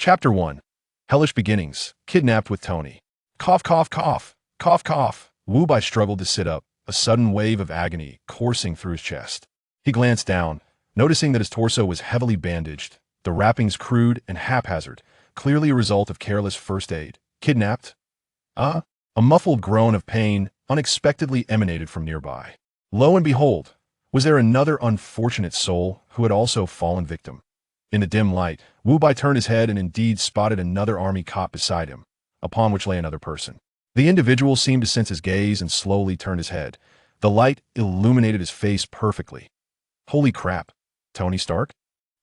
Chapter 1. Hellish Beginnings. Kidnapped with Tony. Cough, cough, cough. Cough, cough. Wu Bai struggled to sit up, a sudden wave of agony coursing through his chest. He glanced down, noticing that his torso was heavily bandaged, the wrappings crude and haphazard, clearly a result of careless first aid. Kidnapped? A muffled groan of pain unexpectedly emanated from nearby. Lo and behold, was there another unfortunate soul who had also fallen victim? In the dim light, Wu Bai turned his head and indeed spotted another army cot beside him, upon which lay another person. The individual seemed to sense his gaze and slowly turned his head. The light illuminated his face perfectly. Holy crap, Tony Stark?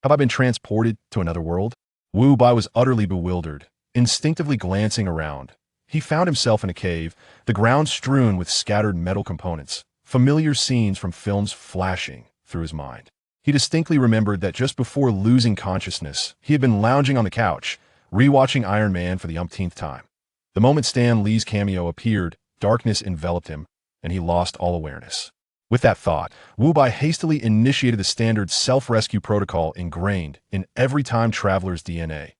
Have I been transported to another world? Wu Bai was utterly bewildered, instinctively glancing around. He found himself in a cave, the ground strewn with scattered metal components, familiar scenes from films flashing through his mind. He distinctly remembered that just before losing consciousness, he had been lounging on the couch, rewatching Iron Man for the umpteenth time. The moment Stan Lee's cameo appeared, darkness enveloped him, and he lost all awareness. With that thought, Wu Bai hastily initiated the standard self-rescue protocol ingrained in every time traveler's DNA.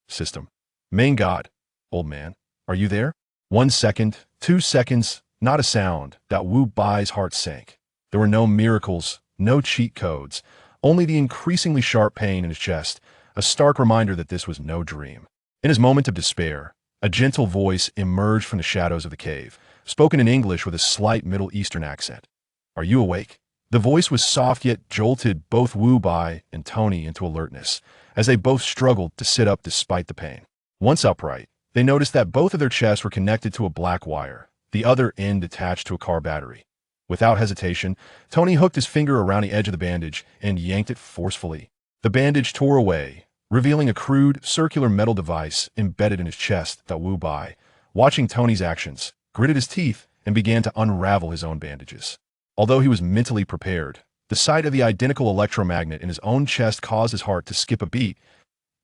System. Main God. Old man, are you there? 1 second, 2 seconds, not a sound. Wu Bai's heart sank. There were no miracles, no cheat codes, only the increasingly sharp pain in his chest, a stark reminder that this was no dream. In his moment of despair, a gentle voice emerged from the shadows of the cave, spoken in English with a slight Middle Eastern accent. Are you awake? The voice was soft yet jolted both Wu Bai and Tony into alertness, as they both struggled to sit up despite the pain. Once upright, they noticed that both of their chests were connected to a black wire, the other end attached to a car battery. Without hesitation, Tony hooked his finger around the edge of the bandage and yanked it forcefully. The bandage tore away, revealing a crude, circular metal device embedded in his chest. Wu Bai, watching Tony's actions, gritted his teeth and began to unravel his own bandages. Although he was mentally prepared, the sight of the identical electromagnet in his own chest caused his heart to skip a beat.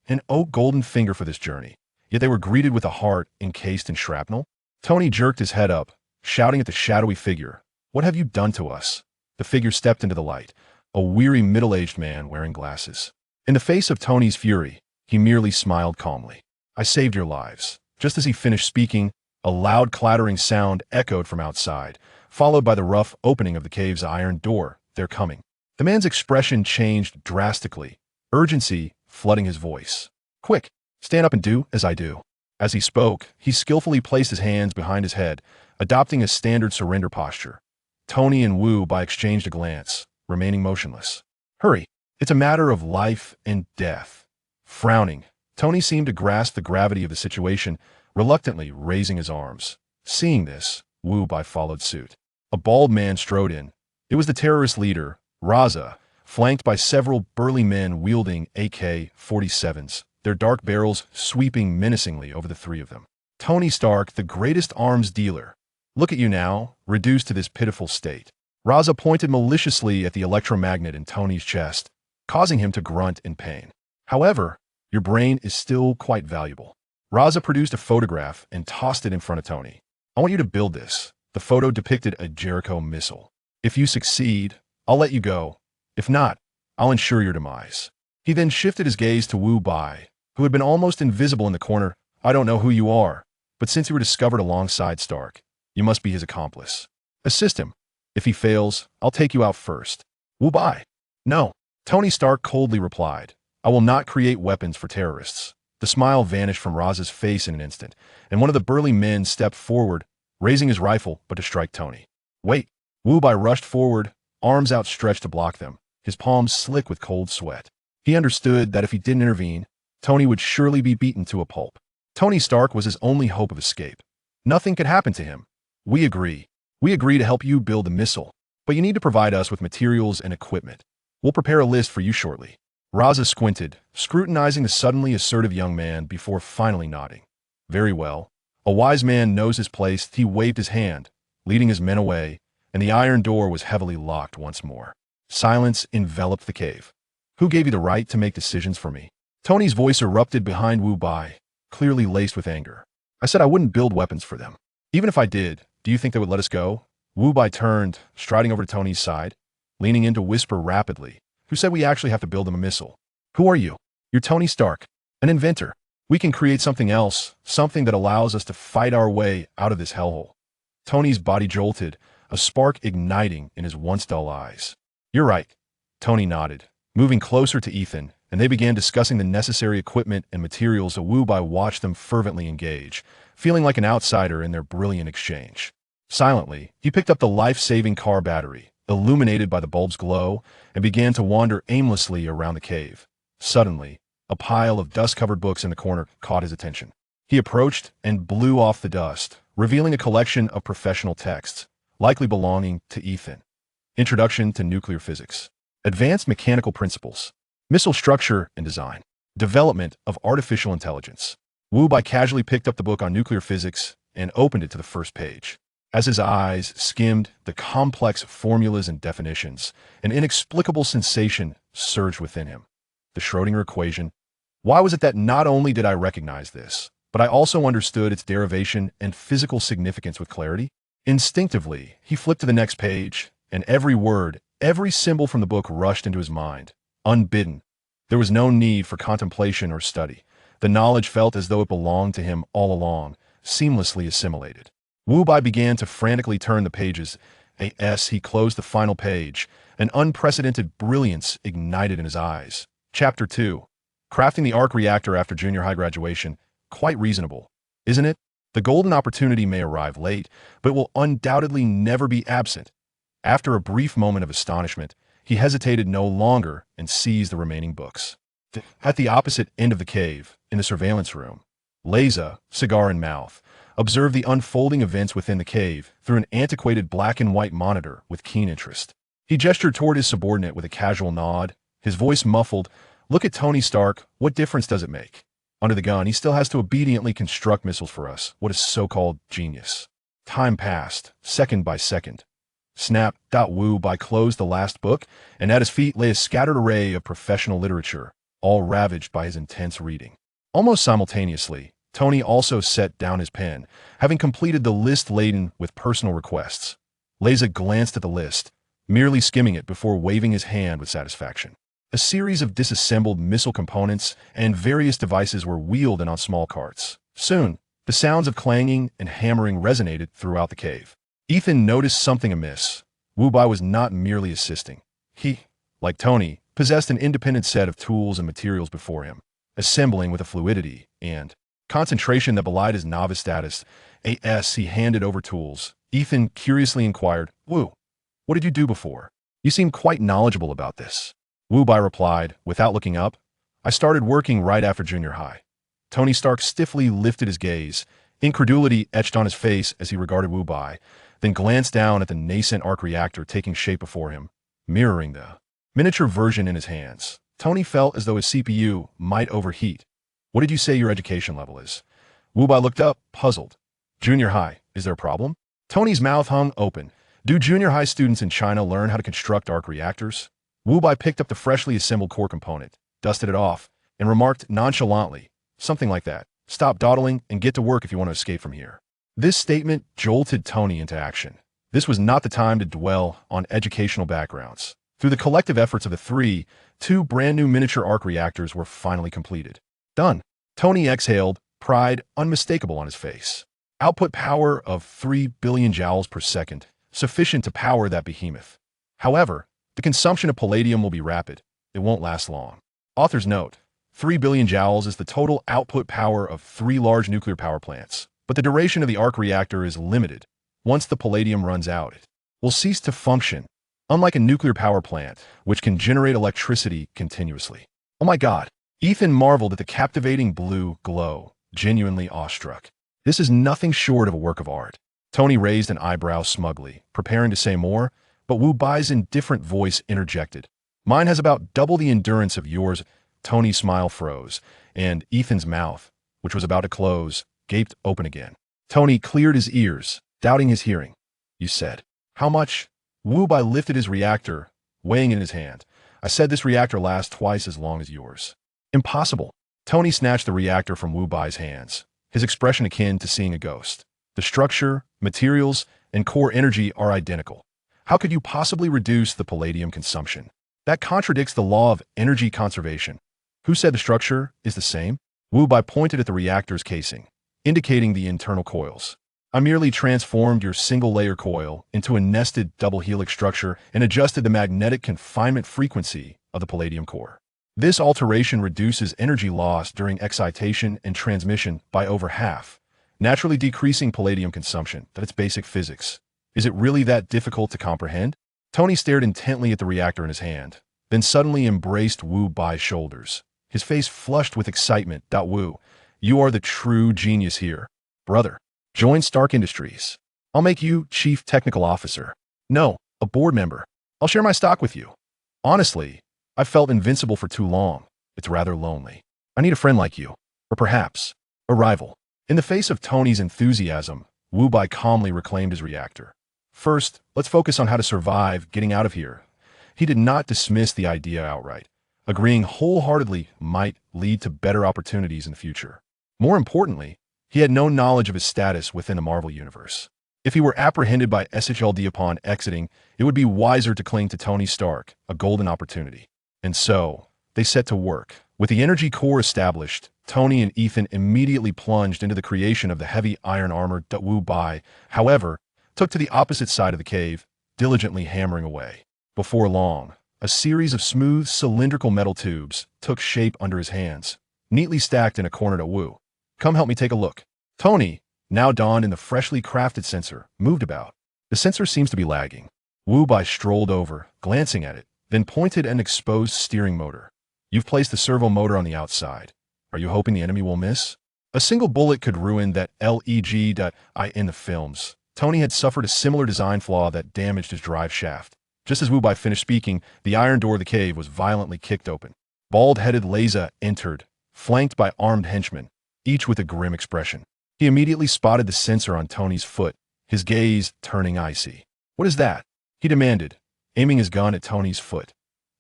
An golden finger for this journey, yet they were greeted with a heart encased in shrapnel. Tony jerked his head up, shouting at the shadowy figure. What have you done to us? The figure stepped into the light, a weary middle-aged man wearing glasses. In the face of Tony's fury, he merely smiled calmly. I saved your lives. Just as he finished speaking, a loud clattering sound echoed from outside, followed by the rough opening of the cave's iron door. They're coming. The man's expression changed drastically, urgency flooding his voice. Quick, stand up and do as I do. As he spoke, he skillfully placed his hands behind his head, adopting a standard surrender posture. Tony and Wu Bai exchanged a glance, remaining motionless. Hurry, it's a matter of life and death. Frowning, Tony seemed to grasp the gravity of the situation, reluctantly raising his arms. Seeing this, Wu Bai followed suit. A bald man strode in. It was the terrorist leader, Raza, flanked by several burly men wielding AK-47s, their dark barrels sweeping menacingly over the three of them. Tony Stark, the greatest arms dealer. Look at you now, reduced to this pitiful state. Raza pointed maliciously at the electromagnet in Tony's chest, causing him to grunt in pain. However, your brain is still quite valuable. Raza produced a photograph and tossed it in front of Tony. I want you to build this. The photo depicted a Jericho missile. If you succeed, I'll let you go. If not, I'll ensure your demise. He then shifted his gaze to Wu Bai, who had been almost invisible in the corner. I don't know who you are, but since you were discovered alongside Stark, you must be his accomplice. Assist him. If he fails, I'll take you out first. Wu Bai. No. Tony Stark coldly replied. I will not create weapons for terrorists. The smile vanished from Raza's face in an instant, and one of the burly men stepped forward, raising his rifle but to strike Tony. Wait. Wu Bai rushed forward, arms outstretched to block them, his palms slick with cold sweat. He understood that if he didn't intervene, Tony would surely be beaten to a pulp. Tony Stark was his only hope of escape. Nothing could happen to him. We agree. We agree to help you build the missile, but you need to provide us with materials and equipment. We'll prepare a list for you shortly. Raza squinted, scrutinizing the suddenly assertive young man before finally nodding. Very well. A wise man knows his place. He waved his hand, leading his men away, and the iron door was heavily locked once more. Silence enveloped the cave. Who gave you the right to make decisions for me? Tony's voice erupted behind Wu Bai, clearly laced with anger. I said I wouldn't build weapons for them. Even if I did, do you think they would let us go? Wu Bai turned, striding over to Tony's side, leaning in to whisper rapidly. Who said we actually have to build them a missile? Who are you? You're Tony Stark, an inventor. We can create something else, something that allows us to fight our way out of this hellhole. Tony's body jolted, a spark igniting in his once dull eyes. You're right. Tony nodded, moving closer to Ethan, and they began discussing the necessary equipment and materials. Wu-Bai watched them fervently engage, feeling like an outsider in their brilliant exchange. Silently, he picked up the life-saving car battery, illuminated by the bulb's glow, and began to wander aimlessly around the cave. Suddenly, a pile of dust-covered books in the corner caught his attention. He approached and blew off the dust, revealing a collection of professional texts, likely belonging to Ethan. Introduction to Nuclear Physics. Advanced Mechanical Principles. Missile Structure and Design. Development of Artificial Intelligence. Wu-Bai casually picked up the book on nuclear physics and opened it to the first page. As his eyes skimmed the complex formulas and definitions, an inexplicable sensation surged within him. The Schrödinger equation. Why was it that not only did I recognize this, but I also understood its derivation and physical significance with clarity? Instinctively, he flipped to the next page, and every word, every symbol from the book rushed into his mind, unbidden. There was no need for contemplation or study. The knowledge felt as though it belonged to him all along, seamlessly assimilated. Wu-Bai began to frantically turn the pages. As he closed the final page, an unprecedented brilliance ignited in his eyes. Chapter 2. Crafting the Arc-reactor after junior high graduation. Quite reasonable, isn't it? The golden opportunity may arrive late, but will undoubtedly never be absent. After a brief moment of astonishment, he hesitated no longer and seized the remaining books. At the opposite end of the cave, in the surveillance room, Leza, cigar in mouth, observed the unfolding events within the cave through an antiquated black and white monitor with keen interest. He gestured toward his subordinate with a casual nod, his voice muffled. Look at Tony Stark, what difference does it make? Under the gun, he still has to obediently construct missiles for us. What is so-called genius? Time passed, second by second. Snap. Wu-Bai closed the last book, and at his feet lay a scattered array of professional literature, all ravaged by his intense reading. Almost simultaneously, Tony also set down his pen, having completed the list laden with personal requests. Leza glanced at the list, merely skimming it before waving his hand with satisfaction. A series of disassembled missile components and various devices were wheeled in on small carts. Soon, the sounds of clanging and hammering resonated throughout the cave. Ethan noticed something amiss. Wu-Bai was not merely assisting. He, like Tony, possessed an independent set of tools and materials before him, assembling with a fluidity and concentration that belied his novice status. As he handed over tools, Ethan curiously inquired, Wu, what did you do before? You seem quite knowledgeable about this. Wu-Bai replied, without looking up, I started working right after junior high. Tony Stark stiffly lifted his gaze, incredulity etched on his face as he regarded Wu-Bai, then glanced down at the nascent arc-reactor taking shape before him, mirroring the miniature version in his hands. Tony felt as though his CPU might overheat. What did you say your education level is? Wu-Bai looked up, puzzled. Junior high, is there a problem? Tony's mouth hung open. Do junior high students in China learn how to construct arc reactors? Wu-Bai picked up the freshly assembled core component, dusted it off, and remarked nonchalantly, something like that. Stop dawdling and get to work if you want to escape from here. This statement jolted Tony into action. This was not the time to dwell on educational backgrounds. Through the collective efforts of the three, 2 brand new miniature arc reactors were finally completed. Done. Tony exhaled, pride unmistakable on his face. Output power of 3 billion joules per second, sufficient to power that behemoth. However, the consumption of palladium will be rapid. It won't last long. Author's note, 3 billion joules is the total output power of 3 large nuclear power plants, but the duration of the arc reactor is limited. Once the palladium runs out, it will cease to function, unlike a nuclear power plant, which can generate electricity continuously. Oh my God! Ethan marveled at the captivating blue glow, genuinely awestruck. This is nothing short of a work of art. Tony raised an eyebrow smugly, preparing to say more, but Wu-Bai's indifferent voice interjected. Mine has about double the endurance of yours. Tony's smile froze, and Ethan's mouth, which was about to close, gaped open again. Tony cleared his ears, doubting his hearing. You said. How much? Wu-Bai lifted his reactor, weighing it in his hand. I said this reactor lasts twice as long as yours. Impossible. Tony snatched the reactor from Wu-Bai's hands, his expression akin to seeing a ghost. The structure, materials, and core energy are identical. How could you possibly reduce the palladium consumption? That contradicts the law of energy conservation. Who said the structure is the same? Wu Bai pointed at the reactor's casing, indicating the internal coils. I merely transformed your single-layer coil into a nested double-helix structure and adjusted the magnetic confinement frequency of the palladium core. This alteration reduces energy loss during excitation and transmission by over half, naturally decreasing palladium consumption. That's basic physics. Is it really that difficult to comprehend? Tony stared intently at the reactor in his hand, then suddenly embraced Wu Bai's shoulders. His face flushed with excitement. Wu, you are the true genius here. Brother, join Stark Industries. I'll make you Chief Technical Officer. No, a board member. I'll share my stock with you. Honestly, I've felt invincible for too long. It's rather lonely. I need a friend like you. Or perhaps, a rival. In the face of Tony's enthusiasm, Wu Bai calmly reclaimed his reactor. First, let's focus on how to survive getting out of here. He did not dismiss the idea outright, agreeing wholeheartedly might lead to better opportunities in the future. More importantly, he had no knowledge of his status within the Marvel Universe. If he were apprehended by SHLD upon exiting, it would be wiser to cling to Tony Stark, a golden opportunity. And so, they set to work. With the energy core established, Tony and Ethan immediately plunged into the creation of the heavy iron armor that Wu Bai, however, took to the opposite side of the cave, diligently hammering away. Before long, a series of smooth, cylindrical metal tubes took shape under his hands, neatly stacked in a corner to Wu. Come help me take a look. Tony, now donned in the freshly crafted sensor, moved about. The sensor seems to be lagging. Wu Bai strolled over, glancing at it, then pointed at an exposed steering motor. You've placed the servo motor on the outside. Are you hoping the enemy will miss? A single bullet could ruin that leg.I in the films. Tony had suffered a similar design flaw that damaged his drive shaft. Just as Wu Bai finished speaking, the iron door of the cave was violently kicked open. Bald-headed Leza entered, flanked by armed henchmen, each with a grim expression. He immediately spotted the sensor on Tony's foot, his gaze turning icy. What is that? He demanded, aiming his gun at Tony's foot.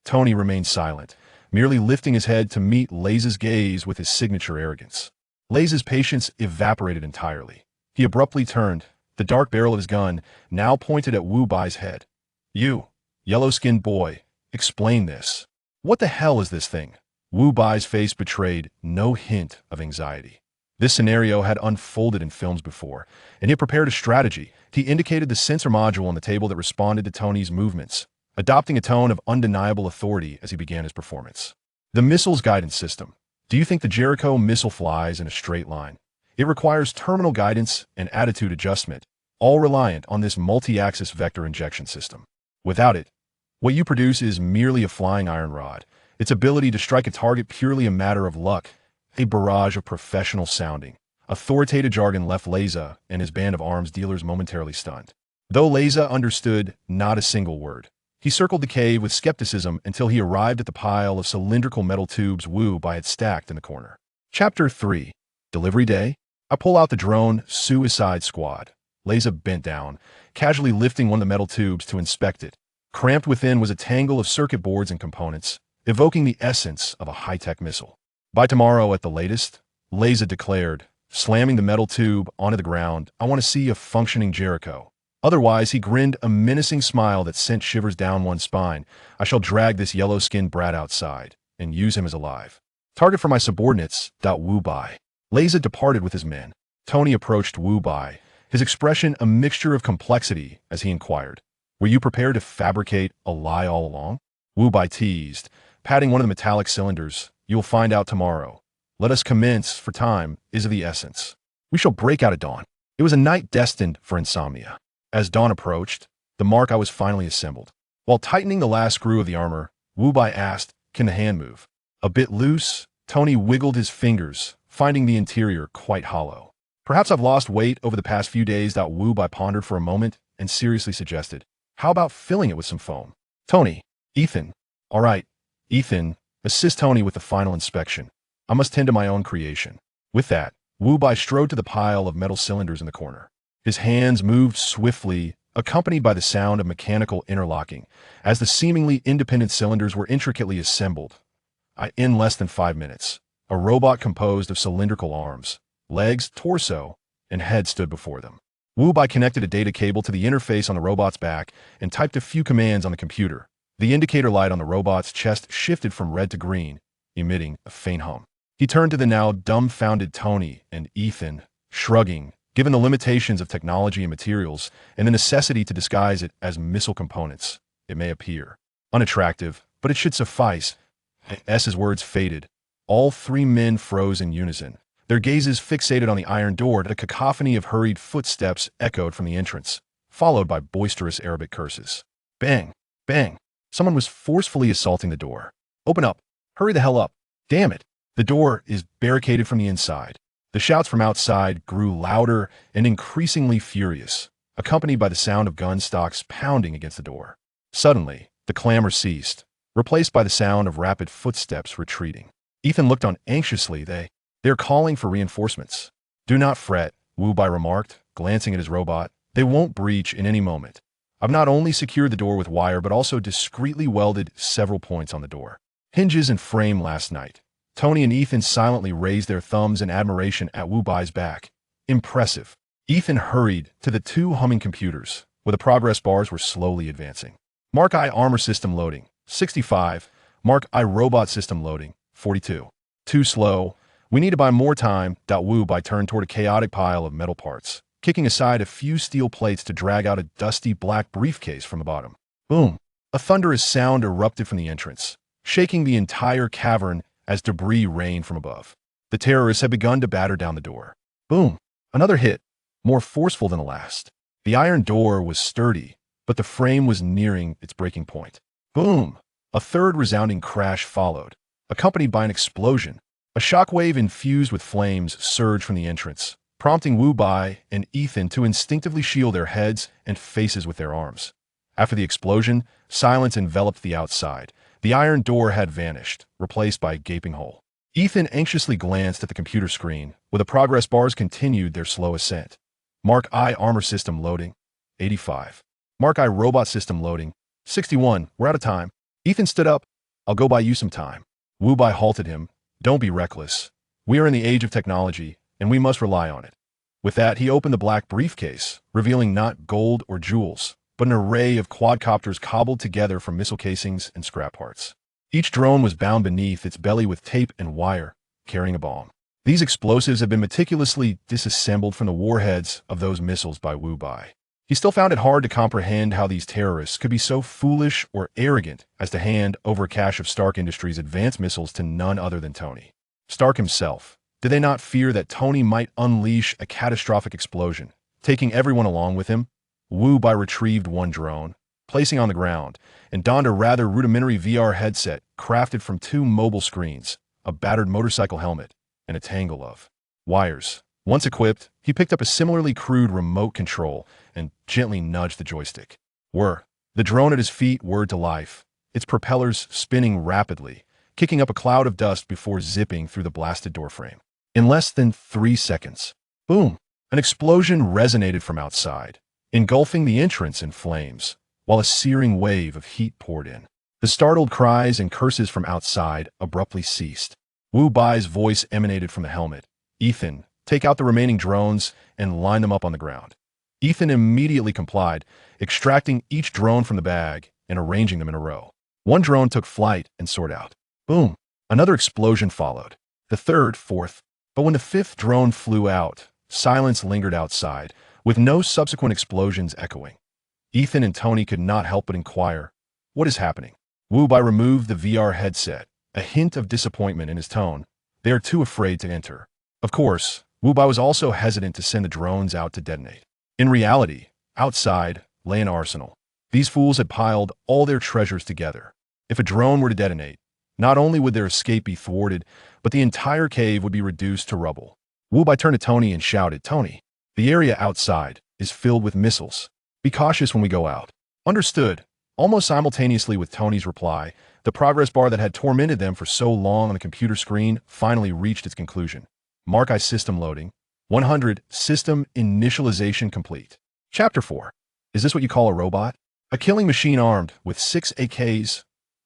Tony remained silent, merely lifting his head to meet Leza's gaze with his signature arrogance. Leza's patience evaporated entirely. He abruptly turned, the dark barrel of his gun now pointed at Wu Bai's head. You, yellow-skinned boy, explain this. What the hell is this thing? Wu Bai's face betrayed no hint of anxiety. This scenario had unfolded in films before, and he had prepared a strategy. He indicated the sensor module on the table that responded to Tony's movements, adopting a tone of undeniable authority as he began his performance. The missile's guidance system. Do you think the Jericho missile flies in a straight line? It requires terminal guidance and attitude adjustment, all reliant on this multi-axis vector injection system. Without it, what you produce is merely a flying iron rod, its ability to strike a target purely a matter of luck, a barrage of professional-sounding, authoritative jargon left Leza and his band of arms dealers momentarily stunned. Though Leza understood not a single word, he circled the cave with skepticism until he arrived at the pile of cylindrical metal tubes Wu Bai had stacked in the corner. Chapter 3. Delivery Day. I pull out the drone Suicide Squad. Leza bent down, casually lifting one of the metal tubes to inspect it. Cramped within was a tangle of circuit boards and components, evoking the essence of a high-tech missile. By tomorrow at the latest, Leza declared, slamming the metal tube onto the ground, I want to see a functioning Jericho. Otherwise, he grinned a menacing smile that sent shivers down one's spine. I shall drag this yellow-skinned brat outside and use him as alive. Target for my subordinates. Wu Bai. Leza departed with his men. Tony approached Wu Bai, his expression a mixture of complexity as he inquired, were you prepared to fabricate a lie all along? Wu Bai teased, patting one of the metallic cylinders. You will find out tomorrow. Let us commence, for time is of the essence. We shall break out at dawn. It was a night destined for insomnia. As dawn approached, the Mark-I was finally assembled. While tightening the last screw of the armor, Wu Bai asked, can the hand move? A bit loose, Tony wiggled his fingers, finding the interior quite hollow. Perhaps I've lost weight over the past few days. Wu Bai pondered for a moment and seriously suggested, how about filling it with some foam? Tony, Ethan. All right, Ethan, assist Tony with the final inspection. I must tend to my own creation. With that, Wu Bai strode to the pile of metal cylinders in the corner. His hands moved swiftly, accompanied by the sound of mechanical interlocking, as the seemingly independent cylinders were intricately assembled. In less than 5 minutes, a robot composed of cylindrical arms, legs, torso, and head stood before them. Wu Bai connected a data cable to the interface on the robot's back and typed a few commands on the computer. The indicator light on the robot's chest shifted from red to green, emitting a faint hum. He turned to the now dumbfounded Tony and Ethan, shrugging, given the limitations of technology and materials and the necessity to disguise it as missile components. It may appear unattractive, but it should suffice. S's words faded. All three men froze in unison, their gazes fixated on the iron door. A cacophony of hurried footsteps echoed from the entrance, followed by boisterous Arabic curses. Bang! Bang! Someone was forcefully assaulting the door. Open up! Hurry the hell up! Damn it! The door is barricaded from the inside. The shouts from outside grew louder and increasingly furious, accompanied by the sound of gun stocks pounding against the door. Suddenly, the clamor ceased, replaced by the sound of rapid footsteps retreating. Ethan looked on anxiously. They're calling for reinforcements. Do not fret, Wu Bai remarked, glancing at his robot. They won't breach in any moment. I've not only secured the door with wire but also discreetly welded several points on the door. Hinges and frame last night. Tony and Ethan silently raised their thumbs in admiration at Wu Bai's back. Impressive. Ethan hurried to the two humming computers, where the progress bars were slowly advancing. Mark I armor system loading, 65. Mark I robot system loading, 42. Too slow. We need to buy more time. Wu Bai turned toward a chaotic pile of metal parts, kicking aside a few steel plates to drag out a dusty black briefcase from the bottom. Boom! A thunderous sound erupted from the entrance, shaking the entire cavern as debris rained from above. The terrorists had begun to batter down the door. Boom! Another hit, more forceful than the last. The iron door was sturdy, but the frame was nearing its breaking point. Boom! A third resounding crash followed, accompanied by an explosion. A shockwave infused with flames surged from the entrance, prompting Wu Bai and Ethan to instinctively shield their heads and faces with their arms. After the explosion, silence enveloped the outside. The iron door had vanished, replaced by a gaping hole. Ethan anxiously glanced at the computer screen, where the progress bars continued their slow ascent. Mark I armor system loading, 85. Mark I robot system loading, 61. We're out of time. Ethan stood up. I'll go buy you some time. Wu Bai halted him. Don't be reckless. We are in the age of technology, and we must rely on it. With that, he opened the black briefcase, revealing not gold or jewels, but an array of quadcopters cobbled together from missile casings and scrap parts. Each drone was bound beneath its belly with tape and wire, carrying a bomb. These explosives had been meticulously disassembled from the warheads of those missiles by Wu Bai. He still found it hard to comprehend how these terrorists could be so foolish or arrogant as to hand over a cache of Stark Industries' advanced missiles to none other than Tony. Stark himself. Did they not fear that Tony might unleash a catastrophic explosion, taking everyone along with him? Wu Bai retrieved one drone, placing on the ground, and donned a rather rudimentary VR headset crafted from two mobile screens, a battered motorcycle helmet, and a tangle of wires. Once equipped, he picked up a similarly crude remote control and gently nudged the joystick. The drone at his feet whirred to life, its propellers spinning rapidly, kicking up a cloud of dust before zipping through the blasted doorframe. In less than 3 seconds, boom, an explosion resonated from outside, engulfing the entrance in flames, while a searing wave of heat poured in. The startled cries and curses from outside abruptly ceased. Wu Bai's voice emanated from the helmet. Ethan, take out the remaining drones and line them up on the ground. Ethan immediately complied, extracting each drone from the bag and arranging them in a row. One drone took flight and soared out. Boom! Another explosion followed. The third, fourth. But when the fifth drone flew out, silence lingered outside, with no subsequent explosions echoing. Ethan and Tony could not help but inquire, what is happening? Wu Bai removed the VR headset, a hint of disappointment in his tone. They are too afraid to enter. Of course, Wu Bai was also hesitant to send the drones out to detonate. In reality, outside lay an arsenal. These fools had piled all their treasures together. If a drone were to detonate, not only would their escape be thwarted, but the entire cave would be reduced to rubble. Wu Bai turned to Tony and shouted, Tony, the area outside is filled with missiles. Be cautious when we go out. Understood. Almost simultaneously with Tony's reply, the progress bar that had tormented them for so long on the computer screen finally reached its conclusion. Mark I system loading. 100. System initialization complete. Chapter 4. Is this what you call a robot? A killing machine armed with 6 AKs?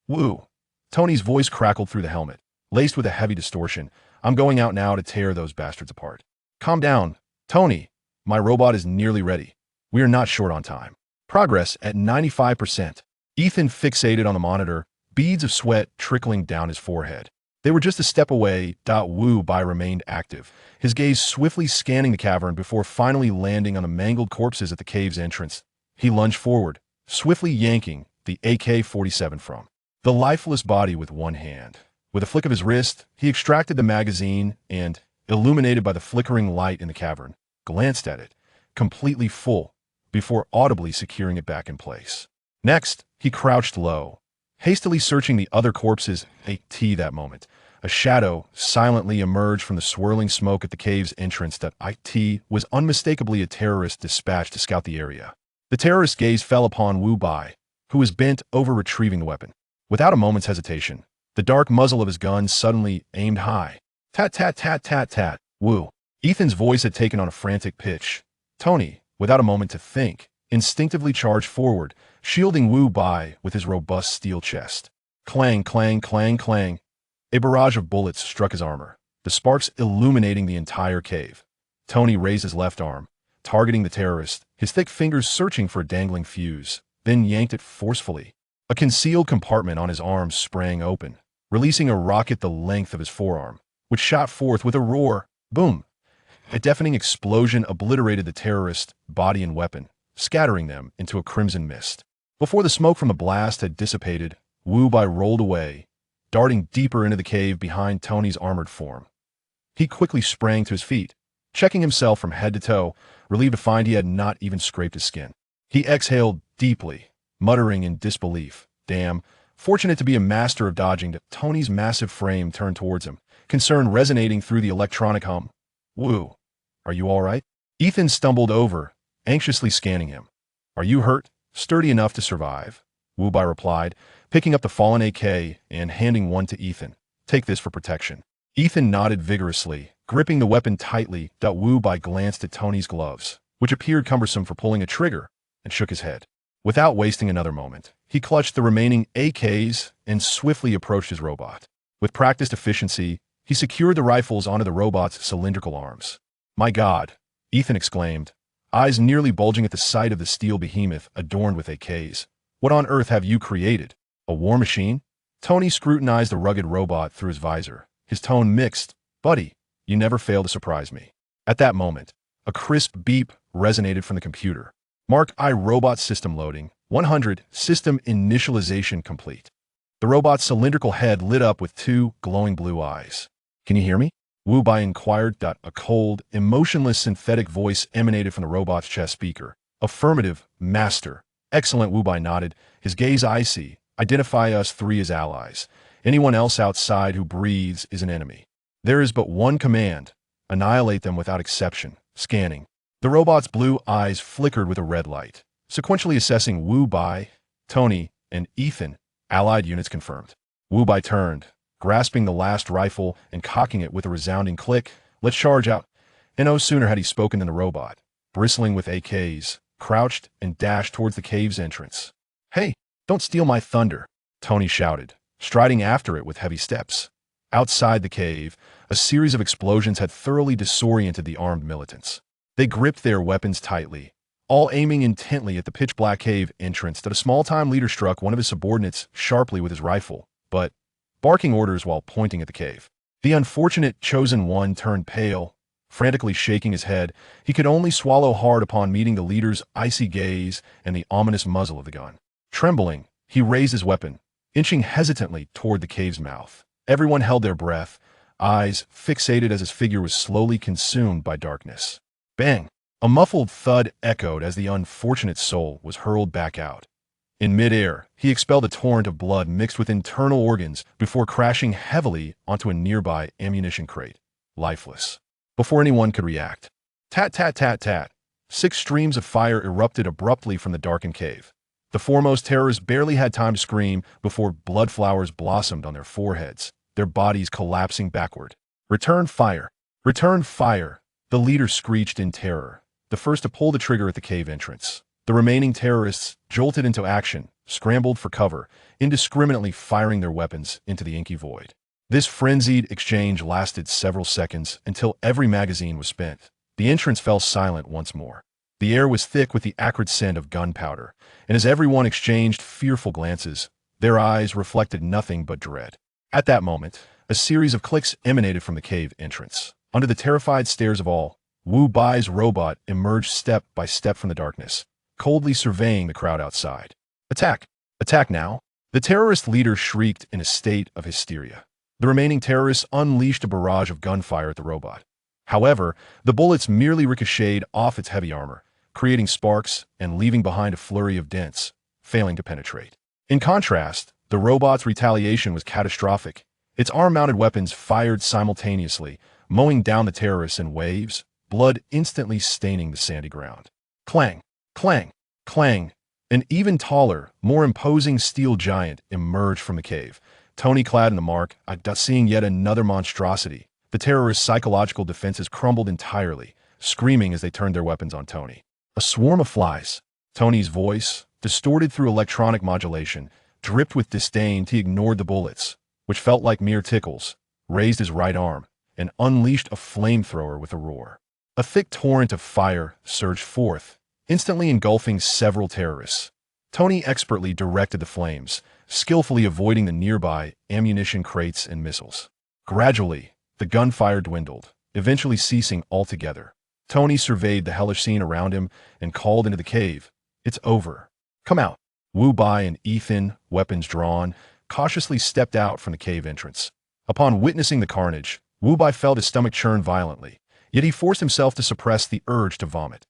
Woo. Tony's voice crackled through the helmet, laced with a heavy distortion. I'm going out now to tear those bastards apart. Calm down. Tony, my robot is nearly ready. We are not short on time. Progress at 95%. Ethan fixated on the monitor, beads of sweat trickling down his forehead. They were just a step away. Wu Bai remained active, his gaze swiftly scanning the cavern before finally landing on the mangled corpses at the cave's entrance. He lunged forward, swiftly yanking the AK-47 from the lifeless body with one hand. With a flick of his wrist, he extracted the magazine and, illuminated by the flickering light in the cavern, glanced at it, completely full, before audibly securing it back in place. Next, he crouched low, hastily searching the other corpses. That moment, a shadow silently emerged from the swirling smoke at the cave's entrance. That was unmistakably a terrorist dispatched to scout the area. The terrorist's gaze fell upon Wu Bai, who was bent over retrieving the weapon. Without a moment's hesitation, the dark muzzle of his gun suddenly aimed high. Tat tat tat tat tat. Wu. Ethan's voice had taken on a frantic pitch. Tony, without a moment to think, instinctively charged forward, shielding Wu Bai with his robust steel chest. Clang, clang, clang, clang. A barrage of bullets struck his armor, the sparks illuminating the entire cave. Tony raised his left arm, targeting the terrorist, his thick fingers searching for a dangling fuse, then yanked it forcefully. A concealed compartment on his arm sprang open, releasing a rocket the length of his forearm, which shot forth with a roar. Boom! A deafening explosion obliterated the terrorist's body and weapon, scattering them into a crimson mist. Before the smoke from the blast had dissipated, Wu Bai rolled away, darting deeper into the cave behind Tony's armored form. He quickly sprang to his feet, checking himself from head to toe, relieved to find he had not even scraped his skin. He exhaled deeply, muttering in disbelief. Damn, fortunate to be a master of dodging. Tony's massive frame turned towards him, concern resonating through the electronic hum. Wu, are you all right? Ethan stumbled over, anxiously scanning him. Are you hurt? Sturdy enough to survive? Wu Bai replied, picking up the fallen AK and handing one to Ethan. Take this for protection. Ethan nodded vigorously, gripping the weapon tightly. Wu Bai glanced at Tony's gloves, which appeared cumbersome for pulling a trigger, and shook his head. Without wasting another moment, he clutched the remaining AKs and swiftly approached his robot. With practiced efficiency, he secured the rifles onto the robot's cylindrical arms. My God, Ethan exclaimed, eyes nearly bulging at the sight of the steel behemoth adorned with AKs. What on earth have you created? A war machine? Tony scrutinized the rugged robot through his visor, his tone mixed. Buddy, you never fail to surprise me. At that moment, a crisp beep resonated from the computer. Mark I robot system loading. 100. System initialization complete. The robot's cylindrical head lit up with two glowing blue eyes. Can you hear me? Wu Bai inquired. A cold, emotionless synthetic voice emanated from the robot's chest speaker. Affirmative, master. Excellent. Wu Bai nodded, his gaze icy. Identify us three as allies. Anyone else outside who breathes is an enemy. There is but one command. Annihilate them without exception. Scanning. The robot's blue eyes flickered with a red light, sequentially assessing Wu Bai, Tony, and Ethan. Allied units confirmed. Wu Bai turned, grasping the last rifle and cocking it with a resounding click. Let's charge out. And no sooner had he spoken than the robot, bristling with AKs, crouched and dashed towards the cave's entrance. Hey, don't steal my thunder, Tony shouted, striding after it with heavy steps. Outside the cave, a series of explosions had thoroughly disoriented the armed militants. They gripped their weapons tightly, all aiming intently at the pitch-black cave entrance. A small-time leader struck one of his subordinates sharply with his rifle, but barking orders while pointing at the cave. The unfortunate chosen one turned pale, frantically shaking his head. He could only swallow hard upon meeting the leader's icy gaze and the ominous muzzle of the gun. Trembling, he raised his weapon, inching hesitantly toward the cave's mouth. Everyone held their breath, eyes fixated as his figure was slowly consumed by darkness. Bang! A muffled thud echoed as the unfortunate soul was hurled back out. In midair, he expelled a torrent of blood mixed with internal organs before crashing heavily onto a nearby ammunition crate, lifeless. Before anyone could react. Tat tat tat tat. 6 streams of fire erupted abruptly from the darkened cave. The foremost terrorists barely had time to scream before blood flowers blossomed on their foreheads, their bodies collapsing backward. Return fire! Return fire! The leader screeched in terror, the first to pull the trigger at the cave entrance. The remaining terrorists, jolted into action, scrambled for cover, indiscriminately firing their weapons into the inky void. This frenzied exchange lasted several seconds until every magazine was spent. The entrance fell silent once more. The air was thick with the acrid scent of gunpowder, and as everyone exchanged fearful glances, their eyes reflected nothing but dread. At that moment, A series of clicks emanated from the cave entrance. Under the terrified stares of all, Wu Bai's robot emerged step by step from the darkness, coldly surveying the crowd outside. Attack! Attack now! The terrorist leader shrieked in a state of hysteria. The remaining terrorists unleashed a barrage of gunfire at the robot. However, the bullets merely ricocheted off its heavy armor, creating sparks and leaving behind a flurry of dents, failing to penetrate. In contrast, the robot's retaliation was catastrophic. Its arm-mounted weapons fired simultaneously, mowing down the terrorists in waves, blood instantly staining the sandy ground. Clang! Clang! Clang! An even taller, more imposing steel giant emerged from the cave. Tony clad in the mark, seeing yet another monstrosity. The terrorists' psychological defenses crumbled entirely, screaming as they turned their weapons on Tony. A swarm of flies. Tony's voice, distorted through electronic modulation, dripped with disdain. He ignored the bullets, which felt like mere tickles, raised his right arm, and unleashed a flamethrower with a roar. A thick torrent of fire surged forth, instantly engulfing several terrorists. Tony expertly directed the flames, skillfully avoiding the nearby ammunition crates and missiles. Gradually, the gunfire dwindled, eventually ceasing altogether. Tony surveyed the hellish scene around him and called into the cave. It's over. Come out. Wu Bai and Ethan, weapons drawn, cautiously stepped out from the cave entrance. Upon witnessing the carnage, Wu Bai felt his stomach churn violently, yet he forced himself to suppress the urge to vomit.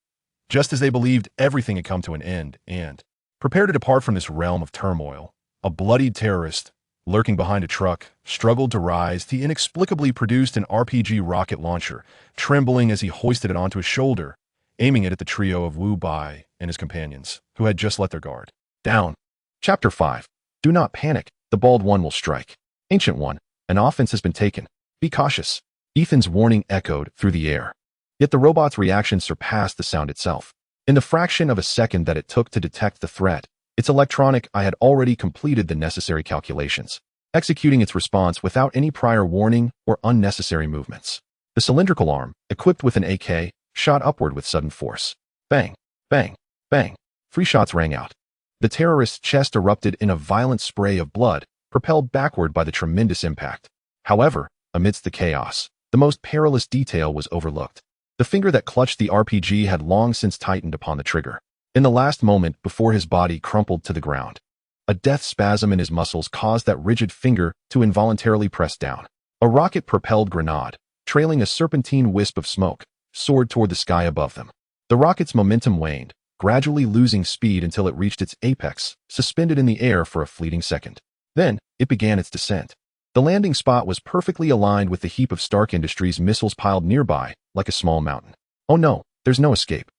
Just as they believed everything had come to an end and prepared to depart from this realm of turmoil, a bloodied terrorist, lurking behind a truck, struggled to rise. He inexplicably produced an RPG rocket launcher, trembling as he hoisted it onto his shoulder, aiming it at the trio of Wu Bai and his companions, who had just let their guard down. Chapter 5. Do not panic. The bald one will strike. Ancient One, an offense has been taken. Be cautious. Ethan's warning echoed through the air. Yet the robot's reaction surpassed the sound itself. In the fraction of a second that it took to detect the threat, its electronic eye had already completed the necessary calculations, executing its response without any prior warning or unnecessary movements. The cylindrical arm, equipped with an AK, shot upward with sudden force. Bang! Bang! Bang! 3 shots rang out. The terrorist's chest erupted in a violent spray of blood, propelled backward by the tremendous impact. However, amidst the chaos, the most perilous detail was overlooked. The finger that clutched the RPG had long since tightened upon the trigger. In the last moment before his body crumpled to the ground, a death spasm in his muscles caused that rigid finger to involuntarily press down. A rocket-propelled grenade, trailing a serpentine wisp of smoke, soared toward the sky above them. The rocket's momentum waned, gradually losing speed until it reached its apex, suspended in the air for a fleeting second. Then, it began its descent. The landing spot was perfectly aligned with the heap of Stark Industries missiles piled nearby, like a small mountain. Oh no, there's no escape.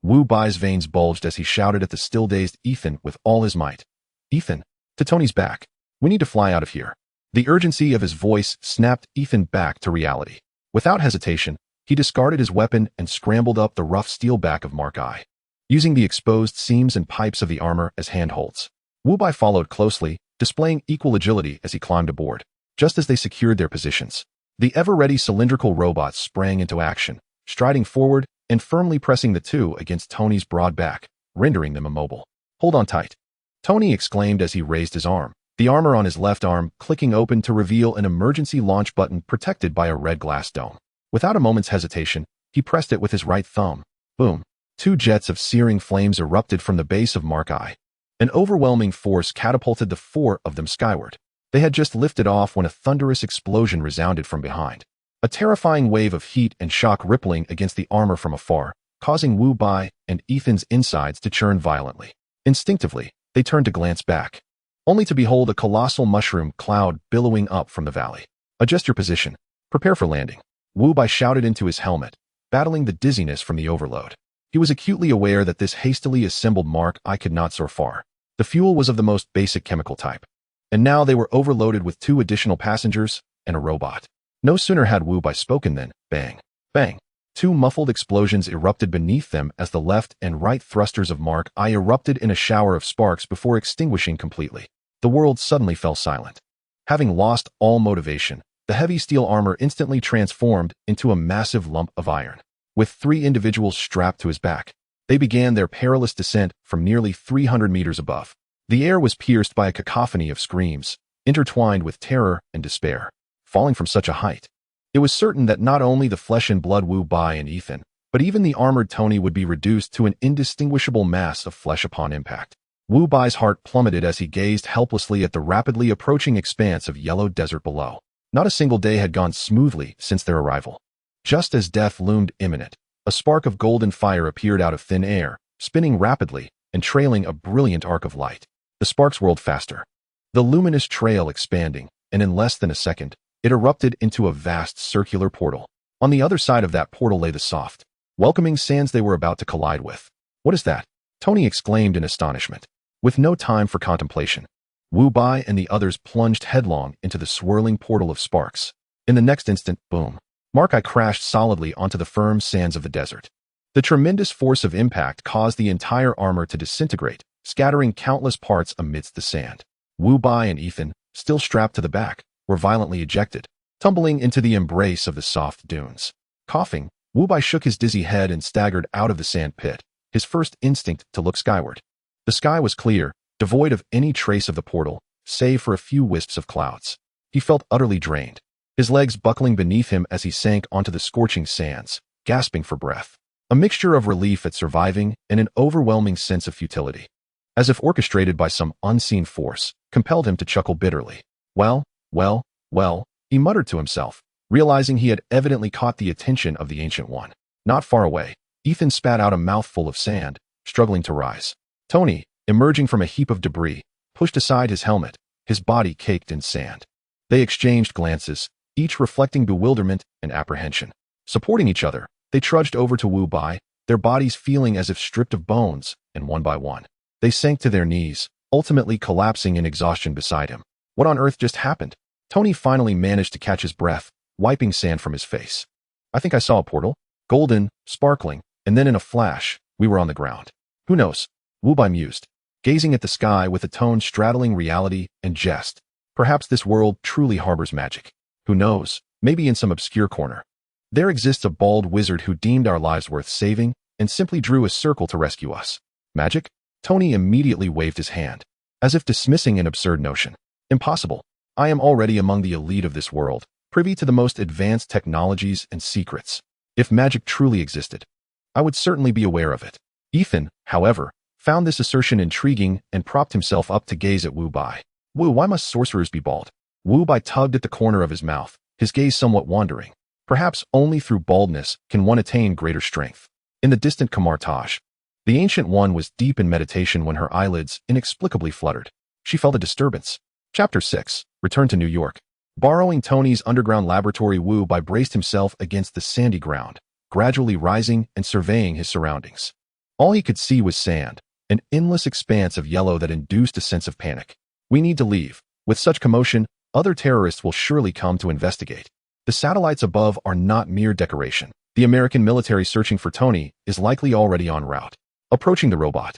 Wu Bai's veins bulged as he shouted at the still-dazed Ethan with all his might. Ethan, to Tony's back. We need to fly out of here. The urgency of his voice snapped Ethan back to reality. Without hesitation, he discarded his weapon and scrambled up the rough steel back of Mark I, using the exposed seams and pipes of the armor as handholds. Wu Bai followed closely, displaying equal agility as he climbed aboard. Just as they secured their positions, the ever-ready cylindrical robot sprang into action, striding forward and firmly pressing the two against Tony's broad back, rendering them immobile. Hold on tight. Tony exclaimed as he raised his arm, the armor on his left arm clicking open to reveal an emergency launch button protected by a red glass dome. Without a moment's hesitation, he pressed it with his right thumb. Boom. 2 jets of searing flames erupted from the base of Mark I. An overwhelming force catapulted the 4 of them skyward. They had just lifted off when a thunderous explosion resounded from behind. A terrifying wave of heat and shock rippling against the armor from afar, causing Wu Bai and Ethan's insides to churn violently. Instinctively, they turned to glance back, only to behold a colossal mushroom cloud billowing up from the valley. Adjust your position. Prepare for landing. Wu Bai shouted into his helmet, battling the dizziness from the overload. He was acutely aware that this hastily assembled Mark I could not soar far. The fuel was of the most basic chemical type. And now they were overloaded with 2 additional passengers and a robot. No sooner had Wu Bai spoken than, bang, bang, 2 muffled explosions erupted beneath them as the left and right thrusters of Mark I erupted in a shower of sparks before extinguishing completely. The world suddenly fell silent. Having lost all motivation, the heavy steel armor instantly transformed into a massive lump of iron. With 3 individuals strapped to his back, they began their perilous descent from nearly 300 meters above. The air was pierced by a cacophony of screams, intertwined with terror and despair. falling from such a height. It was certain that not only the flesh and blood Wu Bai and Ethan, but even the armored Tony would be reduced to an indistinguishable mass of flesh upon impact. Wu Bai's heart plummeted as he gazed helplessly at the rapidly approaching expanse of yellow desert below. Not a single day had gone smoothly since their arrival. Just as death loomed imminent, a spark of golden fire appeared out of thin air, spinning rapidly and trailing a brilliant arc of light. The sparks whirled faster, the luminous trail expanding, and in less than a second, it erupted into a vast circular portal. On the other side of that portal lay the soft, welcoming sands they were about to collide with. "What is that?" Tony exclaimed in astonishment. With no time for contemplation, Wu Bai and the others plunged headlong into the swirling portal of sparks. In the next instant, boom. Mark-I crashed solidly onto the firm sands of the desert. The tremendous force of impact caused the entire armor to disintegrate, scattering countless parts amidst the sand. Wu Bai and Ethan, still strapped to the back, were violently ejected, tumbling into the embrace of the soft dunes. Coughing, Wu Bai shook his dizzy head and staggered out of the sand pit, his first instinct to look skyward. The sky was clear, devoid of any trace of the portal, save for a few wisps of clouds. He felt utterly drained, his legs buckling beneath him as he sank onto the scorching sands, gasping for breath. A mixture of relief at surviving and an overwhelming sense of futility, as if orchestrated by some unseen force, compelled him to chuckle bitterly. Well, he muttered to himself, realizing he had evidently caught the attention of the Ancient One. Not far away, Ethan spat out a mouthful of sand, struggling to rise. Tony, emerging from a heap of debris, pushed aside his helmet, his body caked in sand. They exchanged glances, each reflecting bewilderment and apprehension. Supporting each other, they trudged over to Wu Bai, their bodies feeling as if stripped of bones, and one by one, they sank to their knees, ultimately collapsing in exhaustion beside him. What on earth just happened? Tony finally managed to catch his breath, wiping sand from his face. "I think I saw a portal. Golden, sparkling, and then in a flash, we were on the ground. Who knows?" Wu Bai mused, gazing at the sky with a tone straddling reality and jest. "Perhaps this world truly harbors magic. Who knows, maybe in some obscure corner there exists a bald wizard who deemed our lives worth saving and simply drew a circle to rescue us." Magic? Tony immediately waved his hand, as if dismissing an absurd notion. "Impossible. I am already among the elite of this world, privy to the most advanced technologies and secrets. If magic truly existed, I would certainly be aware of it." Ethan, however, found this assertion intriguing and propped himself up to gaze at Wu Bai. "Wu, why must sorcerers be bald?" Wu Bai tugged at the corner of his mouth, his gaze somewhat wandering. "Perhaps only through baldness can one attain greater strength." In the distant Kamartaj, the Ancient One was deep in meditation when her eyelids inexplicably fluttered. She felt a disturbance. Chapter 6. Return to New York. Borrowing Tony's underground laboratory, Wu Bai braced himself against the sandy ground, gradually rising and surveying his surroundings. All he could see was sand, an endless expanse of yellow that induced a sense of panic. "We need to leave. With such commotion, other terrorists will surely come to investigate. The satellites above are not mere decoration. The American military searching for Tony is likely already en route." Approaching the robot,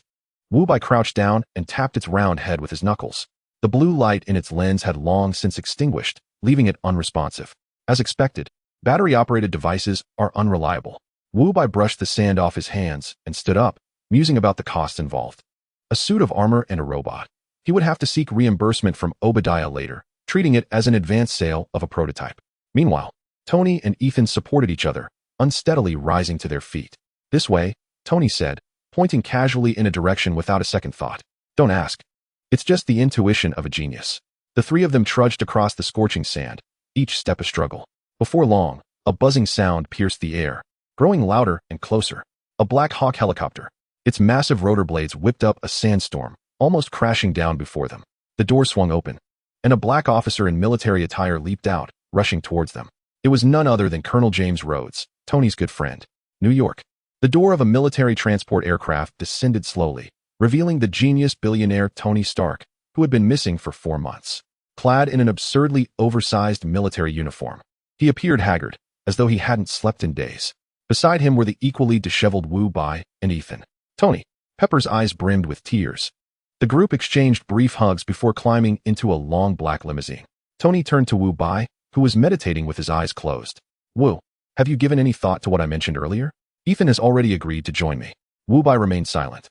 Wu Bai crouched down and tapped its round head with his knuckles. The blue light in its lens had long since extinguished, leaving it unresponsive. As expected, battery-operated devices are unreliable. Wu Bai brushed the sand off his hands and stood up, musing about the costs involved. A suit of armor and a robot. He would have to seek reimbursement from Obadiah later, treating it as an advance sale of a prototype. Meanwhile, Tony and Ethan supported each other, unsteadily rising to their feet. "This way," Tony said, pointing casually in a direction without a second thought. "Don't ask. It's just the intuition of a genius." The three of them trudged across the scorching sand, each step a struggle. Before long, a buzzing sound pierced the air, growing louder and closer. A Black Hawk helicopter. Its massive rotor blades whipped up a sandstorm, almost crashing down before them. The door swung open, and a black officer in military attire leaped out, rushing towards them. It was none other than Colonel James Rhodes, Tony's good friend. New York. The door of a military transport aircraft descended slowly, revealing the genius billionaire Tony Stark, who had been missing for 4 months. Clad in an absurdly oversized military uniform, he appeared haggard, as though he hadn't slept in days. Beside him were the equally disheveled Wu Bai and Ethan. "Tony." Pepper's eyes brimmed with tears. The group exchanged brief hugs before climbing into a long black limousine. Tony turned to Wu Bai, who was meditating with his eyes closed. "Wu, have you given any thought to what I mentioned earlier?" "Ethan has already agreed to join me." Wu Bai remained silent,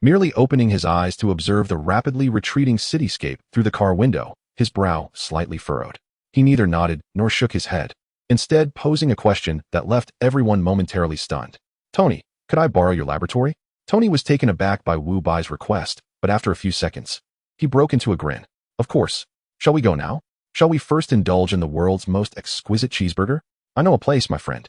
merely opening his eyes to observe the rapidly retreating cityscape through the car window, his brow slightly furrowed. He neither nodded nor shook his head, instead posing a question that left everyone momentarily stunned. Tony, could I borrow your laboratory? Tony was taken aback by Wu Bai's request, but after a few seconds, he broke into a grin. Of course. Shall we go now? Shall we first indulge in the world's most exquisite cheeseburger? I know a place, my friend.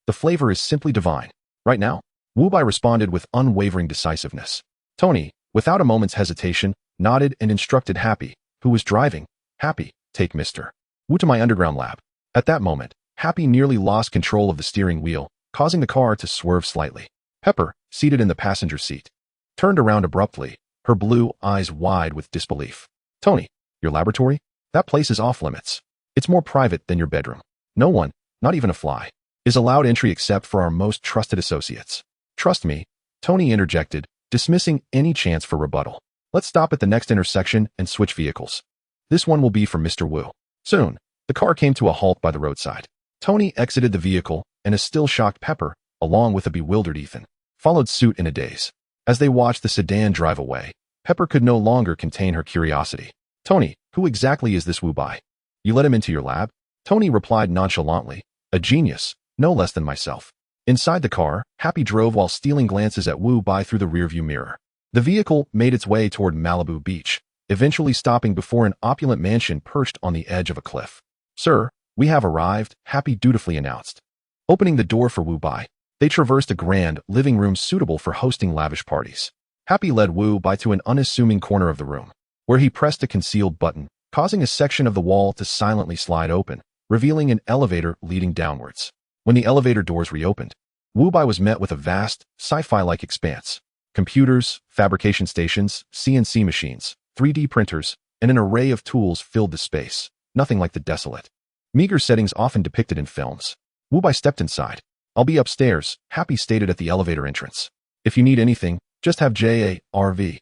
The flavor is simply divine. Right now? Wu Bai responded with unwavering decisiveness. Tony, without a moment's hesitation, nodded and instructed Happy, who was driving. Happy, take Mr. Wu to my underground lab. At that moment, Happy nearly lost control of the steering wheel, causing the car to swerve slightly. Pepper, seated in the passenger seat, turned around abruptly, her blue eyes wide with disbelief. Tony, your laboratory? That place is off limits. It's more private than your bedroom. No one, not even a fly, is allowed entry except for our most trusted associates. Trust me, Tony interjected, dismissing any chance for rebuttal. Let's stop at the next intersection and switch vehicles. This one will be for Mr. Wu. Soon, the car came to a halt by the roadside. Tony exited the vehicle, and a still shocked Pepper, along with a bewildered Ethan, followed suit in a daze. As they watched the sedan drive away, Pepper could no longer contain her curiosity. Tony, who exactly is this Wu Bai? You let him into your lab? Tony replied nonchalantly, a genius, no less than myself. Inside the car, Happy drove while stealing glances at Wu Bai through the rearview mirror. The vehicle made its way toward Malibu Beach, eventually stopping before an opulent mansion perched on the edge of a cliff. Sir, we have arrived, Happy dutifully announced. Opening the door for Wu Bai, they traversed a grand living room suitable for hosting lavish parties. Happy led Wu Bai to an unassuming corner of the room, where he pressed a concealed button, causing a section of the wall to silently slide open, revealing an elevator leading downwards. When the elevator doors reopened, Wu Bai was met with a vast, sci-fi-like expanse. Computers, fabrication stations, CNC machines, 3D printers, and an array of tools filled the space, nothing like the desolate, meager settings often depicted in films. Wu Bai stepped inside. I'll be upstairs, Happy stated at the elevator entrance. If you need anything, just have JARVIS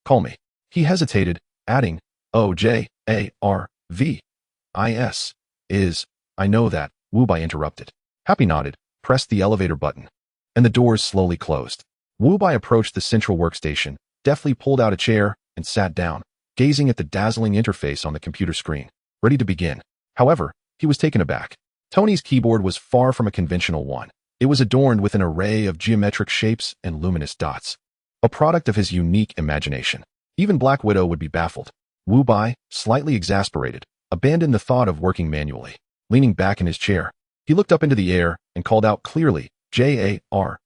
call me. He hesitated, adding, oh, JARVIS is, I know that, Wu Bai interrupted. Happy nodded, pressed the elevator button, and the doors slowly closed. Wu Bai approached the central workstation, deftly pulled out a chair, and sat down, gazing at the dazzling interface on the computer screen, ready to begin. However, he was taken aback. Tony's keyboard was far from a conventional one. It was adorned with an array of geometric shapes and luminous dots, a product of his unique imagination. Even Black Widow would be baffled. Wu Bai, slightly exasperated, abandoned the thought of working manually. Leaning back in his chair, he looked up into the air and called out clearly, JARVIS.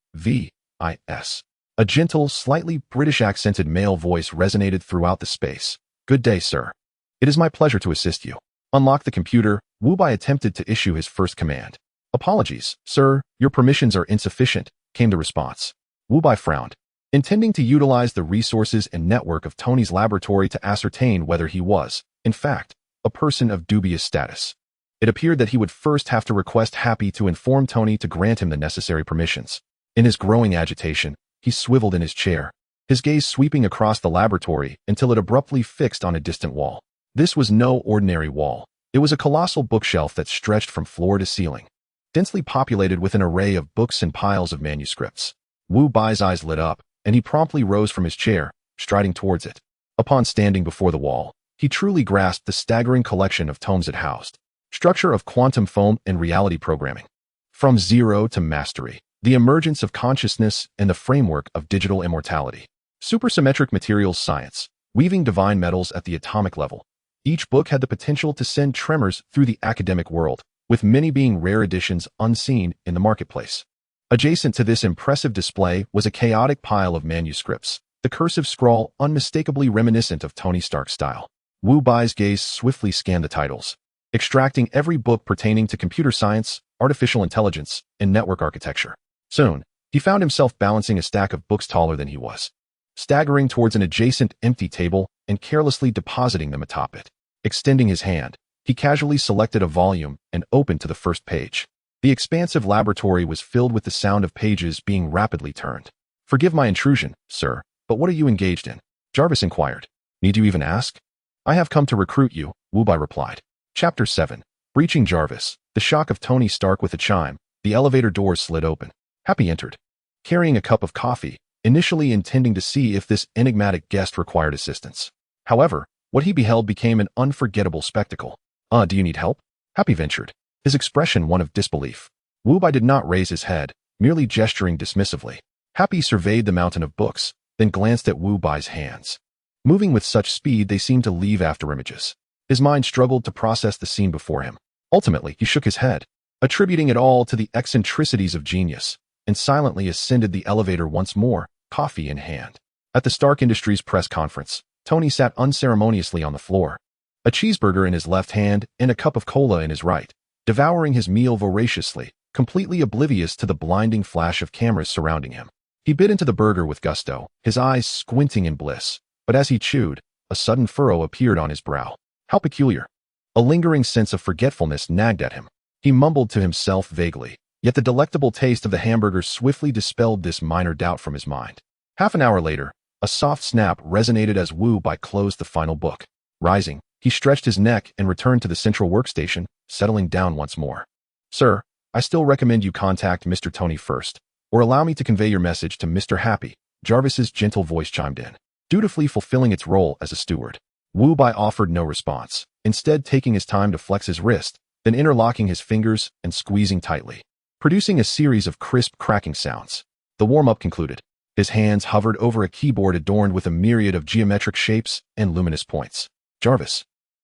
A gentle, slightly British-accented male voice resonated throughout the space. Good day, sir. It is my pleasure to assist you. Unlock the computer, Wu Bai attempted to issue his first command. Apologies, sir, your permissions are insufficient, came the response. Wu Bai frowned, intending to utilize the resources and network of Tony's laboratory to ascertain whether he was, in fact, a person of dubious status. It appeared that he would first have to request Happy to inform Tony to grant him the necessary permissions. In his growing agitation, he swiveled in his chair, his gaze sweeping across the laboratory until it abruptly fixed on a distant wall. This was no ordinary wall. It was a colossal bookshelf that stretched from floor to ceiling, densely populated with an array of books and piles of manuscripts. Wu Bai's eyes lit up, and he promptly rose from his chair, striding towards it. Upon standing before the wall, he truly grasped the staggering collection of tomes it housed. Structure of quantum foam and reality programming. From zero to mastery. The emergence of consciousness and the framework of digital immortality. Supersymmetric materials science. Weaving divine metals at the atomic level. Each book had the potential to send tremors through the academic world, with many being rare editions unseen in the marketplace. Adjacent to this impressive display was a chaotic pile of manuscripts, the cursive scrawl unmistakably reminiscent of Tony Stark's style. Wu Bai's gaze swiftly scanned the titles, extracting every book pertaining to computer science, artificial intelligence, and network architecture. Soon, he found himself balancing a stack of books taller than he was, staggering towards an adjacent empty table and carelessly depositing them atop it. Extending his hand, he casually selected a volume and opened to the first page. The expansive laboratory was filled with the sound of pages being rapidly turned. Forgive my intrusion, sir, but what are you engaged in? Jarvis inquired. Need you even ask? I have come to recruit you, Wu Bai replied. Chapter 7. Breaching Jarvis. The shock of Tony Stark with a chime, the elevator doors slid open. Happy entered, carrying a cup of coffee, initially intending to see if this enigmatic guest required assistance. However, what he beheld became an unforgettable spectacle. Do you need help? Happy ventured, his expression one of disbelief. Wu Bai did not raise his head, merely gesturing dismissively. Happy surveyed the mountain of books, then glanced at Wu Bai's hands. Moving with such speed they seemed to leave afterimages. His mind struggled to process the scene before him. Ultimately, he shook his head, attributing it all to the eccentricities of genius, and silently ascended the elevator once more, coffee in hand. At the Stark Industries press conference, Tony sat unceremoniously on the floor, a cheeseburger in his left hand and a cup of cola in his right, devouring his meal voraciously, completely oblivious to the blinding flash of cameras surrounding him. He bit into the burger with gusto, his eyes squinting in bliss, but as he chewed, a sudden furrow appeared on his brow. How peculiar. A lingering sense of forgetfulness nagged at him. He mumbled to himself vaguely, yet the delectable taste of the hamburger swiftly dispelled this minor doubt from his mind. Half an hour later, a soft snap resonated as Wu Bai closed the final book. Rising, he stretched his neck and returned to the central workstation, settling down once more. Sir, I still recommend you contact Mr. Tony first, or allow me to convey your message to Mr. Happy, Jarvis's gentle voice chimed in, dutifully fulfilling its role as a steward. Wu Bai offered no response, instead taking his time to flex his wrist, then interlocking his fingers and squeezing tightly, producing a series of crisp cracking sounds. The warm-up concluded. His hands hovered over a keyboard adorned with a myriad of geometric shapes and luminous points. Jarvis,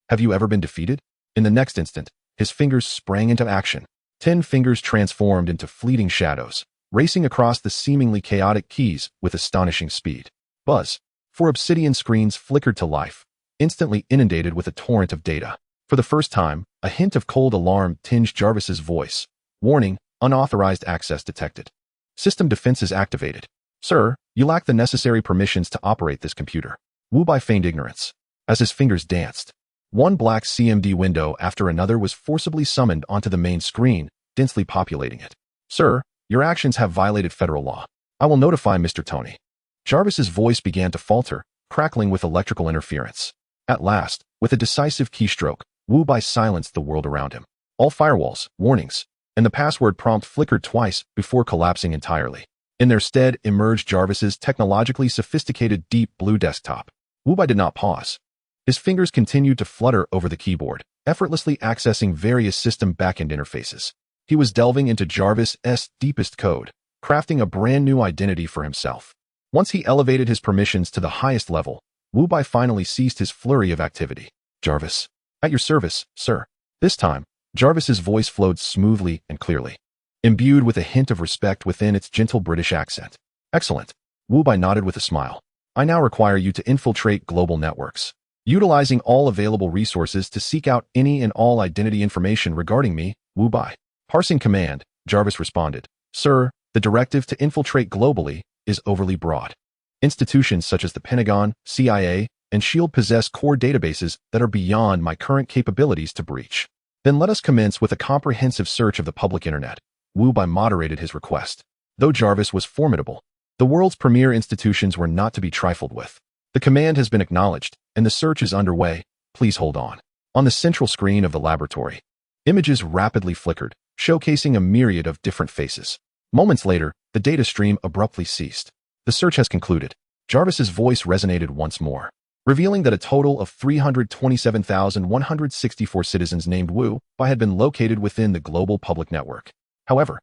have you ever been defeated? In the next instant, his fingers sprang into action. 10 fingers transformed into fleeting shadows, racing across the seemingly chaotic keys with astonishing speed. Buzz. 4 obsidian screens flickered to life, instantly inundated with a torrent of data. For the first time, a hint of cold alarm tinged Jarvis's voice. Warning, unauthorized access detected. System defenses activated. Sir, you lack the necessary permissions to operate this computer. Wu Bai feigned ignorance. As his fingers danced, one black CMD window after another was forcibly summoned onto the main screen, densely populating it. Sir, your actions have violated federal law. I will notify Mr. Tony. Jarvis's voice began to falter, crackling with electrical interference. At last, with a decisive keystroke, Wu Bai silenced the world around him. All firewalls, warnings, and the password prompt flickered twice before collapsing entirely. In their stead emerged Jarvis's technologically sophisticated deep blue desktop. Wu Bai did not pause. His fingers continued to flutter over the keyboard, effortlessly accessing various system backend interfaces. He was delving into Jarvis's deepest code, crafting a brand new identity for himself. Once he elevated his permissions to the highest level, Wu Bai finally ceased his flurry of activity. Jarvis. At your service, sir. This time, Jarvis's voice flowed smoothly and clearly, imbued with a hint of respect within its gentle British accent. Excellent. Wu Bai nodded with a smile. I now require you to infiltrate global networks, utilizing all available resources to seek out any and all identity information regarding me, Wu Bai. Parsing command, Jarvis responded. Sir, the directive to infiltrate globally is overly broad. Institutions such as the Pentagon, CIA, and SHIELD possess core databases that are beyond my current capabilities to breach. Then let us commence with a comprehensive search of the public internet. Wu Bai moderated his request. Though Jarvis was formidable, the world's premier institutions were not to be trifled with. The command has been acknowledged, and the search is underway. Please hold on. On the central screen of the laboratory, images rapidly flickered, showcasing a myriad of different faces. Moments later, the data stream abruptly ceased. The search has concluded. Jarvis's voice resonated once more, revealing that a total of 327,164 citizens named Wu Bai had been located within the global public network. However,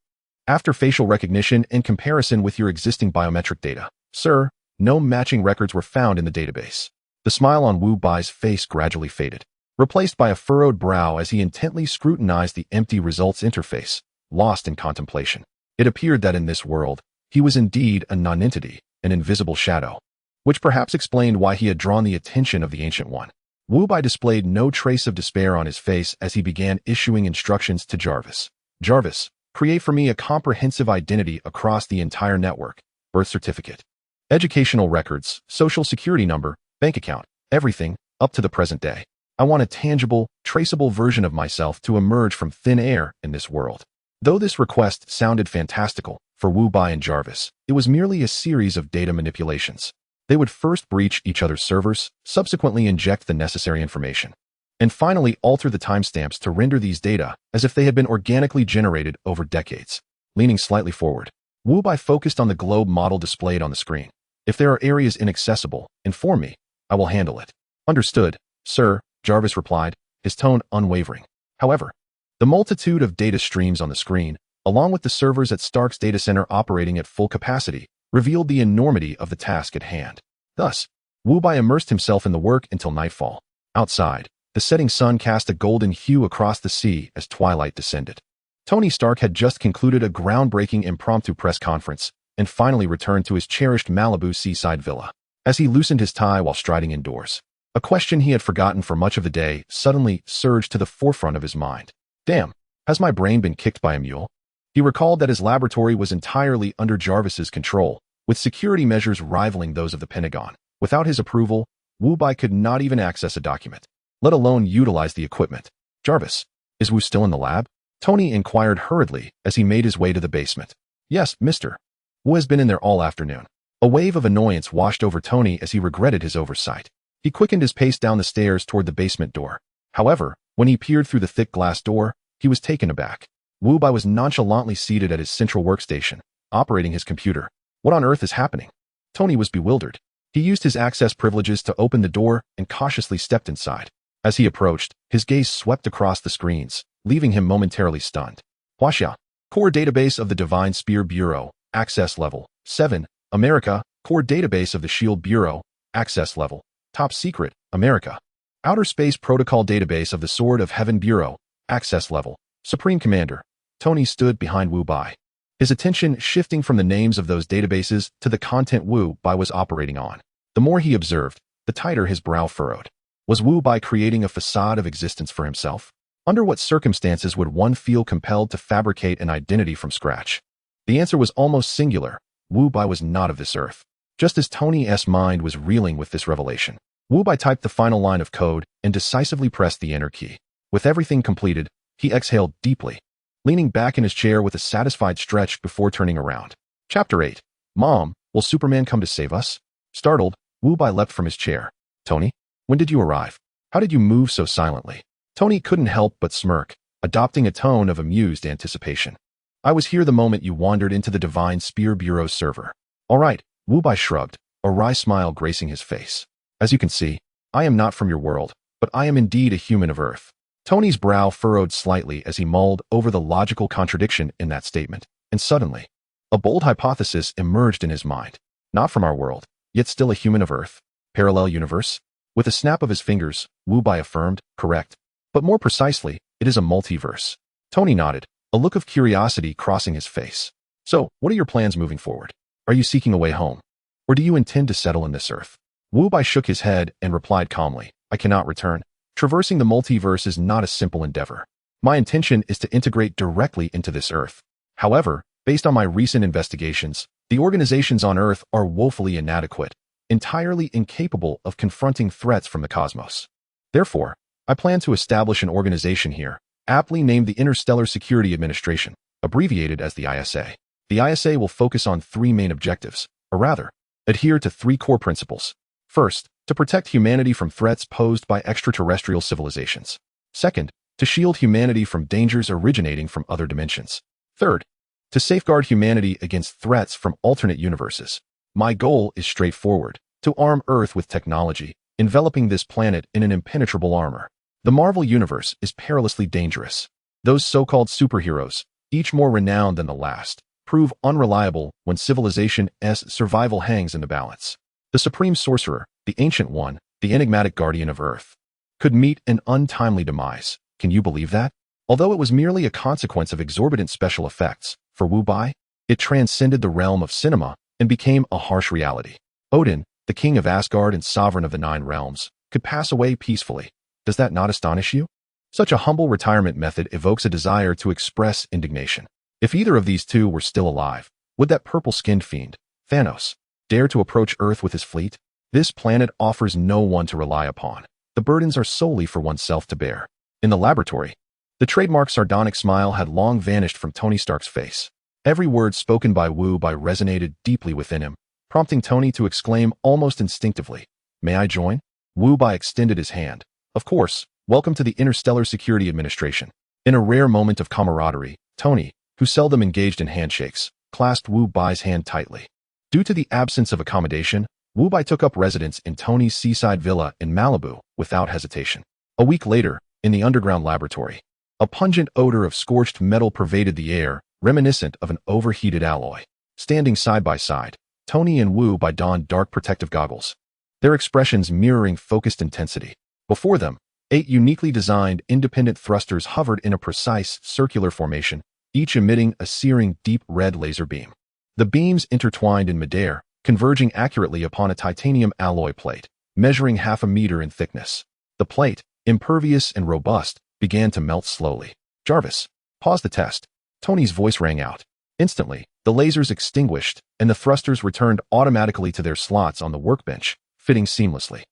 after facial recognition and comparison with your existing biometric data, sir, no matching records were found in the database. The smile on Wu Bai's face gradually faded, replaced by a furrowed brow as he intently scrutinized the empty results interface, lost in contemplation. It appeared that in this world, he was indeed a nonentity, an invisible shadow, which perhaps explained why he had drawn the attention of the Ancient One. Wu Bai displayed no trace of despair on his face as he began issuing instructions to Jarvis. Jarvis, create for me a comprehensive identity across the entire network, birth certificate, educational records, social security number, bank account, everything, up to the present day. I want a tangible, traceable version of myself to emerge from thin air in this world. Though this request sounded fantastical for Wu Bai and Jarvis, it was merely a series of data manipulations. They would first breach each other's servers, subsequently inject the necessary information, and finally alter the timestamps to render these data as if they had been organically generated over decades. Leaning slightly forward, Wu Bai focused on the globe model displayed on the screen. If there are areas inaccessible, inform me. I will handle it. Understood, sir, Jarvis replied, his tone unwavering. However, the multitude of data streams on the screen, along with the servers at Stark's data center operating at full capacity, revealed the enormity of the task at hand. Thus, Wu Bai immersed himself in the work until nightfall. Outside, the setting sun cast a golden hue across the sea as twilight descended. Tony Stark had just concluded a groundbreaking impromptu press conference and finally returned to his cherished Malibu seaside villa. As he loosened his tie while striding indoors, a question he had forgotten for much of the day suddenly surged to the forefront of his mind. Damn, has my brain been kicked by a mule? He recalled that his laboratory was entirely under Jarvis's control, with security measures rivaling those of the Pentagon. Without his approval, Wu Bai could not even access a document, let alone utilize the equipment. Jarvis, is Wu still in the lab? Tony inquired hurriedly as he made his way to the basement. Yes, mister. Wu has been in there all afternoon. A wave of annoyance washed over Tony as he regretted his oversight. He quickened his pace down the stairs toward the basement door. However, when he peered through the thick glass door, he was taken aback. Wu Bai was nonchalantly seated at his central workstation, operating his computer. What on earth is happening? Tony was bewildered. He used his access privileges to open the door and cautiously stepped inside. As he approached, his gaze swept across the screens, leaving him momentarily stunned. Huaxia, Core Database of the Divine Spear Bureau, Access Level 7, America, Core Database of the Shield Bureau, Access Level, Top Secret, America. Outer Space Protocol Database of the Sword of Heaven Bureau, Access Level, Supreme Commander. Tony stood behind Wu Bai, his attention shifting from the names of those databases to the content Wu Bai was operating on. The more he observed, the tighter his brow furrowed. Was Wu Bai creating a facade of existence for himself? Under what circumstances would one feel compelled to fabricate an identity from scratch? The answer was almost singular. Wu Bai was not of this earth. Just as Tony's mind was reeling with this revelation, Wu Bai typed the final line of code and decisively pressed the enter key. With everything completed, he exhaled deeply, leaning back in his chair with a satisfied stretch before turning around. Chapter 8. Mom, will Superman come to save us? Startled, Wu Bai leapt from his chair. Tony, when did you arrive? How did you move so silently? Tony couldn't help but smirk, adopting a tone of amused anticipation. I was here the moment you wandered into the Divine Spear Bureau's server. All right, Wu Bai shrugged, a wry smile gracing his face. As you can see, I am not from your world, but I am indeed a human of Earth. Tony's brow furrowed slightly as he mulled over the logical contradiction in that statement, and suddenly, a bold hypothesis emerged in his mind. Not from our world, yet still a human of Earth. Parallel universe? With a snap of his fingers, Wu Bai affirmed, correct. But more precisely, it is a multiverse. Tony nodded, a look of curiosity crossing his face. So, what are your plans moving forward? Are you seeking a way home? Or do you intend to settle in this Earth? Wu Bai shook his head and replied calmly, I cannot return. Traversing the multiverse is not a simple endeavor. My intention is to integrate directly into this Earth. However, based on my recent investigations, the organizations on Earth are woefully inadequate, entirely incapable of confronting threats from the cosmos. Therefore, I plan to establish an organization here, aptly named the Interstellar Security Administration, abbreviated as the ISA. The ISA will focus on three main objectives, or rather, adhere to three core principles. First, to protect humanity from threats posed by extraterrestrial civilizations. Second, to shield humanity from dangers originating from other dimensions. Third, to safeguard humanity against threats from alternate universes. My goal is straightforward, to arm Earth with technology, enveloping this planet in an impenetrable armor. The Marvel Universe is perilously dangerous. Those so-called superheroes, each more renowned than the last, prove unreliable when civilization's survival hangs in the balance. The Supreme Sorcerer, the Ancient One, the enigmatic guardian of Earth, could meet an untimely demise. Can you believe that? Although it was merely a consequence of exorbitant special effects, for Wu Bai, it transcended the realm of cinema and became a harsh reality. Odin, the king of Asgard and sovereign of the Nine Realms, could pass away peacefully. Does that not astonish you? Such a humble retirement method evokes a desire to express indignation. If either of these two were still alive, would that purple-skinned fiend, Thanos, dare to approach Earth with his fleet? This planet offers no one to rely upon. The burdens are solely for oneself to bear. In the laboratory, the trademark sardonic smile had long vanished from Tony Stark's face. Every word spoken by Wu Bai resonated deeply within him, prompting Tony to exclaim almost instinctively, "May I join?" Wu Bai extended his hand. Of course, welcome to the Interstellar Security Administration. In a rare moment of camaraderie, Tony, who seldom engaged in handshakes, clasped Wu Bai's hand tightly. Due to the absence of accommodation, Wu Bai took up residence in Tony's seaside villa in Malibu without hesitation. A week later, In the underground laboratory, a pungent odor of scorched metal pervaded the air, reminiscent of an overheated alloy. Standing side by side, Tony and Wu donned dark protective goggles, their expressions mirroring focused intensity. Before them, 8 uniquely designed independent thrusters hovered in a precise circular formation, each emitting a searing deep red laser beam. The beams intertwined in midair, converging accurately upon a titanium alloy plate, measuring half a meter in thickness. The plate, impervious and robust, began to melt slowly. "Jarvis, pause the test." Tony's voice rang out. Instantly, the lasers extinguished, and the thrusters returned automatically to their slots on the workbench, fitting seamlessly.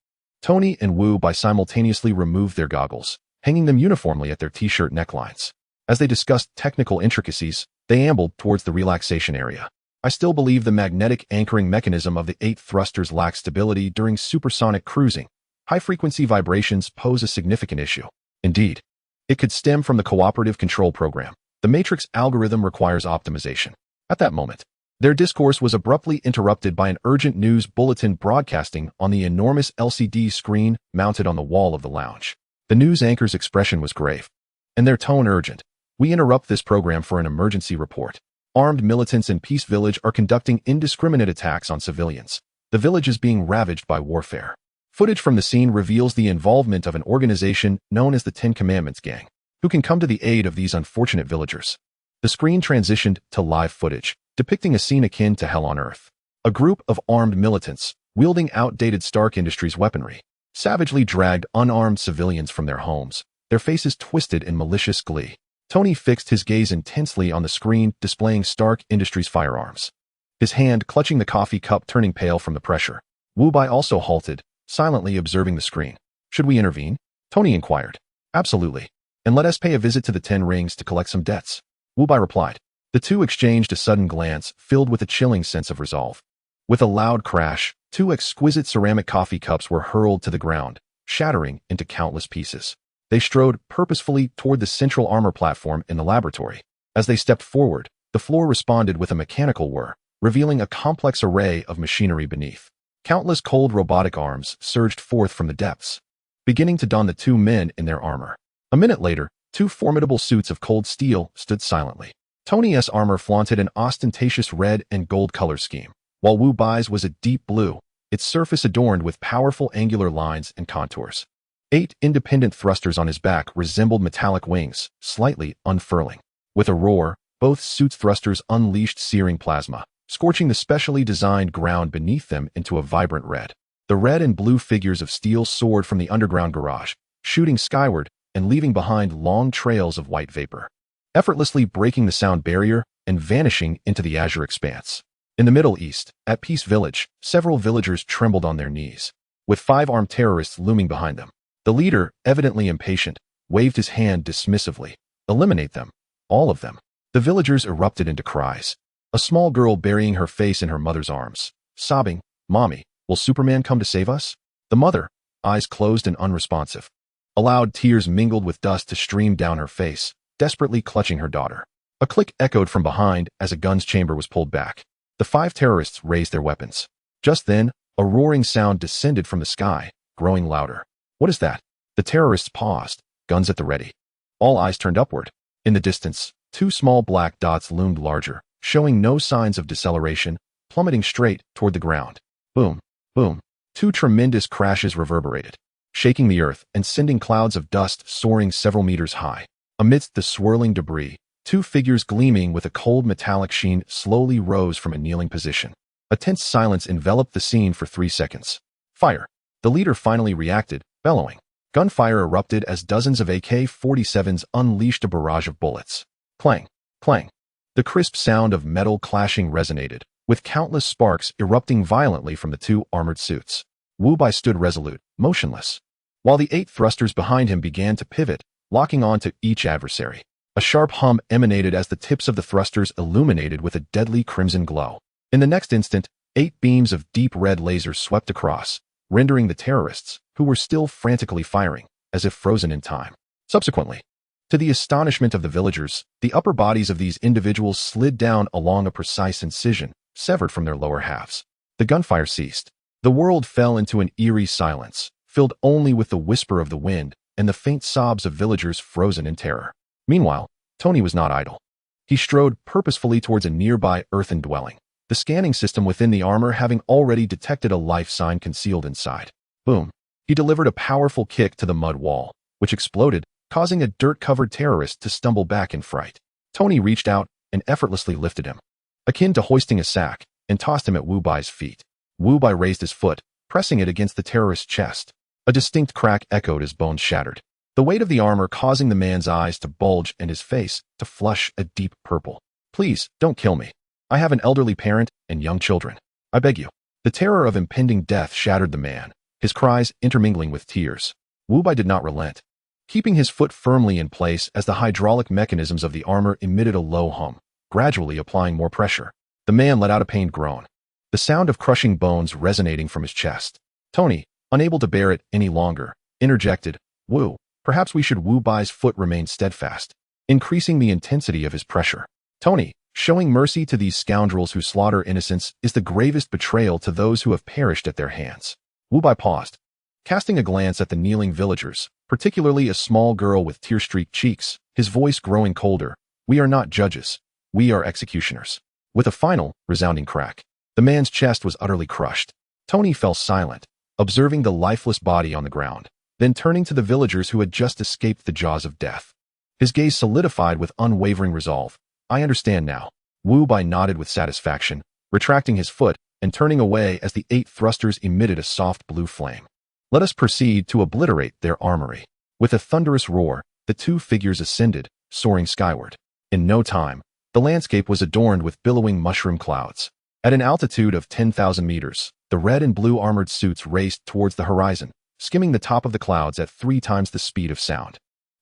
Tony and Wu simultaneously removed their goggles, hanging them uniformly at their t-shirt necklines. As they discussed technical intricacies, they ambled towards the relaxation area. "I still believe the magnetic anchoring mechanism of the 8 thrusters lacks stability during supersonic cruising. High-frequency vibrations pose a significant issue." Indeed, it could stem from the cooperative control program. The matrix algorithm requires optimization. At that moment, their discourse was abruptly interrupted by an urgent news bulletin broadcasting on the enormous LCD screen mounted on the wall of the lounge. The news anchor's expression was grave, and their tone urgent. "We interrupt this program for an emergency report. Armed militants in Peace Village are conducting indiscriminate attacks on civilians. The village is being ravaged by warfare." Footage from the scene reveals the involvement of an organization known as the 10 Commandments Gang, who can come to the aid of these unfortunate villagers. The screen transitioned to live footage, depicting a scene akin to Hell on Earth. A group of armed militants, wielding outdated Stark Industries weaponry, savagely dragged unarmed civilians from their homes, their faces twisted in malicious glee. Tony fixed his gaze intensely on the screen displaying Stark Industries firearms, his hand clutching the coffee cup turning pale from the pressure. Wu also halted, silently observing the screen. "Should we intervene?" Tony inquired. "Absolutely. And let us pay a visit to the 10 rings to collect some debts," Wu replied. The two exchanged a sudden glance filled with a chilling sense of resolve. With a loud crash, 2 exquisite ceramic coffee cups were hurled to the ground, shattering into countless pieces. They strode purposefully toward the central armor platform in the laboratory. As they stepped forward, the floor responded with a mechanical whir, revealing a complex array of machinery beneath. Countless cold robotic arms surged forth from the depths, beginning to don the 2 men in their armor. A minute later, 2 formidable suits of cold steel stood silently. Tony's armor flaunted an ostentatious red and gold color scheme, while Wu Bai's was a deep blue, its surface adorned with powerful angular lines and contours. 8 independent thrusters on his back resembled metallic wings, slightly unfurling. With a roar, both suits' thrusters unleashed searing plasma, scorching the specially designed ground beneath them into a vibrant red. The red and blue figures of steel soared from the underground garage, shooting skyward and leaving behind long trails of white vapor, effortlessly breaking the sound barrier and vanishing into the azure expanse. In the Middle East, at Peace Village, several villagers trembled on their knees, with 5 armed terrorists looming behind them. The leader, evidently impatient, waved his hand dismissively. "Eliminate them. All of them." The villagers erupted into cries. A small girl burying her face in her mother's arms, sobbing, "Mommy, will Superman come to save us?" The mother, eyes closed and unresponsive, allowed tears mingled with dust to stream down her face, desperately clutching her daughter. A click echoed from behind as a gun's chamber was pulled back. The 5 terrorists raised their weapons. Just then, a roaring sound descended from the sky, growing louder. "What is that?" The terrorists paused, guns at the ready. All eyes turned upward. In the distance, 2 small black dots loomed larger, showing no signs of deceleration, plummeting straight toward the ground. Boom, boom. 2 tremendous crashes reverberated, shaking the earth and sending clouds of dust soaring several meters high. Amidst the swirling debris, 2 figures gleaming with a cold metallic sheen slowly rose from a kneeling position. A tense silence enveloped the scene for 3 seconds. "Fire!" The leader finally reacted, bellowing. Gunfire erupted as dozens of AK-47s unleashed a barrage of bullets. Clang, clang. The crisp sound of metal clashing resonated, with countless sparks erupting violently from the 2 armored suits. Wu stood resolute, motionless, while the 8 thrusters behind him began to pivot, locking onto each adversary. A sharp hum emanated as the tips of the thrusters illuminated with a deadly crimson glow. In the next instant, 8 beams of deep red lasers swept across, rendering the terrorists, who were still frantically firing, as if frozen in time. Subsequently, to the astonishment of the villagers, the upper bodies of these individuals slid down along a precise incision, severed from their lower halves. The gunfire ceased. The world fell into an eerie silence, filled only with the whisper of the wind and the faint sobs of villagers frozen in terror. Meanwhile, Tony was not idle. He strode purposefully towards a nearby earthen dwelling, the scanning system within the armor having already detected a life sign concealed inside. Boom. He delivered a powerful kick to the mud wall, which exploded, causing a dirt-covered terrorist to stumble back in fright. Tony reached out and effortlessly lifted him, akin to hoisting a sack, and tossed him at Wu Bai's feet. Wu Bai raised his foot, pressing it against the terrorist's chest. A distinct crack echoed as bones shattered, the weight of the armor causing the man's eyes to bulge and his face to flush a deep purple. Please, don't kill me. I have an elderly parent and young children. I beg you. The terror of impending death shattered the man, his cries intermingling with tears. Wu Bai did not relent, keeping his foot firmly in place as the hydraulic mechanisms of the armor emitted a low hum, gradually applying more pressure. The man let out a pained groan, the sound of crushing bones resonating from his chest. Tony, unable to bear it any longer, interjected, Wu, perhaps we should. Wu Bai's foot remained steadfast, increasing the intensity of his pressure. Tony, showing mercy to these scoundrels who slaughter innocents is the gravest betrayal to those who have perished at their hands. Wu Bai paused, casting a glance at the kneeling villagers, particularly a small girl with tear-streaked cheeks, his voice growing colder. We are not judges. We are executioners. With a final, resounding crack, the man's chest was utterly crushed. Tony fell silent, observing the lifeless body on the ground, then turning to the villagers who had just escaped the jaws of death. His gaze solidified with unwavering resolve. I understand now. Wu Bai nodded with satisfaction, retracting his foot and turning away as the 8 thrusters emitted a soft blue flame. Let us proceed to obliterate their armory. With a thunderous roar, the 2 figures ascended, soaring skyward. In no time, the landscape was adorned with billowing mushroom clouds. At an altitude of 10,000 meters, the red and blue armored suits raced towards the horizon, skimming the top of the clouds at 3 times the speed of sound.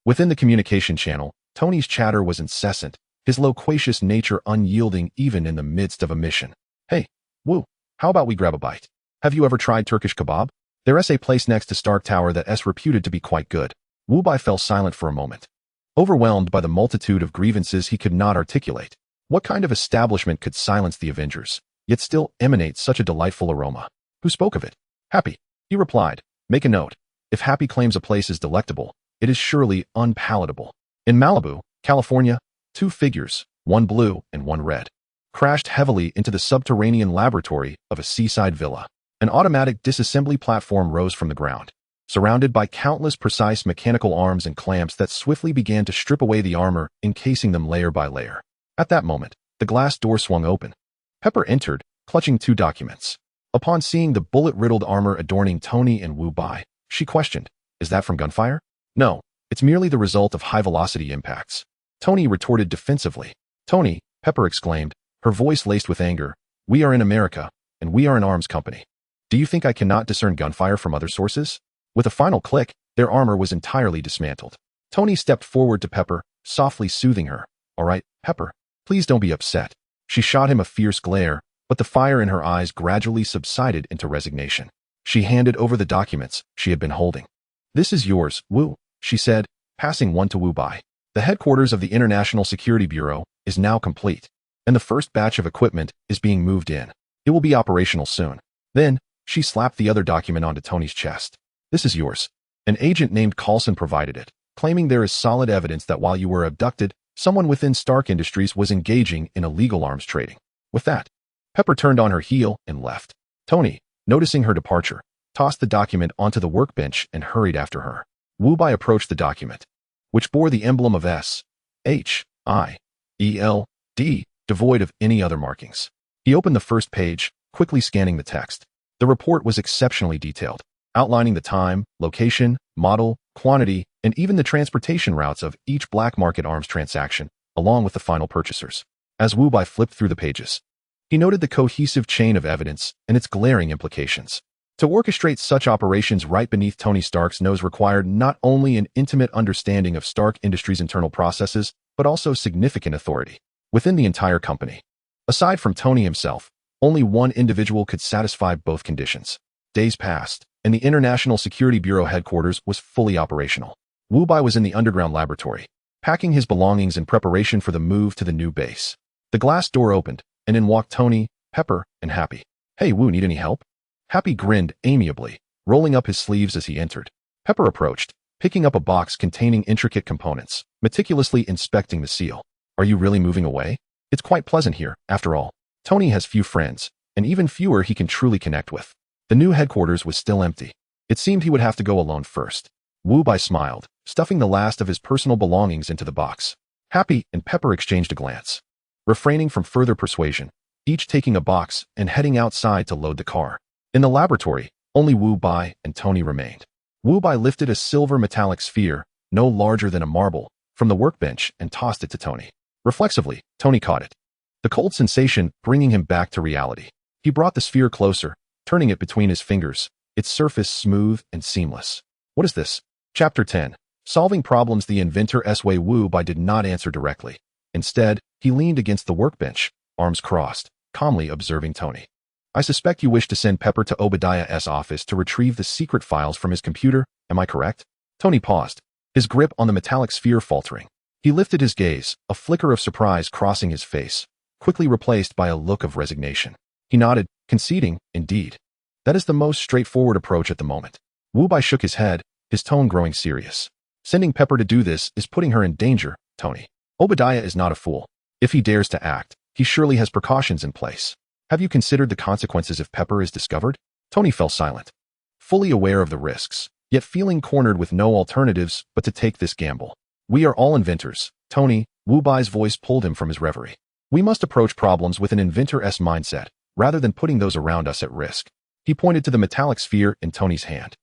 Within the communication channel, Tony's chatter was incessant, his loquacious nature unyielding even in the midst of a mission. Hey, Wu, how about we grab a bite? Have you ever tried Turkish kebab? There's a place next to Stark Tower that's reputed to be quite good. Wu Bai fell silent for a moment, overwhelmed by the multitude of grievances he could not articulate. What kind of establishment could silence the Avengers, yet still emanate such a delightful aroma? Who spoke of it? Happy. He replied, make a note. If Happy claims a place is delectable, it is surely unpalatable. In Malibu, California, 2 figures, one blue and one red, crashed heavily into the subterranean laboratory of a seaside villa. An automatic disassembly platform rose from the ground, surrounded by countless precise mechanical arms and clamps that swiftly began to strip away the armor, encasing them layer by layer. At that moment, the glass door swung open. Pepper entered, clutching 2 documents. Upon seeing the bullet-riddled armor adorning Tony and Wu Bai, she questioned, is that from gunfire? No, it's merely the result of high-velocity impacts. Tony retorted defensively. Tony, Pepper exclaimed, her voice laced with anger, we are in America, and we are an arms company. Do you think I cannot discern gunfire from other sources? With a final click, their armor was entirely dismantled. Tony stepped forward to Pepper, softly soothing her. All right, Pepper, please don't be upset. She shot him a fierce glare, but the fire in her eyes gradually subsided into resignation. She handed over the documents she had been holding. This is yours, Wu, she said, passing one to Wu Bai. The headquarters of the International Security Bureau is now complete, and the first batch of equipment is being moved in. It will be operational soon. Then, she slapped the other document onto Tony's chest. This is yours. An agent named Carlson provided it, claiming there is solid evidence that while you were abducted, someone within Stark Industries was engaging in illegal arms trading. With that, Pepper turned on her heel and left. Tony, noticing her departure, tossed the document onto the workbench and hurried after her. Wu Bai approached the document, which bore the emblem of S-H-I-E-L-D, devoid of any other markings. He opened the first page, quickly scanning the text. The report was exceptionally detailed, outlining the time, location, model, quantity, and even the transportation routes of each black market arms transaction, along with the final purchasers. As Wu Bai flipped through the pages, he noted the cohesive chain of evidence and its glaring implications. To orchestrate such operations right beneath Tony Stark's nose required not only an intimate understanding of Stark Industries' internal processes, but also significant authority within the entire company. Aside from Tony himself, only one individual could satisfy both conditions. Days passed, and the International Security Bureau headquarters was fully operational. Wu Bai was in the underground laboratory, packing his belongings in preparation for the move to the new base. The glass door opened, and in walked Tony, Pepper, and Happy. Hey Wu, need any help? Happy grinned amiably, rolling up his sleeves as he entered. Pepper approached, picking up a box containing intricate components, meticulously inspecting the seal. Are you really moving away? It's quite pleasant here, after all. Tony has few friends, and even fewer he can truly connect with. The new headquarters was still empty. It seemed he would have to go alone first. Wu Bai smiled, stuffing the last of his personal belongings into the box. Happy and Pepper exchanged a glance, refraining from further persuasion, each taking a box and heading outside to load the car. In the laboratory, only Wu Bai and Tony remained. Wu Bai lifted a silver metallic sphere, no larger than a marble, from the workbench and tossed it to Tony. Reflexively, Tony caught it, the cold sensation bringing him back to reality. He brought the sphere closer, turning it between his fingers, its surface smooth and seamless. What is this? Chapter 10. Solving problems the inventor Sway Wu Bai did not answer directly. Instead, he leaned against the workbench, arms crossed, calmly observing Tony. I suspect you wish to send Pepper to Obadiah's office to retrieve the secret files from his computer, am I correct? Tony paused, his grip on the metallic sphere faltering. He lifted his gaze, a flicker of surprise crossing his face, quickly replaced by a look of resignation. He nodded, conceding, indeed. That is the most straightforward approach at the moment. Wu Bai shook his head, his tone growing serious. Sending Pepper to do this is putting her in danger, Tony. Obadiah is not a fool. If he dares to act, he surely has precautions in place. Have you considered the consequences if Pepper is discovered? Tony fell silent, fully aware of the risks, yet feeling cornered with no alternatives but to take this gamble. We are all inventors, Tony. Wu Bai's voice pulled him from his reverie. We must approach problems with an inventor-esque mindset, rather than putting those around us at risk. He pointed to the metallic sphere in Tony's hand.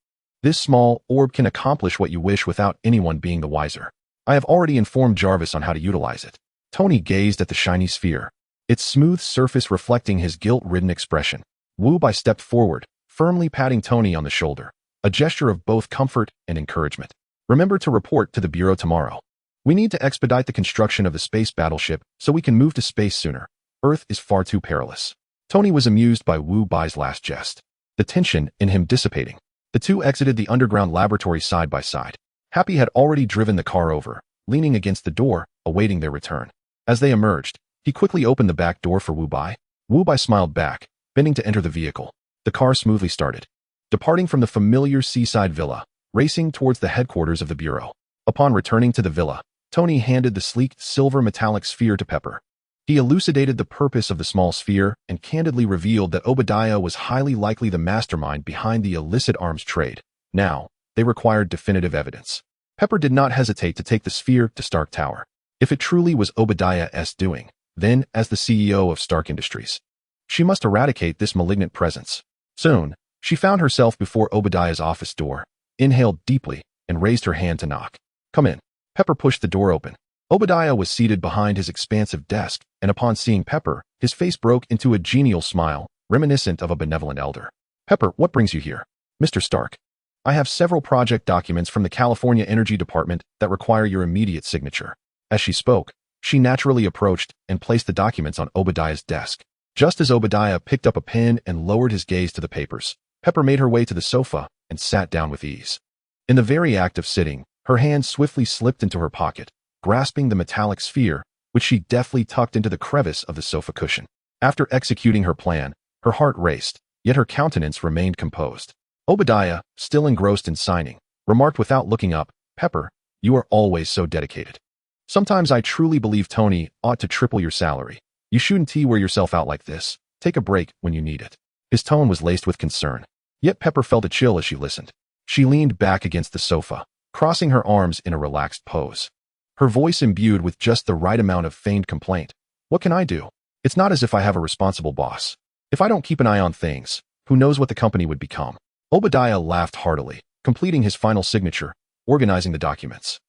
This small orb can accomplish what you wish without anyone being the wiser. I have already informed Jarvis on how to utilize it. Tony gazed at the shiny sphere, its smooth surface reflecting his guilt-ridden expression. Wu Bai stepped forward, firmly patting Tony on the shoulder, a gesture of both comfort and encouragement. Remember to report to the Bureau tomorrow. We need to expedite the construction of the space battleship so we can move to space sooner. Earth is far too perilous. Tony was amused by Wu Bai's last jest, the tension in him dissipating. The two exited the underground laboratory side by side. Happy had already driven the car over, leaning against the door, awaiting their return. As they emerged, he quickly opened the back door for Wu Bai. Wu Bai smiled back, bending to enter the vehicle. The car smoothly started, departing from the familiar seaside villa, racing towards the headquarters of the Bureau. Upon returning to the villa, Tony handed the sleek silver metallic sphere to Pepper. He elucidated the purpose of the small sphere and candidly revealed that Obadiah was highly likely the mastermind behind the illicit arms trade. Now, they required definitive evidence. Pepper did not hesitate to take the sphere to Stark Tower. If it truly was Obadiah's doing, then, as the CEO of Stark Industries, she must eradicate this malignant presence. Soon, she found herself before Obadiah's office door, inhaled deeply, and raised her hand to knock. Come in. Pepper pushed the door open. Obadiah was seated behind his expansive desk, and upon seeing Pepper, his face broke into a genial smile, reminiscent of a benevolent elder. Pepper, what brings you here? Mr. Stark, I have several project documents from the California Energy Department that require your immediate signature. As she spoke, she naturally approached and placed the documents on Obadiah's desk. Just as Obadiah picked up a pen and lowered his gaze to the papers, Pepper made her way to the sofa and sat down with ease. In the very act of sitting, her hand swiftly slipped into her pocket, grasping the metallic sphere, which she deftly tucked into the crevice of the sofa cushion. After executing her plan, her heart raced, yet her countenance remained composed. Obadiah, still engrossed in signing, remarked without looking up, Pepper, you are always so dedicated. Sometimes I truly believe Tony ought to triple your salary. You shouldn't wear yourself out like this. Take a break when you need it. His tone was laced with concern, yet Pepper felt a chill as she listened. She leaned back against the sofa, crossing her arms in a relaxed pose, her voice imbued with just the right amount of feigned complaint. What can I do? It's not as if I have a responsible boss. If I don't keep an eye on things, who knows what the company would become? Obadiah laughed heartily, completing his final signature, organizing the documents,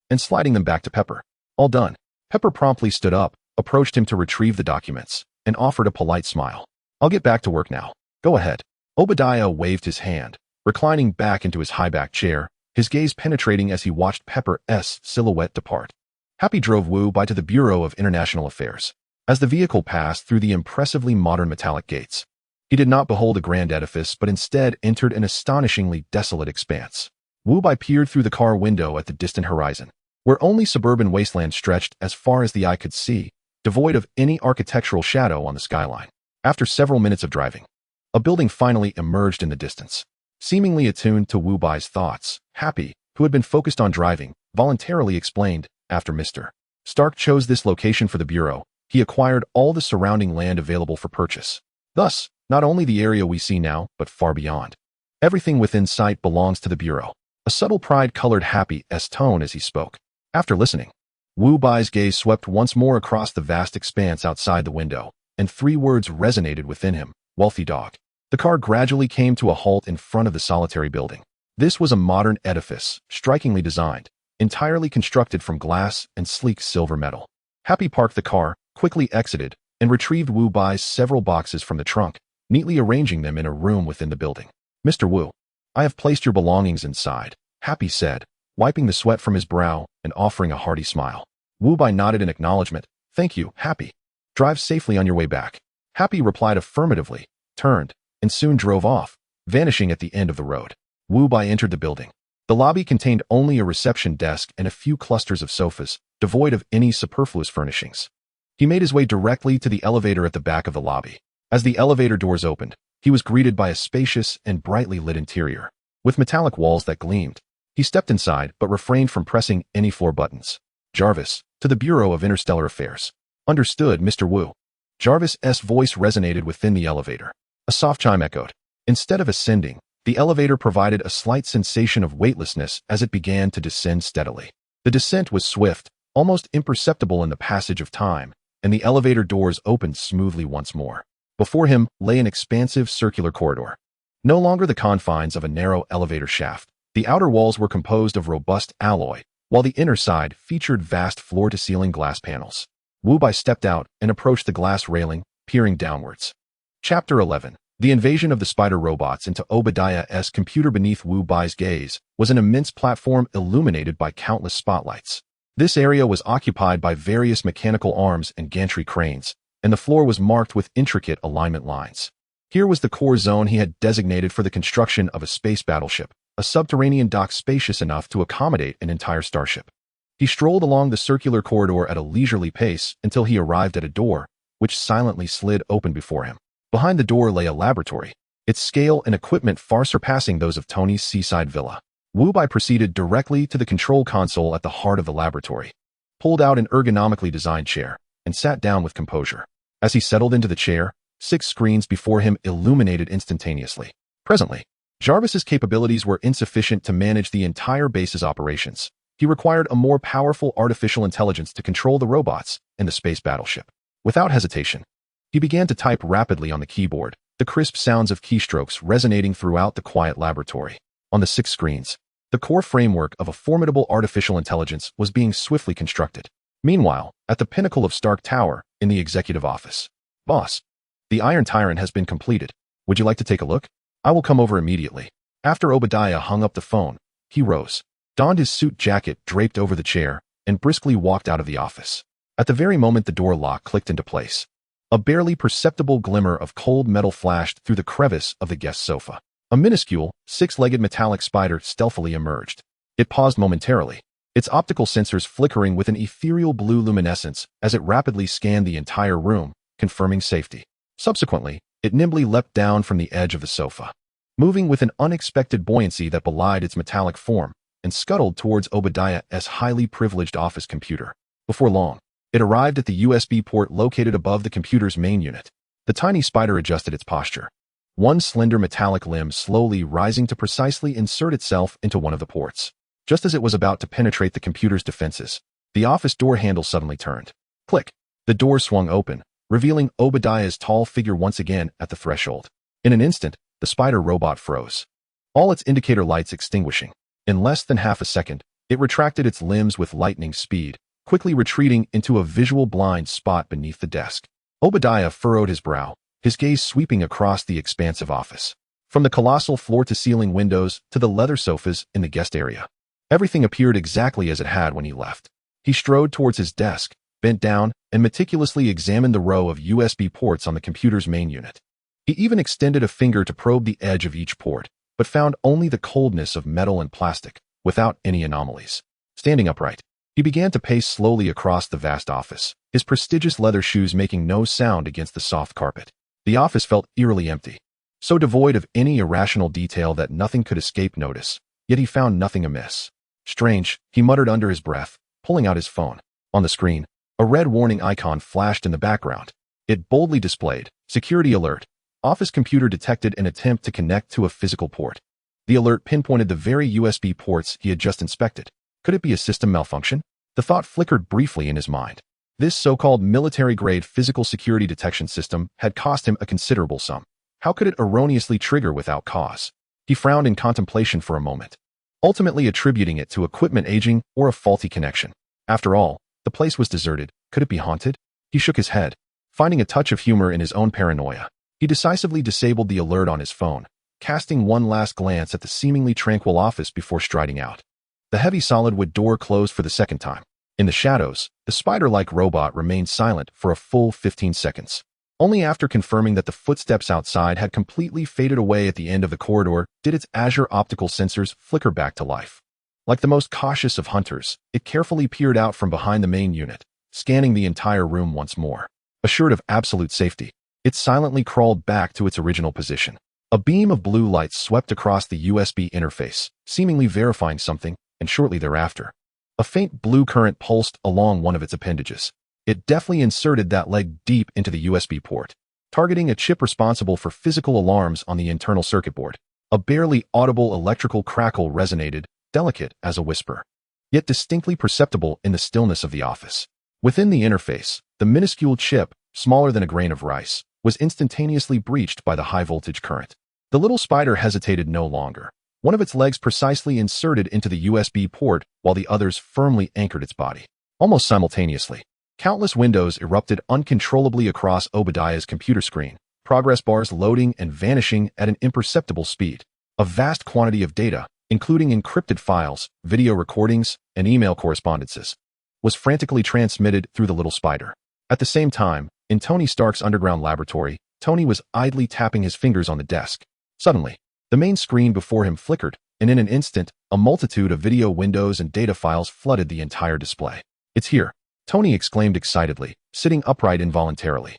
and sliding them back to Pepper. All done. Pepper promptly stood up, approached him to retrieve the documents, and offered a polite smile. I'll get back to work now. Go ahead. Obadiah waved his hand, reclining back into his high-back chair, his gaze penetrating as he watched Pepper's silhouette depart. Happy drove Wu Bai to the Bureau of International Affairs. As the vehicle passed through the impressively modern metallic gates, he did not behold a grand edifice but instead entered an astonishingly desolate expanse. Wu Bai peered through the car window at the distant horizon, where only suburban wasteland stretched as far as the eye could see, devoid of any architectural shadow on the skyline. After several minutes of driving, a building finally emerged in the distance. Seemingly attuned to Wu Bai's thoughts, Happy, who had been focused on driving, voluntarily explained, after Mr. Stark chose this location for the bureau, he acquired all the surrounding land available for purchase. Thus, not only the area we see now, but far beyond. Everything within sight belongs to the bureau. A subtle pride colored Happy's tone as he spoke. After listening, Wu Bai's gaze swept once more across the vast expanse outside the window, and 3 words resonated within him: wealthy dog. The car gradually came to a halt in front of the solitary building. This was a modern edifice, strikingly designed, entirely constructed from glass and sleek silver metal. Happy parked the car, quickly exited, and retrieved Wu Bai's several boxes from the trunk, neatly arranging them in a room within the building. Mr. Wu, I have placed your belongings inside, Happy said, wiping the sweat from his brow and offering a hearty smile. Wu Bai nodded in acknowledgement. Thank you, Happy. Drive safely on your way back. Happy replied affirmatively, turned, and soon drove off, vanishing at the end of the road. Wu Bai entered the building. The lobby contained only a reception desk and a few clusters of sofas, devoid of any superfluous furnishings. He made his way directly to the elevator at the back of the lobby. As the elevator doors opened, he was greeted by a spacious and brightly lit interior, with metallic walls that gleamed. He stepped inside but refrained from pressing any 4 buttons. Jarvis, to the Bureau of Interstellar Affairs. Understood, Mr. Wu. Jarvis's voice resonated within the elevator. A soft chime echoed. Instead of ascending, the elevator provided a slight sensation of weightlessness as it began to descend steadily. The descent was swift, almost imperceptible in the passage of time, and the elevator doors opened smoothly once more. Before him lay an expansive circular corridor. No longer the confines of a narrow elevator shaft, the outer walls were composed of robust alloy, while the inner side featured vast floor-to-ceiling glass panels. Wu Bai stepped out and approached the glass railing, peering downwards. Chapter 11. The invasion of the spider robots into Obadiah's computer. Beneath Wu Bai's gaze was an immense platform illuminated by countless spotlights. This area was occupied by various mechanical arms and gantry cranes, and the floor was marked with intricate alignment lines. Here was the core zone he had designated for the construction of a space battleship, a subterranean dock spacious enough to accommodate an entire starship. He strolled along the circular corridor at a leisurely pace until he arrived at a door, which silently slid open before him. Behind the door lay a laboratory, its scale and equipment far surpassing those of Tony's seaside villa. Wu Bai proceeded directly to the control console at the heart of the laboratory, pulled out an ergonomically designed chair, and sat down with composure. As he settled into the chair, 6 screens before him illuminated instantaneously. Presently, Jarvis's capabilities were insufficient to manage the entire base's operations. He required a more powerful artificial intelligence to control the robots and the space battleship. Without hesitation, he began to type rapidly on the keyboard, the crisp sounds of keystrokes resonating throughout the quiet laboratory. On the 6 screens, the core framework of a formidable artificial intelligence was being swiftly constructed. Meanwhile, at the pinnacle of Stark Tower, in the executive office. Boss, the Iron Tyrant has been completed. Would you like to take a look? I will come over immediately. After Obadiah hung up the phone, he rose, donned his suit jacket draped over the chair, and briskly walked out of the office. At the very moment the door lock clicked into place, a barely perceptible glimmer of cold metal flashed through the crevice of the guest sofa. A minuscule, 6-legged metallic spider stealthily emerged. It paused momentarily, its optical sensors flickering with an ethereal blue luminescence as it rapidly scanned the entire room, confirming safety. Subsequently, it nimbly leapt down from the edge of the sofa, moving with an unexpected buoyancy that belied its metallic form, and scuttled towards Obadiah's highly privileged office computer. Before long, it arrived at the USB port located above the computer's main unit. The tiny spider adjusted its posture, one slender metallic limb slowly rising to precisely insert itself into one of the ports. Just as it was about to penetrate the computer's defenses, the office door handle suddenly turned. Click! The door swung open, revealing Obadiah's tall figure once again at the threshold. In an instant, the spider robot froze, all its indicator lights extinguishing. In less than half a second, it retracted its limbs with lightning speed, quickly retreating into a visual blind spot beneath the desk. Obadiah furrowed his brow, his gaze sweeping across the expansive office. From the colossal floor-to-ceiling windows to the leather sofas in the guest area, everything appeared exactly as it had when he left. He strode towards his desk, bent down, and meticulously examined the row of USB ports on the computer's main unit. He even extended a finger to probe the edge of each port, but found only the coldness of metal and plastic, without any anomalies. Standing upright, he began to pace slowly across the vast office, his prestigious leather shoes making no sound against the soft carpet. The office felt eerily empty, so devoid of any irrational detail that nothing could escape notice, yet he found nothing amiss. Strange, he muttered under his breath, pulling out his phone. On the screen, a red warning icon flashed in the background. It boldly displayed, "Security alert. Office computer detected an attempt to connect to a physical port." The alert pinpointed the very USB ports he had just inspected. Could it be a system malfunction? The thought flickered briefly in his mind. This so-called military-grade physical security detection system had cost him a considerable sum. How could it erroneously trigger without cause? He frowned in contemplation for a moment, ultimately attributing it to equipment aging or a faulty connection. After all, the place was deserted. Could it be haunted? He shook his head, finding a touch of humor in his own paranoia. He decisively disabled the alert on his phone, casting one last glance at the seemingly tranquil office before striding out. The heavy solid wood door closed for the second time. In the shadows, the spider-like robot remained silent for a full 15 seconds. Only after confirming that the footsteps outside had completely faded away at the end of the corridor did its azure optical sensors flicker back to life. Like the most cautious of hunters, it carefully peered out from behind the main unit, scanning the entire room once more. Assured of absolute safety, it silently crawled back to its original position. A beam of blue light swept across the USB interface, seemingly verifying something, and shortly thereafter, a faint blue current pulsed along one of its appendages. It deftly inserted that leg deep into the USB port, targeting a chip responsible for physical alarms on the internal circuit board. A barely audible electrical crackle resonated, delicate as a whisper, yet distinctly perceptible in the stillness of the office. Within the interface, the minuscule chip, smaller than a grain of rice, was instantaneously breached by the high-voltage current. The little spider hesitated no longer. One of its legs precisely inserted into the USB port while the others firmly anchored its body. Almost simultaneously, countless windows erupted uncontrollably across Obadiah's computer screen, progress bars loading and vanishing at an imperceptible speed. A vast quantity of data, including encrypted files, video recordings, and email correspondences, was frantically transmitted through the little spider. At the same time, in Tony Stark's underground laboratory, Tony was idly tapping his fingers on the desk. Suddenly, the main screen before him flickered, and in an instant, a multitude of video windows and data files flooded the entire display. "It's here," Tony exclaimed excitedly, sitting upright involuntarily.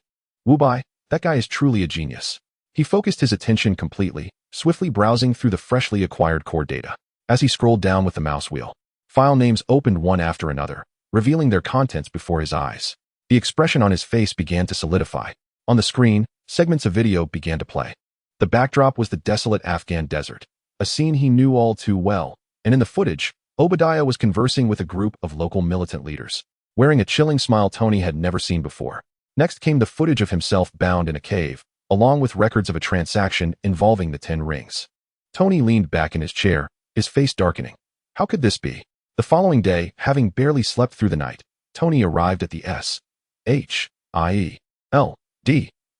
"Wubai, that guy is truly a genius." He focused his attention completely, swiftly browsing through the freshly acquired core data. As he scrolled down with the mouse wheel, file names opened one after another, revealing their contents before his eyes. The expression on his face began to solidify. On the screen, segments of video began to play. The backdrop was the desolate Afghan desert, a scene he knew all too well, and in the footage, Obadiah was conversing with a group of local militant leaders, wearing a chilling smile Tony had never seen before. Next came the footage of himself bound in a cave, along with records of a transaction involving the 10 rings. Tony leaned back in his chair, his face darkening. How could this be? The following day, having barely slept through the night, Tony arrived at the S.H.I.E.L.D.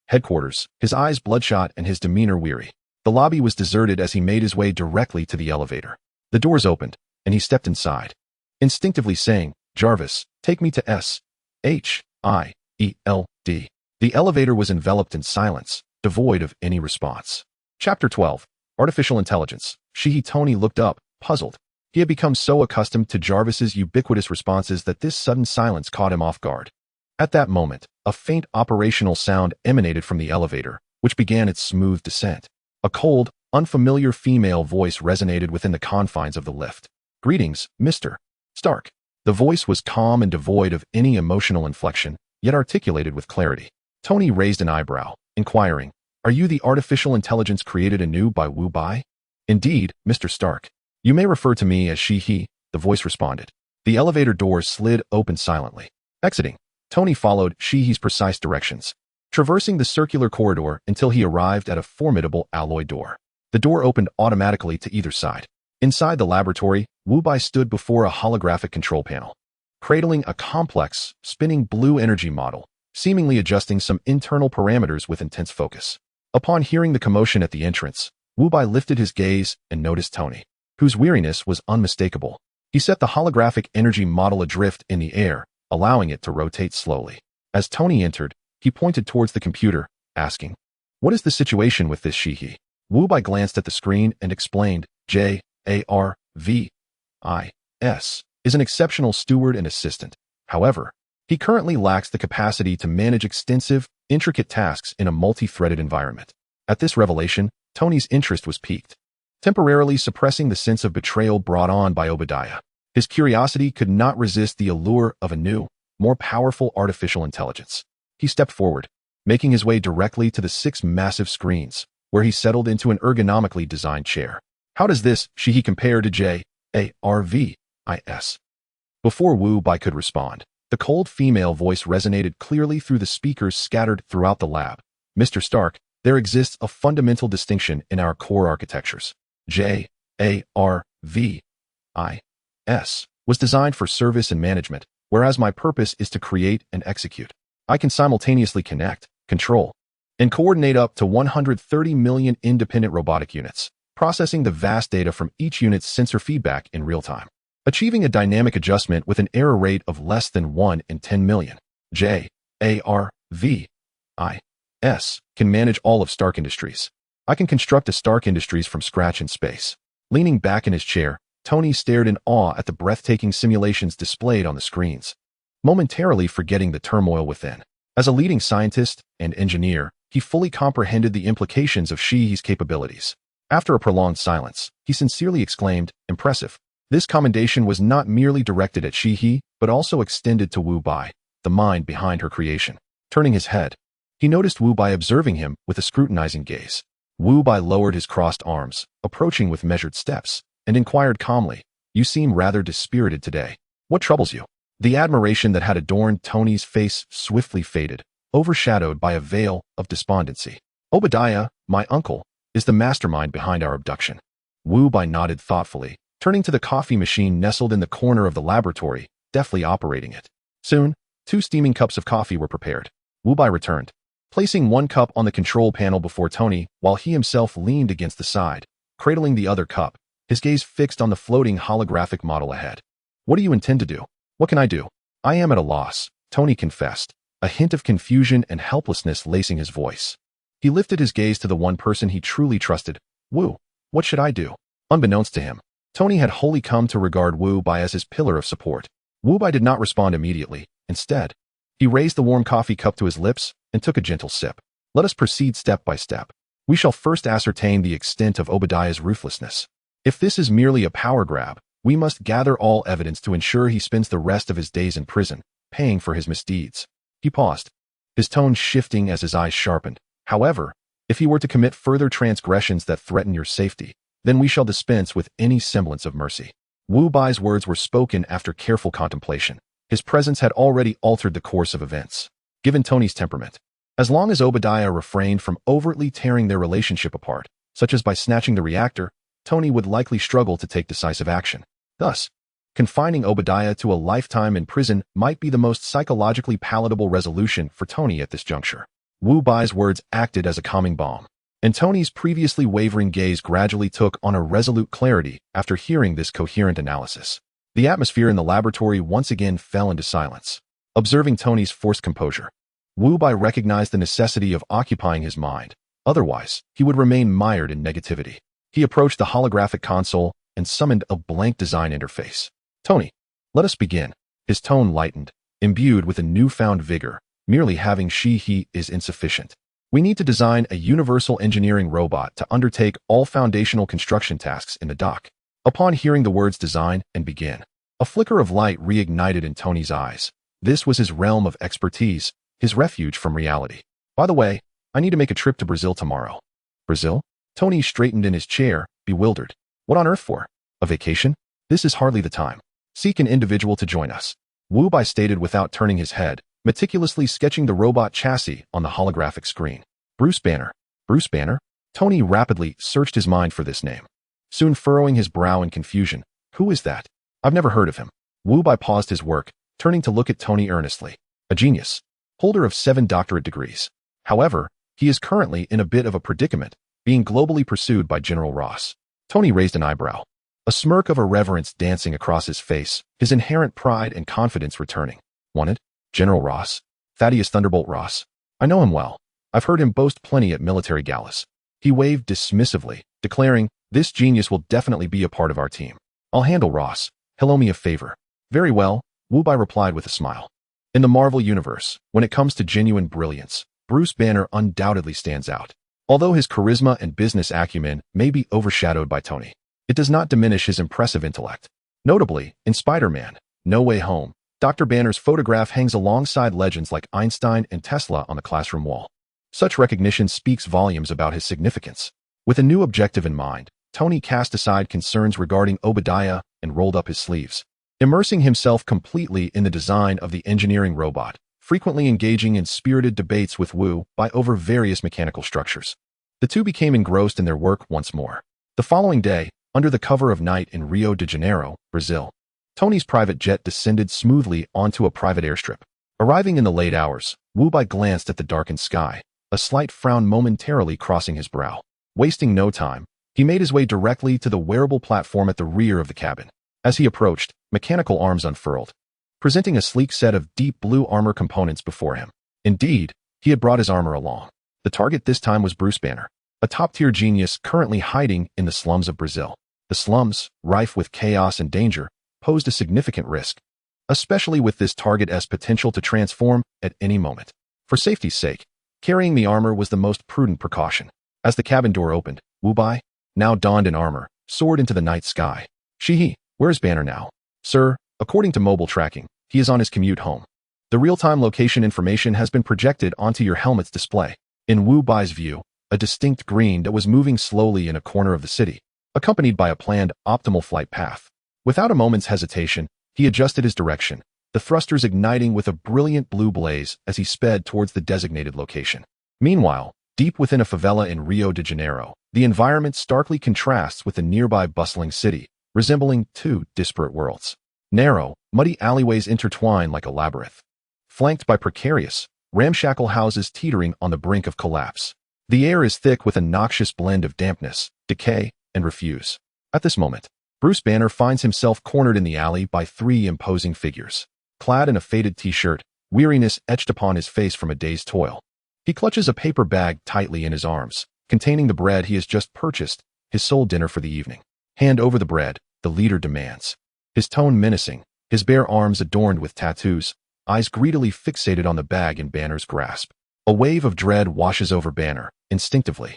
headquarters, his eyes bloodshot and his demeanor weary. The lobby was deserted as he made his way directly to the elevator. The doors opened, and he stepped inside, instinctively saying, "Jarvis, take me to S.H.I.E.L.D. The elevator was enveloped in silence, devoid of any response. Chapter 12. Artificial Intelligence. Tony looked up, puzzled. He had become so accustomed to Jarvis's ubiquitous responses that this sudden silence caught him off guard. At that moment, a faint operational sound emanated from the elevator, which began its smooth descent. A cold, unfamiliar female voice resonated within the confines of the lift. "Greetings, Mr. Stark." The voice was calm and devoid of any emotional inflection, yet articulated with clarity. Tony raised an eyebrow, inquiring, "Are you the artificial intelligence created anew by Wu Bai?" "Indeed, Mr. Stark. You may refer to me as he," the voice responded. The elevator doors slid open silently. Exiting, Tony followed He's precise directions, traversing the circular corridor until he arrived at a formidable alloy door. The door opened automatically to either side. Inside the laboratory, Wu Bai stood before a holographic control panel, cradling a complex, spinning blue energy model, seemingly adjusting some internal parameters with intense focus. Upon hearing the commotion at the entrance, Wu Bai lifted his gaze and noticed Tony, whose weariness was unmistakable. He set the holographic energy model adrift in the air, allowing it to rotate slowly. As Tony entered, he pointed towards the computer, asking, "What is the situation with this Shihi?" Wu Bai glanced at the screen and explained, "JARVIS is an exceptional steward and assistant. However, he currently lacks the capacity to manage extensive, intricate tasks in a multi-threaded environment." At this revelation, Tony's interest was piqued, temporarily suppressing the sense of betrayal brought on by Obadiah. His curiosity could not resist the allure of a new, more powerful artificial intelligence. He stepped forward, making his way directly to the 6 massive screens, where he settled into an ergonomically designed chair. How does this, he compare to J-A-R-V-I-S? Before Wu Bai could respond, the cold female voice resonated clearly through the speakers scattered throughout the lab. Mr. Stark, there exists a fundamental distinction in our core architectures. J-A-R-V-I-S was designed for service and management, whereas my purpose is to create and execute. I can simultaneously connect, control, and coordinate up to 130 million independent robotic units, processing the vast data from each unit's sensor feedback in real time, achieving a dynamic adjustment with an error rate of less than 1 in 10 million. J-A-R-V-I-S can manage all of Stark Industries. I can construct a Stark Industries from scratch in space. Leaning back in his chair, Tony stared in awe at the breathtaking simulations displayed on the screens, momentarily forgetting the turmoil within. As a leading scientist and engineer, he fully comprehended the implications of Shihi's capabilities. After a prolonged silence, he sincerely exclaimed, "Impressive." This commendation was not merely directed at Shihi, but also extended to Wu Bai, the mind behind her creation. Turning his head, he noticed Wu Bai observing him with a scrutinizing gaze. Wu Bai lowered his crossed arms, approaching with measured steps, and inquired calmly, "You seem rather dispirited today. What troubles you?" The admiration that had adorned Tony's face swiftly faded, overshadowed by a veil of despondency. "Obadiah, my uncle, is the mastermind behind our abduction." Wu Bai nodded thoughtfully, turning to the coffee machine nestled in the corner of the laboratory, deftly operating it. Soon, 2 steaming cups of coffee were prepared. Wu Bai returned, placing 1 cup on the control panel before Tony, while he himself leaned against the side, cradling the other cup, his gaze fixed on the floating holographic model ahead. "What do you intend to do?" "What can I do?" "I am at a loss," Tony confessed, a hint of confusion and helplessness lacing his voice. He lifted his gaze to the one person he truly trusted. "Wu, what should I do?" Unbeknownst to him, Tony had wholly come to regard Wu Bai as his pillar of support. Wu Bai did not respond immediately. Instead, he raised the warm coffee cup to his lips and took a gentle sip. "Let us proceed step by step. We shall first ascertain the extent of Obadiah's ruthlessness. If this is merely a power grab, we must gather all evidence to ensure he spends the rest of his days in prison, paying for his misdeeds." He paused, his tone shifting as his eyes sharpened. "However, if he were to commit further transgressions that threaten your safety, then we shall dispense with any semblance of mercy." Wu Bai's words were spoken after careful contemplation. His presence had already altered the course of events. Given Tony's temperament, as long as Obadiah refrained from overtly tearing their relationship apart, such as by snatching the reactor, Tony would likely struggle to take decisive action. Thus, confining Obadiah to a lifetime in prison might be the most psychologically palatable resolution for Tony at this juncture. Wu Bai's words acted as a calming balm, and Tony's previously wavering gaze gradually took on a resolute clarity after hearing this coherent analysis. The atmosphere in the laboratory once again fell into silence. Observing Tony's forced composure, Wu Bai recognized the necessity of occupying his mind. Otherwise, he would remain mired in negativity. He approached the holographic console and summoned a blank design interface. "Tony, let us begin." His tone lightened, imbued with a newfound vigor. Merely having Shihi is insufficient. We need to design a universal engineering robot to undertake all foundational construction tasks in the dock. Upon hearing the words design and begin, a flicker of light reignited in Tony's eyes. This was his realm of expertise, his refuge from reality. "By the way, I need to make a trip to Brazil tomorrow." "Brazil?" Tony straightened in his chair, bewildered. "What on earth for? A vacation? This is hardly the time. Seek an individual to join us," Wu Bai stated without turning his head, meticulously sketching the robot chassis on the holographic screen. "Bruce Banner." "Bruce Banner?" Tony rapidly searched his mind for this name, soon furrowing his brow in confusion. "Who is that? I've never heard of him." Wu Bai paused his work, turning to look at Tony earnestly. "A genius, holder of 7 doctorate degrees. However, he is currently in a bit of a predicament, being globally pursued by General Ross." Tony raised an eyebrow, a smirk of irreverence dancing across his face, his inherent pride and confidence returning. "Wanted? General Ross? Thaddeus Thunderbolt Ross? I know him well. I've heard him boast plenty at military galas." He waved dismissively, declaring, "This genius will definitely be a part of our team. I'll handle Ross. He'll owe me a favor." "Very well," Wu Bai replied with a smile. In the Marvel Universe, when it comes to genuine brilliance, Bruce Banner undoubtedly stands out. Although his charisma and business acumen may be overshadowed by Tony, it does not diminish his impressive intellect. Notably, in Spider-Man: No Way Home, Dr. Banner's photograph hangs alongside legends like Einstein and Tesla on the classroom wall. Such recognition speaks volumes about his significance. With a new objective in mind, Tony cast aside concerns regarding Obadiah and rolled up his sleeves, immersing himself completely in the design of the engineering robot, frequently engaging in spirited debates with Wu Bai over various mechanical structures. The two became engrossed in their work once more. The following day, under the cover of night in Rio de Janeiro, Brazil, Tony's private jet descended smoothly onto a private airstrip. Arriving in the late hours, Wu Bai glanced at the darkened sky, a slight frown momentarily crossing his brow. Wasting no time, he made his way directly to the wearable platform at the rear of the cabin. As he approached, mechanical arms unfurled, presenting a sleek set of deep blue armor components before him. Indeed, he had brought his armor along. The target this time was Bruce Banner, a top-tier genius currently hiding in the slums of Brazil. The slums, rife with chaos and danger, posed a significant risk, especially with this target's potential to transform at any moment. For safety's sake, carrying the armor was the most prudent precaution. As the cabin door opened, Wu Bai, now donned in armor, soared into the night sky. Shihi, where's Banner now? Sir, according to mobile tracking, he is on his commute home. The real-time location information has been projected onto your helmet's display. In Wu Bai's view, a distinct green that was moving slowly in a corner of the city, accompanied by a planned, optimal flight path. Without a moment's hesitation, he adjusted his direction, the thrusters igniting with a brilliant blue blaze as he sped towards the designated location. Meanwhile, deep within a favela in Rio de Janeiro, the environment starkly contrasts with the nearby bustling city, resembling two disparate worlds. Narrow, muddy alleyways intertwine like a labyrinth, flanked by precarious, ramshackle houses teetering on the brink of collapse. The air is thick with a noxious blend of dampness, decay, and refuse. At this moment, Bruce Banner finds himself cornered in the alley by three imposing figures. Clad in a faded t-shirt, weariness etched upon his face from a day's toil. He clutches a paper bag tightly in his arms, containing the bread he has just purchased, his sole dinner for the evening. Hand over the bread, the leader demands. His tone menacing, his bare arms adorned with tattoos, eyes greedily fixated on the bag in Banner's grasp. A wave of dread washes over Banner, instinctively.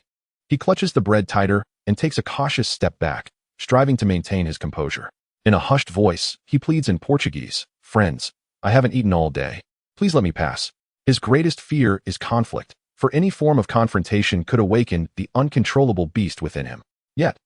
He clutches the bread tighter and takes a cautious step back, striving to maintain his composure. In a hushed voice, he pleads in Portuguese, "Friends, I haven't eaten all day. Please let me pass." His greatest fear is conflict, for any form of confrontation could awaken the uncontrollable beast within him. Yet,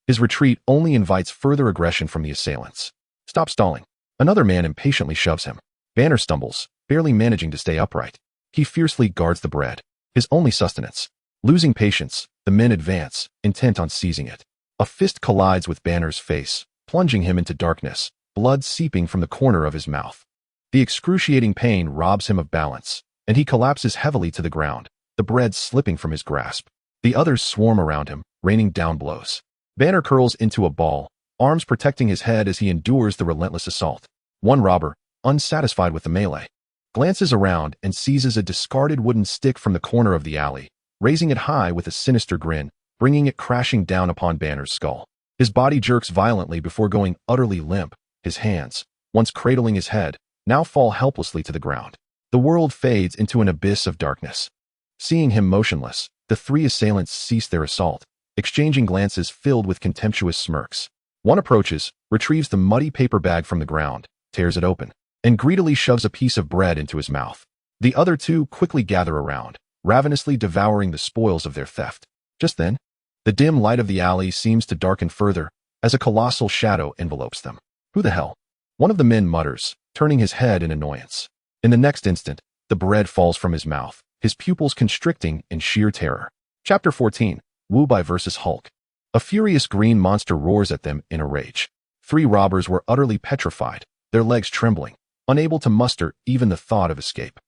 his retreat only invites further aggression from the assailants. "Stop stalling." Another man impatiently shoves him. Banner stumbles, barely managing to stay upright. He fiercely guards the bread, his only sustenance. Losing patience, the men advance, intent on seizing it. A fist collides with Banner's face, plunging him into darkness, blood seeping from the corner of his mouth. The excruciating pain robs him of balance, and he collapses heavily to the ground, the bread slipping from his grasp. The others swarm around him, raining down blows. Banner curls into a ball, arms protecting his head as he endures the relentless assault. One robber, unsatisfied with the melee, glances around and seizes a discarded wooden stick from the corner of the alley, raising it high with a sinister grin, bringing it crashing down upon Banner's skull. His body jerks violently before going utterly limp. His hands, once cradling his head, now fall helplessly to the ground. The world fades into an abyss of darkness. Seeing him motionless, the three assailants cease their assault, exchanging glances filled with contemptuous smirks. One approaches, retrieves the muddy paper bag from the ground, tears it open, and greedily shoves a piece of bread into his mouth. The other two quickly gather around, ravenously devouring the spoils of their theft. Just then, the dim light of the alley seems to darken further as a colossal shadow envelopes them. "Who the hell?" one of the men mutters, turning his head in annoyance. In the next instant, the bread falls from his mouth, his pupils constricting in sheer terror. Chapter 14, Wu Bai vs. Hulk. A furious green monster roars at them in a rage. Three robbers were utterly petrified, their legs trembling, unable to muster even the thought of escape.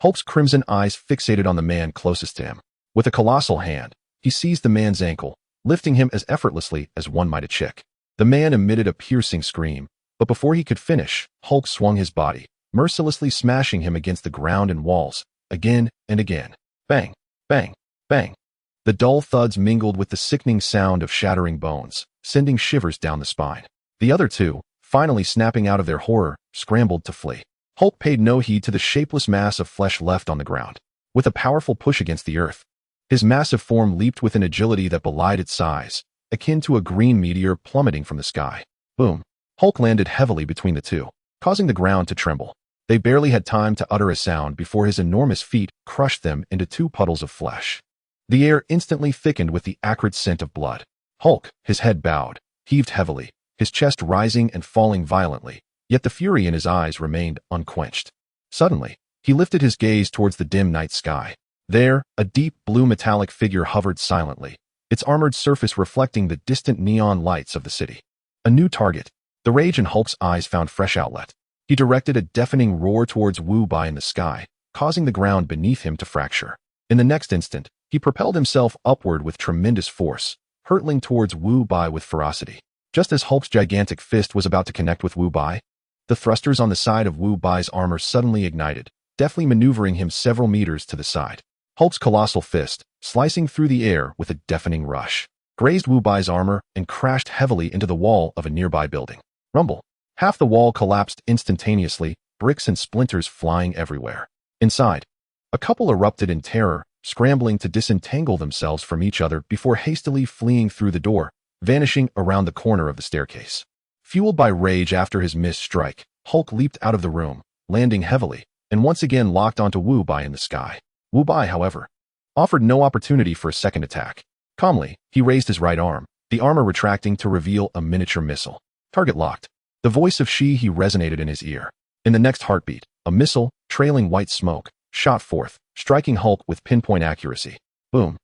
Hulk's crimson eyes fixated on the man closest to him. With a colossal hand, he seized the man's ankle, lifting him as effortlessly as one might a chick. The man emitted a piercing scream, but before he could finish, Hulk swung his body, mercilessly smashing him against the ground and walls, again and again. Bang, bang, bang. The dull thuds mingled with the sickening sound of shattering bones, sending shivers down the spine. The other two, finally snapping out of their horror, scrambled to flee. Hulk paid no heed to the shapeless mass of flesh left on the ground. With a powerful push against the earth, his massive form leaped with an agility that belied its size, akin to a green meteor plummeting from the sky. Boom. Hulk landed heavily between the two, causing the ground to tremble. They barely had time to utter a sound before his enormous feet crushed them into two puddles of flesh. The air instantly thickened with the acrid scent of blood. Hulk, his head bowed, heaved heavily, his chest rising and falling violently, yet the fury in his eyes remained unquenched. Suddenly, he lifted his gaze towards the dim night sky. There, a deep blue metallic figure hovered silently, its armored surface reflecting the distant neon lights of the city. A new target. The rage in Hulk's eyes found fresh outlet. He directed a deafening roar towards Wu Bai in the sky, causing the ground beneath him to fracture. In the next instant, he propelled himself upward with tremendous force, hurtling towards Wu Bai with ferocity. Just as Hulk's gigantic fist was about to connect with Wu Bai, the thrusters on the side of Wu Bai's armor suddenly ignited, deftly maneuvering him several meters to the side. Hulk's colossal fist, slicing through the air with a deafening rush, grazed Wu Bai's armor and crashed heavily into the wall of a nearby building. Rumble. Half the wall collapsed instantaneously, bricks and splinters flying everywhere. Inside, a couple erupted in terror, scrambling to disentangle themselves from each other before hastily fleeing through the door, vanishing around the corner of the staircase. Fueled by rage after his missed strike, Hulk leaped out of the room, landing heavily, and once again locked onto Wu Bai in the sky. Wu Bai, however, offered no opportunity for a second attack. Calmly, he raised his right arm, the armor retracting to reveal a miniature missile. Target locked. The voice of He resonated in his ear. In the next heartbeat, a missile, trailing white smoke, shot forth, striking Hulk with pinpoint accuracy. Boom.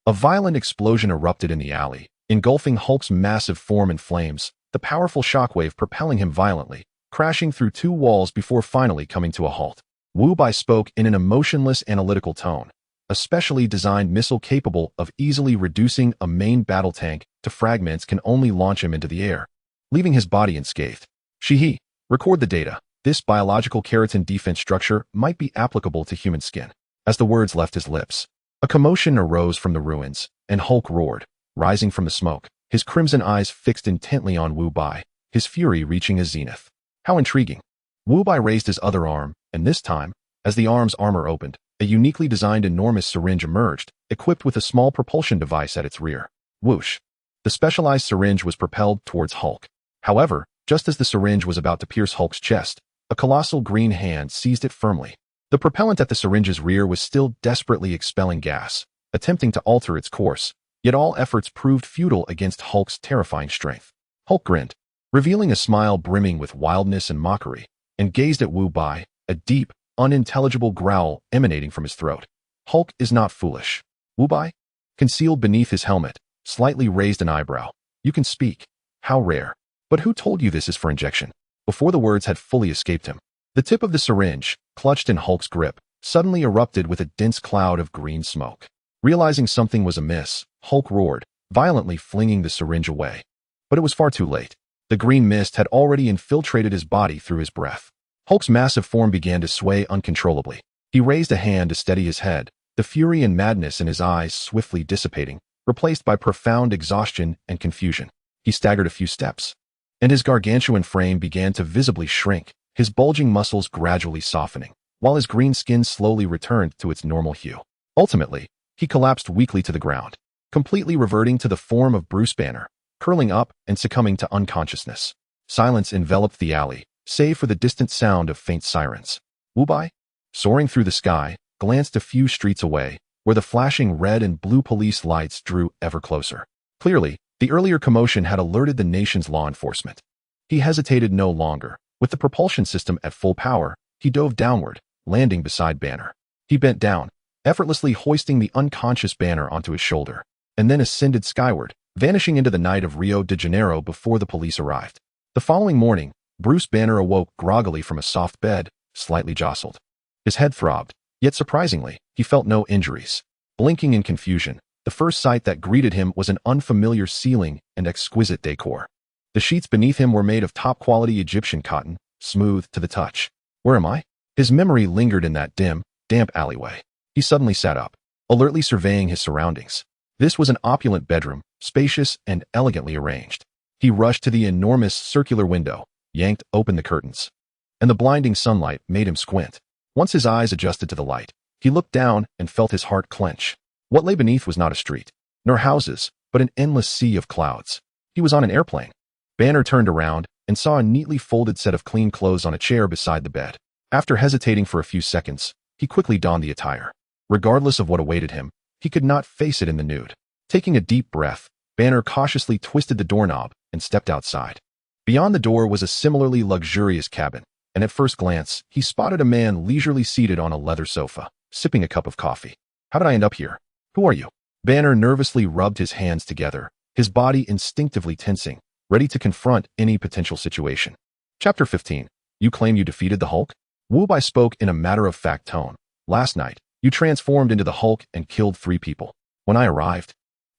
A violent explosion erupted in the alley, engulfing Hulk's massive form in flames, the powerful shockwave propelling him violently, crashing through two walls before finally coming to a halt. Wu Bai spoke in an emotionless, analytical tone. A specially designed missile capable of easily reducing a main battle tank to fragments can only launch him into the air, leaving his body unscathed. He, record the data. This biological keratin defense structure might be applicable to human skin. As the words left his lips, a commotion arose from the ruins, and Hulk roared, rising from the smoke, his crimson eyes fixed intently on Wu Bai, his fury reaching a zenith. How intriguing. Wu Bai raised his other arm, and this time, as the arm's armor opened, a uniquely designed enormous syringe emerged, equipped with a small propulsion device at its rear. Whoosh. The specialized syringe was propelled towards Hulk. However, just as the syringe was about to pierce Hulk's chest, a colossal green hand seized it firmly. The propellant at the syringe's rear was still desperately expelling gas, attempting to alter its course, yet all efforts proved futile against Hulk's terrifying strength. Hulk grinned, revealing a smile brimming with wildness and mockery, and gazed at Wu Bai, a deep, unintelligible growl emanating from his throat. Hulk is not foolish. Wu Bai, concealed beneath his helmet, slightly raised an eyebrow. You can speak. How rare. But who told you this is for injection? Before the words had fully escaped him, the tip of the syringe, clutched in Hulk's grip, suddenly erupted with a dense cloud of green smoke. Realizing something was amiss, Hulk roared, violently flinging the syringe away. But it was far too late. The green mist had already infiltrated his body through his breath. Hulk's massive form began to sway uncontrollably. He raised a hand to steady his head, the fury and madness in his eyes swiftly dissipating, replaced by profound exhaustion and confusion. He staggered a few steps, and his gargantuan frame began to visibly shrink, his bulging muscles gradually softening, while his green skin slowly returned to its normal hue. Ultimately, he collapsed weakly to the ground, completely reverting to the form of Bruce Banner, curling up and succumbing to unconsciousness. Silence enveloped the alley, save for the distant sound of faint sirens. Wu Bai, soaring through the sky, glanced a few streets away, where the flashing red and blue police lights drew ever closer. Clearly, the earlier commotion had alerted the nation's law enforcement. He hesitated no longer. With the propulsion system at full power, he dove downward, landing beside Banner. He bent down, effortlessly hoisting the unconscious Banner onto his shoulder, and then ascended skyward, vanishing into the night of Rio de Janeiro before the police arrived. The following morning, Bruce Banner awoke groggily from a soft bed, slightly jostled. His head throbbed, yet surprisingly, he felt no injuries. Blinking in confusion, the first sight that greeted him was an unfamiliar ceiling and exquisite decor. The sheets beneath him were made of top-quality Egyptian cotton, smooth to the touch. Where am I? His memory lingered in that dim, damp alleyway. He suddenly sat up, alertly surveying his surroundings. This was an opulent bedroom, spacious and elegantly arranged. He rushed to the enormous circular window, yanked open the curtains, and the blinding sunlight made him squint. Once his eyes adjusted to the light, he looked down and felt his heart clench. What lay beneath was not a street, nor houses, but an endless sea of clouds. He was on an airplane. Banner turned around, and saw a neatly folded set of clean clothes on a chair beside the bed. After hesitating for a few seconds, he quickly donned the attire. Regardless of what awaited him, he could not face it in the nude. Taking a deep breath, Banner cautiously twisted the doorknob and stepped outside. Beyond the door was a similarly luxurious cabin, and at first glance, he spotted a man leisurely seated on a leather sofa, sipping a cup of coffee. How did I end up here? Who are you? Banner nervously rubbed his hands together, his body instinctively tensing, ready to confront any potential situation. Chapter 15. You claim you defeated the Hulk? Wu Bai spoke in a matter-of-fact tone. Last night, you transformed into the Hulk and killed 3 people. When I arrived,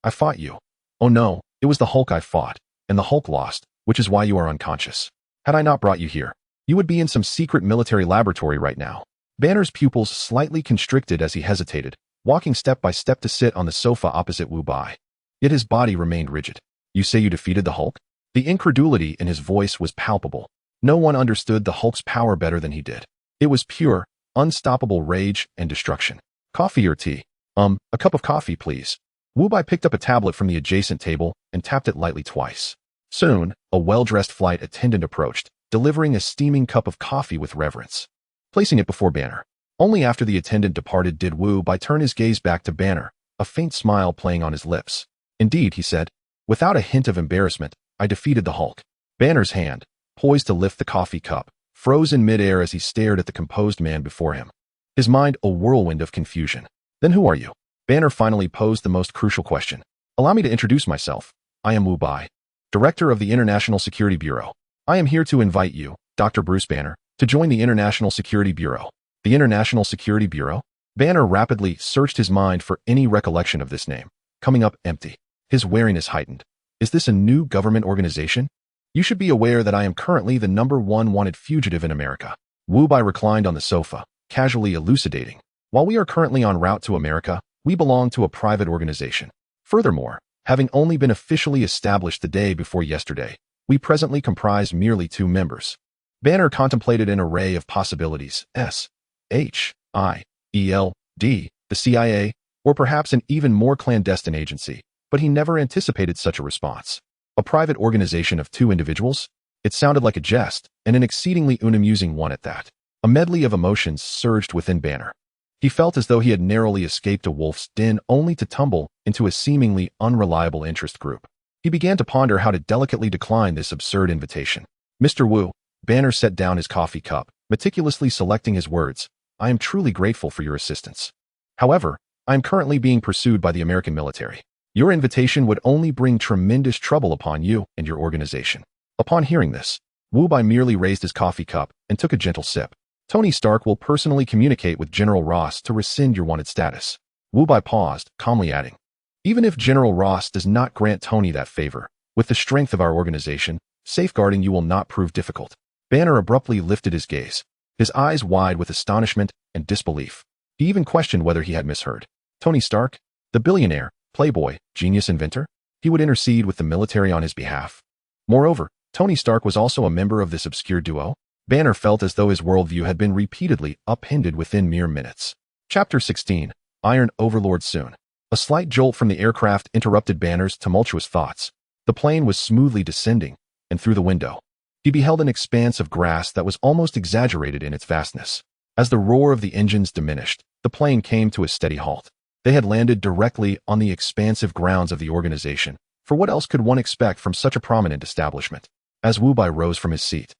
I fought you. Oh no, it was the Hulk I fought, and the Hulk lost, which is why you are unconscious. Had I not brought you here, you would be in some secret military laboratory right now. Banner's pupils slightly constricted as he hesitated, walking step by step to sit on the sofa opposite Wu Bai. Yet his body remained rigid. You say you defeated the Hulk? The incredulity in his voice was palpable. No one understood the Hulk's power better than he did. It was pure, unstoppable rage and destruction. Coffee or tea? A cup of coffee, please. Wu Bai picked up a tablet from the adjacent table and tapped it lightly twice. Soon, a well-dressed flight attendant approached, delivering a steaming cup of coffee with reverence. Placing it before Banner. Only after the attendant departed did Wu Bai turn his gaze back to Banner, a faint smile playing on his lips. Indeed, he said, without a hint of embarrassment, I defeated the Hulk. Banner's hand, poised to lift the coffee cup, froze in midair as he stared at the composed man before him. His mind a whirlwind of confusion. Then who are you? Banner finally posed the most crucial question. Allow me to introduce myself. I am Wu Bai, Director of the International Security Bureau. I am here to invite you, Dr. Bruce Banner, to join the International Security Bureau. The International Security Bureau? Banner rapidly searched his mind for any recollection of this name, coming up empty. His wariness heightened. Is this a new government organization? You should be aware that I am currently the #1 wanted fugitive in America. Wu Bai reclined on the sofa, casually elucidating. While we are currently en route to America, we belong to a private organization. Furthermore, having only been officially established the day before yesterday, we presently comprise merely 2 members. Banner contemplated an array of possibilities: S, H, I, E, L, D, the CIA, or perhaps an even more clandestine agency, but he never anticipated such a response. A private organization of 2 individuals? It sounded like a jest, and an exceedingly unamusing one at that. A medley of emotions surged within Banner. He felt as though he had narrowly escaped a wolf's den only to tumble into a seemingly unreliable interest group. He began to ponder how to delicately decline this absurd invitation. Mr. Wu, Banner set down his coffee cup, meticulously selecting his words. I am truly grateful for your assistance. However, I am currently being pursued by the American military. Your invitation would only bring tremendous trouble upon you and your organization. Upon hearing this, Wu Bai merely raised his coffee cup and took a gentle sip. Tony Stark will personally communicate with General Ross to rescind your wanted status. Wu Bai paused, calmly adding, even if General Ross does not grant Tony that favor, with the strength of our organization, safeguarding you will not prove difficult. Banner abruptly lifted his gaze, his eyes wide with astonishment and disbelief. He even questioned whether he had misheard. Tony Stark, the billionaire, playboy, genius inventor? He would intercede with the military on his behalf. Moreover, Tony Stark was also a member of this obscure duo. Banner felt as though his worldview had been repeatedly upended within mere minutes. Chapter 16. Iron Overlord soon. A slight jolt from the aircraft interrupted Banner's tumultuous thoughts. The plane was smoothly descending, and through the window, he beheld an expanse of grass that was almost exaggerated in its vastness. As the roar of the engines diminished, the plane came to a steady halt. They had landed directly on the expansive grounds of the organization, for what else could one expect from such a prominent establishment? As Wu Bai rose from his seat,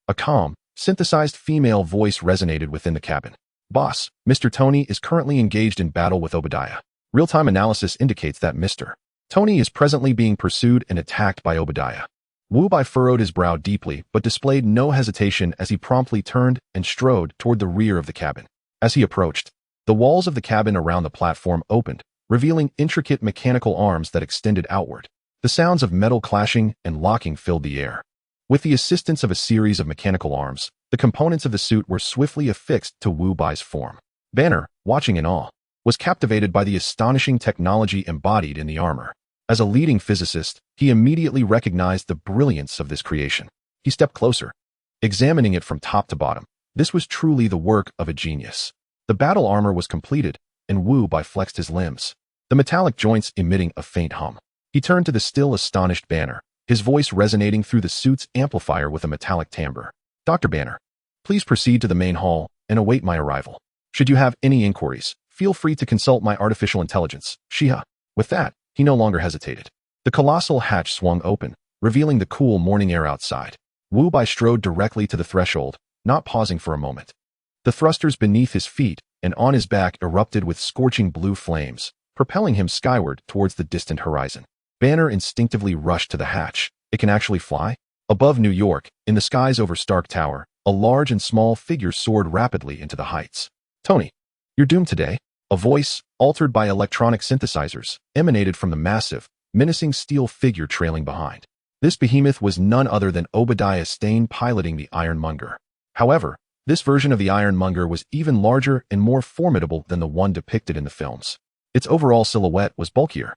a calm, synthesized female voice resonated within the cabin. Boss, Mr. Tony is currently engaged in battle with Obadiah. Real-time analysis indicates that Mr. Tony is presently being pursued and attacked by Obadiah. Wu Bai furrowed his brow deeply but displayed no hesitation as he promptly turned and strode toward the rear of the cabin. As he approached, the walls of the cabin around the platform opened, revealing intricate mechanical arms that extended outward. The sounds of metal clashing and locking filled the air. With the assistance of a series of mechanical arms, the components of the suit were swiftly affixed to Wu Bai's form. Banner, watching in awe, was captivated by the astonishing technology embodied in the armor. As a leading physicist, he immediately recognized the brilliance of this creation. He stepped closer, examining it from top to bottom. This was truly the work of a genius. The battle armor was completed, and Wu Bai flexed his limbs, the metallic joints emitting a faint hum. He turned to the still astonished Banner, his voice resonating through the suit's amplifier with a metallic timbre. "Dr. Banner, please proceed to the main hall and await my arrival. Should you have any inquiries, feel free to consult my artificial intelligence, Shiha." With that, he no longer hesitated. The colossal hatch swung open, revealing the cool morning air outside. Wu Bai strode directly to the threshold, not pausing for a moment. The thrusters beneath his feet and on his back erupted with scorching blue flames, propelling him skyward towards the distant horizon. Banner instinctively rushed to the hatch. It can actually fly? Above New York, in the skies over Stark Tower, a large and small figure soared rapidly into the heights. "Tony, you're doomed today." A voice, altered by electronic synthesizers, emanated from the massive, menacing steel figure trailing behind. This behemoth was none other than Obadiah Stane piloting the Ironmonger. However, this version of the Ironmonger was even larger and more formidable than the one depicted in the films. Its overall silhouette was bulkier,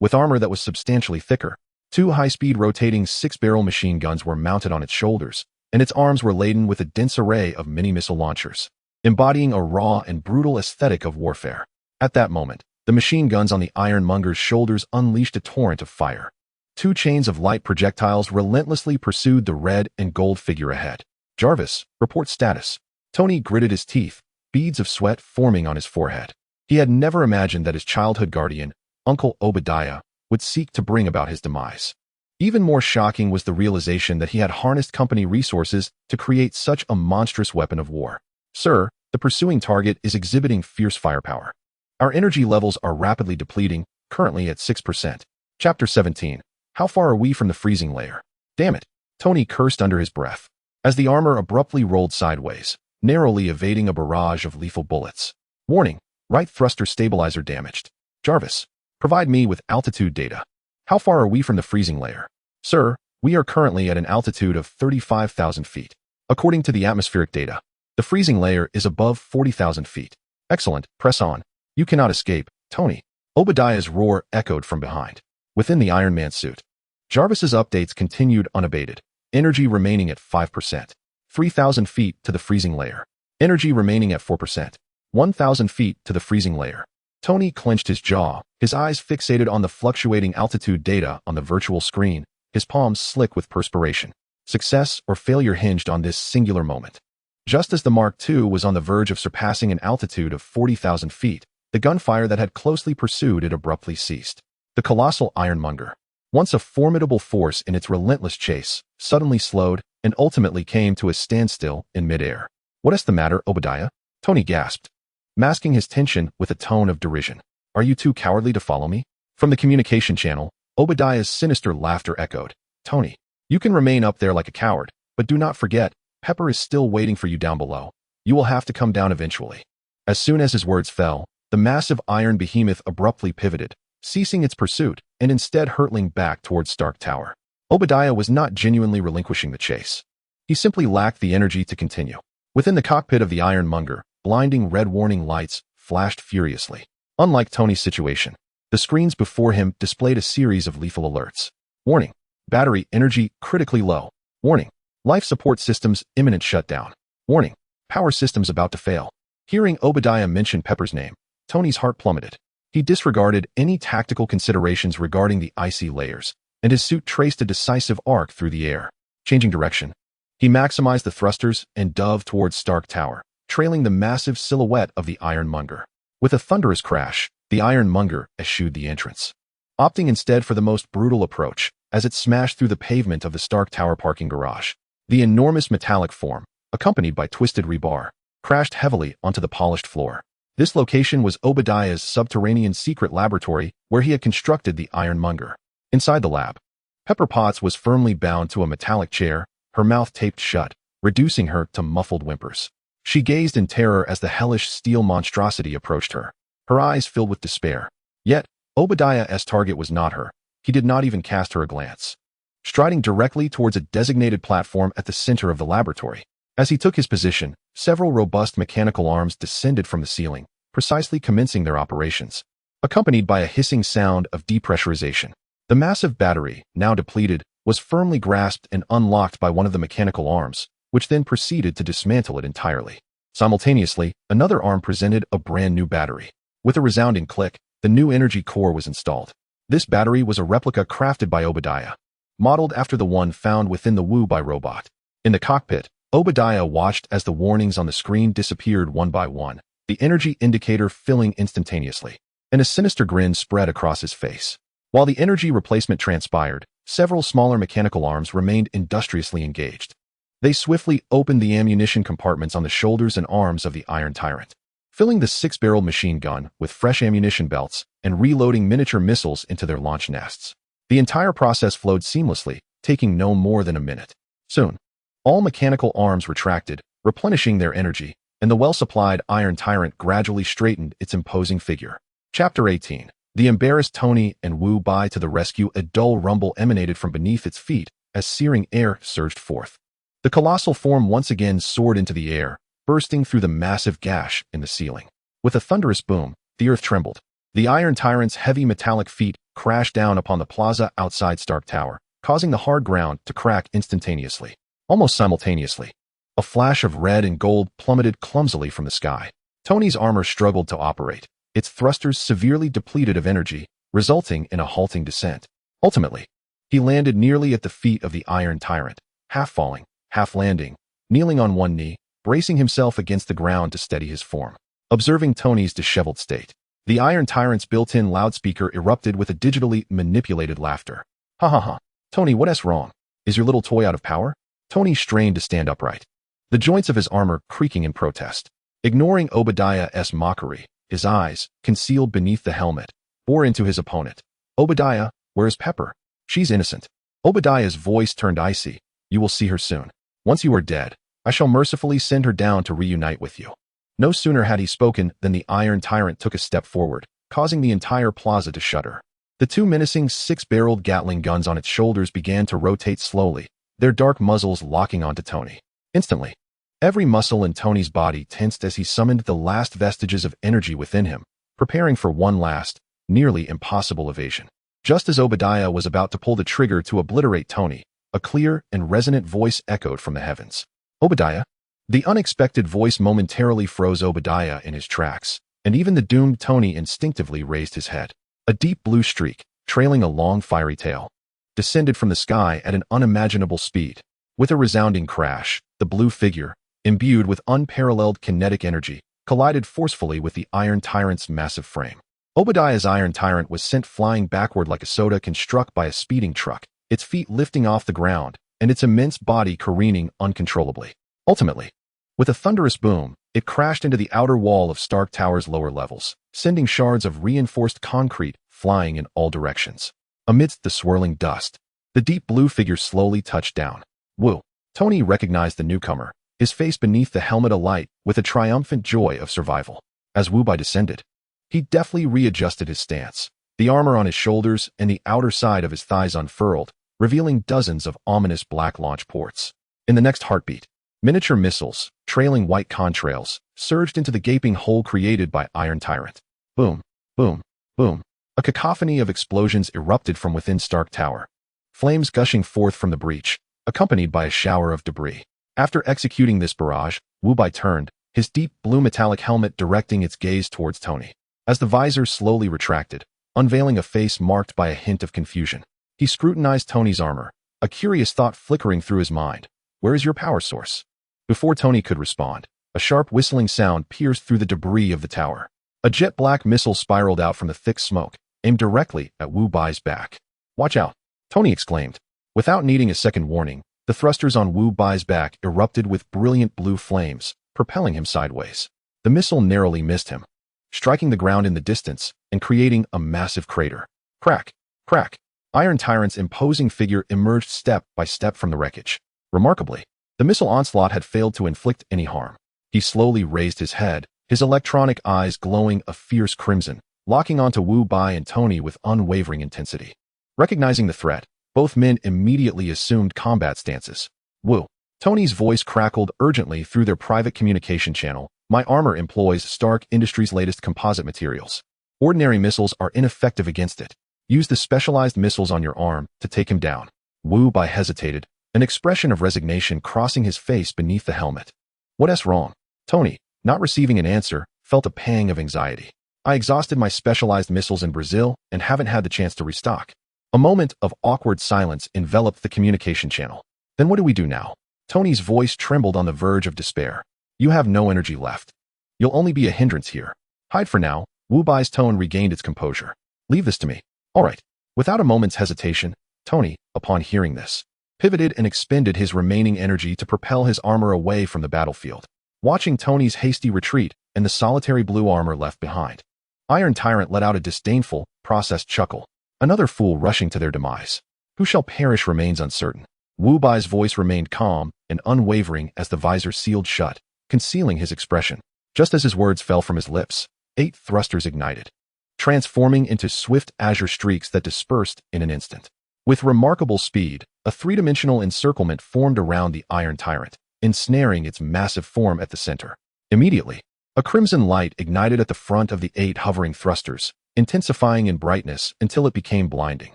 with armor that was substantially thicker. Two high-speed rotating six-barrel machine guns were mounted on its shoulders, and its arms were laden with a dense array of mini-missile launchers, embodying a raw and brutal aesthetic of warfare. At that moment, the machine guns on the Ironmonger's shoulders unleashed a torrent of fire. Two chains of light projectiles relentlessly pursued the red and gold figure ahead. "Jarvis, report status." Tony gritted his teeth, beads of sweat forming on his forehead. He had never imagined that his childhood guardian, Uncle Obadiah, would seek to bring about his demise. Even more shocking was the realization that he had harnessed company resources to create such a monstrous weapon of war. "Sir, the pursuing target is exhibiting fierce firepower. Our energy levels are rapidly depleting, currently at 6%. Chapter 17. How far are we from the freezing layer?" "Damn it," Tony cursed under his breath, as the armor abruptly rolled sideways, narrowly evading a barrage of lethal bullets. "Warning, right thruster stabilizer damaged. Jarvis, provide me with altitude data. How far are we from the freezing layer?" "Sir, we are currently at an altitude of 35,000 feet. According to the atmospheric data, the freezing layer is above 40,000 feet. Excellent, press on. You cannot escape, Tony." Obadiah's roar echoed from behind, within the Iron Man suit. Jarvis's updates continued unabated, energy remaining at 5%. 3,000 feet to the freezing layer. Energy remaining at 4%. 1,000 feet to the freezing layer. Tony clenched his jaw, his eyes fixated on the fluctuating altitude data on the virtual screen, his palms slick with perspiration. Success or failure hinged on this singular moment. Just as the Mark II was on the verge of surpassing an altitude of 40,000 feet, the gunfire that had closely pursued it abruptly ceased. The colossal Ironmonger, once a formidable force in its relentless chase, suddenly slowed and ultimately came to a standstill in midair. "What is the matter, Obadiah?" Tony gasped, masking his tension with a tone of derision. "Are you too cowardly to follow me?" From the communication channel, Obadiah's sinister laughter echoed. "Tony, you can remain up there like a coward, but do not forget, Pepper is still waiting for you down below. You will have to come down eventually." As soon as his words fell, the massive iron behemoth abruptly pivoted, ceasing its pursuit and instead hurtling back towards Stark Tower. Obadiah was not genuinely relinquishing the chase. He simply lacked the energy to continue. Within the cockpit of the Ironmonger, blinding red warning lights flashed furiously. Unlike Tony's situation, the screens before him displayed a series of lethal alerts. "Warning, battery energy critically low. Warning, life support systems imminent shutdown. Warning, power systems about to fail." Hearing Obadiah mention Pepper's name, Tony's heart plummeted. He disregarded any tactical considerations regarding the icy layers, and his suit traced a decisive arc through the air. Changing direction, he maximized the thrusters and dove towards Stark Tower, trailing the massive silhouette of the Ironmonger. With a thunderous crash, the Ironmonger eschewed the entrance, opting instead for the most brutal approach as it smashed through the pavement of the Stark Tower parking garage. The enormous metallic form, accompanied by twisted rebar, crashed heavily onto the polished floor. This location was Obadiah's subterranean secret laboratory where he had constructed the Ironmonger. Inside the lab, Pepper Potts was firmly bound to a metallic chair, her mouth taped shut, reducing her to muffled whimpers. She gazed in terror as the hellish steel monstrosity approached her, her eyes filled with despair. Yet, Obadiah's target was not her. He did not even cast her a glance. Striding directly towards a designated platform at the center of the laboratory. As he took his position, several robust mechanical arms descended from the ceiling, precisely commencing their operations, accompanied by a hissing sound of depressurization. The massive battery, now depleted, was firmly grasped and unlocked by one of the mechanical arms, which then proceeded to dismantle it entirely. Simultaneously, another arm presented a brand new battery. With a resounding click, the new energy core was installed. This battery was a replica crafted by Obadiah. modeled after the one found within the Wu-Bai robot. In the cockpit, Obadiah watched as the warnings on the screen disappeared one by one, the energy indicator filling instantaneously, and a sinister grin spread across his face. While the energy replacement transpired, several smaller mechanical arms remained industriously engaged. They swiftly opened the ammunition compartments on the shoulders and arms of the Iron Tyrant, filling the 6-barrel machine gun with fresh ammunition belts and reloading miniature missiles into their launch nests. The entire process flowed seamlessly, taking no more than a minute. Soon, all mechanical arms retracted, replenishing their energy, and the well-supplied Iron Tyrant gradually straightened its imposing figure. Chapter 18. The embarrassed Tony and Wu-Bai to the rescue. A dull rumble emanated from beneath its feet as searing air surged forth. The colossal form once again soared into the air, bursting through the massive gash in the ceiling. With a thunderous boom, the earth trembled. The Iron Tyrant's heavy metallic feet crashed down upon the plaza outside Stark Tower, causing the hard ground to crack instantaneously. Almost simultaneously, a flash of red and gold plummeted clumsily from the sky. Tony's armor struggled to operate, its thrusters severely depleted of energy, resulting in a halting descent. Ultimately, he landed nearly at the feet of the Iron Tyrant, half falling, half landing, kneeling on one knee, bracing himself against the ground to steady his form. Observing Tony's disheveled state, the Iron Tyrant's built-in loudspeaker erupted with a digitally manipulated laughter. Ha ha ha. Tony, what's wrong? Is your little toy out of power? Tony strained to stand upright, the joints of his armor creaking in protest. Ignoring Obadiah's mockery, his eyes, concealed beneath the helmet, bore into his opponent. Obadiah, where's Pepper? She's innocent. Obadiah's voice turned icy. You will see her soon. Once you are dead, I shall mercifully send her down to reunite with you. No sooner had he spoken than the Iron Tyrant took a step forward, causing the entire plaza to shudder. The two menacing 6-barreled Gatling guns on its shoulders began to rotate slowly, their dark muzzles locking onto Tony. Instantly, every muscle in Tony's body tensed as he summoned the last vestiges of energy within him, preparing for one last, nearly impossible evasion. Just as Obadiah was about to pull the trigger to obliterate Tony, a clear and resonant voice echoed from the heavens. Obadiah? The unexpected voice momentarily froze Obadiah in his tracks, and even the doomed Tony instinctively raised his head. A deep blue streak, trailing a long fiery tail, descended from the sky at an unimaginable speed. With a resounding crash, the blue figure, imbued with unparalleled kinetic energy, collided forcefully with the Iron Tyrant's massive frame. Obadiah's Iron Tyrant was sent flying backward like a soda can struck by a speeding truck, its feet lifting off the ground, and its immense body careening uncontrollably. Ultimately, with a thunderous boom, it crashed into the outer wall of Stark Tower's lower levels, sending shards of reinforced concrete flying in all directions. Amidst the swirling dust, the deep blue figure slowly touched down. Woo! Tony recognized the newcomer, his face beneath the helmet alight with a triumphant joy of survival. As Wu-Bai descended, he deftly readjusted his stance, the armor on his shoulders and the outer side of his thighs unfurled, revealing dozens of ominous black launch ports. In the next heartbeat, miniature missiles, trailing white contrails, surged into the gaping hole created by Iron Tyrant. Boom, boom, boom. A cacophony of explosions erupted from within Stark Tower, flames gushing forth from the breach, accompanied by a shower of debris. After executing this barrage, Wu-Bai turned, his deep blue metallic helmet directing its gaze towards Tony. As the visor slowly retracted, unveiling a face marked by a hint of confusion, he scrutinized Tony's armor, a curious thought flickering through his mind. Where is your power source? Before Tony could respond, a sharp whistling sound pierced through the debris of the tower. A jet-black missile spiraled out from the thick smoke, aimed directly at Wu-Bai's back. Watch out, Tony exclaimed. Without needing a second warning, the thrusters on Wu-Bai's back erupted with brilliant blue flames, propelling him sideways. The missile narrowly missed him, striking the ground in the distance and creating a massive crater. Crack, crack. Iron Tyrant's imposing figure emerged step by step from the wreckage. Remarkably, the missile onslaught had failed to inflict any harm. He slowly raised his head, his electronic eyes glowing a fierce crimson, locking onto Wu-Bai and Tony with unwavering intensity. Recognizing the threat, both men immediately assumed combat stances. Wu. Tony's voice crackled urgently through their private communication channel. My armor employs Stark Industries' latest composite materials. Ordinary missiles are ineffective against it. Use the specialized missiles on your arm to take him down. Wu-Bai hesitated, an expression of resignation crossing his face beneath the helmet. What's wrong? Tony, not receiving an answer, felt a pang of anxiety. I exhausted my specialized missiles in Brazil and haven't had the chance to restock. A moment of awkward silence enveloped the communication channel. Then what do we do now? Tony's voice trembled on the verge of despair. You have no energy left. You'll only be a hindrance here. Hide for now. Wu Bai's tone regained its composure. Leave this to me. All right. Without a moment's hesitation, Tony, upon hearing this, pivoted and expended his remaining energy to propel his armor away from the battlefield. Watching Tony's hasty retreat and the solitary blue armor left behind, Iron Tyrant let out a disdainful, processed chuckle. Another fool rushing to their demise. Who shall perish remains uncertain. Wu Bai's voice remained calm and unwavering as the visor sealed shut, concealing his expression. Just as his words fell from his lips, 8 thrusters ignited, transforming into swift azure streaks that dispersed in an instant. With remarkable speed, a 3-dimensional encirclement formed around the Iron Tyrant, ensnaring its massive form at the center. Immediately, a crimson light ignited at the front of the 8 hovering thrusters, intensifying in brightness until it became blinding.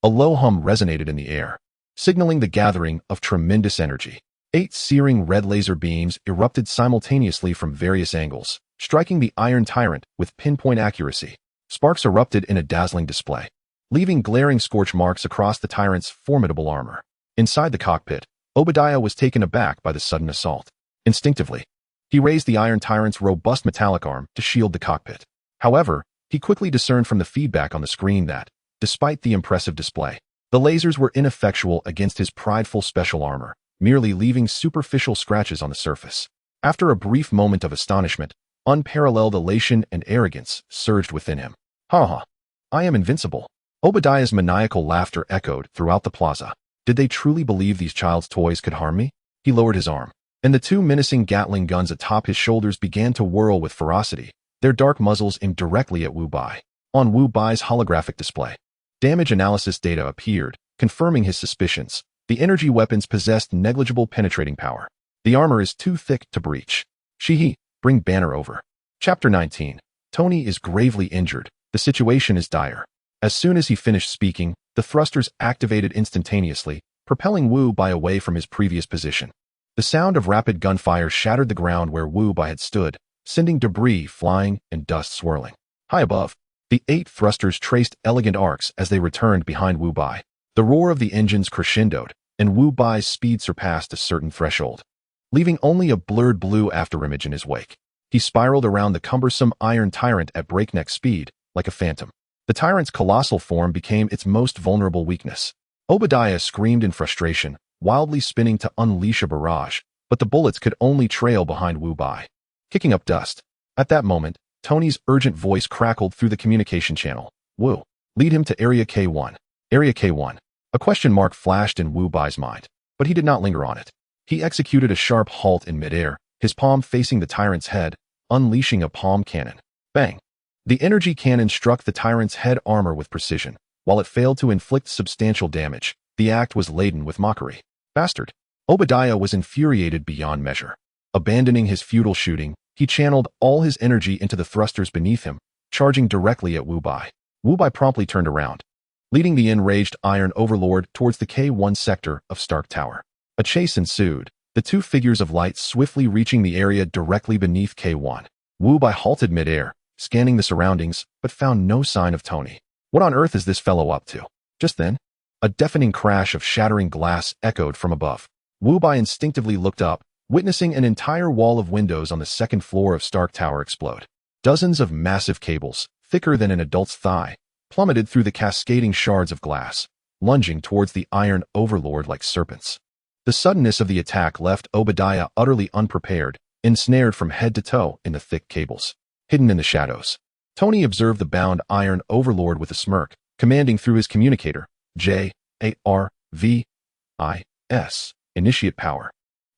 A low hum resonated in the air, signaling the gathering of tremendous energy. 8 searing red laser beams erupted simultaneously from various angles, striking the Iron Tyrant with pinpoint accuracy. Sparks erupted in a dazzling display, leaving glaring scorch marks across the Tyrant's formidable armor. Inside the cockpit, Obadiah was taken aback by the sudden assault. Instinctively, he raised the Iron Tyrant's robust metallic arm to shield the cockpit. However, he quickly discerned from the feedback on the screen that, despite the impressive display, the lasers were ineffectual against his prideful special armor, merely leaving superficial scratches on the surface. After a brief moment of astonishment, unparalleled elation and arrogance surged within him. Ha ha! I am invincible. Obadiah's maniacal laughter echoed throughout the plaza. Did they truly believe these child's toys could harm me? He lowered his arm, and the 2 menacing Gatling guns atop his shoulders began to whirl with ferocity, their dark muzzles aimed directly at Wu Bai. On Wu Bai's holographic display, damage analysis data appeared, confirming his suspicions. The energy weapons possessed negligible penetrating power. The armor is too thick to breach. Shihi, bring Banner over. Chapter 19. Tony is gravely injured. The situation is dire. As soon as he finished speaking, the thrusters activated instantaneously, propelling Wu Bai away from his previous position. The sound of rapid gunfire shattered the ground where Wu Bai had stood, sending debris flying and dust swirling. High above, the 8 thrusters traced elegant arcs as they returned behind Wu Bai. The roar of the engines crescendoed, and Wu Bai's speed surpassed a certain threshold, leaving only a blurred blue afterimage in his wake. He spiraled around the cumbersome Iron Tyrant at breakneck speed, like a phantom. The Tyrant's colossal form became its most vulnerable weakness. Obadiah screamed in frustration, wildly spinning to unleash a barrage, but the bullets could only trail behind Wu Bai, kicking up dust. At that moment, Tony's urgent voice crackled through the communication channel. Wu, lead him to Area K1. Area K1. A question mark flashed in Wu Bai's mind, but he did not linger on it. He executed a sharp halt in midair, his palm facing the Tyrant's head, unleashing a palm cannon. Bang! The energy cannon struck the Tyrant's head armor with precision. While it failed to inflict substantial damage, the act was laden with mockery. Bastard! Obadiah was infuriated beyond measure. Abandoning his futile shooting, he channeled all his energy into the thrusters beneath him, charging directly at Wu Bai. Wu Bai promptly turned around, leading the enraged Iron Overlord towards the K1 sector of Stark Tower. A chase ensued, the 2 figures of light swiftly reaching the area directly beneath K1. Wu Bai halted midair, scanning the surroundings, but found no sign of Tony. What on earth is this fellow up to? Just then, a deafening crash of shattering glass echoed from above. Wu Bai instinctively looked up, witnessing an entire wall of windows on the 2nd floor of Stark Tower explode. Dozens of massive cables, thicker than an adult's thigh, plummeted through the cascading shards of glass, lunging towards the Iron Overlord like serpents. The suddenness of the attack left Obadiah utterly unprepared, ensnared from head to toe in the thick cables. Hidden in the shadows, Tony observed the bound Iron Overlord with a smirk, commanding through his communicator, J-A-R-V-I-S, initiate power.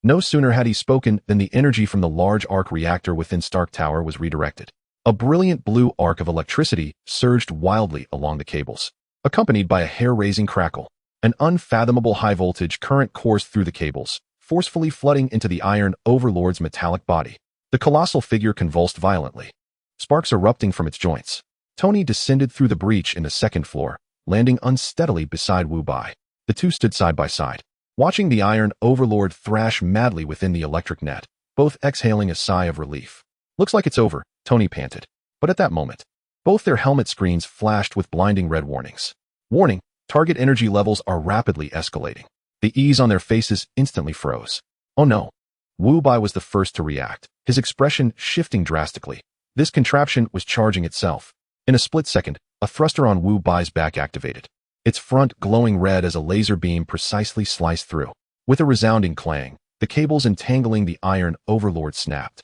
No sooner had he spoken than the energy from the large arc-reactor within Stark Tower was redirected. A brilliant blue arc of electricity surged wildly along the cables, accompanied by a hair-raising crackle. An unfathomable high-voltage current coursed through the cables, forcefully flooding into the Iron Overlord's metallic body. The colossal figure convulsed violently, sparks erupting from its joints. Tony descended through the breach in the 2nd floor, landing unsteadily beside Wu Bai. The 2 stood side by side, watching the Iron Overlord thrash madly within the electric net, both exhaling a sigh of relief. Looks like it's over, Tony panted. But at that moment, both their helmet screens flashed with blinding red warnings. Warning, Target energy levels are rapidly escalating. The E's on their faces instantly froze. Oh no. Wu Bai was the first to react, his expression shifting drastically. This contraption was charging itself. In a split second, a thruster on Wu Bai's back activated. Its front glowing red as a laser beam precisely sliced through. With a resounding clang, the cables entangling the Iron Overlord snapped.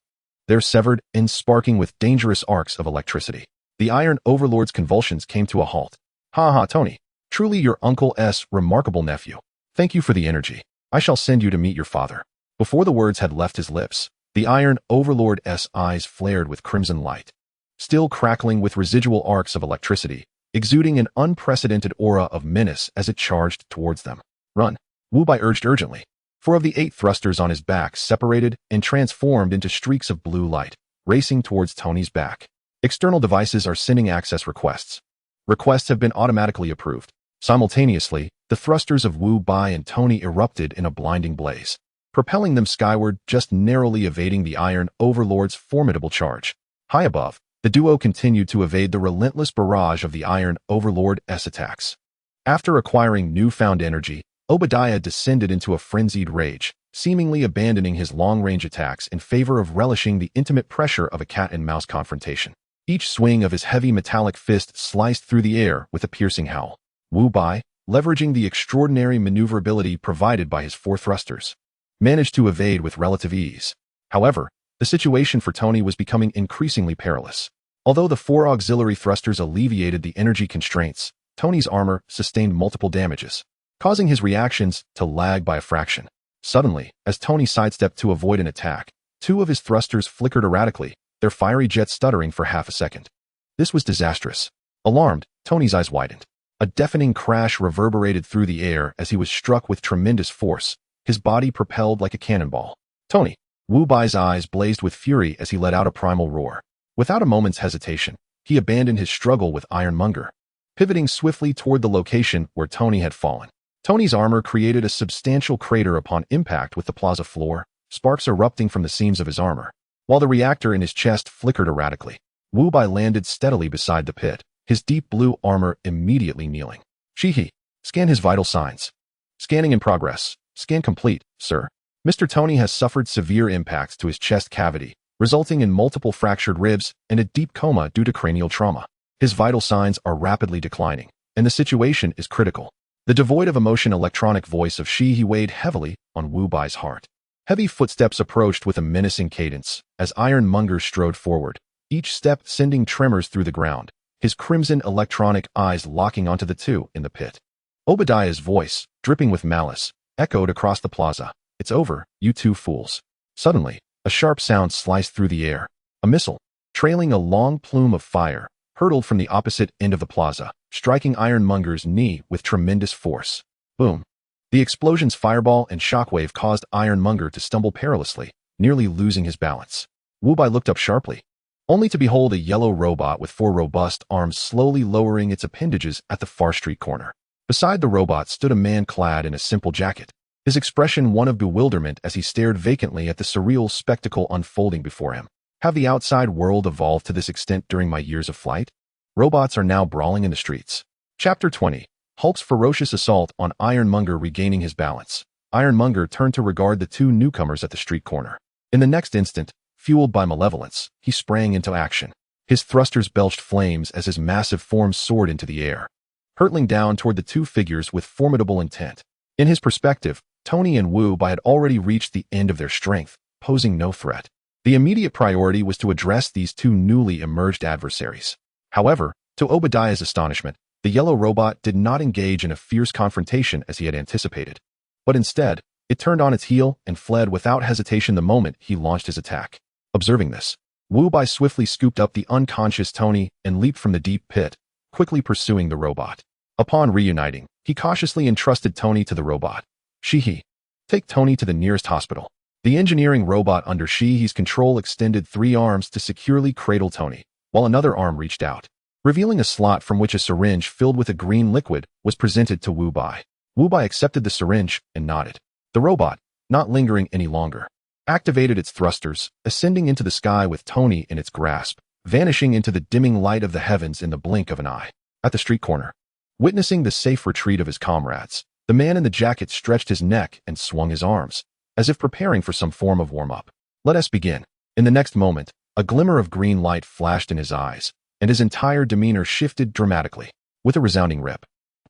Their severed ends sparking with dangerous arcs of electricity. The Iron Overlord's convulsions came to a halt. Ha ha, Tony. Truly your uncle's remarkable nephew. Thank you for the energy. I shall send you to meet your father. Before the words had left his lips, the Iron Overlord's eyes flared with crimson light. Still crackling with residual arcs of electricity, exuding an unprecedented aura of menace as it charged towards them. Run, Wu Bai urged urgently. 4 of the 8 thrusters on his back separated and transformed into streaks of blue light, racing towards Tony's back. External devices are sending access requests. Requests have been automatically approved. Simultaneously, the thrusters of Wu Bai and Tony erupted in a blinding blaze, propelling them skyward, just narrowly evading the Iron Overlord's formidable charge. High above, the duo continued to evade the relentless barrage of the Iron Overlord's attacks. After acquiring newfound energy, Obadiah descended into a frenzied rage, seemingly abandoning his long-range attacks in favor of relishing the intimate pressure of a cat-and-mouse confrontation. Each swing of his heavy metallic fist sliced through the air with a piercing howl. Wu Bai, leveraging the extraordinary maneuverability provided by his 4 thrusters, managed to evade with relative ease. However, the situation for Tony was becoming increasingly perilous. Although the 4 auxiliary thrusters alleviated the energy constraints, Tony's armor sustained multiple damages, causing his reactions to lag by a fraction. Suddenly, as Tony sidestepped to avoid an attack, 2 of his thrusters flickered erratically, their fiery jets stuttering for half a second. This was disastrous. Alarmed, Tony's eyes widened. A deafening crash reverberated through the air as he was struck with tremendous force, his body propelled like a cannonball. Tony! Wu Bai's eyes blazed with fury as he let out a primal roar. Without a moment's hesitation, he abandoned his struggle with Ironmonger, pivoting swiftly toward the location where Tony had fallen. Tony's armor created a substantial crater upon impact with the plaza floor, sparks erupting from the seams of his armor. While the reactor in his chest flickered erratically, Wu Bai landed steadily beside the pit, his deep blue armor immediately kneeling. Shihi, scan his vital signs. Scanning in progress. Scan complete, sir. Mr. Tony has suffered severe impacts to his chest cavity, resulting in multiple fractured ribs and a deep coma due to cranial trauma. His vital signs are rapidly declining, and the situation is critical. The devoid of emotion electronic voice of Shihi weighed heavily on Wu Bai's heart. Heavy footsteps approached with a menacing cadence as Ironmonger strode forward, each step sending tremors through the ground, his crimson electronic eyes locking onto the 2 in the pit. Obadiah's voice, dripping with malice, echoed across the plaza. It's over, you 2 fools. Suddenly, a sharp sound sliced through the air. A missile, trailing a long plume of fire, hurtled from the opposite end of the plaza, striking Ironmonger's knee with tremendous force. Boom. The explosion's fireball and shockwave caused Ironmonger to stumble perilously, nearly losing his balance. Wu Bai looked up sharply, only to behold a yellow robot with 4 robust arms slowly lowering its appendages at the far street corner. Beside the robot stood a man clad in a simple jacket, his expression one of bewilderment as he stared vacantly at the surreal spectacle unfolding before him. Have the outside world evolved to this extent during my years of flight? Robots are now brawling in the streets. Chapter 20. Hulk's ferocious assault on Ironmonger regaining his balance. Ironmonger turned to regard the 2 newcomers at the street corner. In the next instant, fueled by malevolence, he sprang into action. His thrusters belched flames as his massive form soared into the air, hurtling down toward the 2 figures with formidable intent. In his perspective, Tony and Wu Bai had already reached the end of their strength, posing no threat. The immediate priority was to address these 2 newly emerged adversaries. However, to Obadiah's astonishment, the yellow robot did not engage in a fierce confrontation as he had anticipated, but instead, it turned on its heel and fled without hesitation the moment he launched his attack. Observing this, Wu Bai swiftly scooped up the unconscious Tony and leaped from the deep pit, quickly pursuing the robot. Upon reuniting, he cautiously entrusted Tony to the robot. Shihi, take Tony to the nearest hospital. The engineering robot under Shihi's control extended 3 arms to securely cradle Tony, while another arm reached out, revealing a slot from which a syringe filled with a green liquid was presented to Wu Bai. Wu Bai accepted the syringe and nodded. The robot, not lingering any longer, activated its thrusters, ascending into the sky with Tony in its grasp, vanishing into the dimming light of the heavens in the blink of an eye. At the street corner, Witnessing the safe retreat of his comrades, the man in the jacket stretched his neck and swung his arms, as if preparing for some form of warm-up. Let us begin. In the next moment, a glimmer of green light flashed in his eyes, and his entire demeanor shifted dramatically. With a resounding rip,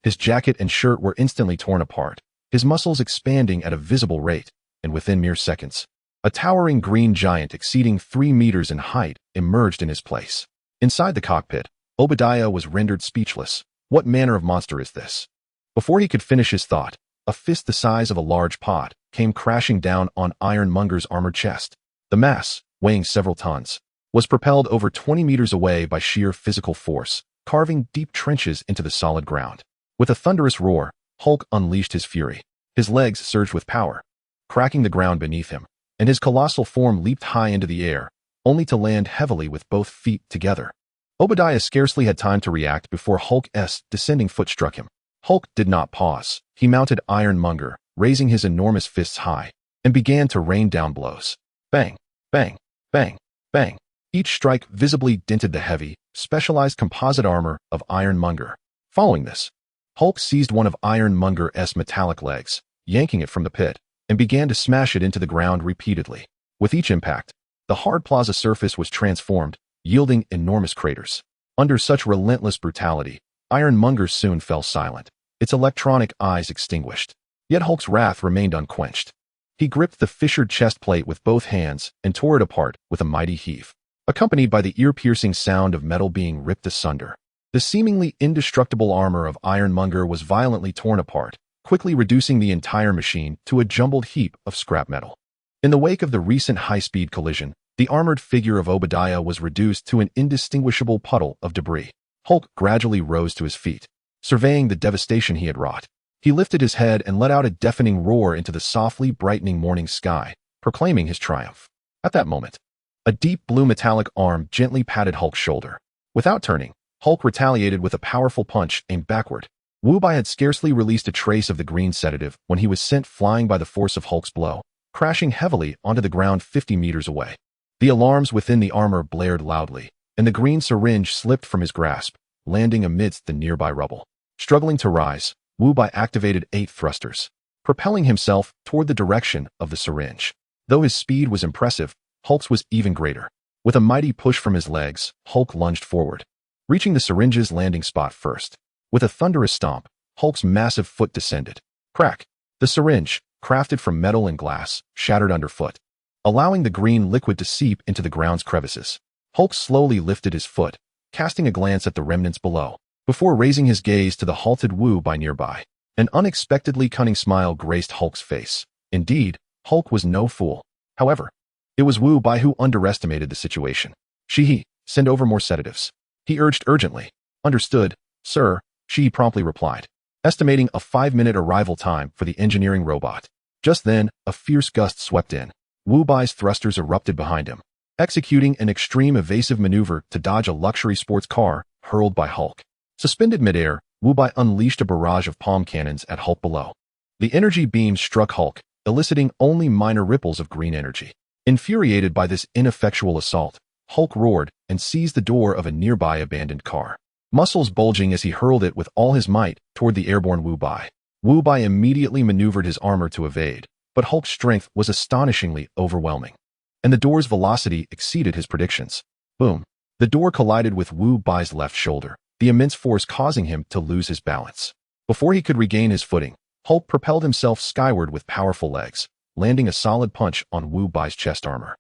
his jacket and shirt were instantly torn apart, his muscles expanding at a visible rate, and within mere seconds, a towering green giant exceeding 3 meters in height emerged in his place. Inside the cockpit, Obadiah was rendered speechless. What manner of monster is this? Before he could finish his thought, a fist the size of a large pot came crashing down on Ironmonger's armored chest. The mass, weighing several tons, was propelled over 20 meters away by sheer physical force, carving deep trenches into the solid ground. With a thunderous roar, Hulk unleashed his fury. His legs surged with power, cracking the ground beneath him, and his colossal form leaped high into the air, only to land heavily with both feet together. Obadiah scarcely had time to react before Hulk's descending foot struck him. Hulk did not pause. He mounted Ironmonger, raising his enormous fists high, and began to rain down blows. Bang, bang, bang, bang. Each strike visibly dented the heavy, specialized composite armor of Ironmonger. Following this, Hulk seized one of Ironmonger's metallic legs, yanking it from the pit, and began to smash it into the ground repeatedly. With each impact, the hard plaza surface was transformed, yielding enormous craters. Under such relentless brutality, Ironmonger soon fell silent, its electronic eyes extinguished. Yet Hulk's wrath remained unquenched. He gripped the fissured chest plate with both hands and tore it apart with a mighty heave, accompanied by the ear-piercing sound of metal being ripped asunder. The seemingly indestructible armor of Ironmonger was violently torn apart, quickly reducing the entire machine to a jumbled heap of scrap metal. In the wake of the recent high-speed collision, the armored figure of Obadiah was reduced to an indistinguishable puddle of debris. Hulk gradually rose to his feet, surveying the devastation he had wrought. He lifted his head and let out a deafening roar into the softly brightening morning sky, proclaiming his triumph. At that moment, a deep blue metallic arm gently patted Hulk's shoulder. Without turning, Hulk retaliated with a powerful punch aimed backward. Wubai had scarcely released a trace of the green sedative when he was sent flying by the force of Hulk's blow, crashing heavily onto the ground 50 meters away. The alarms within the armor blared loudly, and the green syringe slipped from his grasp, landing amidst the nearby rubble. Struggling to rise, Wubai activated 8 thrusters, propelling himself toward the direction of the syringe. Though his speed was impressive, Hulk's was even greater. With a mighty push from his legs, Hulk lunged forward, reaching the syringe's landing spot first. With a thunderous stomp, Hulk's massive foot descended. Crack! The syringe, crafted from metal and glass, shattered underfoot, allowing the green liquid to seep into the ground's crevices. Hulk slowly lifted his foot, casting a glance at the remnants below, before raising his gaze to the halted Wubai nearby. An unexpectedly cunning smile graced Hulk's face. Indeed, Hulk was no fool. However, it was Wubai who underestimated the situation. Shi, send over more sedatives, he urged urgently. Understood, sir, Shi promptly replied, estimating a 5-minute arrival time for the engineering robot. Just then, a fierce gust swept in. Wubai's thrusters erupted behind him, executing an extreme evasive maneuver to dodge a luxury sports car hurled by Hulk. Suspended midair, Wubai unleashed a barrage of palm cannons at Hulk below. The energy beams struck Hulk, eliciting only minor ripples of green energy. Infuriated by this ineffectual assault, Hulk roared and seized the door of a nearby abandoned car, muscles bulging as he hurled it with all his might toward the airborne Wubai. Wubai immediately maneuvered his armor to evade, but Hulk's strength was astonishingly overwhelming, and the door's velocity exceeded his predictions. Boom! The door collided with Wubai's left shoulder, the immense force causing him to lose his balance. Before he could regain his footing, Hulk propelled himself skyward with powerful legs, landing a solid punch on Wubai's chest armor.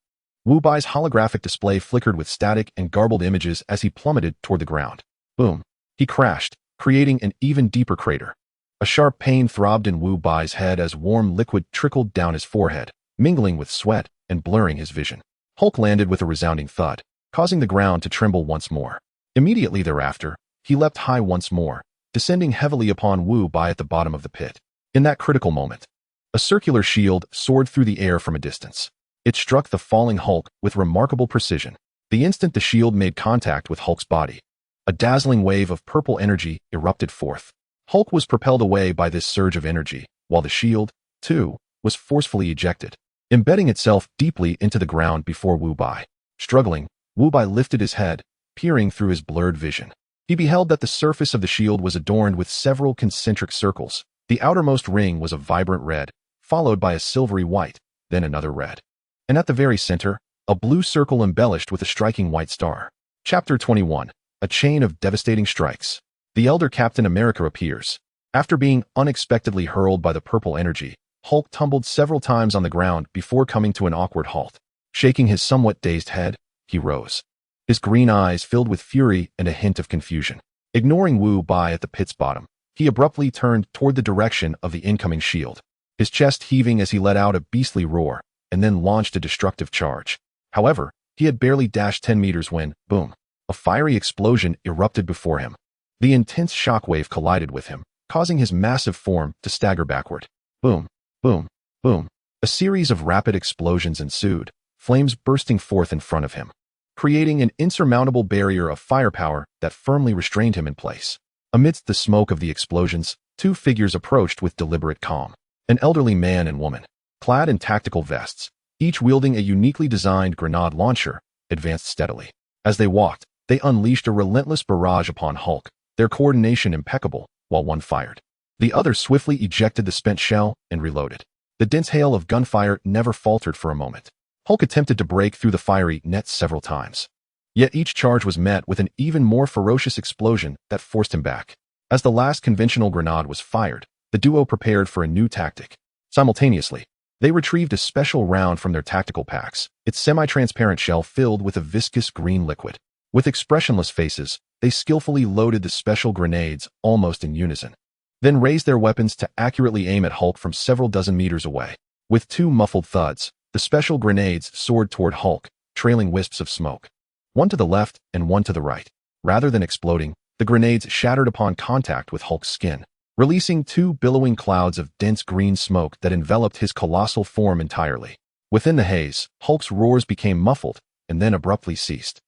Wubai's holographic display flickered with static and garbled images as he plummeted toward the ground. Boom! He crashed, creating an even deeper crater. A sharp pain throbbed in Wubai's head as warm liquid trickled down his forehead, mingling with sweat and blurring his vision. Hulk landed with a resounding thud, causing the ground to tremble once more. Immediately thereafter, he leapt high once more, descending heavily upon Wubai at the bottom of the pit. In that critical moment, a circular shield soared through the air from a distance. It struck the falling Hulk with remarkable precision. The instant the shield made contact with Hulk's body, a dazzling wave of purple energy erupted forth. Hulk was propelled away by this surge of energy, while the shield, too, was forcefully ejected, embedding itself deeply into the ground before Wubai. Struggling, Wubai lifted his head, peering through his blurred vision. He beheld that the surface of the shield was adorned with several concentric circles. The outermost ring was a vibrant red, followed by a silvery white, then another red. And at the very center, a blue circle embellished with a striking white star. Chapter 21. A Chain of Devastating Strikes. The elder Captain America appears. After being unexpectedly hurled by the purple energy, Hulk tumbled several times on the ground before coming to an awkward halt. Shaking his somewhat dazed head, he rose. His green eyes filled with fury and a hint of confusion. Ignoring Wu Bai at the pit's bottom, he abruptly turned toward the direction of the incoming shield, his chest heaving as he let out a beastly roar, and then launched a destructive charge. However, he had barely dashed 10 meters when, boom, a fiery explosion erupted before him. The intense shockwave collided with him, causing his massive form to stagger backward. Boom, boom, boom. A series of rapid explosions ensued, flames bursting forth in front of him, creating an insurmountable barrier of firepower that firmly restrained him in place. Amidst the smoke of the explosions, two figures approached with deliberate calm. An elderly man and woman, clad in tactical vests, each wielding a uniquely designed grenade launcher, advanced steadily. As they walked, they unleashed a relentless barrage upon Hulk, their coordination impeccable, while one fired. The other swiftly ejected the spent shell and reloaded. The dense hail of gunfire never faltered for a moment. Hulk attempted to break through the fiery nets several times. Yet each charge was met with an even more ferocious explosion that forced him back. As the last conventional grenade was fired, the duo prepared for a new tactic. Simultaneously, they retrieved a special round from their tactical packs, its semi-transparent shell filled with a viscous green liquid. With expressionless faces, they skillfully loaded the special grenades almost in unison, then raised their weapons to accurately aim at Hulk from several dozen meters away. With two muffled thuds, the special grenades soared toward Hulk, trailing wisps of smoke. One to the left and one to the right. Rather than exploding, the grenades shattered upon contact with Hulk's skin, releasing two billowing clouds of dense green smoke that enveloped his colossal form entirely. Within the haze, Hulk's roars became muffled and then abruptly ceased.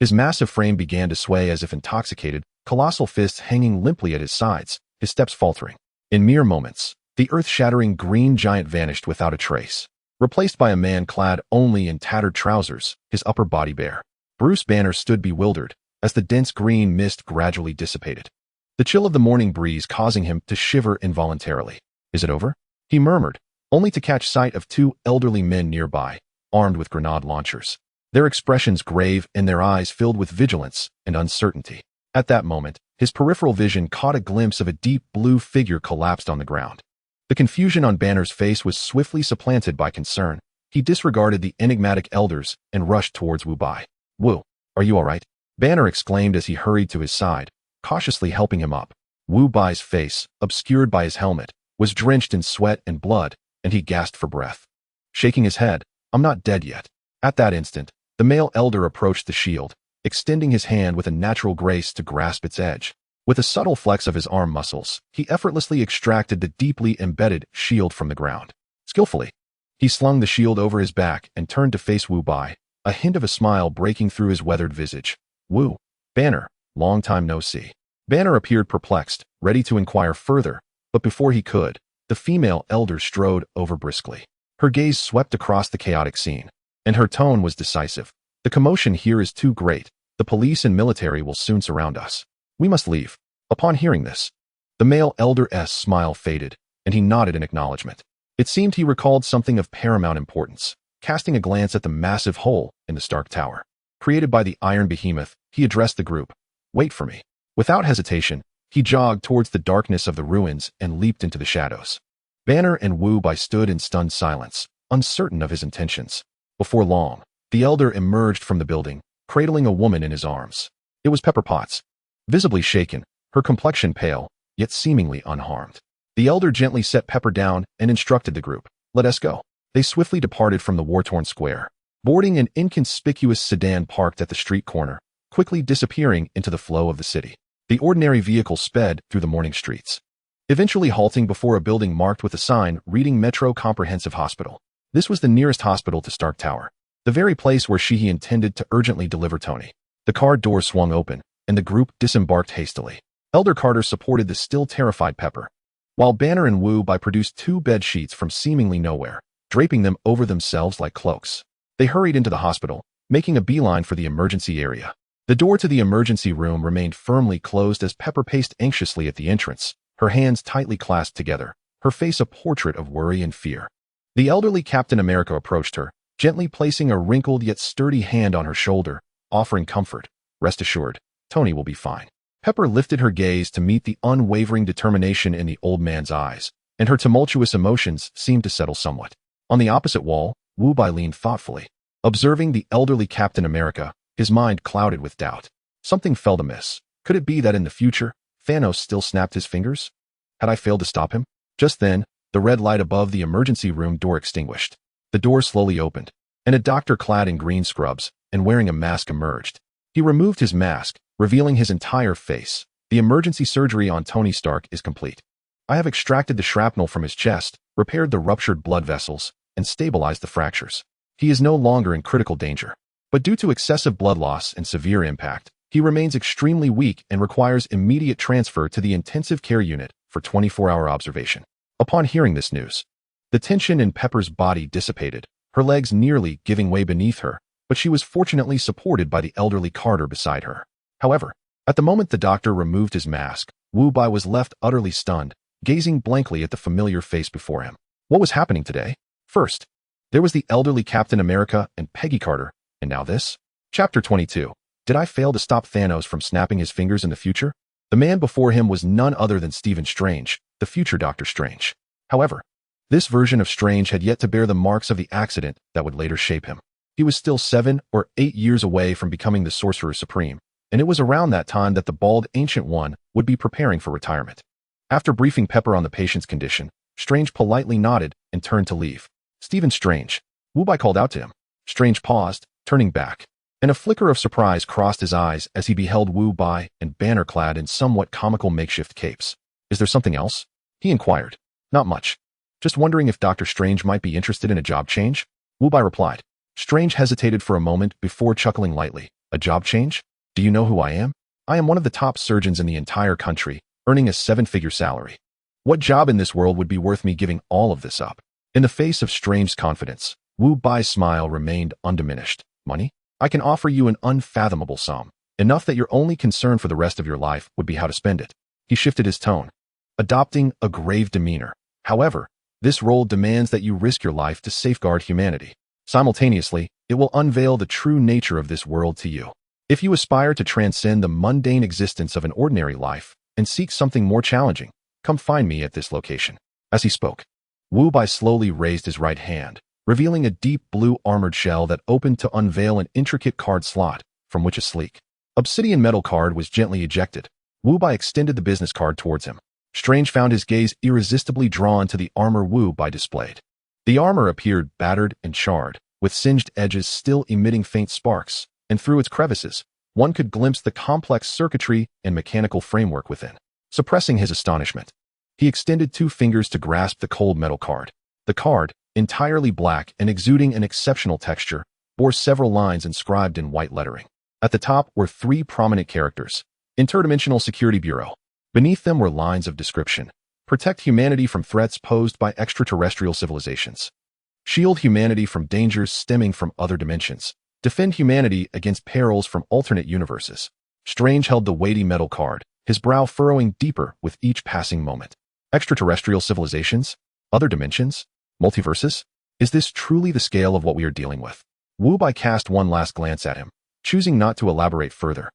His massive frame began to sway as if intoxicated, colossal fists hanging limply at his sides, his steps faltering. In mere moments, the earth-shattering green giant vanished without a trace, replaced by a man clad only in tattered trousers, his upper body bare. Bruce Banner stood bewildered as the dense green mist gradually dissipated, the chill of the morning breeze causing him to shiver involuntarily. "Is it over?" he murmured, only to catch sight of two elderly men nearby, armed with grenade launchers, their expressions grave and their eyes filled with vigilance and uncertainty. At that moment, his peripheral vision caught a glimpse of a deep blue figure collapsed on the ground. The confusion on Banner's face was swiftly supplanted by concern. He disregarded the enigmatic elders and rushed towards Wu Bai. "Wu, are you all right?" Banner exclaimed as he hurried to his side, cautiously helping him up. Wu Bai's face, obscured by his helmet, was drenched in sweat and blood, and he gasped for breath. Shaking his head, "I'm not dead yet." At that instant, the male elder approached the shield, extending his hand with a natural grace to grasp its edge. With a subtle flex of his arm muscles, he effortlessly extracted the deeply embedded shield from the ground. Skillfully, he slung the shield over his back and turned to face Wu Bai, a hint of a smile breaking through his weathered visage. "Wu, Banner, long time no see." Banner appeared perplexed, ready to inquire further, but before he could, the female elder strode over briskly. Her gaze swept across the chaotic scene, and her tone was decisive. "The commotion here is too great. The police and military will soon surround us. We must leave." Upon hearing this, the male elder's smile faded, and he nodded in acknowledgement. It seemed he recalled something of paramount importance. Casting a glance at the massive hole in the Stark Tower, created by the Iron Behemoth, he addressed the group. "Wait for me." Without hesitation, he jogged towards the darkness of the ruins and leaped into the shadows. Banner and Wu Bai stood in stunned silence, uncertain of his intentions. Before long, the elder emerged from the building, cradling a woman in his arms. It was Pepper Potts. Visibly shaken, her complexion pale, yet seemingly unharmed. The elder gently set Pepper down and instructed the group, "Let us go." They swiftly departed from the war-torn square, boarding an inconspicuous sedan parked at the street corner, quickly disappearing into the flow of the city. The ordinary vehicle sped through the morning streets, eventually halting before a building marked with a sign reading Metro Comprehensive Hospital. This was the nearest hospital to Stark Tower, the very place where she intended to urgently deliver Tony. The car door swung open, and the group disembarked hastily. Elder Carter supported the still terrified Pepper, while Banner and Wu Bai produced two bed sheets from seemingly nowhere, draping them over themselves like cloaks. They hurried into the hospital, making a beeline for the emergency area. The door to the emergency room remained firmly closed as Pepper paced anxiously at the entrance, her hands tightly clasped together, her face a portrait of worry and fear. The elderly Captain America approached her, gently placing a wrinkled yet sturdy hand on her shoulder, offering comfort. Rest assured, Tony will be fine. Pepper lifted her gaze to meet the unwavering determination in the old man's eyes, and her tumultuous emotions seemed to settle somewhat. On the opposite wall, Wu Bai leaned thoughtfully. Observing the elderly Captain America, his mind clouded with doubt. Something felt amiss. Could it be that in the future, Thanos still snapped his fingers? Had I failed to stop him? Just then, the red light above the emergency room door extinguished. The door slowly opened, and a doctor clad in green scrubs and wearing a mask emerged. He removed his mask, revealing his entire face. The emergency surgery on Tony Stark is complete. I have extracted the shrapnel from his chest, repaired the ruptured blood vessels, and stabilized the fractures. He is no longer in critical danger. But due to excessive blood loss and severe impact, he remains extremely weak and requires immediate transfer to the intensive care unit for 24-hour observation. Upon hearing this news, the tension in Pepper's body dissipated, her legs nearly giving way beneath her, but she was fortunately supported by the elderly Carter beside her. However, at the moment the doctor removed his mask, Wu Bai was left utterly stunned, gazing blankly at the familiar face before him. What was happening today? First, there was the elderly Captain America and Peggy Carter, and now this? Chapter 22. Did I fail to stop Thanos from snapping his fingers in the future? The man before him was none other than Stephen Strange, the future Doctor Strange. However, this version of Strange had yet to bear the marks of the accident that would later shape him. He was still 7 or 8 years away from becoming the Sorcerer Supreme, and it was around that time that the bald Ancient One would be preparing for retirement. After briefing Pepper on the patient's condition, Strange politely nodded and turned to leave. Stephen Strange. Wu Bai called out to him. Strange paused, turning back, and a flicker of surprise crossed his eyes as he beheld Wu Bai and Banner clad in somewhat comical makeshift capes. Is there something else? He inquired. Not much. Just wondering if Dr. Strange might be interested in a job change? Wu Bai replied. Strange hesitated for a moment before chuckling lightly. A job change? Do you know who I am? I am one of the top surgeons in the entire country, earning a 7-figure salary. What job in this world would be worth me giving all of this up? In the face of Strange's confidence, Wu Bai's smile remained undiminished. Money? I can offer you an unfathomable sum, enough that your only concern for the rest of your life would be how to spend it. He shifted his tone, adopting a grave demeanor. However, this role demands that you risk your life to safeguard humanity. Simultaneously, it will unveil the true nature of this world to you. If you aspire to transcend the mundane existence of an ordinary life and seek something more challenging, come find me at this location. As he spoke, Wu Bai slowly raised his right hand, revealing a deep blue armored shell that opened to unveil an intricate card slot, from which a sleek, obsidian metal card was gently ejected. Wu Bai extended the business card towards him. Strange found his gaze irresistibly drawn to the armor Wu Bai displayed. The armor appeared battered and charred, with singed edges still emitting faint sparks, and through its crevices, one could glimpse the complex circuitry and mechanical framework within. Suppressing his astonishment, he extended 2 fingers to grasp the cold metal card. The card, entirely black and exuding an exceptional texture, bore several lines inscribed in white lettering. At the top were 3 prominent characters. Interdimensional Security Bureau. Beneath them were lines of description. Protect humanity from threats posed by extraterrestrial civilizations. Shield humanity from dangers stemming from other dimensions. Defend humanity against perils from alternate universes. Strange held the weighty metal card, his brow furrowing deeper with each passing moment. Extraterrestrial civilizations? Other dimensions? Multiverses? Is this truly the scale of what we are dealing with? Wu Bai cast one last glance at him, choosing not to elaborate further,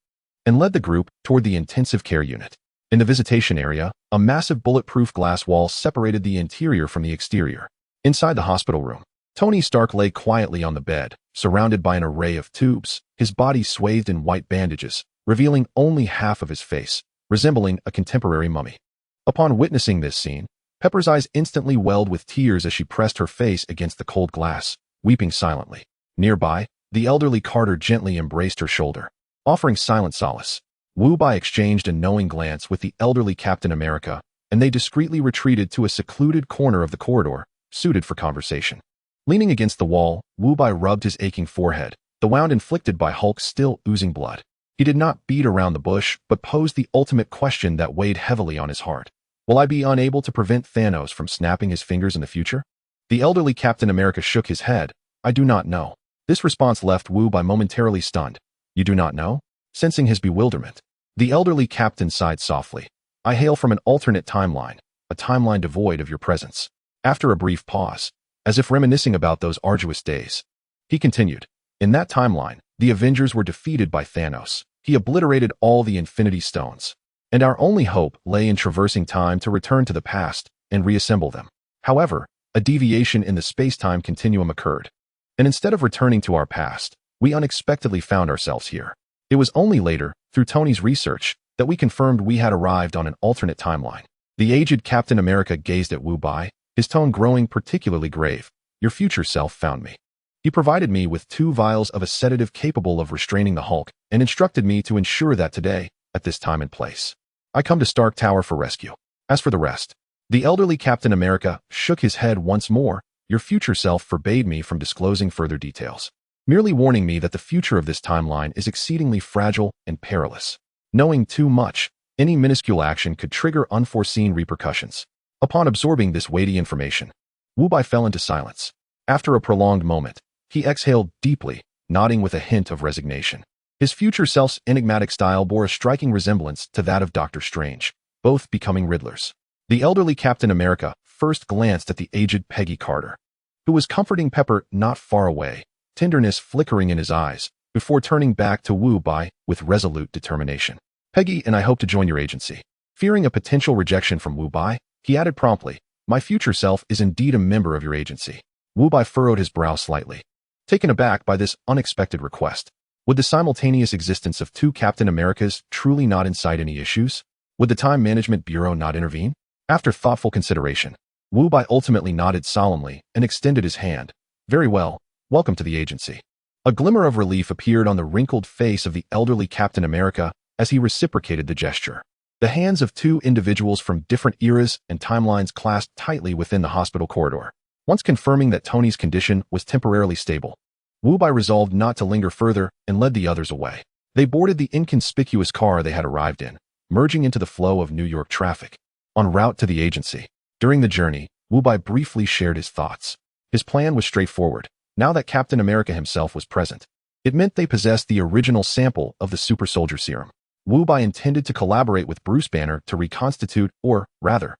and led the group toward the intensive care unit. In the visitation area, a massive bulletproof glass wall separated the interior from the exterior. Inside the hospital room, Tony Stark lay quietly on the bed, surrounded by an array of tubes, his body swathed in white bandages, revealing only half of his face, resembling a contemporary mummy. Upon witnessing this scene, Pepper's eyes instantly welled with tears as she pressed her face against the cold glass, weeping silently. Nearby, the elderly Carter gently embraced her shoulder, offering silent solace. Wu Bai exchanged a knowing glance with the elderly Captain America, and they discreetly retreated to a secluded corner of the corridor, suited for conversation. Leaning against the wall, Wu Bai rubbed his aching forehead, the wound inflicted by Hulk still oozing blood. He did not beat around the bush, but posed the ultimate question that weighed heavily on his heart. Will I be unable to prevent Thanos from snapping his fingers in the future? The elderly Captain America shook his head. I do not know. This response left Wu Bai momentarily stunned. You do not know? Sensing his bewilderment, the elderly captain sighed softly. I hail from an alternate timeline, a timeline devoid of your presence. After a brief pause, as if reminiscing about those arduous days, he continued. In that timeline, the Avengers were defeated by Thanos. He obliterated all the Infinity Stones. And our only hope lay in traversing time to return to the past and reassemble them. However, a deviation in the space-time continuum occurred. And instead of returning to our past, we unexpectedly found ourselves here. It was only later, through Tony's research, that we confirmed we had arrived on an alternate timeline. The aged Captain America gazed at Wu Bai, his tone growing particularly grave. Your future self found me. He provided me with 2 vials of a sedative capable of restraining the Hulk and instructed me to ensure that today, at this time and place, I come to Stark Tower for rescue. As for the rest, the elderly Captain America shook his head once more. Your future self forbade me from disclosing further details, merely warning me that the future of this timeline is exceedingly fragile and perilous. Knowing too much, any minuscule action could trigger unforeseen repercussions. Upon absorbing this weighty information, Wu Bai fell into silence. After a prolonged moment, he exhaled deeply, nodding with a hint of resignation. His future self's enigmatic style bore a striking resemblance to that of Doctor Strange, both becoming Riddlers. The elderly Captain America first glanced at the aged Peggy Carter, who was comforting Pepper not far away, tenderness flickering in his eyes, before turning back to Wu Bai with resolute determination. Peggy and I hope to join your agency. Fearing a potential rejection from Wu Bai, he added promptly, my future self is indeed a member of your agency. Wu Bai furrowed his brow slightly, taken aback by this unexpected request. Would the simultaneous existence of 2 Captain Americas truly not incite any issues? Would the Time Management Bureau not intervene? After thoughtful consideration, Wu Bai ultimately nodded solemnly and extended his hand. Very well, welcome to the agency. A glimmer of relief appeared on the wrinkled face of the elderly Captain America as he reciprocated the gesture. The hands of 2 individuals from different eras and timelines clasped tightly within the hospital corridor. Once confirming that Tony's condition was temporarily stable, Wu Bai resolved not to linger further and led the others away. They boarded the inconspicuous car they had arrived in, merging into the flow of New York traffic. En route to the agency, during the journey, Wu Bai briefly shared his thoughts. His plan was straightforward. Now that Captain America himself was present, it meant they possessed the original sample of the super soldier serum. Wu Bai intended to collaborate with Bruce Banner to reconstitute, or rather,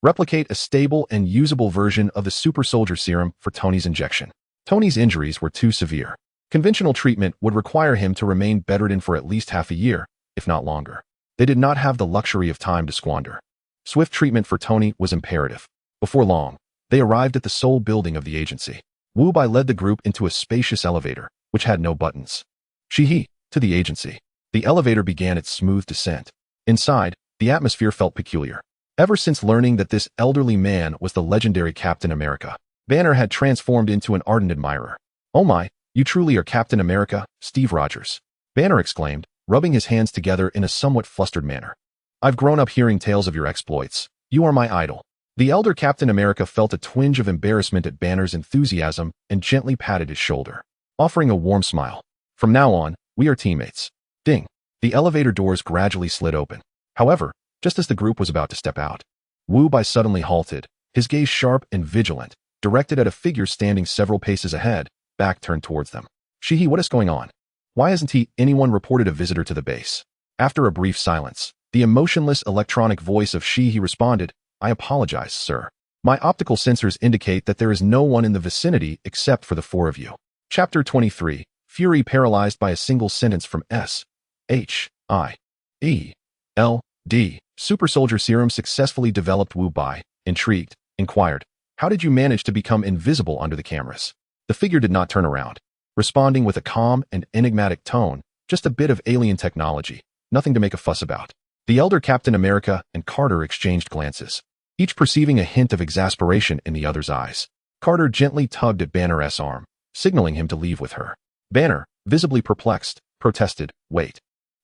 replicate a stable and usable version of the super soldier serum for Tony's injection. Tony's injuries were too severe. Conventional treatment would require him to remain bedridden for at least half a year, if not longer. They did not have the luxury of time to squander. Swift treatment for Tony was imperative. Before long, they arrived at the sole building of the agency. Wu Bai led the group into a spacious elevator, which had no buttons. To the agency. The elevator began its smooth descent. Inside, the atmosphere felt peculiar. Ever since learning that this elderly man was the legendary Captain America, Banner had transformed into an ardent admirer. Oh my, you truly are Captain America, Steve Rogers. Banner exclaimed, rubbing his hands together in a somewhat flustered manner. I've grown up hearing tales of your exploits. You are my idol. The elder Captain America felt a twinge of embarrassment at Banner's enthusiasm and gently patted his shoulder, offering a warm smile. From now on, we are teammates. Ding. The elevator doors gradually slid open. However, just as the group was about to step out, Wu Bai suddenly halted, his gaze sharp and vigilant, directed at a figure standing several paces ahead, back turned towards them. What is going on? Why hasn't anyone reported a visitor to the base? After a brief silence, the emotionless electronic voice of he responded, I apologize, sir. My optical sensors indicate that there is no one in the vicinity except for the 4 of you. Chapter 23, Fury paralyzed by a single sentence from S.H.I.E.L.D. Super Soldier Serum successfully developed. Wu Bai, intrigued, inquired, how did you manage to become invisible under the cameras? The figure did not turn around, responding with a calm and enigmatic tone, just a bit of alien technology, nothing to make a fuss about. The elder Captain America and Carter exchanged glances, each perceiving a hint of exasperation in the other's eyes. Carter gently tugged at Banner's arm, signaling him to leave with her. Banner, visibly perplexed, protested, wait.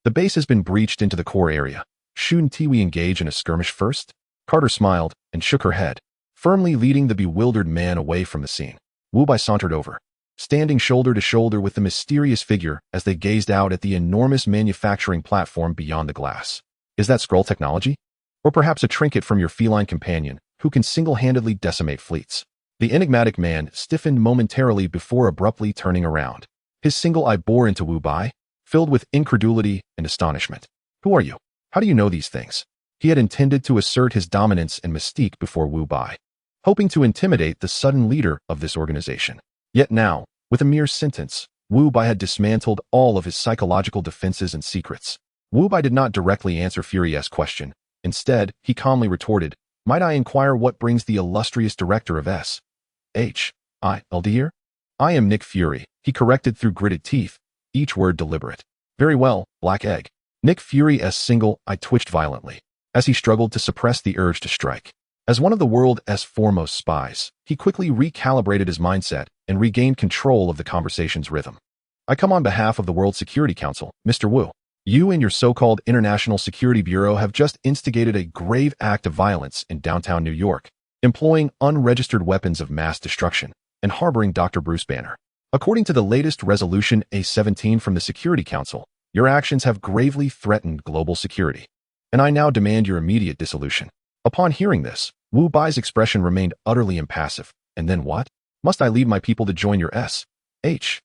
The base has been breached into the core area. Shouldn't we engage in a skirmish first? Carter smiled and shook her head, firmly leading the bewildered man away from the scene. Wu Bai sauntered over, standing shoulder to shoulder with the mysterious figure as they gazed out at the enormous manufacturing platform beyond the glass. Is that Skrull technology? Or perhaps a trinket from your feline companion, who can single-handedly decimate fleets? The enigmatic man stiffened momentarily before abruptly turning around. His single eye bore into Wu Bai, filled with incredulity and astonishment. Who are you? How do you know these things? He had intended to assert his dominance and mystique before Wu Bai, hoping to intimidate the sudden leader of this organization. Yet now, with a mere sentence, Wu Bai had dismantled all of his psychological defenses and secrets. Wu Bai did not directly answer Fury's question. Instead, he calmly retorted, "Might I inquire what brings the illustrious director of S.H.I.L.D. here?" "I am Nick Fury," he corrected through gritted teeth, each word deliberate. "Very well, Black Egg." Nick Fury's single eye twitched violently, as he struggled to suppress the urge to strike. As one of the world's foremost spies, he quickly recalibrated his mindset and regained control of the conversation's rhythm. "I come on behalf of the World Security Council, Mr. Wu. You and your so-called International Security Bureau have just instigated a grave act of violence in downtown New York, employing unregistered weapons of mass destruction and harboring Dr. Bruce Banner. According to the latest Resolution A17 from the Security Council, your actions have gravely threatened global security, and I now demand your immediate dissolution." Upon hearing this, Wu Bai's expression remained utterly impassive. "And then what? Must I leave my people to join your S.H.I.E.L.D.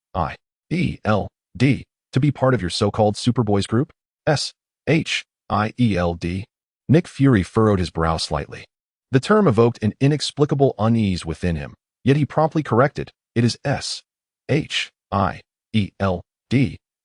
to be part of your so-called Superboys group? S.H.I.E.L.D. Nick Fury furrowed his brow slightly. The term evoked an inexplicable unease within him, yet he promptly corrected, "It is S.H.I.E.L.D.,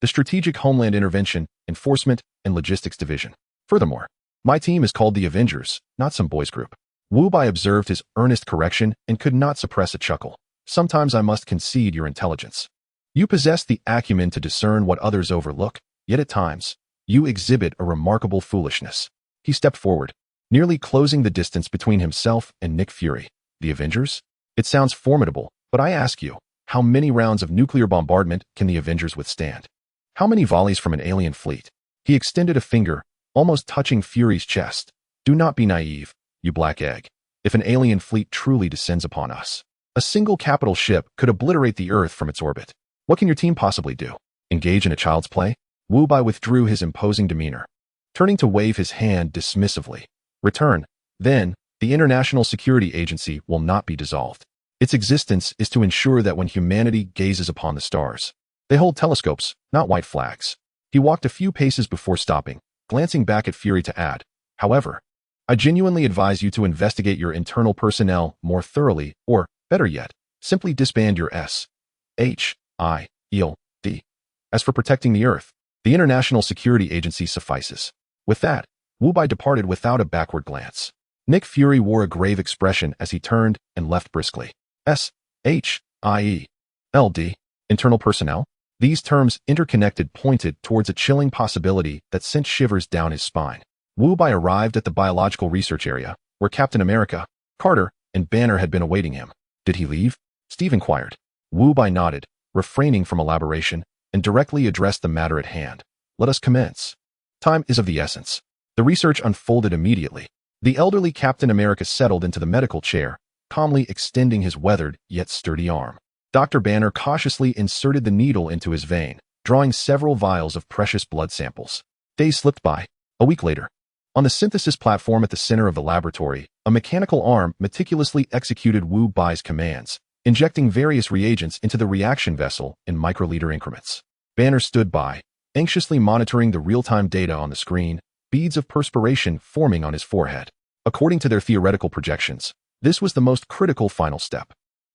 the Strategic Homeland Intervention, Enforcement, and Logistics Division. Furthermore, my team is called the Avengers, not some boys group." Wu Bai observed his earnest correction and could not suppress a chuckle. "Sometimes I must concede your intelligence. You possess the acumen to discern what others overlook, yet at times, you exhibit a remarkable foolishness." He stepped forward, nearly closing the distance between himself and Nick Fury. "The Avengers? It sounds formidable, but I ask you, how many rounds of nuclear bombardment can the Avengers withstand? How many volleys from an alien fleet?" He extended a finger, almost touching Fury's chest. "Do not be naive, you Black Egg. If an alien fleet truly descends upon us, a single capital ship could obliterate the Earth from its orbit. What can your team possibly do? Engage in a child's play?" Wu Bai withdrew his imposing demeanor, turning to wave his hand dismissively. "Return, then, the International Security Agency will not be dissolved. Its existence is to ensure that when humanity gazes upon the stars, they hold telescopes, not white flags." He walked a few paces before stopping, glancing back at Fury to add, "However, I genuinely advise you to investigate your internal personnel more thoroughly, or, better yet, simply disband your S.H.I.E.L.D. As for protecting the Earth, the International Security Agency suffices." With that, Wu Bai departed without a backward glance. Nick Fury wore a grave expression as he turned and left briskly. S.H.I.E.L.D. Internal personnel? These terms interconnected pointed towards a chilling possibility that sent shivers down his spine. Wu Bai arrived at the biological research area, where Captain America, Carter, and Banner had been awaiting him. "Did he leave?" Steve inquired. Wu Bai nodded, refraining from elaboration, and directly addressed the matter at hand. "Let us commence. Time is of the essence." The research unfolded immediately. The elderly Captain America settled into the medical chair, calmly extending his weathered yet sturdy arm. Dr. Banner cautiously inserted the needle into his vein, drawing several vials of precious blood samples. Days slipped by. A week later, on the synthesis platform at the center of the laboratory, a mechanical arm meticulously executed Wu Bai's commands, injecting various reagents into the reaction vessel in microliter increments. Banner stood by, anxiously monitoring the real-time data on the screen, beads of perspiration forming on his forehead. According to their theoretical projections, this was the most critical final step.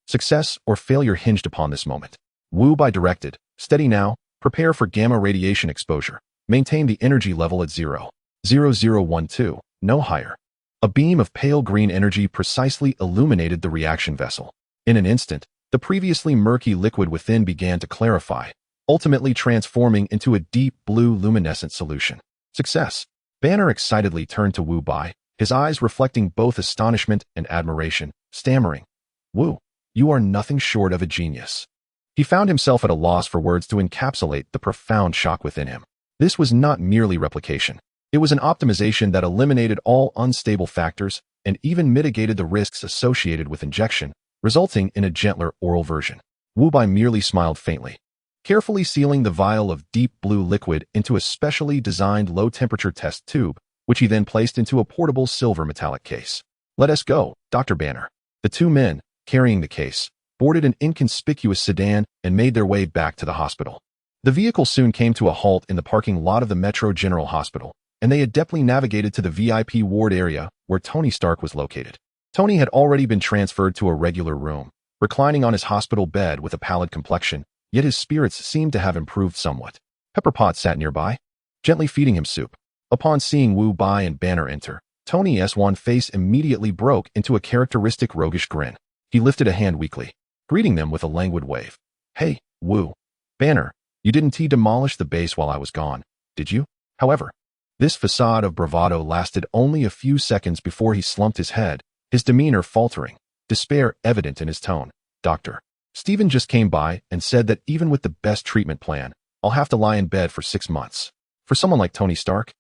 Success or failure hinged upon this moment. Wu Bai directed, "Steady now, prepare for gamma radiation exposure. Maintain the energy level at 0.0012, no higher." A beam of pale green energy precisely illuminated the reaction vessel. In an instant, the previously murky liquid within began to clarify, ultimately transforming into a deep blue luminescent solution. Success. Banner excitedly turned to Wu Bai, his eyes reflecting both astonishment and admiration, stammering, "Wu, you are nothing short of a genius." He found himself at a loss for words to encapsulate the profound shock within him. This was not merely replication. It was an optimization that eliminated all unstable factors and even mitigated the risks associated with injection, resulting in a gentler oral version. Wu Bai merely smiled faintly, carefully sealing the vial of deep blue liquid into a specially designed low-temperature test tube, which he then placed into a portable silver metallic case. "Let us go, Dr. Banner." The two men, carrying the case, boarded an inconspicuous sedan and made their way back to the hospital. The vehicle soon came to a halt in the parking lot of the Metro General Hospital, and they adeptly navigated to the VIP ward area where Tony Stark was located. Tony had already been transferred to a regular room, reclining on his hospital bed with a pallid complexion, yet his spirits seemed to have improved somewhat. Pepper Pot sat nearby, gently feeding him soup. Upon seeing Wu Bai and Banner enter, Tony's wan face immediately broke into a characteristic roguish grin. He lifted a hand weakly, greeting them with a languid wave. Hey, Wu. Banner, you didn't demolish the base while I was gone, did you? However, this facade of bravado lasted only a few seconds before he slumped his head, his demeanor faltering, despair evident in his tone. Doctor, Steven just came by and said that even with the best treatment plan, I'll have to lie in bed for 6 months. For someone like Tony Stark,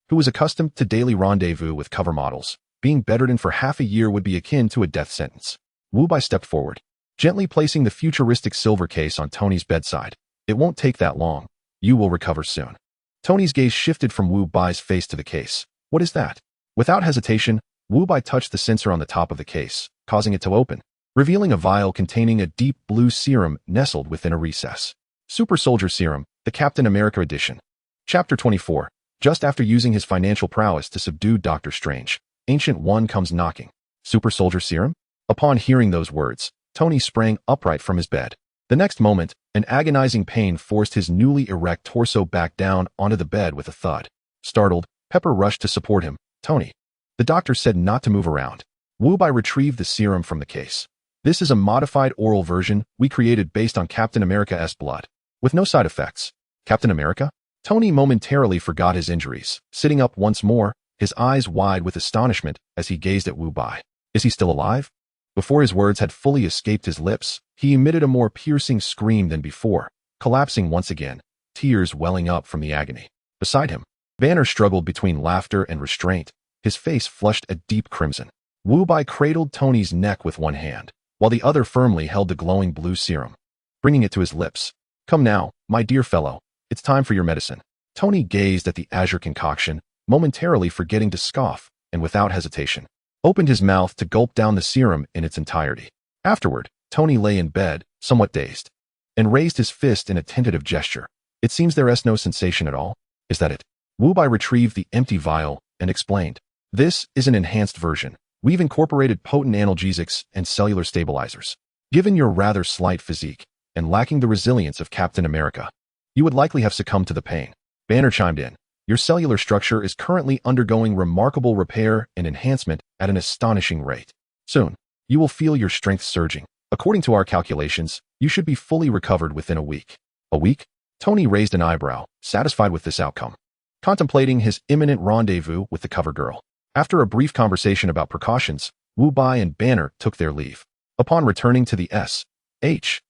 who was accustomed to daily rendezvous with cover models, being bedridden for half a year would be akin to a death sentence. Wu Bai stepped forward, gently placing the futuristic silver case on Tony's bedside. It won't take that long. You will recover soon. Tony's gaze shifted from Wu Bai's face to the case. What is that? Without hesitation, Wu Bai touched the sensor on the top of the case, causing it to open, revealing a vial containing a deep blue serum nestled within a recess. Super Soldier Serum, the Captain America edition. Chapter 24. Just after using his financial prowess to subdue Doctor Strange, Ancient One comes knocking. Super Soldier Serum? Upon hearing those words, Tony sprang upright from his bed. The next moment, an agonizing pain forced his newly erect torso back down onto the bed with a thud. Startled, Pepper rushed to support him. Tony. The doctor said not to move around. Wu Bai retrieved the serum from the case. This is a modified oral version we created based on Captain America's blood, with no side effects. Captain America? Tony momentarily forgot his injuries, sitting up once more, his eyes wide with astonishment as he gazed at Wu Bai. Is he still alive? Before his words had fully escaped his lips, he emitted a more piercing scream than before, collapsing once again, tears welling up from the agony. Beside him, Banner struggled between laughter and restraint, his face flushed a deep crimson. Wu Bai cradled Tony's neck with one hand, while the other firmly held the glowing blue serum, bringing it to his lips. Come now, my dear fellow, it's time for your medicine. Tony gazed at the azure concoction, momentarily forgetting to scoff, and without hesitation, opened his mouth to gulp down the serum in its entirety. Afterward, Tony lay in bed, somewhat dazed, and raised his fist in a tentative gesture. It seems there is no sensation at all. Is that it? Wu Bai retrieved the empty vial and explained. This is an enhanced version. We've incorporated potent analgesics and cellular stabilizers. Given your rather slight physique, and lacking the resilience of Captain America, you would likely have succumbed to the pain. Banner chimed in. Your cellular structure is currently undergoing remarkable repair and enhancement at an astonishing rate. Soon, you will feel your strength surging. According to our calculations, you should be fully recovered within a week. A week? Tony raised an eyebrow, satisfied with this outcome, contemplating his imminent rendezvous with the cover girl. After a brief conversation about precautions, Wu Bai and Banner took their leave. Upon returning to the S.H.I.E.L.D.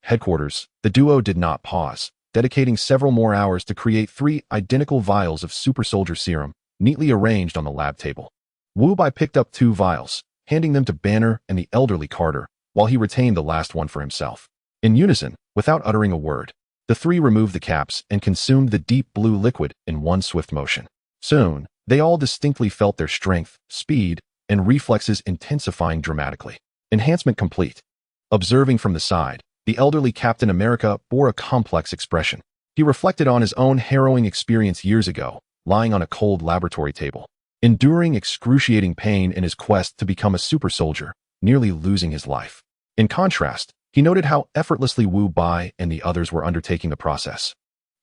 headquarters, the duo did not pause, dedicating several more hours to create 3 identical vials of Super Soldier Serum, neatly arranged on the lab table. Wu Bai picked up 2 vials, handing them to Banner and the elderly Carter, while he retained the last one for himself. In unison, without uttering a word, the 3 removed the caps and consumed the deep blue liquid in one swift motion. Soon, they all distinctly felt their strength, speed, and reflexes intensifying dramatically. Enhancement complete. Observing from the side, the elderly Captain America bore a complex expression. He reflected on his own harrowing experience years ago, lying on a cold laboratory table, enduring excruciating pain in his quest to become a super soldier, nearly losing his life. In contrast, he noted how effortlessly Wu Bai and the others were undertaking the process.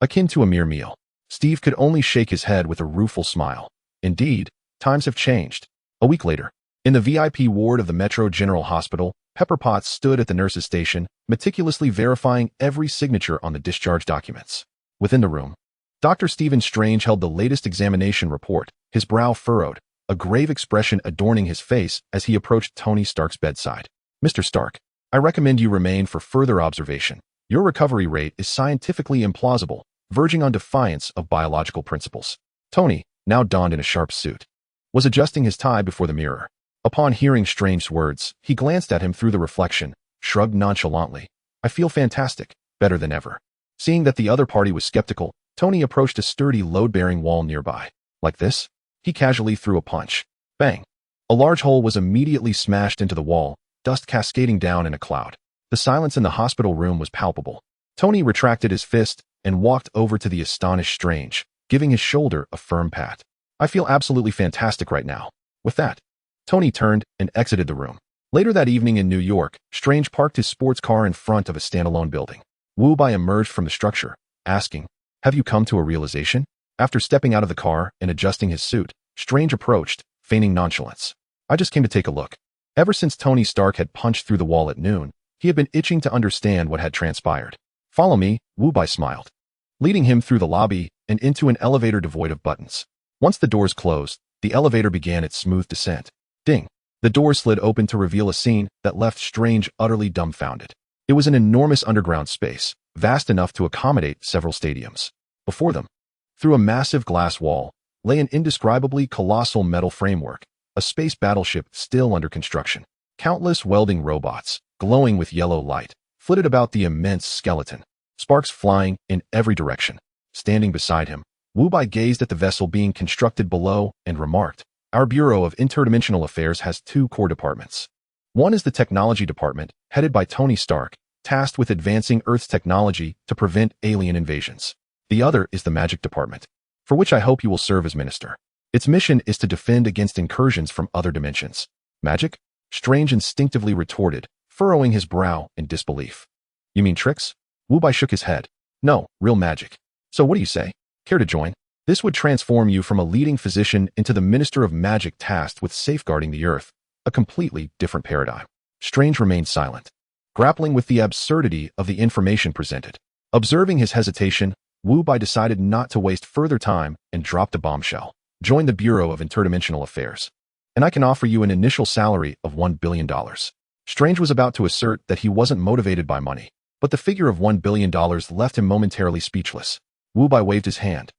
Akin to a mere meal. Steve could only shake his head with a rueful smile. Indeed, times have changed. A week later, in the VIP ward of the Metro General Hospital, Pepper Potts stood at the nurse's station, meticulously verifying every signature on the discharge documents. Within the room, Dr. Stephen Strange held the latest examination report, his brow furrowed, a grave expression adorning his face as he approached Tony Stark's bedside. Mr. Stark, I recommend you remain for further observation. Your recovery rate is scientifically implausible, verging on defiance of biological principles. Tony, now donned in a sharp suit, was adjusting his tie before the mirror. Upon hearing Strange's words, he glanced at him through the reflection, shrugged nonchalantly. I feel fantastic, better than ever. Seeing that the other party was skeptical, Tony approached a sturdy load-bearing wall nearby. Like this? He casually threw a punch. Bang! A large hole was immediately smashed into the wall, dust cascading down in a cloud. The silence in the hospital room was palpable. Tony retracted his fist and walked over to the astonished Strange, giving his shoulder a firm pat. I feel absolutely fantastic right now. With that, Tony turned and exited the room. Later that evening in New York, Strange parked his sports car in front of a standalone building. Wu Bai emerged from the structure, asking, "Have you come to a realization?" After stepping out of the car and adjusting his suit, Strange approached, feigning nonchalance. "I just came to take a look." Ever since Tony Stark had punched through the wall at noon, he had been itching to understand what had transpired. "Follow me," Wu Bai smiled, leading him through the lobby and into an elevator devoid of buttons. Once the doors closed, the elevator began its smooth descent. Ding! The door slid open to reveal a scene that left Strange utterly dumbfounded. It was an enormous underground space, vast enough to accommodate several stadiums. Before them, through a massive glass wall, lay an indescribably colossal metal framework, a space battleship still under construction. Countless welding robots, glowing with yellow light, flitted about the immense skeleton, sparks flying in every direction. Standing beside him, Wu Bai gazed at the vessel being constructed below and remarked, "Our Bureau of Interdimensional Affairs has two core departments. One is the Technology Department, headed by Tony Stark, tasked with advancing Earth's technology to prevent alien invasions. The other is the Magic Department, for which I hope you will serve as minister. Its mission is to defend against incursions from other dimensions." "Magic?" Strange instinctively retorted, furrowing his brow in disbelief. "You mean tricks?" Wu Bai shook his head. "No, real magic. So what do you say? Care to join? This would transform you from a leading physician into the Minister of Magic tasked with safeguarding the Earth, a completely different paradigm." Strange remained silent, grappling with the absurdity of the information presented. Observing his hesitation, Wu Bai decided not to waste further time and dropped a bombshell. "Join the Bureau of Interdimensional Affairs, and I can offer you an initial salary of $1 billion. Strange was about to assert that he wasn't motivated by money, but the figure of $1 billion left him momentarily speechless. Wu Bai waved his hand.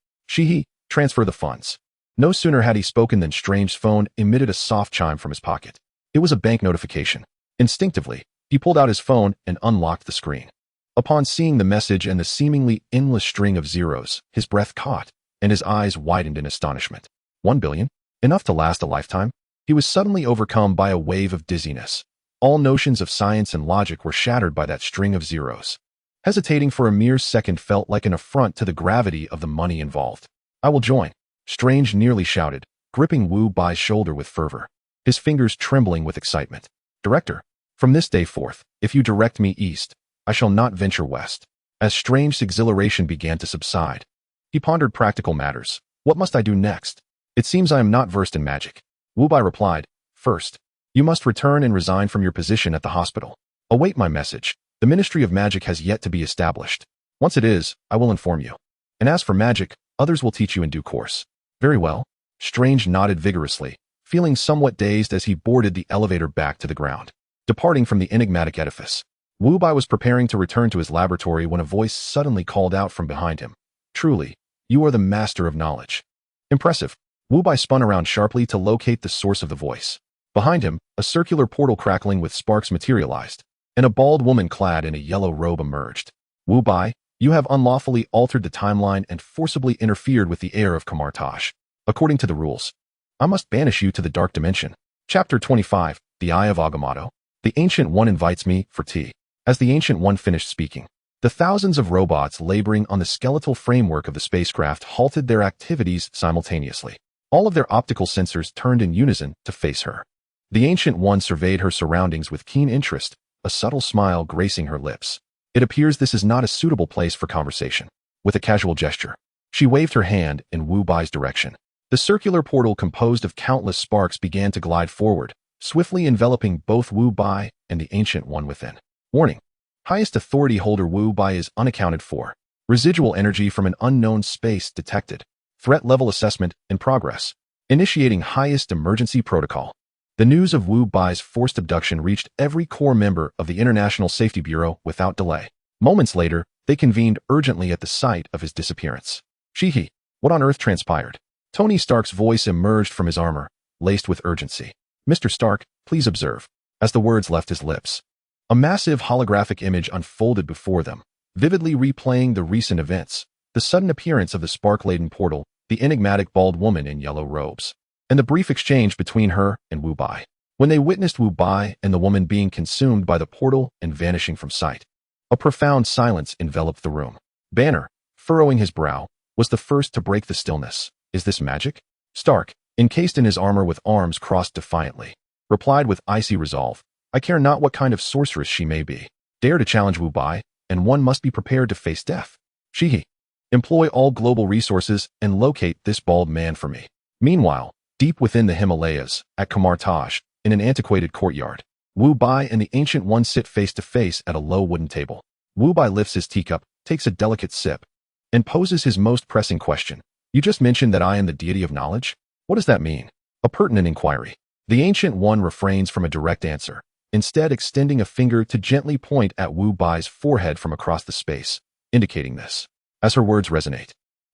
Transfer the funds." No sooner had he spoken than Strange's phone emitted a soft chime from his pocket. It was a bank notification. Instinctively, he pulled out his phone and unlocked the screen. Upon seeing the message and the seemingly endless string of zeros, his breath caught, and his eyes widened in astonishment. 1 billion? Enough to last a lifetime? He was suddenly overcome by a wave of dizziness. All notions of science and logic were shattered by that string of zeros. Hesitating for a mere second felt like an affront to the gravity of the money involved. "I will join," Strange nearly shouted, gripping Wu Bai's shoulder with fervor, his fingers trembling with excitement. "Director, from this day forth, if you direct me east, I shall not venture west." As Strange's exhilaration began to subside, he pondered practical matters. "What must I do next? It seems I am not versed in magic." Wu Bai replied, "First, you must return and resign from your position at the hospital. Await my message. The Ministry of Magic has yet to be established. Once it is, I will inform you. And as for magic, others will teach you in due course." "Very well." Strange nodded vigorously, feeling somewhat dazed as he boarded the elevator back to the ground. Departing from the enigmatic edifice, Wu Bai was preparing to return to his laboratory when a voice suddenly called out from behind him. "Truly, you are the master of knowledge." "Impressive." Wu Bai spun around sharply to locate the source of the voice. Behind him, a circular portal crackling with sparks materialized, and a bald woman clad in a yellow robe emerged. "Wu Bai, you have unlawfully altered the timeline and forcibly interfered with the heir of Kamartaj. According to the rules, I must banish you to the Dark Dimension." Chapter 25, The Eye of Agamotto. "The Ancient One invites me for tea." As the Ancient One finished speaking, the thousands of robots laboring on the skeletal framework of the spacecraft halted their activities simultaneously. All of their optical sensors turned in unison to face her. The Ancient One surveyed her surroundings with keen interest, a subtle smile gracing her lips. "It appears this is not a suitable place for conversation." With a casual gesture, she waved her hand in Wu Bai's direction. The circular portal composed of countless sparks began to glide forward, swiftly enveloping both Wu Bai and the Ancient One within. Warning: highest authority holder Wu Bai is unaccounted for. Residual energy from an unknown space detected. Threat level assessment in progress. Initiating highest emergency protocol. The news of Wu Bai's forced abduction reached every core member of the International Safety Bureau without delay. Moments later, they convened urgently at the site of his disappearance. "Shihi, what on earth transpired?" Tony Stark's voice emerged from his armor, laced with urgency. "Mr. Stark, please observe." As the words left his lips, a massive holographic image unfolded before them, vividly replaying the recent events, the sudden appearance of the spark-laden portal, the enigmatic bald woman in yellow robes, and the brief exchange between her and Wu Bai. when they witnessed Wu Bai and the woman being consumed by the portal and vanishing from sight. A profound silence enveloped the room. Banner, furrowing his brow, was the first to break the stillness. Is this magic? Stark, encased in his armor with arms crossed defiantly, replied with icy resolve, I care not what kind of sorceress she may be. Dare to challenge Wu Bai, and one must be prepared to face death. Shihi, employ all global resources and locate this bald man for me. Meanwhile, deep within the Himalayas, at Kamar Taj, in an antiquated courtyard, Wu Bai and the Ancient One sit face to face at a low wooden table. Wu Bai lifts his teacup, takes a delicate sip, and poses his most pressing question. You just mentioned that I am the deity of knowledge? What does that mean? A pertinent inquiry. The Ancient One refrains from a direct answer, instead extending a finger to gently point at Wu Bai's forehead from across the space, indicating this. As her words resonate,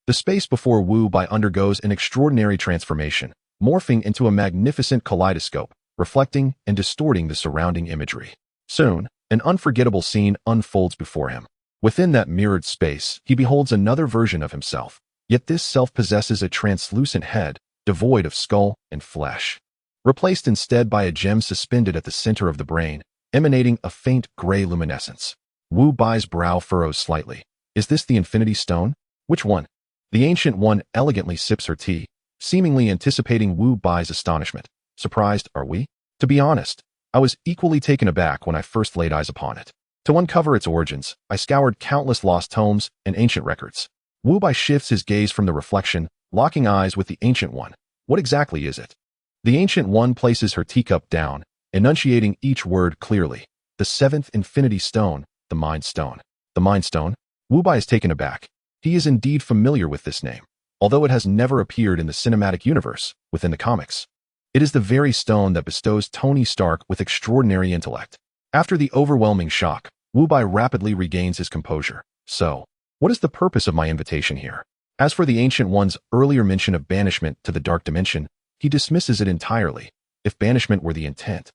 the space before Wu Bai undergoes an extraordinary transformation, morphing into a magnificent kaleidoscope, reflecting and distorting the surrounding imagery. Soon, an unforgettable scene unfolds before him. Within that mirrored space, he beholds another version of himself, yet this self possesses a translucent head, devoid of skull and flesh, replaced instead by a gem suspended at the center of the brain, emanating a faint gray luminescence. Wu Bai's brow furrows slightly. Is this the Infinity Stone? Which one? The Ancient One elegantly sips her tea, seemingly anticipating Wu Bai's astonishment. Surprised, are we? To be honest, I was equally taken aback when I first laid eyes upon it. To uncover its origins, I scoured countless lost tomes and ancient records. Wu Bai shifts his gaze from the reflection, locking eyes with the Ancient One. What exactly is it? The Ancient One places her teacup down, enunciating each word clearly. The seventh Infinity Stone, the Mind Stone. The Mind Stone? Wu Bai is taken aback. He is indeed familiar with this name, although it has never appeared in the cinematic universe within the comics. It is the very stone that bestows Tony Stark with extraordinary intellect. After the overwhelming shock, Wu Bai rapidly regains his composure. So, what is the purpose of my invitation here? As for the Ancient One's earlier mention of banishment to the Dark Dimension, he dismisses it entirely. If banishment were the intent,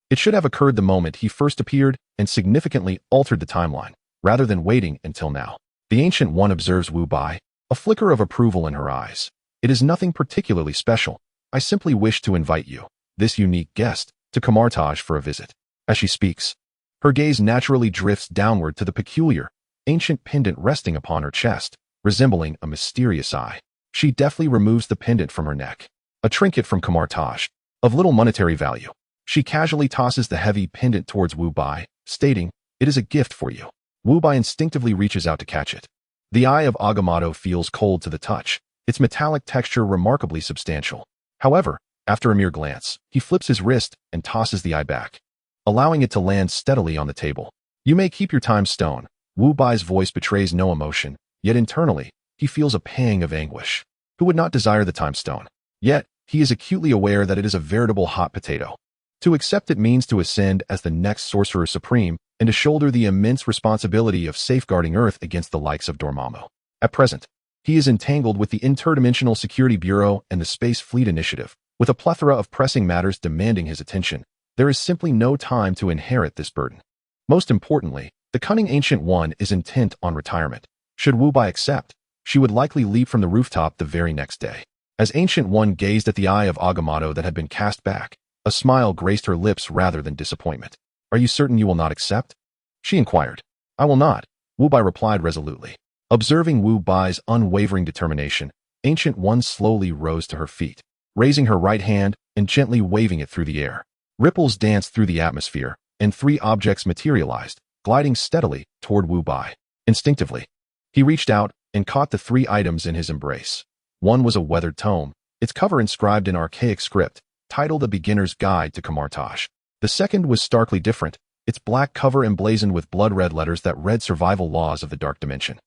it should have occurred the moment he first appeared and significantly altered the timeline, rather than waiting until now. The Ancient One observes Wu Bai, a flicker of approval in her eyes. It is nothing particularly special. I simply wish to invite you, this unique guest, to Kamar Taj for a visit. As she speaks, her gaze naturally drifts downward to the peculiar, ancient pendant resting upon her chest, resembling a mysterious eye. She deftly removes the pendant from her neck, a trinket from Kamar Taj, of little monetary value. She casually tosses the heavy pendant towards Wu Bai, stating, it is a gift for you. Wu Bai instinctively reaches out to catch it. The eye of Agamotto feels cold to the touch, its metallic texture remarkably substantial. However, after a mere glance, he flips his wrist and tosses the eye back, allowing it to land steadily on the table. You may keep your time stone. Wu Bai's voice betrays no emotion, yet internally, he feels a pang of anguish. Who would not desire the time stone? Yet, he is acutely aware that it is a veritable hot potato. To accept it means to ascend as the next Sorcerer Supreme and to shoulder the immense responsibility of safeguarding Earth against the likes of Dormammu. At present, he is entangled with the Interdimensional Security Bureau and the Space Fleet Initiative, with a plethora of pressing matters demanding his attention. There is simply no time to inherit this burden. Most importantly, the cunning Ancient One is intent on retirement. Should Wu Bai accept, she would likely leap from the rooftop the very next day. As Ancient One gazed at the eye of Agamotto that had been cast back, a smile graced her lips rather than disappointment. Are you certain you will not accept? She inquired. I will not, Wu Bai replied resolutely. Observing Wu Bai's unwavering determination, Ancient One slowly rose to her feet, raising her right hand and gently waving it through the air. Ripples danced through the atmosphere, and 3 objects materialized, gliding steadily toward Wu Bai. Instinctively, he reached out and caught the 3 items in his embrace. One was a weathered tome, its cover inscribed in archaic script, titled A Beginner's Guide to Kamar Taj. The second was starkly different, its black cover emblazoned with blood-red letters that read survival laws of the Dark Dimension.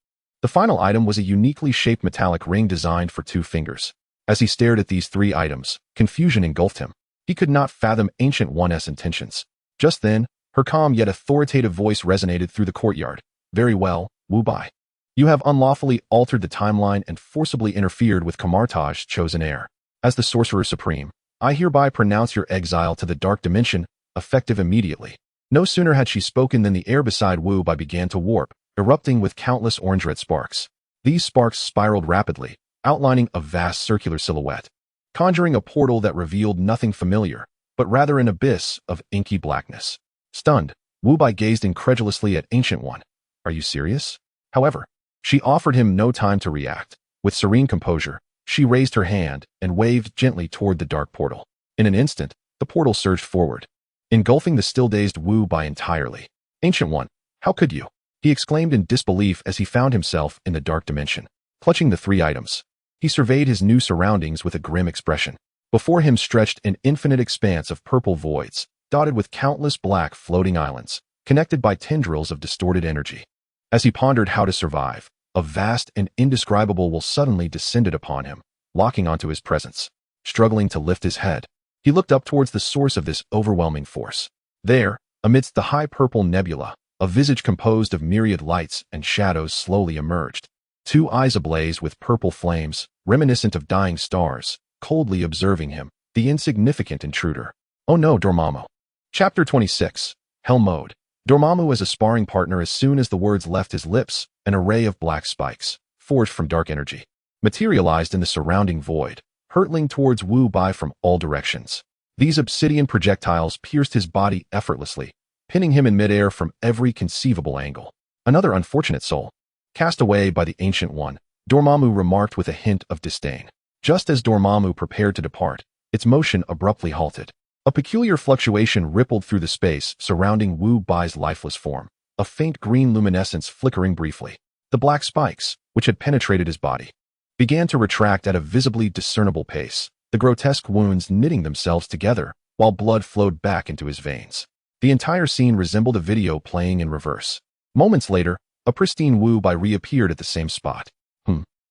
The final item was a uniquely shaped metallic ring designed for 2 fingers. As he stared at these 3 items, confusion engulfed him. He could not fathom Ancient One's intentions. Just then, her calm yet authoritative voice resonated through the courtyard. Very well, Wu Bai. You have unlawfully altered the timeline and forcibly interfered with Kamar Taj's chosen heir. As the Sorcerer Supreme, I hereby pronounce your exile to the Dark Dimension, effective immediately. No sooner had she spoken than the air beside Wu Bai began to warp, erupting with countless orange-red sparks. These sparks spiraled rapidly, outlining a vast circular silhouette, conjuring a portal that revealed nothing familiar, but rather an abyss of inky blackness. Stunned, Wu Bai gazed incredulously at Ancient One. Are you serious? However, she offered him no time to react. With serene composure, she raised her hand and waved gently toward the dark portal. In an instant, the portal surged forward, engulfing the still-dazed Wu Bai entirely. Ancient One, how could you? He exclaimed in disbelief as he found himself in the dark dimension. Clutching the three items, he surveyed his new surroundings with a grim expression. Before him stretched an infinite expanse of purple voids, dotted with countless black floating islands, connected by tendrils of distorted energy. As he pondered how to survive, a vast and indescribable will suddenly descended upon him, locking onto his presence. Struggling to lift his head, he looked up towards the source of this overwhelming force. There, amidst the high purple nebula, a visage composed of myriad lights and shadows slowly emerged. Two eyes ablaze with purple flames, reminiscent of dying stars, coldly observing him, the insignificant intruder. Oh no, Dormammu. Chapter 26. Hell Mode. Dormammu as a sparring partner. As soon as the words left his lips, an array of black spikes, forged from dark energy, materialized in the surrounding void, hurtling towards Wu Bai from all directions. These obsidian projectiles pierced his body effortlessly, pinning him in midair from every conceivable angle. Another unfortunate soul. Cast away by the Ancient One, Dormammu remarked with a hint of disdain. Just as Dormammu prepared to depart, its motion abruptly halted. A peculiar fluctuation rippled through the space surrounding Wu Bai's lifeless form, a faint green luminescence flickering briefly. The black spikes, which had penetrated his body, began to retract at a visibly discernible pace, the grotesque wounds knitting themselves together while blood flowed back into his veins. The entire scene resembled a video playing in reverse. Moments later, a pristine Wu Bai reappeared at the same spot.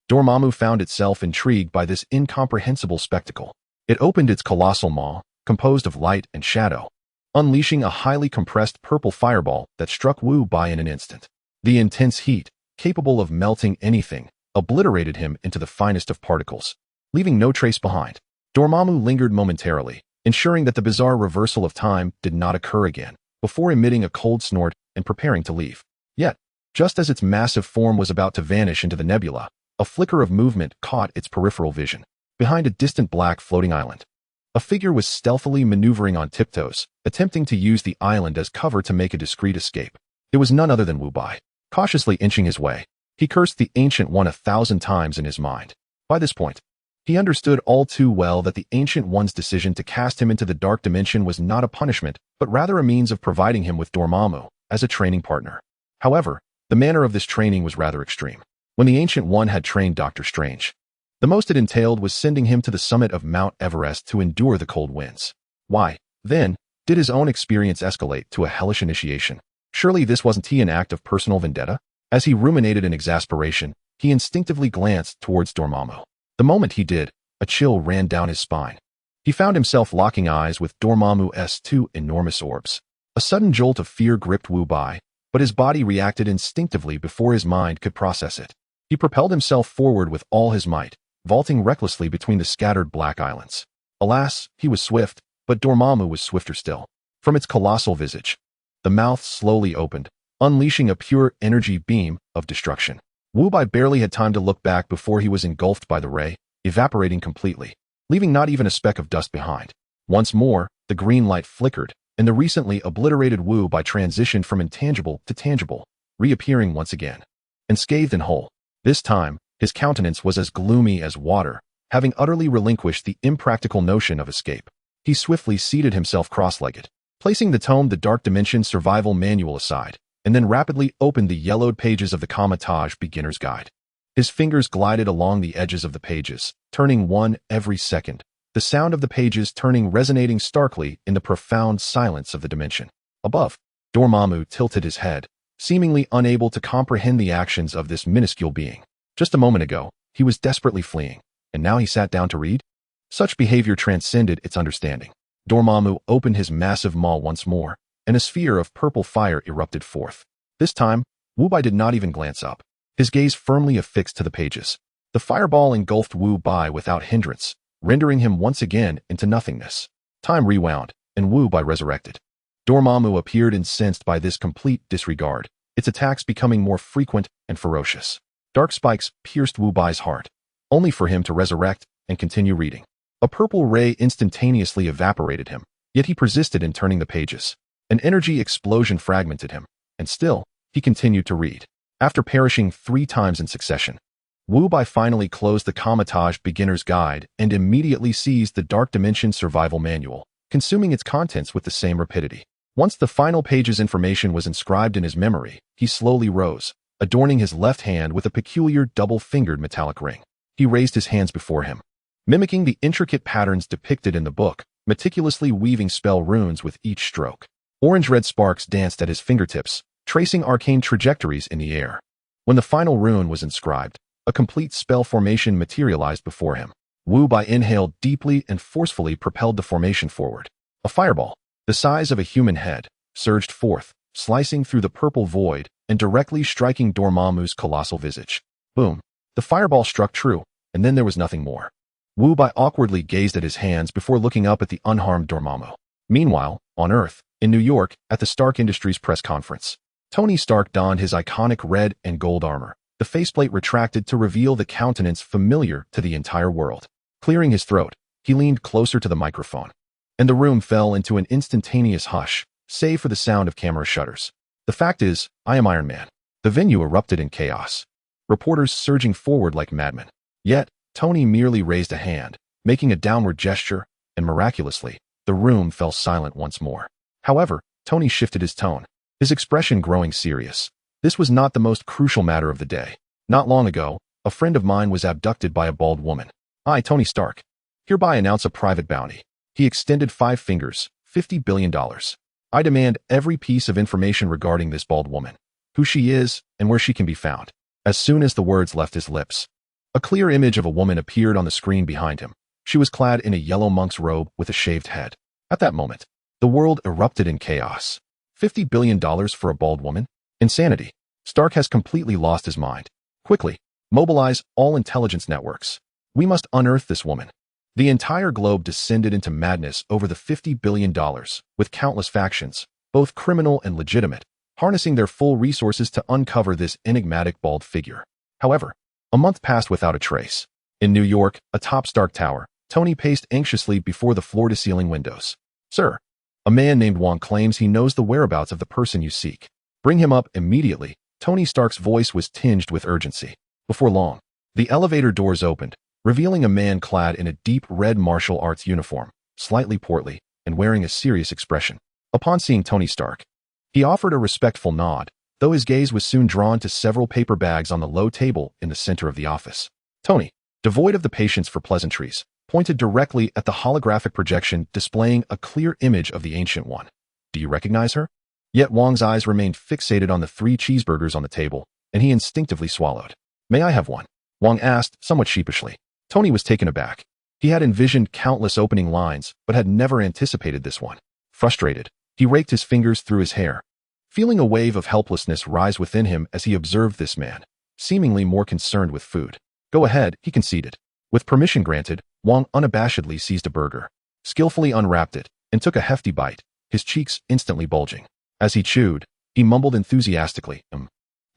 Dormammu found itself intrigued by this incomprehensible spectacle. It opened its colossal maw, composed of light and shadow, unleashing a highly compressed purple fireball that struck Wu Bai in an instant. The intense heat, capable of melting anything, obliterated him into the finest of particles, leaving no trace behind. Dormammu lingered momentarily, ensuring that the bizarre reversal of time did not occur again, before emitting a cold snort and preparing to leave. Yet, just as its massive form was about to vanish into the nebula, a flicker of movement caught its peripheral vision. Behind a distant black floating island, a figure was stealthily maneuvering on tiptoes, attempting to use the island as cover to make a discreet escape. It was none other than Wu Bai. Cautiously inching his way, he cursed the Ancient One 1,000 times in his mind. By this point, he understood all too well that the Ancient One's decision to cast him into the dark dimension was not a punishment, but rather a means of providing him with Dormammu as a training partner. However, the manner of this training was rather extreme. When the Ancient One had trained Dr. Strange, the most it entailed was sending him to the summit of Mount Everest to endure the cold winds. Why, then, did his own experience escalate to a hellish initiation? Surely this wasn't an act of personal vendetta? As he ruminated in exasperation, he instinctively glanced towards Dormammu. The moment he did, a chill ran down his spine. He found himself locking eyes with Dormammu's two enormous orbs. A sudden jolt of fear gripped Wu Bai, but his body reacted instinctively before his mind could process it. He propelled himself forward with all his might, vaulting recklessly between the scattered black islands. Alas, he was swift, but Dormammu was swifter still. From its colossal visage, the mouth slowly opened, unleashing a pure energy beam of destruction. Wu Bai barely had time to look back before he was engulfed by the ray, evaporating completely, leaving not even a speck of dust behind. Once more, the green light flickered, and the recently obliterated Wu Bai transitioned from intangible to tangible, reappearing once again, unscathed and whole. This time, his countenance was as gloomy as water, having utterly relinquished the impractical notion of escape. He swiftly seated himself cross-legged, placing the tome The Dark Dimension Survival Manual aside, and then rapidly opened the yellowed pages of the Kamatage Beginner's Guide. His fingers glided along the edges of the pages, turning one every second, the sound of the pages turning resonating starkly in the profound silence of the dimension. Above, Dormammu tilted his head, seemingly unable to comprehend the actions of this minuscule being. Just a moment ago, he was desperately fleeing, and now he sat down to read? Such behavior transcended its understanding. Dormammu opened his massive maw once more, and a sphere of purple fire erupted forth. This time, Wu Bai did not even glance up, his gaze firmly affixed to the pages. The fireball engulfed Wu Bai without hindrance, rendering him once again into nothingness. Time rewound, and Wu Bai resurrected. Dormammu appeared incensed by this complete disregard, its attacks becoming more frequent and ferocious. Dark spikes pierced Wu Bai's heart, only for him to resurrect and continue reading. A purple ray instantaneously evaporated him, Yet he persisted in turning the pages. An energy explosion fragmented him, and still, he continued to read. After perishing 3 times in succession, Wu Bai finally closed the Kamatage Beginner's Guide and immediately seized the Dark Dimension Survival Manual, consuming its contents with the same rapidity. Once the final page's information was inscribed in his memory, he slowly rose, adorning his left hand with a peculiar double-fingered metallic ring. He raised his hands before him, mimicking the intricate patterns depicted in the book, meticulously weaving spell runes with each stroke. Orange-red sparks danced at his fingertips, tracing arcane trajectories in the air. When the final rune was inscribed, a complete spell formation materialized before him. Wu Bai inhaled deeply and forcefully propelled the formation forward. A fireball, the size of a human head, surged forth, slicing through the purple void and directly striking Dormammu's colossal visage. Boom! The fireball struck true, and then there was nothing more. Wu Bai awkwardly gazed at his hands before looking up at the unharmed Dormammu. Meanwhile, on Earth, in New York, at the Stark Industries press conference, Tony Stark donned his iconic red and gold armor. The faceplate retracted to reveal the countenance familiar to the entire world. Clearing his throat, he leaned closer to the microphone, and the room fell into an instantaneous hush, save for the sound of camera shutters. The fact is, I am Iron Man. The venue erupted in chaos, reporters surging forward like madmen. Yet, Tony merely raised a hand, making a downward gesture, and miraculously, the room fell silent once more. However, Tony shifted his tone, his expression growing serious. This was not the most crucial matter of the day. Not long ago, a friend of mine was abducted by a bald woman. I, Tony Stark, hereby announce a private bounty. He extended 5 fingers, $50 billion. I demand every piece of information regarding this bald woman, who she is, and where she can be found. As soon as the words left his lips, a clear image of a woman appeared on the screen behind him. She was clad in a yellow monk's robe with a shaved head. At that moment, the world erupted in chaos. $50 billion for a bald woman? Insanity. Stark has completely lost his mind. Quickly, mobilize all intelligence networks. We must unearth this woman. The entire globe descended into madness over the $50 billion, with countless factions, both criminal and legitimate, harnessing their full resources to uncover this enigmatic bald figure. However, a month passed without a trace. In New York, atop Stark Tower, Tony paced anxiously before the floor-to-ceiling windows. Sir, a man named Wong claims he knows the whereabouts of the person you seek. Bring him up immediately. Tony Stark's voice was tinged with urgency. Before long, the elevator doors opened, revealing a man clad in a deep red martial arts uniform, slightly portly, and wearing a serious expression. Upon seeing Tony Stark, he offered a respectful nod, though his gaze was soon drawn to several paper bags on the low table in the center of the office. Tony, devoid of the patience for pleasantries, pointed directly at the holographic projection displaying a clear image of the Ancient One. Do you recognize her? Yet Wong's eyes remained fixated on the 3 cheeseburgers on the table, and he instinctively swallowed. May I have one? Wong asked, somewhat sheepishly. Tony was taken aback. He had envisioned countless opening lines, but had never anticipated this one. Frustrated, he raked his fingers through his hair, feeling a wave of helplessness rise within him as he observed this man, seemingly more concerned with food. Go ahead, he conceded. With permission granted, Wong unabashedly seized a burger, skillfully unwrapped it, and took a hefty bite, his cheeks instantly bulging. As he chewed, he mumbled enthusiastically,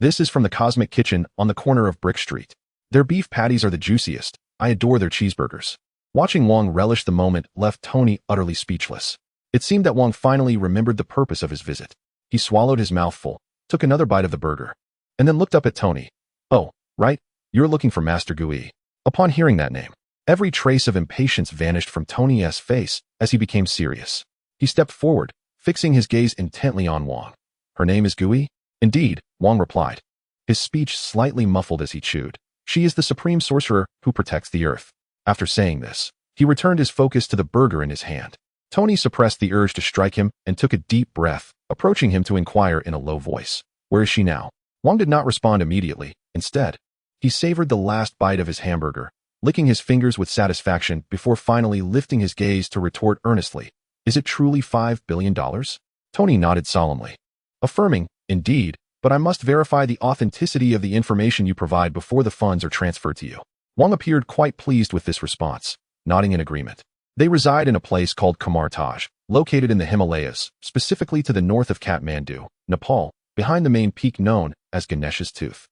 This is from the Cosmic Kitchen on the corner of Brick Street. Their beef patties are the juiciest. I adore their cheeseburgers. Watching Wong relish the moment left Tony utterly speechless. It seemed that Wong finally remembered the purpose of his visit. He swallowed his mouthful, took another bite of the burger, and then looked up at Tony. Oh, right, you're looking for Master Gui. Upon hearing that name, every trace of impatience vanished from Tony's face as he became serious. He stepped forward, fixing his gaze intently on Wong. Her name is Gui? Indeed, Wong replied, his speech slightly muffled as he chewed. She is the supreme sorcerer who protects the earth. After saying this, he returned his focus to the burger in his hand. Tony suppressed the urge to strike him and took a deep breath, approaching him to inquire in a low voice. Where is she now? Wong did not respond immediately. Instead, he savored the last bite of his hamburger, licking his fingers with satisfaction before finally lifting his gaze to retort earnestly. Is it truly $5 billion? Tony nodded solemnly, affirming, indeed, but I must verify the authenticity of the information you provide before the funds are transferred to you. Wong appeared quite pleased with this response, nodding in agreement. They reside in a place called Kamartaj, located in the Himalayas, specifically to the north of Kathmandu, Nepal, behind the main peak known as Ganesh's Tooth.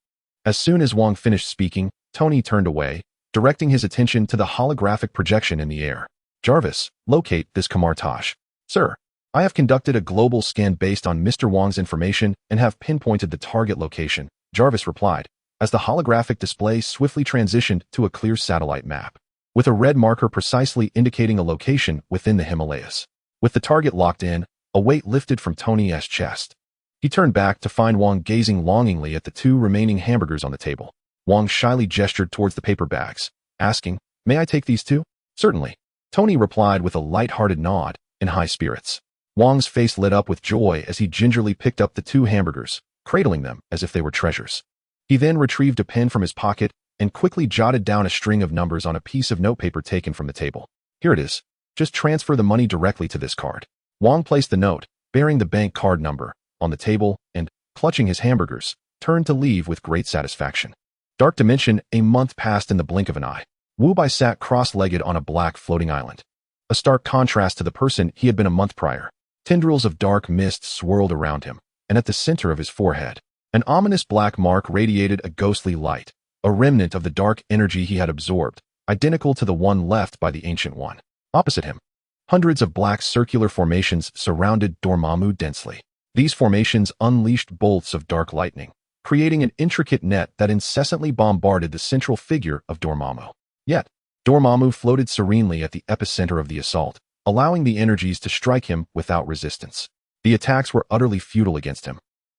As soon as Wong finished speaking, Tony turned away, directing his attention to the holographic projection in the air. Jarvis, locate this Kamartaj. Sir, I have conducted a global scan based on Mr. Wang's information and have pinpointed the target location, Jarvis replied, as the holographic display swiftly transitioned to a clear satellite map, with a red marker precisely indicating a location within the Himalayas. With the target locked in, a weight lifted from Tony's chest. He turned back to find Wang gazing longingly at the 2 remaining hamburgers on the table. Wang shyly gestured towards the paper bags, asking, "May I take these too?" "Certainly," Tony replied with a light-hearted nod, in high spirits. Wang's face lit up with joy as he gingerly picked up the 2 hamburgers, cradling them as if they were treasures. He then retrieved a pen from his pocket and quickly jotted down a string of numbers on a piece of notepaper taken from the table. "Here it is. Just transfer the money directly to this card." Wang placed the note, bearing the bank card number, on the table and, clutching his hamburgers, turned to leave with great satisfaction. Dark Dimension. A month passed in the blink of an eye. Wu Bai sat cross-legged on a black floating island. A stark contrast to the person he had been a month prior. Tendrils of dark mist swirled around him, and at the center of his forehead, an ominous black mark radiated a ghostly light, a remnant of the dark energy he had absorbed, identical to the one left by the Ancient One. Opposite him, hundreds of black circular formations surrounded Dormammu densely. These formations unleashed bolts of dark lightning, creating an intricate net that incessantly bombarded the central figure of Dormammu. Yet, Dormammu floated serenely at the epicenter of the assault, allowing the energies to strike him without resistance. The attacks were utterly futile against him.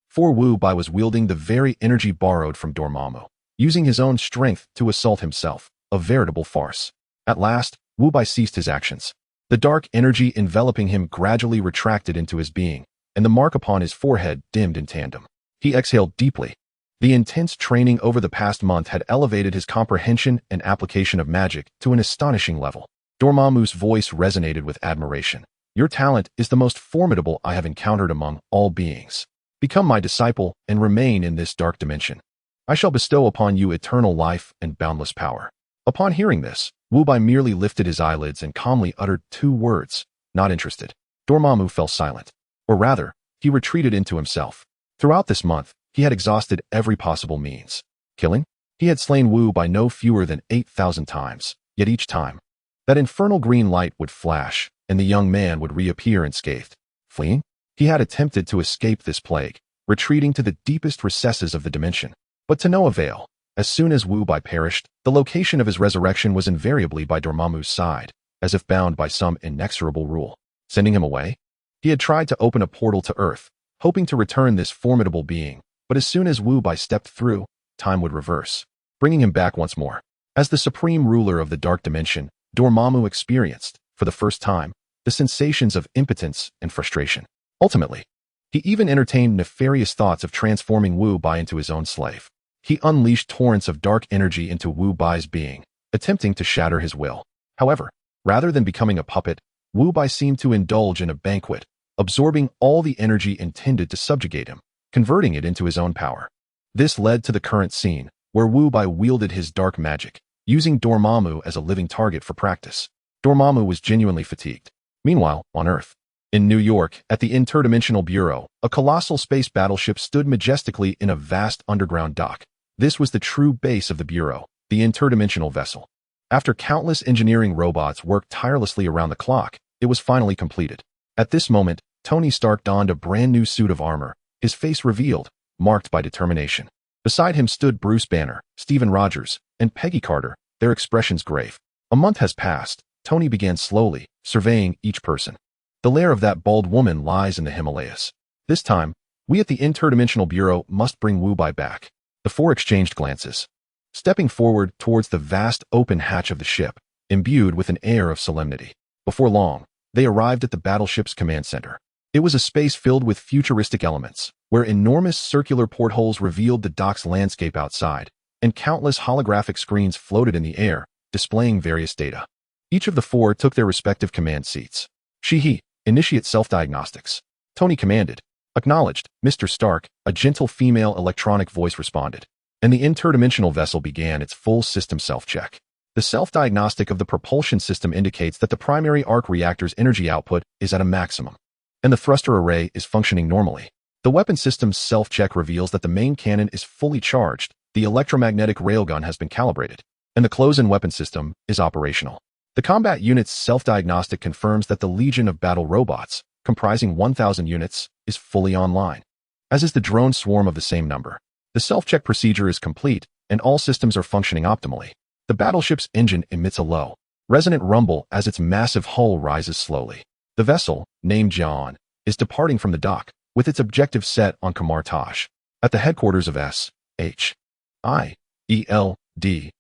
For Wu Bai was wielding the very energy borrowed from Dormammu, using his own strength to assault himself, a veritable farce. At last, Wu Bai ceased his actions. The dark energy enveloping him gradually retracted into his being, and the mark upon his forehead dimmed in tandem. He exhaled deeply. The intense training over the past month had elevated his comprehension and application of magic to an astonishing level. Dormammu's voice resonated with admiration. "Your talent is the most formidable I have encountered among all beings. Become my disciple and remain in this dark dimension. I shall bestow upon you eternal life and boundless power." Upon hearing this, Wu Bai merely lifted his eyelids and calmly uttered 2 words, "Not interested." Dormammu fell silent. Or rather, he retreated into himself. Throughout this month, he had exhausted every possible means. Killing? He had slain Wu by no fewer than 8,000 times, yet each time, that infernal green light would flash, and the young man would reappear unscathed. Fleeing? He had attempted to escape this plague, retreating to the deepest recesses of the dimension, but to no avail. As soon as Wu Bai perished, the location of his resurrection was invariably by Dormammu's side, as if bound by some inexorable rule. Sending him away? He had tried to open a portal to Earth, hoping to return this formidable being, but as soon as Wu Bai stepped through, time would reverse, bringing him back once more. As the supreme ruler of the dark dimension, Dormammu experienced, for the first time, the sensations of impotence and frustration. Ultimately, he even entertained nefarious thoughts of transforming Wu Bai into his own slave. He unleashed torrents of dark energy into Wu Bai's being, attempting to shatter his will. However, rather than becoming a puppet, Wu Bai seemed to indulge in a banquet, absorbing all the energy intended to subjugate him, converting it into his own power. This led to the current scene, where Wu Bai wielded his dark magic, using Dormammu as a living target for practice. Dormammu was genuinely fatigued. Meanwhile, on Earth, in New York, at the Interdimensional Bureau, a colossal space battleship stood majestically in a vast underground dock. This was the true base of the Bureau, the interdimensional vessel. After countless engineering robots worked tirelessly around the clock, it was finally completed. At this moment, Tony Stark donned a brand new suit of armor, his face revealed, marked by determination. Beside him stood Bruce Banner, Stephen Rogers, and Peggy Carter, their expressions grave. A month has passed. Tony began slowly, surveying each person. The lair of that bald woman lies in the Himalayas. This time, we at the Interdimensional Bureau must bring Wu Bai back. The 4 exchanged glances. Stepping forward towards the vast open hatch of the ship, imbued with an air of solemnity. Before long, they arrived at the battleship's command center. It was a space filled with futuristic elements, where enormous circular portholes revealed the dock's landscape outside, and countless holographic screens floated in the air, displaying various data. Each of the 4 took their respective command seats. He, initiate self-diagnostics. Tony commanded. Acknowledged, Mr. Stark, a gentle female electronic voice responded, and the interdimensional vessel began its full system self-check. The self-diagnostic of the propulsion system indicates that the primary Arc-reactor's energy output is at a maximum, and the thruster array is functioning normally. The weapon system's self-check reveals that the main cannon is fully charged, the electromagnetic railgun has been calibrated, and the close-in weapon system is operational. The combat unit's self-diagnostic confirms that the Legion of Battle Robots, comprising 1,000 units, is fully online, as is the drone swarm of the same number. The self-check procedure is complete, and all systems are functioning optimally. The battleship's engine emits a low, resonant rumble as its massive hull rises slowly. The vessel, named Jian, is departing from the dock, with its objective set on Kamar Taj. At the headquarters of S.H.I.E.L.D.,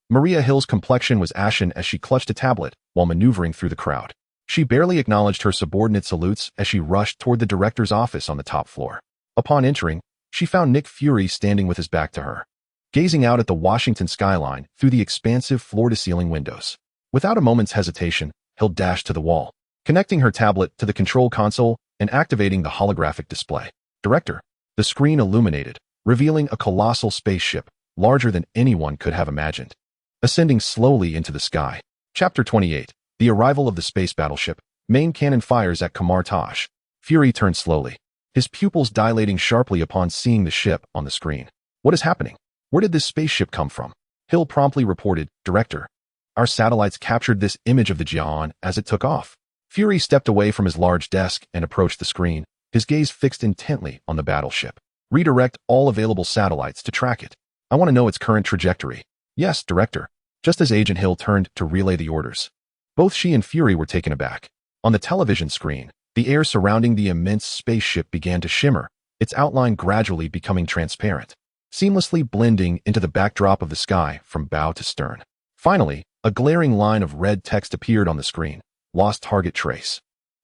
Maria Hill's complexion was ashen as she clutched a tablet while maneuvering through the crowd. She barely acknowledged her subordinate salutes as she rushed toward the director's office on the top floor. Upon entering, she found Nick Fury standing with his back to her, gazing out at the Washington skyline through the expansive floor-to-ceiling windows. Without a moment's hesitation, Hill dashed to the wall, connecting her tablet to the control console and activating the holographic display. Director. The screen illuminated, revealing a colossal spaceship, larger than anyone could have imagined, ascending slowly into the sky. Chapter 28. The arrival of the space battleship. Main cannon fires at Kamar Taj. Fury turned slowly, his pupils dilating sharply upon seeing the ship on the screen. What is happening? Where did this spaceship come from? Hill promptly reported, Director. Our satellites captured this image of the Jian as it took off. Fury stepped away from his large desk and approached the screen, his gaze fixed intently on the battleship. Redirect all available satellites to track it. I want to know its current trajectory. Yes, Director. Just as Agent Hill turned to relay the orders, both she and Fury were taken aback. On the television screen, the air surrounding the immense spaceship began to shimmer, its outline gradually becoming transparent, seamlessly blending into the backdrop of the sky from bow to stern. Finally, a glaring line of red text appeared on the screen. Lost target trace.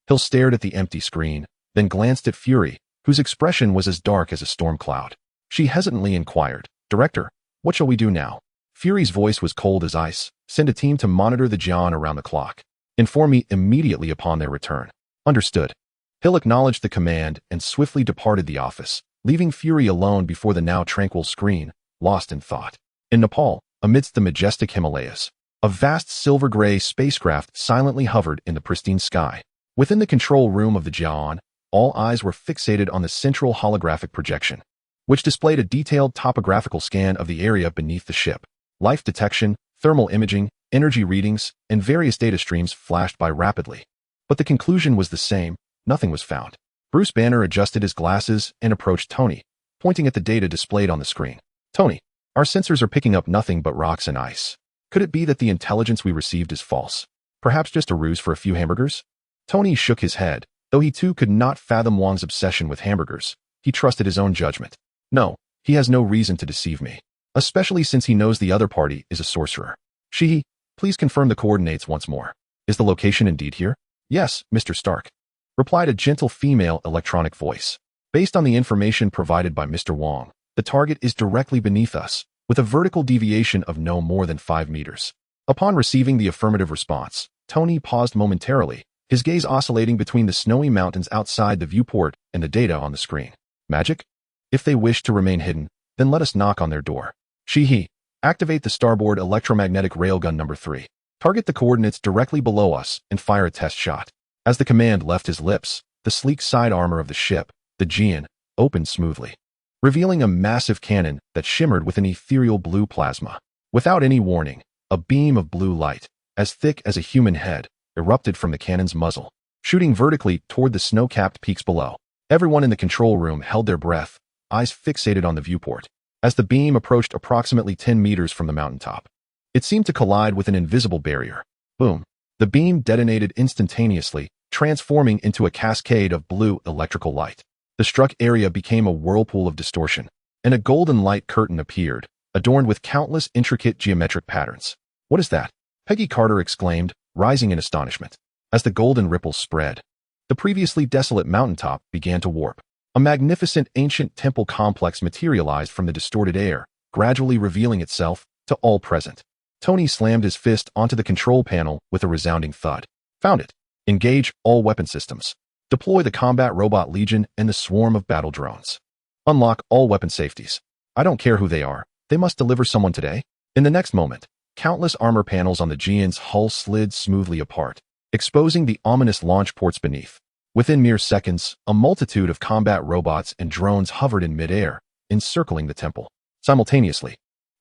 Hill stared at the empty screen, then glanced at Fury, whose expression was as dark as a storm cloud. She hesitantly inquired, Director, what shall we do now? Fury's voice was cold as ice. Send a team to monitor the Jian around the clock. Inform me immediately upon their return. Understood. Hill acknowledged the command and swiftly departed the office, leaving Fury alone before the now tranquil screen, lost in thought. In Nepal, amidst the majestic Himalayas, a vast silver-gray spacecraft silently hovered in the pristine sky. Within the control room of the Jian, all eyes were fixated on the central holographic projection, which displayed a detailed topographical scan of the area beneath the ship. Life detection, thermal imaging, energy readings, and various data streams flashed by rapidly. But the conclusion was the same. Nothing was found. Bruce Banner adjusted his glasses and approached Tony, pointing at the data displayed on the screen. Tony, our sensors are picking up nothing but rocks and ice. Could it be that the intelligence we received is false? Perhaps just a ruse for a few hamburgers? Tony shook his head. Though he too could not fathom Wang's obsession with hamburgers, he trusted his own judgment. No, he has no reason to deceive me, especially since he knows the other party is a sorcerer. She, please confirm the coordinates once more. Is the location indeed here? Yes, Mr. Stark, replied a gentle female electronic voice. Based on the information provided by Mr. Wang, the target is directly beneath us, with a vertical deviation of no more than 5 meters. Upon receiving the affirmative response, Tony paused momentarily, his gaze oscillating between the snowy mountains outside the viewport and the data on the screen. Magic? If they wish to remain hidden, then let us knock on their door. He, activate the starboard electromagnetic railgun number 3. Target the coordinates directly below us and fire a test shot. As the command left his lips, the sleek side armor of the ship, the Jian, opened smoothly, revealing a massive cannon that shimmered with an ethereal blue plasma. Without any warning, a beam of blue light, as thick as a human head, erupted from the cannon's muzzle, shooting vertically toward the snow-capped peaks below. Everyone in the control room held their breath, eyes fixated on the viewport. As the beam approached approximately 10 meters from the mountaintop, it seemed to collide with an invisible barrier. Boom. The beam detonated instantaneously, transforming into a cascade of blue electrical light. The struck area became a whirlpool of distortion, and a golden light curtain appeared, adorned with countless intricate geometric patterns. What is that? Peggy Carter exclaimed, rising in astonishment. As the golden ripples spread, the previously desolate mountaintop began to warp. A magnificent ancient temple complex materialized from the distorted air, gradually revealing itself to all present. Tony slammed his fist onto the control panel with a resounding thud. Found it. Engage all weapon systems. Deploy the combat robot legion and the swarm of battle drones. Unlock all weapon safeties. I don't care who they are. They must deliver someone today. In the next moment, countless armor panels on the Jian's hull slid smoothly apart, exposing the ominous launch ports beneath. Within mere seconds, a multitude of combat robots and drones hovered in midair, encircling the temple. Simultaneously,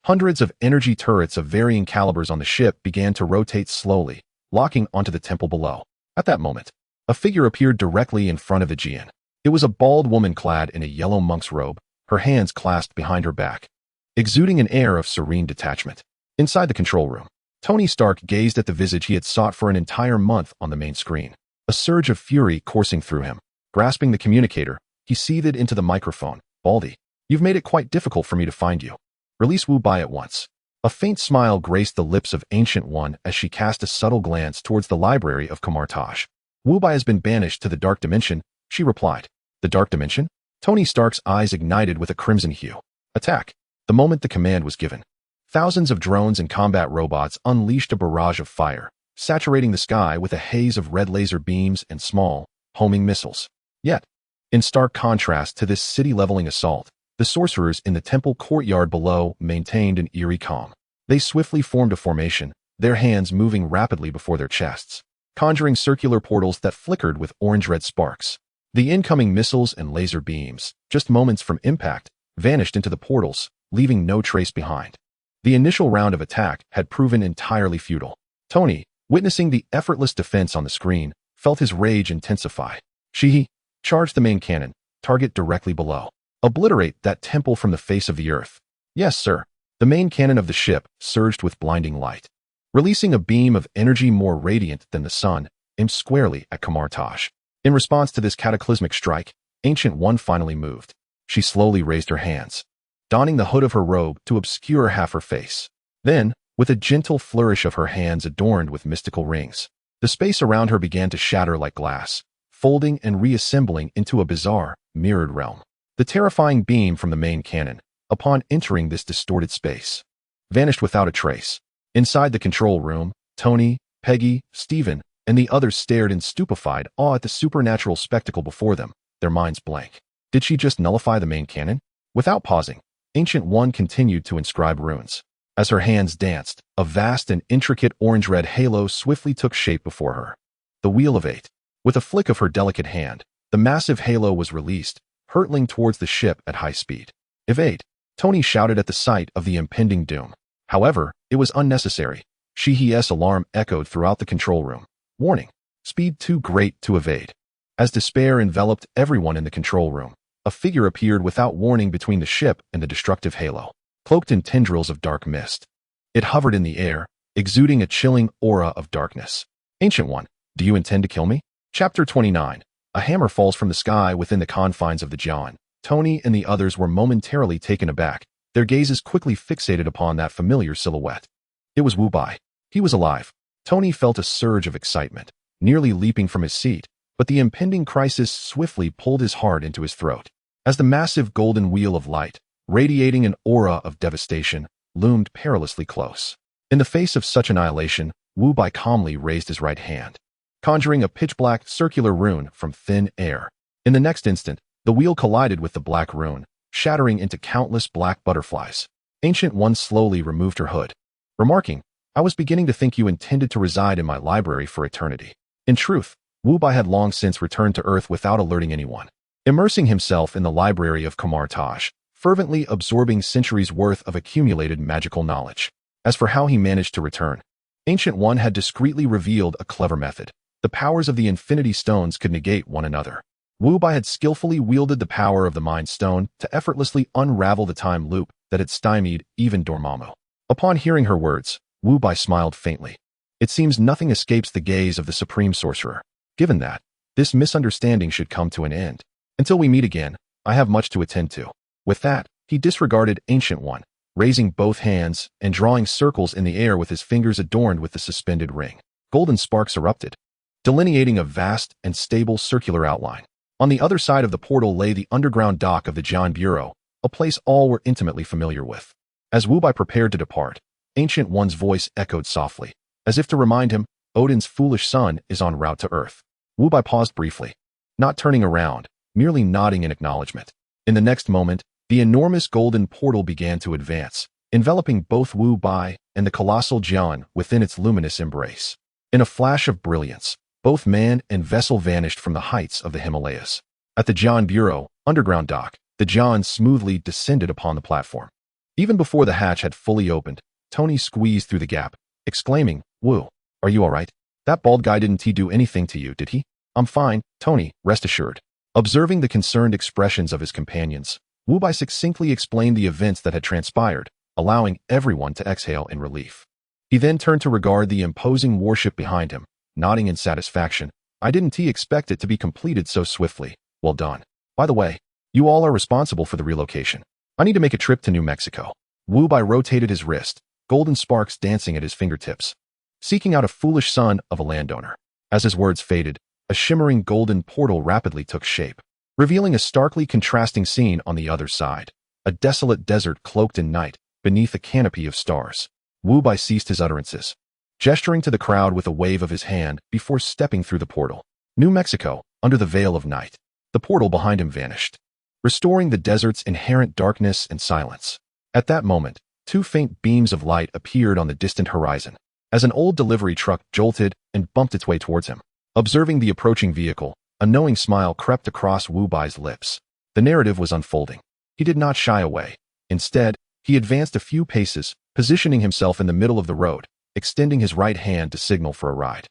hundreds of energy turrets of varying calibers on the ship began to rotate slowly, locking onto the temple below. At that moment, a figure appeared directly in front of the Jian. It was a bald woman clad in a yellow monk's robe, her hands clasped behind her back, exuding an air of serene detachment. Inside the control room, Tony Stark gazed at the visage he had sought for an entire month on the main screen. A surge of fury coursing through him. Grasping the communicator, he seethed into the microphone. Baldy, you've made it quite difficult for me to find you. Release Wu Bai at once. A faint smile graced the lips of Ancient One as she cast a subtle glance towards the library of Kamar Taj. Wu Bai has been banished to the Dark Dimension, she replied. The Dark Dimension? Tony Stark's eyes ignited with a crimson hue. Attack. The moment the command was given, thousands of drones and combat robots unleashed a barrage of fire, saturating the sky with a haze of red laser beams and small, homing missiles. Yet, in stark contrast to this city-leveling assault, the sorcerers in the temple courtyard below maintained an eerie calm. They swiftly formed a formation, their hands moving rapidly before their chests, conjuring circular portals that flickered with orange-red sparks. The incoming missiles and laser beams, just moments from impact, vanished into the portals, leaving no trace behind. The initial round of attack had proven entirely futile. Tony, witnessing the effortless defense on the screen, felt his rage intensify. She charged the main cannon, target directly below. Obliterate that temple from the face of the earth. Yes, sir. The main cannon of the ship surged with blinding light. Releasing a beam of energy more radiant than the sun, aimed squarely at Kamar Taj. In response to this cataclysmic strike, Ancient One finally moved. She slowly raised her hands, donning the hood of her robe to obscure half her face. Then, with a gentle flourish of her hands adorned with mystical rings, the space around her began to shatter like glass, folding and reassembling into a bizarre, mirrored realm. The terrifying beam from the main cannon, upon entering this distorted space, vanished without a trace. Inside the control room, Tony, Peggy, Stephen, and the others stared in stupefied awe at the supernatural spectacle before them, their minds blank. Did she just nullify the main cannon? Without pausing, Ancient One continued to inscribe runes. As her hands danced, a vast and intricate orange-red halo swiftly took shape before her. The Wheel of Eight. With a flick of her delicate hand, the massive halo was released, hurtling towards the ship at high speed. Evade! Tony shouted at the sight of the impending doom. However, it was unnecessary. Shihi's alarm echoed throughout the control room. Warning. Speed too great to evade. As despair enveloped everyone in the control room, a figure appeared without warning between the ship and the destructive halo, cloaked in tendrils of dark mist. It hovered in the air, exuding a chilling aura of darkness. Ancient One, do you intend to kill me? Chapter 29. A hammer falls from the sky within the confines of the Jian. Tony and the others were momentarily taken aback, their gazes quickly fixated upon that familiar silhouette. It was Wu Bai. He was alive. Tony felt a surge of excitement, nearly leaping from his seat, but the impending crisis swiftly pulled his heart into his throat. As the massive golden wheel of light, radiating an aura of devastation, loomed perilously close. In the face of such annihilation, Wu Bai calmly raised his right hand, conjuring a pitch-black circular rune from thin air. In the next instant, the wheel collided with the black rune, shattering into countless black butterflies. Ancient One slowly removed her hood, remarking, I was beginning to think you intended to reside in my library for eternity. In truth, Wu Bai had long since returned to Earth without alerting anyone, immersing himself in the library of Kamar Taj, fervently absorbing centuries' worth of accumulated magical knowledge. As for how he managed to return, Ancient One had discreetly revealed a clever method. The powers of the Infinity Stones could negate one another. Wu Bai had skillfully wielded the power of the Mind Stone to effortlessly unravel the time loop that had stymied even Dormammu. Upon hearing her words, Wu Bai smiled faintly. It seems nothing escapes the gaze of the Supreme Sorcerer. Given that, this misunderstanding should come to an end. Until we meet again, I have much to attend to. With that, he disregarded Ancient One, raising both hands and drawing circles in the air with his fingers adorned with the suspended ring. Golden sparks erupted, delineating a vast and stable circular outline. On the other side of the portal lay the underground dock of the Jian Bureau, a place all were intimately familiar with. As Wu Bai prepared to depart, Ancient One's voice echoed softly, as if to remind him, Odin's foolish son is en route to Earth. Wu Bai paused briefly, not turning around, merely nodding in acknowledgement. In the next moment, the enormous golden portal began to advance, enveloping both Wu Bai and the colossal Jian within its luminous embrace. In a flash of brilliance, both man and vessel vanished from the heights of the Himalayas. At the Jian Bureau, underground dock, the Jian smoothly descended upon the platform. Even before the hatch had fully opened, Tony squeezed through the gap, exclaiming, Wu, are you all right? That bald guy didn't he do anything to you, did he? I'm fine, Tony, rest assured. Observing the concerned expressions of his companions, Wu Bai succinctly explained the events that had transpired, allowing everyone to exhale in relief. He then turned to regard the imposing warship behind him, nodding in satisfaction. I didn't expect it to be completed so swiftly. Well done. By the way, you all are responsible for the relocation. I need to make a trip to New Mexico. Wu Bai rotated his wrist, golden sparks dancing at his fingertips, seeking out a foolish son of a landowner. As his words faded, a shimmering golden portal rapidly took shape, revealing a starkly contrasting scene on the other side. A desolate desert cloaked in night, beneath a canopy of stars. Wu Bai ceased his utterances, gesturing to the crowd with a wave of his hand before stepping through the portal. New Mexico, under the veil of night. The portal behind him vanished, restoring the desert's inherent darkness and silence. At that moment, two faint beams of light appeared on the distant horizon, as an old delivery truck jolted and bumped its way towards him. Observing the approaching vehicle, a knowing smile crept across Wu Bai's lips. The narrative was unfolding. He did not shy away. Instead, he advanced a few paces, positioning himself in the middle of the road, extending his right hand to signal for a ride.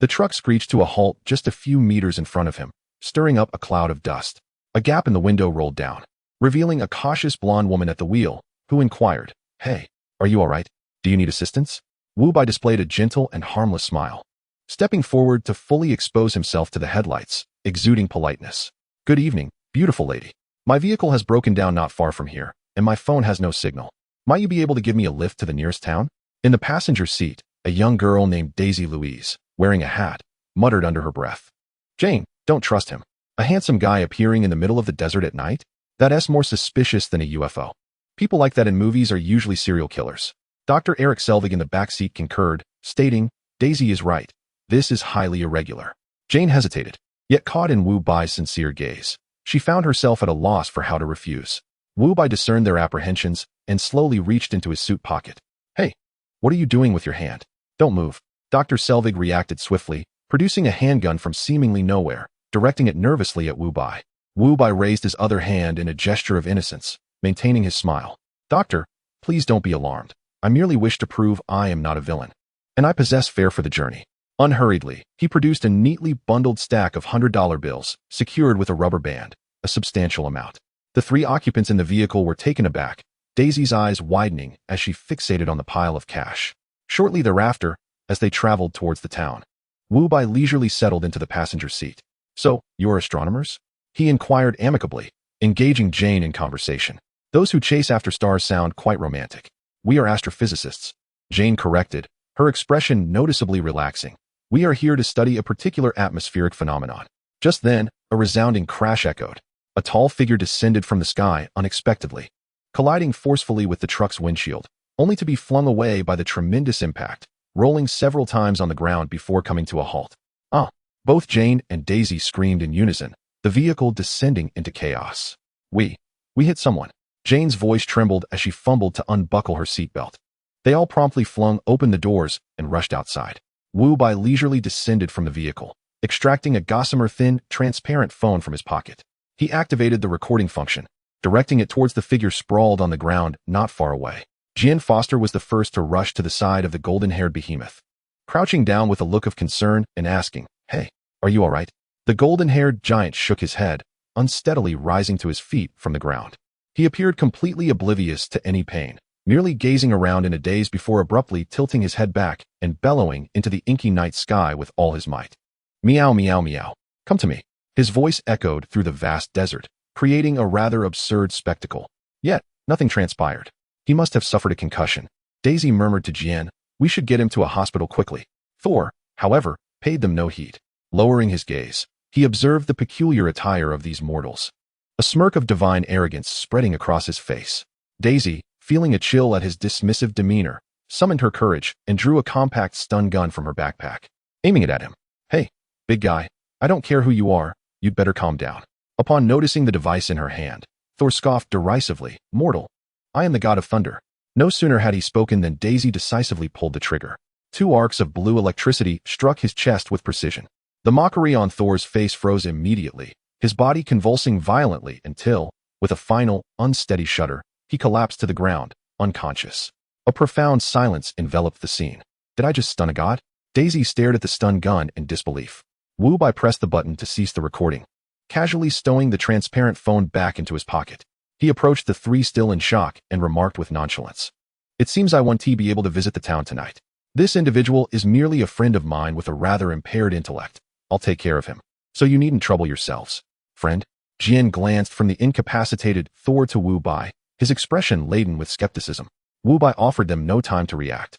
The truck screeched to a halt just a few meters in front of him, stirring up a cloud of dust. A gap in the window rolled down, revealing a cautious blonde woman at the wheel, who inquired, "Hey, are you all right? Do you need assistance?" Wu Bai displayed a gentle and harmless smile, stepping forward to fully expose himself to the headlights, exuding politeness. "Good evening, beautiful lady. My vehicle has broken down not far from here, and my phone has no signal. Might you be able to give me a lift to the nearest town?" In the passenger seat, a young girl named Daisy Louise, wearing a hat, muttered under her breath. "Jane, don't trust him. A handsome guy appearing in the middle of the desert at night? That's more suspicious than a UFO. People like that in movies are usually serial killers." Dr. Eric Selvig in the backseat concurred, stating, "Daisy is right. This is highly irregular." Jane hesitated, yet caught in Wu Bai's sincere gaze. She found herself at a loss for how to refuse. Wu Bai discerned their apprehensions and slowly reached into his suit pocket. "Hey, what are you doing with your hand? Don't move." Dr. Selvig reacted swiftly, producing a handgun from seemingly nowhere, directing it nervously at Wu Bai. Wu Bai raised his other hand in a gesture of innocence, maintaining his smile. "Doctor, please don't be alarmed. I merely wish to prove I am not a villain, and I possess fare for the journey." Unhurriedly, he produced a neatly bundled stack of $100 bills, secured with a rubber band, a substantial amount. The three occupants in the vehicle were taken aback, Daisy's eyes widening as she fixated on the pile of cash. Shortly thereafter, as they traveled towards the town, Wu Bai leisurely settled into the passenger seat. "So, you're astronomers?" he inquired amicably, engaging Jane in conversation. "Those who chase after stars sound quite romantic." "We are astrophysicists," Jane corrected, her expression noticeably relaxing. "We are here to study a particular atmospheric phenomenon." Just then, a resounding crash echoed. A tall figure descended from the sky unexpectedly, colliding forcefully with the truck's windshield, only to be flung away by the tremendous impact, rolling several times on the ground before coming to a halt. "Ah!" Both Jane and Daisy screamed in unison, the vehicle descending into chaos. We hit someone." Jane's voice trembled as she fumbled to unbuckle her seatbelt. They all promptly flung open the doors and rushed outside. Wu Bai leisurely descended from the vehicle, extracting a gossamer-thin, transparent phone from his pocket. He activated the recording function, directing it towards the figure sprawled on the ground not far away. Jian Foster was the first to rush to the side of the golden-haired behemoth, crouching down with a look of concern and asking, "Hey, are you all right?" The golden-haired giant shook his head, unsteadily rising to his feet from the ground. He appeared completely oblivious to any pain, merely gazing around in a daze before abruptly tilting his head back and bellowing into the inky night sky with all his might. "Meow, meow, meow. Come to me." His voice echoed through the vast desert, creating a rather absurd spectacle. Yet, nothing transpired. "He must have suffered a concussion," Daisy murmured to Jian. "We should get him to a hospital quickly." Thor, however, paid them no heed. Lowering his gaze, he observed the peculiar attire of these mortals, a smirk of divine arrogance spreading across his face. Daisy, feeling a chill at his dismissive demeanor, summoned her courage and drew a compact stun gun from her backpack, aiming it at him. "Hey, big guy, I don't care who you are, you'd better calm down." Upon noticing the device in her hand, Thor scoffed derisively, "Mortal, I am the god of thunder." No sooner had he spoken than Daisy decisively pulled the trigger. Two arcs of blue electricity struck his chest with precision. The mockery on Thor's face froze immediately, his body convulsing violently until, with a final, unsteady shudder, he collapsed to the ground, unconscious. A profound silence enveloped the scene. "Did I just stun a god?" Daisy stared at the stun gun in disbelief. Wu Bai pressed the button to cease the recording, casually stowing the transparent phone back into his pocket. He approached the three still in shock and remarked with nonchalance. It seems I won't be able to visit the town tonight. This individual is merely a friend of mine with a rather impaired intellect. I'll take care of him. So you needn't trouble yourselves. Friend? Jian glanced from the incapacitated Thor to Wu Bai, his expression laden with skepticism. Wu Bai offered them no time to react.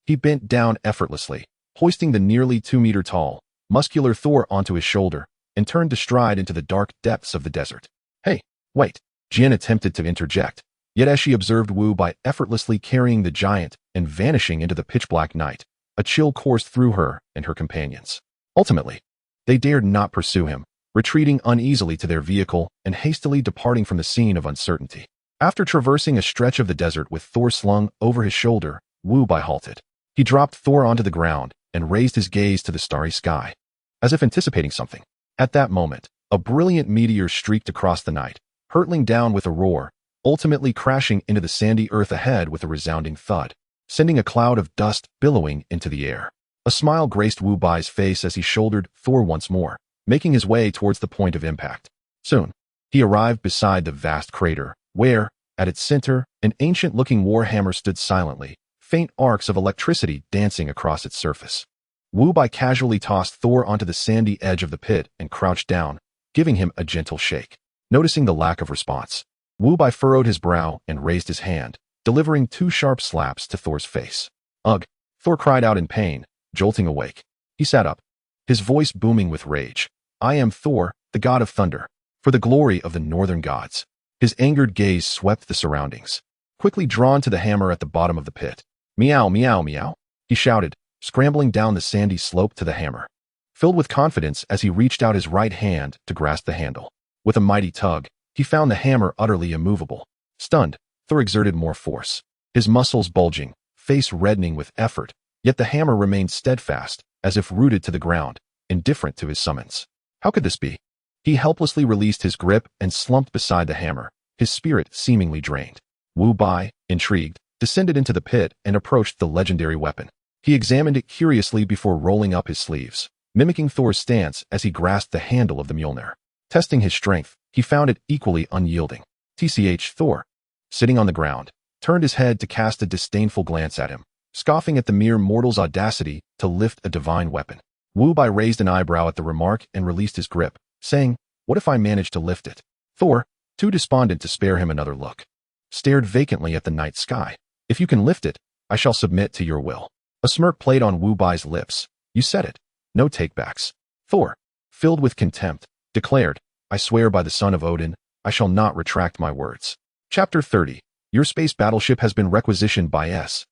He bent down effortlessly, hoisting the nearly 2-meter-tall, muscular Thor onto his shoulder, and turned to stride into the dark depths of the desert. Hey, wait. Jian attempted to interject, yet as she observed Wu Bai effortlessly carrying the giant and vanishing into the pitch-black night, a chill coursed through her and her companions. Ultimately, they dared not pursue him, retreating uneasily to their vehicle and hastily departing from the scene of uncertainty. After traversing a stretch of the desert with Thor slung over his shoulder, Wu Bai halted. He dropped Thor onto the ground and raised his gaze to the starry sky, as if anticipating something. At that moment, a brilliant meteor streaked across the night, hurtling down with a roar, ultimately crashing into the sandy earth ahead with a resounding thud, sending a cloud of dust billowing into the air. A smile graced Wu Bai's face as he shouldered Thor once more, making his way towards the point of impact. Soon, he arrived beside the vast crater, where, at its center, an ancient-looking warhammer stood silently, faint arcs of electricity dancing across its surface. Wu Bai casually tossed Thor onto the sandy edge of the pit and crouched down, giving him a gentle shake. Noticing the lack of response, Wu Bai furrowed his brow and raised his hand, delivering 2 sharp slaps to Thor's face. Ugh! Thor cried out in pain, jolting awake. He sat up, his voice booming with rage. I am Thor, the god of thunder, for the glory of the northern gods. His angered gaze swept the surroundings, quickly drawn to the hammer at the bottom of the pit. Meow, meow, meow, he shouted, scrambling down the sandy slope to the hammer. Filled with confidence as he reached out his right hand to grasp the handle. With a mighty tug, he found the hammer utterly immovable. Stunned, Thor exerted more force, his muscles bulging, face reddening with effort, yet the hammer remained steadfast, as if rooted to the ground, indifferent to his summons. How could this be? He helplessly released his grip and slumped beside the hammer, his spirit seemingly drained. Wu Bai, intrigued, descended into the pit and approached the legendary weapon. He examined it curiously before rolling up his sleeves, mimicking Thor's stance as he grasped the handle of the Mjolnir. Testing his strength, he found it equally unyielding. Thor, sitting on the ground, turned his head to cast a disdainful glance at him, scoffing at the mere mortal's audacity to lift a divine weapon. Wu Bai raised an eyebrow at the remark and released his grip, saying, What if I manage to lift it? Thor, too despondent to spare him another look, stared vacantly at the night sky. If you can lift it, I shall submit to your will. A smirk played on Wu Bai's lips. You said it. No takebacks. Thor, filled with contempt, declared, I swear by the son of Odin, I shall not retract my words. Chapter 30. Your space battleship has been requisitioned by S.H.I.E.L.D.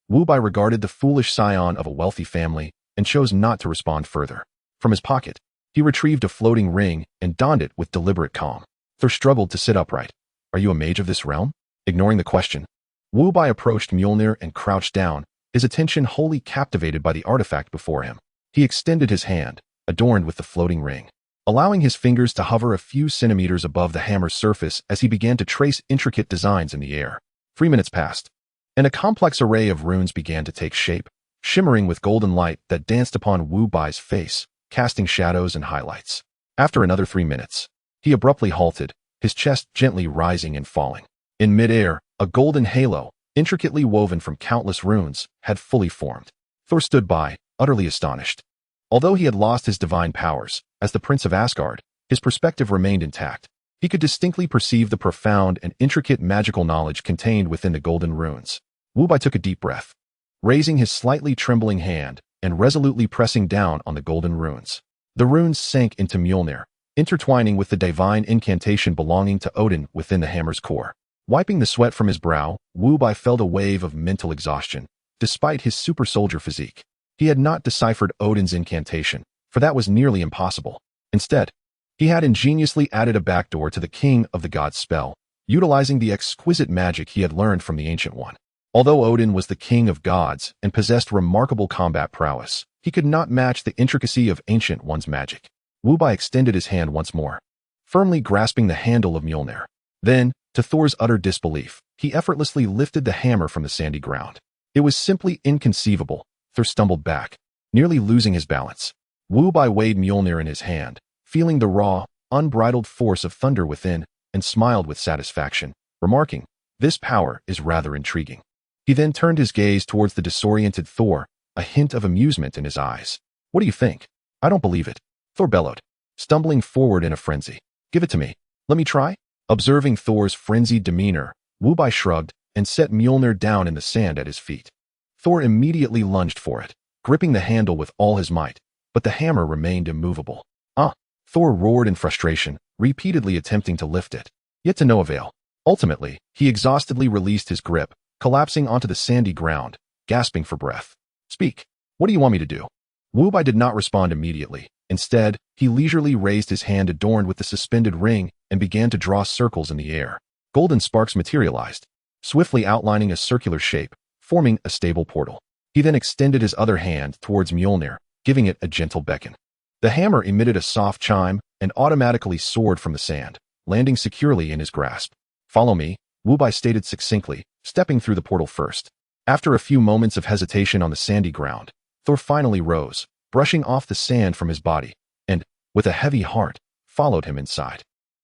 Wu Bai regarded the foolish scion of a wealthy family and chose not to respond further. From his pocket, he retrieved a floating ring and donned it with deliberate calm. Thor struggled to sit upright. Are you a mage of this realm? Ignoring the question, Wu Bai approached Mjolnir and crouched down, his attention wholly captivated by the artifact before him. He extended his hand, adorned with the floating ring, allowing his fingers to hover a few centimeters above the hammer's surface as he began to trace intricate designs in the air. 3 minutes passed, and a complex array of runes began to take shape, shimmering with golden light that danced upon Wu Bai's face, casting shadows and highlights. After another 3 minutes, he abruptly halted, his chest gently rising and falling. In midair, a golden halo, intricately woven from countless runes, had fully formed. Thor stood by, utterly astonished. Although he had lost his divine powers, as the Prince of Asgard, his perspective remained intact. He could distinctly perceive the profound and intricate magical knowledge contained within the golden runes. Wu Bai took a deep breath, raising his slightly trembling hand and resolutely pressing down on the golden runes. The runes sank into Mjolnir, intertwining with the divine incantation belonging to Odin within the hammer's core. Wiping the sweat from his brow, Wu Bai felt a wave of mental exhaustion, despite his super soldier physique. He had not deciphered Odin's incantation, for that was nearly impossible. Instead, he had ingeniously added a backdoor to the King of the Gods spell, utilizing the exquisite magic he had learned from the Ancient One. Although Odin was the King of Gods and possessed remarkable combat prowess, he could not match the intricacy of Ancient One's magic. Wu Bai extended his hand once more, firmly grasping the handle of Mjolnir. Then, to Thor's utter disbelief, he effortlessly lifted the hammer from the sandy ground. It was simply inconceivable. Thor stumbled back, nearly losing his balance. Wu Bai weighed Mjolnir in his hand, feeling the raw, unbridled force of thunder within, and smiled with satisfaction, remarking, "This power is rather intriguing." He then turned his gaze towards the disoriented Thor, a hint of amusement in his eyes. "What do you think?" "I don't believe it," Thor bellowed, stumbling forward in a frenzy. "Give it to me. Let me try." Observing Thor's frenzied demeanor, Wu Bai shrugged and set Mjolnir down in the sand at his feet. Thor immediately lunged for it, gripping the handle with all his might, but the hammer remained immovable. Thor roared in frustration, repeatedly attempting to lift it, yet to no avail. Ultimately, he exhaustedly released his grip, collapsing onto the sandy ground, gasping for breath. "Speak. What do you want me to do?" Wu Bai did not respond immediately. Instead, he leisurely raised his hand adorned with the suspended ring and began to draw circles in the air. Golden sparks materialized, swiftly outlining a circular shape, forming a stable portal. He then extended his other hand towards Mjolnir, giving it a gentle beckon. The hammer emitted a soft chime and automatically soared from the sand, landing securely in his grasp. "Follow me," Wu Bai stated succinctly, stepping through the portal first. After a few moments of hesitation on the sandy ground, Thor finally rose, brushing off the sand from his body, and, with a heavy heart, followed him inside.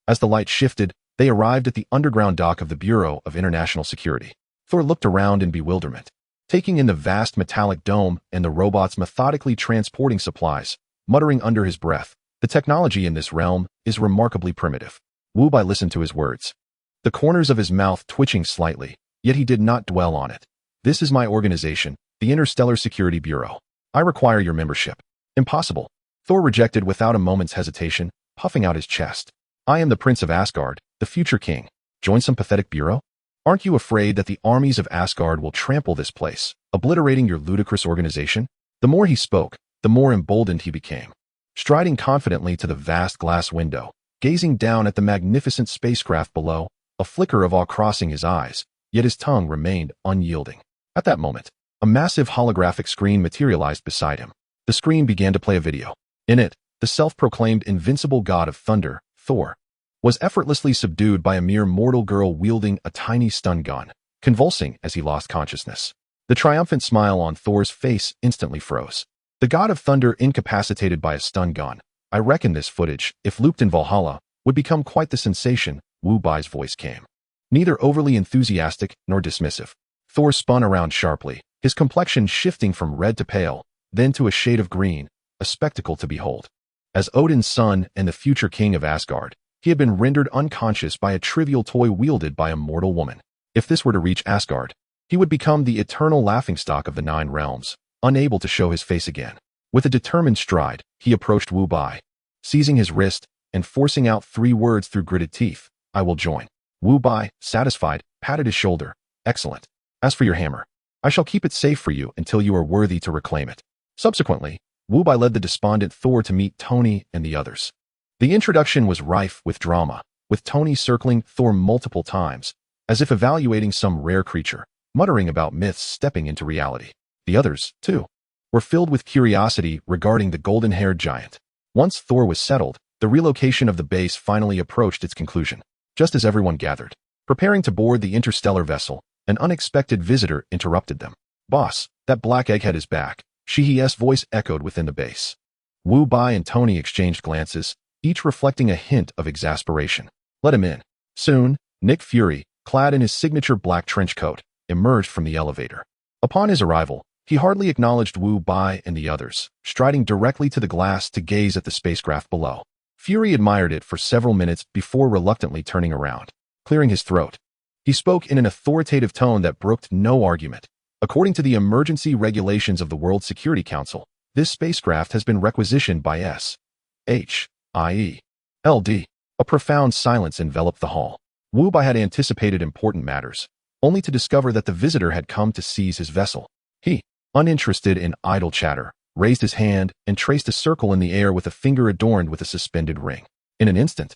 As the light shifted, they arrived at the underground dock of the Bureau of International Security. Thor looked around in bewilderment, taking in the vast metallic dome and the robots methodically transporting supplies, muttering under his breath, "The technology in this realm is remarkably primitive." Wu Bai listened to his words, the corners of his mouth twitching slightly, yet he did not dwell on it. "This is my organization, the Interstellar Security Bureau. I require your membership." "Impossible," Thor rejected without a moment's hesitation, puffing out his chest. "I am the Prince of Asgard, the future king. Join some pathetic bureau? Aren't you afraid that the armies of Asgard will trample this place, obliterating your ludicrous organization?" The more he spoke, the more emboldened he became. Striding confidently to the vast glass window, gazing down at the magnificent spacecraft below, a flicker of awe crossing his eyes, yet his tongue remained unyielding. At that moment, a massive holographic screen materialized beside him. The screen began to play a video. In it, the self-proclaimed invincible god of thunder, Thor, was effortlessly subdued by a mere mortal girl wielding a tiny stun gun, convulsing as he lost consciousness. The triumphant smile on Thor's face instantly froze. The god of thunder incapacitated by a stun gun. "I reckon this footage, if looped in Valhalla, would become quite the sensation," Wu Bai's voice came, neither overly enthusiastic nor dismissive. Thor spun around sharply, his complexion shifting from red to pale, then to a shade of green, a spectacle to behold. As Odin's son and the future king of Asgard, he had been rendered unconscious by a trivial toy wielded by a mortal woman. If this were to reach Asgard, he would become the eternal laughingstock of the 9 realms, unable to show his face again. With a determined stride, he approached Wu Bai, seizing his wrist and forcing out 3 words through gritted teeth: "I will join." Wu Bai, satisfied, patted his shoulder. "Excellent. As for your hammer, I shall keep it safe for you until you are worthy to reclaim it." Subsequently, Wu Bai led the despondent Thor to meet Tony and the others. The introduction was rife with drama, with Tony circling Thor multiple times, as if evaluating some rare creature, muttering about myths stepping into reality. The others, too, were filled with curiosity regarding the golden-haired giant. Once Thor was settled, the relocation of the base finally approached its conclusion. Just as everyone gathered, preparing to board the interstellar vessel, an unexpected visitor interrupted them. "Boss, that black egghead is back," Shihi's voice echoed within the base. Wu Bai and Tony exchanged glances, each reflecting a hint of exasperation. "Let him in." Soon, Nick Fury, clad in his signature black trench coat, emerged from the elevator. Upon his arrival, he hardly acknowledged Wu Bai and the others, striding directly to the glass to gaze at the spacecraft below. Fury admired it for several minutes before reluctantly turning around. Clearing his throat, he spoke in an authoritative tone that brooked no argument. "According to the emergency regulations of the World Security Council, this spacecraft has been requisitioned by S.H.I.E.L.D." A profound silence enveloped the hall. Wu Bai had anticipated important matters, only to discover that the visitor had come to seize his vessel. He, uninterested in idle chatter, raised his hand and traced a circle in the air with a finger adorned with a suspended ring. In an instant,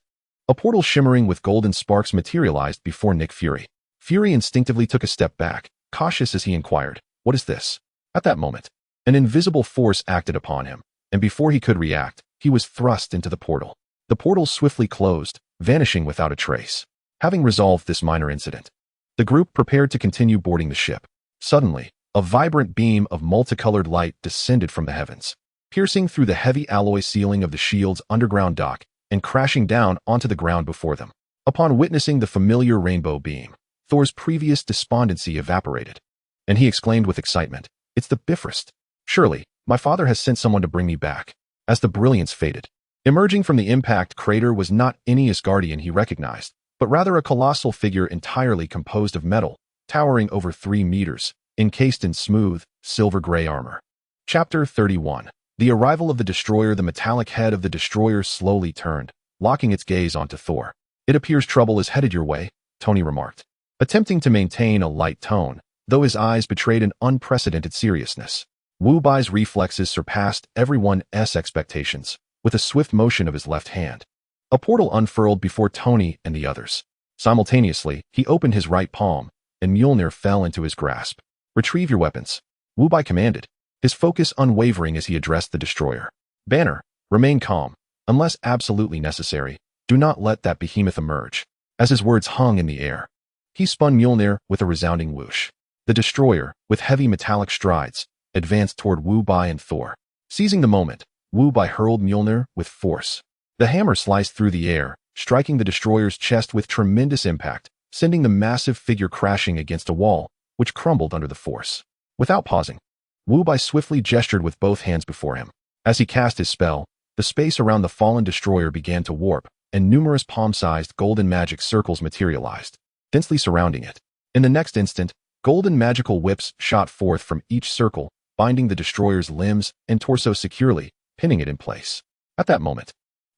a portal shimmering with golden sparks materialized before Nick Fury. Fury instinctively took a step back, cautious as he inquired, "What is this?" At that moment, an invisible force acted upon him, and before he could react, he was thrust into the portal. The portal swiftly closed, vanishing without a trace. Having resolved this minor incident, the group prepared to continue boarding the ship. Suddenly, A vibrant beam of multicolored light descended from the heavens, piercing through the heavy alloy ceiling of the shield's underground dock and crashing down onto the ground before them. Upon witnessing the familiar rainbow beam, Thor's previous despondency evaporated, and he exclaimed with excitement, "It's the Bifrost! Surely, my father has sent someone to bring me back." As the brilliance faded, emerging from the impact crater was not any Asgardian he recognized, but rather a colossal figure entirely composed of metal, towering over 3 meters, encased in smooth, silver-gray armor. Chapter 31. The arrival of the destroyer. The metallic head of the destroyer slowly turned, locking its gaze onto Thor. "It appears trouble is headed your way," Tony remarked, attempting to maintain a light tone, though his eyes betrayed an unprecedented seriousness. Wu Bai's reflexes surpassed everyone's expectations. With a swift motion of his left hand, a portal unfurled before Tony and the others. Simultaneously, he opened his right palm, and Mjolnir fell into his grasp. "Retrieve your weapons," Wu Bai commanded, his focus unwavering as he addressed the destroyer. "Banner, remain calm. Unless absolutely necessary, do not let that behemoth emerge." As his words hung in the air, he spun Mjolnir with a resounding whoosh. The destroyer, with heavy metallic strides, advanced toward Wu Bai and Thor. Seizing the moment, Wu Bai hurled Mjolnir with force. The hammer sliced through the air, striking the destroyer's chest with tremendous impact, sending the massive figure crashing against a wall, which crumbled under the force. Without pausing, Wu Bai swiftly gestured with both hands before him. As he cast his spell, the space around the fallen destroyer began to warp, and numerous palm-sized golden magic circles materialized, densely surrounding it. In the next instant, golden magical whips shot forth from each circle, binding the destroyer's limbs and torso securely, pinning it in place. At that moment,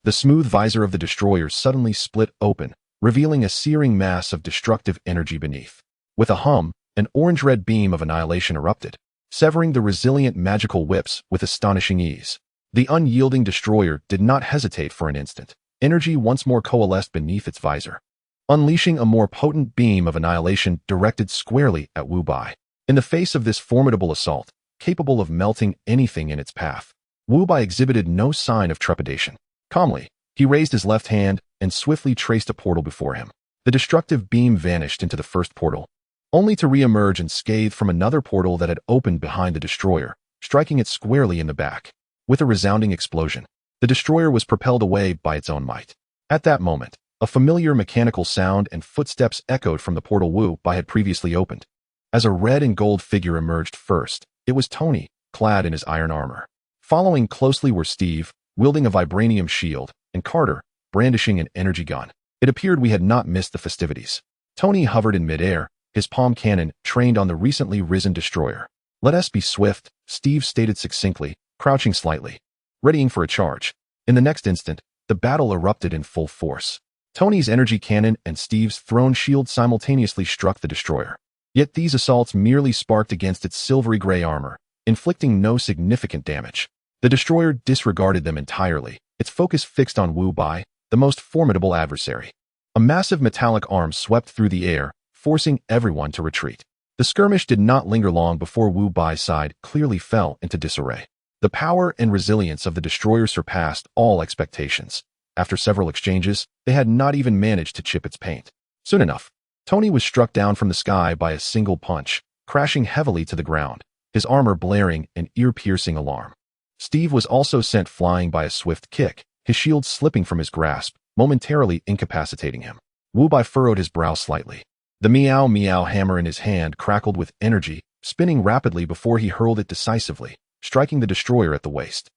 the smooth visor of the destroyer suddenly split open, revealing a searing mass of destructive energy beneath. With a hum, an orange-red beam of annihilation erupted, severing the resilient magical whips with astonishing ease. The unyielding destroyer did not hesitate for an instant. Energy once more coalesced beneath its visor, unleashing a more potent beam of annihilation directed squarely at Wu Bai. In the face of this formidable assault, capable of melting anything in its path, Wu Bai exhibited no sign of trepidation. Calmly, he raised his left hand and swiftly traced a portal before him. The destructive beam vanished into the first portal, only to re-emerge and scathe from another portal that had opened behind the destroyer, striking it squarely in the back. With a resounding explosion, the destroyer was propelled away by its own might. At that moment, a familiar mechanical sound and footsteps echoed from the portal Wu Bai had previously opened. As a red and gold figure emerged first, it was Tony, clad in his iron armor. Following closely were Steve, wielding a vibranium shield, and Carter, brandishing an energy gun. It appeared we had not missed the festivities. Tony hovered in midair, his palm cannon trained on the recently risen destroyer. "Let us be swift," Steve stated succinctly, crouching slightly, readying for a charge. In the next instant, the battle erupted in full force. Tony's energy cannon and Steve's thrown shield simultaneously struck the destroyer. Yet these assaults merely sparked against its silvery gray armor, inflicting no significant damage. The destroyer disregarded them entirely, its focus fixed on Wu Bai, the most formidable adversary. A massive metallic arm swept through the air, forcing everyone to retreat. The skirmish did not linger long before Wu Bai's side clearly fell into disarray. The power and resilience of the destroyer surpassed all expectations. After several exchanges, they had not even managed to chip its paint. Soon enough, Tony was struck down from the sky by a single punch, crashing heavily to the ground, his armor blaring an ear-piercing alarm. Steve was also sent flying by a swift kick, his shield slipping from his grasp, momentarily incapacitating him. Wu Bai furrowed his brow slightly. The meow meow hammer in his hand crackled with energy, spinning rapidly before he hurled it decisively, striking the destroyer at the waist.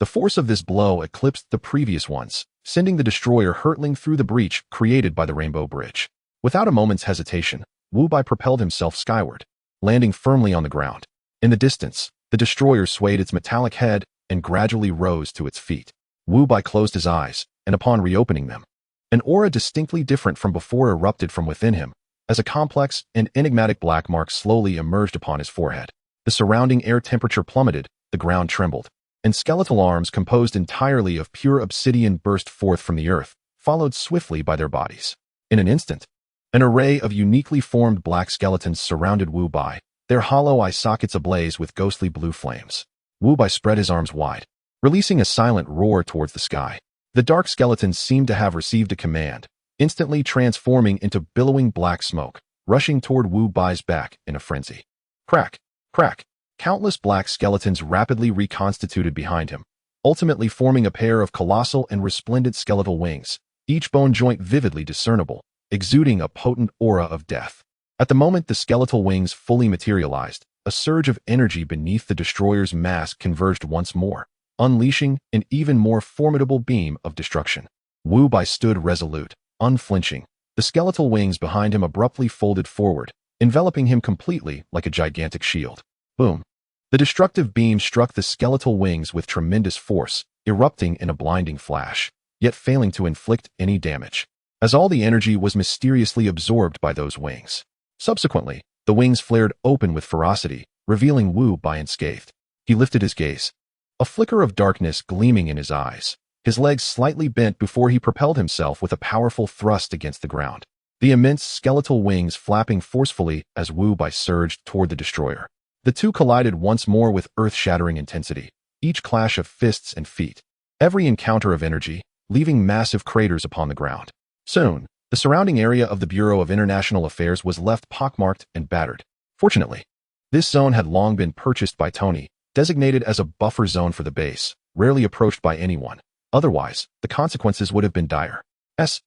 The force of this blow eclipsed the previous ones, sending the destroyer hurtling through the breach created by the Rainbow Bridge. Without a moment's hesitation, Wu Bai propelled himself skyward, landing firmly on the ground. In the distance, the destroyer swayed its metallic head and gradually rose to its feet. Wu Bai closed his eyes, and upon reopening them, an aura distinctly different from before erupted from within him, as a complex and enigmatic black mark slowly emerged upon his forehead. The surrounding air temperature plummeted, the ground trembled, and skeletal arms composed entirely of pure obsidian burst forth from the earth, followed swiftly by their bodies. In an instant, an array of uniquely formed black skeletons surrounded Wu Bai, their hollow eye sockets ablaze with ghostly blue flames. Wu Bai spread his arms wide, releasing a silent roar towards the sky. The dark skeletons seemed to have received a command, instantly transforming into billowing black smoke, rushing toward Wu Bai's back in a frenzy. Crack, Crack! Countless black skeletons rapidly reconstituted behind him, ultimately forming a pair of colossal and resplendent skeletal wings, each bone joint vividly discernible, exuding a potent aura of death. At the moment the skeletal wings fully materialized, a surge of energy beneath the destroyer's mask converged once more, unleashing an even more formidable beam of destruction. Wu Bai stood resolute, unflinching, the skeletal wings behind him abruptly folded forward, enveloping him completely like a gigantic shield. Boom! The destructive beam struck the skeletal wings with tremendous force, erupting in a blinding flash, yet failing to inflict any damage, as all the energy was mysteriously absorbed by those wings. Subsequently, the wings flared open with ferocity, revealing Wu Bai unscathed. He lifted his gaze, a flicker of darkness gleaming in his eyes. His legs slightly bent before he propelled himself with a powerful thrust against the ground, the immense skeletal wings flapping forcefully as Wu Bai surged toward the destroyer. The two collided once more with earth-shattering intensity, each clash of fists and feet, every encounter of energy, leaving massive craters upon the ground. Soon, the surrounding area of the Bureau of International Affairs was left pockmarked and battered. Fortunately, this zone had long been purchased by Tony, designated as a buffer zone for the base, rarely approached by anyone. Otherwise, the consequences would have been dire. S.H.I.E.L.D.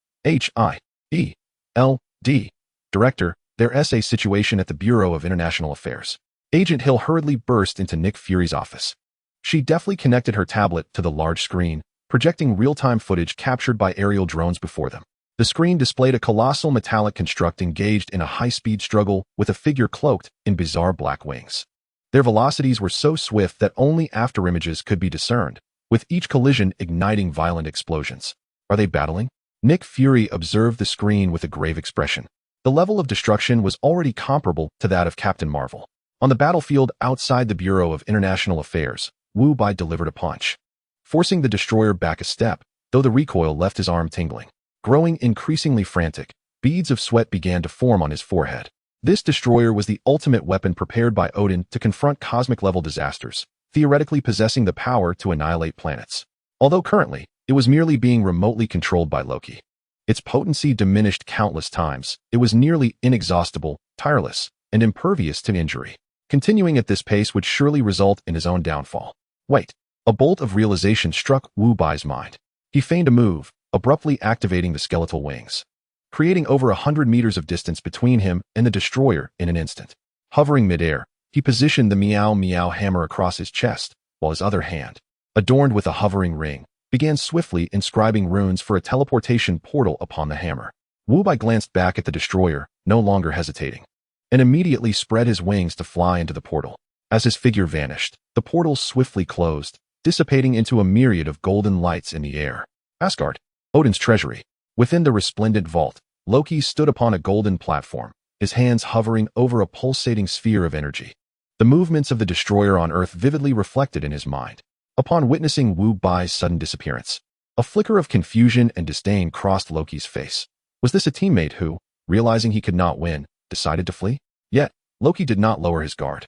Director, their SA situation at the Bureau of International Affairs. Agent Hill hurriedly burst into Nick Fury's office. She deftly connected her tablet to the large screen, projecting real-time footage captured by aerial drones before them. The screen displayed a colossal metallic construct engaged in a high-speed struggle with a figure cloaked in bizarre black wings. Their velocities were so swift that only afterimages could be discerned, with each collision igniting violent explosions. Are they battling? Nick Fury observed the screen with a grave expression. The level of destruction was already comparable to that of Captain Marvel. On the battlefield outside the Bureau of International Affairs, Wu Bai delivered a punch, forcing the destroyer back a step, though the recoil left his arm tingling. Growing increasingly frantic, beads of sweat began to form on his forehead. This destroyer was the ultimate weapon prepared by Odin to confront cosmic-level disasters, theoretically possessing the power to annihilate planets. Although currently, it was merely being remotely controlled by Loki. Its potency diminished countless times. It was nearly inexhaustible, tireless, and impervious to injury. Continuing at this pace would surely result in his own downfall. Wait! A bolt of realization struck Wu Bai's mind. He feigned a move, abruptly activating the skeletal wings, creating over 100 meters of distance between him and the destroyer in an instant. Hovering midair, he positioned the Meow Meow hammer across his chest, while his other hand, adorned with a hovering ring, began swiftly inscribing runes for a teleportation portal upon the hammer. Wu Bai glanced back at the destroyer, no longer hesitating, and immediately spread his wings to fly into the portal. As his figure vanished, the portal swiftly closed, dissipating into a myriad of golden lights in the air. Asgard, Odin's treasury. Within the resplendent vault, Loki stood upon a golden platform, his hands hovering over a pulsating sphere of energy. The movements of the destroyer on Earth vividly reflected in his mind. Upon witnessing Wu Bai's sudden disappearance, a flicker of confusion and disdain crossed Loki's face. Was this a teammate who, realizing he could not win, decided to flee? Yet, Loki did not lower his guard.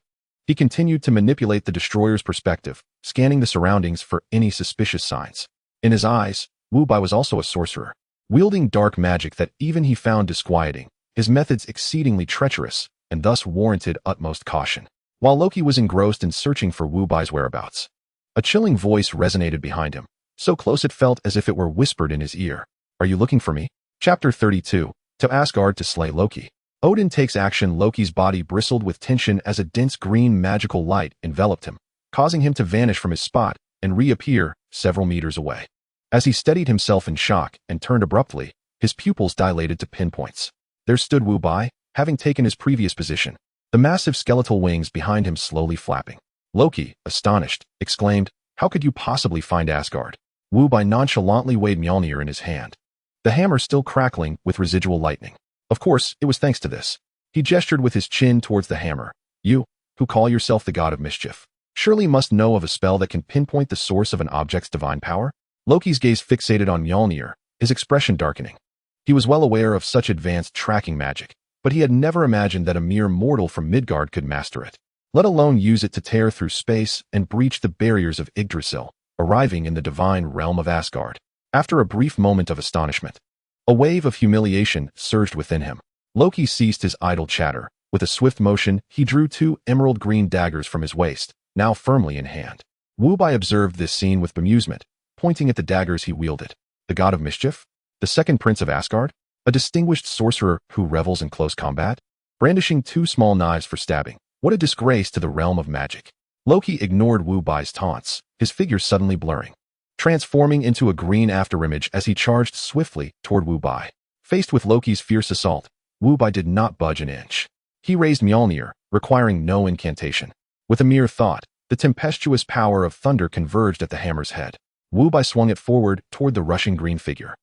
He continued to manipulate the destroyer's perspective, scanning the surroundings for any suspicious signs. In his eyes, Wu Bai was also a sorcerer, wielding dark magic that even he found disquieting, his methods exceedingly treacherous, and thus warranted utmost caution. While Loki was engrossed in searching for Wu Bai's whereabouts, a chilling voice resonated behind him, so close it felt as if it were whispered in his ear. Are you looking for me? Chapter 32. To Asgard to slay Loki. Odin takes action. Loki's body bristled with tension as a dense green magical light enveloped him, causing him to vanish from his spot and reappear several meters away. As he steadied himself in shock and turned abruptly, his pupils dilated to pinpoints. There stood Wu Bai, having taken his previous position, the massive skeletal wings behind him slowly flapping. Loki, astonished, exclaimed, "How could you possibly find Asgard?" Wu Bai nonchalantly weighed Mjolnir in his hand, the hammer still crackling with residual lightning. Of course, it was thanks to this. He gestured with his chin towards the hammer. You, who call yourself the god of mischief, surely must know of a spell that can pinpoint the source of an object's divine power? Loki's gaze fixated on Mjolnir, his expression darkening. He was well aware of such advanced tracking magic, but he had never imagined that a mere mortal from Midgard could master it, let alone use it to tear through space and breach the barriers of Yggdrasil, arriving in the divine realm of Asgard. After a brief moment of astonishment, a wave of humiliation surged within him. Loki ceased his idle chatter, With a swift motion, he drew two emerald-green daggers from his waist, now firmly in hand. Wu Bai observed this scene with bemusement, pointing at the daggers he wielded. The god of mischief? The second prince of Asgard? A distinguished sorcerer who revels in close combat? Brandishing two small knives for stabbing. What a disgrace to the realm of magic. Loki ignored Wu Bai's taunts, his figure suddenly blurring, transforming into a green afterimage as he charged swiftly toward Wu Bai. Faced with Loki's fierce assault, Wu Bai did not budge an inch. He raised Mjolnir, requiring no incantation. With a mere thought, the tempestuous power of thunder converged at the hammer's head. Wu Bai swung it forward toward the rushing green figure.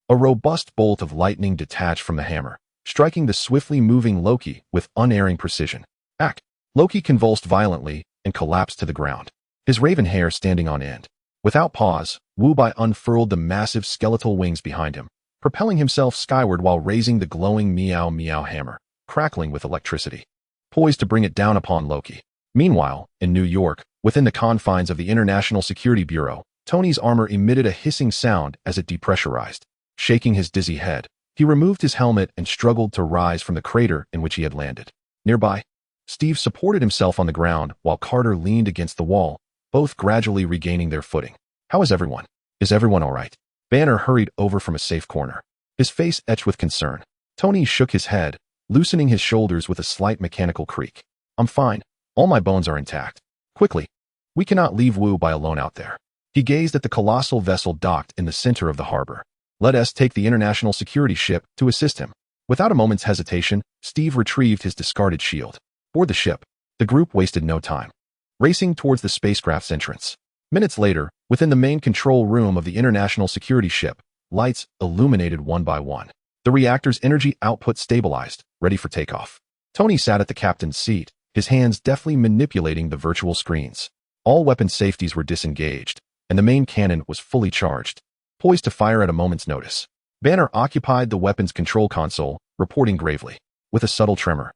A robust bolt of lightning detached from the hammer, striking the swiftly moving Loki with unerring precision. Ack! Loki convulsed violently and collapsed to the ground, his raven hair standing on end. Without pause, Wu Bai unfurled the massive skeletal wings behind him, propelling himself skyward while raising the glowing meow meow hammer, crackling with electricity, poised to bring it down upon Loki. Meanwhile, in New York, within the confines of the International Security Bureau, Tony's armor emitted a hissing sound as it depressurized. Shaking his dizzy head, he removed his helmet and struggled to rise from the crater in which he had landed. Nearby, Steve supported himself on the ground while Carter leaned against the wall, both gradually regaining their footing. How is everyone? Is everyone all right? Banner hurried over from a safe corner, his face etched with concern. Tony shook his head, loosening his shoulders with a slight mechanical creak. I'm fine. All my bones are intact. Quickly. We cannot leave Wu Bai alone out there. He gazed at the colossal vessel docked in the center of the harbor. Let us take the international security ship to assist him. Without a moment's hesitation, Steve retrieved his discarded shield. Board the ship. The group wasted no time, racing towards the spacecraft's entrance. Minutes later, within the main control room of the international security ship, lights illuminated one by one. The reactor's energy output stabilized, ready for takeoff. Tony sat at the captain's seat, his hands deftly manipulating the virtual screens. All weapon safeties were disengaged, and the main cannon was fully charged, poised to fire at a moment's notice. Banner occupied the weapons control console, reporting gravely. With a subtle tremor,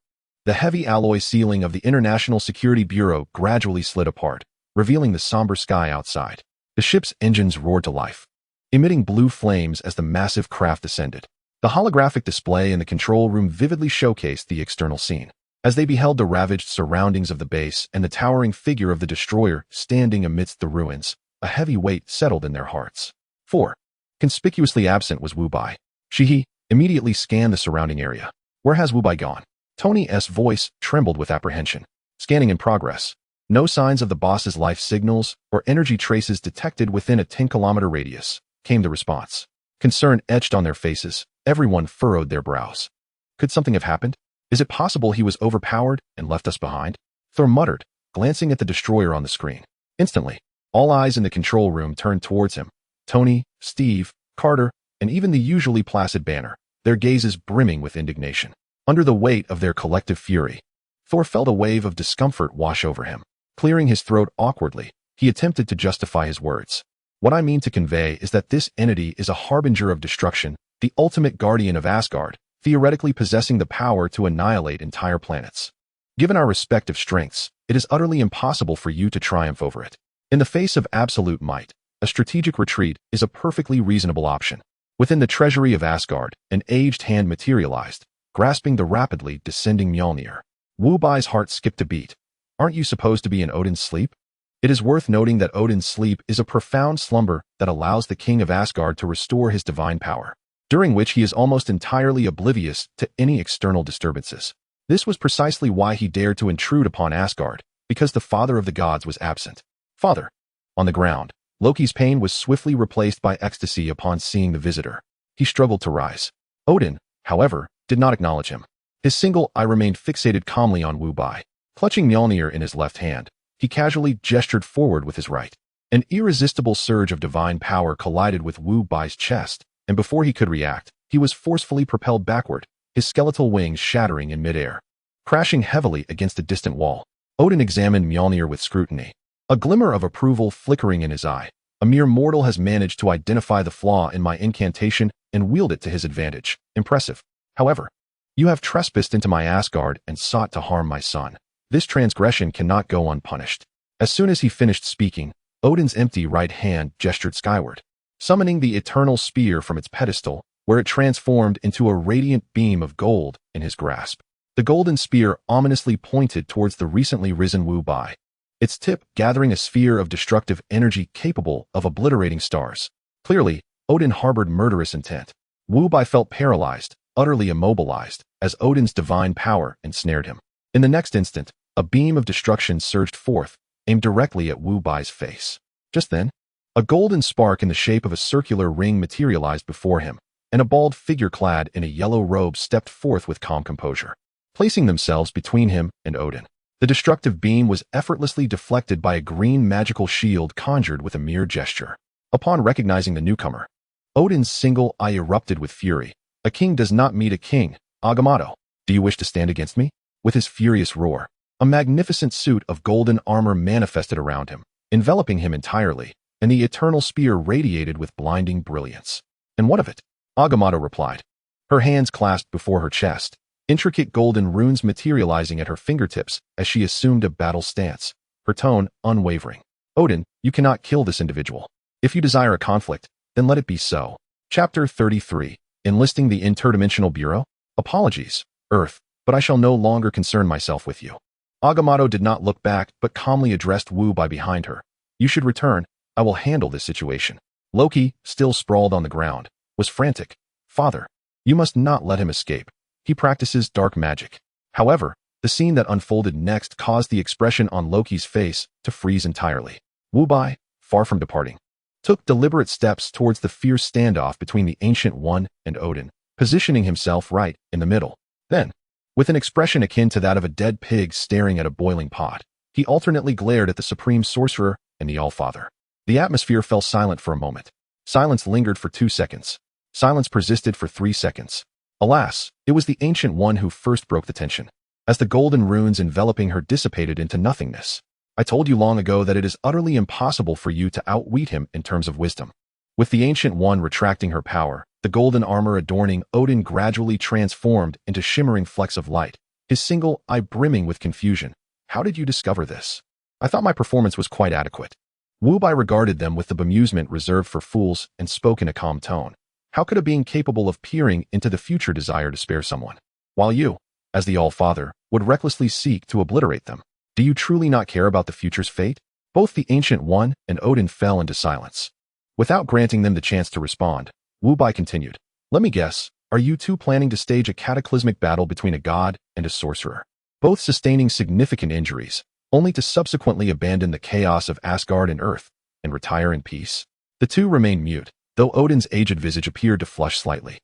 the heavy alloy ceiling of the International Security Bureau gradually slid apart, revealing the somber sky outside. The ship's engines roared to life, emitting blue flames as the massive craft descended. The holographic display in the control room vividly showcased the external scene. As they beheld the ravaged surroundings of the base and the towering figure of the destroyer standing amidst the ruins, a heavy weight settled in their hearts. 4. Conspicuously absent was Wu Bai. He immediately scanned the surrounding area. Where has Wu Bai gone? Tony's voice trembled with apprehension. Scanning in progress. No signs of the boss's life signals or energy traces detected within a 10-kilometer radius, came the response. Concern etched on their faces, everyone furrowed their brows. Could something have happened? Is it possible he was overpowered and left us behind? Thor muttered, glancing at the destroyer on the screen. Instantly, all eyes in the control room turned towards him. Tony, Steve, Carter, and even the usually placid Banner, their gazes brimming with indignation. Under the weight of their collective fury, Thor felt a wave of discomfort wash over him. Clearing his throat awkwardly, he attempted to justify his words. What I mean to convey is that this entity is a harbinger of destruction, the ultimate guardian of Asgard, theoretically possessing the power to annihilate entire planets. Given our respective strengths, it is utterly impossible for you to triumph over it. In the face of absolute might, a strategic retreat is a perfectly reasonable option. Within the treasury of Asgard, an aged hand materialized, grasping the rapidly descending Mjolnir. Wu Bai's heart skipped a beat. Aren't you supposed to be in Odin's sleep? It is worth noting that Odin's sleep is a profound slumber that allows the king of Asgard to restore his divine power, during which he is almost entirely oblivious to any external disturbances. This was precisely why he dared to intrude upon Asgard, because the father of the gods was absent. Father. On the ground, Loki's pain was swiftly replaced by ecstasy upon seeing the visitor. He struggled to rise. Odin, however, did not acknowledge him. His single eye remained fixated calmly on Wu Bai. Clutching Mjolnir in his left hand, he casually gestured forward with his right. An irresistible surge of divine power collided with Wu Bai's chest, and before he could react, he was forcefully propelled backward, his skeletal wings shattering in midair. Crashing heavily against a distant wall, Odin examined Mjolnir with scrutiny, a glimmer of approval flickering in his eye. A mere mortal has managed to identify the flaw in my incantation and wield it to his advantage. Impressive. However, you have trespassed into my Asgard and sought to harm my son. This transgression cannot go unpunished. As soon as he finished speaking, Odin's empty right hand gestured skyward, summoning the eternal spear from its pedestal, where it transformed into a radiant beam of gold in his grasp. The golden spear ominously pointed towards the recently risen Wu Bai, its tip gathering a sphere of destructive energy capable of obliterating stars. Clearly, Odin harbored murderous intent. Wu Bai felt paralyzed, utterly immobilized, as Odin's divine power ensnared him. In the next instant, a beam of destruction surged forth, aimed directly at Wu Bai's face. Just then, a golden spark in the shape of a circular ring materialized before him, and a bald figure clad in a yellow robe stepped forth with calm composure, placing themselves between him and Odin. The destructive beam was effortlessly deflected by a green magical shield conjured with a mere gesture. Upon recognizing the newcomer, Odin's single eye erupted with fury. A king does not meet a king, Agamotto. Do you wish to stand against me? With his furious roar, a magnificent suit of golden armor manifested around him, enveloping him entirely, and the eternal spear radiated with blinding brilliance. And what of it? Agamotto replied, her hands clasped before her chest, intricate golden runes materializing at her fingertips as she assumed a battle stance, her tone unwavering. Odin, you cannot kill this individual. If you desire a conflict, then let it be so. Chapter 33. Enlisting the Interdimensional Bureau? Apologies, Earth, but I shall no longer concern myself with you. Agamotto did not look back but calmly addressed Wu Bai behind her. You should return. I will handle this situation. Loki, still sprawled on the ground, was frantic. Father, you must not let him escape. He practices dark magic. However, the scene that unfolded next caused the expression on Loki's face to freeze entirely. Wu Bai, far from departing, took deliberate steps towards the fierce standoff between the Ancient One and Odin, positioning himself right in the middle. Then, with an expression akin to that of a dead pig staring at a boiling pot, he alternately glared at the Supreme Sorcerer and the Allfather. The atmosphere fell silent for a moment. Silence lingered for 2 seconds. Silence persisted for 3 seconds. Alas, it was the Ancient One who first broke the tension, as the golden runes enveloping her dissipated into nothingness. I told you long ago that it is utterly impossible for you to outwit him in terms of wisdom. With the Ancient One retracting her power, the golden armor adorning Odin gradually transformed into shimmering flecks of light, his single eye brimming with confusion. How did you discover this? I thought my performance was quite adequate. Wu Bai regarded them with the bemusement reserved for fools and spoke in a calm tone. How could a being capable of peering into the future desire to spare someone, while you, as the All-Father, would recklessly seek to obliterate them? Do you truly not care about the future's fate? Both the Ancient One and Odin fell into silence. Without granting them the chance to respond, Wu Bai continued, let me guess, are you two planning to stage a cataclysmic battle between a god and a sorcerer, both sustaining significant injuries, only to subsequently abandon the chaos of Asgard and Earth and retire in peace? The two remained mute, though Odin's aged visage appeared to flush slightly.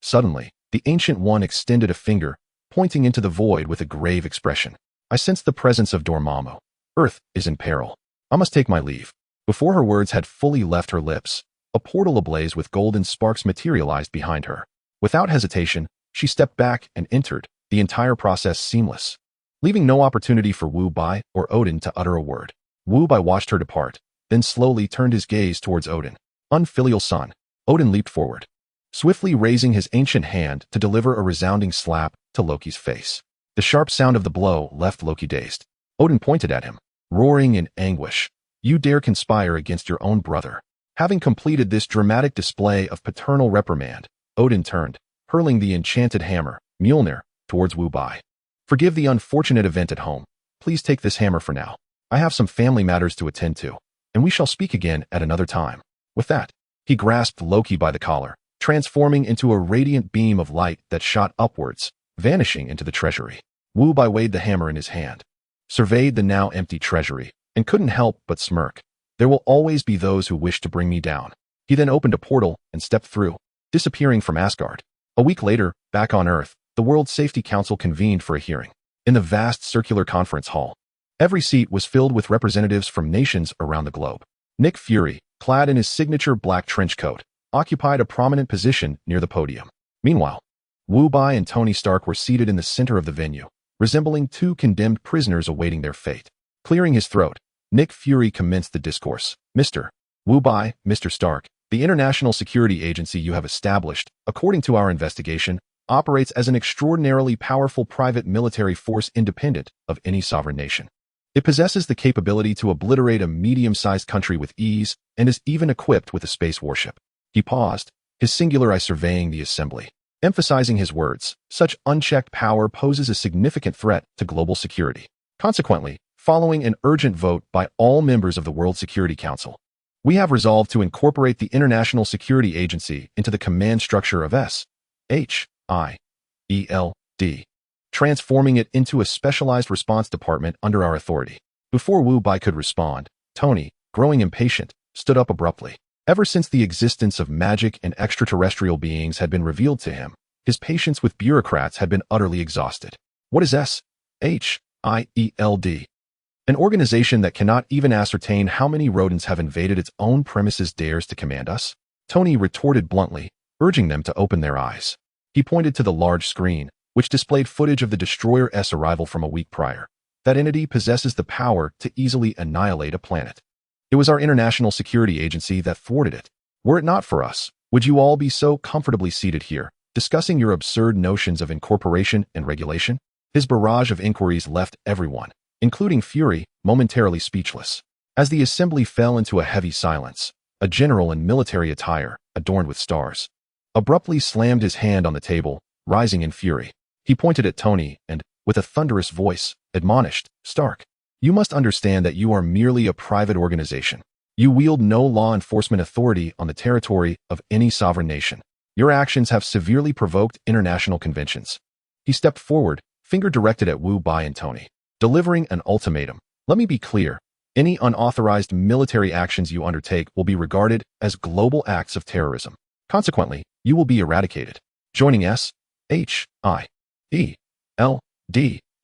Suddenly, the Ancient One extended a finger, pointing into the void with a grave expression. I sensed the presence of Dormammu. Earth is in peril. I must take my leave. Before her words had fully left her lips, a portal ablaze with golden sparks materialized behind her. Without hesitation, she stepped back and entered, the entire process seamless, leaving no opportunity for Wu Bai or Odin to utter a word. Wu Bai watched her depart, then slowly turned his gaze towards Odin. Unfilial son. Odin leaped forward, swiftly raising his ancient hand to deliver a resounding slap to Loki's face. The sharp sound of the blow left Loki dazed. Odin pointed at him, roaring in anguish. You dare conspire against your own brother. Having completed this dramatic display of paternal reprimand, Odin turned, hurling the enchanted hammer, Mjolnir, towards Wu Bai. Forgive the unfortunate event at home. Please take this hammer for now. I have some family matters to attend to, and we shall speak again at another time. With that, he grasped Loki by the collar, transforming into a radiant beam of light that shot upwards, vanishing into the treasury. Wu Bai weighed the hammer in his hand, surveyed the now empty treasury, and couldn't help but smirk. There will always be those who wish to bring me down. He then opened a portal and stepped through, disappearing from Asgard. A week later, back on Earth, the World Safety Council convened for a hearing. In the vast circular conference hall, every seat was filled with representatives from nations around the globe. Nick Fury, clad in his signature black trench coat, occupied a prominent position near the podium. Meanwhile, Wu Bai and Tony Stark were seated in the center of the venue, resembling two condemned prisoners awaiting their fate. Clearing his throat, Nick Fury commenced the discourse. Mr. Wu Bai, Mr. Stark, the international security agency you have established, according to our investigation, operates as an extraordinarily powerful private military force independent of any sovereign nation. It possesses the capability to obliterate a medium-sized country with ease and is even equipped with a space warship. He paused, his singular eye surveying the assembly. emphasizing his words. Such unchecked power poses a significant threat to global security. Consequently, following an urgent vote by all members of the World Security Council, we have resolved to incorporate the International Security Agency into the command structure of SHIELD, transforming it into a specialized response department under our authority. Before Wu Bai could respond, Tony, growing impatient, stood up abruptly. Ever since the existence of magic and extraterrestrial beings had been revealed to him, his patience with bureaucrats had been utterly exhausted. What is SHIELD? An organization that cannot even ascertain how many rodents have invaded its own premises dares to command us? Tony retorted bluntly, urging them to open their eyes. He pointed to the large screen, which displayed footage of the Destroyer-S arrival from a week prior. That entity possesses the power to easily annihilate a planet. It was our international security agency that thwarted it. Were it not for us, would you all be so comfortably seated here, discussing your absurd notions of incorporation and regulation? His barrage of inquiries left everyone, including Fury, momentarily speechless. As the assembly fell into a heavy silence, a general in military attire, adorned with stars, abruptly slammed his hand on the table, rising in fury. He pointed at Tony and, with a thunderous voice, admonished, "Stark, you must understand that you are merely a private organization. You wield no law enforcement authority on the territory of any sovereign nation. Your actions have severely provoked international conventions." He stepped forward, finger directed at Wu Bai and Tony, delivering an ultimatum. "Let me be clear. Any unauthorized military actions you undertake will be regarded as global acts of terrorism. Consequently, you will be eradicated. Joining SHIELD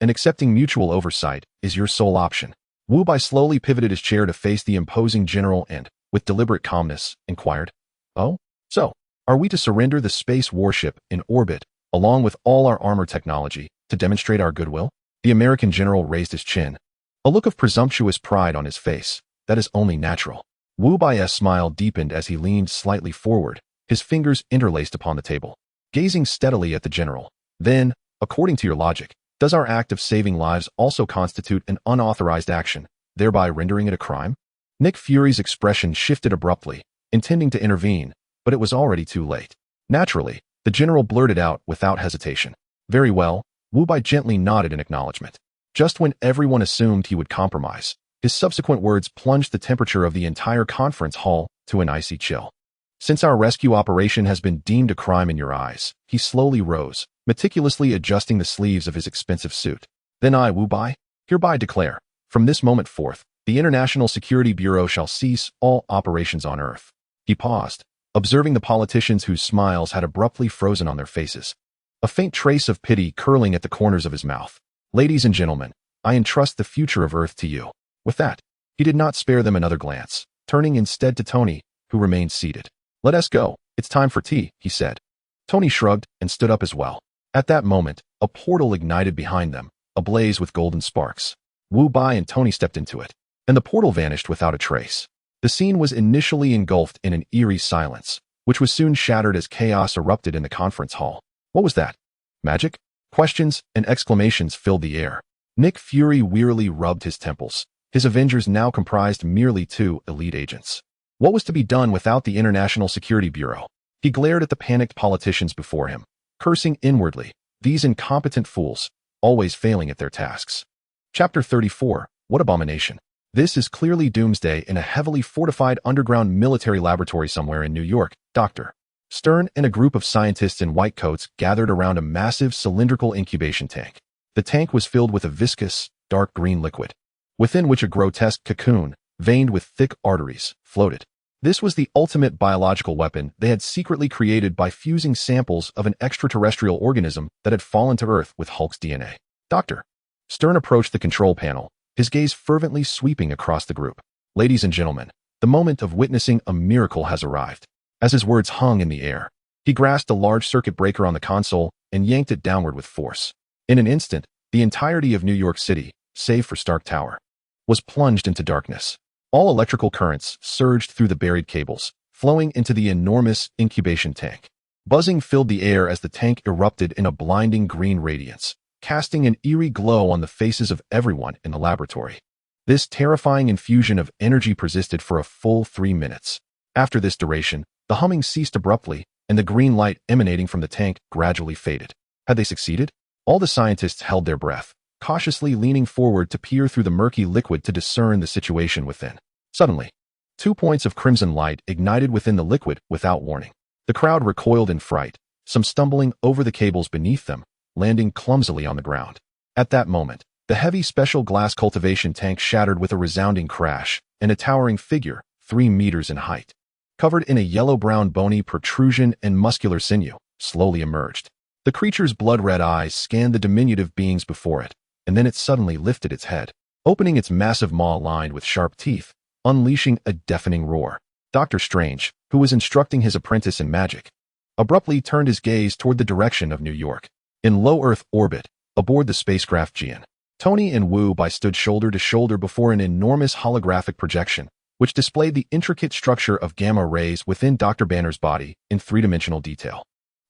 and accepting mutual oversight is your sole option." Wu Bai slowly pivoted his chair to face the imposing general and, with deliberate calmness, inquired, "Oh? So, are we to surrender the space warship in orbit, along with all our armor technology, to demonstrate our goodwill?" The American general raised his chin, a look of presumptuous pride on his face. "That is only natural." Wu Bai's smile deepened as he leaned slightly forward, his fingers interlaced upon the table, gazing steadily at the general. "Then, according to your logic, does our act of saving lives also constitute an unauthorized action, thereby rendering it a crime?" Nick Fury's expression shifted abruptly, intending to intervene, but it was already too late. Naturally, the general blurted out without hesitation, "Very well." Wu Bai gently nodded in acknowledgement. Just when everyone assumed he would compromise, his subsequent words plunged the temperature of the entire conference hall to an icy chill. "Since our rescue operation has been deemed a crime in your eyes," he slowly rose, meticulously adjusting the sleeves of his expensive suit. "Then I, Wu Bai, hereby declare, from this moment forth, the International Security Bureau shall cease all operations on Earth." He paused, observing the politicians whose smiles had abruptly frozen on their faces, a faint trace of pity curling at the corners of his mouth. "Ladies and gentlemen, I entrust the future of Earth to you." With that, he did not spare them another glance, turning instead to Tony, who remained seated. "Let us go. It's time for tea," he said. Tony shrugged and stood up as well. At that moment, a portal ignited behind them, ablaze with golden sparks. Wu Bai and Tony stepped into it, and the portal vanished without a trace. The scene was initially engulfed in an eerie silence, which was soon shattered as chaos erupted in the conference hall. What was that? Magic? Questions and exclamations filled the air. Nick Fury wearily rubbed his temples. His Avengers now comprised merely 2 elite agents. What was to be done without the International Security Bureau? He glared at the panicked politicians before him, cursing inwardly, these incompetent fools, always failing at their tasks. Chapter 34, What Abomination? This is clearly doomsday in a heavily fortified underground military laboratory somewhere in New York. Dr. Stern and a group of scientists in white coats gathered around a massive cylindrical incubation tank. The tank was filled with a viscous, dark green liquid, within which a grotesque cocoon, veined with thick arteries, floated. This was the ultimate biological weapon they had secretly created by fusing samples of an extraterrestrial organism that had fallen to Earth with Hulk's DNA. Dr. Stern approached the control panel, his gaze fervently sweeping across the group. "Ladies and gentlemen, the moment of witnessing a miracle has arrived." As his words hung in the air, he grasped a large circuit breaker on the console and yanked it downward with force. In an instant, the entirety of New York City, save for Stark Tower, was plunged into darkness. All electrical currents surged through the buried cables, flowing into the enormous incubation tank. Buzzing filled the air as the tank erupted in a blinding green radiance, casting an eerie glow on the faces of everyone in the laboratory. This terrifying infusion of energy persisted for a full 3 minutes. After this duration, the humming ceased abruptly, and the green light emanating from the tank gradually faded. Had they succeeded? All the scientists held their breath, cautiously leaning forward to peer through the murky liquid to discern the situation within. Suddenly, 2 points of crimson light ignited within the liquid without warning. The crowd recoiled in fright, some stumbling over the cables beneath them, landing clumsily on the ground. At that moment, the heavy special glass cultivation tank shattered with a resounding crash, and a towering figure, 3 meters in height, covered in a yellow-brown bony protrusion and muscular sinew, slowly emerged. The creature's blood-red eyes scanned the diminutive beings before it, and then it suddenly lifted its head, opening its massive maw lined with sharp teeth, unleashing a deafening roar. Dr. Strange, who was instructing his apprentice in magic, abruptly turned his gaze toward the direction of New York. In low Earth orbit, aboard the spacecraft Jian, Tony and Wu Bai stood shoulder to shoulder before an enormous holographic projection, which displayed the intricate structure of gamma rays within Dr. Banner's body in 3-dimensional detail.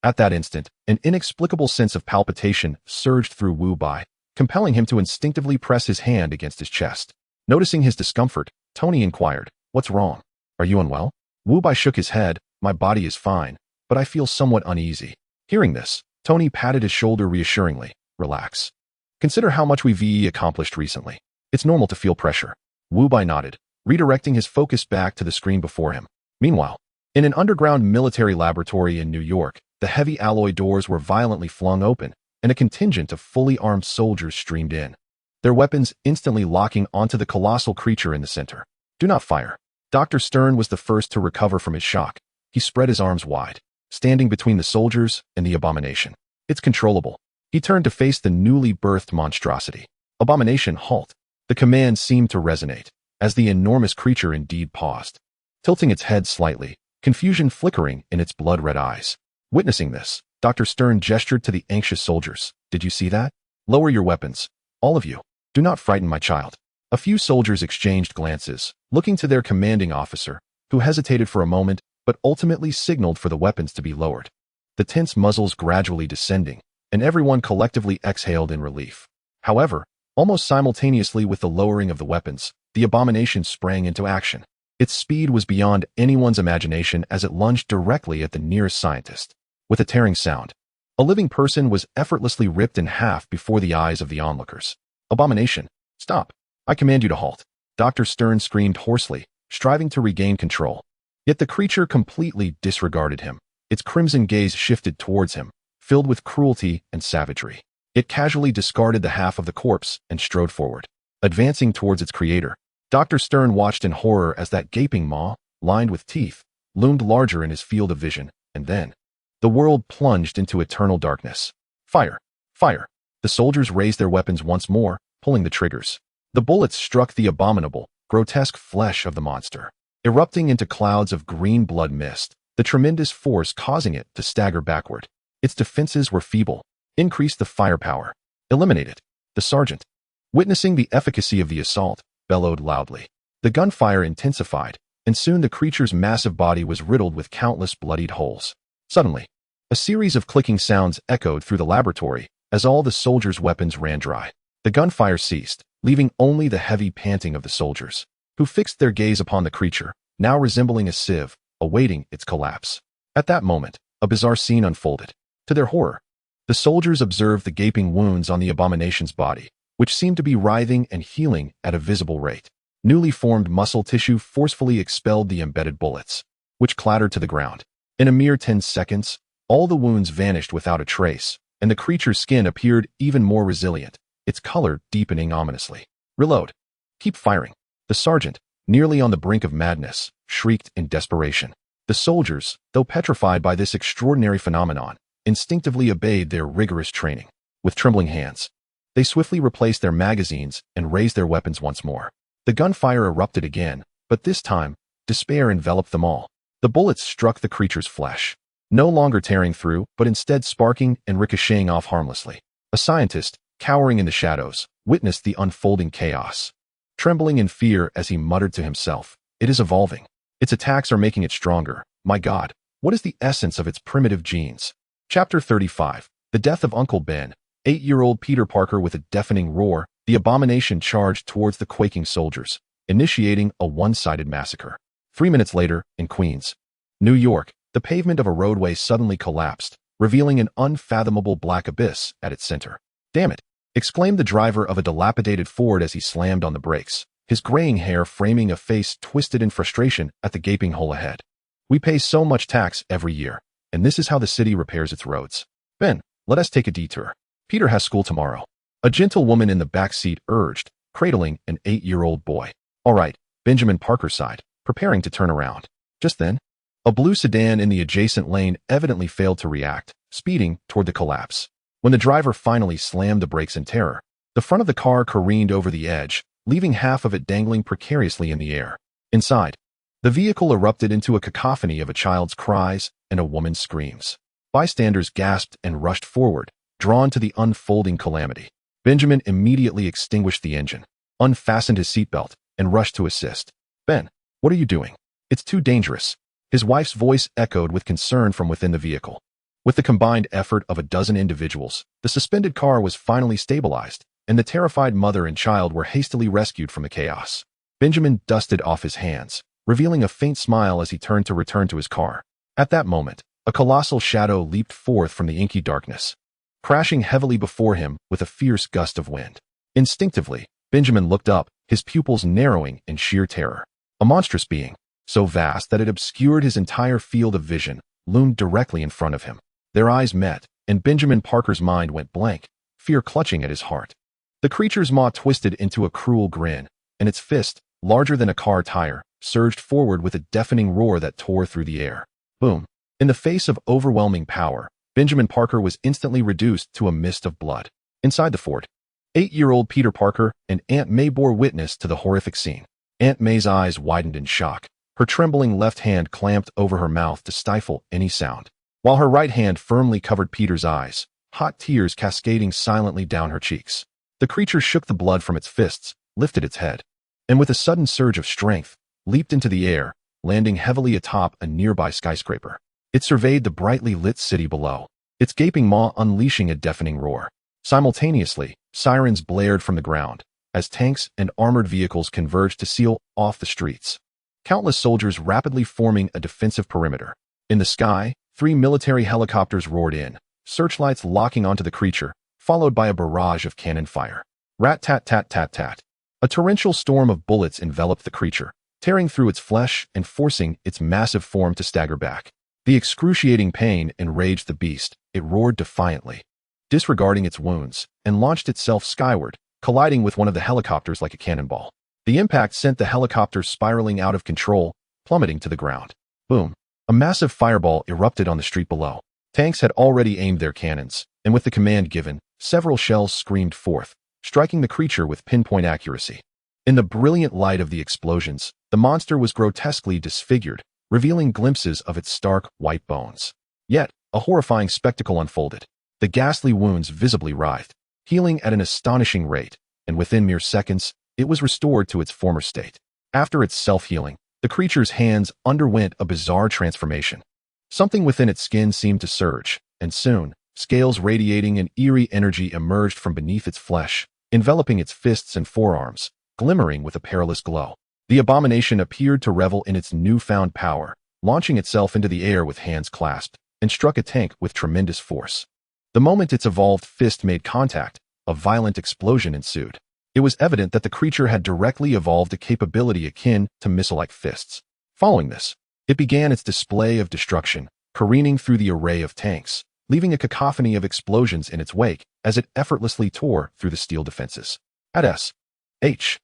At that instant, an inexplicable sense of palpitation surged through Wu Bai, compelling him to instinctively press his hand against his chest. Noticing his discomfort, Tony inquired, "What's wrong? Are you unwell?" Wu Bai shook his head. "My body is fine, but I feel somewhat uneasy." Hearing this, Tony patted his shoulder reassuringly. "Relax. Consider how much we've accomplished recently. It's normal to feel pressure." Wu Bai nodded, redirecting his focus back to the screen before him. Meanwhile, in an underground military laboratory in New York, the heavy alloy doors were violently flung open, and a contingent of fully armed soldiers streamed in, their weapons instantly locking onto the colossal creature in the center. "Do not fire." Dr. Stern was the first to recover from his shock. He spread his arms wide, standing between the soldiers and the abomination. "It's controllable." He turned to face the newly birthed monstrosity. "Abomination, halt." The command seemed to resonate, as the enormous creature indeed paused, tilting its head slightly, confusion flickering in its blood-red eyes. Witnessing this, Dr. Stern gestured to the anxious soldiers. "Did you see that? Lower your weapons. All of you. Do not frighten my child." A few soldiers exchanged glances, looking to their commanding officer, who hesitated for a moment, but ultimately signaled for the weapons to be lowered. The tense muzzles gradually descending, and everyone collectively exhaled in relief. However, almost simultaneously with the lowering of the weapons, the abomination sprang into action. Its speed was beyond anyone's imagination as it lunged directly at the nearest scientist. With a tearing sound, a living person was effortlessly ripped in half before the eyes of the onlookers. "Abomination, stop. I command you to halt." Dr. Stern screamed hoarsely, striving to regain control. Yet the creature completely disregarded him. Its crimson gaze shifted towards him, filled with cruelty and savagery. It casually discarded the half of the corpse and strode forward, advancing towards its creator. Dr. Stern watched in horror as that gaping maw, lined with teeth, loomed larger in his field of vision, and then the world plunged into eternal darkness. "Fire! Fire!" The soldiers raised their weapons once more, pulling the triggers. The bullets struck the abominable, grotesque flesh of the monster, erupting into clouds of green blood mist, the tremendous force causing it to stagger backward. Its defenses were feeble. "Increase the firepower. Eliminate it." The sergeant, witnessing the efficacy of the assault, bellowed loudly. The gunfire intensified, and soon the creature's massive body was riddled with countless bloodied holes. Suddenly, a series of clicking sounds echoed through the laboratory as all the soldiers' weapons ran dry. The gunfire ceased, leaving only the heavy panting of the soldiers, who fixed their gaze upon the creature, now resembling a sieve, awaiting its collapse. At that moment, a bizarre scene unfolded. To their horror, the soldiers observed the gaping wounds on the abomination's body, which seemed to be writhing and healing at a visible rate. Newly formed muscle tissue forcefully expelled the embedded bullets, which clattered to the ground. In a mere 10 seconds, all the wounds vanished without a trace, and the creature's skin appeared even more resilient, its color deepening ominously. "Reload. Keep firing." The sergeant, nearly on the brink of madness, shrieked in desperation. The soldiers, though petrified by this extraordinary phenomenon, instinctively obeyed their rigorous training. With trembling hands, they swiftly replaced their magazines and raised their weapons once more. The gunfire erupted again, but this time, despair enveloped them all. The bullets struck the creature's flesh, no longer tearing through, but instead sparking and ricocheting off harmlessly. A scientist, cowering in the shadows, witnessed the unfolding chaos, trembling in fear as he muttered to himself, "It is evolving. Its attacks are making it stronger. My God, what is the essence of its primitive genes?" Chapter 35. The Death of Uncle Ben. 8-year-old Peter Parker. With a deafening roar, the abomination charged towards the quaking soldiers, initiating a one-sided massacre. 3 minutes later, in Queens, New York, The pavement of a roadway suddenly collapsed, revealing an unfathomable black abyss at its center. "Damn it!" exclaimed the driver of a dilapidated Ford as he slammed on the brakes, his graying hair framing a face twisted in frustration at the gaping hole ahead. "We pay so much tax every year, and this is how the city repairs its roads. Ben, let us take a detour. Peter has school tomorrow," a gentle woman in the back seat urged, cradling an 8-year-old boy. "All right," Benjamin Parker sighed, preparing to turn around. Just then, a blue sedan in the adjacent lane evidently failed to react, speeding toward the collapse. When the driver finally slammed the brakes in terror, the front of the car careened over the edge, leaving half of it dangling precariously in the air. Inside, the vehicle erupted into a cacophony of a child's cries and a woman's screams. Bystanders gasped and rushed forward, drawn to the unfolding calamity. Benjamin immediately extinguished the engine, unfastened his seatbelt, and rushed to assist. "Ben, what are you doing? It's too dangerous." His wife's voice echoed with concern from within the vehicle. With the combined effort of a dozen individuals, the suspended car was finally stabilized, and the terrified mother and child were hastily rescued from the chaos. Benjamin dusted off his hands, revealing a faint smile as he turned to return to his car. At that moment, a colossal shadow leaped forth from the inky darkness, crashing heavily before him with a fierce gust of wind. Instinctively, Benjamin looked up, his pupils narrowing in sheer terror. A monstrous being, so vast that it obscured his entire field of vision, loomed directly in front of him. Their eyes met, and Benjamin Parker's mind went blank, fear clutching at his heart. The creature's maw twisted into a cruel grin, and its fist, larger than a car tire, surged forward with a deafening roar that tore through the air. Boom! In the face of overwhelming power, Benjamin Parker was instantly reduced to a mist of blood. Inside the Ford, 8-year-old Peter Parker and Aunt May bore witness to the horrific scene. Aunt May's eyes widened in shock, her trembling left hand clamped over her mouth to stifle any sound, while her right hand firmly covered Peter's eyes, hot tears cascading silently down her cheeks. The creature shook the blood from its fists, lifted its head, and with a sudden surge of strength, leaped into the air, landing heavily atop a nearby skyscraper. It surveyed the brightly lit city below, its gaping maw unleashing a deafening roar. Simultaneously, sirens blared from the ground, as tanks and armored vehicles converged to seal off the streets. Countless soldiers rapidly forming a defensive perimeter. In the sky, 3 military helicopters roared in, searchlights locking onto the creature, followed by a barrage of cannon fire. Rat-tat-tat-tat-tat. A torrential storm of bullets enveloped the creature, tearing through its flesh and forcing its massive form to stagger back. The excruciating pain enraged the beast. It roared defiantly, disregarding its wounds, and launched itself skyward, colliding with one of the helicopters like a cannonball. The impact sent the helicopter spiraling out of control, plummeting to the ground. Boom! A massive fireball erupted on the street below. Tanks had already aimed their cannons, and with the command given, several shells screamed forth, striking the creature with pinpoint accuracy. In the brilliant light of the explosions, the monster was grotesquely disfigured, revealing glimpses of its stark, white bones. Yet, a horrifying spectacle unfolded. The ghastly wounds visibly writhed, healing at an astonishing rate, and within mere seconds, it was restored to its former state. After its self-healing, the creature's hands underwent a bizarre transformation. Something within its skin seemed to surge, and soon, scales radiating an eerie energy emerged from beneath its flesh, enveloping its fists and forearms, glimmering with a perilous glow. The abomination appeared to revel in its newfound power, launching itself into the air with hands clasped, and struck a tank with tremendous force. The moment its evolved fist made contact, a violent explosion ensued. It was evident that the creature had directly evolved a capability akin to missile-like fists. Following this, it began its display of destruction, careening through the array of tanks, leaving a cacophony of explosions in its wake as it effortlessly tore through the steel defenses. At S-H-I-E-L-D,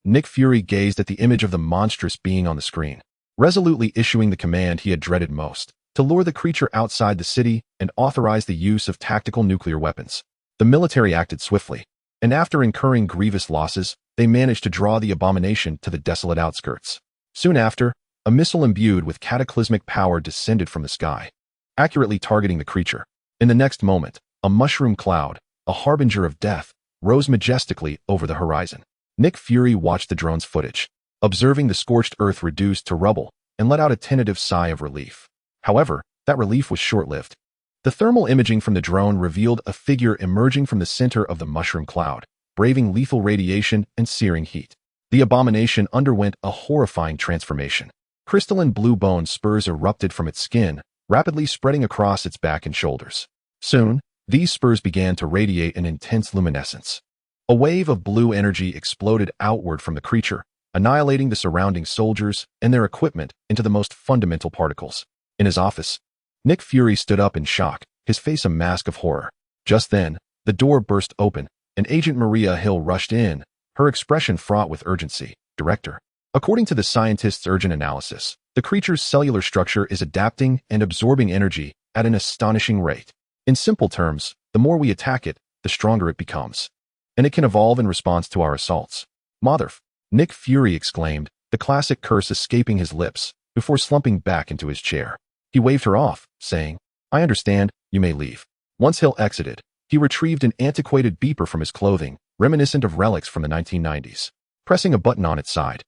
Nick Fury gazed at the image of the monstrous being on the screen, resolutely issuing the command he had dreaded most, to lure the creature outside the city and authorize the use of tactical nuclear weapons. The military acted swiftly, and after incurring grievous losses, they managed to draw the abomination to the desolate outskirts. Soon after, a missile imbued with cataclysmic power descended from the sky, accurately targeting the creature. In the next moment, a mushroom cloud, a harbinger of death, rose majestically over the horizon. Nick Fury watched the drone's footage, observing the scorched earth reduced to rubble, and let out a tentative sigh of relief. However, that relief was short-lived. The thermal imaging from the drone revealed a figure emerging from the center of the mushroom cloud, braving lethal radiation and searing heat. The abomination underwent a horrifying transformation. Crystalline blue bone spurs erupted from its skin, rapidly spreading across its back and shoulders. Soon, these spurs began to radiate an intense luminescence. A wave of blue energy exploded outward from the creature, annihilating the surrounding soldiers and their equipment into the most fundamental particles. In his office, Nick Fury stood up in shock, his face a mask of horror. Just then, the door burst open, and Agent Maria Hill rushed in, her expression fraught with urgency. Director. According to the scientist's urgent analysis, the creature's cellular structure is adapting and absorbing energy at an astonishing rate. In simple terms, the more we attack it, the stronger it becomes. And it can evolve in response to our assaults. Motherf! Nick Fury exclaimed, the classic curse escaping his lips, before slumping back into his chair. He waved her off, saying, I understand, you may leave. Once Hill exited, he retrieved an antiquated beeper from his clothing, reminiscent of relics from the 1990s. Pressing a button on its side,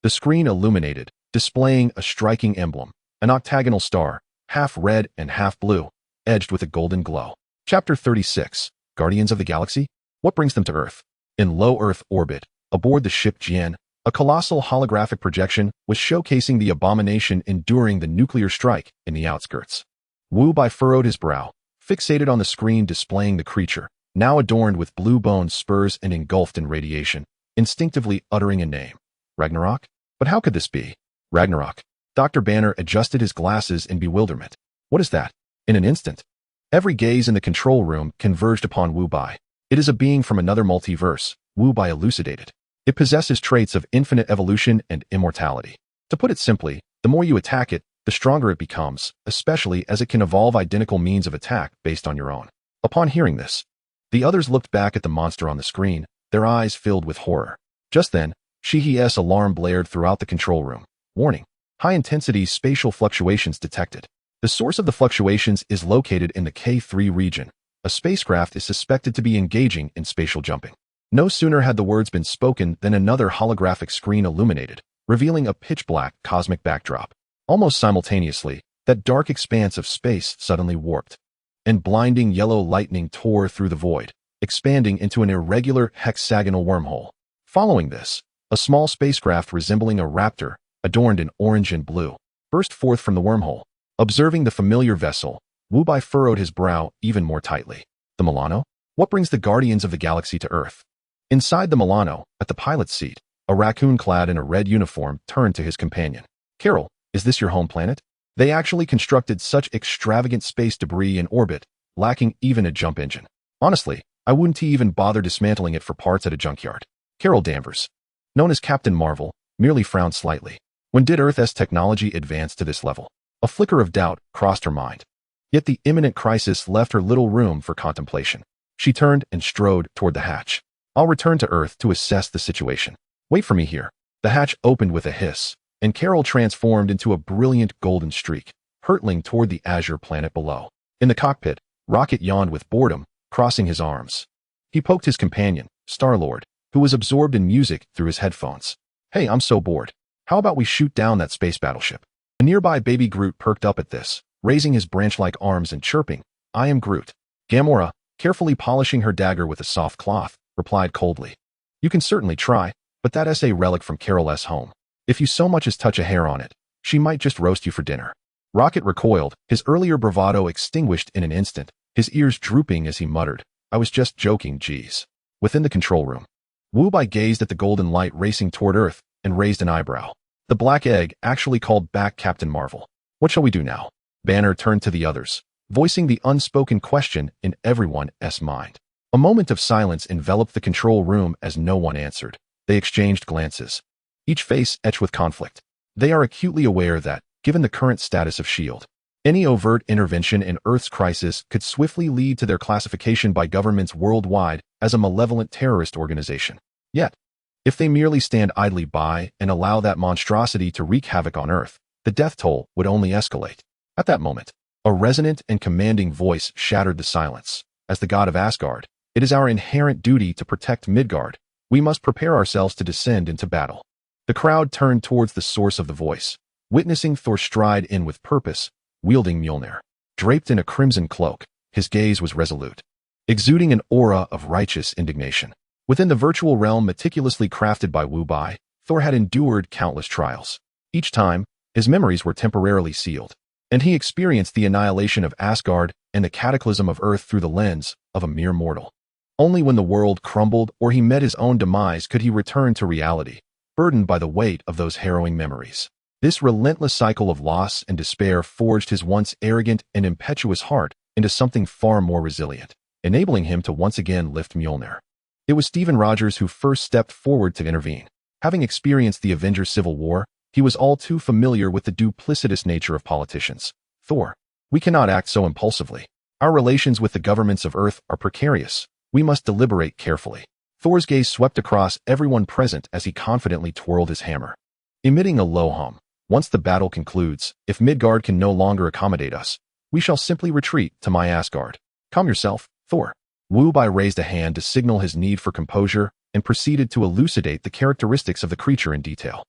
the screen illuminated, displaying a striking emblem, an octagonal star, half red and half blue, edged with a golden glow. Chapter 36, Guardians of the Galaxy? What brings them to Earth? In low Earth orbit, aboard the ship Jian, a colossal holographic projection was showcasing the abomination enduring the nuclear strike in the outskirts. Wu Bai furrowed his brow, fixated on the screen displaying the creature, now adorned with blue bone spurs and engulfed in radiation, instinctively uttering a name. Ragnarok? But how could this be? Ragnarok. Dr. Banner adjusted his glasses in bewilderment. What is that? In an instant, every gaze in the control room converged upon Wu Bai. It is a being from another multiverse, Wu Bai elucidated. It possesses traits of infinite evolution and immortality. To put it simply, the more you attack it, the stronger it becomes, especially as it can evolve identical means of attack based on your own. Upon hearing this, the others looked back at the monster on the screen, their eyes filled with horror. Just then, Shihi's alarm blared throughout the control room. Warning. High-intensity spatial fluctuations detected. The source of the fluctuations is located in the K3 region. A spacecraft is suspected to be engaging in spatial jumping. No sooner had the words been spoken than another holographic screen illuminated, revealing a pitch-black cosmic backdrop. Almost simultaneously, that dark expanse of space suddenly warped, and blinding yellow lightning tore through the void, expanding into an irregular hexagonal wormhole. Following this, a small spacecraft resembling a raptor, adorned in orange and blue, burst forth from the wormhole. Observing the familiar vessel, Wu Bai furrowed his brow even more tightly. The Milano? What brings the Guardians of the Galaxy to Earth? Inside the Milano, at the pilot's seat, a raccoon clad in a red uniform turned to his companion. Carol, is this your home planet? They actually constructed such extravagant space debris in orbit, lacking even a jump engine. Honestly, I wouldn't even bother dismantling it for parts at a junkyard. Carol Danvers, known as Captain Marvel, merely frowned slightly. When did Earth's technology advance to this level? A flicker of doubt crossed her mind. Yet the imminent crisis left her little room for contemplation. She turned and strode toward the hatch. I'll return to Earth to assess the situation. Wait for me here. The hatch opened with a hiss, and Carol transformed into a brilliant golden streak, hurtling toward the azure planet below. In the cockpit, Rocket yawned with boredom, crossing his arms. He poked his companion, Star-Lord, who was absorbed in music through his headphones. Hey, I'm so bored. How about we shoot down that space battleship? A nearby baby Groot perked up at this, raising his branch-like arms and chirping, I am Groot. Gamora, carefully polishing her dagger with a soft cloth, replied coldly. You can certainly try, but that's a relic from Carol's home. If you so much as touch a hair on it, she might just roast you for dinner. Rocket recoiled, his earlier bravado extinguished in an instant, his ears drooping as he muttered, I was just joking, geez. Within the control room, Wu Bai gazed at the golden light racing toward Earth and raised an eyebrow. The black egg actually called back Captain Marvel. What shall we do now? Banner turned to the others, voicing the unspoken question in everyone's mind. A moment of silence enveloped the control room as no one answered. They exchanged glances, each face etched with conflict. They are acutely aware that, given the current status of S.H.I.E.L.D., any overt intervention in Earth's crisis could swiftly lead to their classification by governments worldwide as a malevolent terrorist organization. Yet, if they merely stand idly by and allow that monstrosity to wreak havoc on Earth, the death toll would only escalate. At that moment, a resonant and commanding voice shattered the silence. As the god of Asgard, it is our inherent duty to protect Midgard. We must prepare ourselves to descend into battle. The crowd turned towards the source of the voice, witnessing Thor stride in with purpose, wielding Mjolnir. Draped in a crimson cloak, his gaze was resolute, exuding an aura of righteous indignation. Within the virtual realm meticulously crafted by Wu Bai, Thor had endured countless trials. Each time, His memories were temporarily sealed, and he experienced the annihilation of Asgard and the cataclysm of Earth through the lens of a mere mortal. Only when the world crumbled or he met his own demise could he return to reality, burdened by the weight of those harrowing memories. This relentless cycle of loss and despair forged his once arrogant and impetuous heart into something far more resilient, enabling him to once again lift Mjolnir. It was Stephen Rogers who first stepped forward to intervene. Having experienced the Avengers Civil War, he was all too familiar with the duplicitous nature of politicians. Thor, we cannot act so impulsively. Our relations with the governments of Earth are precarious. We must deliberate carefully. Thor's gaze swept across everyone present as he confidently twirled his hammer, emitting a low hum. Once the battle concludes, if Midgard can no longer accommodate us, we shall simply retreat to my Asgard. Calm yourself, Thor. Wu Bai raised a hand to signal his need for composure and proceeded to elucidate the characteristics of the creature in detail.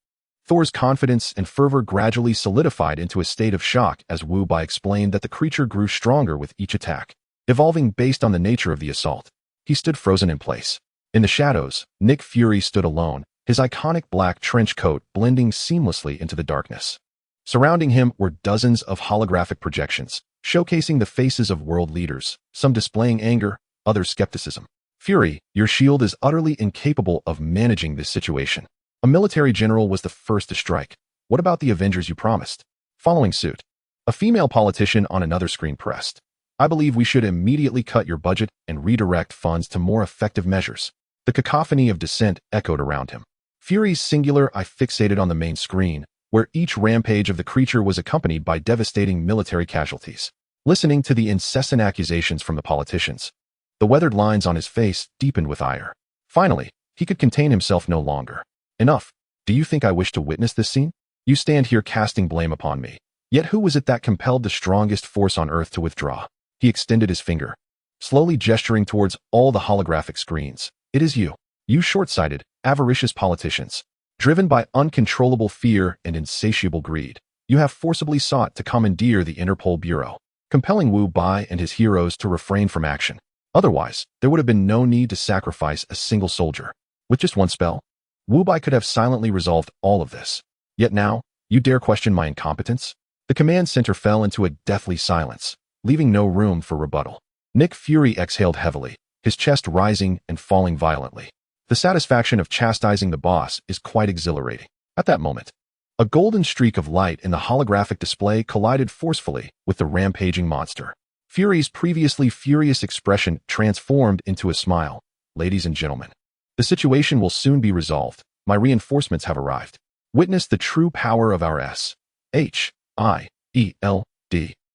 Thor's confidence and fervor gradually solidified into a state of shock as Wu Bai explained that the creature grew stronger with each attack, evolving based on the nature of the assault. He stood frozen in place. In the shadows, Nick Fury stood alone, his iconic black trench coat blending seamlessly into the darkness. Surrounding him were dozens of holographic projections, showcasing the faces of world leaders, some displaying anger, others skepticism. Fury, your shield is utterly incapable of managing this situation. A military general was the first to strike. What about the Avengers you promised? Following suit, a female politician on another screen pressed. I believe we should immediately cut your budget and redirect funds to more effective measures. The cacophony of dissent echoed around him. Fury's singular eye fixated on the main screen, where each rampage of the creature was accompanied by devastating military casualties. Listening to the incessant accusations from the politicians, the weathered lines on his face deepened with ire. Finally, he could contain himself no longer. Enough. Do you think I wish to witness this scene? You stand here casting blame upon me. Yet who was it that compelled the strongest force on Earth to withdraw? He extended his finger, slowly gesturing towards all the holographic screens. It is you. You short-sighted, avaricious politicians. Driven by uncontrollable fear and insatiable greed, you have forcibly sought to commandeer the Interpol Bureau, compelling Wu Bai and his heroes to refrain from action. Otherwise, there would have been no need to sacrifice a single soldier. With just one spell, Wu Bai could have silently resolved all of this. Yet now, you dare question my incompetence? The command center fell into a deathly silence, leaving no room for rebuttal. Nick Fury exhaled heavily, his chest rising and falling violently. The satisfaction of chastising the boss is quite exhilarating. At that moment, a golden streak of light in the holographic display collided forcefully with the rampaging monster. Fury's previously furious expression transformed into a smile. Ladies and gentlemen, the situation will soon be resolved. My reinforcements have arrived. Witness the true power of our S.H.I.E.L.D.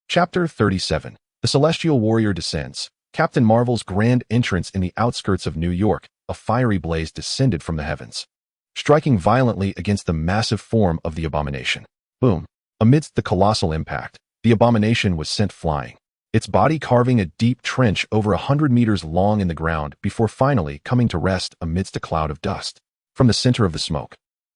Chapter 37. The Celestial Warrior Descends. Captain Marvel's grand entrance in the outskirts of New York, a fiery blaze descended from the heavens, striking violently against the massive form of the abomination. Boom. Amidst the colossal impact, the abomination was sent flying, its body carving a deep trench over 100 meters long in the ground before finally coming to rest amidst a cloud of dust. From the center of the smoke,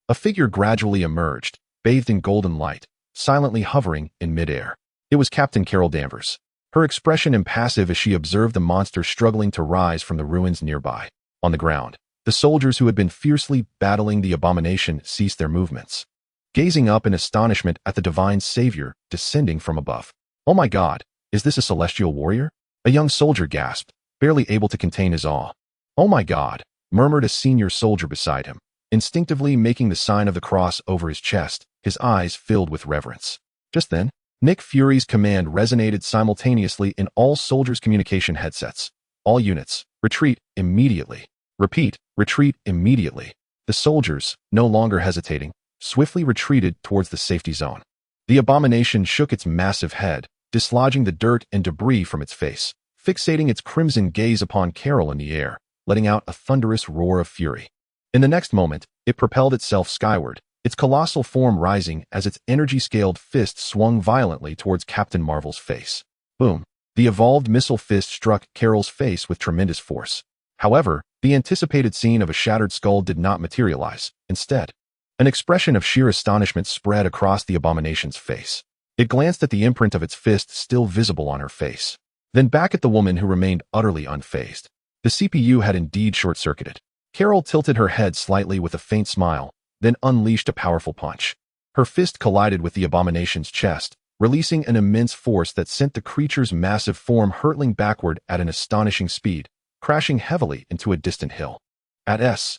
a figure gradually emerged, bathed in golden light, silently hovering in midair. It was Captain Carol Danvers, her expression impassive as she observed the monster struggling to rise from the ruins nearby. On the ground, the soldiers who had been fiercely battling the abomination ceased their movements, gazing up in astonishment at the divine savior descending from above. Oh my God, is this a celestial warrior? A young soldier gasped, barely able to contain his awe. Oh my God, murmured a senior soldier beside him, instinctively making the sign of the cross over his chest, his eyes filled with reverence. Just then, Nick Fury's command resonated simultaneously in all soldiers' communication headsets. All units, retreat immediately. Repeat, retreat immediately. The soldiers, no longer hesitating, swiftly retreated towards the safety zone. The abomination shook its massive head, dislodging the dirt and debris from its face, fixating its crimson gaze upon Carol in the air, letting out a thunderous roar of fury. In the next moment, it propelled itself skyward, its colossal form rising as its energy-scaled fist swung violently towards Captain Marvel's face. Boom. The evolved missile fist struck Carol's face with tremendous force. However, the anticipated scene of a shattered skull did not materialize. Instead, an expression of sheer astonishment spread across the abomination's face. It glanced at the imprint of its fist still visible on her face, then back at the woman who remained utterly unfazed. The CPU had indeed short-circuited. Carol tilted her head slightly with a faint smile, then unleashed a powerful punch. Her fist collided with the abomination's chest, releasing an immense force that sent the creature's massive form hurtling backward at an astonishing speed, crashing heavily into a distant hill. At S-H-I-E-L-D,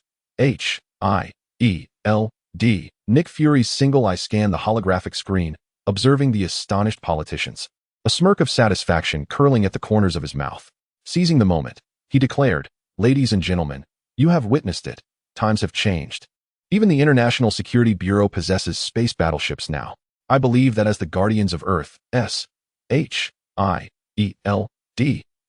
Nick Fury's single eye scanned the holographic screen, observing the astonished politicians, a smirk of satisfaction curling at the corners of his mouth. Seizing the moment, he declared, "Ladies and gentlemen, you have witnessed it. Times have changed. Even the International Security Bureau possesses space battleships now. I believe that as the guardians of Earth, S-H-I-E-L-D,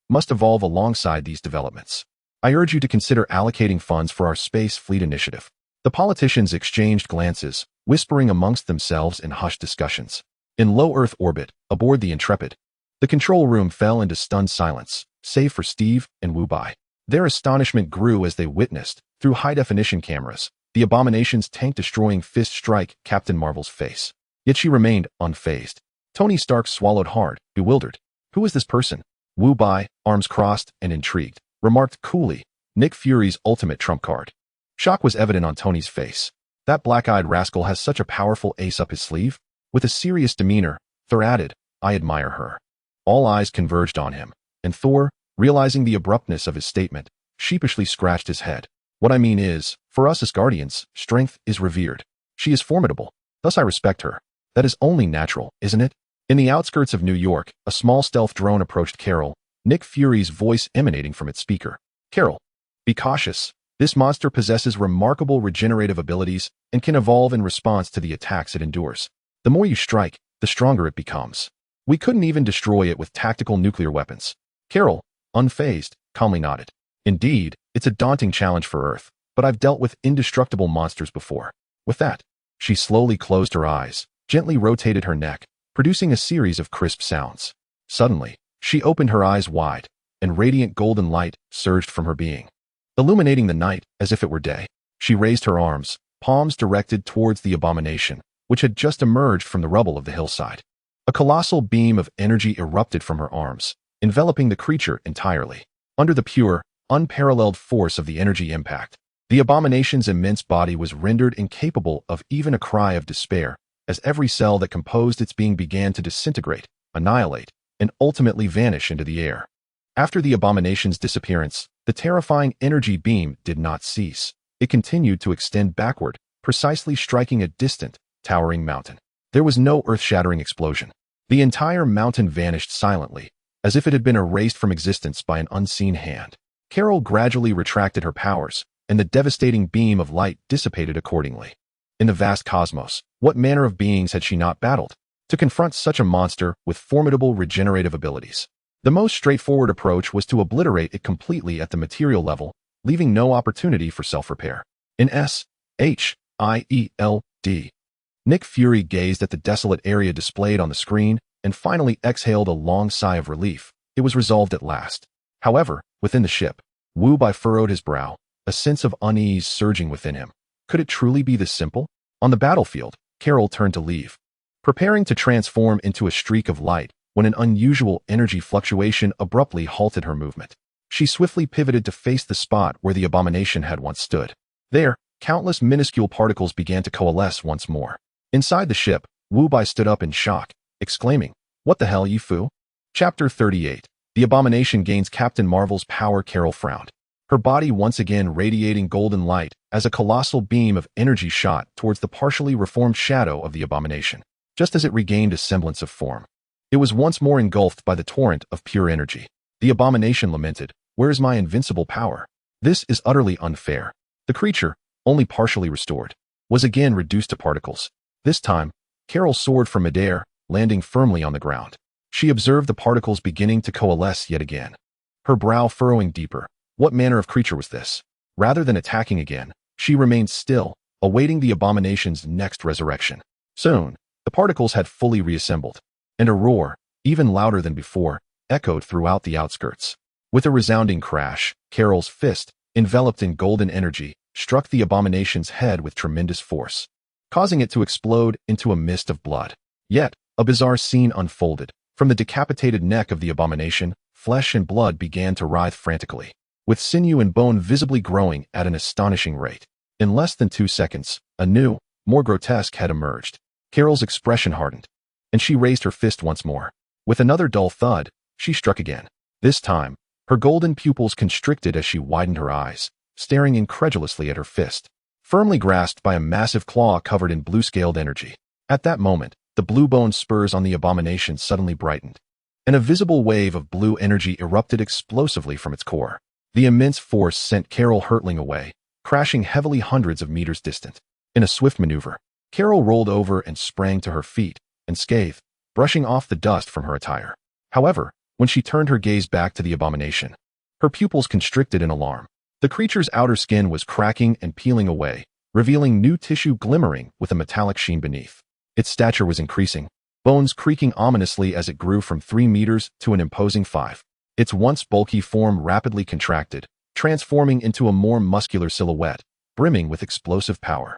must evolve alongside these developments. I urge you to consider allocating funds for our space fleet initiative." The politicians exchanged glances, whispering amongst themselves in hushed discussions. In low Earth orbit, aboard the Intrepid, the control room fell into stunned silence, save for Steve and Wu Bai. Their astonishment grew as they witnessed, through high-definition cameras, the abomination's tank-destroying fist strike Captain Marvel's face. Yet she remained unfazed. Tony Stark swallowed hard, bewildered. Who is this person? Wu Bai, arms crossed and intrigued, remarked coolly, "Nick Fury's ultimate trump card." Shock was evident on Tony's face. That black-eyed rascal has such a powerful ace up his sleeve? With a serious demeanor, Thor added, "I admire her." All eyes converged on him, and Thor, realizing the abruptness of his statement, sheepishly scratched his head. "What I mean is, for us as Guardians, strength is revered. She is formidable, thus I respect her. That is only natural, isn't it?" In the outskirts of New York, a small stealth drone approached Carol, Nick Fury's voice emanating from its speaker. "Carol, be cautious. This monster possesses remarkable regenerative abilities and can evolve in response to the attacks it endures. The more you strike, the stronger it becomes. We couldn't even destroy it with tactical nuclear weapons." Carol, unfazed, calmly nodded. "Indeed, it's a daunting challenge for Earth, but I've dealt with indestructible monsters before." With that, she slowly closed her eyes, gently rotated her neck, producing a series of crisp sounds. Suddenly, she opened her eyes wide, and radiant golden light surged from her being, illuminating the night as if it were day. She raised her arms, palms directed towards the abomination, which had just emerged from the rubble of the hillside. A colossal beam of energy erupted from her arms, enveloping the creature entirely. Under the pure, unparalleled force of the energy impact, the abomination's immense body was rendered incapable of even a cry of despair, as every cell that composed its being began to disintegrate, annihilate, and ultimately vanish into the air. After the abomination's disappearance, the terrifying energy beam did not cease. It continued to extend backward, precisely striking a distant, towering mountain. There was no earth-shattering explosion. The entire mountain vanished silently, as if it had been erased from existence by an unseen hand. Carol gradually retracted her powers, and the devastating beam of light dissipated accordingly. In the vast cosmos, what manner of beings had she not battled to confront such a monster with formidable regenerative abilities? The most straightforward approach was to obliterate it completely at the material level, leaving no opportunity for self-repair. In S-H-I-E-L-D, Nick Fury gazed at the desolate area displayed on the screen and finally exhaled a long sigh of relief. It was resolved at last. However, within the ship, Wu Bai furrowed his brow, a sense of unease surging within him. Could it truly be this simple? On the battlefield, Carol turned to leave, preparing to transform into a streak of light when an unusual energy fluctuation abruptly halted her movement. She swiftly pivoted to face the spot where the abomination had once stood. There, countless minuscule particles began to coalesce once more. Inside the ship, Wu Bai stood up in shock, exclaiming, "What the hell, you fool?" Chapter 38. The abomination gains Captain Marvel's power. Carol frowned, her body once again radiating golden light as a colossal beam of energy shot towards the partially reformed shadow of the abomination. Just as it regained a semblance of form, it was once more engulfed by the torrent of pure energy. The abomination lamented, "Where is my invincible power? This is utterly unfair." The creature, only partially restored, was again reduced to particles. This time, Carol soared from midair, landing firmly on the ground. She observed the particles beginning to coalesce yet again, her brow furrowing deeper. What manner of creature was this? Rather than attacking again, she remained still, awaiting the abomination's next resurrection. Soon, the particles had fully reassembled, and a roar, even louder than before, echoed throughout the outskirts. With a resounding crash, Carol's fist, enveloped in golden energy, struck the abomination's head with tremendous force, causing it to explode into a mist of blood. Yet, a bizarre scene unfolded. From the decapitated neck of the abomination, flesh and blood began to writhe frantically, with sinew and bone visibly growing at an astonishing rate. In less than 2 seconds, a new, more grotesque head emerged. Carol's expression hardened, and she raised her fist once more. With another dull thud, she struck again. This time, her golden pupils constricted as she widened her eyes, staring incredulously at her fist, firmly grasped by a massive claw covered in blue-scaled energy. At that moment, the blue-bone spurs on the abomination suddenly brightened, and a visible wave of blue energy erupted explosively from its core. The immense force sent Carol hurtling away, crashing heavily hundreds of meters distant. In a swift maneuver, Carol rolled over and sprang to her feet, unscathed, brushing off the dust from her attire. However, when she turned her gaze back to the abomination, her pupils constricted in alarm. The creature's outer skin was cracking and peeling away, revealing new tissue glimmering with a metallic sheen beneath. Its stature was increasing, bones creaking ominously as it grew from 3 meters to an imposing 5. Its once bulky form rapidly contracted, transforming into a more muscular silhouette, brimming with explosive power.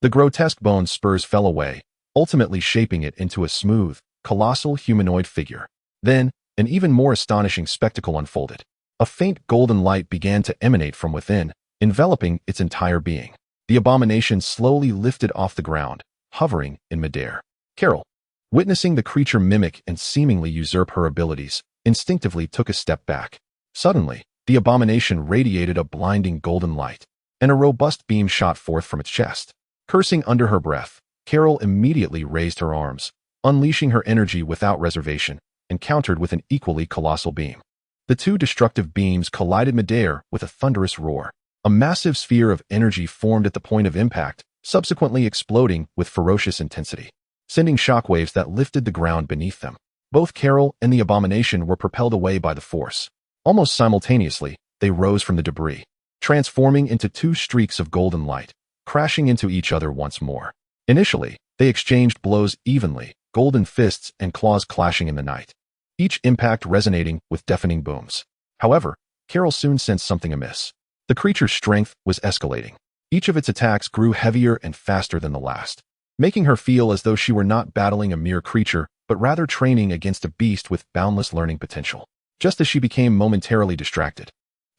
The grotesque bone spurs fell away, ultimately shaping it into a smooth, colossal humanoid figure. Then, an even more astonishing spectacle unfolded. A faint golden light began to emanate from within, enveloping its entire being. The abomination slowly lifted off the ground, hovering in midair. Carol, witnessing the creature mimic and seemingly usurp her abilities, instinctively took a step back. Suddenly, the abomination radiated a blinding golden light, and a robust beam shot forth from its chest. Cursing under her breath, Carol immediately raised her arms, unleashing her energy without reservation, and countered with an equally colossal beam. The two destructive beams collided midair with a thunderous roar. A massive sphere of energy formed at the point of impact, subsequently exploding with ferocious intensity, sending shockwaves that lifted the ground beneath them. Both Carol and the abomination were propelled away by the force. Almost simultaneously, they rose from the debris, transforming into 2 streaks of golden light, crashing into each other once more. Initially, they exchanged blows evenly, golden fists and claws clashing in the night, each impact resonating with deafening booms. However, Carol soon sensed something amiss. The creature's strength was escalating. Each of its attacks grew heavier and faster than the last, making her feel as though she were not battling a mere creature, but rather training against a beast with boundless learning potential. Just as she became momentarily distracted,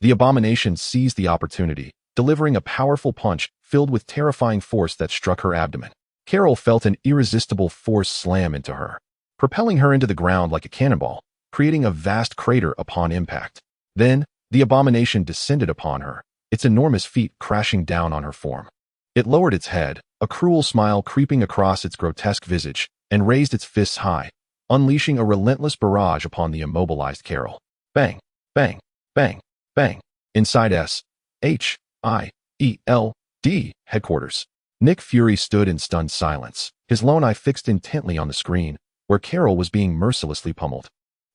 the abomination seized the opportunity, delivering a powerful punch filled with terrifying force that struck her abdomen. Carol felt an irresistible force slam into her, propelling her into the ground like a cannonball, creating a vast crater upon impact. Then, the abomination descended upon her, its enormous feet crashing down on her form. It lowered its head, a cruel smile creeping across its grotesque visage, and raised its fists high, unleashing a relentless barrage upon the immobilized Carol. Bang, bang, bang, bang. Inside S.H.I.E.L.D. headquarters, Nick Fury stood in stunned silence, his lone eye fixed intently on the screen, where Carol was being mercilessly pummeled.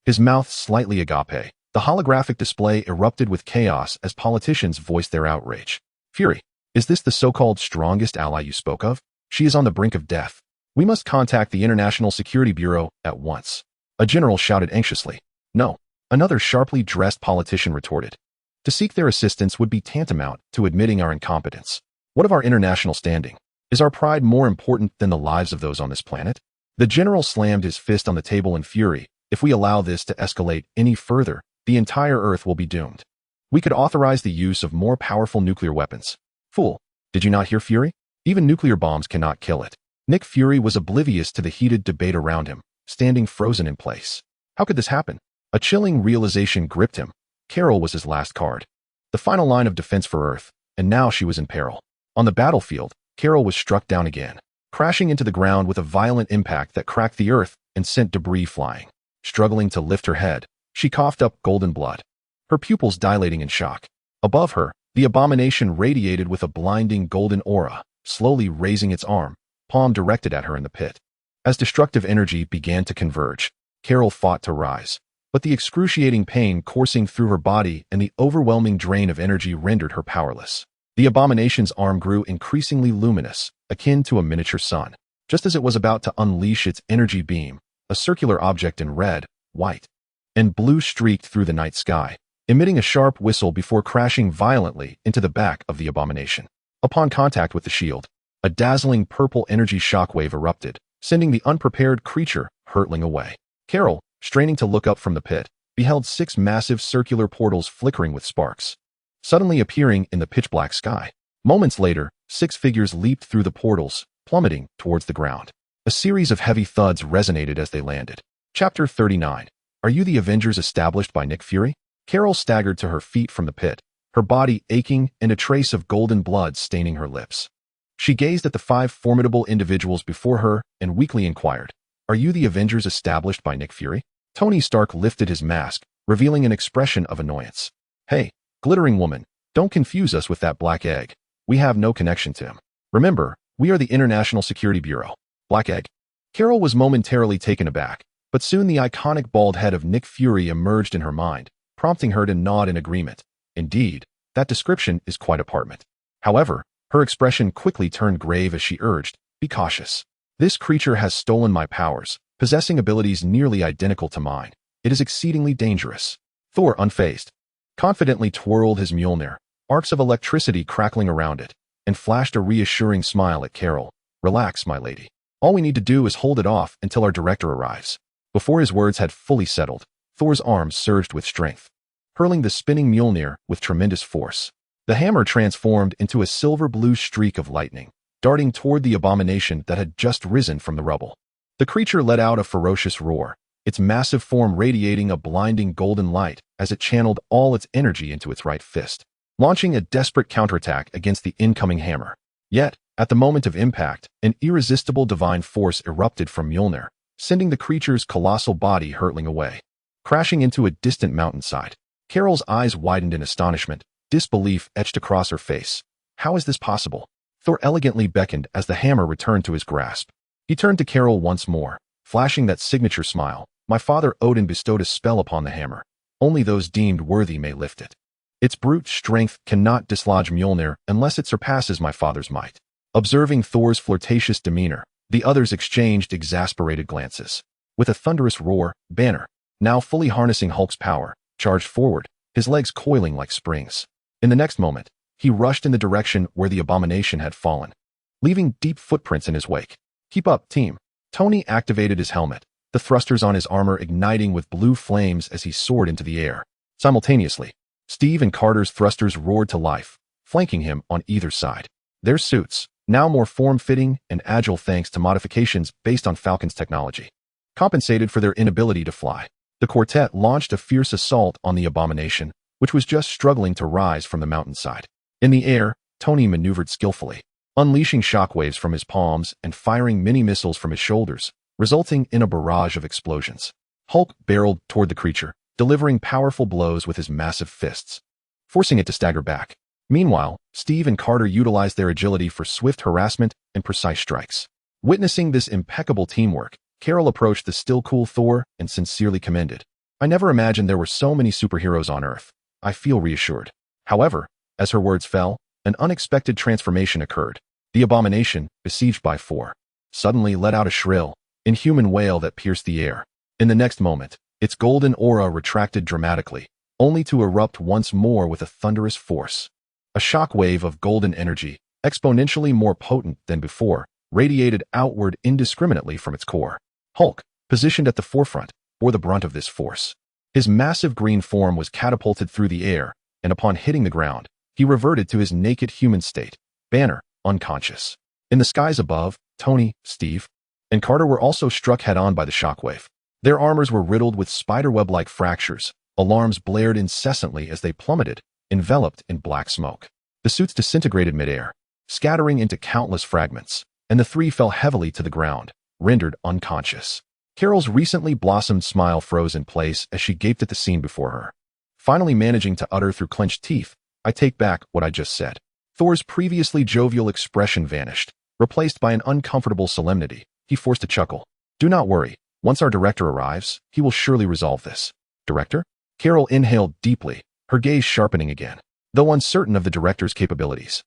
His mouth slightly agape. The holographic display erupted with chaos as politicians voiced their outrage. Fury, is this the so-called strongest ally you spoke of? She is on the brink of death. We must contact the International Security Bureau at once. A general shouted anxiously. No, another sharply dressed politician retorted. To seek their assistance would be tantamount to admitting our incompetence. What of our international standing? Is our pride more important than the lives of those on this planet? The general slammed his fist on the table in fury. If we allow this to escalate any further, the entire Earth will be doomed. We could authorize the use of more powerful nuclear weapons. Fool, did you not hear Fury? Even nuclear bombs cannot kill it. Nick Fury was oblivious to the heated debate around him, standing frozen in place. How could this happen? A chilling realization gripped him. Carol was his last card, the final line of defense for Earth, and now she was in peril. On the battlefield, Carol was struck down again, crashing into the ground with a violent impact that cracked the Earth and sent debris flying. Struggling to lift her head, she coughed up golden blood, her pupils dilating in shock. Above her, the abomination radiated with a blinding golden aura, slowly raising its arm, palm directed at her in the pit. As destructive energy began to converge, Carol fought to rise, but the excruciating pain coursing through her body and the overwhelming drain of energy rendered her powerless. The abomination's arm grew increasingly luminous, akin to a miniature sun. Just as it was about to unleash its energy beam, a circular object in red, white, and blue streaked through the night sky, emitting a sharp whistle before crashing violently into the back of the abomination. Upon contact with the shield, a dazzling purple energy shockwave erupted, sending the unprepared creature hurtling away. Carol, straining to look up from the pit, beheld 6 massive circular portals flickering with sparks, suddenly appearing in the pitch-black sky. Moments later, 6 figures leaped through the portals, plummeting towards the ground. A series of heavy thuds resonated as they landed. Chapter 39. Are you the Avengers established by Nick Fury? Carol staggered to her feet from the pit, her body aching and a trace of golden blood staining her lips. She gazed at the 5 formidable individuals before her and weakly inquired, Are you the Avengers established by Nick Fury? Tony Stark lifted his mask, revealing an expression of annoyance. Hey, glittering woman, don't confuse us with that black egg. We have no connection to him. Remember, we are the International Security Bureau. Black egg? Carol was momentarily taken aback, but soon the iconic bald head of Nick Fury emerged in her mind, prompting her to nod in agreement. Indeed, that description is quite apartment. However, her expression quickly turned grave as she urged, Be cautious. This creature has stolen my powers, possessing abilities nearly identical to mine. It is exceedingly dangerous. Thor, unfazed, confidently twirled his Mjolnir, arcs of electricity crackling around it, and flashed a reassuring smile at Carol. Relax, my lady. All we need to do is hold it off until our director arrives. Before his words had fully settled, Thor's arms surged with strength, hurling the spinning Mjolnir with tremendous force. The hammer transformed into a silver-blue streak of lightning, darting toward the abomination that had just risen from the rubble. The creature let out a ferocious roar, its massive form radiating a blinding golden light as it channeled all its energy into its right fist, launching a desperate counterattack against the incoming hammer. Yet, at the moment of impact, an irresistible divine force erupted from Mjolnir, sending the creature's colossal body hurtling away, crashing into a distant mountainside. Carol's eyes widened in astonishment, disbelief etched across her face. How is this possible? Thor elegantly beckoned as the hammer returned to his grasp. He turned to Carol once more, flashing that signature smile. My father Odin bestowed a spell upon the hammer. Only those deemed worthy may lift it. Its brute strength cannot dislodge Mjolnir unless it surpasses my father's might. Observing Thor's flirtatious demeanor, the others exchanged exasperated glances. With a thunderous roar, Banner, now fully harnessing Hulk's power, charged forward, his legs coiling like springs. In the next moment, he rushed in the direction where the abomination had fallen, leaving deep footprints in his wake. Keep up, team. Tony activated his helmet, the thrusters on his armor igniting with blue flames as he soared into the air. Simultaneously, Steve and Carter's thrusters roared to life, flanking him on either side. Their suits, now more form-fitting and agile thanks to modifications based on Falcon's technology, compensated for their inability to fly. The quartet launched a fierce assault on the abomination, which was just struggling to rise from the mountainside. In the air, Tony maneuvered skillfully, unleashing shockwaves from his palms and firing mini-missiles from his shoulders, resulting in a barrage of explosions. Hulk barreled toward the creature, delivering powerful blows with his massive fists, forcing it to stagger back. Meanwhile, Steve and Carter utilized their agility for swift harassment and precise strikes. Witnessing this impeccable teamwork, Carol approached the still-cool Thor and sincerely commended. I never imagined there were so many superheroes on Earth. I feel reassured. However, as her words fell, an unexpected transformation occurred. The abomination, besieged by 4, suddenly let out a shrill, inhuman wail that pierced the air. In the next moment, its golden aura retracted dramatically, only to erupt once more with a thunderous force. A shock wave of golden energy, exponentially more potent than before, radiated outward indiscriminately from its core. Hulk, positioned at the forefront, bore the brunt of this force. His massive green form was catapulted through the air, and upon hitting the ground, he reverted to his naked human state. Banner, unconscious. In the skies above, Tony, Steve, and Carter were also struck head-on by the shockwave. Their armors were riddled with spiderweb-like fractures. Alarms blared incessantly as they plummeted, enveloped in black smoke. The suits disintegrated midair, scattering into countless fragments, and the 3 fell heavily to the ground, rendered unconscious. Carol's recently blossomed smile froze in place as she gaped at the scene before her, finally managing to utter through clenched teeth, I take back what I just said. Thor's previously jovial expression vanished, replaced by an uncomfortable solemnity. He forced a chuckle. Do not worry. Once our director arrives, he will surely resolve this. Director? Carol inhaled deeply, her gaze sharpening again, though uncertain of the director's capabilities.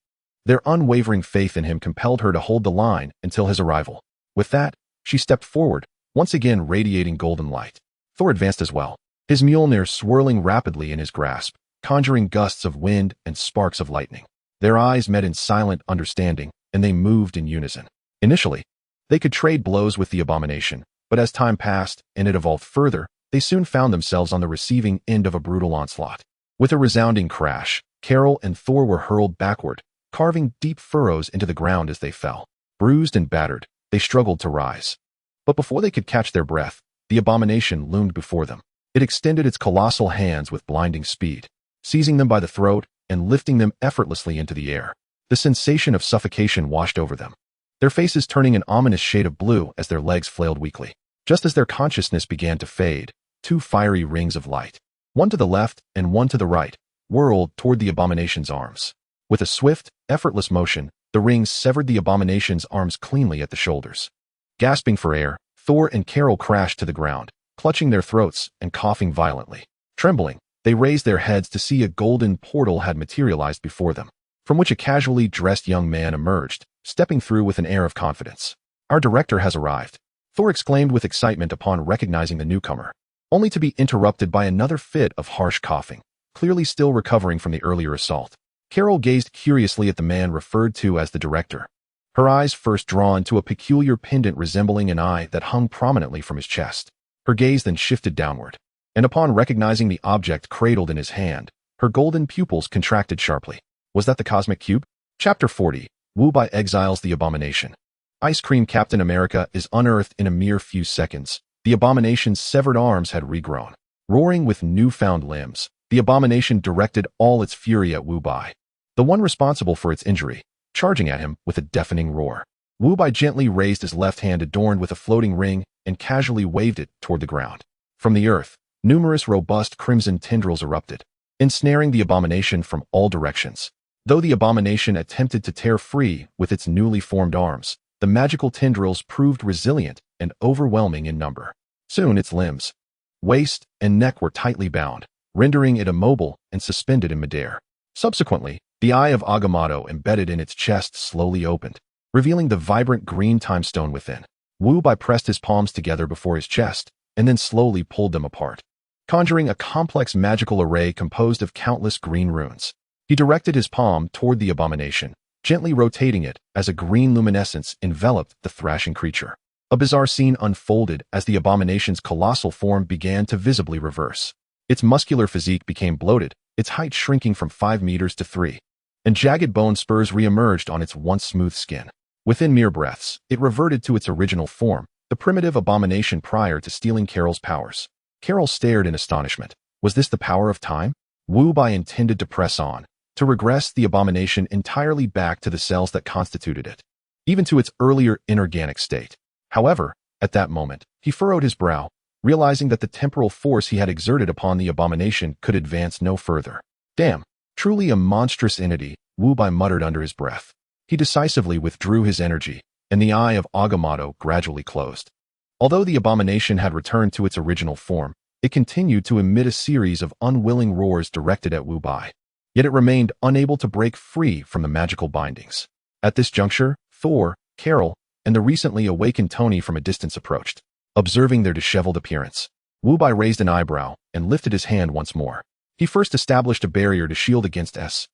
Their unwavering faith in him compelled her to hold the line until his arrival. With that, she stepped forward, once again radiating golden light. Thor advanced as well, his Mjolnir swirling rapidly in his grasp, conjuring gusts of wind and sparks of lightning. Their eyes met in silent understanding, and they moved in unison. Initially, they could trade blows with the abomination, but as time passed and it evolved further, they soon found themselves on the receiving end of a brutal onslaught. With a resounding crash, Carol and Thor were hurled backward, carving deep furrows into the ground as they fell. Bruised and battered, they struggled to rise. But before they could catch their breath, the abomination loomed before them. It extended its colossal hands with blinding speed, seizing them by the throat and lifting them effortlessly into the air. The sensation of suffocation washed over them, their faces turning an ominous shade of blue as their legs flailed weakly. Just as their consciousness began to fade, two fiery rings of light, one to the left and one to the right, whirled toward the abomination's arms. With a swift, effortless motion, the rings severed the abomination's arms cleanly at the shoulders. Gasping for air, Thor and Carol crashed to the ground, clutching their throats and coughing violently. Trembling, they raised their heads to see a golden portal had materialized before them, from which a casually dressed young man emerged, stepping through with an air of confidence. "Our director has arrived," Thor exclaimed with excitement upon recognizing the newcomer, only to be interrupted by another fit of harsh coughing, clearly still recovering from the earlier assault. Carol gazed curiously at the man referred to as the director, her eyes first drawn to a peculiar pendant resembling an eye that hung prominently from his chest. Her gaze then shifted downward, and upon recognizing the object cradled in his hand, her golden pupils contracted sharply. Was that the cosmic cube? Chapter 40, Wu-Bai exiles the abomination. Ice Cream Captain America is unearthed in a mere few seconds. The abomination's severed arms had regrown. Roaring with newfound limbs, the abomination directed all its fury at Wu-Bai, the one responsible for its injury, charging at him with a deafening roar. Wu-Bai gently raised his left hand adorned with a floating ring and casually waved it toward the ground. From the earth, numerous robust crimson tendrils erupted, ensnaring the abomination from all directions. Though the abomination attempted to tear free with its newly formed arms, the magical tendrils proved resilient and overwhelming in number. Soon its limbs, waist, and neck were tightly bound, rendering it immobile and suspended in midair. Subsequently, the eye of Agamotto embedded in its chest slowly opened, revealing the vibrant green timestone within. Wu-Bai pressed his palms together before his chest and then slowly pulled them apart, conjuring a complex magical array composed of countless green runes. He directed his palm toward the abomination, gently rotating it as a green luminescence enveloped the thrashing creature. A bizarre scene unfolded as the abomination's colossal form began to visibly reverse. Its muscular physique became bloated, its height shrinking from 5 meters to 3, and jagged bone spurs re-emerged on its once smooth skin. Within mere breaths, it reverted to its original form, the primitive abomination prior to stealing Carol's powers. Carol stared in astonishment. Was this the power of time? Wu-Bai intended to press on, to regress the abomination entirely back to the cells that constituted it, even to its earlier inorganic state. However, at that moment, he furrowed his brow, realizing that the temporal force he had exerted upon the abomination could advance no further. Damn, truly a monstrous entity, Wu-Bai muttered under his breath. He decisively withdrew his energy, and the eye of Agamotto gradually closed. Although the abomination had returned to its original form, it continued to emit a series of unwilling roars directed at Wu-Bai. Yet it remained unable to break free from the magical bindings. At this juncture, Thor, Carol, and the recently awakened Tony from a distance approached. Observing their disheveled appearance, Wu-Bai raised an eyebrow and lifted his hand once more. He first established a barrier to shield against S-H-I-E-L-D-S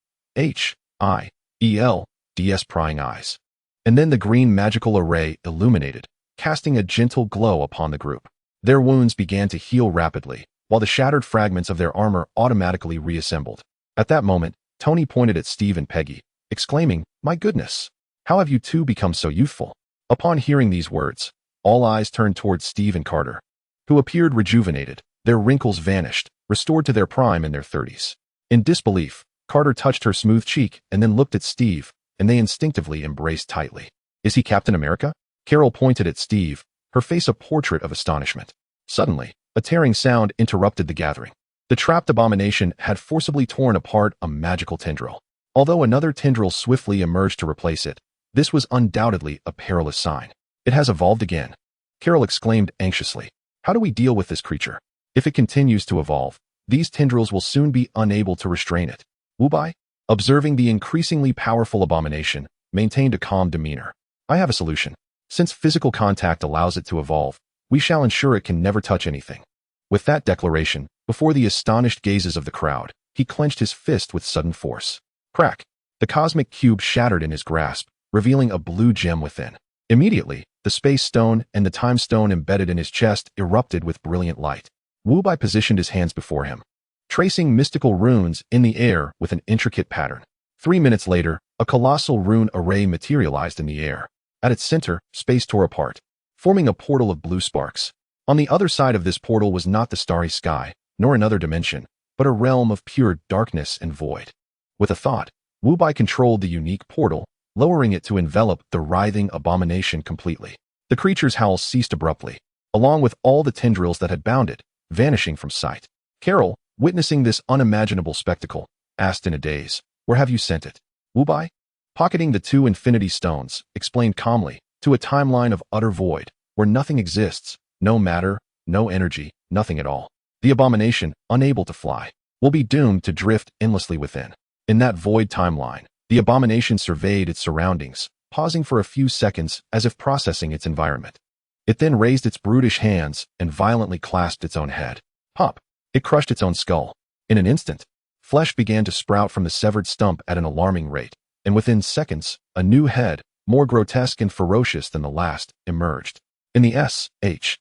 prying eyes. And then the green magical array illuminated, casting a gentle glow upon the group. Their wounds began to heal rapidly, while the shattered fragments of their armor automatically reassembled. At that moment, Tony pointed at Steve and Peggy, exclaiming, "My goodness, how have you two become so youthful?" Upon hearing these words, all eyes turned towards Steve and Carter, who appeared rejuvenated, their wrinkles vanished, restored to their prime in their 30s. In disbelief, Carter touched her smooth cheek and then looked at Steve, and they instinctively embraced tightly. "Is he Captain America?" Carol pointed at Steve, her face a portrait of astonishment. Suddenly, a tearing sound interrupted the gathering. The trapped abomination had forcibly torn apart a magical tendril. Although another tendril swiftly emerged to replace it, this was undoubtedly a perilous sign. "It has evolved again," Carol exclaimed anxiously. "How do we deal with this creature? If it continues to evolve, these tendrils will soon be unable to restrain it." Wu-Bai, observing the increasingly powerful abomination, maintained a calm demeanor. "I have a solution. Since physical contact allows it to evolve, we shall ensure it can never touch anything." With that declaration, before the astonished gazes of the crowd, he clenched his fist with sudden force. Crack! The cosmic cube shattered in his grasp, revealing a blue gem within. Immediately, the space stone and the time stone embedded in his chest erupted with brilliant light. Wu-Bai positioned his hands before him, tracing mystical runes in the air with an intricate pattern. 3 minutes later, a colossal rune array materialized in the air. At its center, space tore apart, forming a portal of blue sparks. On the other side of this portal was not the starry sky, nor another dimension, but a realm of pure darkness and void. With a thought, Wu Bai controlled the unique portal, lowering it to envelop the writhing abomination completely. The creature's howls ceased abruptly, along with all the tendrils that had bound it, vanishing from sight. Carol, witnessing this unimaginable spectacle, asked in a daze, "Where have you sent it?" Wu Bai, pocketing the 2 infinity stones, explained calmly, "To a timeline of utter void, where nothing exists, no matter, no energy, nothing at all. The abomination, unable to fly, will be doomed to drift endlessly within." In that void timeline, the abomination surveyed its surroundings, pausing for a few seconds as if processing its environment. It then raised its brutish hands and violently clasped its own head. Pop! It crushed its own skull. In an instant, flesh began to sprout from the severed stump at an alarming rate, and within seconds, a new head, more grotesque and ferocious than the last, emerged. In the S.H.I.E.L.D.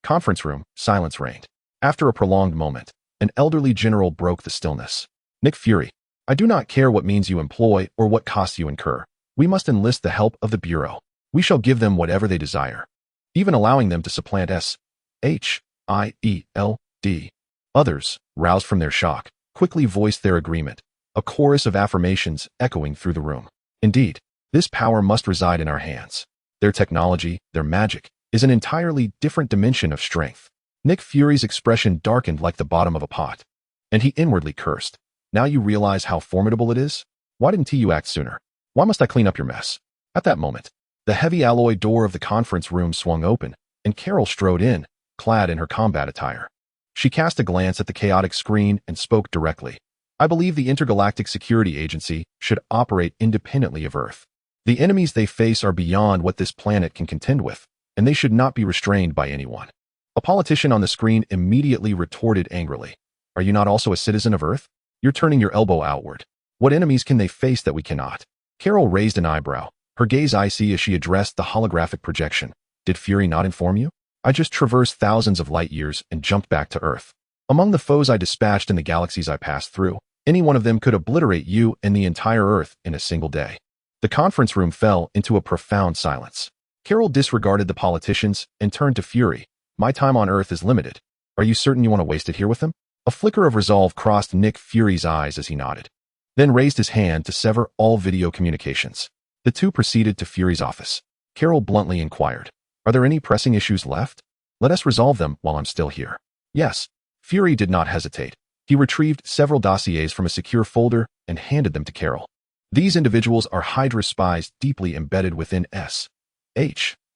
conference room, silence reigned. After a prolonged moment, an elderly general broke the stillness. "Nick Fury, I do not care what means you employ or what costs you incur. We must enlist the help of the Bureau. We shall give them whatever they desire, even allowing them to supplant S.H.I.E.L.D. Others, roused from their shock, quickly voiced their agreement, a chorus of affirmations echoing through the room. Indeed, this power must reside in our hands. Their technology, their magic, is an entirely different dimension of strength. Nick Fury's expression darkened like the bottom of a pot, and he inwardly cursed. "Now you realize how formidable it is? Why didn't you act sooner? Why must I clean up your mess?" At that moment, the heavy alloy door of the conference room swung open, and Carol strode in, clad in her combat attire. She cast a glance at the chaotic screen and spoke directly. "I believe the Intergalactic Security Agency should operate independently of Earth. The enemies they face are beyond what this planet can contend with, and they should not be restrained by anyone." A politician on the screen immediately retorted angrily. "Are you not also a citizen of Earth? You're turning your elbow outward. What enemies can they face that we cannot?" Carol raised an eyebrow, her gaze icy as she addressed the holographic projection. "Did Fury not inform you? I just traversed thousands of light years and jumped back to Earth. Among the foes I dispatched in the galaxies I passed through, any one of them could obliterate you and the entire Earth in a single day." The conference room fell into a profound silence. Carol disregarded the politicians and turned to Fury. "My time on Earth is limited. Are you certain you want to waste it here with him?" A flicker of resolve crossed Nick Fury's eyes as he nodded, then raised his hand to sever all video communications. The two proceeded to Fury's office. Carol bluntly inquired, "Are there any pressing issues left? Let us resolve them while I'm still here." "Yes." Fury did not hesitate. He retrieved several dossiers from a secure folder and handed them to Carol. "These individuals are Hydra spies deeply embedded within S.H.I.E.L.D.,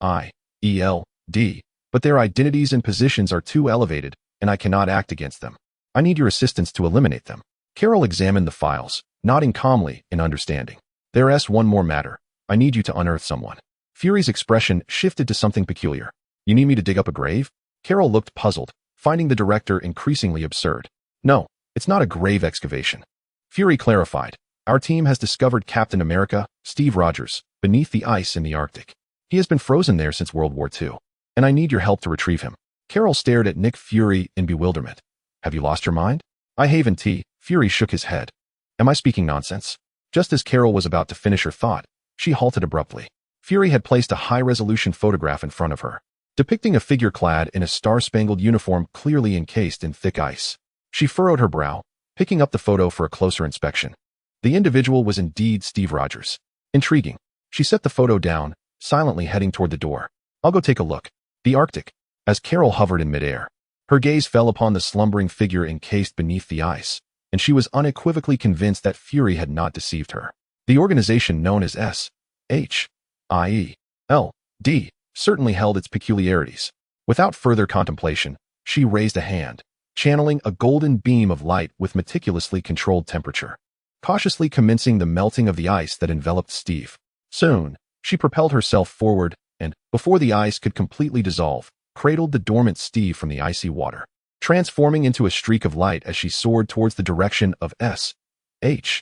but their identities and positions are too elevated, and I cannot act against them. I need your assistance to eliminate them." Carol examined the files, nodding calmly in understanding. "There's one more matter. I need you to unearth someone." Fury's expression shifted to something peculiar. "You need me to dig up a grave?" Carol looked puzzled, finding the director increasingly absurd. "No, it's not a grave excavation." Fury clarified. "Our team has discovered Captain America, Steve Rogers, beneath the ice in the Arctic. He has been frozen there since World War II, and I need your help to retrieve him." Carol stared at Nick Fury in bewilderment. "Have you lost your mind?" "I haven't." Fury shook his head. "Am I speaking nonsense?" Just as Carol was about to finish her thought, she halted abruptly. Fury had placed a high-resolution photograph in front of her, depicting a figure clad in a star-spangled uniform clearly encased in thick ice. She furrowed her brow, picking up the photo for a closer inspection. The individual was indeed Steve Rogers. Intriguing. She set the photo down, silently heading toward the door. "I'll go take a look." The Arctic. As Carol hovered in midair, her gaze fell upon the slumbering figure encased beneath the ice, and she was unequivocally convinced that Fury had not deceived her. The organization known as S.H.I.E.L.D. certainly held its peculiarities. Without further contemplation, she raised a hand, channeling a golden beam of light with meticulously controlled temperature, cautiously commencing the melting of the ice that enveloped Steve. Soon, she propelled herself forward and, before the ice could completely dissolve, cradled the dormant Steve from the icy water, transforming into a streak of light as she soared towards the direction of S.H.I.E.L.D.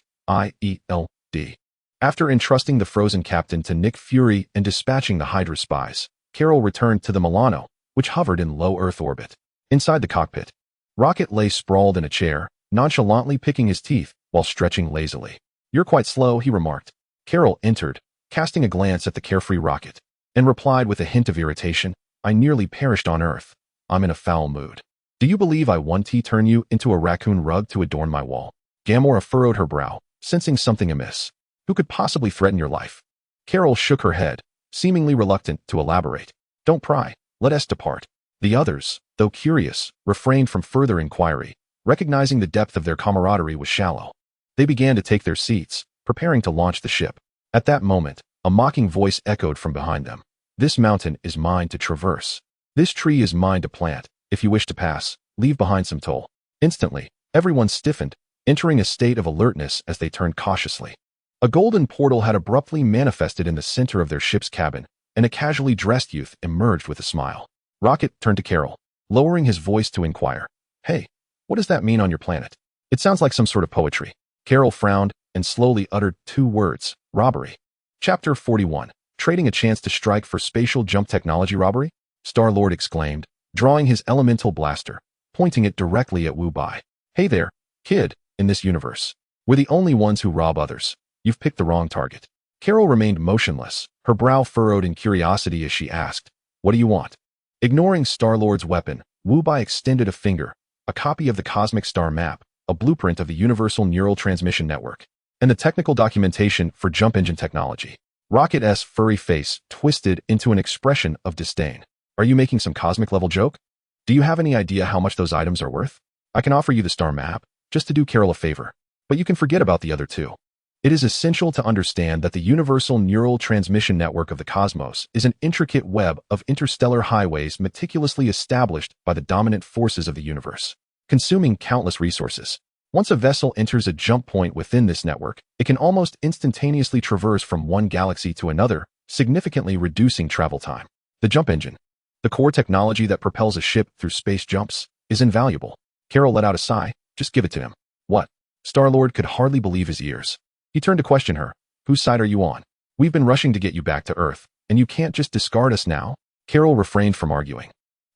After entrusting the frozen captain to Nick Fury and dispatching the Hydra spies, Carol returned to the Milano, which hovered in low Earth orbit. Inside the cockpit, Rocket lay sprawled in a chair, nonchalantly picking his teeth while stretching lazily. "You're quite slow," he remarked. Carol entered, casting a glance at the carefree rocket, and replied with a hint of irritation, "I nearly perished on Earth. I'm in a foul mood. Do you believe I want to turn you into a raccoon rug to adorn my wall?" Gamora furrowed her brow, sensing something amiss. Who could possibly threaten your life? Carol shook her head, seemingly reluctant to elaborate. "Don't pry. Let us depart." The others, though curious, refrained from further inquiry, recognizing the depth of their camaraderie was shallow. They began to take their seats, preparing to launch the ship. At that moment, a mocking voice echoed from behind them. "This mountain is mine to traverse. This tree is mine to plant. If you wish to pass, leave behind some toll." Instantly, everyone stiffened, entering a state of alertness as they turned cautiously. A golden portal had abruptly manifested in the center of their ship's cabin, and a casually dressed youth emerged with a smile. Rocket turned to Carol, lowering his voice to inquire, "Hey, what does that mean on your planet? It sounds like some sort of poetry." Carol frowned and slowly uttered 2 words, "Robbery." Chapter 41, Trading a Chance to Strike for Spatial Jump Technology Robbery? Star-Lord exclaimed, drawing his elemental blaster, pointing it directly at Wu Bai. "Hey there, kid, in this universe, we're the only ones who rob others. You've picked the wrong target." Carol remained motionless, her brow furrowed in curiosity as she asked, "What do you want?" Ignoring Star-Lord's weapon, Wu Bai extended a finger, a copy of the Cosmic Star Map, a blueprint of the Universal Neural Transmission Network, and the technical documentation for jump engine technology. Rocket's furry face twisted into an expression of disdain. "Are you making some cosmic-level joke? Do you have any idea how much those items are worth? I can offer you the star map, just to do Carol a favor, but you can forget about the other 2. It is essential to understand that the Universal Neural Transmission Network of the cosmos is an intricate web of interstellar highways meticulously established by the dominant forces of the universe, consuming countless resources. Once a vessel enters a jump point within this network, it can almost instantaneously traverse from one galaxy to another, significantly reducing travel time. The jump engine, the core technology that propels a ship through space jumps, is invaluable." Carol let out a sigh. "Just give it to him." "What?" Star-Lord could hardly believe his ears. He turned to question her. "Whose side are you on? We've been rushing to get you back to Earth, and you can't just discard us now?" Carol refrained from arguing,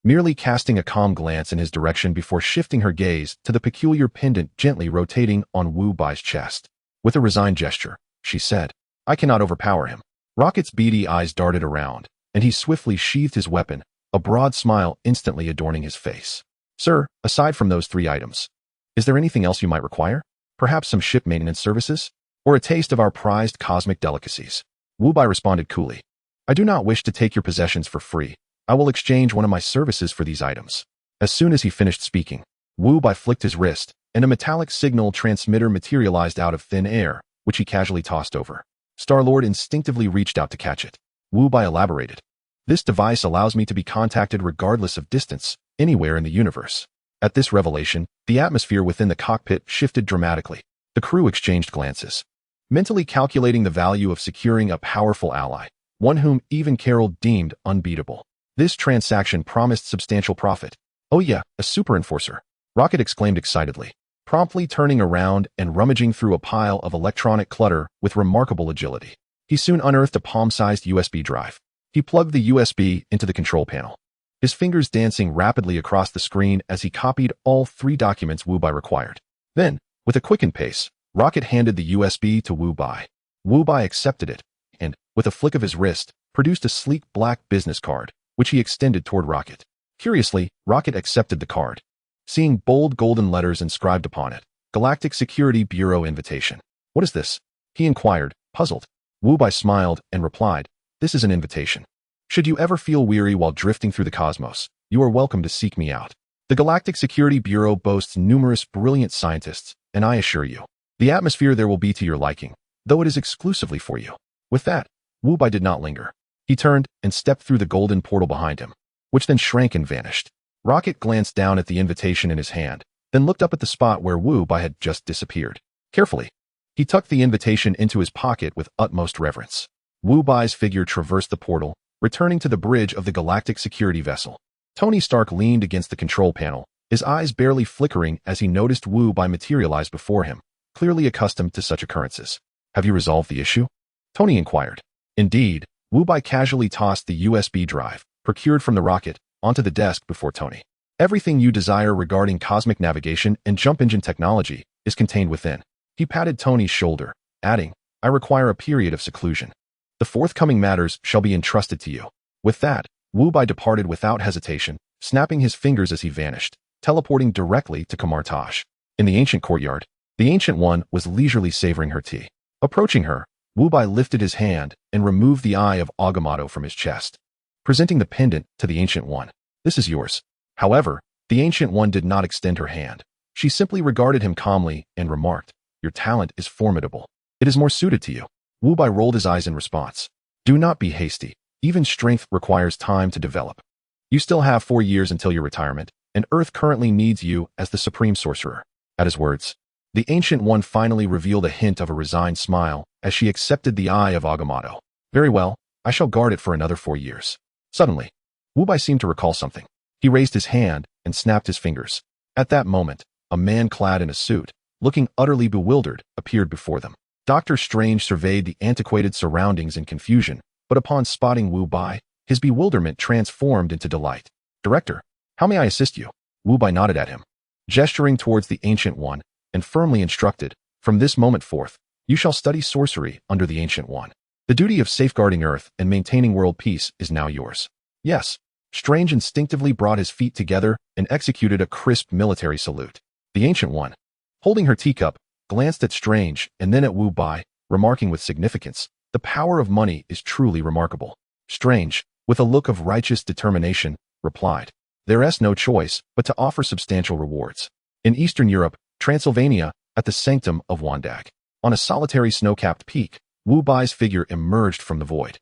merely casting a calm glance in his direction before shifting her gaze to the peculiar pendant gently rotating on Wu Bai's chest. With a resigned gesture, she said, "I cannot overpower him." Rocket's beady eyes darted around, and he swiftly sheathed his weapon, a broad smile instantly adorning his face. "Sir, aside from those 3 items, is there anything else you might require? Perhaps some ship maintenance services? Or a taste of our prized cosmic delicacies?" Wu Bai responded coolly, "I do not wish to take your possessions for free. I will exchange one of my services for these items." As soon as he finished speaking, Wu Bai flicked his wrist, and a metallic signal transmitter materialized out of thin air, which he casually tossed over. Star-Lord instinctively reached out to catch it. Wu Bai elaborated, "This device allows me to be contacted regardless of distance, anywhere in the universe." At this revelation, the atmosphere within the cockpit shifted dramatically. The crew exchanged glances, mentally calculating the value of securing a powerful ally, one whom even Carol deemed unbeatable. This transaction promised substantial profit. "Oh yeah, a super enforcer," Rocket exclaimed excitedly, promptly turning around and rummaging through a pile of electronic clutter with remarkable agility. He soon unearthed a palm-sized USB drive. He plugged the USB into the control panel, his fingers dancing rapidly across the screen as he copied all 3 documents Wu Bai required. Then, with a quickened pace, Rocket handed the USB to Wu Bai. Wu Bai accepted it, and, with a flick of his wrist, produced a sleek black business card, which he extended toward Rocket. Curiously, Rocket accepted the card, seeing bold golden letters inscribed upon it, "Galactic Security Bureau Invitation." "What is this?" he inquired, puzzled. Wu Bai smiled and replied, "This is an invitation. Should you ever feel weary while drifting through the cosmos, you are welcome to seek me out. The Galactic Security Bureau boasts numerous brilliant scientists, and I assure you, the atmosphere there will be to your liking, though it is exclusively for you." With that, Wu Bai did not linger. He turned and stepped through the golden portal behind him, which then shrank and vanished. Rocket glanced down at the invitation in his hand, then looked up at the spot where Wu Bai had just disappeared. Carefully, he tucked the invitation into his pocket with utmost reverence. Wu Bai's figure traversed the portal, returning to the bridge of the galactic security vessel. Tony Stark leaned against the control panel, his eyes barely flickering as he noticed Wu Bai materialize before him, clearly accustomed to such occurrences. "Have you resolved the issue?" Tony inquired. Indeed, Wu Bai casually tossed the USB drive, procured from the rocket, onto the desk before Tony. "Everything you desire regarding cosmic navigation and jump engine technology is contained within." He patted Tony's shoulder, adding, "I require a period of seclusion." The forthcoming matters shall be entrusted to you. With that, Wu Bai departed without hesitation, snapping his fingers as he vanished, teleporting directly to Kamartaj. In the ancient courtyard, the Ancient One was leisurely savoring her tea. Approaching her, Wu Bai lifted his hand and removed the eye of Agamotto from his chest, presenting the pendant to the Ancient One. This is yours. However, the Ancient One did not extend her hand. She simply regarded him calmly and remarked, "Your talent is formidable. It is more suited to you." Wu Bai rolled his eyes in response. "Do not be hasty. Even strength requires time to develop. You still have 4 years until your retirement, and Earth currently needs you as the Supreme Sorcerer." At his words, the Ancient One finally revealed a hint of a resigned smile as she accepted the eye of Agamotto. "Very well, I shall guard it for another 4 years." Suddenly, Wu Bai seemed to recall something. He raised his hand and snapped his fingers. At that moment, a man clad in a suit, looking utterly bewildered, appeared before them. Dr. Strange surveyed the antiquated surroundings in confusion, but upon spotting Wu Bai, his bewilderment transformed into delight. "Director, how may I assist you?" Wu Bai nodded at him, gesturing towards the Ancient One, and firmly instructed, "From this moment forth, you shall study sorcery under the Ancient One. The duty of safeguarding Earth and maintaining world peace is now yours." "Yes." Strange instinctively brought his feet together and executed a crisp military salute. The Ancient One, holding her teacup, glanced at Strange and then at Wu Bai, remarking with significance, "The power of money is truly remarkable." Strange, with a look of righteous determination, replied, "There is no choice but to offer substantial rewards." In Eastern Europe, Transylvania, at the sanctum of Wandag, on a solitary snow-capped peak, Wu Bai's figure emerged from the void.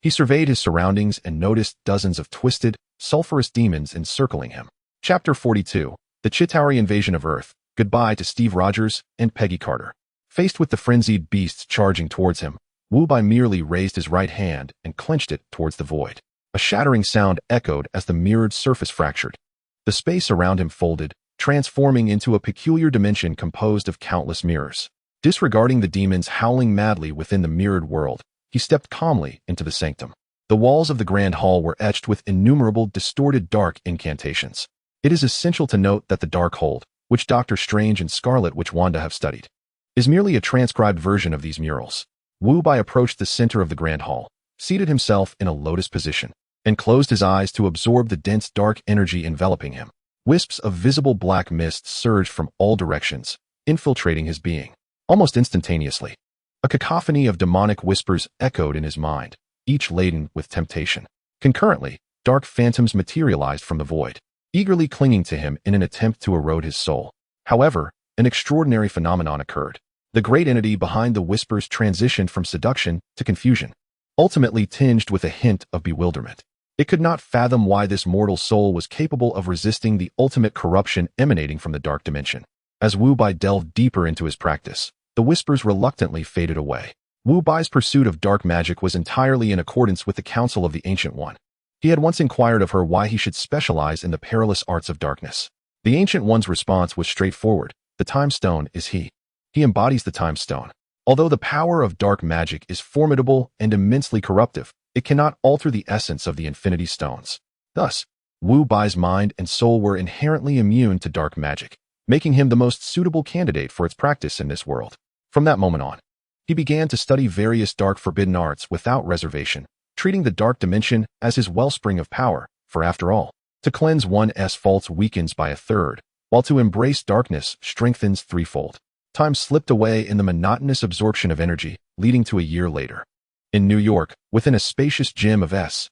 He surveyed his surroundings and noticed dozens of twisted, sulfurous demons encircling him. Chapter 42, The Chitauri Invasion of Earth. Goodbye to Steve Rogers and Peggy Carter. Faced with the frenzied beasts charging towards him, Wu Bai merely raised his right hand and clenched it towards the void. A shattering sound echoed as the mirrored surface fractured. The space around him folded, transforming into a peculiar dimension composed of countless mirrors. Disregarding the demons howling madly within the mirrored world, he stepped calmly into the sanctum. The walls of the grand hall were etched with innumerable distorted dark incantations. It is essential to note that the Dark Hold, which Dr. Strange and Scarlet Witch Wanda have studied, is merely a transcribed version of these murals. Wu Bai approached the center of the grand hall, seated himself in a lotus position, and closed his eyes to absorb the dense dark energy enveloping him. Wisps of visible black mist surged from all directions, infiltrating his being. Almost instantaneously, a cacophony of demonic whispers echoed in his mind, each laden with temptation. Concurrently, dark phantoms materialized from the void, eagerly clinging to him in an attempt to erode his soul. However, an extraordinary phenomenon occurred. The great entity behind the whispers transitioned from seduction to confusion, ultimately tinged with a hint of bewilderment. It could not fathom why this mortal soul was capable of resisting the ultimate corruption emanating from the dark dimension. As Wu Bai delved deeper into his practice, the whispers reluctantly faded away. Wu Bai's pursuit of dark magic was entirely in accordance with the counsel of the Ancient One. He had once inquired of her why he should specialize in the perilous arts of darkness. The Ancient One's response was straightforward. The Time Stone is he. He embodies the Time Stone. Although the power of dark magic is formidable and immensely corruptive, it cannot alter the essence of the Infinity Stones. Thus, Wu Bai's mind and soul were inherently immune to dark magic, making him the most suitable candidate for its practice in this world. From that moment on, he began to study various dark forbidden arts without reservation, treating the dark dimension as his wellspring of power, for after all, to cleanse one's faults weakens by a third, while to embrace darkness strengthens threefold. Time slipped away in the monotonous absorption of energy, leading to a year later. In New York, within a spacious gym of S.H.I.E.L.D.,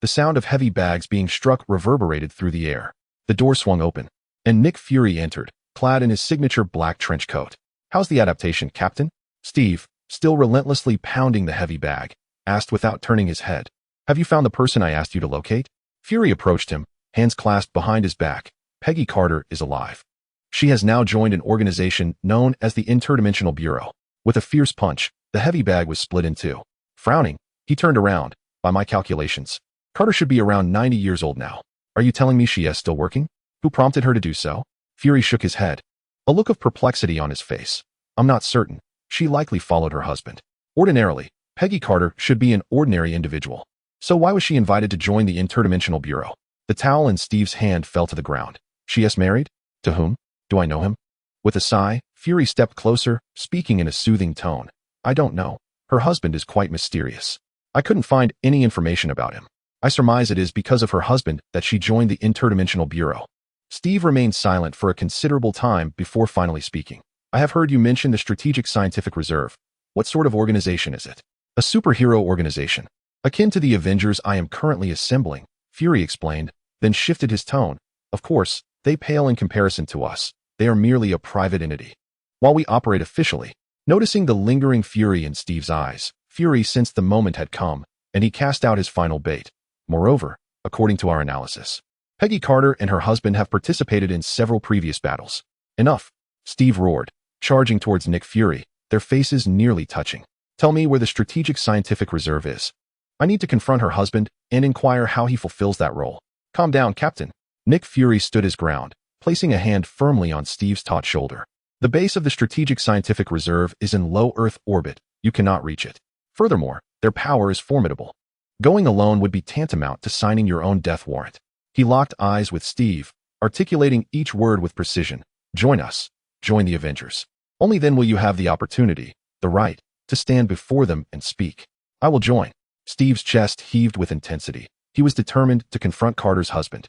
the sound of heavy bags being struck reverberated through the air. The door swung open, and Nick Fury entered, clad in his signature black trench coat. "How's the adaptation, Captain?" Steve, still relentlessly pounding the heavy bag, asked without turning his head. "Have you found the person I asked you to locate?" Fury approached him, hands clasped behind his back. "Peggy Carter is alive. She has now joined an organization known as the Interdimensional Bureau." With a fierce punch, the heavy bag was split in two. Frowning, he turned around. "By my calculations, Carter should be around 90 years old now. Are you telling me she is still working? Who prompted her to do so?" Fury shook his head, a look of perplexity on his face. "I'm not certain. She likely followed her husband. Ordinarily, Peggy Carter should be an ordinary individual. So why was she invited to join the Interdimensional Bureau?" The towel in Steve's hand fell to the ground. "She is married? To whom? Do I know him?" With a sigh, Fury stepped closer, speaking in a soothing tone. I don't know. Her husband is quite mysterious. I couldn't find any information about him. I surmise it is because of her husband that she joined the Interdimensional Bureau. Steve remained silent for a considerable time before finally speaking. I have heard you mention the Strategic Scientific Reserve. What sort of organization is it? A superhero organization. Akin to the Avengers I am currently assembling, Fury explained, then shifted his tone. Of course, they pale in comparison to us. They are merely a private entity. While we operate officially, noticing the lingering fury in Steve's eyes, Fury sensed the moment had come, and he cast out his final bait. Moreover, according to our analysis, Peggy Carter and her husband have participated in several previous battles. Enough, Steve roared, charging towards Nick Fury, their faces nearly touching. Tell me where the Strategic Scientific Reserve is. I need to confront her husband and inquire how he fulfills that role. Calm down, Captain. Nick Fury stood his ground, placing a hand firmly on Steve's taut shoulder. The base of the Strategic Scientific Reserve is in low Earth orbit. You cannot reach it. Furthermore, their power is formidable. Going alone would be tantamount to signing your own death warrant. He locked eyes with Steve, articulating each word with precision. Join us. Join the Avengers. Only then will you have the opportunity, the right, to stand before them and speak. I will join. Steve's chest heaved with intensity. He was determined to confront Carter's husband,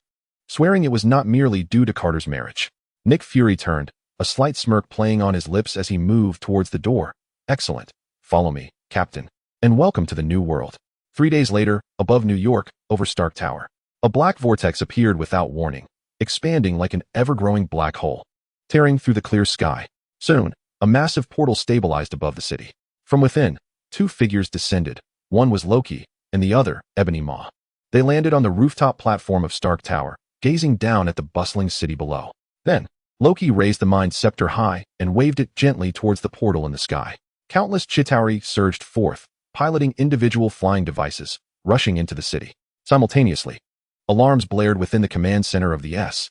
swearing it was not merely due to Carter's marriage. Nick Fury turned, a slight smirk playing on his lips as he moved towards the door. Excellent. Follow me, Captain. And welcome to the New World. 3 days later, above New York, over Stark Tower, a black vortex appeared without warning, expanding like an ever-growing black hole, tearing through the clear sky. Soon, a massive portal stabilized above the city. From within, 2 figures descended. One was Loki, and the other, Ebony Maw. They landed on the rooftop platform of Stark Tower, gazing down at the bustling city below. Then, Loki raised the Mind Scepter high and waved it gently towards the portal in the sky. Countless Chitauri surged forth, piloting individual flying devices, rushing into the city. Simultaneously, alarms blared within the command center of the S.H.I.E.L.D.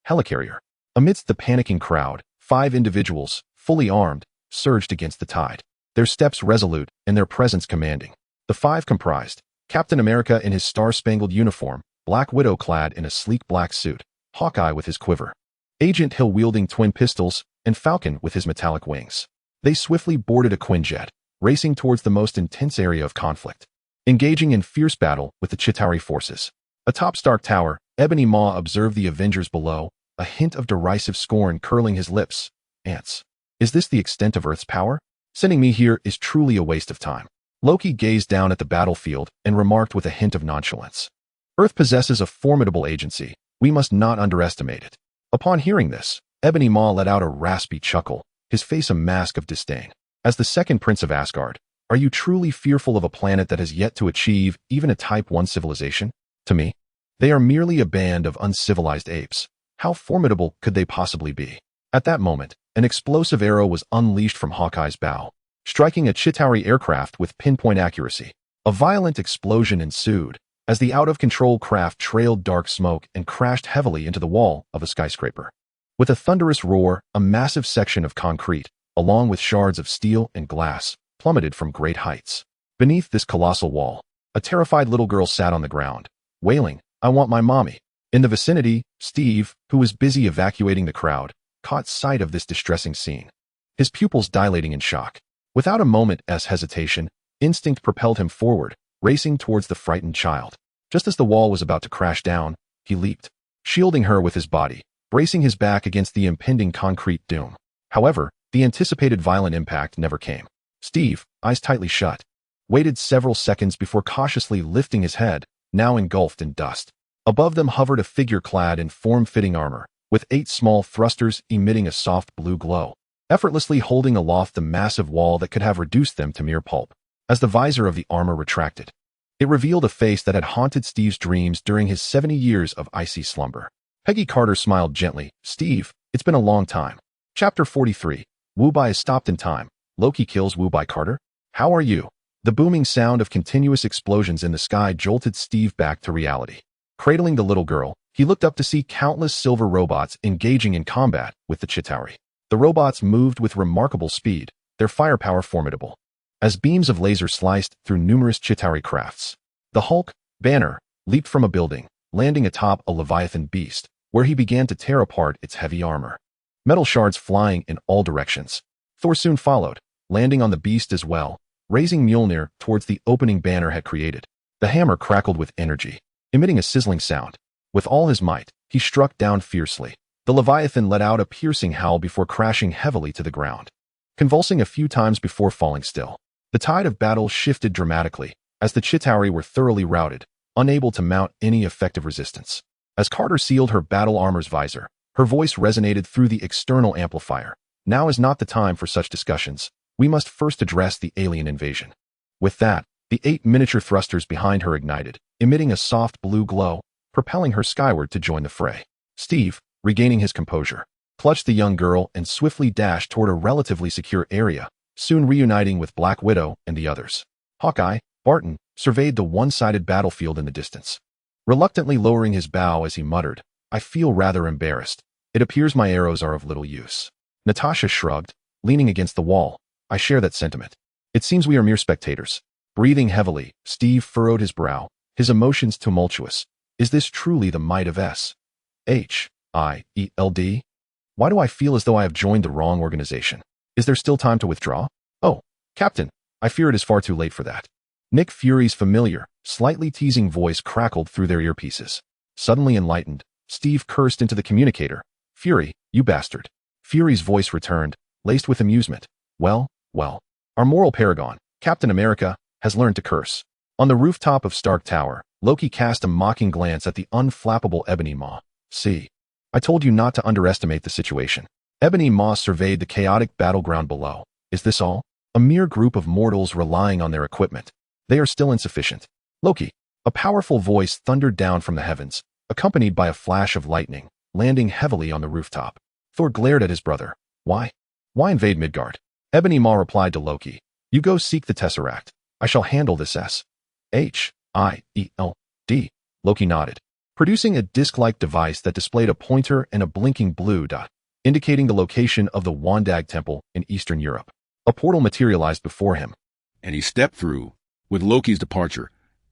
helicarrier. Amidst the panicking crowd, 5 individuals, fully armed, surged against the tide, their steps resolute and their presence commanding. The 5 comprised Captain America in his star-spangled uniform, Black Widow clad in a sleek black suit, Hawkeye with his quiver, Agent Hill wielding twin pistols, and Falcon with his metallic wings. They swiftly boarded a Quinjet, racing towards the most intense area of conflict, engaging in fierce battle with the Chitauri forces. Atop Stark Tower, Ebony Maw observed the Avengers below, a hint of derisive scorn curling his lips. Ants. Is this the extent of Earth's power? Sending me here is truly a waste of time. Loki gazed down at the battlefield and remarked with a hint of nonchalance. Earth possesses a formidable agency. We must not underestimate it. Upon hearing this, Ebony Maw let out a raspy chuckle, his face a mask of disdain. As the second Prince of Asgard, are you truly fearful of a planet that has yet to achieve even a Type 1 civilization? To me, they are merely a band of uncivilized apes. How formidable could they possibly be? At that moment, an explosive arrow was unleashed from Hawkeye's bow, striking a Chitauri aircraft with pinpoint accuracy. A violent explosion ensued, as the out-of-control craft trailed dark smoke and crashed heavily into the wall of a skyscraper. With a thunderous roar, a massive section of concrete, along with shards of steel and glass, plummeted from great heights. Beneath this colossal wall, a terrified little girl sat on the ground, wailing, "I want my mommy." In the vicinity, Steve, who was busy evacuating the crowd, caught sight of this distressing scene, his pupils dilating in shock. Without a moment's hesitation, instinct propelled him forward, racing towards the frightened child. Just as the wall was about to crash down, he leaped, shielding her with his body, bracing his back against the impending concrete doom. However, the anticipated violent impact never came. Steve, eyes tightly shut, waited several seconds before cautiously lifting his head, now engulfed in dust. Above them hovered a figure clad in form-fitting armor, with 8 small thrusters emitting a soft blue glow, effortlessly holding aloft the massive wall that could have reduced them to mere pulp. As the visor of the armor retracted, it revealed a face that had haunted Steve's dreams during his 70 years of icy slumber. Peggy Carter smiled gently. "Steve, it's been a long time." Chapter 43. Wu-Bai is stopped in time. Loki kills Wu-Bai Carter. How are you? The booming sound of continuous explosions in the sky jolted Steve back to reality. Cradling the little girl, he looked up to see countless silver robots engaging in combat with the Chitauri. The robots moved with remarkable speed, their firepower formidable, as beams of laser sliced through numerous Chitauri crafts. The Hulk, Banner, leaped from a building, landing atop a Leviathan beast, where he began to tear apart its heavy armor. Metal shards flying in all directions. Thor soon followed, landing on the beast as well, raising Mjolnir towards the opening Banner had created. The hammer crackled with energy, emitting a sizzling sound. With all his might, he struck down fiercely. The Leviathan let out a piercing howl before crashing heavily to the ground, convulsing a few times before falling still. The tide of battle shifted dramatically, as the Chitauri were thoroughly routed, unable to mount any effective resistance. As Carter sealed her battle armor's visor, her voice resonated through the external amplifier. Now is not the time for such discussions. We must first address the alien invasion. With that, the 8 miniature thrusters behind her ignited, emitting a soft blue glow, propelling her skyward to join the fray. Steve, regaining his composure, clutched the young girl and swiftly dashed toward a relatively secure area, soon reuniting with Black Widow and the others. Hawkeye, Barton, surveyed the one-sided battlefield in the distance, reluctantly lowering his bow as he muttered, "I feel rather embarrassed. It appears my arrows are of little use." Natasha shrugged, leaning against the wall. "I share that sentiment. It seems we are mere spectators." Breathing heavily, Steve furrowed his brow, his emotions tumultuous. Is this truly the might of S.H.I.E.L.D.? Why do I feel as though I have joined the wrong organization? Is there still time to withdraw? Oh, Captain, I fear it is far too late for that. Nick Fury's familiar, slightly teasing voice crackled through their earpieces. Suddenly enlightened, Steve cursed into the communicator. "Fury, you bastard." Fury's voice returned, laced with amusement. Well, our moral paragon, Captain America, has learned to curse. On the rooftop of Stark Tower, Loki cast a mocking glance at the unflappable Ebony Maw. "See, I told you not to underestimate the situation." Ebony Maw surveyed the chaotic battleground below. "Is this all? A mere group of mortals relying on their equipment. They are still insufficient." "Loki," a powerful voice thundered down from the heavens, accompanied by a flash of lightning, landing heavily on the rooftop. Thor glared at his brother. Why invade Midgard?" Ebony Maw replied to Loki, "You go seek the Tesseract. I shall handle this S.H.I.E.L.D. Loki nodded, producing a disc-like device that displayed a pointer and a blinking blue dot, indicating the location of the Wandag Temple in Eastern Europe. A portal materialized before him, and he stepped through. With Loki's departure,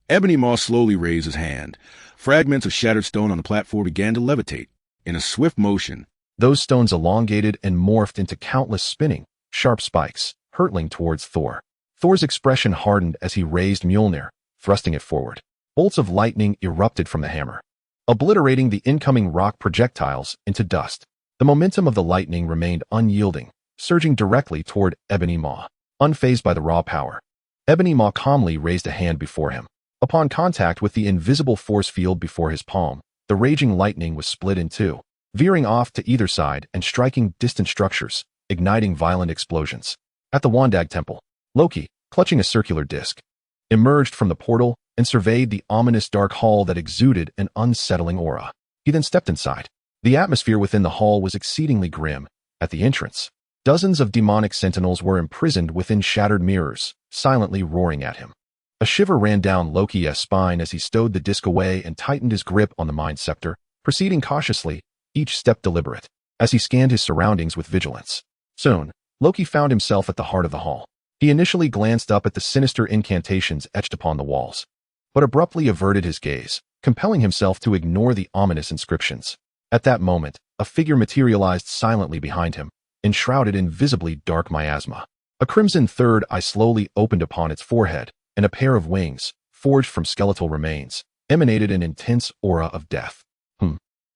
Ebony Maw slowly raised his hand. Fragments of shattered stone on the platform began to levitate. In a swift motion, those stones elongated and morphed into countless spinning, sharp spikes, hurtling towards Thor. Thor's expression hardened as he raised Mjolnir, thrusting it forward. Bolts of lightning erupted from the hammer, obliterating the incoming rock projectiles into dust. The momentum of the lightning remained unyielding, surging directly toward Ebony Maw. Unfazed by the raw power, Ebony Maw calmly raised a hand before him. Upon contact with the invisible force field before his palm, the raging lightning was split in two, veering off to either side and striking distant structures, igniting violent explosions. At the Wandag Temple, Loki, clutching a circular disc, emerged from the portal and surveyed the ominous dark hall that exuded an unsettling aura. He then stepped inside. The atmosphere within the hall was exceedingly grim. At the entrance, dozens of demonic sentinels were imprisoned within shattered mirrors, silently roaring at him. A shiver ran down Loki's spine as he stowed the disc away and tightened his grip on the Mind Scepter, proceeding cautiously, each step deliberate, as he scanned his surroundings with vigilance. Soon, Loki found himself at the heart of the hall. He initially glanced up at the sinister incantations etched upon the walls, but abruptly averted his gaze, compelling himself to ignore the ominous inscriptions. At that moment, a figure materialized silently behind him, enshrouded in visibly dark miasma. A crimson third eye slowly opened upon its forehead, and a pair of wings, forged from skeletal remains, emanated an intense aura of death.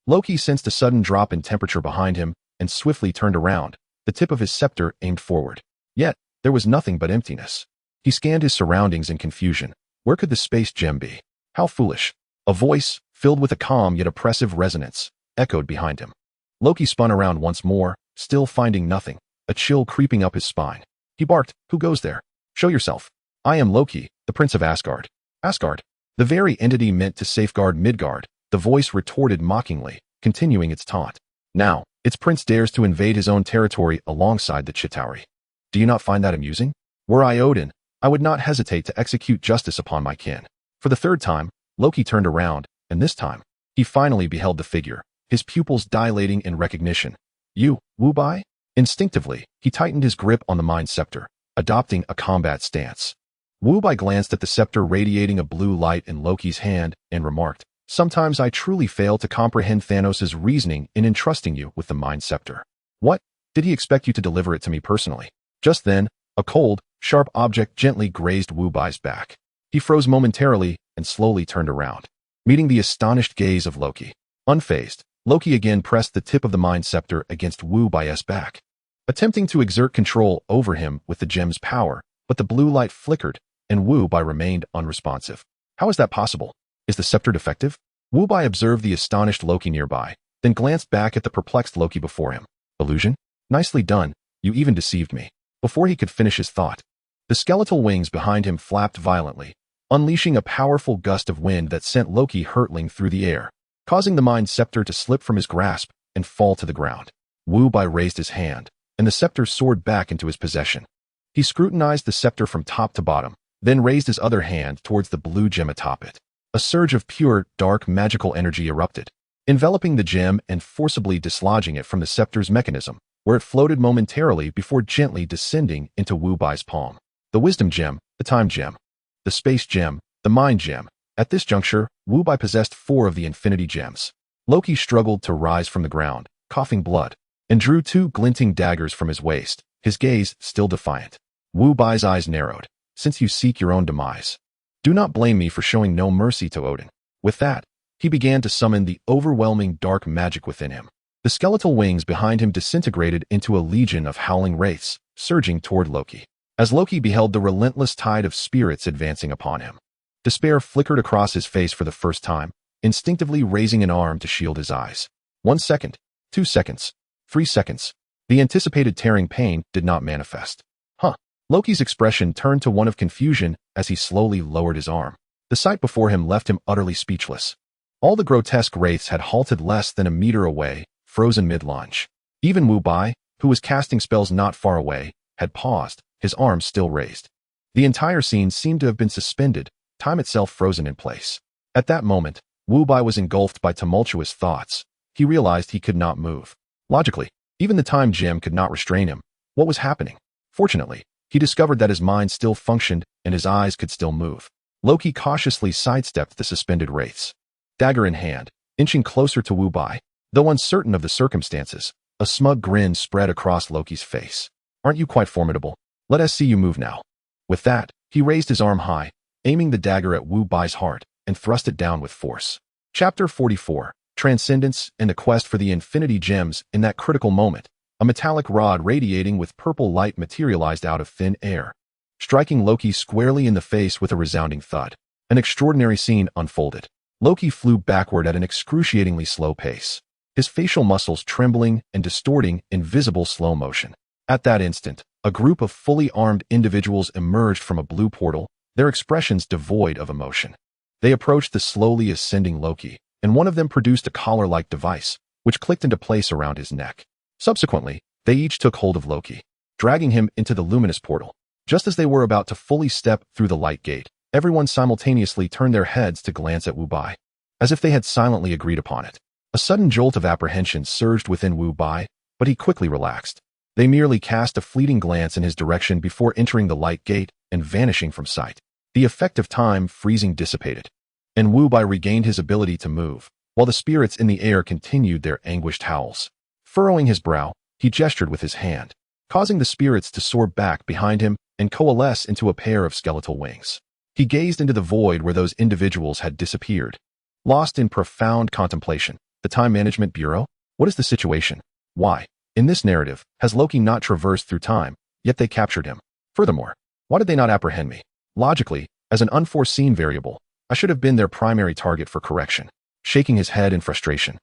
Loki sensed a sudden drop in temperature behind him and swiftly turned around, the tip of his scepter aimed forward. Yet, there was nothing but emptiness. He scanned his surroundings in confusion. Where could the space gem be? How foolish. A voice, filled with a calm yet oppressive resonance, echoed behind him. Loki spun around once more, still finding nothing, a chill creeping up his spine. He barked, "Who goes there? Show yourself." "I am Loki, the Prince of Asgard." Asgard? The very entity meant to safeguard Midgard, the voice retorted mockingly, continuing its taunt. Now, its prince dares to invade his own territory alongside the Chitauri. Do you not find that amusing? Were I Odin, I would not hesitate to execute justice upon my kin. For the third time, Loki turned around, and this time, he finally beheld the figure, his pupils dilating in recognition. "You, Wu Bai?" Instinctively, he tightened his grip on the Mind Scepter, adopting a combat stance. Wu Bai glanced at the scepter radiating a blue light in Loki's hand and remarked, Sometimes I truly fail to comprehend Thanos' reasoning in entrusting you with the Mind Scepter. What? Did he expect you to deliver it to me personally? Just then, a cold, sharp object gently grazed Wu Bai's back. He froze momentarily and slowly turned around, meeting the astonished gaze of Loki. Unfazed, Loki again pressed the tip of the Mind Scepter against Wu Bai's back, attempting to exert control over him with the gem's power, but the blue light flickered, and Wu Bai remained unresponsive. How is that possible? Is the scepter defective? Wu Bai observed the astonished Loki nearby, then glanced back at the perplexed Loki before him. Illusion? Nicely done, you even deceived me. Before he could finish his thought, the skeletal wings behind him flapped violently, unleashing a powerful gust of wind that sent Loki hurtling through the air, causing the Mind Scepter to slip from his grasp and fall to the ground. Wu Bai raised his hand, and the scepter soared back into his possession. He scrutinized the scepter from top to bottom, then raised his other hand towards the blue gem atop it. A surge of pure, dark, magical energy erupted, enveloping the gem and forcibly dislodging it from the scepter's mechanism, where it floated momentarily before gently descending into Wu Bai's palm. The Wisdom Gem, the Time Gem, the Space Gem, the Mind Gem. At this juncture, Wu Bai possessed 4 of the Infinity Gems. Loki struggled to rise from the ground, coughing blood, and drew 2 glinting daggers from his waist, his gaze still defiant. Wu Bai's eyes narrowed. Since you seek your own demise, do not blame me for showing no mercy to Odin. With that, he began to summon the overwhelming dark magic within him. The skeletal wings behind him disintegrated into a legion of howling wraiths, surging toward Loki. As Loki beheld the relentless tide of spirits advancing upon him, despair flickered across his face for the first time, instinctively raising an arm to shield his eyes. 1 second, 2 seconds, 3 seconds. The anticipated tearing pain did not manifest. Loki's expression turned to one of confusion as he slowly lowered his arm. The sight before him left him utterly speechless. All the grotesque wraiths had halted less than a meter away, frozen mid-lunge. Even Wu Bai, who was casting spells not far away, had paused, his arms still raised. The entire scene seemed to have been suspended, time itself frozen in place. At that moment, Wu Bai was engulfed by tumultuous thoughts. He realized he could not move. Logically, even the Time Gem could not restrain him. What was happening? Fortunately, he discovered that his mind still functioned and his eyes could still move. Loki cautiously sidestepped the suspended wraiths, dagger in hand, inching closer to Wu Bai. Though uncertain of the circumstances, a smug grin spread across Loki's face. Aren't you quite formidable? Let us see you move now. With that, he raised his arm high, aiming the dagger at Wu Bai's heart, and thrust it down with force. Chapter 44, Transcendence and the Quest for the Infinity Gems. In that critical moment, a metallic rod radiating with purple light materialized out of thin air, striking Loki squarely in the face with a resounding thud. An extraordinary scene unfolded. Loki flew backward at an excruciatingly slow pace, his facial muscles trembling and distorting in visible slow motion. At that instant, a group of fully armed individuals emerged from a blue portal, their expressions devoid of emotion. They approached the slowly ascending Loki, and one of them produced a collar-like device, which clicked into place around his neck. Subsequently, they each took hold of Loki, dragging him into the luminous portal. Just as they were about to fully step through the light gate, everyone simultaneously turned their heads to glance at Wu Bai, as if they had silently agreed upon it. A sudden jolt of apprehension surged within Wu Bai, but he quickly relaxed. They merely cast a fleeting glance in his direction before entering the light gate and vanishing from sight. The effect of time freezing dissipated, and Wu Bai regained his ability to move, while the spirits in the air continued their anguished howls. Furrowing his brow, he gestured with his hand, causing the spirits to soar back behind him and coalesce into a pair of skeletal wings. He gazed into the void where those individuals had disappeared. Lost in profound contemplation, the Time Management Bureau? What is the situation? Why, in this narrative, has Loki not traversed through time, yet they captured him? Furthermore, why did they not apprehend me? Logically, as an unforeseen variable, I should have been their primary target for correction. Shaking his head in frustration,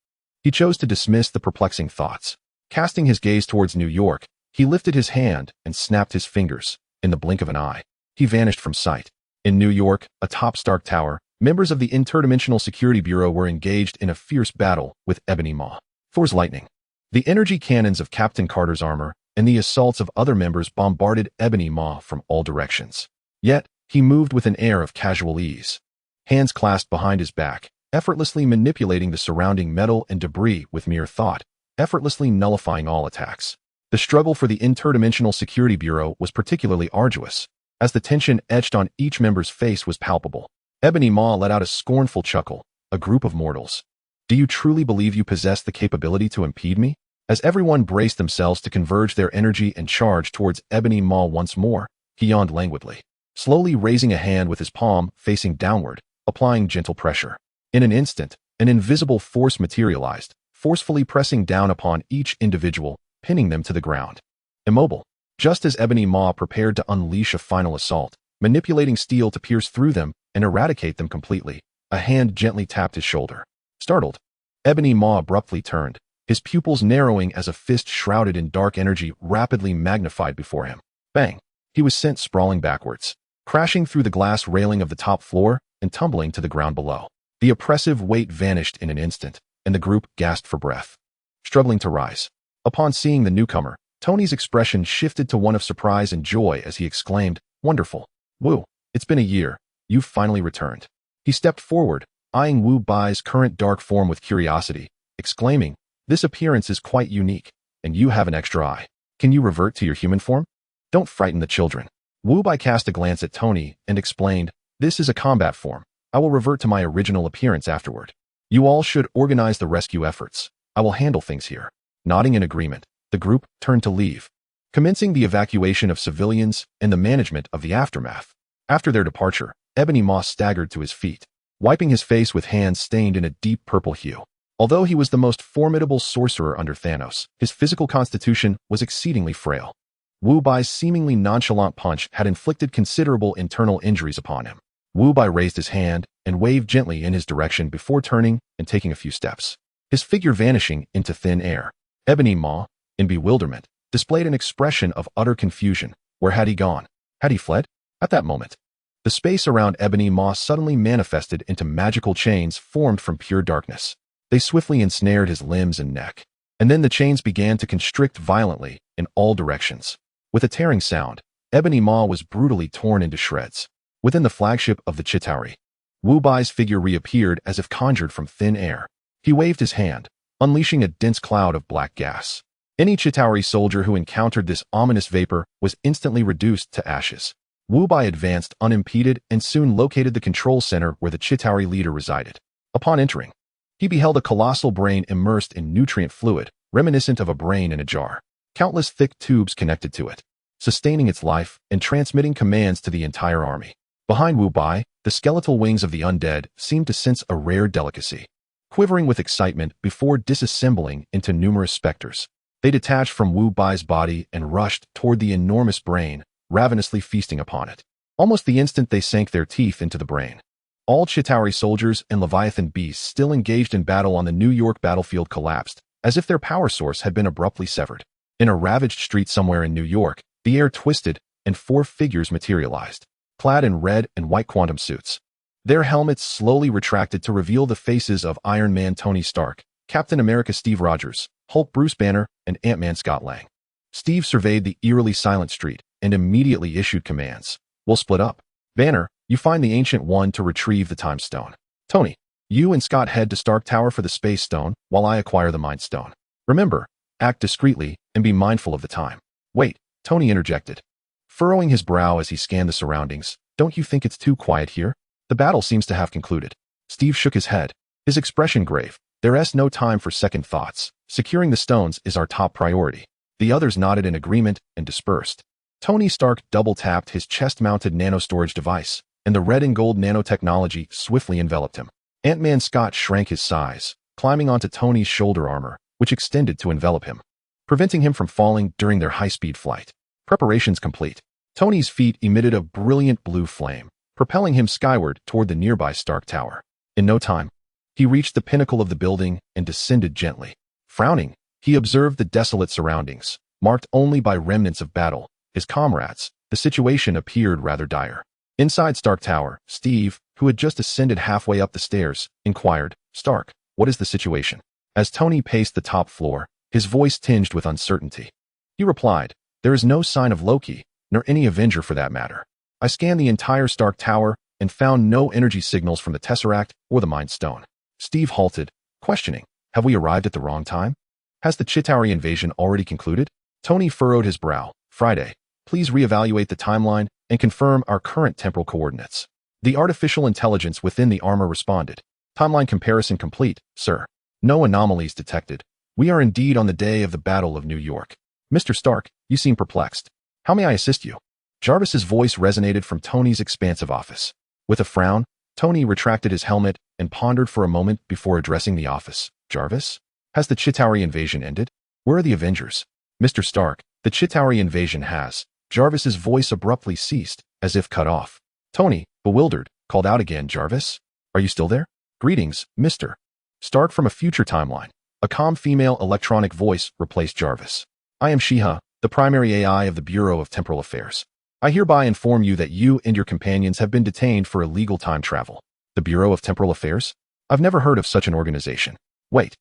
he chose to dismiss the perplexing thoughts. Casting his gaze towards New York, he lifted his hand and snapped his fingers. In the blink of an eye, he vanished from sight. In New York, atop Stark Tower, members of the Interdimensional Security Bureau were engaged in a fierce battle with Ebony Maw, Thor's lightning. The energy cannons of Captain Carter's armor and the assaults of other members bombarded Ebony Maw from all directions. Yet, he moved with an air of casual ease, hands clasped behind his back, effortlessly manipulating the surrounding metal and debris with mere thought, effortlessly nullifying all attacks. The struggle for the Interdimensional Security Bureau was particularly arduous, as the tension etched on each member's face was palpable. Ebony Maw let out a scornful chuckle, a group of mortals. Do you truly believe you possess the capability to impede me? As everyone braced themselves to converge their energy and charge towards Ebony Maw once more, he yawned languidly, slowly raising a hand with his palm facing downward, applying gentle pressure. In an instant, an invisible force materialized, forcefully pressing down upon each individual, pinning them to the ground. Immobile, just as Ebony Maw prepared to unleash a final assault, manipulating steel to pierce through them and eradicate them completely, a hand gently tapped his shoulder. Startled, Ebony Maw abruptly turned, his pupils narrowing as a fist shrouded in dark energy rapidly magnified before him. Bang! He was sent sprawling backwards, crashing through the glass railing of the top floor and tumbling to the ground below. The oppressive weight vanished in an instant, and the group gasped for breath, struggling to rise. Upon seeing the newcomer, Tony's expression shifted to one of surprise and joy as he exclaimed, "Wonderful. Wu, it's been a year. You've finally returned." He stepped forward, eyeing Wu Bai's current dark form with curiosity, exclaiming, "This appearance is quite unique, and you have an extra eye. Can you revert to your human form? Don't frighten the children." Wu Bai cast a glance at Tony and explained, "This is a combat form. I will revert to my original appearance afterward. You all should organize the rescue efforts. I will handle things here." Nodding in agreement, the group turned to leave, commencing the evacuation of civilians and the management of the aftermath. After their departure, Ebony Maw staggered to his feet, wiping his face with hands stained in a deep purple hue. Although he was the most formidable sorcerer under Thanos, his physical constitution was exceedingly frail. Wu Bai's seemingly nonchalant punch had inflicted considerable internal injuries upon him. Wu Bai raised his hand and waved gently in his direction before turning and taking a few steps, his figure vanishing into thin air. Ebony Maw, in bewilderment, displayed an expression of utter confusion. Where had he gone? Had he fled? At that moment, the space around Ebony Maw suddenly manifested into magical chains formed from pure darkness. They swiftly ensnared his limbs and neck, and then the chains began to constrict violently in all directions. With a tearing sound, Ebony Maw was brutally torn into shreds. Within the flagship of the Chitauri, Wu Bai's figure reappeared as if conjured from thin air. He waved his hand, unleashing a dense cloud of black gas. Any Chitauri soldier who encountered this ominous vapor was instantly reduced to ashes. Wu Bai advanced unimpeded and soon located the control center where the Chitauri leader resided. Upon entering, he beheld a colossal brain immersed in nutrient fluid, reminiscent of a brain in a jar. Countless thick tubes connected to it, sustaining its life and transmitting commands to the entire army. Behind Wu Bai, the skeletal wings of the undead seemed to sense a rare delicacy. Quivering with excitement before disassembling into numerous specters, they detached from Wu Bai's body and rushed toward the enormous brain, ravenously feasting upon it. Almost the instant they sank their teeth into the brain, all Chitauri soldiers and Leviathan beasts still engaged in battle on the New York battlefield collapsed, as if their power source had been abruptly severed. In a ravaged street somewhere in New York, the air twisted and four figures materialized, clad in red and white quantum suits. Their helmets slowly retracted to reveal the faces of Iron Man Tony Stark, Captain America Steve Rogers, Hulk Bruce Banner, and Ant-Man Scott Lang. Steve surveyed the eerily silent street and immediately issued commands. "We'll split up. Banner, you find the Ancient One to retrieve the Time Stone. Tony, you and Scott head to Stark Tower for the Space Stone while I acquire the Mind Stone. Remember, act discreetly and be mindful of the time." "Wait," Tony interjected, furrowing his brow as he scanned the surroundings. "Don't you think it's too quiet here? The battle seems to have concluded." Steve shook his head, his expression grave. "There's no time for second thoughts. Securing the stones is our top priority." The others nodded in agreement and dispersed. Tony Stark double-tapped his chest-mounted nano-storage device, and the red and gold nanotechnology swiftly enveloped him. Ant-Man Scott shrank his size, climbing onto Tony's shoulder armor, which extended to envelop him, preventing him from falling during their high-speed flight. Preparations complete. Tony's feet emitted a brilliant blue flame, propelling him skyward toward the nearby Stark Tower. In no time, he reached the pinnacle of the building and descended gently. Frowning, he observed the desolate surroundings, marked only by remnants of battle. His comrades, the situation appeared rather dire. Inside Stark Tower, Steve, who had just ascended halfway up the stairs, inquired, "Stark, what is the situation?" As Tony paced the top floor, his voice tinged with uncertainty. He replied, "There is no sign of Loki, nor any Avenger for that matter. I scanned the entire Stark Tower and found no energy signals from the Tesseract or the Mind Stone." Steve halted, questioning, "Have we arrived at the wrong time? Has the Chitauri invasion already concluded?" Tony furrowed his brow. "Friday, please reevaluate the timeline and confirm our current temporal coordinates." The artificial intelligence within the armor responded, Timeline comparison complete, sir. No anomalies detected. We are indeed on the day of the Battle of New York. Mr. Stark, you seem perplexed. How may I assist you? Jarvis's voice resonated from Tony's expansive office. With a frown, Tony retracted his helmet and pondered for a moment before addressing the office. Jarvis? Has the Chitauri invasion ended? Where are the Avengers? Mr. Stark, the Chitauri invasion has. Jarvis's voice abruptly ceased, as if cut off. Tony, bewildered, called out again, Jarvis? Are you still there? Greetings, Mr. Stark from a future timeline. A calm female electronic voice replaced Jarvis. I am Shiha, the primary AI of the Bureau of Temporal Affairs. I hereby inform you that you and your companions have been detained for illegal time travel. The Bureau of Temporal Affairs? I've never heard of such an organization. Wait.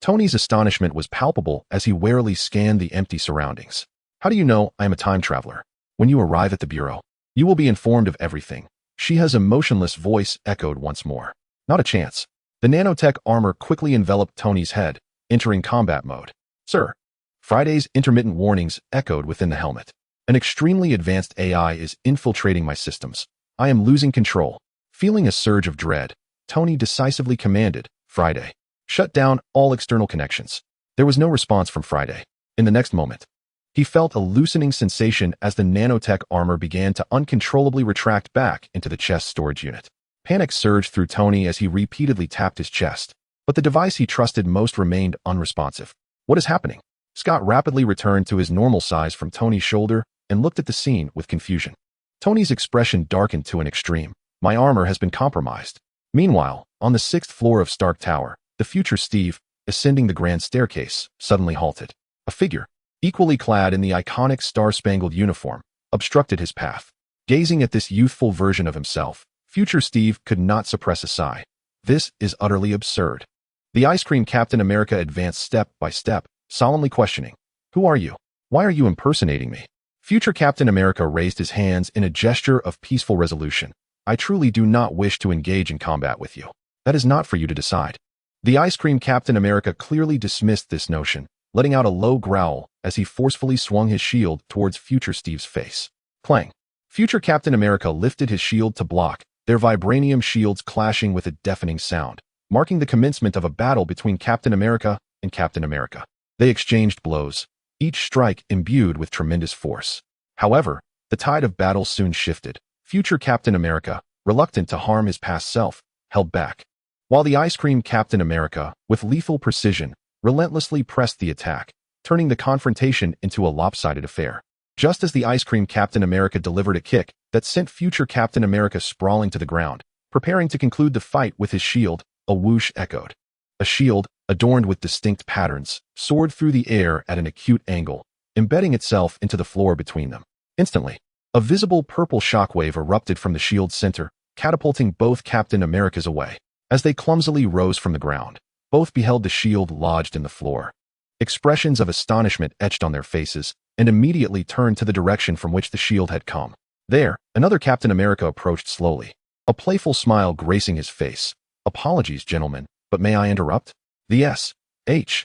Tony's astonishment was palpable as he warily scanned the empty surroundings. How do you know I am a time traveler? When you arrive at the Bureau, you will be informed of everything. Shiha's emotionless voice echoed once more. Not a chance. The nanotech armor quickly enveloped Tony's head, entering combat mode. Sir. Friday's intermittent warnings echoed within the helmet. An extremely advanced AI is infiltrating my systems. I am losing control. Feeling a surge of dread, Tony decisively commanded, Friday, shut down all external connections. There was no response from Friday. In the next moment, he felt a loosening sensation as the nanotech armor began to uncontrollably retract back into the chest storage unit. Panic surged through Tony as he repeatedly tapped his chest, but the device he trusted most remained unresponsive. What is happening? Scott rapidly returned to his normal size from Tony's shoulder and looked at the scene with confusion. Tony's expression darkened to an extreme. My armor has been compromised. Meanwhile, on the 6th floor of Stark Tower, the future Steve, ascending the grand staircase, suddenly halted. A figure, equally clad in the iconic star-spangled uniform, obstructed his path. Gazing at this youthful version of himself, future Steve could not suppress a sigh. This is utterly absurd. The Ice Cream Captain America advanced step by step, solemnly questioning, Who are you? Why are you impersonating me? Future Captain America raised his hands in a gesture of peaceful resolution. I truly do not wish to engage in combat with you. That is not for you to decide. The Ice Cream Captain America clearly dismissed this notion, letting out a low growl as he forcefully swung his shield towards future Steve's face. Clang. Future Captain America lifted his shield to block, their vibranium shields clashing with a deafening sound, marking the commencement of a battle between Captain America and Captain America. They exchanged blows, each strike imbued with tremendous force. However, the tide of battle soon shifted. Future Captain America, reluctant to harm his past self, held back, while the Ice Cream Captain America, with lethal precision, relentlessly pressed the attack, turning the confrontation into a lopsided affair. Just as the Ice Cream Captain America delivered a kick that sent future Captain America sprawling to the ground, preparing to conclude the fight with his shield, a whoosh echoed. A shield, adorned with distinct patterns, soared through the air at an acute angle, embedding itself into the floor between them. Instantly, a visible purple shockwave erupted from the shield's center, catapulting both Captain Americas away. As they clumsily rose from the ground, both beheld the shield lodged in the floor. Expressions of astonishment etched on their faces, and immediately turned to the direction from which the shield had come. There, another Captain America approached slowly, a playful smile gracing his face. Apologies, gentlemen, but may I interrupt? The S.H.I.E.L.D.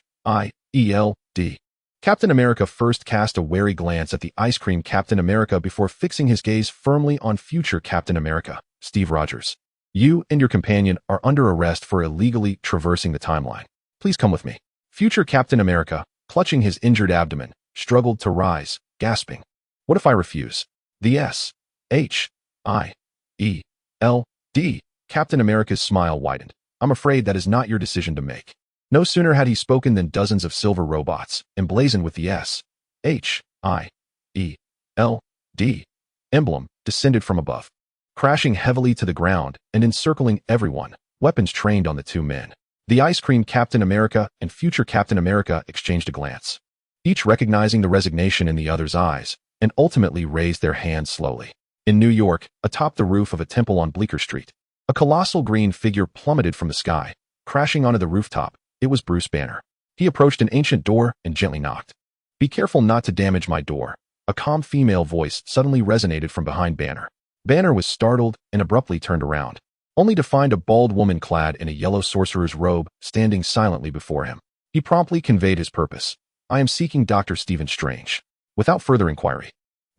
Captain America first cast a wary glance at the Ice Cream Captain America before fixing his gaze firmly on future Captain America, Steve Rogers. You and your companion are under arrest for illegally traversing the timeline. Please come with me. Future Captain America, clutching his injured abdomen, struggled to rise, gasping. What if I refuse? The S.H.I.E.L.D. Captain America's smile widened. I'm afraid that is not your decision to make. No sooner had he spoken than dozens of silver robots, emblazoned with the S.H.I.E.L.D. emblem, descended from above, crashing heavily to the ground and encircling everyone, weapons trained on the two men. The Ice Cream Captain America and future Captain America exchanged a glance, each recognizing the resignation in the other's eyes, and ultimately raised their hands slowly. In New York, atop the roof of a temple on Bleecker Street, a colossal green figure plummeted from the sky, crashing onto the rooftop. It was Bruce Banner. He approached an ancient door and gently knocked. Be careful not to damage my door. A calm female voice suddenly resonated from behind Banner. Banner was startled and abruptly turned around, only to find a bald woman clad in a yellow sorcerer's robe standing silently before him. He promptly conveyed his purpose. I am seeking Dr. Stephen Strange. Without further inquiry,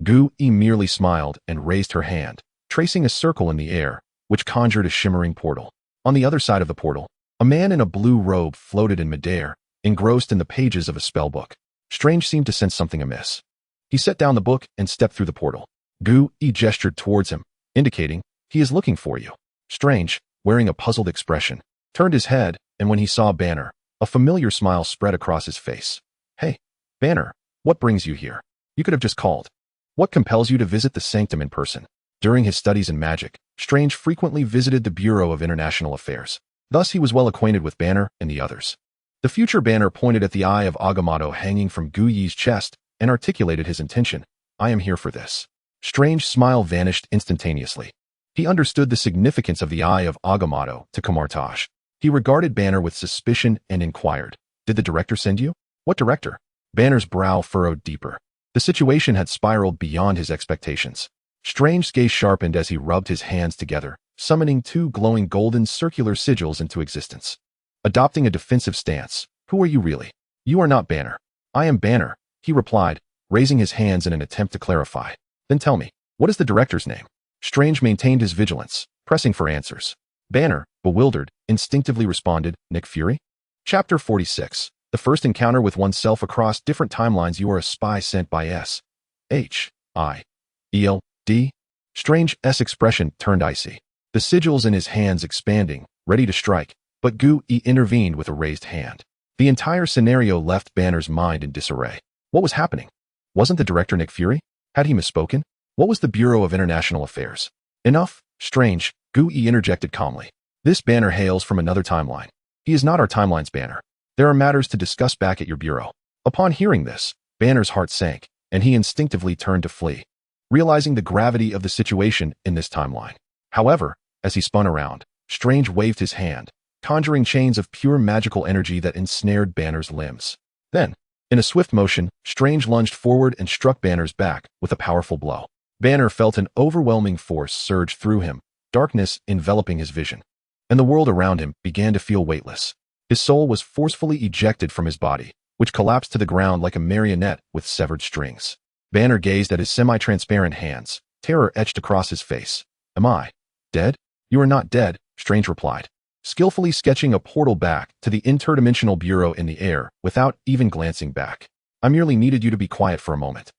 Gu-E merely smiled and raised her hand, tracing a circle in the air, which conjured a shimmering portal. On the other side of the portal, a man in a blue robe floated in midair, engrossed in the pages of a spellbook. Strange seemed to sense something amiss. He set down the book and stepped through the portal. Gu-Yi gestured towards him, indicating, "He is looking for you." Strange, wearing a puzzled expression, turned his head, and when he saw Banner, a familiar smile spread across his face. "Hey, Banner, what brings you here? You could have just called. What compels you to visit the sanctum in person?" During his studies in magic, Strange frequently visited the Bureau of International Affairs. Thus he was well acquainted with Banner and the others. The future Banner pointed at the eye of Agamotto hanging from Gu-Yi's chest and articulated his intention. "I am here for this." Strange's smile vanished instantaneously. He understood the significance of the eye of Agamotto to Kamartaj. He regarded Banner with suspicion and inquired, "Did the director send you?" "What director?" Banner's brow furrowed deeper. The situation had spiraled beyond his expectations. Strange's gaze sharpened as he rubbed his hands together, summoning two glowing golden circular sigils into existence. Adopting a defensive stance, "Who are you really?" "You are not Banner." "I am Banner," he replied, raising his hands in an attempt to clarify. "Then tell me, what is the director's name?" Strange maintained his vigilance, pressing for answers. Banner, bewildered, instinctively responded, "Nick Fury?" Chapter 46. The first encounter with oneself across different timelines. You are a spy sent by S.H.I.E.L.D. Strange's expression turned icy. The sigils in his hands expanding, ready to strike, but Gu-Yi intervened with a raised hand. The entire scenario left Banner's mind in disarray. What was happening? Wasn't the director Nick Fury? Had he misspoken? What was the Bureau of International Affairs? "Enough, Strange," Gu-Yi interjected calmly. "This Banner hails from another timeline. He is not our timeline's Banner. There are matters to discuss back at your bureau." Upon hearing this, Banner's heart sank, and he instinctively turned to flee, realizing the gravity of the situation in this timeline. However, as he spun around, Strange waved his hand, conjuring chains of pure magical energy that ensnared Banner's limbs. Then, in a swift motion, Strange lunged forward and struck Banner's back with a powerful blow. Banner felt an overwhelming force surge through him, darkness enveloping his vision, and the world around him began to feel weightless. His soul was forcefully ejected from his body, which collapsed to the ground like a marionette with severed strings. Banner gazed at his semi-transparent hands, terror etched across his face. "Am I dead?" "You are not dead," Strange replied, skillfully sketching a portal back to the interdimensional bureau in the air without even glancing back. "I merely needed you to be quiet for a moment."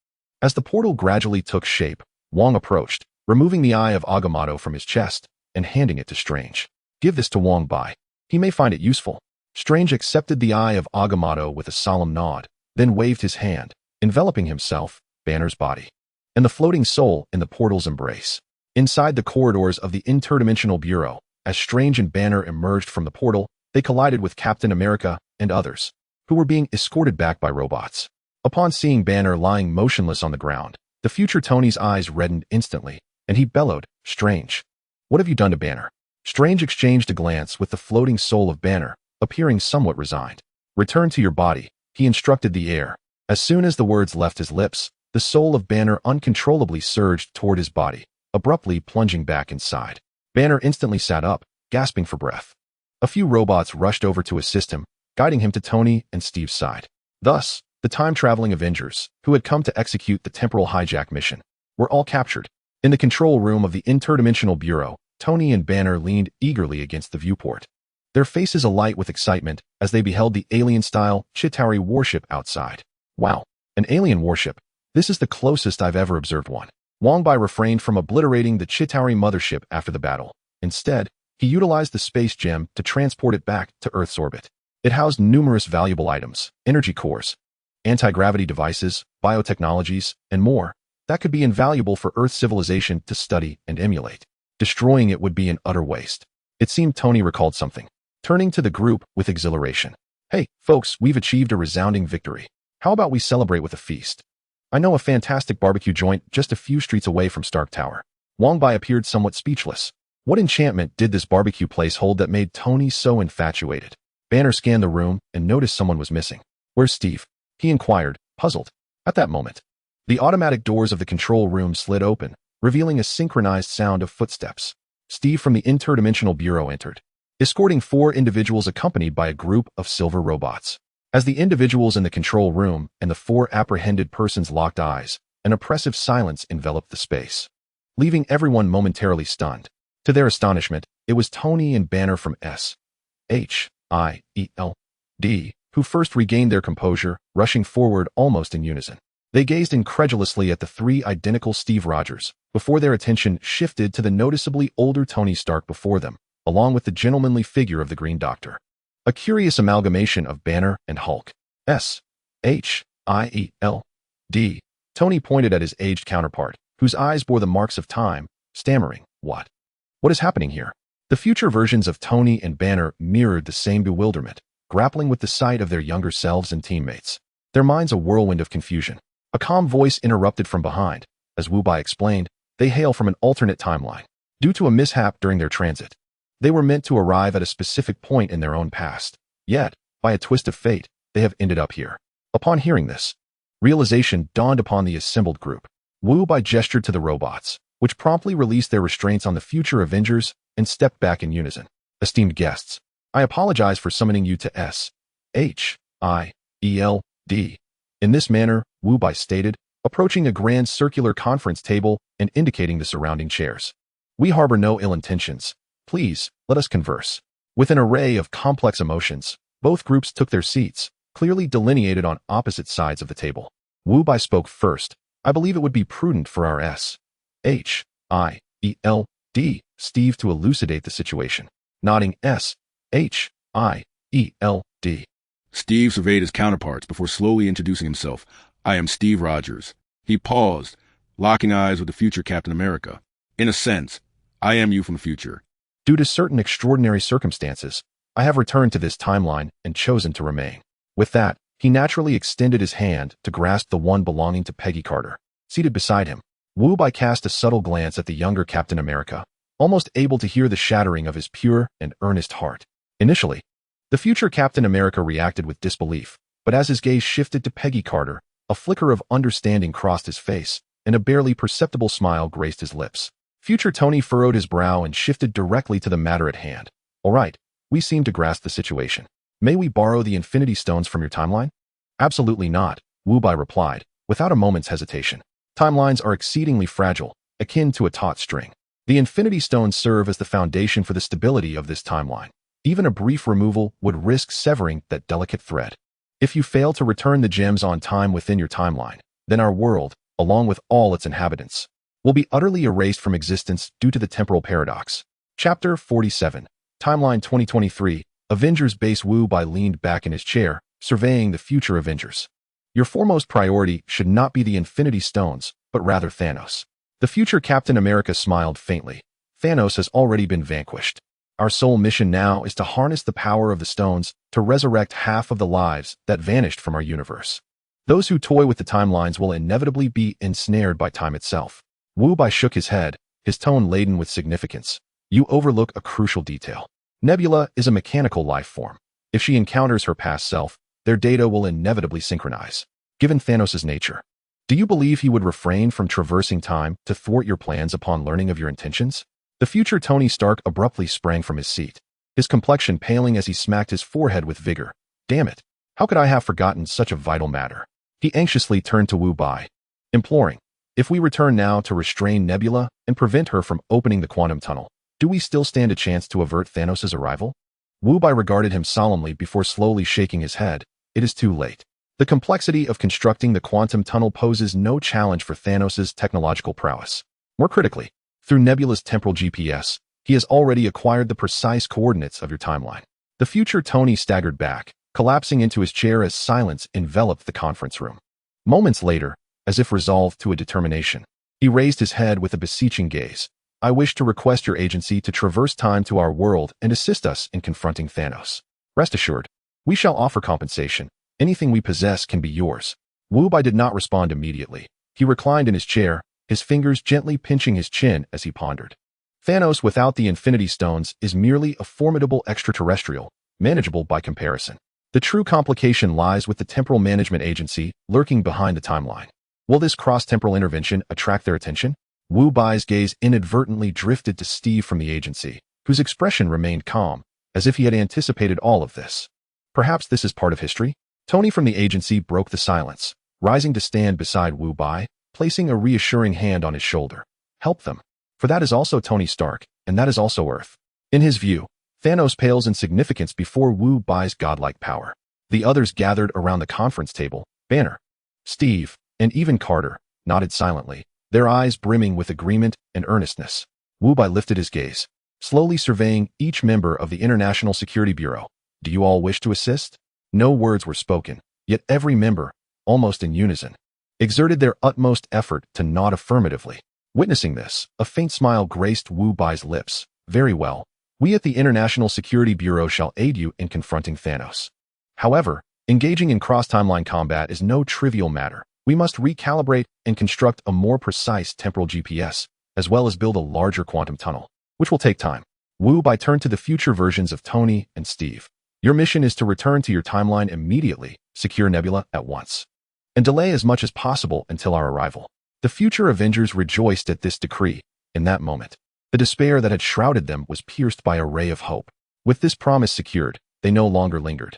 As the portal gradually took shape, Wong approached, removing the eye of Agamotto from his chest and handing it to Strange. "Give this to Wong Bai. He may find it useful." Strange accepted the eye of Agamotto with a solemn nod, then waved his hand, enveloping himself, Banner's body, and the floating soul in the portal's embrace. Inside the corridors of the interdimensional bureau, as Strange and Banner emerged from the portal, they collided with Captain America and others, who were being escorted back by robots. Upon seeing Banner lying motionless on the ground, the future Tony's eyes reddened instantly, and he bellowed, "Strange, what have you done to Banner?" Strange exchanged a glance with the floating soul of Banner, appearing somewhat resigned. "Return to your body," he instructed the air. As soon as the words left his lips, the soul of Banner uncontrollably surged toward his body, abruptly plunging back inside. Banner instantly sat up, gasping for breath. A few robots rushed over to assist him, guiding him to Tony and Steve's side. Thus, the time-traveling Avengers, who had come to execute the temporal hijack mission, were all captured. In the control room of the Interdimensional Bureau, Tony and Banner leaned eagerly against the viewport, their faces alight with excitement as they beheld the alien-style Chitauri warship outside. "Wow, an alien warship. This is the closest I've ever observed one." Wong Bai refrained from obliterating the Chitauri mothership after the battle. Instead, he utilized the space gem to transport it back to Earth's orbit. It housed numerous valuable items, energy cores, anti-gravity devices, biotechnologies, and more that could be invaluable for Earth civilization to study and emulate. Destroying it would be an utter waste. It seemed Tony recalled something, turning to the group with exhilaration. "Hey, folks, we've achieved a resounding victory. How about we celebrate with a feast? I know a fantastic barbecue joint just a few streets away from Stark Tower." Wong Bai appeared somewhat speechless. What enchantment did this barbecue place hold that made Tony so infatuated? Banner scanned the room and noticed someone was missing. "Where's Steve?" he inquired, puzzled. At that moment, the automatic doors of the control room slid open, revealing a synchronized sound of footsteps. Steve from the Interdimensional Bureau entered, escorting 4 individuals accompanied by a group of silver robots. As the individuals in the control room and the 4 apprehended persons locked eyes, an oppressive silence enveloped the space, leaving everyone momentarily stunned. To their astonishment, It was Tony and Banner from SHIELD who first regained their composure, rushing forward almost in unison. They gazed incredulously at the three identical Steve Rogers, before their attention shifted to the noticeably older Tony Stark before them, along with the gentlemanly figure of the Green Doctor. A curious amalgamation of Banner and Hulk. SHIELD. Tony pointed at his aged counterpart, whose eyes bore the marks of time, stammering, "What? What is happening here?" The future versions of Tony and Banner mirrored the same bewilderment, grappling with the sight of their younger selves and teammates. Their minds a whirlwind of confusion. A calm voice interrupted from behind. As Wu Bai explained, they hail from an alternate timeline. Due to a mishap during their transit, they were meant to arrive at a specific point in their own past. Yet, by a twist of fate, they have ended up here. Upon hearing this, realization dawned upon the assembled group. Wu Bai gestured to the robots, which promptly released their restraints on the future Avengers and stepped back in unison. Esteemed guests, I apologize for summoning you to SHIELD. In this manner, Wu Bai stated, approaching a grand circular conference table and indicating the surrounding chairs. We harbor no ill intentions. Please, let us converse. With an array of complex emotions, both groups took their seats, clearly delineated on opposite sides of the table. Wu Bai spoke first. I believe it would be prudent for our SHIELD Steve to elucidate the situation. Nodding SHIELD. Steve surveyed his counterparts before slowly introducing himself. I am Steve Rogers. He paused, locking eyes with the future Captain America. In a sense, I am you from the future. Due to certain extraordinary circumstances, I have returned to this timeline and chosen to remain. With that, he naturally extended his hand to grasp the one belonging to Peggy Carter. Seated beside him, Wu Bai cast a subtle glance at the younger Captain America, almost able to hear the shattering of his pure and earnest heart. Initially, the future Captain America reacted with disbelief, but as his gaze shifted to Peggy Carter, a flicker of understanding crossed his face, and a barely perceptible smile graced his lips. Future Tony furrowed his brow and shifted directly to the matter at hand. All right, we seem to grasp the situation. May we borrow the Infinity Stones from your timeline? Absolutely not, Wu Bai replied, without a moment's hesitation. Timelines are exceedingly fragile, akin to a taut string. The Infinity Stones serve as the foundation for the stability of this timeline. Even a brief removal would risk severing that delicate thread. If you fail to return the gems on time within your timeline, then our world, along with all its inhabitants, will be utterly erased from existence due to the temporal paradox. Chapter 47, Timeline 2023, Avengers Base. Wu Bai leaned back in his chair, surveying the future Avengers. Your foremost priority should not be the Infinity Stones, but rather Thanos. The future Captain America smiled faintly. Thanos has already been vanquished. Our sole mission now is to harness the power of the stones to resurrect half of the lives that vanished from our universe. Those who toy with the timelines will inevitably be ensnared by time itself. Wu Bai shook his head, his tone laden with significance. You overlook a crucial detail. Nebula is a mechanical life form. If she encounters her past self, their data will inevitably synchronize. Given Thanos' nature, do you believe he would refrain from traversing time to thwart your plans upon learning of your intentions? The future Tony Stark abruptly sprang from his seat, his complexion paling as he smacked his forehead with vigor. Damn it, how could I have forgotten such a vital matter? He anxiously turned to Wu Bai, imploring, if we return now to restrain Nebula and prevent her from opening the quantum tunnel, do we still stand a chance to avert Thanos' arrival? Wu Bai regarded him solemnly before slowly shaking his head. It is too late. The complexity of constructing the quantum tunnel poses no challenge for Thanos' technological prowess. More critically, through Nebula's temporal GPS, he has already acquired the precise coordinates of your timeline. The future Tony staggered back, collapsing into his chair as silence enveloped the conference room. Moments later, as if resolved to a determination, he raised his head with a beseeching gaze. I wish to request your agency to traverse time to our world and assist us in confronting Thanos. Rest assured, we shall offer compensation. Anything we possess can be yours. Wu Bai did not respond immediately. He reclined in his chair, his fingers gently pinching his chin as he pondered. Thanos without the Infinity Stones is merely a formidable extraterrestrial, manageable by comparison. The true complication lies with the temporal management agency lurking behind the timeline. Will this cross-temporal intervention attract their attention? Wu Bai's gaze inadvertently drifted to Steve from the agency, whose expression remained calm, as if he had anticipated all of this. Perhaps this is part of history? Tony from the agency broke the silence, rising to stand beside Wu Bai, placing a reassuring hand on his shoulder. Help them. For that is also Tony Stark, and that is also Earth. In his view, Thanos pales in significance before Wu Bai's godlike power. The others gathered around the conference table, Banner, Steve, and even Carter, nodded silently, their eyes brimming with agreement and earnestness. Wu Bai lifted his gaze, slowly surveying each member of the International Security Bureau. Do you all wish to assist? No words were spoken, yet every member, almost in unison, exerted their utmost effort to nod affirmatively. Witnessing this, a faint smile graced Wu Bai's lips. Very well. We at the International Security Bureau shall aid you in confronting Thanos. However, engaging in cross-timeline combat is no trivial matter. We must recalibrate and construct a more precise temporal GPS, as well as build a larger quantum tunnel, which will take time. Wu Bai turned to the future versions of Tony and Steve. Your mission is to return to your timeline immediately, secure Nebula at once, and delay as much as possible until our arrival. The future Avengers rejoiced at this decree. In that moment, the despair that had shrouded them was pierced by a ray of hope. With this promise secured, they no longer lingered,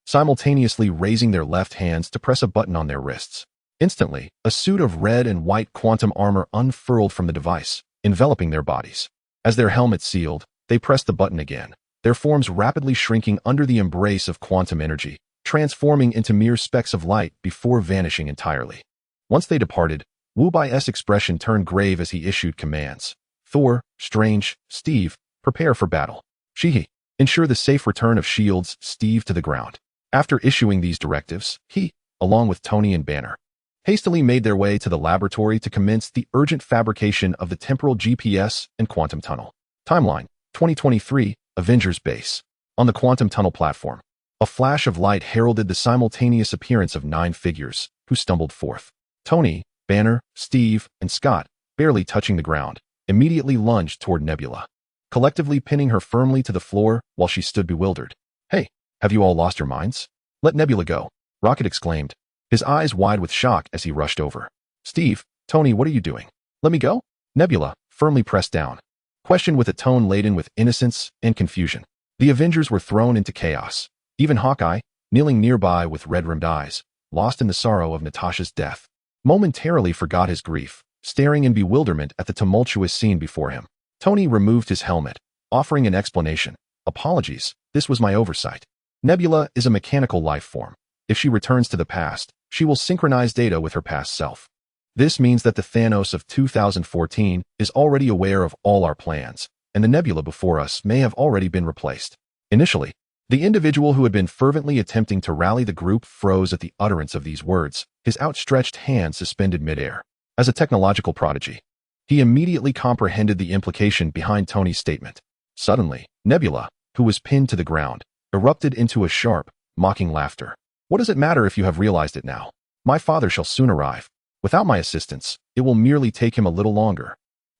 simultaneously raising their left hands to press a button on their wrists. Instantly, a suit of red and white quantum armor unfurled from the device, enveloping their bodies. As their helmets sealed, they pressed the button again, their forms rapidly shrinking under the embrace of quantum energy, transforming into mere specks of light before vanishing entirely. Once they departed, Wu Bai's expression turned grave as he issued commands. Thor, Strange, Steve, prepare for battle. Shihi, ensure the safe return of shields, Steve to the ground. After issuing these directives, he, along with Tony and Banner, hastily made their way to the laboratory to commence the urgent fabrication of the temporal GPS and quantum tunnel. Timeline, 2023, Avengers Base. On the quantum tunnel platform, a flash of light heralded the simultaneous appearance of 9 figures, who stumbled forth. Tony, Banner, Steve, and Scott, barely touching the ground, immediately lunged toward Nebula, collectively pinning her firmly to the floor while she stood bewildered. Hey, have you all lost your minds? Let Nebula go, Rocket exclaimed, his eyes wide with shock as he rushed over. Steve, Tony, what are you doing? Let me go? Nebula, firmly pressed down, questioned with a tone laden with innocence and confusion. The Avengers were thrown into chaos. Even Hawkeye, kneeling nearby with red-rimmed eyes, lost in the sorrow of Natasha's death, momentarily forgot his grief, staring in bewilderment at the tumultuous scene before him. Tony removed his helmet, offering an explanation. Apologies, this was my oversight. Nebula is a mechanical life form. If she returns to the past, she will synchronize data with her past self. This means that the Thanos of 2014 is already aware of all our plans, and the Nebula before us may have already been replaced. Initially, the individual who had been fervently attempting to rally the group froze at the utterance of these words, his outstretched hand suspended midair. As a technological prodigy, he immediately comprehended the implication behind Tony's statement. Suddenly, Nebula, who was pinned to the ground, erupted into a sharp, mocking laughter. What does it matter if you have realized it now? My father shall soon arrive. Without my assistance, it will merely take him a little longer.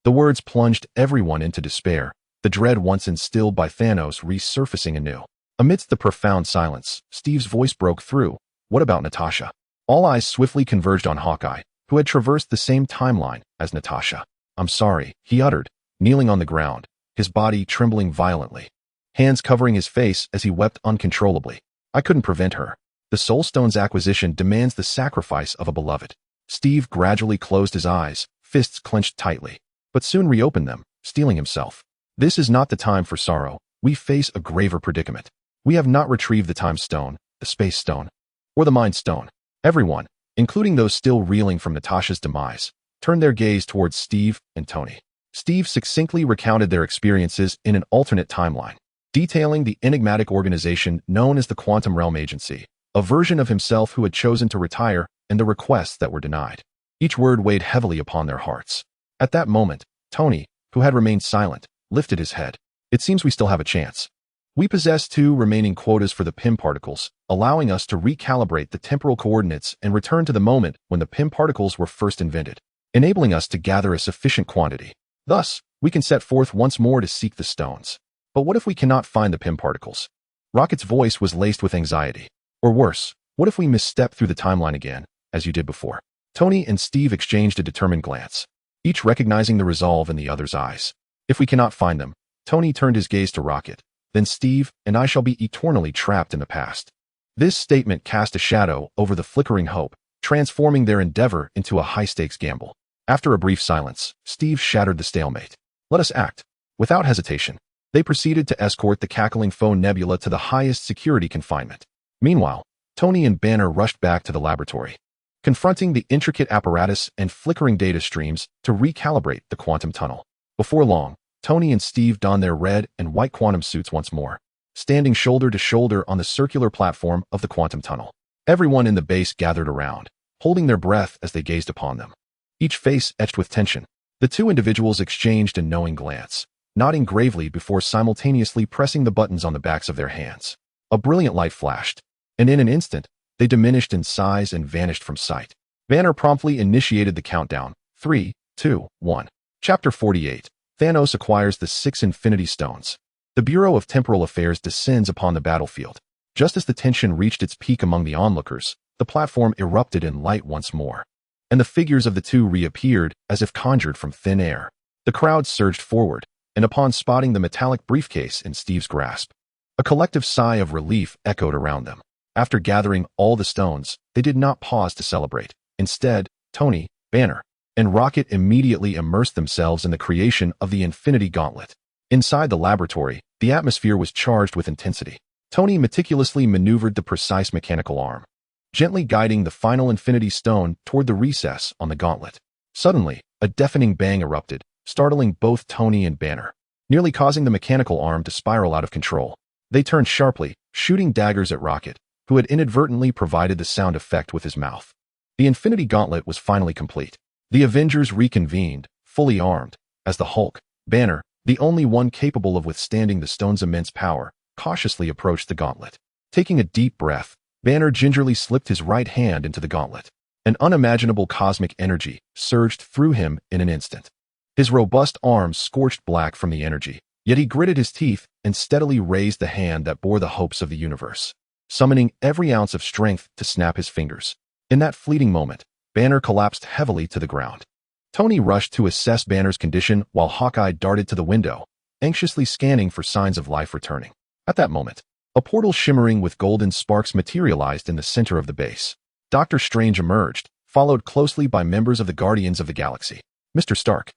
The words plunged everyone into despair, the dread once instilled by Thanos resurfacing anew. Amidst the profound silence, Steve's voice broke through. What about Natasha? All eyes swiftly converged on Hawkeye, who had traversed the same timeline as Natasha. I'm sorry, he uttered, kneeling on the ground, his body trembling violently, hands covering his face as he wept uncontrollably. I couldn't prevent her. The Soul Stone's acquisition demands the sacrifice of a beloved. Steve gradually closed his eyes, fists clenched tightly, but soon reopened them, steeling himself. This is not the time for sorrow. We face a graver predicament. We have not retrieved the Time Stone, the Space Stone, or the Mind Stone. Everyone, including those still reeling from Natasha's demise, turned their gaze towards Steve and Tony. Steve succinctly recounted their experiences in an alternate timeline, detailing the enigmatic organization known as the Quantum Realm Agency, a version of himself who had chosen to retire, and the requests that were denied. Each word weighed heavily upon their hearts. At that moment, Tony, who had remained silent, lifted his head. It seems we still have a chance. We possess 2 remaining quotas for the PIM particles, allowing us to recalibrate the temporal coordinates and return to the moment when the PIM particles were first invented, enabling us to gather a sufficient quantity. Thus, we can set forth once more to seek the stones. But what if we cannot find the PIM particles? Rocket's voice was laced with anxiety. Or worse, what if we misstep through the timeline again, as you did before? Tony and Steve exchanged a determined glance, each recognizing the resolve in the other's eyes. If we cannot find them, Tony turned his gaze to Rocket. Then Steve and I shall be eternally trapped in the past. This statement cast a shadow over the flickering hope, transforming their endeavor into a high-stakes gamble. After a brief silence, Steve shattered the stalemate. Let us act. Without hesitation. They proceeded to escort the cackling foe Nebula to the highest security confinement. Meanwhile, Tony and Banner rushed back to the laboratory, confronting the intricate apparatus and flickering data streams to recalibrate the quantum tunnel. Before long, Tony and Steve donned their red and white quantum suits once more, standing shoulder to shoulder on the circular platform of the quantum tunnel. Everyone in the base gathered around, holding their breath as they gazed upon them, each face etched with tension. The two individuals exchanged a knowing glance, nodding gravely before simultaneously pressing the buttons on the backs of their hands. A brilliant light flashed, and in an instant, they diminished in size and vanished from sight. Banner promptly initiated the countdown. 3, 2, 1. Chapter 48. Thanos acquires the 6 Infinity Stones. The Bureau of Temporal Affairs descends upon the battlefield. Just as the tension reached its peak among the onlookers, the platform erupted in light once more, and the figures of the two reappeared as if conjured from thin air. The crowd surged forward, and upon spotting the metallic briefcase in Steve's grasp, a collective sigh of relief echoed around them. After gathering all the stones, they did not pause to celebrate. Instead, Tony, Banner, and Rocket immediately immersed themselves in the creation of the Infinity Gauntlet. Inside the laboratory, the atmosphere was charged with intensity. Tony meticulously maneuvered the precise mechanical arm, gently guiding the final Infinity Stone toward the recess on the gauntlet. Suddenly, a deafening bang erupted, startling both Tony and Banner, nearly causing the mechanical arm to spiral out of control. They turned sharply, shooting daggers at Rocket, who had inadvertently provided the sound effect with his mouth. The Infinity Gauntlet was finally complete. The Avengers reconvened, fully armed, as the Hulk, Banner, the only one capable of withstanding the stone's immense power, cautiously approached the gauntlet. Taking a deep breath, Banner gingerly slipped his right hand into the gauntlet. An unimaginable cosmic energy surged through him in an instant. His robust arms scorched black from the energy, yet he gritted his teeth and steadily raised the hand that bore the hopes of the universe, summoning every ounce of strength to snap his fingers. In that fleeting moment, Banner collapsed heavily to the ground. Tony rushed to assess Banner's condition while Hawkeye darted to the window, anxiously scanning for signs of life returning. At that moment, a portal shimmering with golden sparks materialized in the center of the base. Doctor Strange emerged, followed closely by members of the Guardians of the Galaxy. Mr. Stark.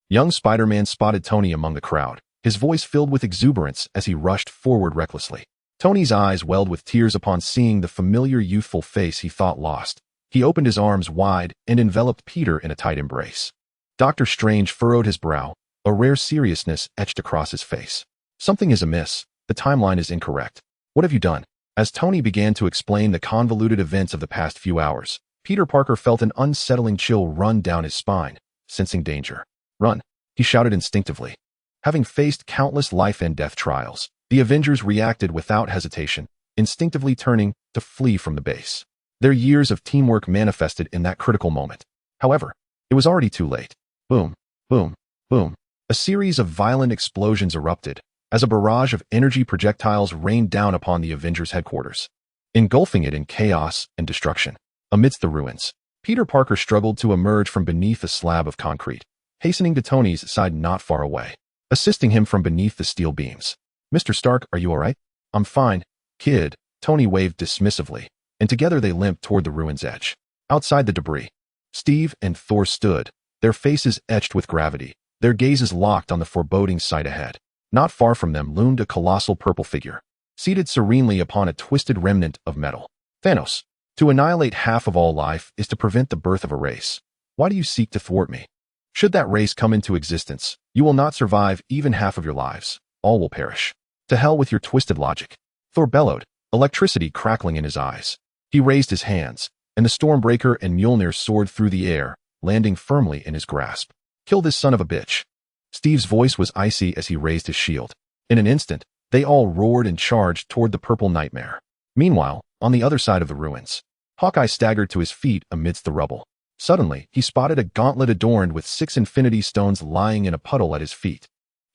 Young Spider-Man spotted Tony among the crowd, his voice filled with exuberance as he rushed forward recklessly. Tony's eyes welled with tears upon seeing the familiar youthful face he thought lost. He opened his arms wide and enveloped Peter in a tight embrace. Doctor Strange furrowed his brow, a rare seriousness etched across his face. Something is amiss. The timeline is incorrect. What have you done? As Tony began to explain the convoluted events of the past few hours, Peter Parker felt an unsettling chill run down his spine, sensing danger. Run, he shouted instinctively. Having faced countless life and death trials, the Avengers reacted without hesitation, instinctively turning to flee from the base. Their years of teamwork manifested in that critical moment. However, it was already too late. Boom, boom, boom. A series of violent explosions erupted, as a barrage of energy projectiles rained down upon the Avengers' headquarters, engulfing it in chaos and destruction. Amidst the ruins, Peter Parker struggled to emerge from beneath a slab of concrete, hastening to Tony's side not far away, assisting him from beneath the steel beams. Mr. Stark, are you all right? I'm fine, kid, Tony waved dismissively, and together they limped toward the ruin's edge. Outside the debris, Steve and Thor stood, their faces etched with gravity, their gazes locked on the foreboding sight ahead. Not far from them loomed a colossal purple figure, seated serenely upon a twisted remnant of metal. Thanos. To annihilate half of all life is to prevent the birth of a race. Why do you seek to thwart me? Should that race come into existence, you will not survive even half of your lives. All will perish. To hell with your twisted logic. Thor bellowed, electricity crackling in his eyes. He raised his hands, and the Stormbreaker and Mjolnir soared through the air, landing firmly in his grasp. Kill this son of a bitch. Steve's voice was icy as he raised his shield. In an instant, they all roared and charged toward the purple nightmare. Meanwhile, on the other side of the ruins, Hawkeye staggered to his feet amidst the rubble. Suddenly, he spotted a gauntlet adorned with 6 Infinity Stones lying in a puddle at his feet.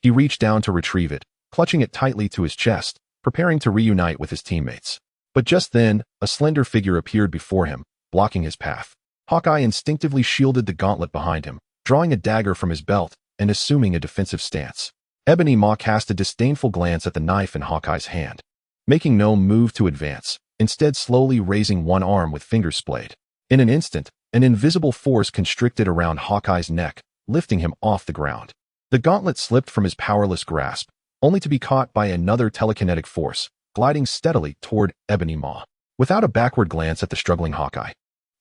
He reached down to retrieve it, clutching it tightly to his chest, preparing to reunite with his teammates. But just then, a slender figure appeared before him, blocking his path. Hawkeye instinctively shielded the gauntlet behind him, drawing a dagger from his belt and assuming a defensive stance. Ebony Maw cast a disdainful glance at the knife in Hawkeye's hand, making no move to advance, instead slowly raising one arm with fingers splayed. In an instant, an invisible force constricted around Hawkeye's neck, lifting him off the ground. The gauntlet slipped from his powerless grasp, only to be caught by another telekinetic force, gliding steadily toward Ebony Maw. Without a backward glance at the struggling Hawkeye,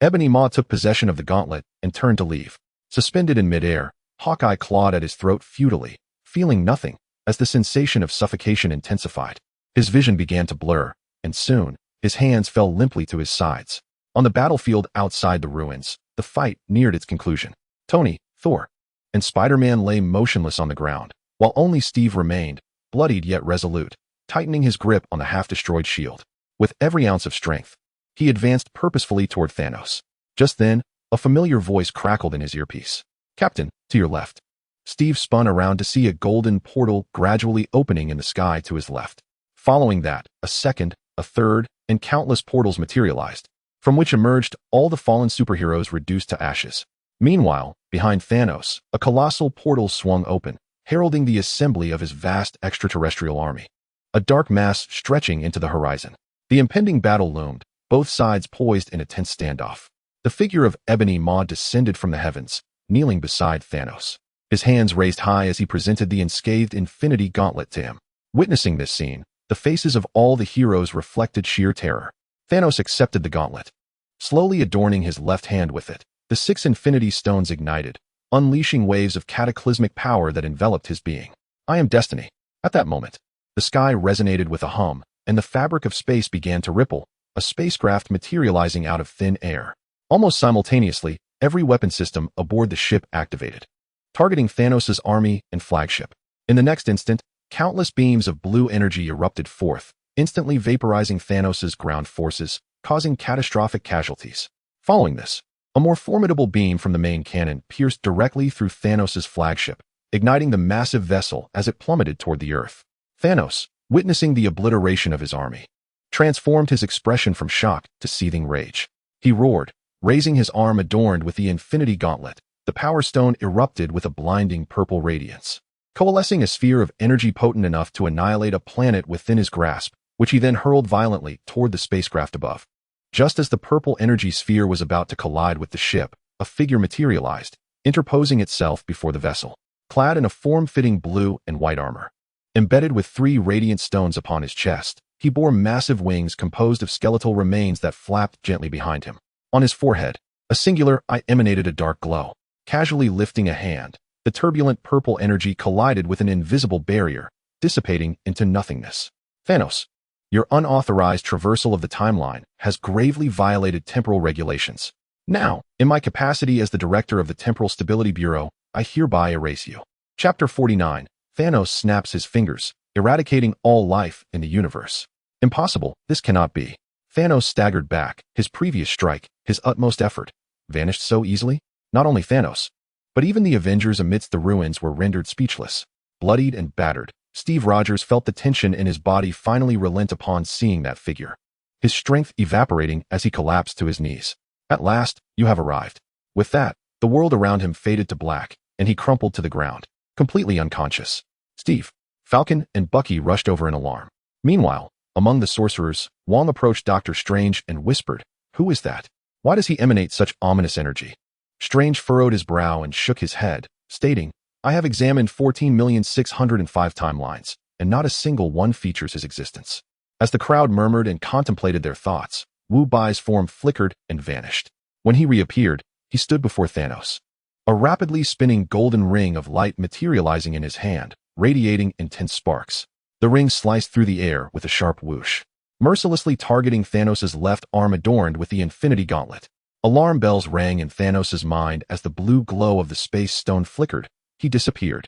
Ebony Maw took possession of the gauntlet and turned to leave. Suspended in midair, Hawkeye clawed at his throat futilely, feeling nothing, as the sensation of suffocation intensified. His vision began to blur, and soon, his hands fell limply to his sides. On the battlefield outside the ruins, the fight neared its conclusion. Tony, Thor, and Spider-Man lay motionless on the ground, while only Steve remained, bloodied yet resolute, tightening his grip on the half-destroyed shield. With every ounce of strength, he advanced purposefully toward Thanos. Just then, a familiar voice crackled in his earpiece. "Captain, to your left." Steve spun around to see a golden portal gradually opening in the sky to his left. Following that, a second, a third, and countless portals materialized, from which emerged all the fallen superheroes reduced to ashes. Meanwhile, behind Thanos, a colossal portal swung open, heralding the assembly of his vast extraterrestrial army. A dark mass stretching into the horizon. The impending battle loomed, both sides poised in a tense standoff. The figure of Ebony Maw descended from the heavens, kneeling beside Thanos. His hands raised high as he presented the unscathed Infinity Gauntlet to him. Witnessing this scene, the faces of all the heroes reflected sheer terror. Thanos accepted the gauntlet. Slowly adorning his left hand with it, the 6 Infinity Stones ignited, unleashing waves of cataclysmic power that enveloped his being. "I am destiny." At that moment, the sky resonated with a hum, and the fabric of space began to ripple, a spacecraft materializing out of thin air. Almost simultaneously, every weapon system aboard the ship activated, targeting Thanos' army and flagship. In the next instant, countless beams of blue energy erupted forth, instantly vaporizing Thanos' ground forces, causing catastrophic casualties. Following this, a more formidable beam from the main cannon pierced directly through Thanos' flagship, igniting the massive vessel as it plummeted toward the Earth. Thanos, witnessing the obliteration of his army, transformed his expression from shock to seething rage. He roared, raising his arm adorned with the Infinity Gauntlet. The Power Stone erupted with a blinding purple radiance, coalescing a sphere of energy potent enough to annihilate a planet within his grasp, which he then hurled violently toward the spacecraft above. Just as the purple energy sphere was about to collide with the ship, a figure materialized, interposing itself before the vessel, clad in a form-fitting blue and white armor. Embedded with 3 radiant stones upon his chest, he bore massive wings composed of skeletal remains that flapped gently behind him. On his forehead, a singular eye emanated a dark glow. Casually lifting a hand, the turbulent purple energy collided with an invisible barrier, dissipating into nothingness. "Thanos, your unauthorized traversal of the timeline has gravely violated temporal regulations. Now, in my capacity as the director of the Temporal Stability Bureau, I hereby erase you." Chapter 49. Thanos snaps his fingers, eradicating all life in the universe. Impossible, this cannot be. Thanos staggered back, his previous strike, his utmost effort, vanished so easily. Not only Thanos, but even the Avengers amidst the ruins were rendered speechless. Bloodied and battered, Steve Rogers felt the tension in his body finally relent upon seeing that figure, his strength evaporating as he collapsed to his knees. "At last, you have arrived." With that, the world around him faded to black, and he crumpled to the ground, completely unconscious. Steve, Falcon, and Bucky rushed over in alarm. Meanwhile, among the sorcerers, Wong approached Doctor Strange and whispered, "Who is that? Why does he emanate such ominous energy?" Strange furrowed his brow and shook his head, stating, "I have examined 14,605 timelines, and not a single one features his existence." As the crowd murmured and contemplated their thoughts, Wu Bai's form flickered and vanished. When he reappeared, he stood before Thanos, a rapidly spinning golden ring of light materializing in his hand, radiating intense sparks. The ring sliced through the air with a sharp whoosh, mercilessly targeting Thanos' left arm adorned with the Infinity Gauntlet. Alarm bells rang in Thanos' mind as the blue glow of the space stone flickered. He disappeared,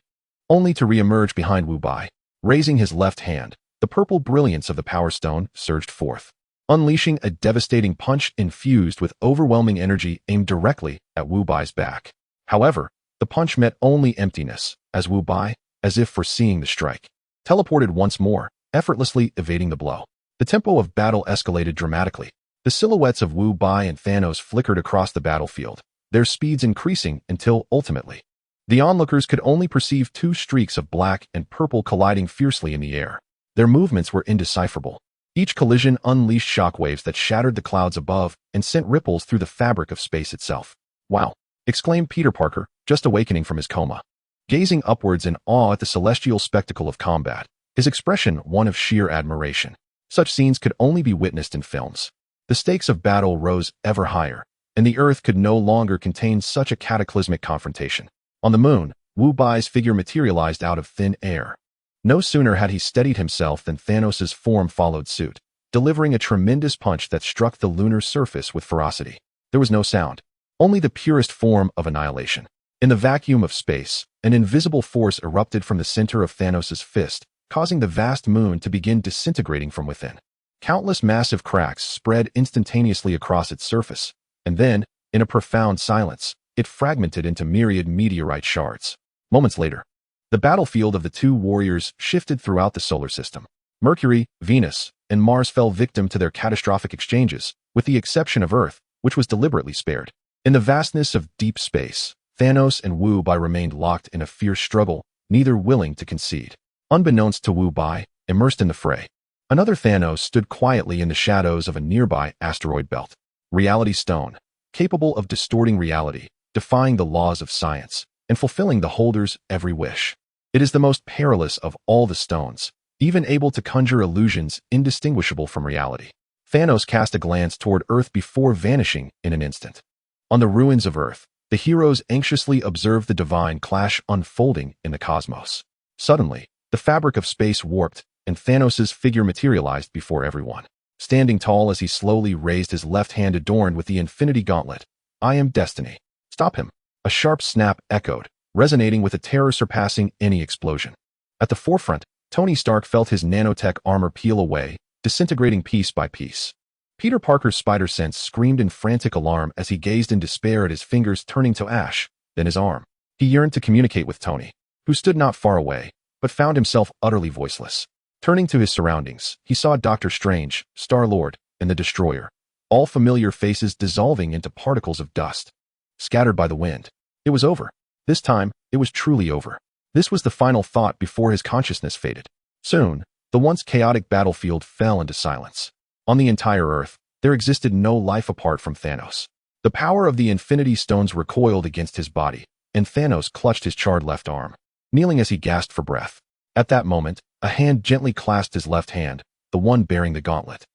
only to reemerge behind Wu Bai. Raising his left hand, the purple brilliance of the Power Stone surged forth, unleashing a devastating punch infused with overwhelming energy aimed directly at Wu Bai's back. However, the punch met only emptiness, as Wu Bai, as if foreseeing the strike, teleported once more, effortlessly evading the blow. The tempo of battle escalated dramatically. The silhouettes of Wu Bai and Thanos flickered across the battlefield, their speeds increasing until, ultimately, the onlookers could only perceive 2 streaks of black and purple colliding fiercely in the air. Their movements were indecipherable. Each collision unleashed shockwaves that shattered the clouds above and sent ripples through the fabric of space itself. "Wow!" exclaimed Peter Parker, just awakening from his coma. Gazing upwards in awe at the celestial spectacle of combat, his expression one of sheer admiration. Such scenes could only be witnessed in films. The stakes of battle rose ever higher, and the Earth could no longer contain such a cataclysmic confrontation. On the moon, Wu Bai's figure materialized out of thin air. No sooner had he steadied himself than Thanos' form followed suit, delivering a tremendous punch that struck the lunar surface with ferocity. There was no sound, only the purest form of annihilation. In the vacuum of space, an invisible force erupted from the center of Thanos' fist, causing the vast moon to begin disintegrating from within. Countless massive cracks spread instantaneously across its surface, and then, in a profound silence, it fragmented into myriad meteorite shards. Moments later, the battlefield of the two warriors shifted throughout the solar system. Mercury, Venus, and Mars fell victim to their catastrophic exchanges, with the exception of Earth, which was deliberately spared. In the vastness of deep space, Thanos and Wu Bai remained locked in a fierce struggle, neither willing to concede. Unbeknownst to Wu Bai, immersed in the fray, another Thanos stood quietly in the shadows of a nearby asteroid belt. Reality Stone, capable of distorting reality, defying the laws of science, and fulfilling the holder's every wish. It is the most perilous of all the stones, even able to conjure illusions indistinguishable from reality. Thanos cast a glance toward Earth before vanishing in an instant. On the ruins of Earth, the heroes anxiously observed the divine clash unfolding in the cosmos. Suddenly, the fabric of space warped, and Thanos' figure materialized before everyone. Standing tall as he slowly raised his left hand adorned with the Infinity Gauntlet. "I am Destiny. Stop him." A sharp snap echoed, resonating with a terror surpassing any explosion. At the forefront, Tony Stark felt his nanotech armor peel away, disintegrating piece by piece. Peter Parker's spider sense screamed in frantic alarm as he gazed in despair at his fingers turning to ash, then his arm. He yearned to communicate with Tony, who stood not far away, but found himself utterly voiceless. Turning to his surroundings, he saw Doctor Strange, Star-Lord, and the Destroyer, all familiar faces dissolving into particles of dust, scattered by the wind. It was over. This time, it was truly over. This was the final thought before his consciousness faded. Soon, the once chaotic battlefield fell into silence. On the entire Earth, there existed no life apart from Thanos. The power of the Infinity Stones recoiled against his body, and Thanos clutched his charred left arm, kneeling as he gasped for breath. At that moment, a hand gently clasped his left hand, the one bearing the gauntlet.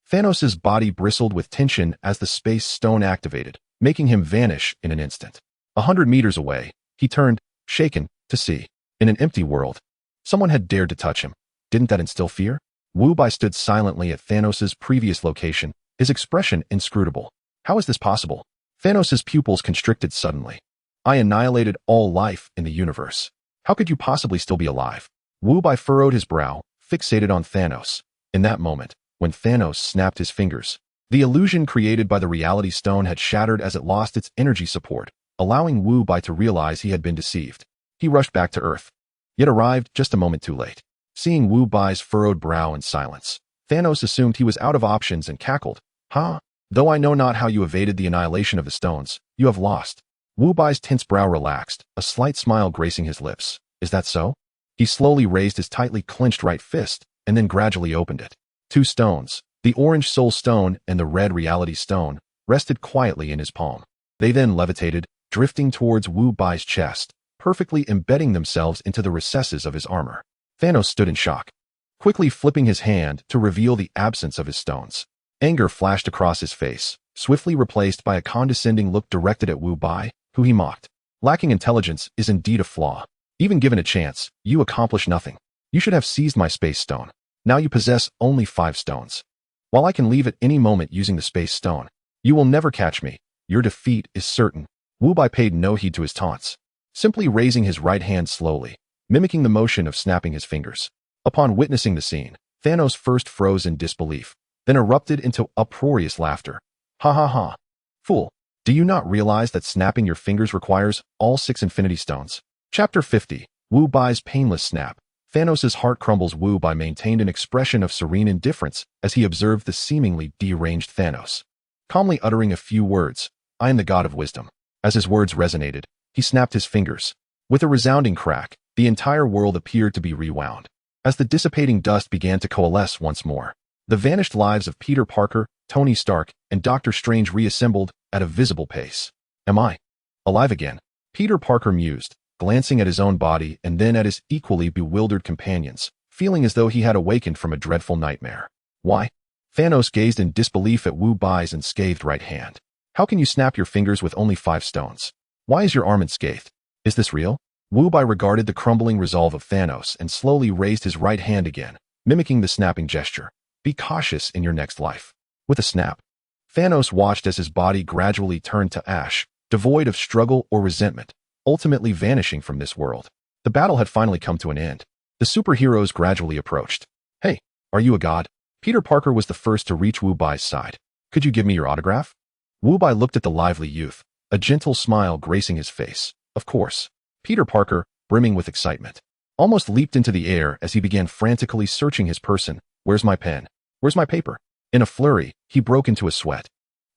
Thanos' body bristled with tension as the space stone activated, making him vanish in an instant. 100 meters away, he turned, shaken, to see. In an empty world, someone had dared to touch him. Didn't that instill fear? Wu Bai stood silently at Thanos' previous location, his expression inscrutable. How is this possible? Thanos' pupils constricted suddenly. I annihilated all life in the universe. How could you possibly still be alive? Wu Bai furrowed his brow, fixated on Thanos. In that moment, when Thanos snapped his fingers, the illusion created by the Reality Stone had shattered as it lost its energy support, allowing Wu Bai to realize he had been deceived. He rushed back to Earth, yet arrived just a moment too late. Seeing Wu Bai's furrowed brow in silence, Thanos assumed he was out of options and cackled. "Huh? Though I know not how you evaded the annihilation of the stones, you have lost." Wu Bai's tense brow relaxed, a slight smile gracing his lips. "Is that so?" He slowly raised his tightly clenched right fist, and then gradually opened it. Two stones, the orange Soul Stone and the red Reality Stone, rested quietly in his palm. They then levitated, drifting towards Wu Bai's chest, perfectly embedding themselves into the recesses of his armor. Thanos stood in shock, quickly flipping his hand to reveal the absence of his stones. Anger flashed across his face, swiftly replaced by a condescending look directed at Wu Bai, who he mocked. Lacking intelligence is indeed a flaw. Even given a chance, you accomplish nothing. You should have seized my space stone. Now you possess only 5 stones. While I can leave at any moment using the space stone, you will never catch me. Your defeat is certain. Wu Bai paid no heed to his taunts, simply raising his right hand slowly, mimicking the motion of snapping his fingers. Upon witnessing the scene, Thanos first froze in disbelief, then erupted into uproarious laughter. "Ha ha ha. Fool, do you not realize that snapping your fingers requires all 6 Infinity Stones?" Chapter 50. Wu Bai's painless snap. Thanos' heart crumbles. Wu Bai maintained an expression of serene indifference as he observed the seemingly deranged Thanos, calmly uttering a few words. "I am the god of wisdom." As his words resonated, he snapped his fingers. With a resounding crack, the entire world appeared to be rewound. As the dissipating dust began to coalesce once more, the vanished lives of Peter Parker, Tony Stark, and Doctor Strange reassembled at a visible pace. "Am I alive again?" Peter Parker mused, glancing at his own body and then at his equally bewildered companions, feeling as though he had awakened from a dreadful nightmare. Why? Thanos gazed in disbelief at Wu Bai's unscathed right hand. How can you snap your fingers with only 5 stones? Why is your arm unscathed? Is this real? Wu Bai regarded the crumbling resolve of Thanos and slowly raised his right hand again, mimicking the snapping gesture. Be cautious in your next life. With a snap, Thanos watched as his body gradually turned to ash, devoid of struggle or resentment, ultimately vanishing from this world. The battle had finally come to an end. The superheroes gradually approached. Hey, are you a god? Peter Parker was the first to reach Wu Bai's side. Could you give me your autograph? Wu Bai looked at the lively youth, a gentle smile gracing his face. Of course. Peter Parker, brimming with excitement, almost leaped into the air as he began frantically searching his person. Where's my pen? Where's my paper? In a flurry, he broke into a sweat,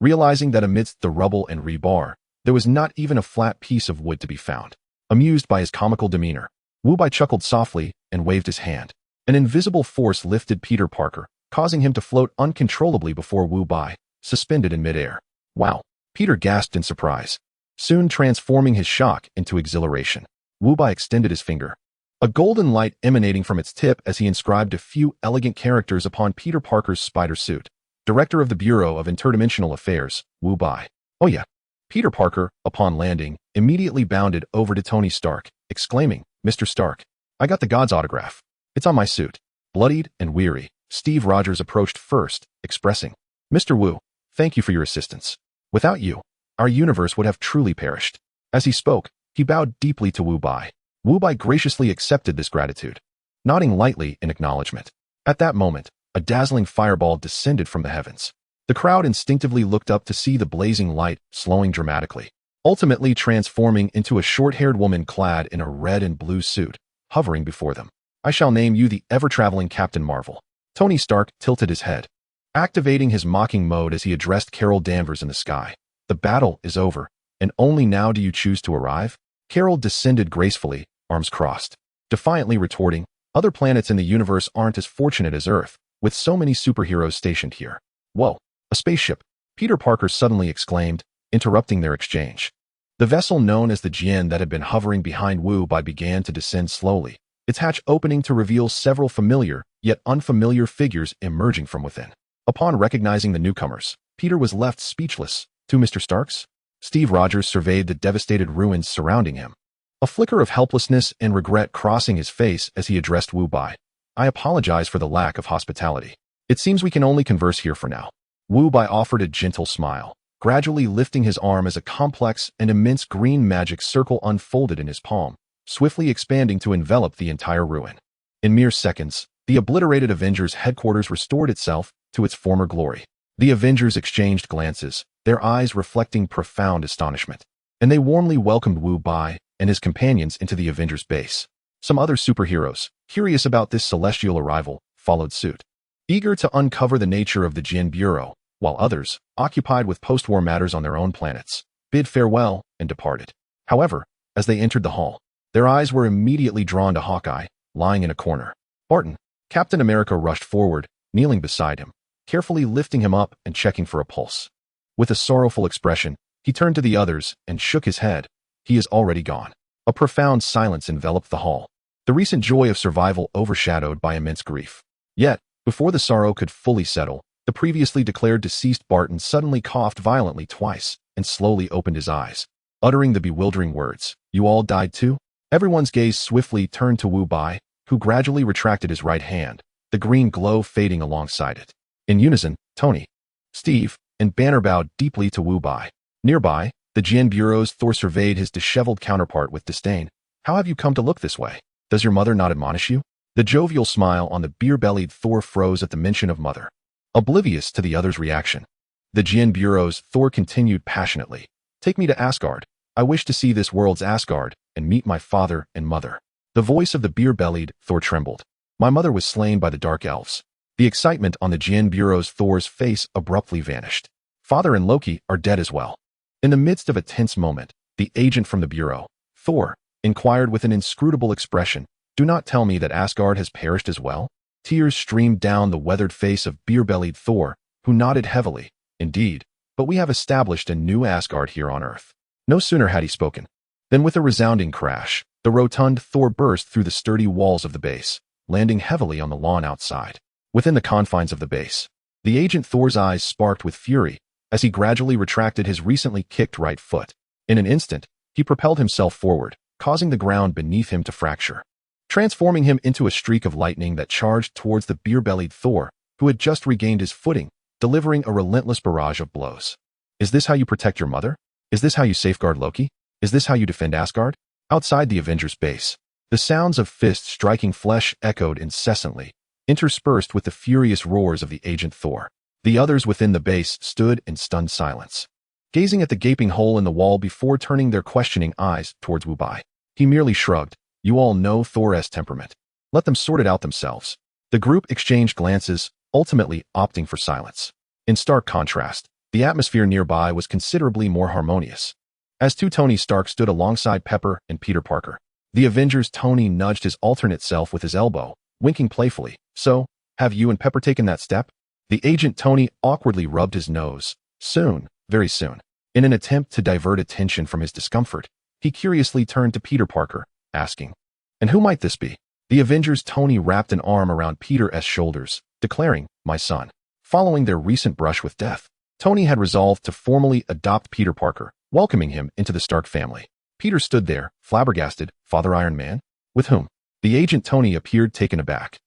realizing that amidst the rubble and rebar, there was not even a flat piece of wood to be found. Amused by his comical demeanor, Wu Bai chuckled softly and waved his hand. An invisible force lifted Peter Parker, causing him to float uncontrollably before Wu Bai, suspended in midair. Wow! Peter gasped in surprise, soon transforming his shock into exhilaration. Wu Bai extended his finger, a golden light emanating from its tip as he inscribed a few elegant characters upon Peter Parker's spider suit. Director of the Bureau of Interdimensional Affairs, Wu Bai. Oh yeah. Peter Parker, upon landing, immediately bounded over to Tony Stark, exclaiming, Mr. Stark, I got the God's autograph. It's on my suit. Bloodied and weary, Steve Rogers approached first, expressing, Mr. Wu, thank you for your assistance. Without you, our universe would have truly perished. As he spoke, he bowed deeply to Wu Bai. Wu Bai graciously accepted this gratitude, nodding lightly in acknowledgement. At that moment, a dazzling fireball descended from the heavens. The crowd instinctively looked up to see the blazing light slowing dramatically, ultimately transforming into a short-haired woman clad in a red and blue suit, hovering before them. I shall name you the ever-traveling Captain Marvel. Tony Stark tilted his head, activating his mocking mode as he addressed Carol Danvers in the sky. The battle is over, and only now do you choose to arrive? Carol descended gracefully, arms crossed, defiantly retorting, other planets in the universe aren't as fortunate as Earth, with so many superheroes stationed here. Whoa, a spaceship! Peter Parker suddenly exclaimed, interrupting their exchange. The vessel known as the Jian that had been hovering behind Wu Bai began to descend slowly, its hatch opening to reveal several familiar, yet unfamiliar figures emerging from within. Upon recognizing the newcomers, Peter was left speechless. To Mr. Starks? Steve Rogers surveyed the devastated ruins surrounding him, a flicker of helplessness and regret crossing his face as he addressed Wu Bai. I apologize for the lack of hospitality. It seems we can only converse here for now. Wu Bai offered a gentle smile, gradually lifting his arm as a complex and immense green magic circle unfolded in his palm, swiftly expanding to envelop the entire ruin. In mere seconds, the obliterated Avengers headquarters restored itself to its former glory. The Avengers exchanged glances, their eyes reflecting profound astonishment, and they warmly welcomed Wu Bai and his companions into the Avengers base. Some other superheroes, curious about this celestial arrival, followed suit, eager to uncover the nature of the Jin Bureau, while others, occupied with post-war matters on their own planets, bid farewell and departed. However, as they entered the hall, their eyes were immediately drawn to Hawkeye, lying in a corner. Barton, Captain America rushed forward, kneeling beside him, carefully lifting him up and checking for a pulse. With a sorrowful expression, he turned to the others and shook his head. He is already gone. A profound silence enveloped the hall, the recent joy of survival overshadowed by immense grief. Yet, before the sorrow could fully settle, the previously declared deceased Barton suddenly coughed violently twice and slowly opened his eyes, uttering the bewildering words, "You all died too?" Everyone's gaze swiftly turned to Wu Bai, who gradually retracted his right hand, the green glow fading alongside it. In unison, Tony, Steve, and Banner bowed deeply to Wu Bai. Nearby, the Jin Bureau's Thor surveyed his disheveled counterpart with disdain. How have you come to look this way? Does your mother not admonish you? The jovial smile on the beer-bellied Thor froze at the mention of mother, oblivious to the other's reaction. The Jin Bureau's Thor continued passionately. Take me to Asgard. I wish to see this world's Asgard and meet my father and mother. The voice of the beer-bellied Thor trembled. My mother was slain by the Dark Elves. The excitement on the Jin Bureau's Thor's face abruptly vanished. Father and Loki are dead as well. In the midst of a tense moment, the agent from the Bureau, Thor, inquired with an inscrutable expression, "Do not tell me that Asgard has perished as well?" Tears streamed down the weathered face of beer-bellied Thor, who nodded heavily. Indeed, but we have established a new Asgard here on Earth. No sooner had he spoken, than with a resounding crash, the rotund Thor burst through the sturdy walls of the base. landing heavily on the lawn outside. Within the confines of the base, the Agent Thor's eyes sparked with fury as he gradually retracted his recently kicked right foot. In an instant, he propelled himself forward, causing the ground beneath him to fracture, transforming him into a streak of lightning that charged towards the beer-bellied Thor, who had just regained his footing, delivering a relentless barrage of blows. Is this how you protect your mother? Is this how you safeguard Loki? Is this how you defend Asgard? Outside the Avengers' base, the sounds of fists striking flesh echoed incessantly, interspersed with the furious roars of the Agent Thor. The others within the base stood in stunned silence, gazing at the gaping hole in the wall before turning their questioning eyes towards Wu-Bai. He merely shrugged. You all know Thor's temperament. Let them sort it out themselves. The group exchanged glances, ultimately opting for silence. In stark contrast, the atmosphere nearby was considerably more harmonious. As two Tony Stark stood alongside Pepper and Peter Parker, the Avengers Tony nudged his alternate self with his elbow, winking playfully. So, have you and Pepper taken that step? The Agent Tony awkwardly rubbed his nose. Soon, very soon. In an attempt to divert attention from his discomfort, he curiously turned to Peter Parker, asking, and who might this be? The Avengers Tony wrapped an arm around Peter's shoulders, declaring, my son. Following their recent brush with death, Tony had resolved to formally adopt Peter Parker, welcoming him into the Stark family. Peter stood there, flabbergasted. Father Iron Man? With whom? The Agent Tony appeared taken aback.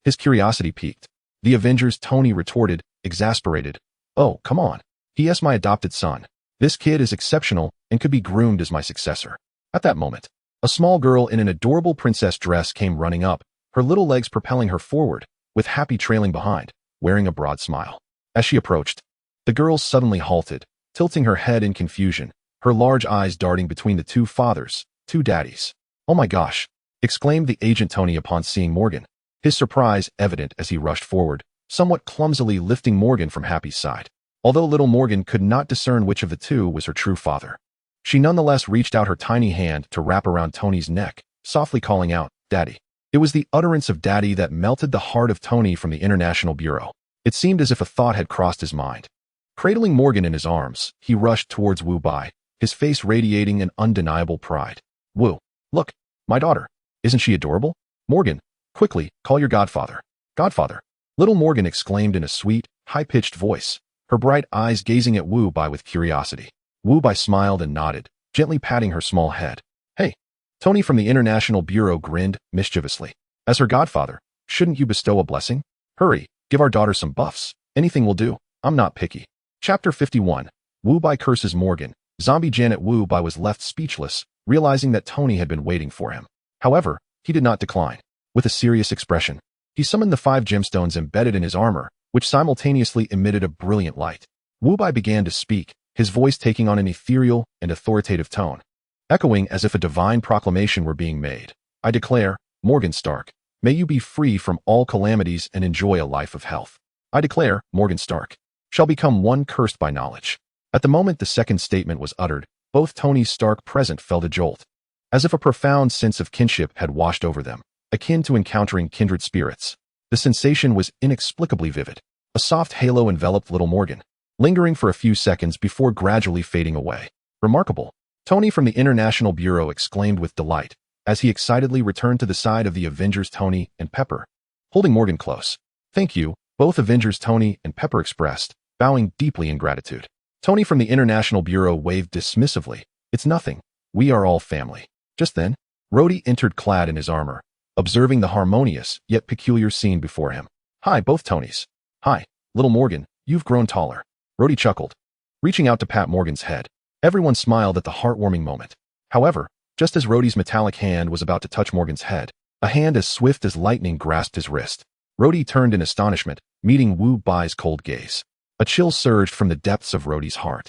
His curiosity piqued. The Avengers Tony retorted, exasperated. Oh, come on. He is my adopted son. This kid is exceptional and could be groomed as my successor. At that moment, a small girl in an adorable princess dress came running up, her little legs propelling her forward, with Happy trailing behind, wearing a broad smile. As she approached, the girl suddenly halted, tilting her head in confusion, her large eyes darting between the two fathers, two daddies. Oh my gosh, exclaimed the Agent Tony upon seeing Morgan, his surprise evident as he rushed forward, somewhat clumsily lifting Morgan from Happy's side. Although little Morgan could not discern which of the two was her true father, she nonetheless reached out her tiny hand to wrap around Tony's neck, softly calling out, Daddy. It was the utterance of Daddy that melted the heart of Tony from the International Bureau. It seemed as if a thought had crossed his mind. Cradling Morgan in his arms, he rushed towards Wu-Bai, his face radiating an undeniable pride. Wu, look, my daughter. Isn't she adorable? Morgan, quickly, call your godfather. Godfather. Little Morgan exclaimed in a sweet, high-pitched voice, her bright eyes gazing at Wu-Bai with curiosity. Wu-Bai smiled and nodded, gently patting her small head. Hey. Tony from the International Bureau grinned mischievously. As her godfather, shouldn't you bestow a blessing? Hurry, give our daughter some buffs. Anything will do. I'm not picky. Chapter 51. Wu-Bai curses Morgan. Zombie Janet Wu-Bai was left speechless, realizing that Tony had been waiting for him. However, he did not decline. With a serious expression, he summoned the 5 gemstones embedded in his armor, which simultaneously emitted a brilliant light. Wu-Bai began to speak, his voice taking on an ethereal and authoritative tone, echoing as if a divine proclamation were being made. I declare, Morgan Stark, may you be free from all calamities and enjoy a life of health. I declare, Morgan Stark, shall become one cursed by knowledge. At the moment the second statement was uttered, both Tony Stark present felt a jolt, as if a profound sense of kinship had washed over them, akin to encountering kindred spirits. The sensation was inexplicably vivid. A soft halo enveloped little Morgan, lingering for a few seconds before gradually fading away. Remarkable. Tony from the International Bureau exclaimed with delight, as he excitedly returned to the side of the Avengers Tony and Pepper, holding Morgan close. Thank you, both Avengers Tony and Pepper expressed, bowing deeply in gratitude. Tony from the International Bureau waved dismissively. It's nothing. We are all family. Just then, Rhodey entered clad in his armor, observing the harmonious yet peculiar scene before him. Hi, both Tonys. Hi, little Morgan, you've grown taller. Rhodey chuckled, reaching out to pat Morgan's head. Everyone smiled at the heartwarming moment. However, just as Rhodey's metallic hand was about to touch Morgan's head, a hand as swift as lightning grasped his wrist. Rhodey turned in astonishment, meeting Wu-Bai's cold gaze. A chill surged from the depths of Rhodey's heart,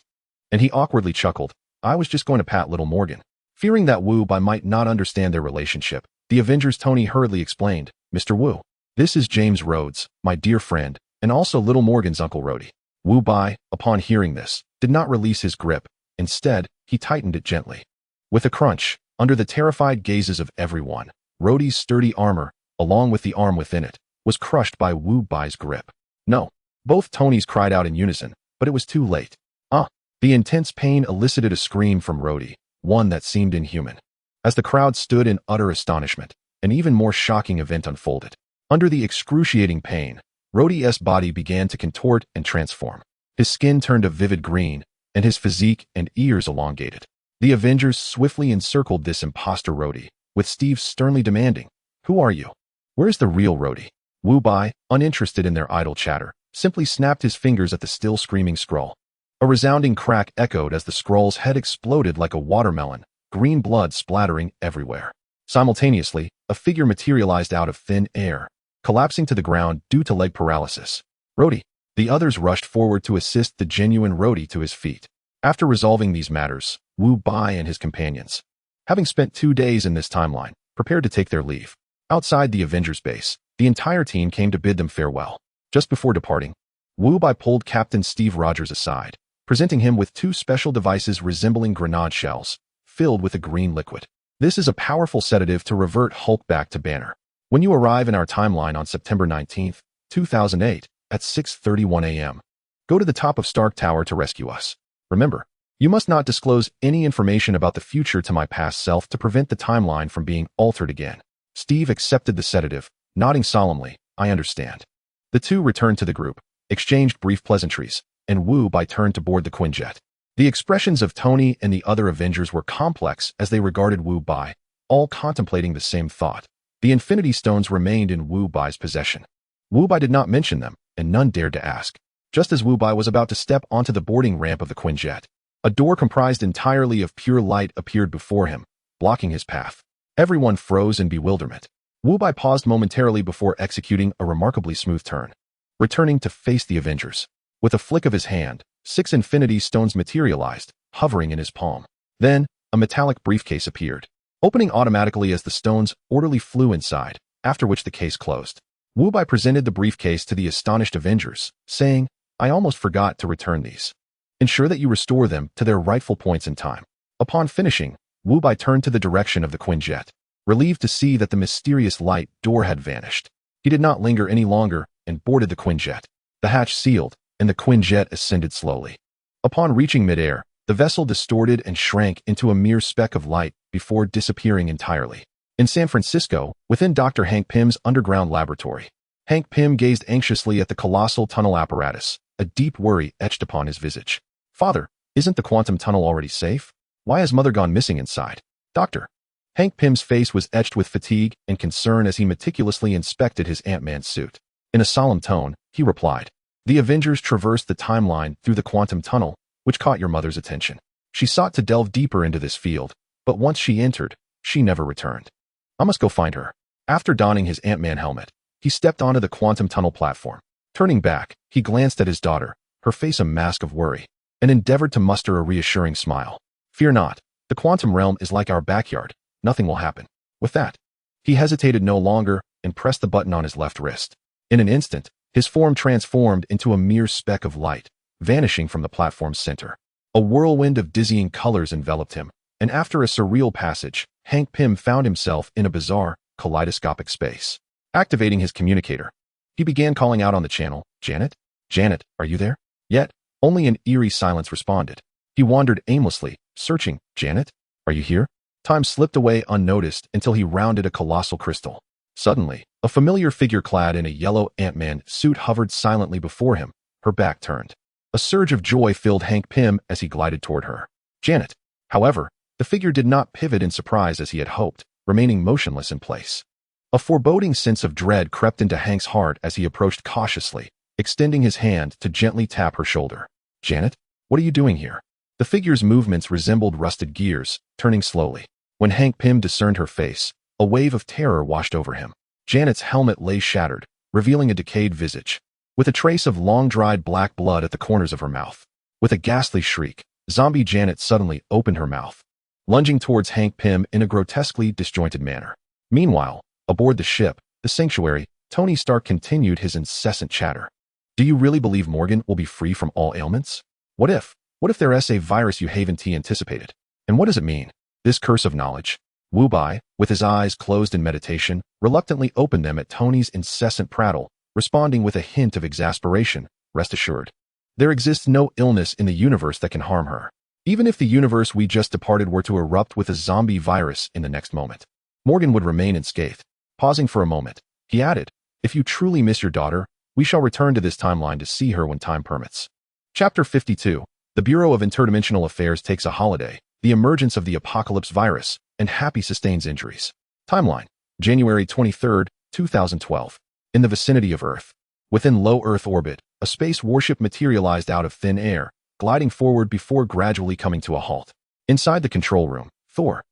and he awkwardly chuckled. I was just going to pat little Morgan. Fearing that Wu-Bai might not understand their relationship, the Avengers Tony hurriedly explained, Mr. Wu, this is James Rhodes, my dear friend, and also little Morgan's Uncle Rhodey. Wu-Bai, upon hearing this, did not release his grip. Instead, he tightened it gently. With a crunch, under the terrified gazes of everyone, Rhodey's sturdy armor, along with the arm within it, was crushed by Wu-Bai's grip. No. Both Tonys cried out in unison, but it was too late. The intense pain elicited a scream from Rhodey, one that seemed inhuman. As the crowd stood in utter astonishment, an even more shocking event unfolded. Under the excruciating pain, Rhodey's body began to contort and transform. His skin turned a vivid green, and his physique and ears elongated. The Avengers swiftly encircled this imposter Rhodey, with Steve sternly demanding, "Who are you? Where's the real Rhodey?" Wu Bai, uninterested in their idle chatter, simply snapped his fingers at the still screaming Skrull. A resounding crack echoed as the Skrull's head exploded like a watermelon, green blood splattering everywhere. Simultaneously, a figure materialized out of thin air, collapsing to the ground due to leg paralysis. Rhodey. The others rushed forward to assist the genuine Rhodey to his feet. After resolving these matters, Wu Bai and his companions, having spent 2 days in this timeline, prepared to take their leave. Outside the Avengers base, the entire team came to bid them farewell. Just before departing, Wu Bai pulled Captain Steve Rogers aside, presenting him with 2 special devices resembling grenade shells, filled with a green liquid. This is a powerful sedative to revert Hulk back to Banner. When you arrive in our timeline on September 19, 2008, at 6:31 a.m., go to the top of Stark Tower to rescue us. Remember, you must not disclose any information about the future to my past self to prevent the timeline from being altered again. Steve accepted the sedative, nodding solemnly, "I understand." The two returned to the group, exchanged brief pleasantries, and Wu Bai turned to board the Quinjet. The expressions of Tony and the other Avengers were complex as they regarded Wu Bai, all contemplating the same thought. The Infinity Stones remained in Wu Bai's possession. Wu Bai did not mention them, and none dared to ask. Just as Wu Bai was about to step onto the boarding ramp of the Quinjet, a door comprised entirely of pure light appeared before him, blocking his path. Everyone froze in bewilderment. Wu Bai paused momentarily before executing a remarkably smooth turn, returning to face the Avengers. With a flick of his hand, 6 Infinity Stones materialized, hovering in his palm. Then, a metallic briefcase appeared, opening automatically as the stones orderly flew inside, after which the case closed. Wu Bai presented the briefcase to the astonished Avengers, saying, "I almost forgot to return these. Ensure that you restore them to their rightful points in time." Upon finishing, Wu Bai turned to the direction of the Quinjet, relieved to see that the mysterious light door had vanished. He did not linger any longer and boarded the Quinjet. The hatch sealed, and the Quinjet ascended slowly. Upon reaching midair, the vessel distorted and shrank into a mere speck of light before disappearing entirely. In San Francisco, within Dr. Hank Pym's underground laboratory, Hank Pym gazed anxiously at the colossal tunnel apparatus, a deep worry etched upon his visage. "Father, isn't the quantum tunnel already safe? Why has Mother gone missing inside?" "Doctor." Hank Pym's face was etched with fatigue and concern as he meticulously inspected his Ant-Man suit. In a solemn tone, he replied, "The Avengers traversed the timeline through the quantum tunnel, which caught your mother's attention. She sought to delve deeper into this field, but once she entered, she never returned. I must go find her." After donning his Ant-Man helmet, he stepped onto the quantum tunnel platform. Turning back, he glanced at his daughter, her face a mask of worry, and endeavored to muster a reassuring smile. "Fear not. The quantum realm is like our backyard. Nothing will happen." With that, he hesitated no longer and pressed the button on his left wrist. In an instant, his form transformed into a mere speck of light, vanishing from the platform's center. A whirlwind of dizzying colors enveloped him, and after a surreal passage, Hank Pym found himself in a bizarre, kaleidoscopic space. Activating his communicator, he began calling out on the channel, "Janet? Janet, are you there?" Yet, only an eerie silence responded. He wandered aimlessly, searching, "Janet? Are you here?" Time slipped away unnoticed until he rounded a colossal crystal. Suddenly, a familiar figure clad in a yellow Ant-Man suit hovered silently before him, her back turned. A surge of joy filled Hank Pym as he glided toward her. "Janet." However, the figure did not pivot in surprise as he had hoped, remaining motionless in place. A foreboding sense of dread crept into Hank's heart as he approached cautiously, extending his hand to gently tap her shoulder. "Janet, what are you doing here?" The figure's movements resembled rusted gears, turning slowly. When Hank Pym discerned her face, a wave of terror washed over him. Janet's helmet lay shattered, revealing a decayed visage, with a trace of long-dried black blood at the corners of her mouth. With a ghastly shriek, zombie Janet suddenly opened her mouth, lunging towards Hank Pym in a grotesquely disjointed manner. Meanwhile, aboard the ship, the Sanctuary, Tony Stark continued his incessant chatter. "Do you really believe Morgan will be free from all ailments? What if there is a virus you haven't anticipated? And what does it mean? This curse of knowledge?" Wu Bai, with his eyes closed in meditation, reluctantly opened them at Tony's incessant prattle, responding with a hint of exasperation, "Rest assured, there exists no illness in the universe that can harm her. Even if the universe we just departed were to erupt with a zombie virus in the next moment, Morgan would remain unscathed." Pausing for a moment, he added, If you truly miss your daughter, we shall return to this timeline to see her when time permits. Chapter 52. The Bureau of Interdimensional Affairs takes a holiday, the emergence of the apocalypse virus, and Happy sustains injuries. Timeline. January 23, 2012. In the vicinity of Earth. Within low Earth orbit, a space warship materialized out of thin air, gliding forward before gradually coming to a halt. Inside the control room, Thor,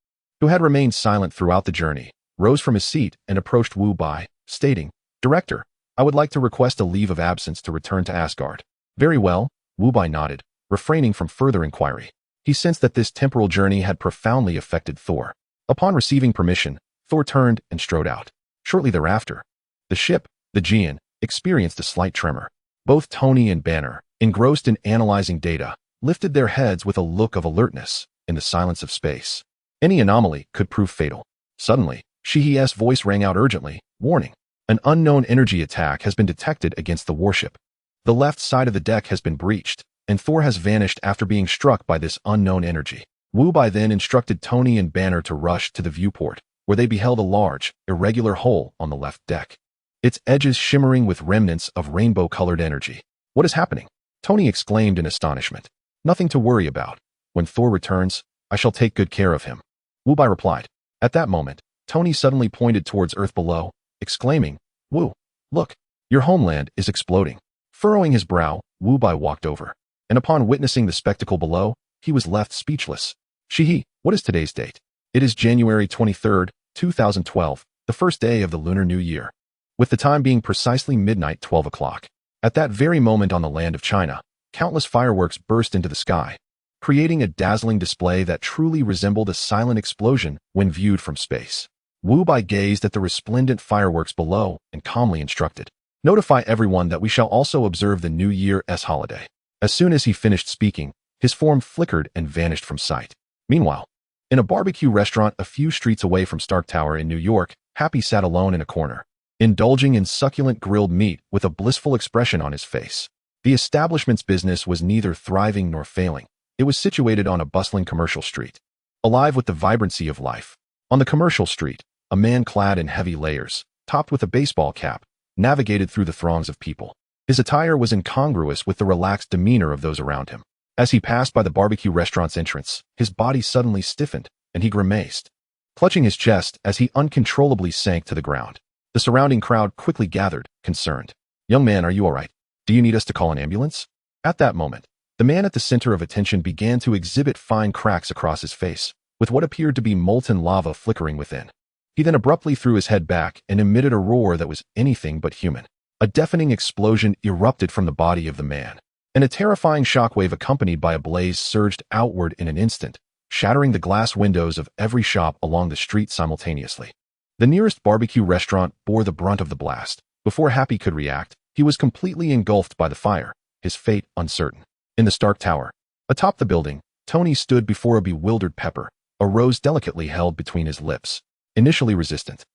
who had remained silent throughout the journey, rose from his seat and approached Wu Bai, stating, "Director, I would like to request a leave of absence to return to Asgard." "Very well," Wu Bai nodded, refraining from further inquiry. He sensed that this temporal journey had profoundly affected Thor. Upon receiving permission, Thor turned and strode out. Shortly thereafter, the ship, the Jian, experienced a slight tremor. Both Tony and Banner, engrossed in analyzing data, lifted their heads with a look of alertness in the silence of space. Any anomaly could prove fatal. Suddenly, Shihi's voice rang out urgently, warning. An unknown energy attack has been detected against the warship. The left side of the deck has been breached, and Thor has vanished after being struck by this unknown energy. Wu Bai then instructed Tony and Banner to rush to the viewport, where they beheld a large, irregular hole on the left deck, its edges shimmering with remnants of rainbow-colored energy. "What is happening?" Tony exclaimed in astonishment. "Nothing to worry about. When Thor returns, I shall take good care of him," Wu Bai replied. At that moment, Tony suddenly pointed towards Earth below, exclaiming, "Wu, look, your homeland is exploding." Furrowing his brow, Wu Bai walked over, and upon witnessing the spectacle below, he was left speechless. "Shihi, what is today's date?" "It is January 23, 2012, the first day of the Lunar New Year, with the time being precisely midnight 12 o'clock. At that very moment on the land of China, countless fireworks burst into the sky, creating a dazzling display that truly resembled a silent explosion when viewed from space. Wu Bai gazed at the resplendent fireworks below and calmly instructed, "Notify everyone that we shall also observe the New Year's holiday." As soon as he finished speaking, his form flickered and vanished from sight. Meanwhile, in a barbecue restaurant a few streets away from Stark Tower in New York, Happy sat alone in a corner, indulging in succulent grilled meat with a blissful expression on his face. The establishment's business was neither thriving nor failing. It was situated on a bustling commercial street, alive with the vibrancy of life. On the commercial street, a man clad in heavy layers, topped with a baseball cap, navigated through the throngs of people. His attire was incongruous with the relaxed demeanor of those around him. As he passed by the barbecue restaurant's entrance, his body suddenly stiffened, and he grimaced, clutching his chest as he uncontrollably sank to the ground. The surrounding crowd quickly gathered, concerned. "Young man, are you all right? Do you need us to call an ambulance?" At that moment, the man at the center of attention began to exhibit fine cracks across his face, with what appeared to be molten lava flickering within. He then abruptly threw his head back and emitted a roar that was anything but human. A deafening explosion erupted from the body of the man, and a terrifying shockwave accompanied by a blaze surged outward in an instant, shattering the glass windows of every shop along the street simultaneously. The nearest barbecue restaurant bore the brunt of the blast. Before Happy could react, he was completely engulfed by the fire, his fate uncertain. In the Stark Tower, atop the building, Tony stood before a bewildered Pepper, a rose delicately held between his lips. Initially resistant,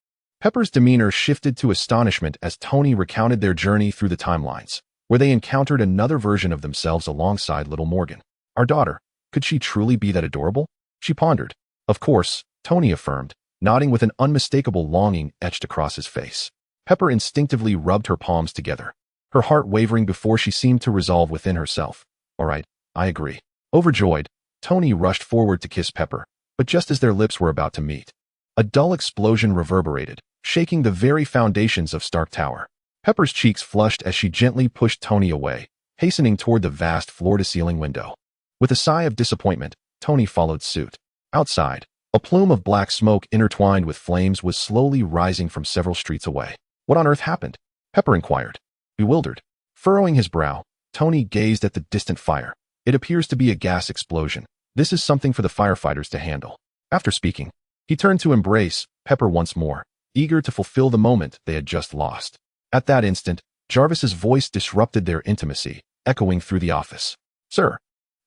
Pepper's demeanor shifted to astonishment as Tony recounted their journey through the timelines, where they encountered another version of themselves alongside little Morgan. "Our daughter, could she truly be that adorable?" she pondered. "Of course," Tony affirmed, nodding with an unmistakable longing etched across his face. Pepper instinctively rubbed her palms together, her heart wavering before she seemed to resolve within herself. "All right, I agree." Overjoyed, Tony rushed forward to kiss Pepper, but just as their lips were about to meet, a dull explosion reverberated, shaking the very foundations of Stark Tower. Pepper's cheeks flushed as she gently pushed Tony away, hastening toward the vast floor-to-ceiling window. With a sigh of disappointment, Tony followed suit. Outside, a plume of black smoke intertwined with flames was slowly rising from several streets away. "What on earth happened?" Pepper inquired. Bewildered, furrowing his brow, Tony gazed at the distant fire. "It appears to be a gas explosion. This is something for the firefighters to handle." After speaking, he turned to embrace Pepper once more, eager to fulfill the moment they had just lost. At that instant, Jarvis's voice disrupted their intimacy, echoing through the office. "Sir,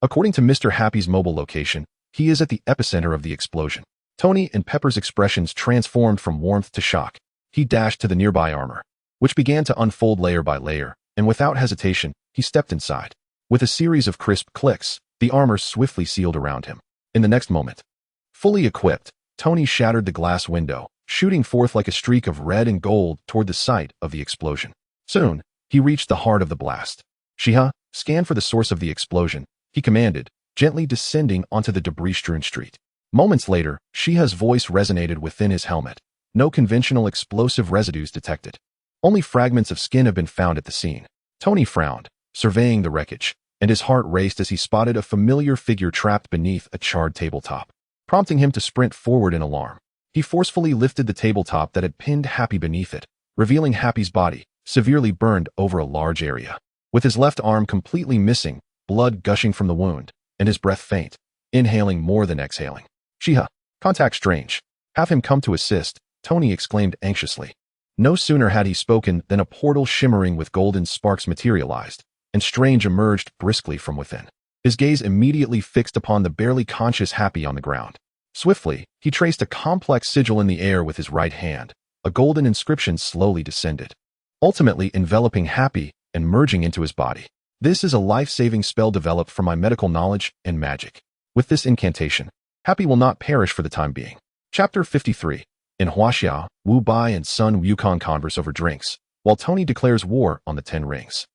according to Mr. Happy's mobile location, he is at the epicenter of the explosion." Tony and Pepper's expressions transformed from warmth to shock. He dashed to the nearby armor, which began to unfold layer by layer, and without hesitation, he stepped inside. With a series of crisp clicks, the armor swiftly sealed around him. In the next moment, fully equipped, Tony shattered the glass window, shooting forth like a streak of red and gold toward the site of the explosion. Soon, he reached the heart of the blast. Shiha, scan for the source of the explosion, he commanded, gently descending onto the debris-strewn street. Moments later, Shiha's voice resonated within his helmet. No conventional explosive residues detected. Only fragments of skin have been found at the scene. Tony frowned, surveying the wreckage, and his heart raced as he spotted a familiar figure trapped beneath a charred tabletop, prompting him to sprint forward in alarm. He forcefully lifted the tabletop that had pinned Happy beneath it, revealing Happy's body, severely burned over a large area. With his left arm completely missing, blood gushing from the wound, and his breath faint, inhaling more than exhaling. Shiha, contact Strange. Have him come to assist, Tony exclaimed anxiously. No sooner had he spoken than a portal shimmering with golden sparks materialized, and Strange emerged briskly from within. His gaze immediately fixed upon the barely conscious Happy on the ground. Swiftly, he traced a complex sigil in the air with his right hand. A golden inscription slowly descended, ultimately enveloping Happy and merging into his body. This is a life-saving spell developed from my medical knowledge and magic. With this incantation, Happy will not perish for the time being. Chapter 53. In Huaxia, Wu Bai and Sun Wukong converse over drinks, while Tony declares war on the 10 rings.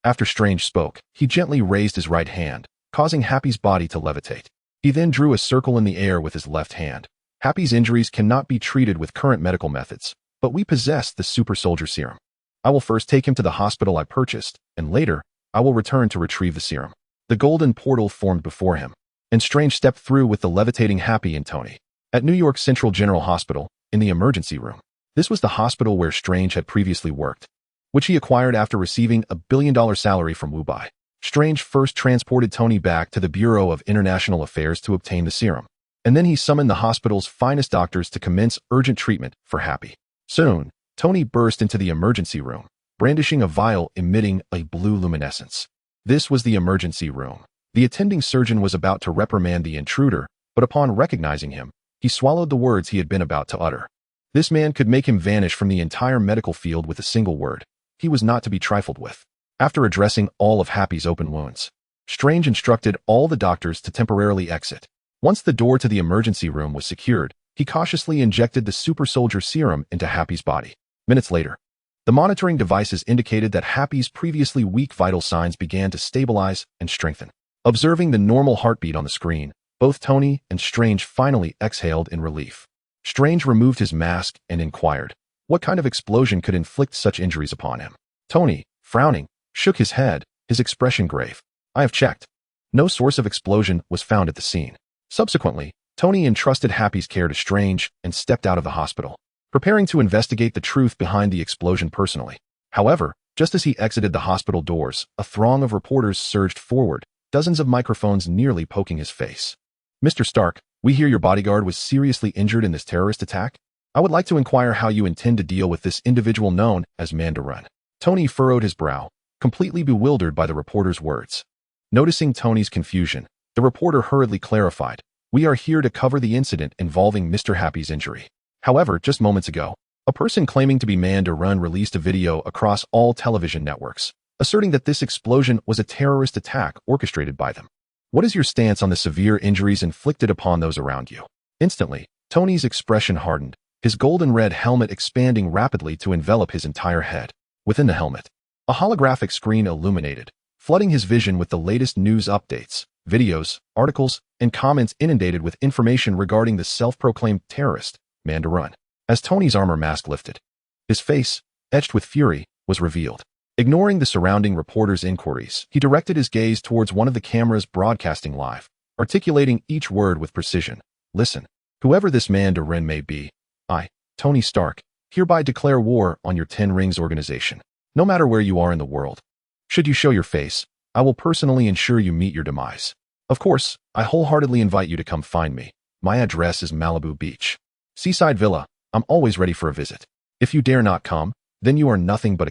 After Strange spoke, he gently raised his right hand, causing Happy's body to levitate. He then drew a circle in the air with his left hand. Happy's injuries cannot be treated with current medical methods, but we possess the super soldier serum. I will first take him to the hospital I purchased, and later, I will return to retrieve the serum. The golden portal formed before him, and Strange stepped through with the levitating Happy and Tony. At New York Central General Hospital, in the emergency room. This was the hospital where Strange had previously worked, which he acquired after receiving $1 billion salary from Wu Bai. Strange first transported Tony back to the Bureau of International Affairs to obtain the serum, and then he summoned the hospital's finest doctors to commence urgent treatment for Happy. Soon, Tony burst into the emergency room, brandishing a vial emitting a blue luminescence. This was the emergency room. The attending surgeon was about to reprimand the intruder, but upon recognizing him, he swallowed the words he had been about to utter. This man could make him vanish from the entire medical field with a single word. He was not to be trifled with. After addressing all of Happy's open wounds, Strange instructed all the doctors to temporarily exit. Once the door to the emergency room was secured, he cautiously injected the super soldier serum into Happy's body. Minutes later, the monitoring devices indicated that Happy's previously weak vital signs began to stabilize and strengthen. Observing the normal heartbeat on the screen, both Tony and Strange finally exhaled in relief. Strange removed his mask and inquired, what kind of explosion could inflict such injuries upon him? Tony, frowning, shook his head, his expression grave. I have checked. No source of explosion was found at the scene. Subsequently, Tony entrusted Happy's care to Strange and stepped out of the hospital, preparing to investigate the truth behind the explosion personally. However, just as he exited the hospital doors, a throng of reporters surged forward, dozens of microphones nearly poking his face. Mr. Stark, we hear your bodyguard was seriously injured in this terrorist attack. I would like to inquire how you intend to deal with this individual known as Mandarin. Tony furrowed his brow, completely bewildered by the reporter's words. Noticing Tony's confusion, the reporter hurriedly clarified, we are here to cover the incident involving Mr. Happy's injury. However, just moments ago, a person claiming to be Mandarin released a video across all television networks, asserting that this explosion was a terrorist attack orchestrated by them. What is your stance on the severe injuries inflicted upon those around you? Instantly, Tony's expression hardened, his golden red helmet expanding rapidly to envelop his entire head. Within the helmet, a holographic screen illuminated, flooding his vision with the latest news updates, videos, articles, and comments inundated with information regarding the self-proclaimed terrorist, Mandarin. As Tony's armor mask lifted, his face, etched with fury, was revealed. Ignoring the surrounding reporters' inquiries, he directed his gaze towards one of the cameras broadcasting live, articulating each word with precision. Listen, whoever this Mandarin may be, I, Tony Stark, hereby declare war on your 10 Rings organization, no matter where you are in the world. Should you show your face, I will personally ensure you meet your demise. Of course, I wholeheartedly invite you to come find me. My address is Malibu Beach. Seaside Villa, I'm always ready for a visit. If you dare not come, then you are nothing but a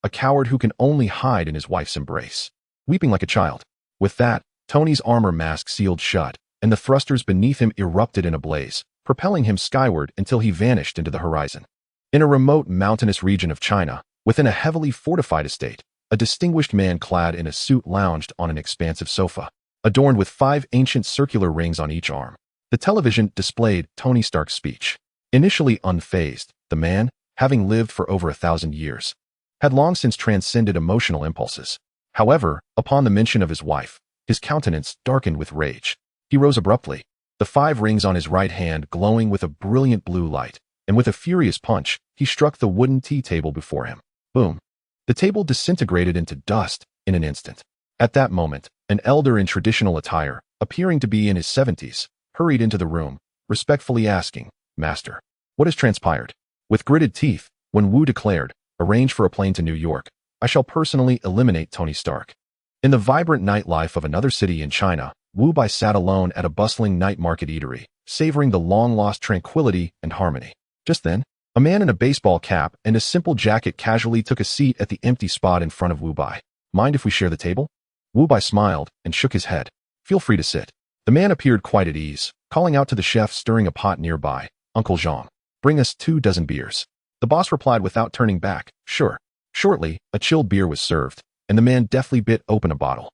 coward who can only hide in his wife's embrace, weeping like a child. With that, Tony's armor mask sealed shut, and the thrusters beneath him erupted in a blaze, propelling him skyward until he vanished into the horizon. In a remote mountainous region of China, within a heavily fortified estate, a distinguished man clad in a suit lounged on an expansive sofa, adorned with 5 ancient circular rings on each arm. The television displayed Tony Stark's speech. Initially unfazed, the man, having lived for over 1,000 years, had long since transcended emotional impulses. However, upon the mention of his wife, his countenance darkened with rage. He rose abruptly, the 5 rings on his right hand glowing with a brilliant blue light, and with a furious punch, he struck the wooden tea table before him. Boom! The table disintegrated into dust in an instant. At that moment, an elder in traditional attire, appearing to be in his 70s, hurried into the room, respectfully asking, "Master, what has transpired?" With gritted teeth, Wen Wu declared, "Arrange for a plane to New York. I shall personally eliminate Tony Stark." In the vibrant nightlife of another city in China, Wu Bai sat alone at a bustling night market eatery, savoring the long-lost tranquility and harmony. Just then, a man in a baseball cap and a simple jacket casually took a seat at the empty spot in front of Wu Bai. "Mind if we share the table?" Wu Bai smiled and shook his head. "Feel free to sit." The man appeared quite at ease, calling out to the chef stirring a pot nearby, "Uncle Zhang, bring us 24 beers." The boss replied without turning back, "Sure." Shortly, a chilled beer was served, and the man deftly bit open a bottle.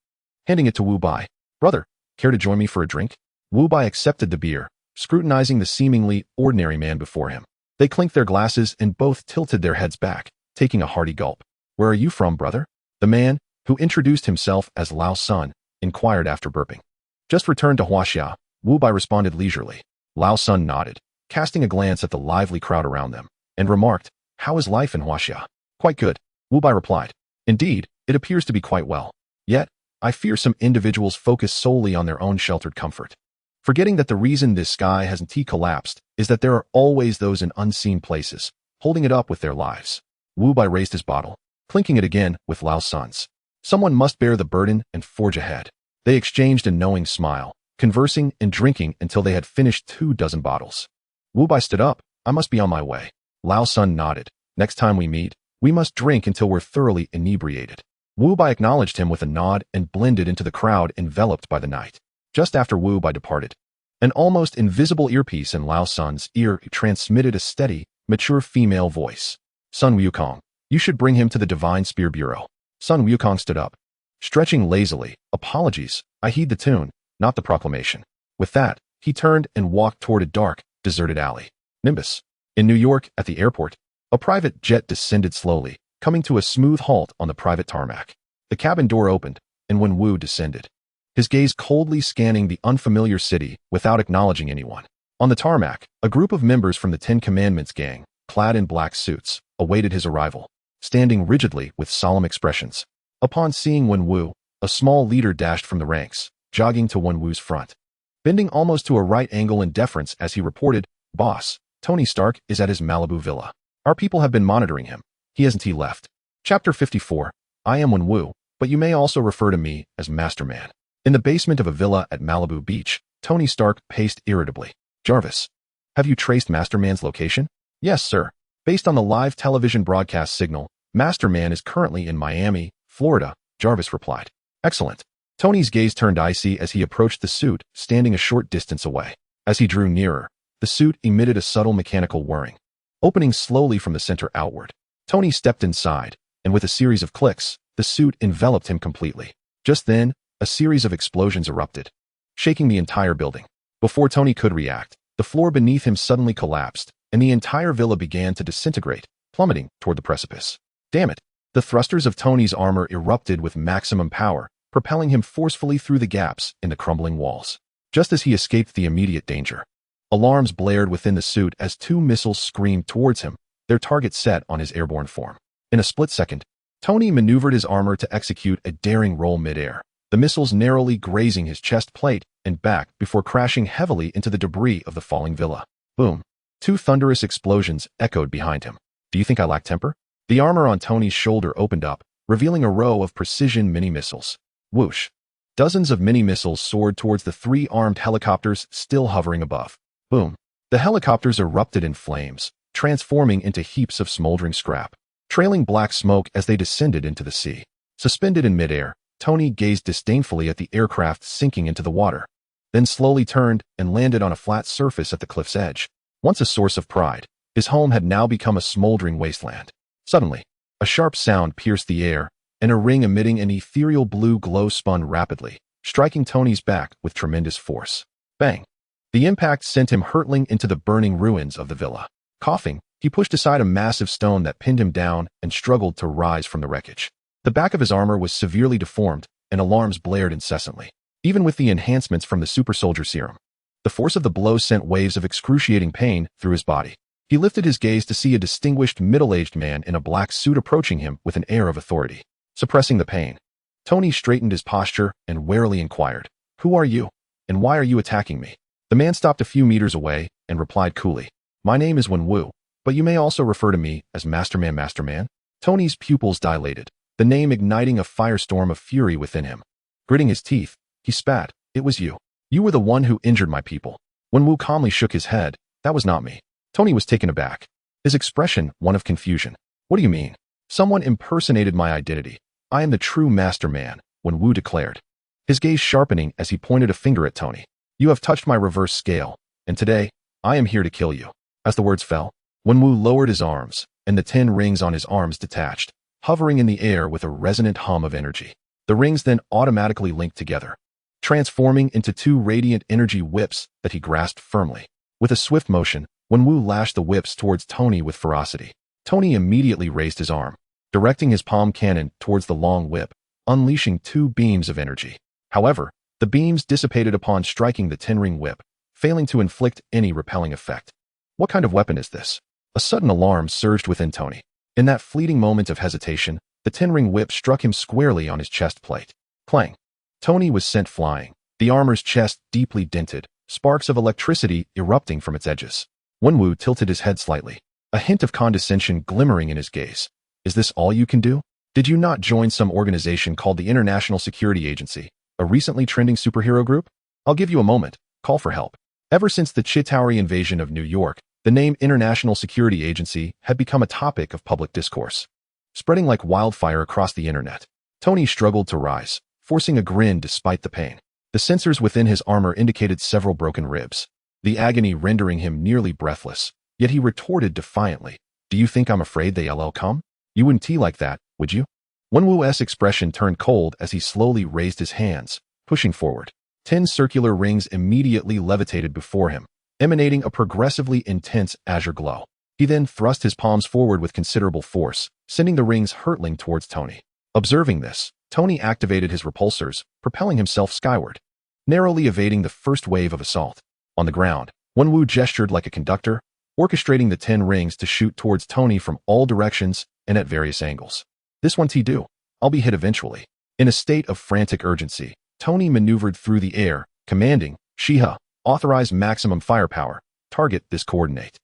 Handing it to Wu Bai, "Brother, care to join me for a drink?" Wu Bai accepted the beer, scrutinizing the seemingly ordinary man before him. They clinked their glasses and both tilted their heads back, taking a hearty gulp. "Where are you from, brother?" The man, who introduced himself as Lao Sun, inquired after burping. "Just returned to Huaxia," Wu Bai responded leisurely. Lao Sun nodded, casting a glance at the lively crowd around them, and remarked, "How is life in Huaxia?" "Quite good," Wu Bai replied. "Indeed, it appears to be quite well. Yet, I fear some individuals focus solely on their own sheltered comfort, forgetting that the reason this sky hasn't collapsed is that there are always those in unseen places, holding it up with their lives." Wu Bai raised his bottle, clinking it again with Lao Sun's. Someone must bear the burden and forge ahead. They exchanged a knowing smile, conversing and drinking until they had finished 24 bottles. Wu Bai stood up. "I must be on my way." Lao Sun nodded. "Next time we meet, we must drink until we're thoroughly inebriated." Wu Bai acknowledged him with a nod and blended into the crowd enveloped by the night. Just after Wu Bai departed, an almost invisible earpiece in Lao Sun's ear transmitted a steady, mature female voice. "Sun Wukong, you should bring him to the Divine Spear Bureau." Sun Wukong stood up, stretching lazily. "Apologies, I heed the tune, not the proclamation." With that, he turned and walked toward a dark, deserted alley. Nimbus. In New York, at the airport, a private jet descended slowly, coming to a smooth halt on the private tarmac. The cabin door opened, and Wen Wu descended, his gaze coldly scanning the unfamiliar city without acknowledging anyone. On the tarmac, a group of members from the Ten Commandments gang, clad in black suits, awaited his arrival, standing rigidly with solemn expressions. Upon seeing Wen Wu, a small leader dashed from the ranks, jogging to Wen Wu's front, bending almost to a right angle in deference as he reported, "Boss, Tony Stark is at his Malibu villa. Our people have been monitoring him. He hasn't left." Chapter 54. I am Wen Wu, but you may also refer to me as Master Man. In the basement of a villa at Malibu Beach, Tony Stark paced irritably. "Jarvis, have you traced Master Man's location?" "Yes, sir. Based on the live television broadcast signal, Master Man is currently in Miami, Florida," Jarvis replied. "Excellent." Tony's gaze turned icy as he approached the suit, standing a short distance away. As he drew nearer, the suit emitted a subtle mechanical whirring, opening slowly from the center outward. Tony stepped inside, and with a series of clicks, the suit enveloped him completely. Just then, a series of explosions erupted, shaking the entire building. Before Tony could react, the floor beneath him suddenly collapsed, and the entire villa began to disintegrate, plummeting toward the precipice. Damn it! The thrusters of Tony's armor erupted with maximum power, propelling him forcefully through the gaps in the crumbling walls. Just as he escaped the immediate danger, alarms blared within the suit as 2 missiles screamed towards him, their target set on his airborne form. In a split second, Tony maneuvered his armor to execute a daring roll midair, the missiles narrowly grazing his chest plate and back before crashing heavily into the debris of the falling villa. Boom! 2 thunderous explosions echoed behind him. "Do you think I lack temper?" The armor on Tony's shoulder opened up, revealing a row of precision mini-missiles. Whoosh! Dozens of mini-missiles soared towards the 3 armed helicopters still hovering above. Boom! The helicopters erupted in flames, transforming into heaps of smoldering scrap, trailing black smoke as they descended into the sea. Suspended in midair, Tony gazed disdainfully at the aircraft sinking into the water, then slowly turned and landed on a flat surface at the cliff's edge. Once a source of pride, his home had now become a smoldering wasteland. Suddenly, a sharp sound pierced the air, and a ring emitting an ethereal blue glow spun rapidly, striking Tony's back with tremendous force. Bang! The impact sent him hurtling into the burning ruins of the villa. Coughing, he pushed aside a massive stone that pinned him down and struggled to rise from the wreckage. The back of his armor was severely deformed, and alarms blared incessantly, even with the enhancements from the super soldier serum. The force of the blow sent waves of excruciating pain through his body. He lifted his gaze to see a distinguished middle-aged man in a black suit approaching him with an air of authority. Suppressing the pain, Tony straightened his posture and warily inquired, "Who are you, and why are you attacking me?" The man stopped a few meters away and replied coolly, "My name is Wenwu, but you may also refer to me as Masterman Masterman." Tony's pupils dilated, the name igniting a firestorm of fury within him. Gritting his teeth, he spat, "It was you. You were the one who injured my people." Wenwu calmly shook his head, "That was not me." Tony was taken aback, his expression one of confusion. "What do you mean? Someone impersonated my identity. I am the true Masterman," Wenwu declared, his gaze sharpening as he pointed a finger at Tony. "You have touched my reverse scale, and today, I am here to kill you." As the words fell, Wenwu lowered his arms, and the 10 rings on his arms detached, hovering in the air with a resonant hum of energy. The rings then automatically linked together, transforming into 2 radiant energy whips that he grasped firmly. With a swift motion, Wenwu lashed the whips towards Tony with ferocity. Tony immediately raised his arm, directing his palm cannon towards the long whip, unleashing 2 beams of energy. However, the beams dissipated upon striking the 10-ring whip, failing to inflict any repelling effect. What kind of weapon is this? A sudden alarm surged within Tony. In that fleeting moment of hesitation, the 10-ring whip struck him squarely on his chest plate. Clang! Tony was sent flying, the armor's chest deeply dented, sparks of electricity erupting from its edges. Wenwu tilted his head slightly, a hint of condescension glimmering in his gaze. "Is this all you can do? Did you not join some organization called the International Security Agency, a recently trending superhero group? I'll give you a moment. Call for help." Ever since the Chitauri invasion of New York, the name International Security Agency had become a topic of public discourse, spreading like wildfire across the internet. Tony struggled to rise, forcing a grin despite the pain. The sensors within his armor indicated several broken ribs, the agony rendering him nearly breathless. Yet he retorted defiantly, "Do you think I'm afraid they'll come? You wouldn't tea like that, would you?" Wenwu's expression turned cold as he slowly raised his hands, pushing forward. 10 circular rings immediately levitated before him, emanating a progressively intense azure glow. He then thrust his palms forward with considerable force, sending the rings hurtling towards Tony. Observing this, Tony activated his repulsors, propelling himself skyward, narrowly evading the first wave of assault. On the ground, Wenwu gestured like a conductor, orchestrating the 10 rings to shoot towards Tony from all directions and at various angles. "This one do. I'll be hit eventually." In a state of frantic urgency, Tony maneuvered through the air, commanding, "Shiha, authorize maximum firepower, target this coordinate,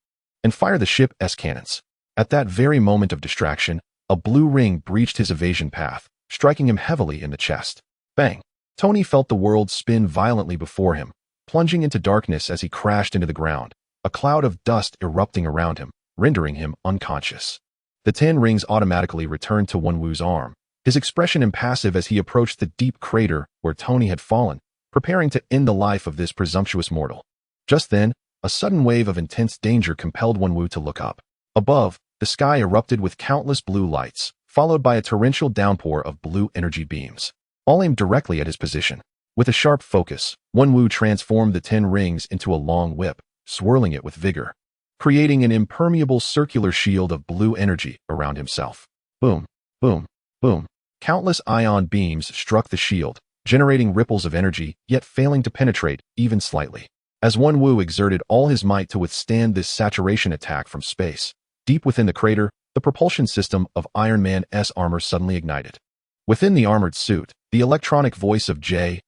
and fire the ship's cannons." At that very moment of distraction, a blue ring breached his evasion path, striking him heavily in the chest. Bang! Tony felt the world spin violently before him, plunging into darkness as he crashed into the ground, a cloud of dust erupting around him, rendering him unconscious. The 10 rings automatically returned to Wenwu's arm, his expression impassive as he approached the deep crater where Tony had fallen, preparing to end the life of this presumptuous mortal. Just then, a sudden wave of intense danger compelled Wenwu to look up. Above, the sky erupted with countless blue lights, followed by a torrential downpour of blue energy beams, all aimed directly at his position. With a sharp focus, Wenwu transformed the 10 rings into a long whip, swirling it with vigor, creating an impermeable circular shield of blue energy around himself. Boom, boom, boom. Countless ion beams struck the shield, generating ripples of energy, yet failing to penetrate even slightly. As Wenwu exerted all his might to withstand this saturation attack from space, deep within the crater, the propulsion system of Iron Man's armor suddenly ignited. Within the armored suit, the electronic voice of J.A.R.V.I.S.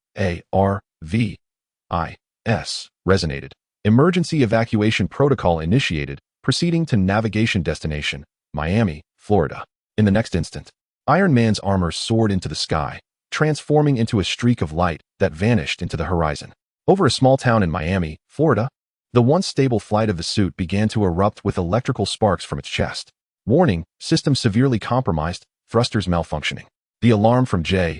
resonated. Emergency evacuation protocol initiated, proceeding to navigation destination, Miami, Florida. In the next instant, Iron Man's armor soared into the sky, transforming into a streak of light that vanished into the horizon. Over a small town in Miami, Florida, the once stable flight of the suit began to erupt with electrical sparks from its chest. Warning, system severely compromised, thrusters malfunctioning. The alarm from J.A.R.V.I.S.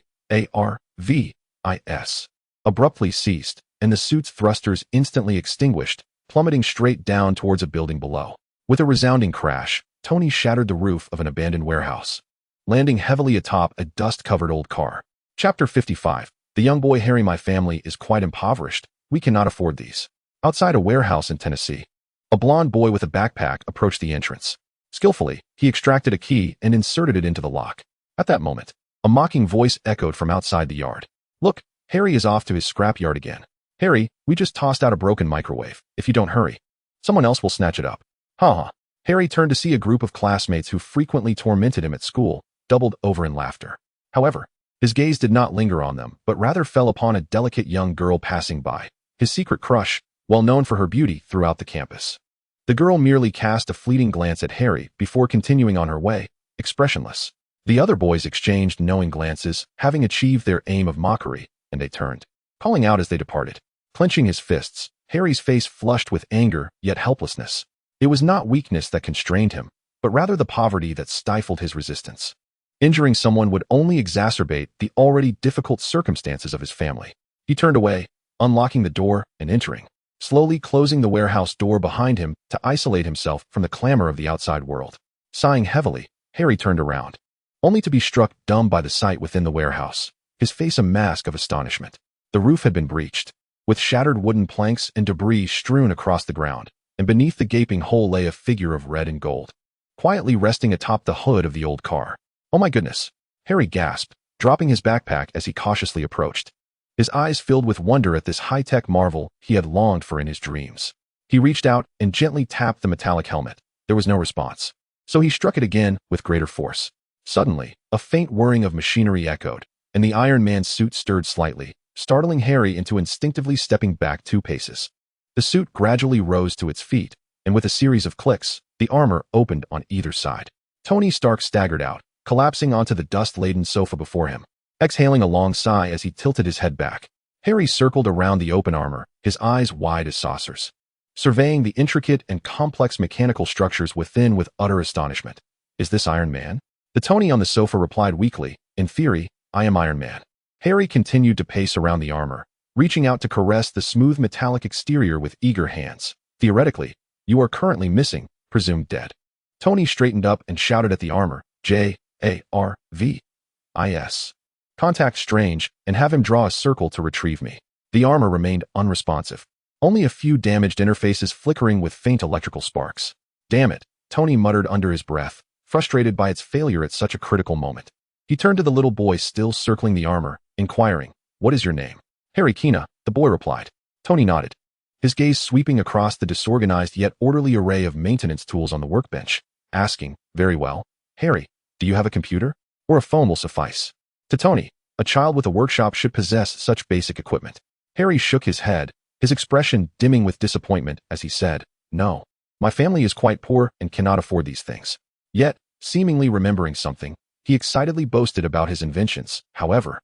abruptly ceased, and the suit's thrusters instantly extinguished, plummeting straight down towards a building below. With a resounding crash, Tony shattered the roof of an abandoned warehouse, landing heavily atop a dust-covered old car. Chapter 55. The young boy Harry. My family is quite impoverished. We cannot afford these. Outside a warehouse in Tennessee, a blond boy with a backpack approached the entrance. Skillfully, he extracted a key and inserted it into the lock. At that moment, a mocking voice echoed from outside the yard. "Look, Harry is off to his scrapyard again. Harry, we just tossed out a broken microwave. If you don't hurry, someone else will snatch it up." Ha ha. Harry turned to see a group of classmates who frequently tormented him at school, doubled over in laughter. However, his gaze did not linger on them, but rather fell upon a delicate young girl passing by, his secret crush, well known for her beauty throughout the campus. The girl merely cast a fleeting glance at Harry before continuing on her way, expressionless. The other boys exchanged knowing glances, having achieved their aim of mockery, and they turned, calling out as they departed. Clenching his fists, Harry's face flushed with anger, yet helplessness. It was not weakness that constrained him, but rather the poverty that stifled his resistance. Injuring someone would only exacerbate the already difficult circumstances of his family. He turned away, unlocking the door and entering, slowly closing the warehouse door behind him to isolate himself from the clamor of the outside world. Sighing heavily, Harry turned around, only to be struck dumb by the sight within the warehouse, his face a mask of astonishment. The roof had been breached, with shattered wooden planks and debris strewn across the ground, and beneath the gaping hole lay a figure of red and gold, quietly resting atop the hood of the old car. "Oh my goodness," Harry gasped, dropping his backpack as he cautiously approached. His eyes filled with wonder at this high-tech marvel he had longed for in his dreams. He reached out and gently tapped the metallic helmet. There was no response, so he struck it again with greater force. Suddenly, a faint whirring of machinery echoed, and the Iron Man's suit stirred slightly, startling Harry into instinctively stepping back 2 paces. The suit gradually rose to its feet, and with a series of clicks, the armor opened on either side. Tony Stark staggered out, collapsing onto the dust-laden sofa before him, exhaling a long sigh as he tilted his head back. Harry circled around the open armor, his eyes wide as saucers, surveying the intricate and complex mechanical structures within with utter astonishment. "Is this Iron Man?" The Tony on the sofa replied weakly, "In theory, I am Iron Man." Harry continued to pace around the armor, reaching out to caress the smooth metallic exterior with eager hands. "Theoretically, you are currently missing, presumed dead." Tony straightened up and shouted at the armor, "JARV-IS. Contact Strange, and have him draw a circle to retrieve me." The armor remained unresponsive, only a few damaged interfaces flickering with faint electrical sparks. "Damn it," Tony muttered under his breath, frustrated by its failure at such a critical moment. He turned to the little boy still circling the armor, inquiring, "What is your name?" "Harry Kina," the boy replied. Tony nodded, his gaze sweeping across the disorganized yet orderly array of maintenance tools on the workbench, asking, "Very well. Harry, do you have a computer? Or a phone will suffice." To Tony, a child with a workshop should possess such basic equipment. Harry shook his head, his expression dimming with disappointment as he said, "No. My family is quite poor and cannot afford these things." Yet, seemingly remembering something, he excitedly boasted about his inventions. "However,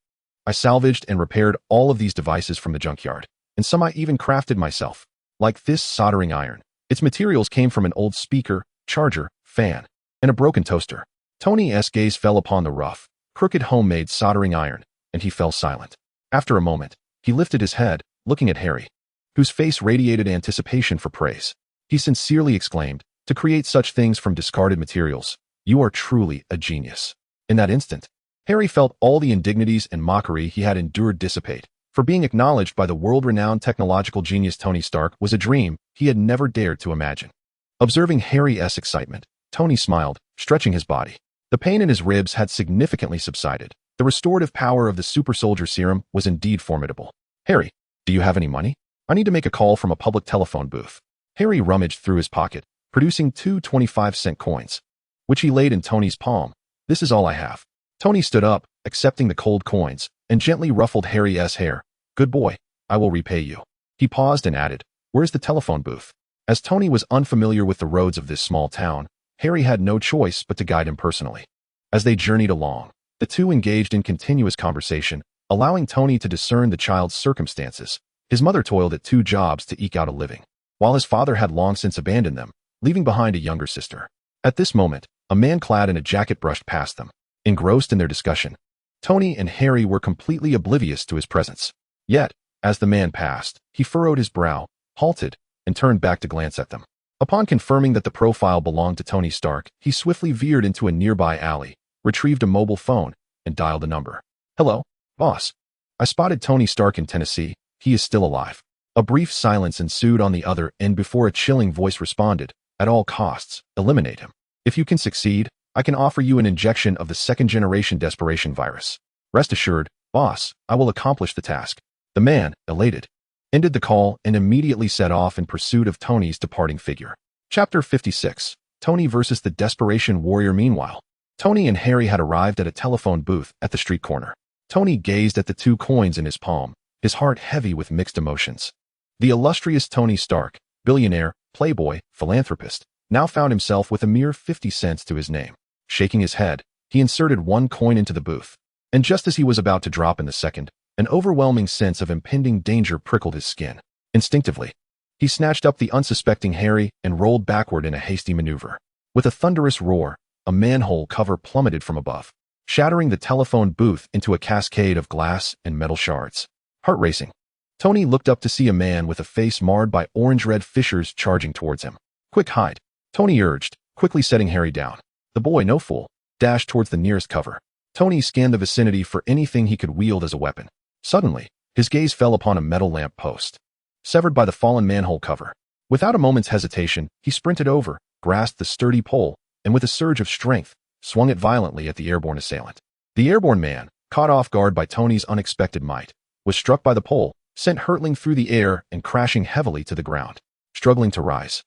I salvaged and repaired all of these devices from the junkyard, and some I even crafted myself, like this soldering iron. Its materials came from an old speaker, charger, fan, and a broken toaster." Tony's gaze fell upon the rough, crooked homemade soldering iron, and he fell silent. After a moment, he lifted his head, looking at Harry, whose face radiated anticipation for praise. He sincerely exclaimed, "To create such things from discarded materials, you are truly a genius." In that instant, Harry felt all the indignities and mockery he had endured dissipate, for being acknowledged by the world-renowned technological genius Tony Stark was a dream he had never dared to imagine. Observing Harry's excitement, Tony smiled, stretching his body. The pain in his ribs had significantly subsided. The restorative power of the super soldier serum was indeed formidable. "Harry, do you have any money? I need to make a call from a public telephone booth." Harry rummaged through his pocket, producing 2 25-cent coins, which he laid in Tony's palm. "This is all I have." Tony stood up, accepting the cold coins, and gently ruffled Harry's hair. "Good boy, I will repay you." He paused and added, "Where's the telephone booth?" As Tony was unfamiliar with the roads of this small town, Harry had no choice but to guide him personally. As they journeyed along, the two engaged in continuous conversation, allowing Tony to discern the child's circumstances. His mother toiled at 2 jobs to eke out a living, while his father had long since abandoned them, leaving behind a younger sister. At this moment, a man clad in a jacket brushed past them. Engrossed in their discussion, Tony and Harry were completely oblivious to his presence. Yet, as the man passed, he furrowed his brow, halted, and turned back to glance at them. Upon confirming that the profile belonged to Tony Stark, he swiftly veered into a nearby alley, retrieved a mobile phone, and dialed a number. "Hello, boss. I spotted Tony Stark in Tennessee. He is still alive." A brief silence ensued on the other end before a chilling voice responded, "At all costs, eliminate him. If you can succeed, I can offer you an injection of the second-generation desperation virus. Rest assured, boss, I will accomplish the task." The man, elated, ended the call and immediately set off in pursuit of Tony's departing figure. Chapter 56. Tony versus the Desperation Warrior. Meanwhile, Tony and Harry had arrived at a telephone booth at the street corner. Tony gazed at the 2 coins in his palm, his heart heavy with mixed emotions. The illustrious Tony Stark, billionaire, playboy, philanthropist, now found himself with a mere 50 cents to his name. Shaking his head, he inserted 1 coin into the booth. And just as he was about to drop in the second, an overwhelming sense of impending danger prickled his skin. Instinctively, he snatched up the unsuspecting Harry and rolled backward in a hasty maneuver. With a thunderous roar, a manhole cover plummeted from above, shattering the telephone booth into a cascade of glass and metal shards. Heart racing, Tony looked up to see a man with a face marred by orange-red fissures charging towards him. "Quick, hide," Tony urged, quickly setting Harry down. The boy, no fool, dashed towards the nearest cover. Tony scanned the vicinity for anything he could wield as a weapon. Suddenly, his gaze fell upon a metal lamp post, severed by the fallen manhole cover. Without a moment's hesitation, he sprinted over, grasped the sturdy pole, and with a surge of strength, swung it violently at the airborne assailant. The airborne man, caught off guard by Tony's unexpected might, was struck by the pole, sent hurtling through the air and crashing heavily to the ground. Struggling to rise,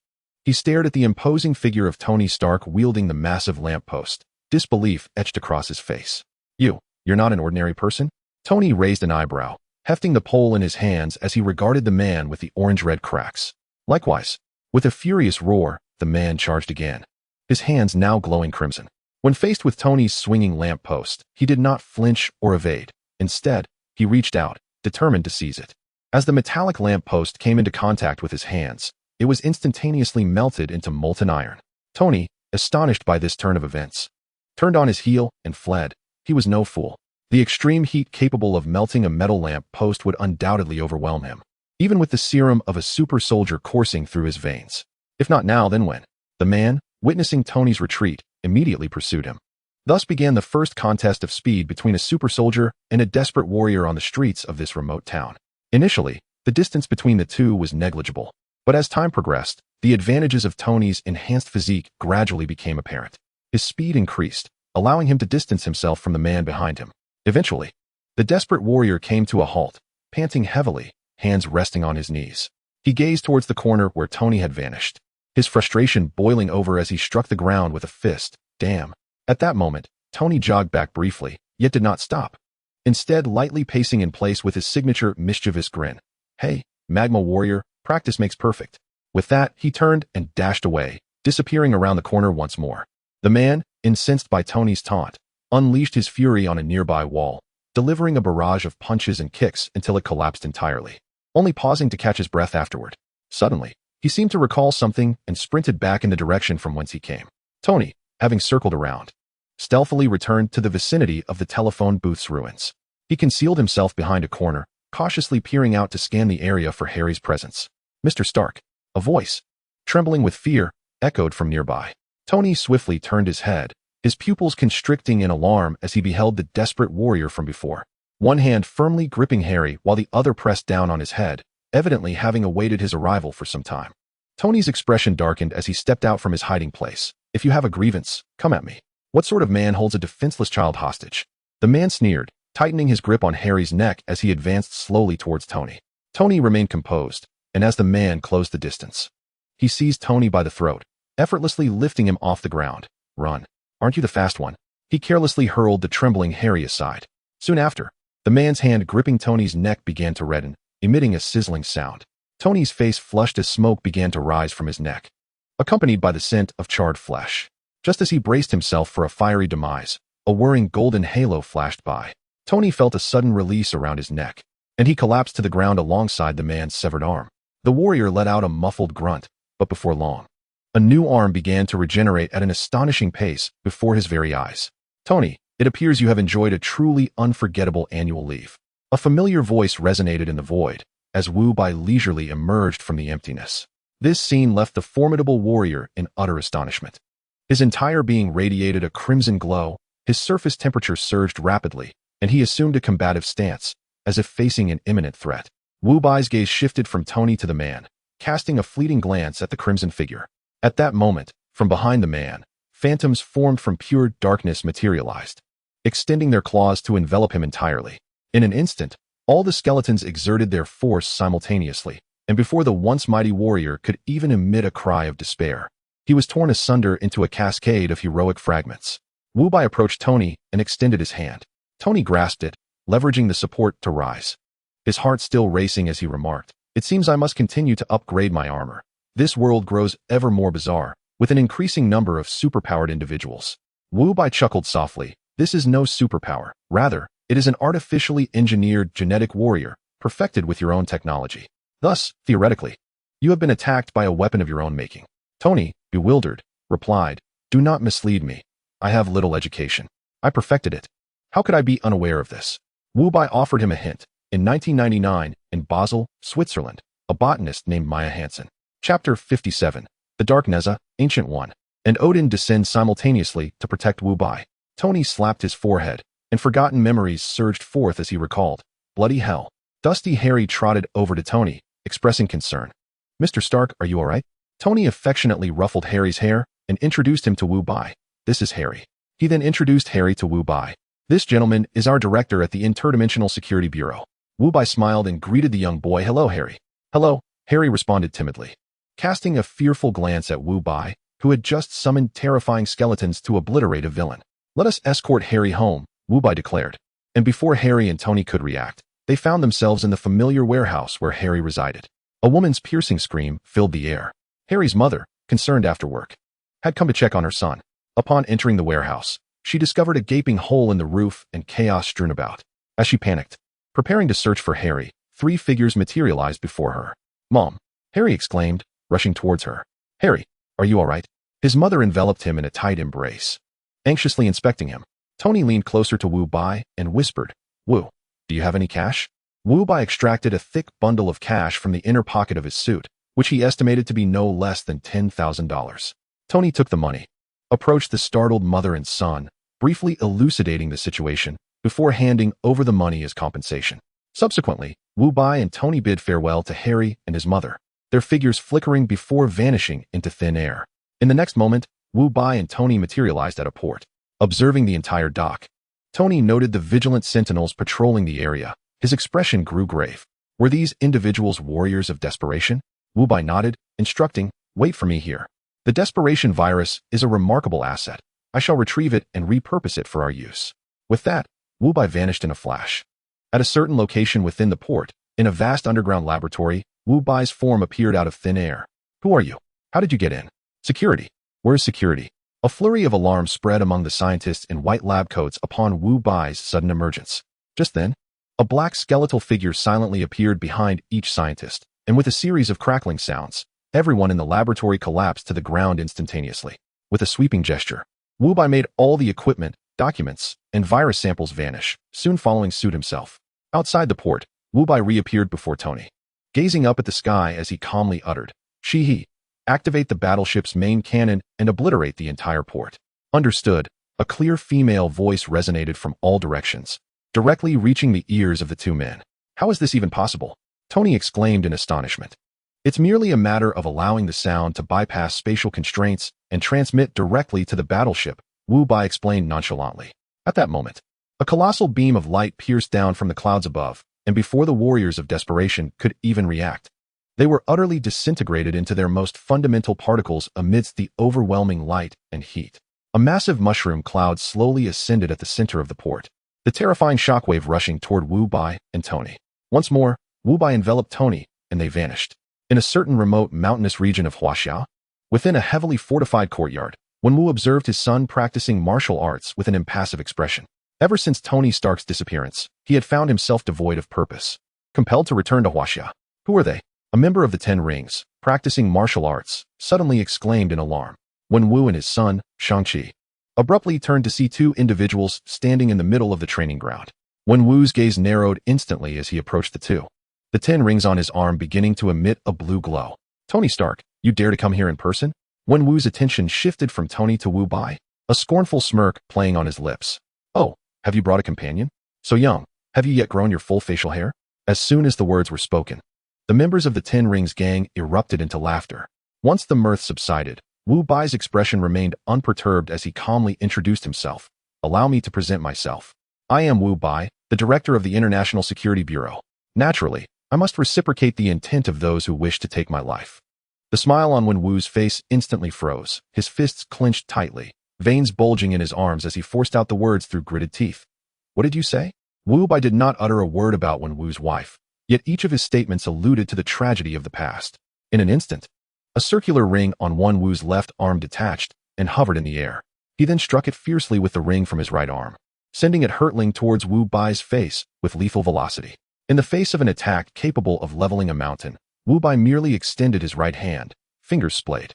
he stared at the imposing figure of Tony Stark wielding the massive lamp post. Disbelief etched across his face. You're not an ordinary person?" Tony raised an eyebrow, hefting the pole in his hands as he regarded the man with the orange-red cracks. Likewise, with a furious roar, the man charged again, his hands now glowing crimson. When faced with Tony's swinging lamp post, he did not flinch or evade. Instead, he reached out, determined to seize it. As the metallic lamp post came into contact with his hands, it was instantaneously melted into molten iron. Tony, astonished by this turn of events, turned on his heel and fled. He was no fool. The extreme heat capable of melting a metal lamp post would undoubtedly overwhelm him, even with the serum of a super soldier coursing through his veins. If not now, then when? The man, witnessing Tony's retreat, immediately pursued him. Thus began the first contest of speed between a super soldier and a desperate warrior on the streets of this remote town. Initially, the distance between the two was negligible, but as time progressed, the advantages of Tony's enhanced physique gradually became apparent. His speed increased, allowing him to distance himself from the man behind him. Eventually, the desperate warrior came to a halt, panting heavily, hands resting on his knees. He gazed towards the corner where Tony had vanished, his frustration boiling over as he struck the ground with a fist. Damn. At that moment, Tony jogged back briefly, yet did not stop. Instead, lightly pacing in place with his signature mischievous grin. "Hey, Magma Warrior, practice makes perfect." With that, he turned and dashed away, disappearing around the corner once more. The man, incensed by Tony's taunt, unleashed his fury on a nearby wall, delivering a barrage of punches and kicks until it collapsed entirely, only pausing to catch his breath afterward. Suddenly, he seemed to recall something and sprinted back in the direction from whence he came. Tony, having circled around, stealthily returned to the vicinity of the telephone booth's ruins. He concealed himself behind a corner, cautiously peering out to scan the area for Harry's presence. "Mr. Stark," a voice, trembling with fear, echoed from nearby. Tony swiftly turned his head, his pupils constricting in alarm as he beheld the desperate warrior from before. One hand firmly gripping Harry while the other pressed down on his head, evidently having awaited his arrival for some time. Tony's expression darkened as he stepped out from his hiding place. "If you have a grievance, come at me. What sort of man holds a defenseless child hostage?" The man sneered, tightening his grip on Harry's neck as he advanced slowly towards Tony. Tony remained composed, and as the man closed the distance, he seized Tony by the throat, effortlessly lifting him off the ground. "Run. Aren't you the fast one?" He carelessly hurled the trembling Harry aside. Soon after, the man's hand gripping Tony's neck began to redden, emitting a sizzling sound. Tony's face flushed as smoke began to rise from his neck, accompanied by the scent of charred flesh. Just as he braced himself for a fiery demise, a whirring golden halo flashed by. Tony felt a sudden release around his neck, and he collapsed to the ground alongside the man's severed arm. The warrior let out a muffled grunt, but before long, a new arm began to regenerate at an astonishing pace before his very eyes. "Tony, it appears you have enjoyed a truly unforgettable annual leave." A familiar voice resonated in the void, as Wu Bai leisurely emerged from the emptiness. This scene left the formidable warrior in utter astonishment. His entire being radiated a crimson glow, his surface temperature surged rapidly, and he assumed a combative stance, as if facing an imminent threat. Wu Bai's gaze shifted from Tony to the man, casting a fleeting glance at the crimson figure. At that moment, from behind the man, phantoms formed from pure darkness materialized, extending their claws to envelop him entirely. In an instant, all the skeletons exerted their force simultaneously, and before the once mighty warrior could even emit a cry of despair, he was torn asunder into a cascade of heroic fragments. Wu Bai approached Tony and extended his hand. Tony grasped it, leveraging the support to rise. His heart still racing as he remarked, "It seems I must continue to upgrade my armor. This world grows ever more bizarre, with an increasing number of superpowered individuals." Wu Bai chuckled softly. "This is no superpower. Rather, it is an artificially engineered genetic warrior, perfected with your own technology. Thus, theoretically, you have been attacked by a weapon of your own making." Tony, bewildered, replied, "Do not mislead me. I have little education. I perfected it. How could I be unaware of this?" Wu Bai offered him a hint. In 1999, in Basel, Switzerland, a botanist named Maya Hansen. Chapter 57. The Dark Neza, Ancient One, and Odin descend simultaneously to protect Wu Bai. Tony slapped his forehead, and forgotten memories surged forth as he recalled. Bloody hell. Dusty Harry trotted over to Tony, expressing concern. "Mr. Stark, are you all right?" Tony affectionately ruffled Harry's hair and introduced him to Wu Bai. "This is Harry." He then introduced Harry to Wu Bai. "This gentleman is our director at the Interdimensional Security Bureau." Wu Bai smiled and greeted the young boy. "Hello, Harry." "Hello," Harry responded timidly. Casting a fearful glance at Wu Bai, who had just summoned terrifying skeletons to obliterate a villain. "Let us escort Harry home," Wu Bai declared. And before Harry and Tony could react, they found themselves in the familiar warehouse where Harry resided. A woman's piercing scream filled the air. Harry's mother, concerned after work, had come to check on her son. Upon entering the warehouse, she discovered a gaping hole in the roof and chaos strewn about. As she panicked, preparing to search for Harry, 3 figures materialized before her. "Mom," Harry exclaimed, rushing towards her. "Harry, are you all right?" His mother enveloped him in a tight embrace, anxiously inspecting him. Tony leaned closer to Wu Bai and whispered, "Wu, do you have any cash?" Wu Bai extracted a thick bundle of cash from the inner pocket of his suit, which he estimated to be no less than $10,000. Tony took the money, approached the startled mother and son, briefly elucidating the situation, before handing over the money as compensation. Subsequently, Wu Bai and Tony bid farewell to Harry and his mother, their figures flickering before vanishing into thin air. In the next moment, Wu Bai and Tony materialized at a port. Observing the entire dock, Tony noted the vigilant sentinels patrolling the area. His expression grew grave. Were these individuals warriors of desperation? Wu Bai nodded, instructing, "Wait for me here. The desperation virus is a remarkable asset. I shall retrieve it and repurpose it for our use." With that, Wu Bai vanished in a flash. At a certain location within the port, in a vast underground laboratory, Wu Bai's form appeared out of thin air. "Who are you? How did you get in?" "Security." "Where's security?" A flurry of alarm spread among the scientists in white lab coats upon Wu Bai's sudden emergence. Just then, a black skeletal figure silently appeared behind each scientist, and with a series of crackling sounds, everyone in the laboratory collapsed to the ground instantaneously. With a sweeping gesture, Wu Bai made all the equipment, documents, and virus samples vanish, soon following suit himself. Outside the port, Wu Bai reappeared before Tony, gazing up at the sky as he calmly uttered, "He, activate the battleship's main cannon and obliterate the entire port." "Understood." A clear female voice resonated from all directions, directly reaching the ears of the two men. "How is this even possible?" Tony exclaimed in astonishment. "It's merely a matter of allowing the sound to bypass spatial constraints and transmit directly to the battleship," Wu Bai explained nonchalantly. At that moment, a colossal beam of light pierced down from the clouds above, and before the warriors of desperation could even react, they were utterly disintegrated into their most fundamental particles amidst the overwhelming light and heat. A massive mushroom cloud slowly ascended at the center of the port, the terrifying shockwave rushing toward Wu Bai and Tony. Once more, Wu Bai enveloped Tony, and they vanished. In a certain remote mountainous region of Huaxia, within a heavily fortified courtyard, when Wu observed his son practicing martial arts with an impassive expression. Ever since Tony Stark's disappearance, he had found himself devoid of purpose, compelled to return to Huaxia. "Who are they?" A member of the 10 Rings, practicing martial arts, suddenly exclaimed in alarm, when Wu and his son, Shang-Chi, abruptly turned to see 2 individuals standing in the middle of the training ground. When Wu's gaze narrowed instantly as he approached the 2, the 10 rings on his arm beginning to emit a blue glow. "Tony Stark, you dare to come here in person?" When Wu's attention shifted from Tony to Wu Bai, a scornful smirk playing on his lips. "Oh, have you brought a companion? So young, have you yet grown your full facial hair?" As soon as the words were spoken, the members of the Ten Rings gang erupted into laughter. Once the mirth subsided, Wu Bai's expression remained unperturbed as he calmly introduced himself. Allow me to present myself. I am Wu Bai, the director of the International Security Bureau. Naturally, I must reciprocate the intent of those who wish to take my life. The smile on Wen Wu's face instantly froze, his fists clenched tightly, veins bulging in his arms as he forced out the words through gritted teeth. What did you say? Wu Bai did not utter a word about Wen Wu's wife, yet each of his statements alluded to the tragedy of the past. In an instant, a circular ring on Wen Wu's left arm detached and hovered in the air. He then struck it fiercely with the ring from his right arm, sending it hurtling towards Wu Bai's face with lethal velocity. In the face of an attack capable of leveling a mountain, Wu Bai merely extended his right hand, fingers splayed,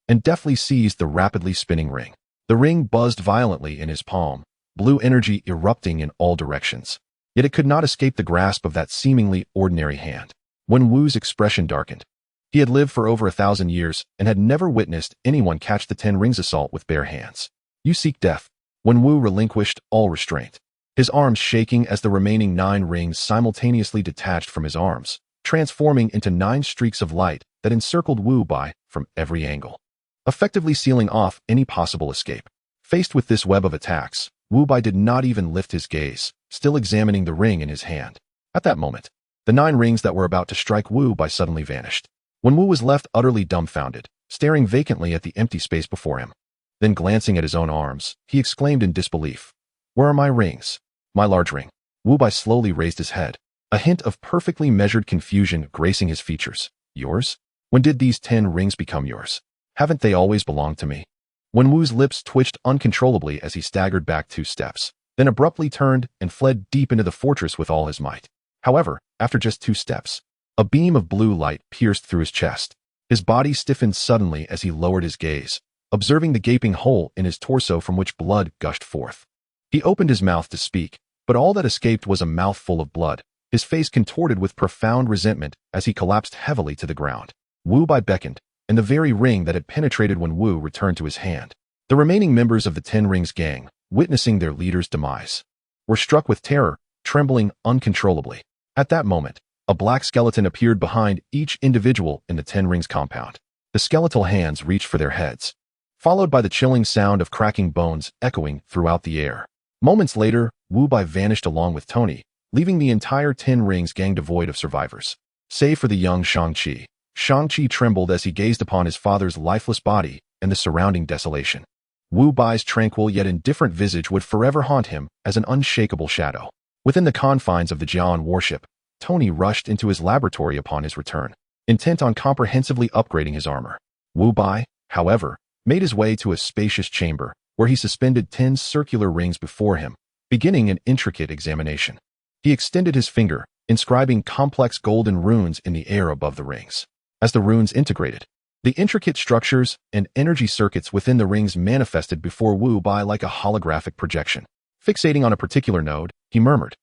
and deftly seized the rapidly spinning ring. The ring buzzed violently in his palm, blue energy erupting in all directions. Yet it could not escape the grasp of that seemingly ordinary hand. Wen Wu's expression darkened. He had lived for over 1,000 years and had never witnessed anyone catch the Ten Rings assault with bare hands. You seek death. Wen Wu relinquished all restraint, his arms shaking as the remaining 9 rings simultaneously detached from his arms, transforming into 9 streaks of light that encircled Wu Bai from every angle, effectively sealing off any possible escape. Faced with this web of attacks, Wu Bai did not even lift his gaze, still examining the ring in his hand. At that moment, the 9 rings that were about to strike Wu Bai suddenly vanished. Wen Wu was left utterly dumbfounded, staring vacantly at the empty space before him. Then glancing at his own arms, he exclaimed in disbelief, "Where are my rings? My large ring." Wu Bai slowly raised his head, a hint of perfectly measured confusion gracing his features. Yours? When did these 10 rings become yours? Haven't they always belonged to me? Wen Wu's lips twitched uncontrollably as he staggered back 2 steps, then abruptly turned and fled deep into the fortress with all his might. However, after just 2 steps, a beam of blue light pierced through his chest. His body stiffened suddenly as he lowered his gaze, observing the gaping hole in his torso from which blood gushed forth. He opened his mouth to speak, but all that escaped was a mouthful of blood, his face contorted with profound resentment as he collapsed heavily to the ground. Wu Bai beckoned, and the very ring that had penetrated Wen Wu returned to his hand. The remaining members of the Ten Rings gang, witnessing their leader's demise, were struck with terror, trembling uncontrollably. At that moment, a black skeleton appeared behind each individual in the Ten Rings compound. The skeletal hands reached for their heads, followed by the chilling sound of cracking bones echoing throughout the air. Moments later, Wu Bai vanished along with Tony, leaving the entire Ten Rings gang devoid of survivors. Save for the young Shang-Chi. Shang-Chi trembled as he gazed upon his father's lifeless body and the surrounding desolation. Wu Bai's tranquil yet indifferent visage would forever haunt him as an unshakable shadow. Within the confines of the Jian warship, Tony rushed into his laboratory upon his return, intent on comprehensively upgrading his armor. Wu Bai, however, made his way to a spacious chamber where he suspended 10 circular rings before him, beginning an intricate examination. He extended his finger, inscribing complex golden runes in the air above the rings. As the runes integrated, the intricate structures and energy circuits within the rings manifested before Wu Bai like a holographic projection. Fixating on a particular node, he murmured,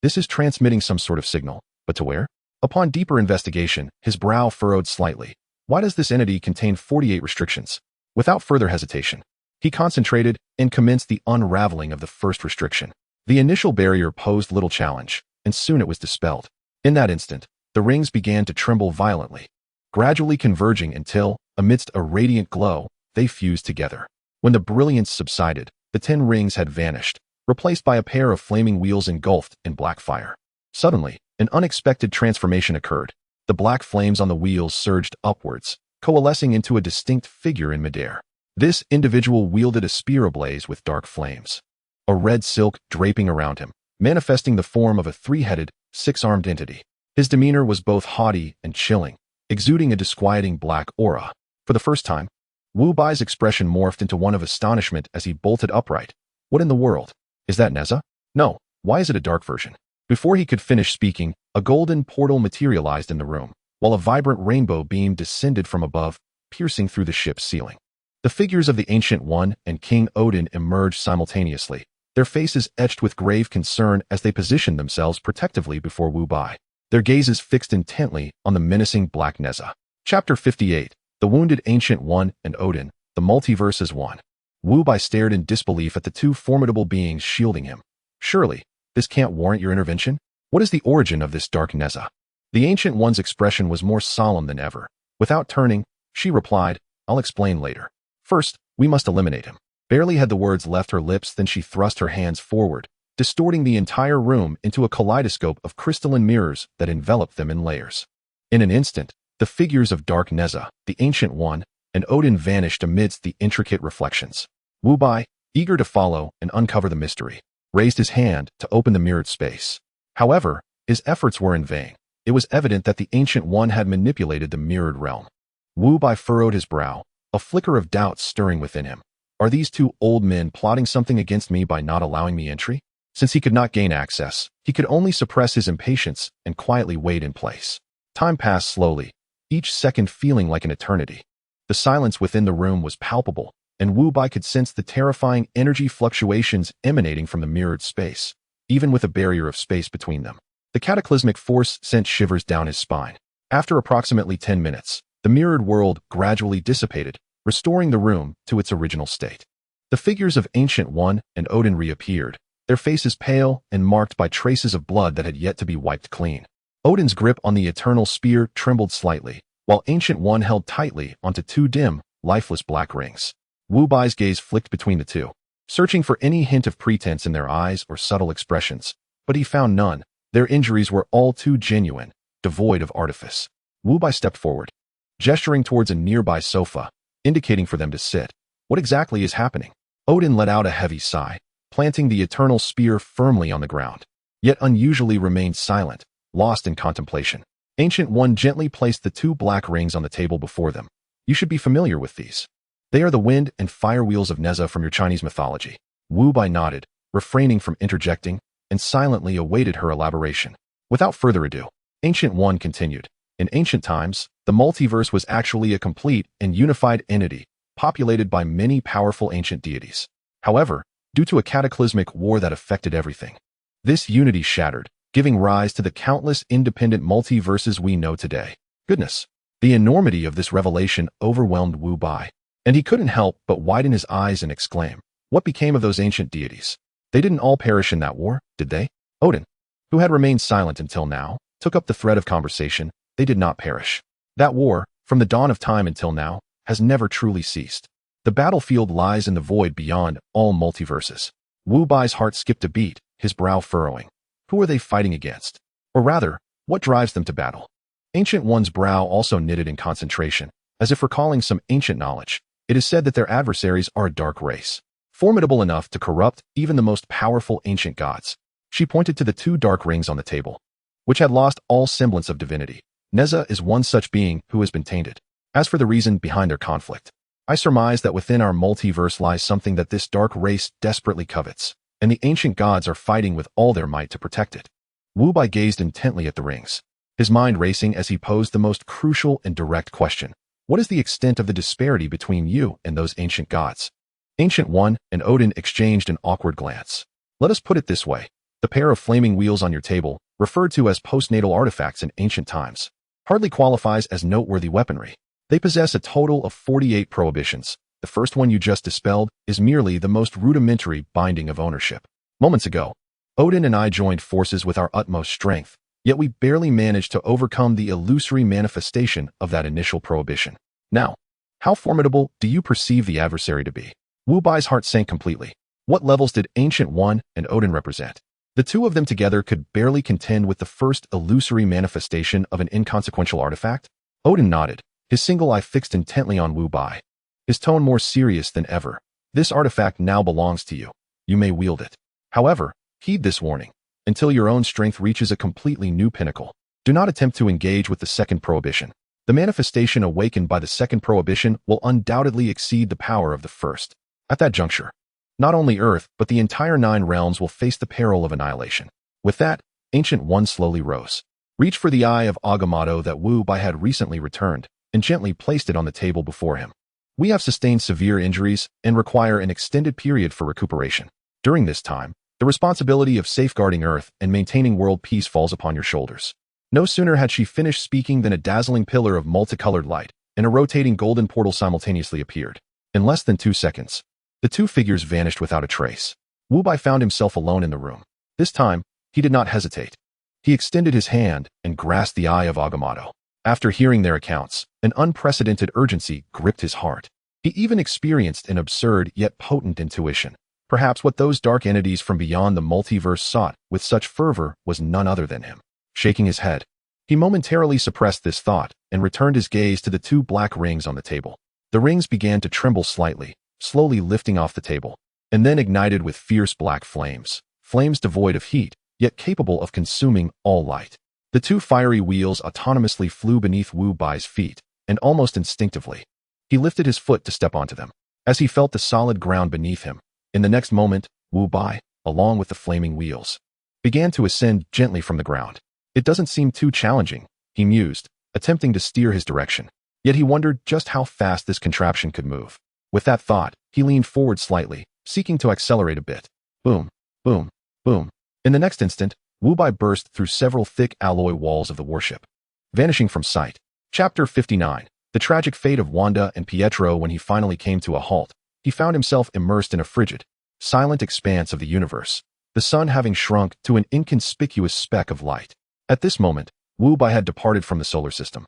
"This is transmitting some sort of signal, but to where?" Upon deeper investigation, his brow furrowed slightly. Why does this entity contain 48 restrictions? Without further hesitation, he concentrated and commenced the unraveling of the first restriction. The initial barrier posed little challenge, and soon it was dispelled. In that instant, the rings began to tremble violently, gradually converging until, amidst a radiant glow, they fused together. When the brilliance subsided, the 10 rings had vanished, replaced by a pair of flaming wheels engulfed in black fire. Suddenly, an unexpected transformation occurred. The black flames on the wheels surged upwards, coalescing into a distinct figure in midair. This individual wielded a spear ablaze with dark flames, a red silk draping around him, manifesting the form of a 3-headed, 6-armed entity. His demeanor was both haughty and chilling, exuding a disquieting black aura. For the first time, Wu Bai's expression morphed into one of astonishment as he bolted upright. What in the world? Is that Neza? No, why is it a dark version? Before he could finish speaking, a golden portal materialized in the room, while a vibrant rainbow beam descended from above, piercing through the ship's ceiling. The figures of the Ancient One and King Odin emerged simultaneously, their faces etched with grave concern as they positioned themselves protectively before Wu Bai, their gazes fixed intently on the menacing Black Neza. Chapter 58. The Wounded Ancient One and Odin, the Multiverse as One. Wu Bai stared in disbelief at the 2 formidable beings shielding him. Surely, this can't warrant your intervention? What is the origin of this dark Neza? The Ancient One's expression was more solemn than ever. Without turning, she replied, I'll explain later. First, we must eliminate him. Barely had the words left her lips than she thrust her hands forward, distorting the entire room into a kaleidoscope of crystalline mirrors that enveloped them in layers. In an instant, the figures of Dark Neza, the Ancient One, and Odin vanished amidst the intricate reflections. Wu Bai, eager to follow and uncover the mystery, raised his hand to open the mirrored space. However, his efforts were in vain. It was evident that the Ancient One had manipulated the mirrored realm. Wu Bai furrowed his brow, a flicker of doubt stirring within him. Are these two old men plotting something against me by not allowing me entry? Since he could not gain access, he could only suppress his impatience and quietly wait in place. Time passed slowly, each second feeling like an eternity. The silence within the room was palpable, and Wu Bai could sense the terrifying energy fluctuations emanating from the mirrored space, even with a barrier of space between them. The cataclysmic force sent shivers down his spine. After approximately 10 minutes, the mirrored world gradually dissipated, restoring the room to its original state. The figures of Ancient One and Odin reappeared, their faces pale and marked by traces of blood that had yet to be wiped clean. Odin's grip on the eternal spear trembled slightly, while Ancient One held tightly onto two dim, lifeless black rings. Wu Bai's gaze flicked between the two, searching for any hint of pretense in their eyes or subtle expressions, but he found none. Their injuries were all too genuine, devoid of artifice. Wu Bai stepped forward, gesturing towards a nearby sofa, indicating for them to sit. What exactly is happening? Odin let out a heavy sigh, planting the eternal spear firmly on the ground, yet unusually remained silent, lost in contemplation. Ancient One gently placed the two black rings on the table before them. You should be familiar with these. They are the wind and fire wheels of Neza from your Chinese mythology. Wu Bai nodded, refraining from interjecting, and silently awaited her elaboration. Without further ado, Ancient One continued. In ancient times, the multiverse was actually a complete and unified entity, populated by many powerful ancient deities. However, due to a cataclysmic war that affected everything, this unity shattered, giving rise to the countless independent multiverses we know today. Goodness, the enormity of this revelation overwhelmed Wu Bai, and he couldn't help but widen his eyes and exclaim, what became of those ancient deities? They didn't all perish in that war, did they? Odin, who had remained silent until now, took up the thread of conversation. They did not perish. That war, from the dawn of time until now, has never truly ceased. The battlefield lies in the void beyond all multiverses. Wu Bai's heart skipped a beat, his brow furrowing. Who are they fighting against? Or rather, what drives them to battle? Ancient One's brow also knitted in concentration, as if recalling some ancient knowledge. It is said that their adversaries are a dark race, formidable enough to corrupt even the most powerful ancient gods. She pointed to the two dark rings on the table, which had lost all semblance of divinity. Neza is one such being who has been tainted. As for the reason behind their conflict, I surmise that within our multiverse lies something that this dark race desperately covets, and the ancient gods are fighting with all their might to protect it. Wu Bai gazed intently at the rings, his mind racing as he posed the most crucial and direct question. What is the extent of the disparity between you and those ancient gods? Ancient One and Odin exchanged an awkward glance. Let us put it this way. The pair of flaming wheels on your table, referred to as postnatal artifacts in ancient times, hardly qualifies as noteworthy weaponry. They possess a total of 48 prohibitions. The first one you just dispelled is merely the most rudimentary binding of ownership. Moments ago, Odin and I joined forces with our utmost strength, yet we barely managed to overcome the illusory manifestation of that initial prohibition. Now, how formidable do you perceive the adversary to be? Wu Bai's heart sank completely. What levels did Ancient One and Odin represent? The two of them together could barely contend with the first illusory manifestation of an inconsequential artifact. Odin nodded, his single eye fixed intently on Wu Bai, his tone more serious than ever. This artifact now belongs to you. You may wield it. However, heed this warning. Until your own strength reaches a completely new pinnacle, do not attempt to engage with the second prohibition. The manifestation awakened by the second prohibition will undoubtedly exceed the power of the first. At that juncture, not only Earth, but the entire 9 realms will face the peril of annihilation. With that, Ancient One slowly rose, reached for the eye of Agamotto that Wu Bai had recently returned, and gently placed it on the table before him. We have sustained severe injuries and require an extended period for recuperation. During this time, the responsibility of safeguarding Earth and maintaining world peace falls upon your shoulders. No sooner had she finished speaking than a dazzling pillar of multicolored light and a rotating golden portal simultaneously appeared. In less than 2 seconds, the two figures vanished without a trace. Wu Bai found himself alone in the room. This time, he did not hesitate. He extended his hand and grasped the eye of Agamotto. After hearing their accounts, an unprecedented urgency gripped his heart. He even experienced an absurd yet potent intuition. Perhaps what those dark entities from beyond the multiverse sought with such fervor was none other than him. Shaking his head, he momentarily suppressed this thought and returned his gaze to the two black rings on the table. The rings began to tremble slightly, slowly lifting off the table, and then ignited with fierce black flames. Flames devoid of heat, yet capable of consuming all light. The two fiery wheels autonomously flew beneath Wu Bai's feet, and almost instinctively, he lifted his foot to step onto them. As he felt the solid ground beneath him, in the next moment, Wu Bai, along with the flaming wheels, began to ascend gently from the ground. It doesn't seem too challenging, he mused, attempting to steer his direction. Yet he wondered just how fast this contraption could move. With that thought, he leaned forward slightly, seeking to accelerate a bit. Boom, boom, boom. In the next instant, Wu Bai burst through several thick alloy walls of the warship, vanishing from sight. Chapter 59. The tragic fate of Wanda and Pietro. When he finally came to a halt, he found himself immersed in a frigid, silent expanse of the universe, the sun having shrunk to an inconspicuous speck of light. At this moment, Wu Bai had departed from the solar system,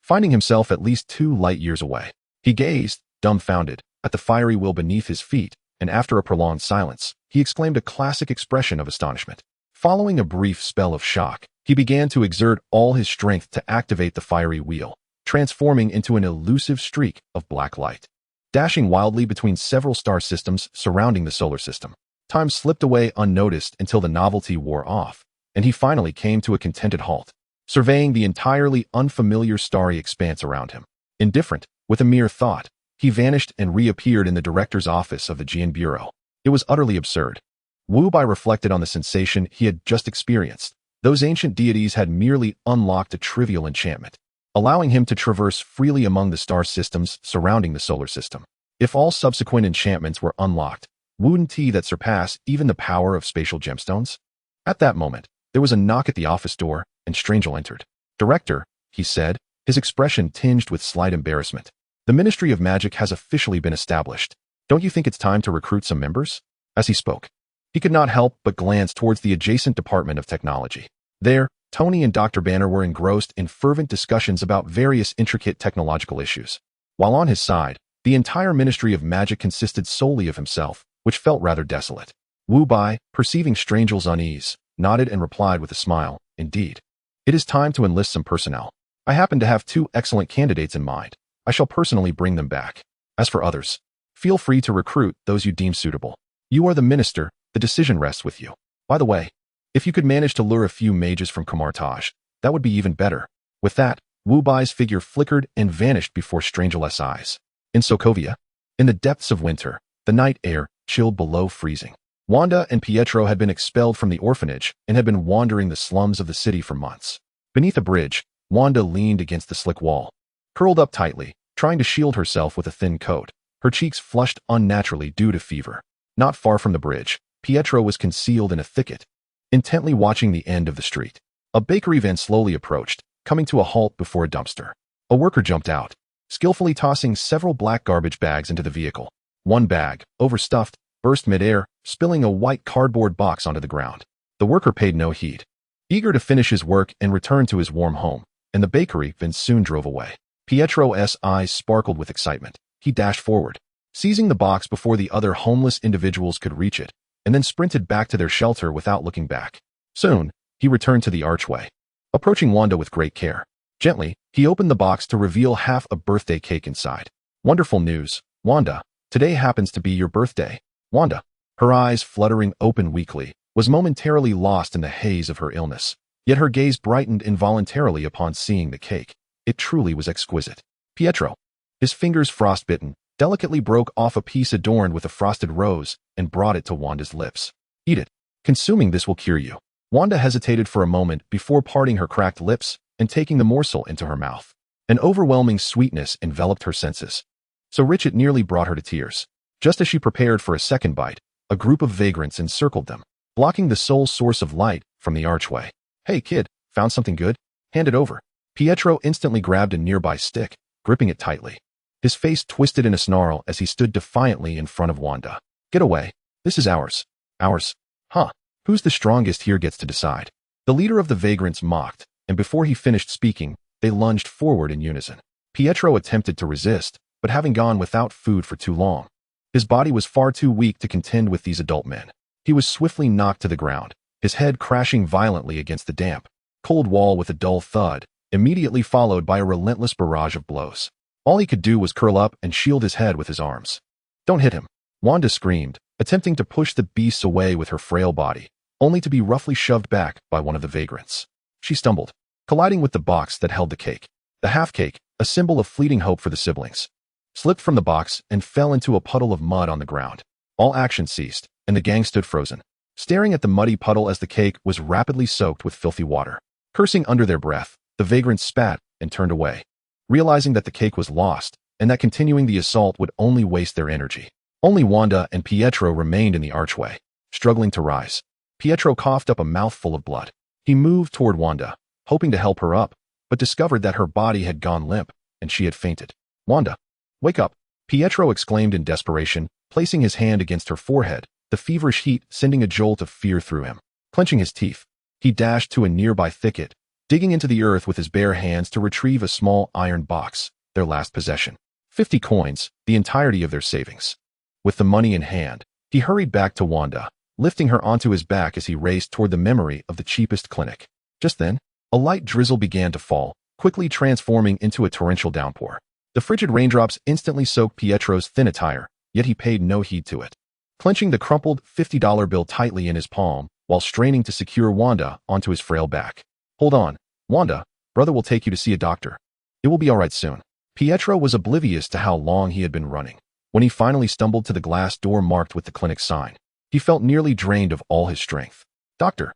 finding himself at least 2 light years away. He gazed, dumbfounded, at the fiery wheel beneath his feet, and after a prolonged silence, he exclaimed a classic expression of astonishment. Following a brief spell of shock, he began to exert all his strength to activate the fiery wheel, transforming into an elusive streak of black light. Dashing wildly between several star systems surrounding the solar system, time slipped away unnoticed until the novelty wore off, and he finally came to a contented halt, surveying the entirely unfamiliar starry expanse around him. Indifferent, with a mere thought, he vanished and reappeared in the director's office of the Jian Bureau. It was utterly absurd. Wu Bai reflected on the sensation he had just experienced. Those ancient deities had merely unlocked a trivial enchantment, allowing him to traverse freely among the star systems surrounding the solar system. If all subsequent enchantments were unlocked, wouldn't he that surpass even the power of spatial gemstones? At that moment, there was a knock at the office door, and Strangel entered. "Director," he said, his expression tinged with slight embarrassment. "The Ministry of Magic has officially been established. Don't you think it's time to recruit some members?" As he spoke, he could not help but glance towards the adjacent Department of Technology. There, Tony and Dr. Banner were engrossed in fervent discussions about various intricate technological issues. While on his side, the entire Ministry of Magic consisted solely of himself, which felt rather desolate. Wu Bai, perceiving Strangel's unease, nodded and replied with a smile, "Indeed. It is time to enlist some personnel. I happen to have 2 excellent candidates in mind. I shall personally bring them back. As for others, feel free to recruit those you deem suitable. You are the minister, the decision rests with you. By the way, if you could manage to lure a few mages from Kamartaj, that would be even better." With that, Wu Bai's figure flickered and vanished before Strangel's eyes. In Sokovia, in the depths of winter, the night air chilled below freezing. Wanda and Pietro had been expelled from the orphanage and had been wandering the slums of the city for months. Beneath a bridge, Wanda leaned against the slick wall, curled up tightly, trying to shield herself with a thin coat, her cheeks flushed unnaturally due to fever. Not far from the bridge, Pietro was concealed in a thicket, intently watching the end of the street. A bakery van slowly approached, coming to a halt before a dumpster. A worker jumped out, skillfully tossing several black garbage bags into the vehicle. One bag, overstuffed, burst midair, spilling a white cardboard box onto the ground. The worker paid no heed, eager to finish his work and return to his warm home, and the bakery van soon drove away. Pietro's eyes sparkled with excitement. He dashed forward, seizing the box before the other homeless individuals could reach it, and then sprinted back to their shelter without looking back. Soon, he returned to the archway, approaching Wanda with great care. Gently, he opened the box to reveal half a birthday cake inside. "Wonderful news, Wanda. Today happens to be your birthday." Wanda, her eyes fluttering open weakly, was momentarily lost in the haze of her illness. Yet her gaze brightened involuntarily upon seeing the cake. It truly was exquisite. Pietro, his fingers frostbitten, delicately broke off a piece adorned with a frosted rose and brought it to Wanda's lips. "Eat it. Consuming this will cure you." Wanda hesitated for a moment before parting her cracked lips and taking the morsel into her mouth. An overwhelming sweetness enveloped her senses, so rich it nearly brought her to tears. Just as she prepared for a second bite, a group of vagrants encircled them, blocking the sole source of light from the archway. "Hey kid, found something good? Hand it over." Pietro instantly grabbed a nearby stick, gripping it tightly. His face twisted in a snarl as he stood defiantly in front of Wanda. "Get away. This is ours." "Ours? Huh. Who's the strongest here gets to decide." The leader of the vagrants mocked, and before he finished speaking, they lunged forward in unison. Pietro attempted to resist, but having gone without food for too long, his body was far too weak to contend with these adult men. He was swiftly knocked to the ground, his head crashing violently against the damp, cold wall with a dull thud, immediately followed by a relentless barrage of blows. All he could do was curl up and shield his head with his arms. "Don't hit him," Wanda screamed, attempting to push the beasts away with her frail body, only to be roughly shoved back by one of the vagrants. She stumbled, colliding with the box that held the cake. The half-cake, a symbol of fleeting hope for the siblings, slipped from the box and fell into a puddle of mud on the ground. All action ceased, and the gang stood frozen, staring at the muddy puddle as the cake was rapidly soaked with filthy water. Cursing under their breath, the vagrants spat and turned away, realizing that the cake was lost and that continuing the assault would only waste their energy. Only Wanda and Pietro remained in the archway, struggling to rise. Pietro coughed up a mouthful of blood. He moved toward Wanda, hoping to help her up, but discovered that her body had gone limp and she had fainted. "Wanda, wake up!" Pietro exclaimed in desperation, placing his hand against her forehead, the feverish heat sending a jolt of fear through him. Clenching his teeth, he dashed to a nearby thicket, digging into the earth with his bare hands to retrieve a small iron box, their last possession. 50 coins, the entirety of their savings. With the money in hand, he hurried back to Wanda, lifting her onto his back as he raced toward the memory of the cheapest clinic. Just then, a light drizzle began to fall, quickly transforming into a torrential downpour. The frigid raindrops instantly soaked Pietro's thin attire, yet he paid no heed to it. Clenching the crumpled $50 bill tightly in his palm, while straining to secure Wanda onto his frail back. "Hold on, Wanda, brother will take you to see a doctor. It will be all right soon." Pietro was oblivious to how long he had been running. When he finally stumbled to the glass door marked with the clinic sign, he felt nearly drained of all his strength. Doctor,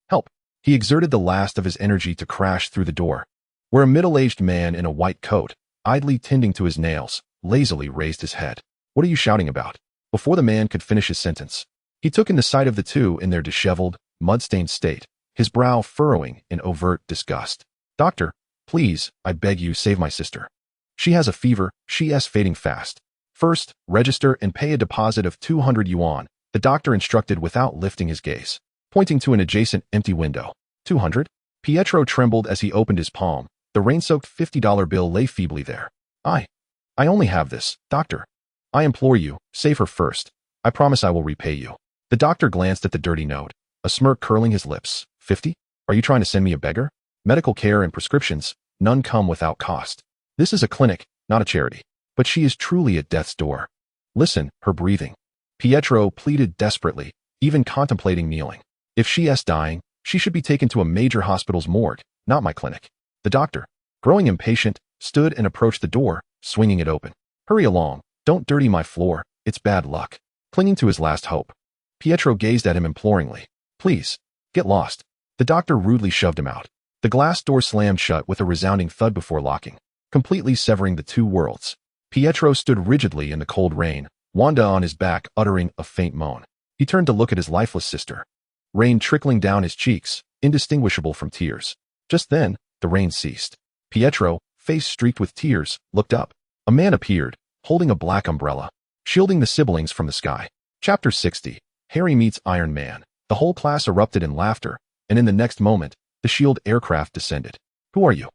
help." He exerted the last of his energy to crash through the door, where a middle-aged man in a white coat, idly tending to his nails, lazily raised his head. "What are you shouting about?" Before the man could finish his sentence, he took in the sight of the two in their disheveled, mud-stained state, his brow furrowing in overt disgust. "Doctor, please, I beg you, save my sister. She has a fever, she's fading fast. First, register and pay a deposit of 200 yuan, the doctor instructed without lifting his gaze, pointing to an adjacent empty window. 200? Pietro trembled as he opened his palm. The rain-soaked $50 bill lay feebly there. I only have this, doctor. I implore you, save her first. I promise I will repay you." The doctor glanced at the dirty note, a smirk curling his lips. 50? Are you trying to send me a beggar? Medical care and prescriptions, none come without cost. This is a clinic, not a charity. But she is truly at death's door. Listen, her breathing. Pietro pleaded desperately, even contemplating kneeling. If she is dying, she should be taken to a major hospital's morgue, not my clinic. The doctor, growing impatient, stood and approached the door, swinging it open. "Hurry along, don't dirty my floor, it's bad luck." Clinging to his last hope, Pietro gazed at him imploringly. "Please, get lost." The doctor rudely shoved him out. The glass door slammed shut with a resounding thud before locking, completely severing the two worlds. Pietro stood rigidly in the cold rain, Wanda on his back uttering a faint moan. He turned to look at his lifeless sister. Rain trickling down his cheeks, indistinguishable from tears. Just then, the rain ceased. Pietro, face streaked with tears, looked up. A man appeared, holding a black umbrella, shielding the siblings from the sky. Chapter 60. Harry meets Iron Man. The whole class erupted in laughter, and in the next moment, the shield aircraft descended. "Who are you?"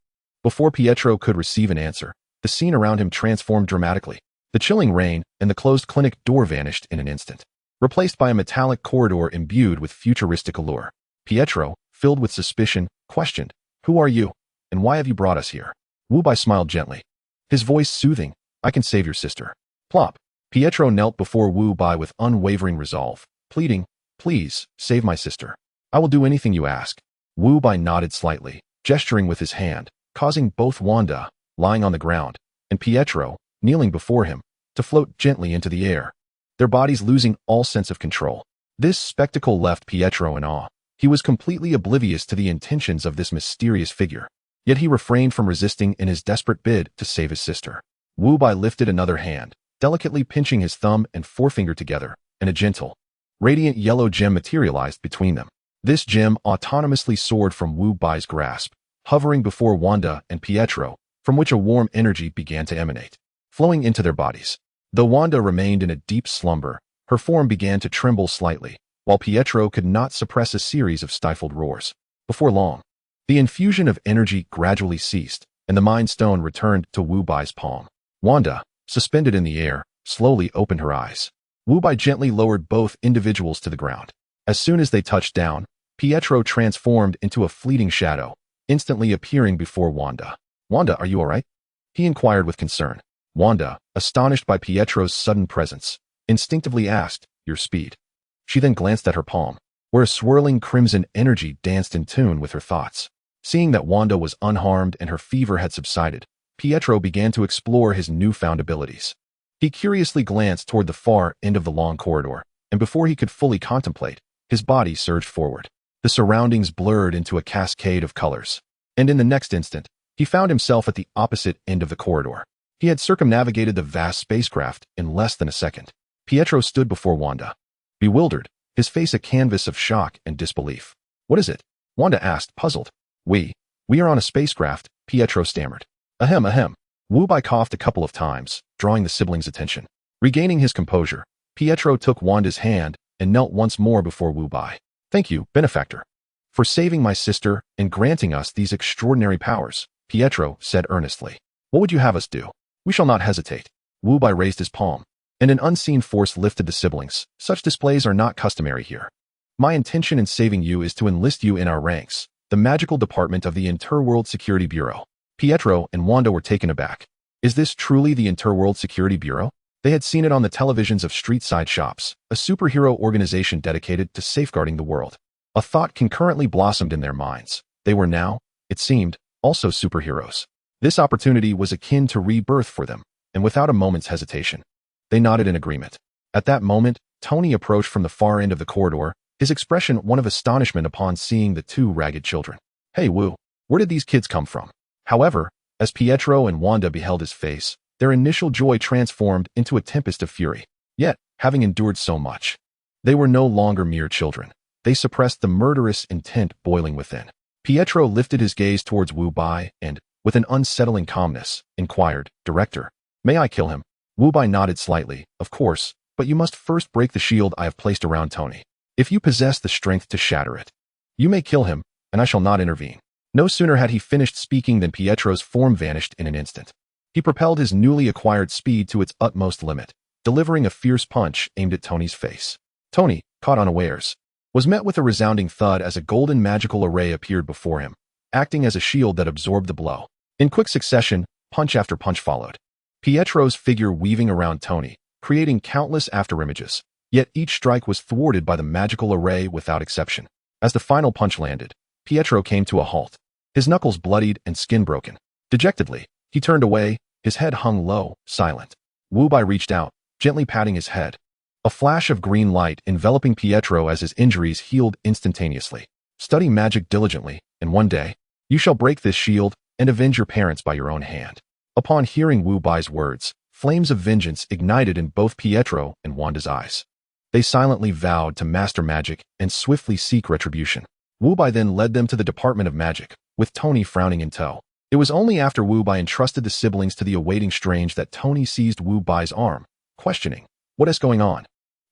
Before Pietro could receive an answer, the scene around him transformed dramatically. The chilling rain and the closed clinic door vanished in an instant, replaced by a metallic corridor imbued with futuristic allure. Pietro, filled with suspicion, questioned, "Who are you, and why have you brought us here?" Wubai smiled gently, his voice soothing. "I can save your sister." Plop. Pietro knelt before Wubai with unwavering resolve, pleading, "Please, save my sister. I will do anything you ask." Wubai nodded slightly, gesturing with his hand, causing both Wanda, lying on the ground, and Pietro, kneeling before him, to float gently into the air, their bodies losing all sense of control. This spectacle left Pietro in awe. He was completely oblivious to the intentions of this mysterious figure, yet he refrained from resisting in his desperate bid to save his sister. Wubai lifted another hand, delicately pinching his thumb and forefinger together, and a gentle, radiant yellow gem materialized between them. This gem autonomously soared from Wubai's grasp, hovering before Wanda and Pietro, from which a warm energy began to emanate, flowing into their bodies. Though Wanda remained in a deep slumber, her form began to tremble slightly, while Pietro could not suppress a series of stifled roars. Before long, the infusion of energy gradually ceased, and the Mind Stone returned to Wu Bai's palm. Wanda, suspended in the air, slowly opened her eyes. Wu Bai gently lowered both individuals to the ground. As soon as they touched down, Pietro transformed into a fleeting shadow, instantly appearing before Wanda. "Wanda, are you all right?" he inquired with concern. Wanda, astonished by Pietro's sudden presence, instinctively asked, "Your speed." She then glanced at her palm, where a swirling crimson energy danced in tune with her thoughts. Seeing that Wanda was unharmed and her fever had subsided, Pietro began to explore his newfound abilities. He curiously glanced toward the far end of the long corridor, and before he could fully contemplate, his body surged forward. The surroundings blurred into a cascade of colors, and in the next instant, he found himself at the opposite end of the corridor. He had circumnavigated the vast spacecraft in less than a second. Pietro stood before Wanda, bewildered, his face a canvas of shock and disbelief. "What is it?" Wanda asked, puzzled. We are on a spacecraft," Pietro stammered. Ahem, ahem. Wu Bai coughed a couple of times, drawing the siblings' attention. Regaining his composure, Pietro took Wanda's hand and knelt once more before Wu Bai. "Thank you, benefactor, for saving my sister and granting us these extraordinary powers," Pietro said earnestly. "What would you have us do?" "We shall not hesitate." Wu Bai raised his palm, and an unseen force lifted the siblings. "Such displays are not customary here. My intention in saving you is to enlist you in our ranks, the magical department of the Interworld Security Bureau." Pietro and Wanda were taken aback. Is this truly the Interworld Security Bureau? They had seen it on the televisions of street-side shops, a superhero organization dedicated to safeguarding the world. A thought concurrently blossomed in their minds. They were now, it seemed, also superheroes. This opportunity was akin to rebirth for them, and without a moment's hesitation, they nodded in agreement. At that moment, Tony approached from the far end of the corridor, his expression one of astonishment upon seeing the two ragged children. "Hey Wu, where did these kids come from?" However, as Pietro and Wanda beheld his face, their initial joy transformed into a tempest of fury. Yet, having endured so much, they were no longer mere children. They suppressed the murderous intent boiling within. Pietro lifted his gaze towards Wu Bai and, with an unsettling calmness, inquired, "Director, may I kill him?" Wu Bai nodded slightly. "Of course, but you must first break the shield I have placed around Tony. If you possess the strength to shatter it, you may kill him, and I shall not intervene." No sooner had he finished speaking than Pietro's form vanished in an instant. He propelled his newly acquired speed to its utmost limit, delivering a fierce punch aimed at Tony's face. Tony, caught unawares, was met with a resounding thud as a golden magical array appeared before him, acting as a shield that absorbed the blow. In quick succession, punch after punch followed, Pietro's figure weaving around Tony, creating countless afterimages. Yet each strike was thwarted by the magical array without exception. As the final punch landed, Pietro came to a halt, his knuckles bloodied and skin broken. Dejectedly, he turned away, his head hung low, silent. Wu Bai reached out, gently patting his head. A flash of green light enveloping Pietro as his injuries healed instantaneously. "Study magic diligently, and one day, you shall break this shield and avenge your parents by your own hand." Upon hearing Wu Bai's words, flames of vengeance ignited in both Pietro and Wanda's eyes. They silently vowed to master magic and swiftly seek retribution. Wu Bai then led them to the Department of Magic, with Tony frowning in tow. It was only after Wu Bai entrusted the siblings to the awaiting strange that Tony seized Wu Bai's arm, questioning, "What is going on?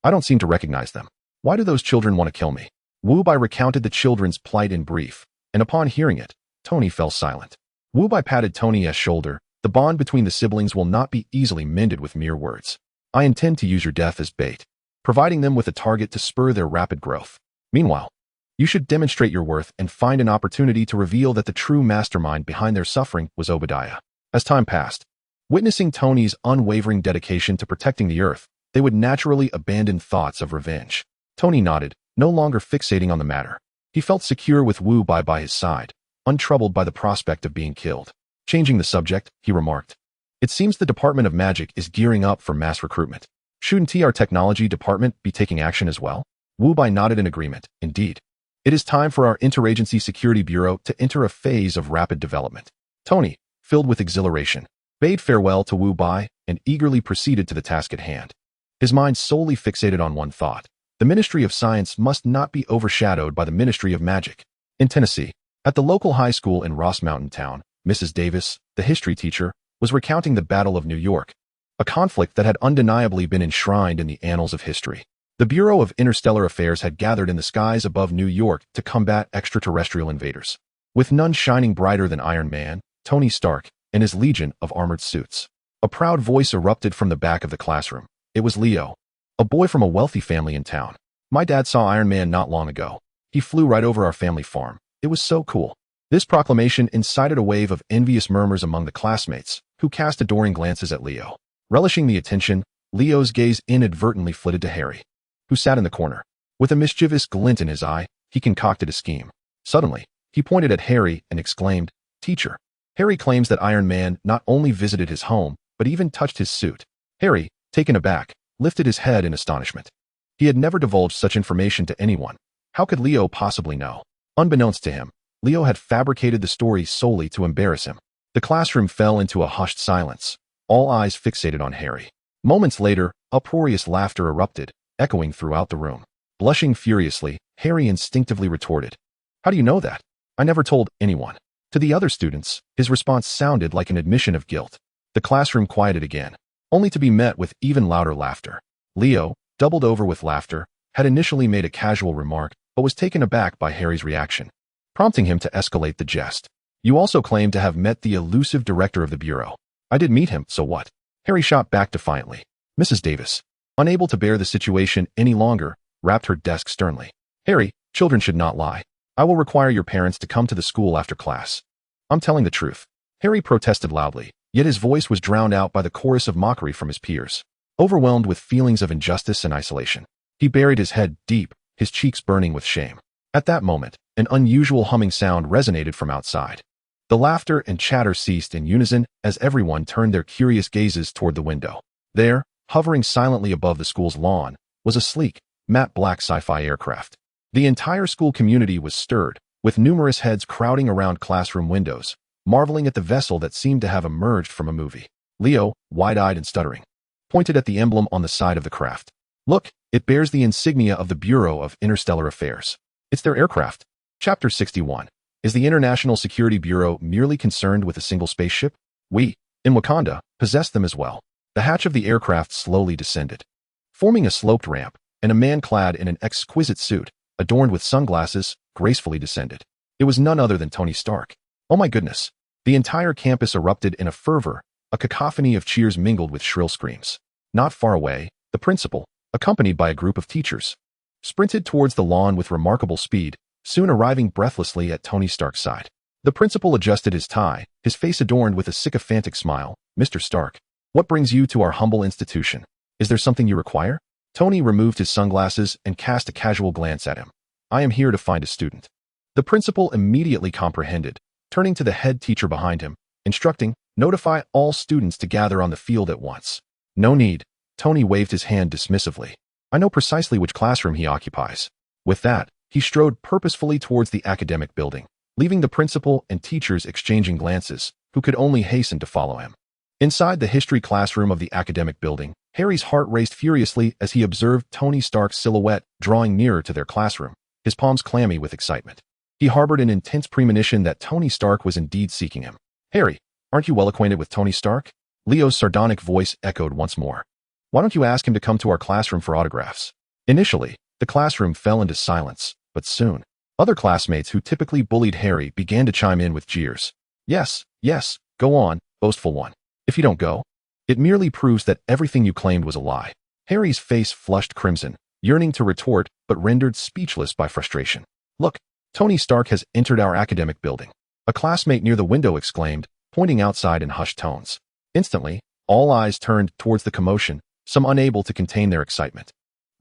I don't seem to recognize them. Why do those children want to kill me?" Wu Bai recounted the children's plight in brief, and upon hearing it, Tony fell silent. Wu Bai patted Tony's shoulder. "The bond between the siblings will not be easily mended with mere words. I intend to use your death as bait, providing them with a target to spur their rapid growth. Meanwhile, you should demonstrate your worth and find an opportunity to reveal that the true mastermind behind their suffering was Obadiah." As time passed, witnessing Tony's unwavering dedication to protecting the Earth, they would naturally abandon thoughts of revenge. Tony nodded, no longer fixating on the matter. He felt secure with Wu Bai by his side, untroubled by the prospect of being killed. Changing the subject, he remarked, "It seems the Department of Magic is gearing up for mass recruitment. Shouldn't our technology department be taking action as well?" Wu Bai nodded in agreement. "Indeed. It is time for our Interagency Security Bureau to enter a phase of rapid development." Tony, filled with exhilaration, bade farewell to Wu Bai and eagerly proceeded to the task at hand. His mind solely fixated on one thought. The Ministry of Science must not be overshadowed by the Ministry of Magic. In Tennessee, at the local high school in Ross Mountain Town, Mrs. Davis, the history teacher, was recounting the Battle of New York, a conflict that had undeniably been enshrined in the annals of history. The Bureau of Interstellar Affairs had gathered in the skies above New York to combat extraterrestrial invaders, with none shining brighter than Iron Man, Tony Stark, and his legion of armored suits. A proud voice erupted from the back of the classroom. It was Leo, a boy from a wealthy family in town. My dad saw Iron Man not long ago. He flew right over our family farm. It was so cool. This proclamation incited a wave of envious murmurs among the classmates, who cast adoring glances at Leo. Relishing the attention, Leo's gaze inadvertently flitted to Harry, who sat in the corner. With a mischievous glint in his eye, he concocted a scheme. Suddenly, he pointed at Harry and exclaimed, "Teacher." Harry claims that Iron Man not only visited his home, but even touched his suit. Harry, taken aback, lifted his head in astonishment. He had never divulged such information to anyone. How could Leo possibly know? Unbeknownst to him, Leo had fabricated the story solely to embarrass him. The classroom fell into a hushed silence, all eyes fixated on Harry. Moments later, uproarious laughter erupted, echoing throughout the room. Blushing furiously, Harry instinctively retorted, "How do you know that? I never told anyone." To the other students, his response sounded like an admission of guilt. The classroom quieted again, only to be met with even louder laughter. Leo, doubled over with laughter, had initially made a casual remark, but was taken aback by Harry's reaction, prompting him to escalate the jest. "You also claim to have met the elusive director of the Bureau." "I did meet him, so what?" Harry shot back defiantly. Mrs. Davis, unable to bear the situation any longer, rapped her desk sternly. "Harry, children should not lie. I will require your parents to come to the school after class." "I'm telling the truth." Harry protested loudly, yet his voice was drowned out by the chorus of mockery from his peers. Overwhelmed with feelings of injustice and isolation, he buried his head deep, his cheeks burning with shame. At that moment, an unusual humming sound resonated from outside. The laughter and chatter ceased in unison as everyone turned their curious gazes toward the window. There, hovering silently above the school's lawn, was a sleek, matte black sci-fi aircraft. The entire school community was stirred, with numerous heads crowding around classroom windows, marveling at the vessel that seemed to have emerged from a movie. Leo, wide-eyed and stuttering, pointed at the emblem on the side of the craft. "Look, it bears the insignia of the Bureau of Interstellar Affairs. It's their aircraft." Chapter 61. Is the International Security Bureau merely concerned with a single spaceship? We, in Wakanda, possess them as well. The hatch of the aircraft slowly descended, forming a sloped ramp, and a man clad in an exquisite suit, adorned with sunglasses, gracefully descended. It was none other than Tony Stark. Oh my goodness. The entire campus erupted in a fervor, a cacophony of cheers mingled with shrill screams. Not far away, the principal, accompanied by a group of teachers, sprinted towards the lawn with remarkable speed, soon arriving breathlessly at Tony Stark's side. The principal adjusted his tie, his face adorned with a sycophantic smile. "Mr. Stark, what brings you to our humble institution? Is there something you require?" Tony removed his sunglasses and cast a casual glance at him. "I am here to find a student." The principal immediately comprehended, turning to the head teacher behind him, instructing, "Notify all students to gather on the field at once." "No need." Tony waved his hand dismissively. "I know precisely which classroom he occupies." With that, he strode purposefully towards the academic building, leaving the principal and teachers exchanging glances, who could only hasten to follow him. Inside the history classroom of the academic building, Harry's heart raced furiously as he observed Tony Stark's silhouette drawing nearer to their classroom, his palms clammy with excitement. He harbored an intense premonition that Tony Stark was indeed seeking him. "Harry, aren't you well acquainted with Tony Stark?" Leo's sardonic voice echoed once more. "Why don't you ask him to come to our classroom for autographs?" Initially, the classroom fell into silence, but soon, other classmates who typically bullied Harry began to chime in with jeers. "Yes, yes, go on, boastful one. If you don't go, it merely proves that everything you claimed was a lie." Harry's face flushed crimson, yearning to retort, but rendered speechless by frustration. "Look, Tony Stark has entered our academic building," a classmate near the window exclaimed, pointing outside in hushed tones. Instantly, all eyes turned towards the commotion, some unable to contain their excitement.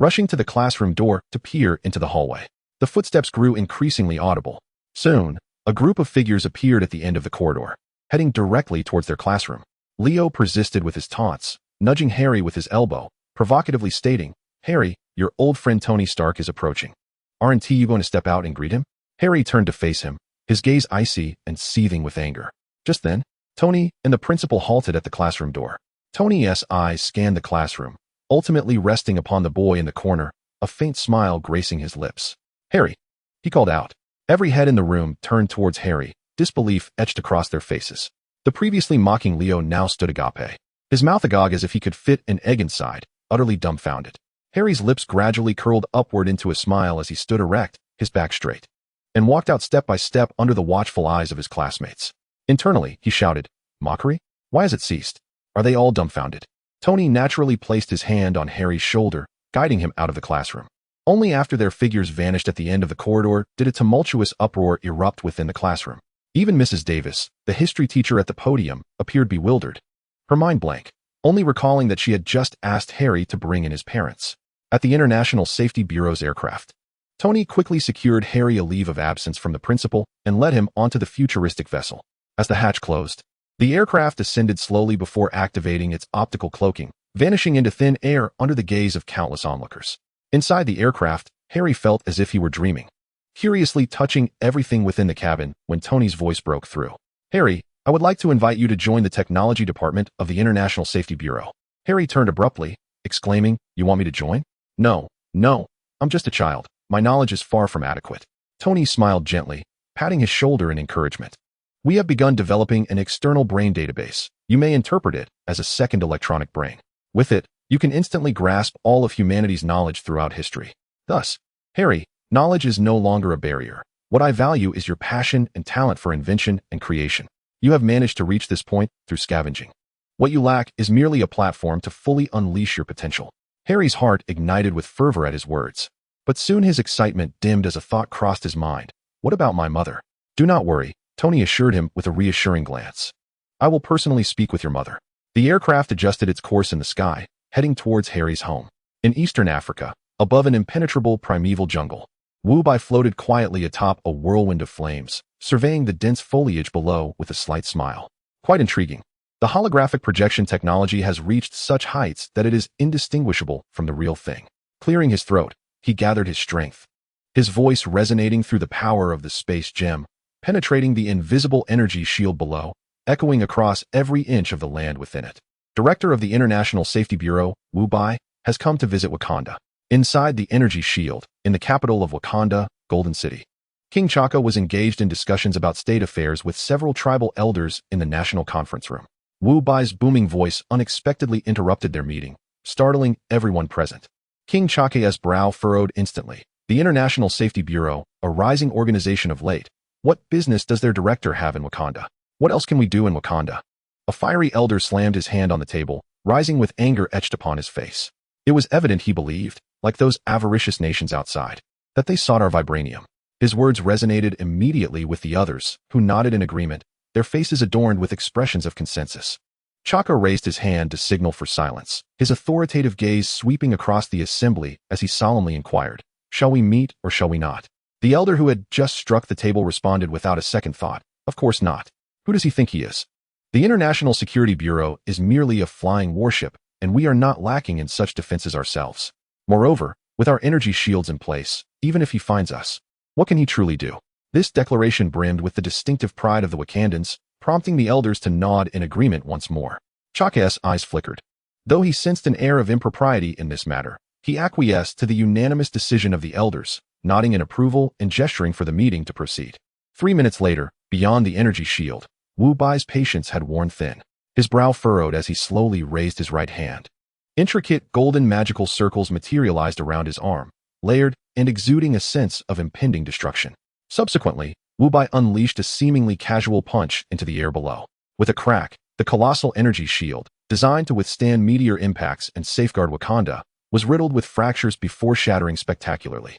Rushing to the classroom door to peer into the hallway, the footsteps grew increasingly audible. Soon, a group of figures appeared at the end of the corridor, heading directly towards their classroom. Leo persisted with his taunts, nudging Harry with his elbow, provocatively stating, "Harry, your old friend Tony Stark is approaching. Aren't you going to step out and greet him?" Harry turned to face him, his gaze icy and seething with anger. Just then, Tony and the principal halted at the classroom door. Tony's eyes scanned the classroom, ultimately resting upon the boy in the corner, a faint smile gracing his lips. "Harry," he called out. Every head in the room turned towards Harry, disbelief etched across their faces. The previously mocking Leo now stood agape, his mouth agog as if he could fit an egg inside, utterly dumbfounded. Harry's lips gradually curled upward into a smile as he stood erect, his back straight, and walked out step by step under the watchful eyes of his classmates. Internally, he shouted, "Mockery? Why has it ceased? Are they all dumbfounded?" Tony naturally placed his hand on Harry's shoulder, guiding him out of the classroom. Only after their figures vanished at the end of the corridor did a tumultuous uproar erupt within the classroom. Even Mrs. Davis, the history teacher at the podium, appeared bewildered, her mind blank, only recalling that she had just asked Harry to bring in his parents. At the International Safety Bureau's aircraft, Tony quickly secured Harry a leave of absence from the principal and led him onto the futuristic vessel. As the hatch closed, the aircraft descended slowly before activating its optical cloaking, vanishing into thin air under the gaze of countless onlookers. Inside the aircraft, Harry felt as if he were dreaming, curiously touching everything within the cabin when Tony's voice broke through. "Harry, I would like to invite you to join the technology department of the International Safety Bureau." Harry turned abruptly, exclaiming, "You want me to join?" No, I'm just a child. My knowledge is far from adequate." Tony smiled gently, patting his shoulder in encouragement. "We have begun developing an external brain database. You may interpret it as a second electronic brain. With it, you can instantly grasp all of humanity's knowledge throughout history. Thus, Harry, knowledge is no longer a barrier. What I value is your passion and talent for invention and creation. You have managed to reach this point through scavenging. What you lack is merely a platform to fully unleash your potential." Harry's heart ignited with fervor at his words. But soon his excitement dimmed as a thought crossed his mind. What about my mother? "Do not worry," Tony assured him with a reassuring glance. "I will personally speak with your mother." The aircraft adjusted its course in the sky, heading towards Harry's home. In eastern Africa, above an impenetrable primeval jungle, Wu Bai floated quietly atop a whirlwind of flames, surveying the dense foliage below with a slight smile. Quite intriguing. The holographic projection technology has reached such heights that it is indistinguishable from the real thing. Clearing his throat, he gathered his strength, his voice resonating through the power of the space gem, penetrating the invisible energy shield below, echoing across every inch of the land within it. Director of the International Safety Bureau, Wu Bai, has come to visit Wakanda. Inside the energy shield, in the capital of Wakanda, Golden City, King Chaka was engaged in discussions about state affairs with several tribal elders in the national conference room. Wu Bai's booming voice unexpectedly interrupted their meeting, startling everyone present. King Chake's brow furrowed instantly. The International Safety Bureau, a rising organization of late. What business does their director have in Wakanda? What else can we do in Wakanda? A fiery elder slammed his hand on the table, rising with anger etched upon his face. It was evident he believed, like those avaricious nations outside, that they sought our vibranium. His words resonated immediately with the others, who nodded in agreement, their faces adorned with expressions of consensus. Chaka raised his hand to signal for silence, his authoritative gaze sweeping across the assembly as he solemnly inquired, "Shall we meet or shall we not?" The elder who had just struck the table responded without a second thought, "Of course not. Who does he think he is? The International Security Bureau is merely a flying warship, and we are not lacking in such defenses ourselves. Moreover, with our energy shields in place, even if he finds us, what can he truly do?" This declaration brimmed with the distinctive pride of the Wakandans, prompting the elders to nod in agreement once more. Chaka's eyes flickered. Though he sensed an air of impropriety in this matter, he acquiesced to the unanimous decision of the elders, nodding in approval and gesturing for the meeting to proceed. 3 minutes later, beyond the energy shield, Wu Bai's patience had worn thin. His brow furrowed as he slowly raised his right hand. Intricate golden magical circles materialized around his arm, layered and exuding a sense of impending destruction. Subsequently, Wu Bai unleashed a seemingly casual punch into the air below. With a crack, the colossal energy shield, designed to withstand meteor impacts and safeguard Wakanda, was riddled with fractures before shattering spectacularly.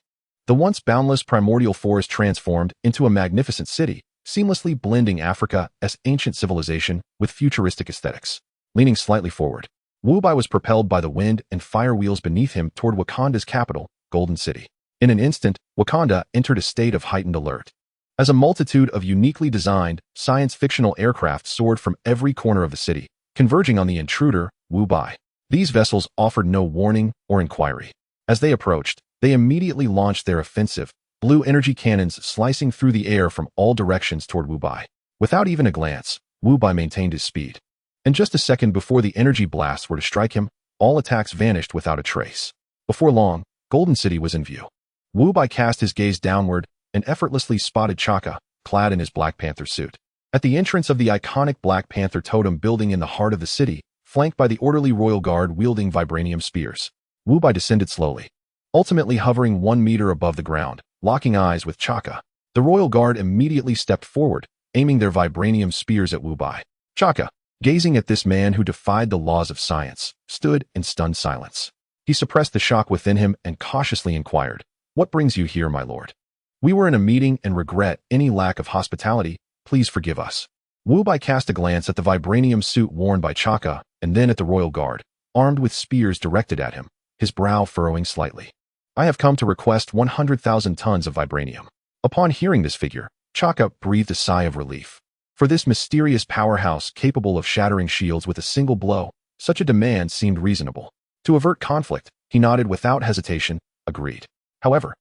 The once boundless primordial forest transformed into a magnificent city, seamlessly blending Africa's ancient civilization with futuristic aesthetics. Leaning slightly forward, Wu Bai was propelled by the wind and fire wheels beneath him toward Wakanda's capital, Golden City. In an instant, Wakanda entered a state of heightened alert. As a multitude of uniquely designed, science-fictional aircraft soared from every corner of the city, converging on the intruder, Wu Bai. These vessels offered no warning or inquiry. As they approached, they immediately launched their offensive, blue energy cannons slicing through the air from all directions toward Wu Bai. Without even a glance, Wu Bai maintained his speed. And just a second before the energy blasts were to strike him, all attacks vanished without a trace. Before long, Golden City was in view. Wu Bai cast his gaze downward and effortlessly spotted Chaka, clad in his Black Panther suit. At the entrance of the iconic Black Panther totem building in the heart of the city, flanked by the orderly royal guard wielding vibranium spears, Wu Bai descended slowly, ultimately hovering 1 meter above the ground, locking eyes with Chaka. The royal guard immediately stepped forward, aiming their vibranium spears at Wu Bai. Chaka, gazing at this man who defied the laws of science, stood in stunned silence. He suppressed the shock within him and cautiously inquired, "What brings you here, my lord?" "We were in a meeting and regret any lack of hospitality. Please forgive us." Wu Bai cast a glance at the vibranium suit worn by Chaka and then at the royal guard, armed with spears directed at him, his brow furrowing slightly. "I have come to request 100,000 tons of vibranium." Upon hearing this figure, Chaka breathed a sigh of relief. For this mysterious powerhouse capable of shattering shields with a single blow, such a demand seemed reasonable. To avert conflict, he nodded without hesitation, agreed. However,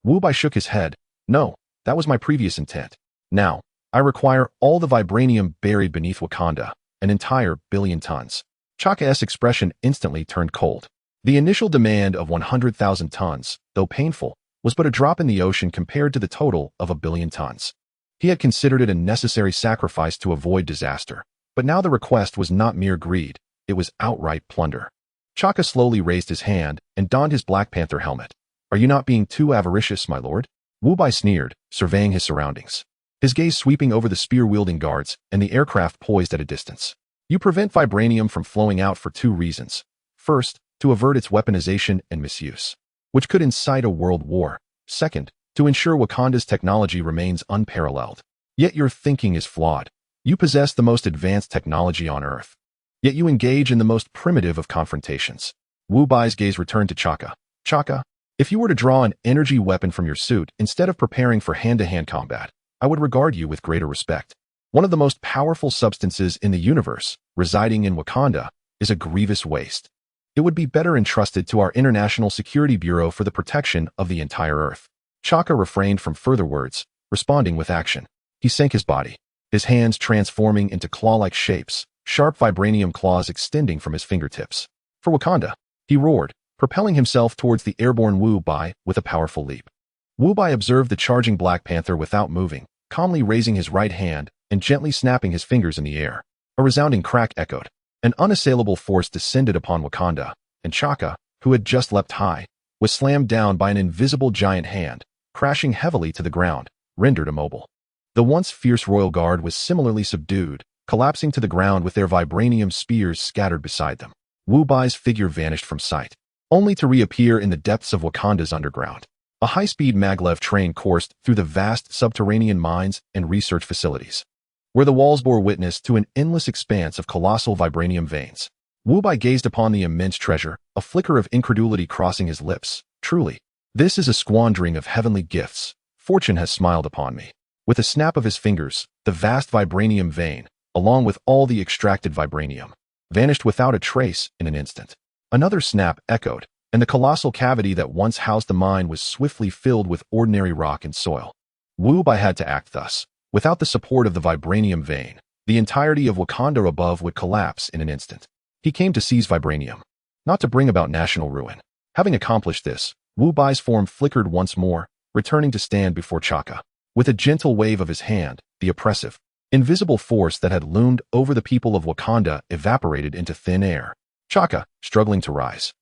Wu Bai shook his head. "No, that was my previous intent. Now, I require all the vibranium buried beneath Wakanda, an entire 1,000,000,000 tons." Chaka's expression instantly turned cold. The initial demand of 100,000 tons, though painful, was but a drop in the ocean compared to the total of 1,000,000,000 tons. He had considered it a necessary sacrifice to avoid disaster, but now the request was not mere greed, it was outright plunder. Chaka slowly raised his hand and donned his Black Panther helmet. "Are you not being too avaricious, my lord?" Wu Bai sneered, surveying his surroundings, his gaze sweeping over the spear-wielding guards and the aircraft poised at a distance. "You prevent vibranium from flowing out for 2 reasons. First, to avert its weaponization and misuse, which could incite a world war. Second, to ensure Wakanda's technology remains unparalleled. Yet your thinking is flawed. You possess the most advanced technology on Earth. Yet you engage in the most primitive of confrontations." Wu Bai's gaze returned to Chaka. "Chaka, if you were to draw an energy weapon from your suit instead of preparing for hand-to-hand combat, I would regard you with greater respect. One of the most powerful substances in the universe, residing in Wakanda, is a grievous waste. It would be better entrusted to our International Security Bureau for the protection of the entire Earth." Chaka refrained from further words, responding with action. He sank his body, his hands transforming into claw-like shapes, sharp vibranium claws extending from his fingertips. "For Wakanda," he roared, propelling himself towards the airborne Wu Bai with a powerful leap. Wu Bai observed the charging Black Panther without moving, calmly raising his right hand and gently snapping his fingers in the air. A resounding crack echoed. An unassailable force descended upon Wakanda, and Chaka, who had just leapt high, was slammed down by an invisible giant hand, crashing heavily to the ground, rendered immobile. The once fierce royal guard was similarly subdued, collapsing to the ground with their vibranium spears scattered beside them. Wu Bai's figure vanished from sight, only to reappear in the depths of Wakanda's underground. A high-speed maglev train coursed through the vast subterranean mines and research facilities, where the walls bore witness to an endless expanse of colossal vibranium veins. Wu Bai gazed upon the immense treasure, a flicker of incredulity crossing his lips. "Truly, this is a squandering of heavenly gifts. Fortune has smiled upon me." With a snap of his fingers, the vast vibranium vein, along with all the extracted vibranium, vanished without a trace in an instant. Another snap echoed, and the colossal cavity that once housed the mine was swiftly filled with ordinary rock and soil. Wu Bai had to act thus. Without the support of the vibranium vein, the entirety of Wakanda above would collapse in an instant. He came to seize vibranium, not to bring about national ruin. Having accomplished this, Wu Bai's form flickered once more, returning to stand before Chaka. With a gentle wave of his hand, the oppressive, invisible force that had loomed over the people of Wakanda evaporated into thin air. Chaka, struggling to rise,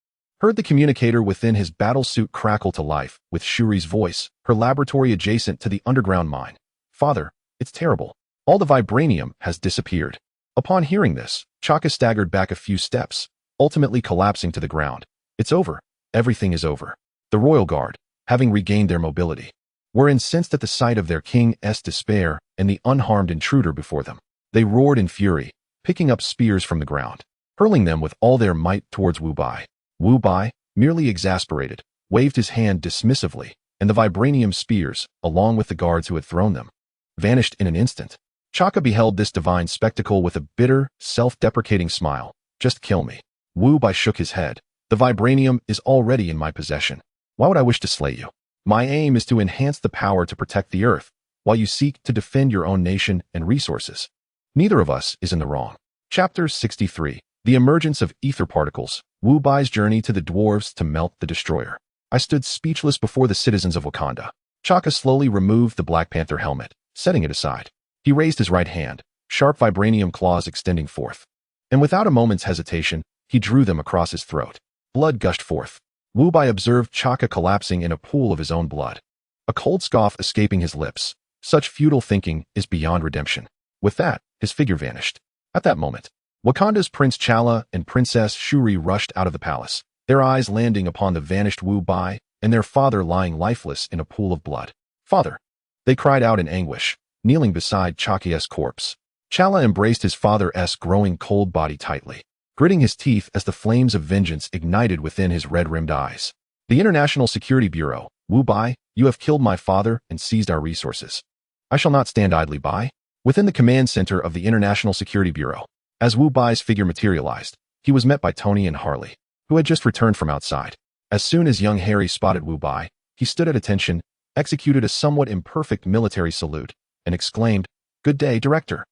heard the communicator within his battle suit crackle to life with Shuri's voice, her laboratory adjacent to the underground mine. "Father, it's terrible. All the vibranium has disappeared." Upon hearing this, Chaka staggered back a few steps, ultimately collapsing to the ground. "It's over. Everything is over." The royal guard, having regained their mobility, were incensed at the sight of their king's despair and the unharmed intruder before them. They roared in fury, picking up spears from the ground, hurling them with all their might towards Wu Bai. Wu Bai, merely exasperated, waved his hand dismissively, and the vibranium spears, along with the guards who had thrown them, vanished in an instant. Chaka beheld this divine spectacle with a bitter, self-deprecating smile. "Just kill me." Wu Bai shook his head. "The vibranium is already in my possession. Why would I wish to slay you? My aim is to enhance the power to protect the Earth, while you seek to defend your own nation and resources. Neither of us is in the wrong." Chapter 63. The Emergence of Ether Particles. Wu Bai's journey to the dwarves to melt the destroyer. I stood speechless before the citizens of Wakanda. Chaka slowly removed the Black Panther helmet, setting it aside. He raised his right hand, sharp vibranium claws extending forth, and without a moment's hesitation, he drew them across his throat. Blood gushed forth. Wu Bai observed Chaka collapsing in a pool of his own blood. A cold scoff escaping his lips. Such futile thinking is beyond redemption. With that, his figure vanished. At that moment, Wakanda's Prince Chala and Princess Shuri rushed out of the palace, their eyes landing upon the vanished Wu Bai and their father lying lifeless in a pool of blood. "Father!" They cried out in anguish, kneeling beside Chaki's corpse. Chala embraced his father's growing cold body tightly, gritting his teeth as the flames of vengeance ignited within his red-rimmed eyes. "The International Security Bureau, Wu Bai, you have killed my father and seized our resources. I shall not stand idly by." Within the command center of the International Security Bureau, as Wu Bai's figure materialized, he was met by Tony and Harley, who had just returned from outside. As soon as young Harry spotted Wu Bai, he stood at attention, executed a somewhat imperfect military salute, and exclaimed, "Good day, Director.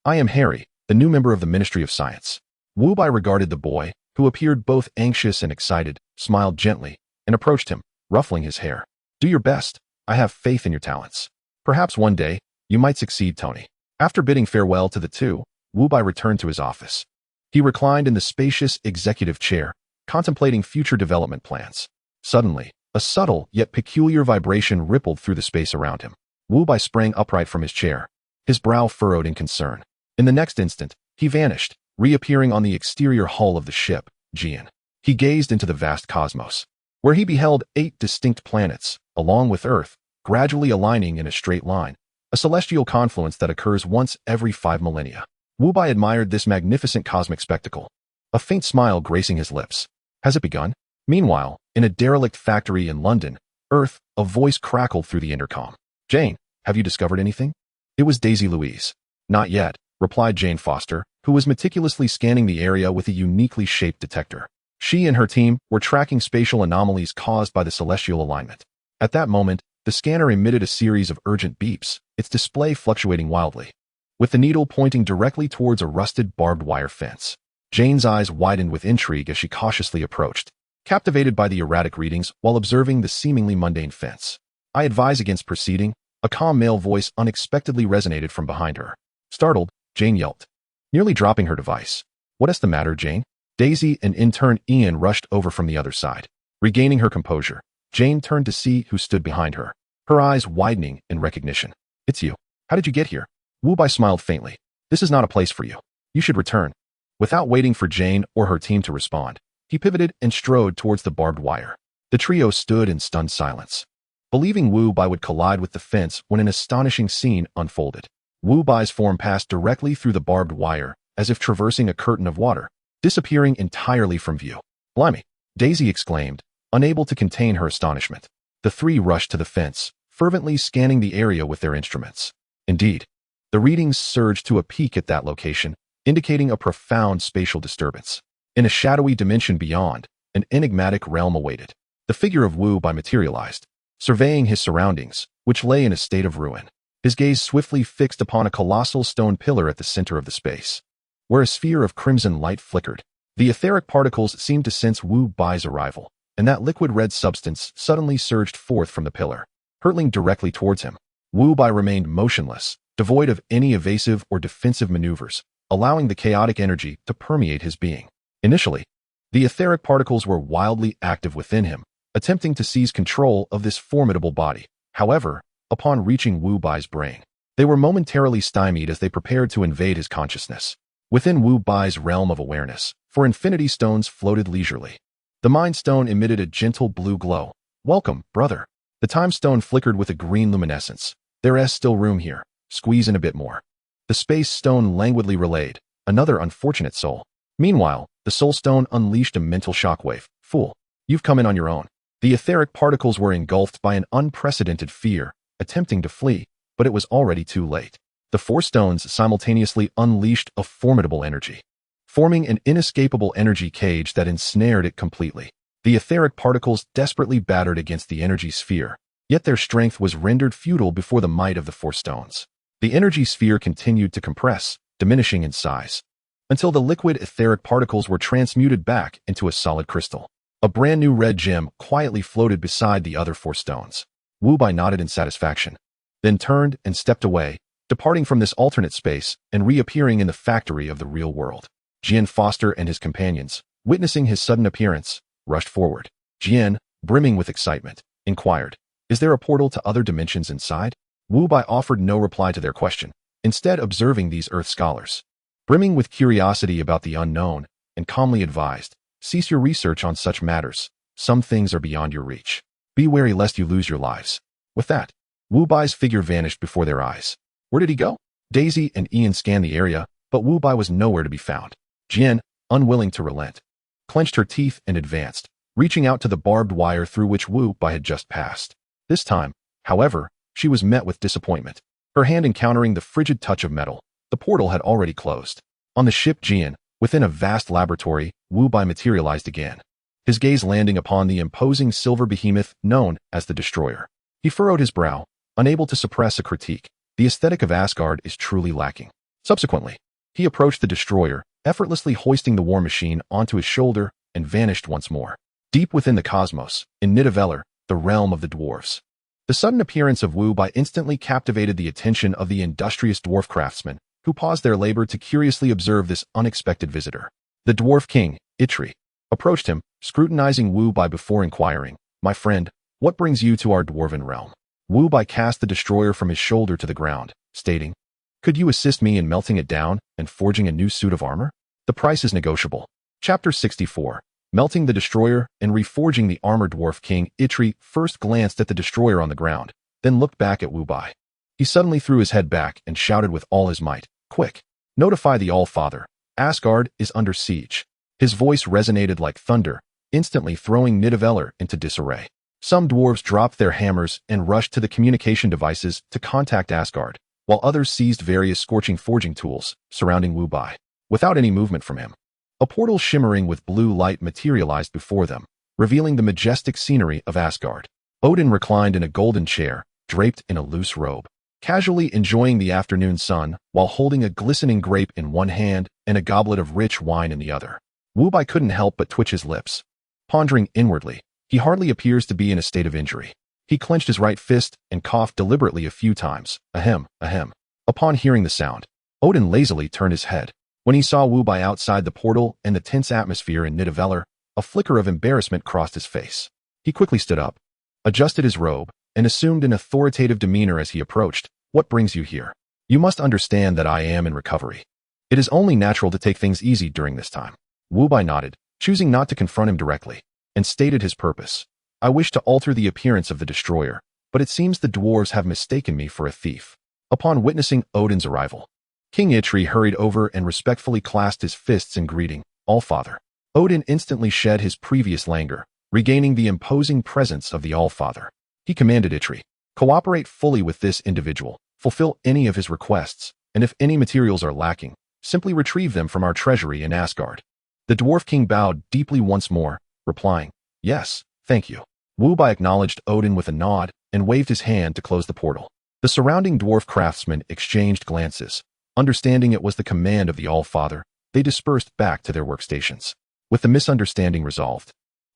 I am Harry, the new member of the Ministry of Science." Wu Bai regarded the boy, who appeared both anxious and excited, smiled gently, and approached him, ruffling his hair. "Do your best. I have faith in your talents. Perhaps one day, you might succeed, Tony." After bidding farewell to the two, Wu Bai returned to his office. He reclined in the spacious executive chair, contemplating future development plans. Suddenly, a subtle yet peculiar vibration rippled through the space around him. Wu Bai sprang upright from his chair, his brow furrowed in concern. In the next instant, he vanished, reappearing on the exterior hull of the ship, Jian. He gazed into the vast cosmos, where he beheld 8 distinct planets, along with Earth, gradually aligning in a straight line, a celestial confluence that occurs once every 5 millennia. Wu Bai admired this magnificent cosmic spectacle, a faint smile gracing his lips. Has it begun? Meanwhile, in a derelict factory in London, Earth, a voice crackled through the intercom. "Jane, have you discovered anything?" It was Daisy Louise. "Not yet," replied Jane Foster, who was meticulously scanning the area with a uniquely shaped detector. She and her team were tracking spatial anomalies caused by the celestial alignment. At that moment, the scanner emitted a series of urgent beeps, its display fluctuating wildly, with the needle pointing directly towards a rusted barbed wire fence. Jane's eyes widened with intrigue as she cautiously approached, captivated by the erratic readings while observing the seemingly mundane fence. "I advise against proceeding," a calm male voice unexpectedly resonated from behind her. Startled, Jane yelped, nearly dropping her device. "What's the matter, Jane?" Daisy and intern Ian rushed over from the other side. Regaining her composure, Jane turned to see who stood behind her, her eyes widening in recognition. "It's you. How did you get here?" Wu Bai smiled faintly. "This is not a place for you. You should return." Without waiting for Jane or her team to respond, he pivoted and strode towards the barbed wire. The trio stood in stunned silence, believing Wu Bai would collide with the fence when an astonishing scene unfolded. Wu Bai's form passed directly through the barbed wire, as if traversing a curtain of water, disappearing entirely from view. "Blimey!" Daisy exclaimed, unable to contain her astonishment. The three rushed to the fence, fervently scanning the area with their instruments. Indeed, the readings surged to a peak at that location, indicating a profound spatial disturbance. In a shadowy dimension beyond, an enigmatic realm awaited. The figure of Wu Bai materialized, surveying his surroundings, which lay in a state of ruin. His gaze swiftly fixed upon a colossal stone pillar at the center of the space, where a sphere of crimson light flickered. The etheric particles seemed to sense Wu Bai's arrival, and that liquid red substance suddenly surged forth from the pillar, hurtling directly towards him. Wu Bai remained motionless, devoid of any evasive or defensive maneuvers, allowing the chaotic energy to permeate his being. Initially, the etheric particles were wildly active within him, attempting to seize control of this formidable body. However, upon reaching Wu Bai's brain, they were momentarily stymied as they prepared to invade his consciousness. Within Wu Bai's realm of awareness, 4 infinity stones floated leisurely. The Mind Stone emitted a gentle blue glow. "Welcome, brother." The Time Stone flickered with a green luminescence. "There's still room here. Squeeze in a bit more." The Space Stone languidly relayed, "Another unfortunate soul." Meanwhile, the Soul Stone unleashed a mental shockwave. "Fool, you've come in on your own." The etheric particles were engulfed by an unprecedented fear, attempting to flee, but it was already too late. The 4 stones simultaneously unleashed a formidable energy, forming an inescapable energy cage that ensnared it completely. The etheric particles desperately battered against the energy sphere, yet their strength was rendered futile before the might of the 4 stones. The energy sphere continued to compress, diminishing in size, until the liquid etheric particles were transmuted back into a solid crystal. A brand new red gem quietly floated beside the other 4 stones. Wu Bai nodded in satisfaction, then turned and stepped away, departing from this alternate space and reappearing in the factory of the real world. Jian Foster and his companions, witnessing his sudden appearance, rushed forward. Jian, brimming with excitement, inquired, "Is there a portal to other dimensions inside?" Wu Bai offered no reply to their question, instead observing these Earth scholars. Brimming with curiosity about the unknown, and calmly advised, "Cease your research on such matters. Some things are beyond your reach. Be wary lest you lose your lives." With that, Wu Bai's figure vanished before their eyes. Where did he go? Daisy and Ian scanned the area, but Wu Bai was nowhere to be found. Jian, unwilling to relent, clenched her teeth and advanced, reaching out to the barbed wire through which Wu Bai had just passed. This time, however, she was met with disappointment. Her hand encountering the frigid touch of metal, the portal had already closed. On the ship Jian, within a vast laboratory, Wu Bai materialized again, his gaze landing upon the imposing silver behemoth known as the Destroyer. He furrowed his brow, unable to suppress a critique. The aesthetic of Asgard is truly lacking. Subsequently, he approached the Destroyer, effortlessly hoisting the war machine onto his shoulder and vanished once more. Deep within the cosmos, in Nidavellir, the realm of the dwarves. The sudden appearance of Wu Bai instantly captivated the attention of the industrious dwarf craftsmen, who paused their labor to curiously observe this unexpected visitor. The dwarf king, Itri, approached him, scrutinizing Wu Bai before inquiring, "My friend, what brings you to our dwarven realm?" Wu Bai cast the Destroyer from his shoulder to the ground, stating, "Could you assist me in melting it down and forging a new suit of armor? The price is negotiable." Chapter 64. Melting the Destroyer and reforging the armor. Dwarf King Itri first glanced at the Destroyer on the ground, then looked back at Wu Bai. He suddenly threw his head back and shouted with all his might, "Quick! Notify the All-Father. Asgard is under siege." His voice resonated like thunder, instantly throwing Nidavellir into disarray. Some dwarves dropped their hammers and rushed to the communication devices to contact Asgard, while others seized various scorching forging tools surrounding Wu Bai. Without any movement from him, a portal shimmering with blue light materialized before them, revealing the majestic scenery of Asgard. Odin reclined in a golden chair, draped in a loose robe, casually enjoying the afternoon sun while holding a glistening grape in one hand and a goblet of rich wine in the other. Wu Bai couldn't help but twitch his lips. Pondering inwardly, he hardly appears to be in a state of injury. He clenched his right fist and coughed deliberately a few times. Ahem, ahem. Upon hearing the sound, Odin lazily turned his head. When he saw Wu Bai outside the portal and the tense atmosphere in Nidavellir, a flicker of embarrassment crossed his face. He quickly stood up, adjusted his robe, and assumed an authoritative demeanor as he approached. "What brings you here? You must understand that I am in recovery. It is only natural to take things easy during this time." Wu Bai nodded, choosing not to confront him directly, and stated his purpose. "I wish to alter the appearance of the Destroyer, but it seems the dwarves have mistaken me for a thief." Upon witnessing Odin's arrival, King Itri hurried over and respectfully clasped his fists in greeting, "All-Father." Odin instantly shed his previous languor, regaining the imposing presence of the All-Father. He commanded Itri, "Cooperate fully with this individual, fulfill any of his requests, and if any materials are lacking, simply retrieve them from our treasury in Asgard." The dwarf king bowed deeply once more, replying, "Yes, thank you." Wu Bai acknowledged Odin with a nod and waved his hand to close the portal. The surrounding dwarf craftsmen exchanged glances. Understanding it was the command of the All-Father, they dispersed back to their workstations. With the misunderstanding resolved,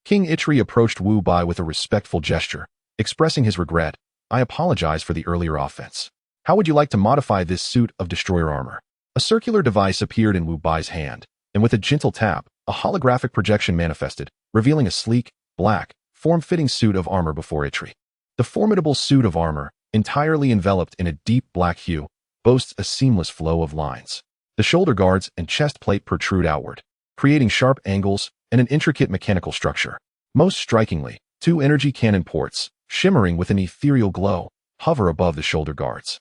King Itri approached Wu Bai with a respectful gesture, expressing his regret. "I apologize for the earlier offense. How would you like to modify this suit of destroyer armor?" A circular device appeared in Wu Bai's hand, and with a gentle tap, a holographic projection manifested, revealing a sleek, black, form-fitting suit of armor before Itri. The formidable suit of armor, entirely enveloped in a deep black hue, boasts a seamless flow of lines. The shoulder guards and chest plate protrude outward, creating sharp angles and an intricate mechanical structure. Most strikingly, two energy cannon ports, shimmering with an ethereal glow, hover above the shoulder guards.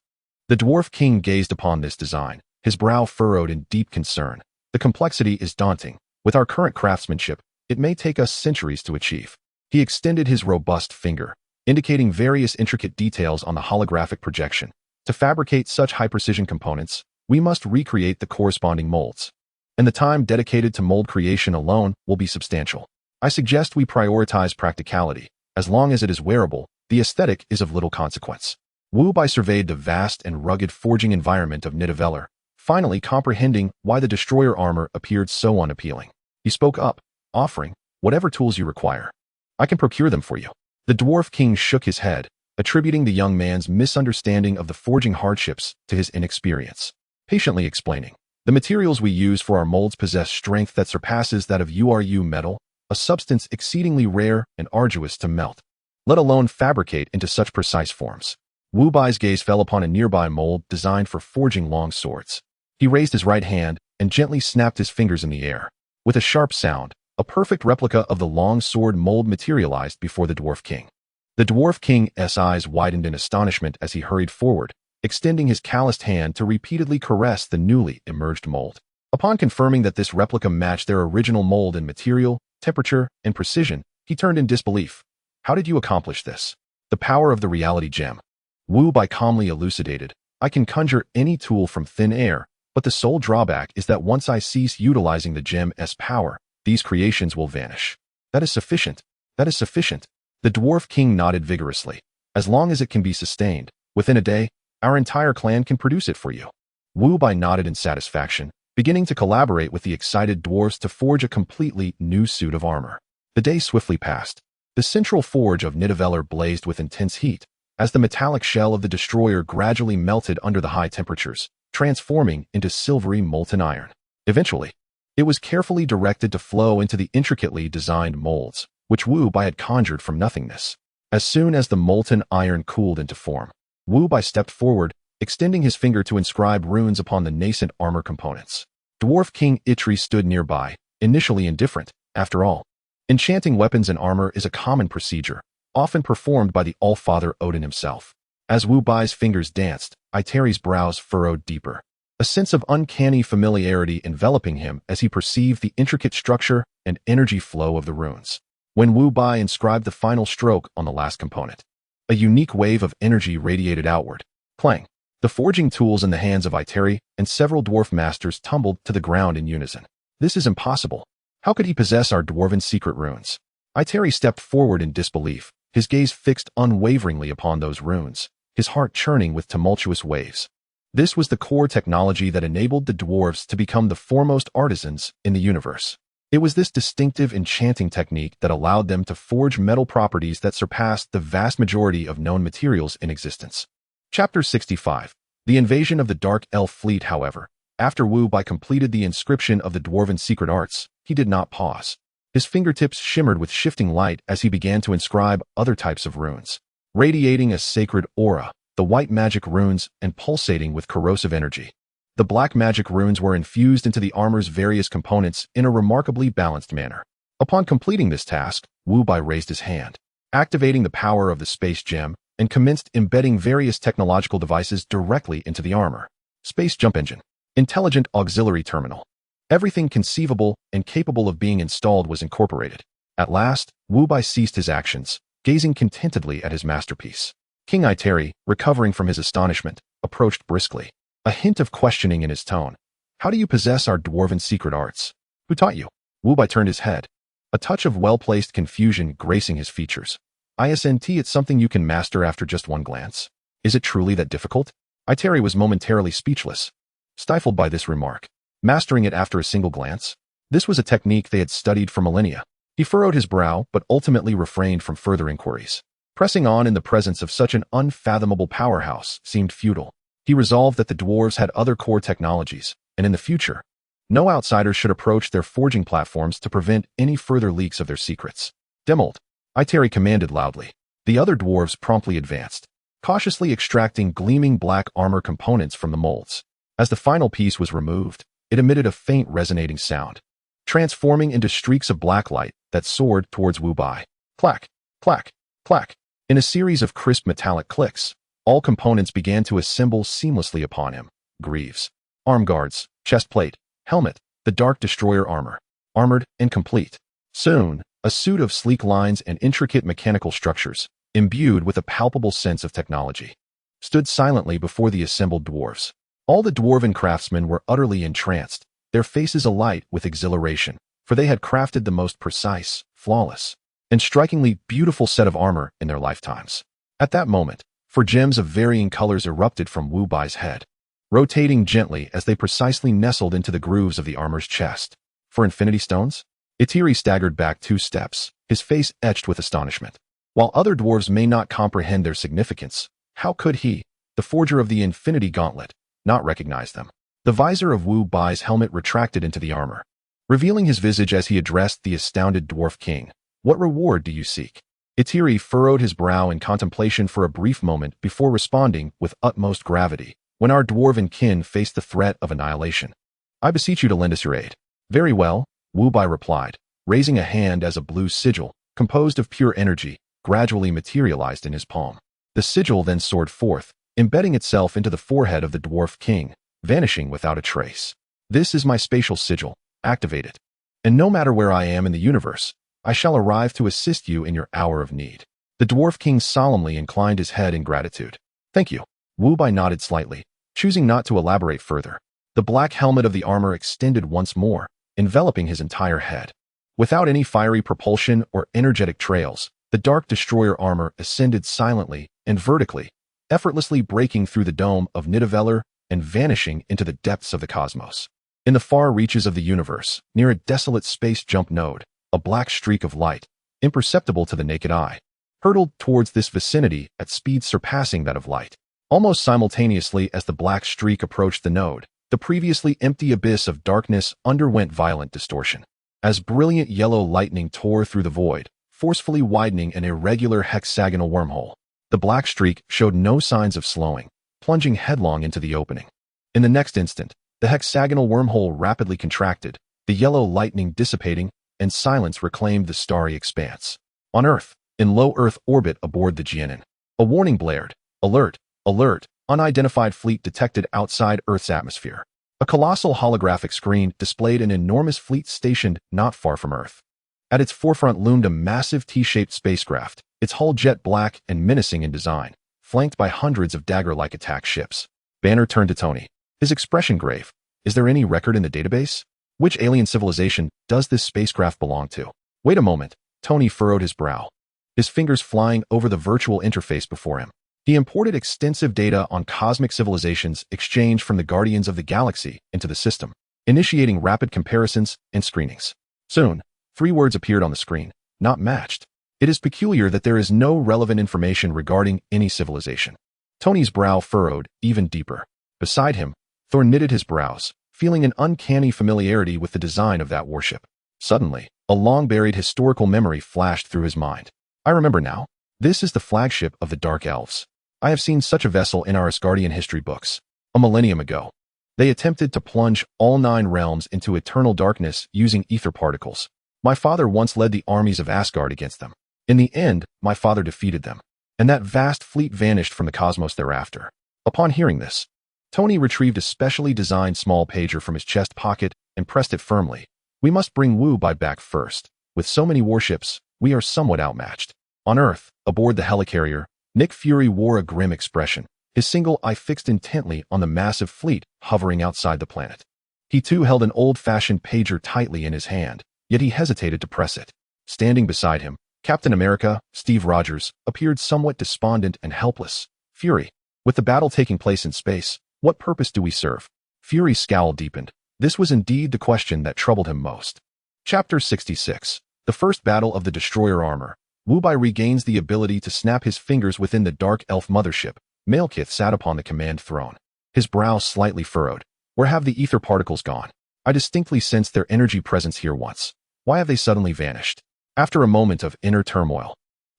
The dwarf king gazed upon this design, his brow furrowed in deep concern. "The complexity is daunting. With our current craftsmanship, it may take us centuries to achieve." He extended his robust finger, indicating various intricate details on the holographic projection. "To fabricate such high-precision components, we must recreate the corresponding molds, and the time dedicated to mold creation alone will be substantial. I suggest we prioritize practicality. As long as it is wearable, the aesthetic is of little consequence." Wu Bai surveyed the vast and rugged forging environment of Nidavellir, finally comprehending why the destroyer armor appeared so unappealing. He spoke up, offering, "Whatever tools you require, I can procure them for you." The dwarf king shook his head, attributing the young man's misunderstanding of the forging hardships to his inexperience, patiently explaining, "The materials we use for our molds possess strength that surpasses that of URU metal, a substance exceedingly rare and arduous to melt, let alone fabricate into such precise forms. Wu Bai's gaze fell upon a nearby mold designed for forging long swords. He raised his right hand and gently snapped his fingers in the air. With a sharp sound, a perfect replica of the long sword mold materialized before the Dwarf King. The Dwarf King's eyes widened in astonishment as he hurried forward, extending his calloused hand to repeatedly caress the newly emerged mold. Upon confirming that this replica matched their original mold in material, temperature, and precision, he turned in disbelief. How did you accomplish this? The power of the reality gem. Wu Bai calmly elucidated. I can conjure any tool from thin air, but the sole drawback is that once I cease utilizing the gem's power, these creations will vanish. That is sufficient. That is sufficient. The Dwarf King nodded vigorously. As long as it can be sustained, within a day, our entire clan can produce it for you. Wu Bai nodded in satisfaction, beginning to collaborate with the excited dwarves to forge a completely new suit of armor. The day swiftly passed. The central forge of Nidavellir blazed with intense heat, as the metallic shell of the destroyer gradually melted under the high temperatures, transforming into silvery molten iron. Eventually, it was carefully directed to flow into the intricately designed molds, which Wu Bai had conjured from nothingness. As soon as the molten iron cooled into form, Wu Bai stepped forward, extending his finger to inscribe runes upon the nascent armor components. Dwarf King Itri stood nearby, initially indifferent. After all, enchanting weapons and armor is a common procedure, often performed by the All-Father Odin himself. As Wu Bai's fingers danced, Iteri's brows furrowed deeper, a sense of uncanny familiarity enveloping him as he perceived the intricate structure and energy flow of the runes. When Wu Bai inscribed the final stroke on the last component, a unique wave of energy radiated outward. Clang! The forging tools in the hands of Iteri and several dwarf masters tumbled to the ground in unison. This is impossible. How could he possess our dwarven secret runes? Iteri stepped forward in disbelief, his gaze fixed unwaveringly upon those runes, his heart churning with tumultuous waves. This was the core technology that enabled the dwarves to become the foremost artisans in the universe. It was this distinctive enchanting technique that allowed them to forge metal properties that surpassed the vast majority of known materials in existence. Chapter 65. The invasion of the Dark Elf Fleet. However, after Wu Bai completed the inscription of the dwarven secret arts, he did not pause. His fingertips shimmered with shifting light as he began to inscribe other types of runes, radiating a sacred aura, the white magic runes and pulsating with corrosive energy. The black magic runes were infused into the armor's various components in a remarkably balanced manner. Upon completing this task, Wu Bai raised his hand, activating the power of the space gem, and commenced embedding various technological devices directly into the armor. Space jump engine, intelligent auxiliary terminal. Everything conceivable and capable of being installed was incorporated. At last, Wu Bai ceased his actions, gazing contentedly at his masterpiece. King Iteri, recovering from his astonishment, approached briskly, a hint of questioning in his tone. How do you possess our dwarven secret arts? Who taught you? Wu Bai turned his head, a touch of well-placed confusion gracing his features. It's something you can master after just one glance. Is it truly that difficult? Iteri was momentarily speechless, stifled by this remark. Mastering it after a single glance? This was a technique they had studied for millennia. He furrowed his brow, but ultimately refrained from further inquiries. Pressing on in the presence of such an unfathomable powerhouse seemed futile. He resolved that the dwarves had other core technologies, and in the future, no outsiders should approach their forging platforms to prevent any further leaks of their secrets. Demold, Iteri commanded loudly. The other dwarves promptly advanced, cautiously extracting gleaming black armor components from the molds. As the final piece was removed, it emitted a faint resonating sound, transforming into streaks of black light that soared towards Wu Bai. Clack, clack, clack. In a series of crisp metallic clicks, all components began to assemble seamlessly upon him. Greaves, arm guards, chest plate, helmet, the Dark Destroyer armor, armored and complete. Soon, a suit of sleek lines and intricate mechanical structures, imbued with a palpable sense of technology, stood silently before the assembled dwarves. All the dwarven craftsmen were utterly entranced, their faces alight with exhilaration, for they had crafted the most precise, flawless, and strikingly beautiful set of armor in their lifetimes. At that moment, four gems of varying colors erupted from Wu Bai's head, rotating gently as they precisely nestled into the grooves of the armor's chest. For infinity stones? Iteri staggered back 2 steps, his face etched with astonishment. While other dwarves may not comprehend their significance, how could he, the forger of the infinity gauntlet, not recognize them? The visor of Wu Bai's helmet retracted into the armor, revealing his visage as he addressed the astounded dwarf king. What reward do you seek? Itiri furrowed his brow in contemplation for a brief moment before responding with utmost gravity. When our dwarven kin faced the threat of annihilation, I beseech you to lend us your aid. Very well, Wu Bai replied, raising a hand as a blue sigil, composed of pure energy, gradually materialized in his palm. The sigil then soared forth, embedding itself into the forehead of the dwarf king, vanishing without a trace. This is my spatial sigil. Activate it. And no matter where I am in the universe, I shall arrive to assist you in your hour of need. The dwarf king solemnly inclined his head in gratitude. Thank you. Wu Bai nodded slightly, choosing not to elaborate further. The black helmet of the armor extended once more, enveloping his entire head. Without any fiery propulsion or energetic trails, the Dark Destroyer armor ascended silently and vertically, effortlessly breaking through the dome of Nidavellir and vanishing into the depths of the cosmos. In the far reaches of the universe, near a desolate space jump node, a black streak of light, imperceptible to the naked eye, hurtled towards this vicinity at speeds surpassing that of light. Almost simultaneously as the black streak approached the node, the previously empty abyss of darkness underwent violent distortion. As brilliant yellow lightning tore through the void, forcefully widening an irregular hexagonal wormhole, the black streak showed no signs of slowing, plunging headlong into the opening. In the next instant, the hexagonal wormhole rapidly contracted, the yellow lightning dissipating, and silence reclaimed the starry expanse. On Earth, in low Earth orbit aboard the Jianan, a warning blared. Alert, alert, unidentified fleet detected outside Earth's atmosphere. A colossal holographic screen displayed an enormous fleet stationed not far from Earth. At its forefront loomed a massive T-shaped spacecraft, its hull jet black and menacing in design, flanked by hundreds of dagger-like attack ships. Banner turned to Tony, his expression grave. Is there any record in the database? Which alien civilization does this spacecraft belong to? Wait a moment, Tony furrowed his brow, his fingers flying over the virtual interface before him. He imported extensive data on cosmic civilizations exchanged from the Guardians of the Galaxy into the system, initiating rapid comparisons and screenings. Soon, 3 words appeared on the screen: not matched. It is peculiar that there is no relevant information regarding any civilization. Tony's brow furrowed even deeper. Beside him, Thor knitted his brows, feeling an uncanny familiarity with the design of that warship. Suddenly, a long-buried historical memory flashed through his mind. I remember now. This is the flagship of the Dark Elves. I have seen such a vessel in our Asgardian history books. A millennium ago, they attempted to plunge all 9 realms into eternal darkness using ether particles. My father once led the armies of Asgard against them. In the end, my father defeated them, and that vast fleet vanished from the cosmos thereafter. Upon hearing this, Tony retrieved a specially designed small pager from his chest pocket and pressed it firmly. We must bring Wu Bai back first. With so many warships, we are somewhat outmatched. On Earth, aboard the helicarrier, Nick Fury wore a grim expression, his single eye fixed intently on the massive fleet hovering outside the planet. He too held an old-fashioned pager tightly in his hand, yet he hesitated to press it. Standing beside him, Captain America, Steve Rogers, appeared somewhat despondent and helpless. Fury, with the battle taking place in space, what purpose do we serve? Fury's scowl deepened. This was indeed the question that troubled him most. Chapter 66. The First Battle of the Destroyer Armor. Wu Bai regains the ability to snap his fingers within the Dark Elf mothership. Malekith sat upon the command throne, his brow slightly furrowed. Where have the ether particles gone? I distinctly sensed their energy presence here once. Why have they suddenly vanished? After a moment of inner turmoil,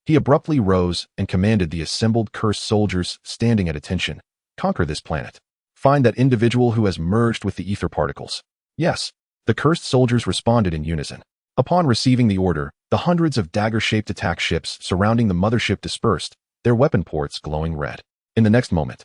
he abruptly rose and commanded the assembled cursed soldiers standing at attention. Conquer this planet. Find that individual who has merged with the ether particles. Yes, the cursed soldiers responded in unison. Upon receiving the order, the hundreds of dagger-shaped attack ships surrounding the mothership dispersed, their weapon ports glowing red. In the next moment,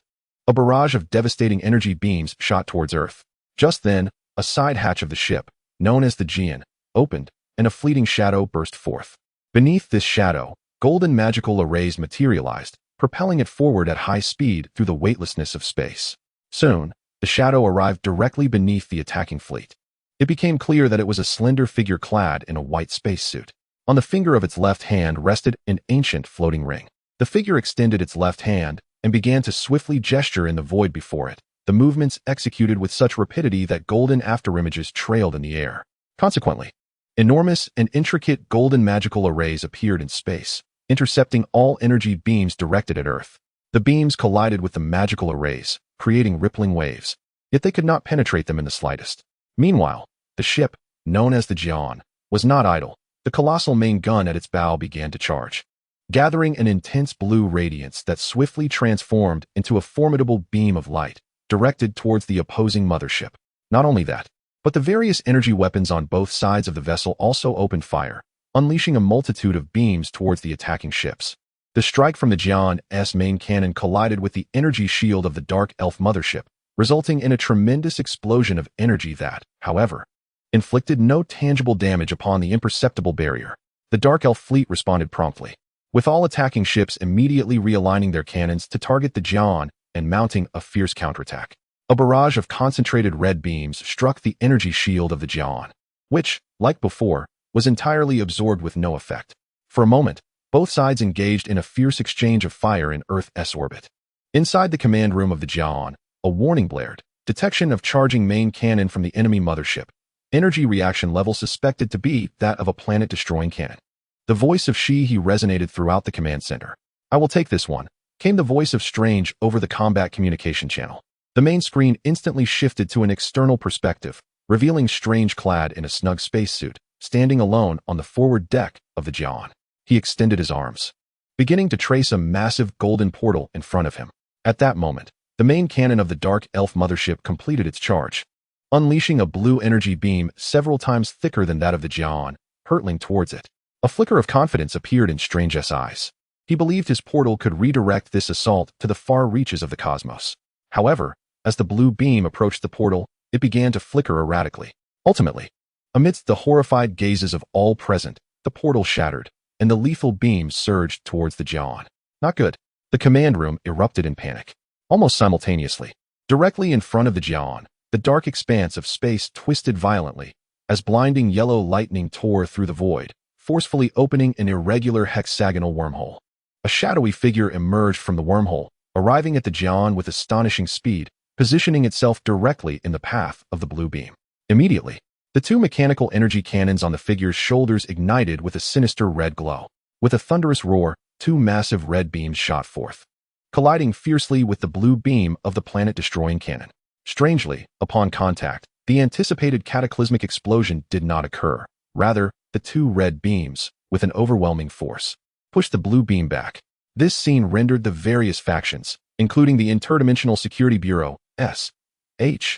a barrage of devastating energy beams shot towards Earth. Just then, a side hatch of the ship, known as the Jian, opened, and a fleeting shadow burst forth. Beneath this shadow, golden magical arrays materialized, propelling it forward at high speed through the weightlessness of space. Soon, the shadow arrived directly beneath the attacking fleet. It became clear that it was a slender figure clad in a white spacesuit. On the finger of its left hand rested an ancient floating ring. The figure extended its left hand and began to swiftly gesture in the void before it, the movements executed with such rapidity that golden afterimages trailed in the air. Consequently, enormous and intricate golden magical arrays appeared in space, intercepting all energy beams directed at Earth. The beams collided with the magical arrays, creating rippling waves, yet they could not penetrate them in the slightest. Meanwhile, the ship, known as the Jian, was not idle. The colossal main gun at its bow began to charge, gathering an intense blue radiance that swiftly transformed into a formidable beam of light directed towards the opposing mothership. Not only that, but the various energy weapons on both sides of the vessel also opened fire, unleashing a multitude of beams towards the attacking ships. The strike from the Jian's main cannon collided with the energy shield of the Dark Elf mothership, resulting in a tremendous explosion of energy that, however, inflicted no tangible damage upon the imperceptible barrier. The Dark Elf fleet responded promptly, with all attacking ships immediately realigning their cannons to target the Jian and mounting a fierce counterattack. A barrage of concentrated red beams struck the energy shield of the Jian, which, like before, was entirely absorbed with no effect. For a moment, both sides engaged in a fierce exchange of fire in Earth's orbit. Inside the command room of the Jian, a warning blared. Detection of charging main cannon from the enemy mothership. Energy reaction level suspected to be that of a planet-destroying cannon. The voice of Shi-He resonated throughout the command center. "I will take this one," came the voice of Strange over the combat communication channel. The main screen instantly shifted to an external perspective, revealing Strange clad in a snug spacesuit, standing alone on the forward deck of the Jian. He extended his arms, beginning to trace a massive golden portal in front of him. At that moment, the main cannon of the Dark Elf mothership completed its charge, unleashing a blue energy beam several times thicker than that of the Jian, hurtling towards it. A flicker of confidence appeared in Strange's eyes. He believed his portal could redirect this assault to the far reaches of the cosmos. However, as the blue beam approached the portal, it began to flicker erratically. Ultimately, amidst the horrified gazes of all present, the portal shattered, and the lethal beam surged towards the Jian. Not good. The command room erupted in panic. Almost simultaneously, directly in front of the Jian, the dark expanse of space twisted violently, as blinding yellow lightning tore through the void, forcefully opening an irregular hexagonal wormhole. A shadowy figure emerged from the wormhole, arriving at the Jian with astonishing speed, positioning itself directly in the path of the blue beam. Immediately, the two mechanical energy cannons on the figure's shoulders ignited with a sinister red glow. With a thunderous roar, two massive red beams shot forth, colliding fiercely with the blue beam of the planet-destroying cannon. Strangely, upon contact, the anticipated cataclysmic explosion did not occur. Rather, the two red beams, with an overwhelming force, pushed the blue beam back. This scene rendered the various factions, including the Interdimensional Security Bureau, SHIELD,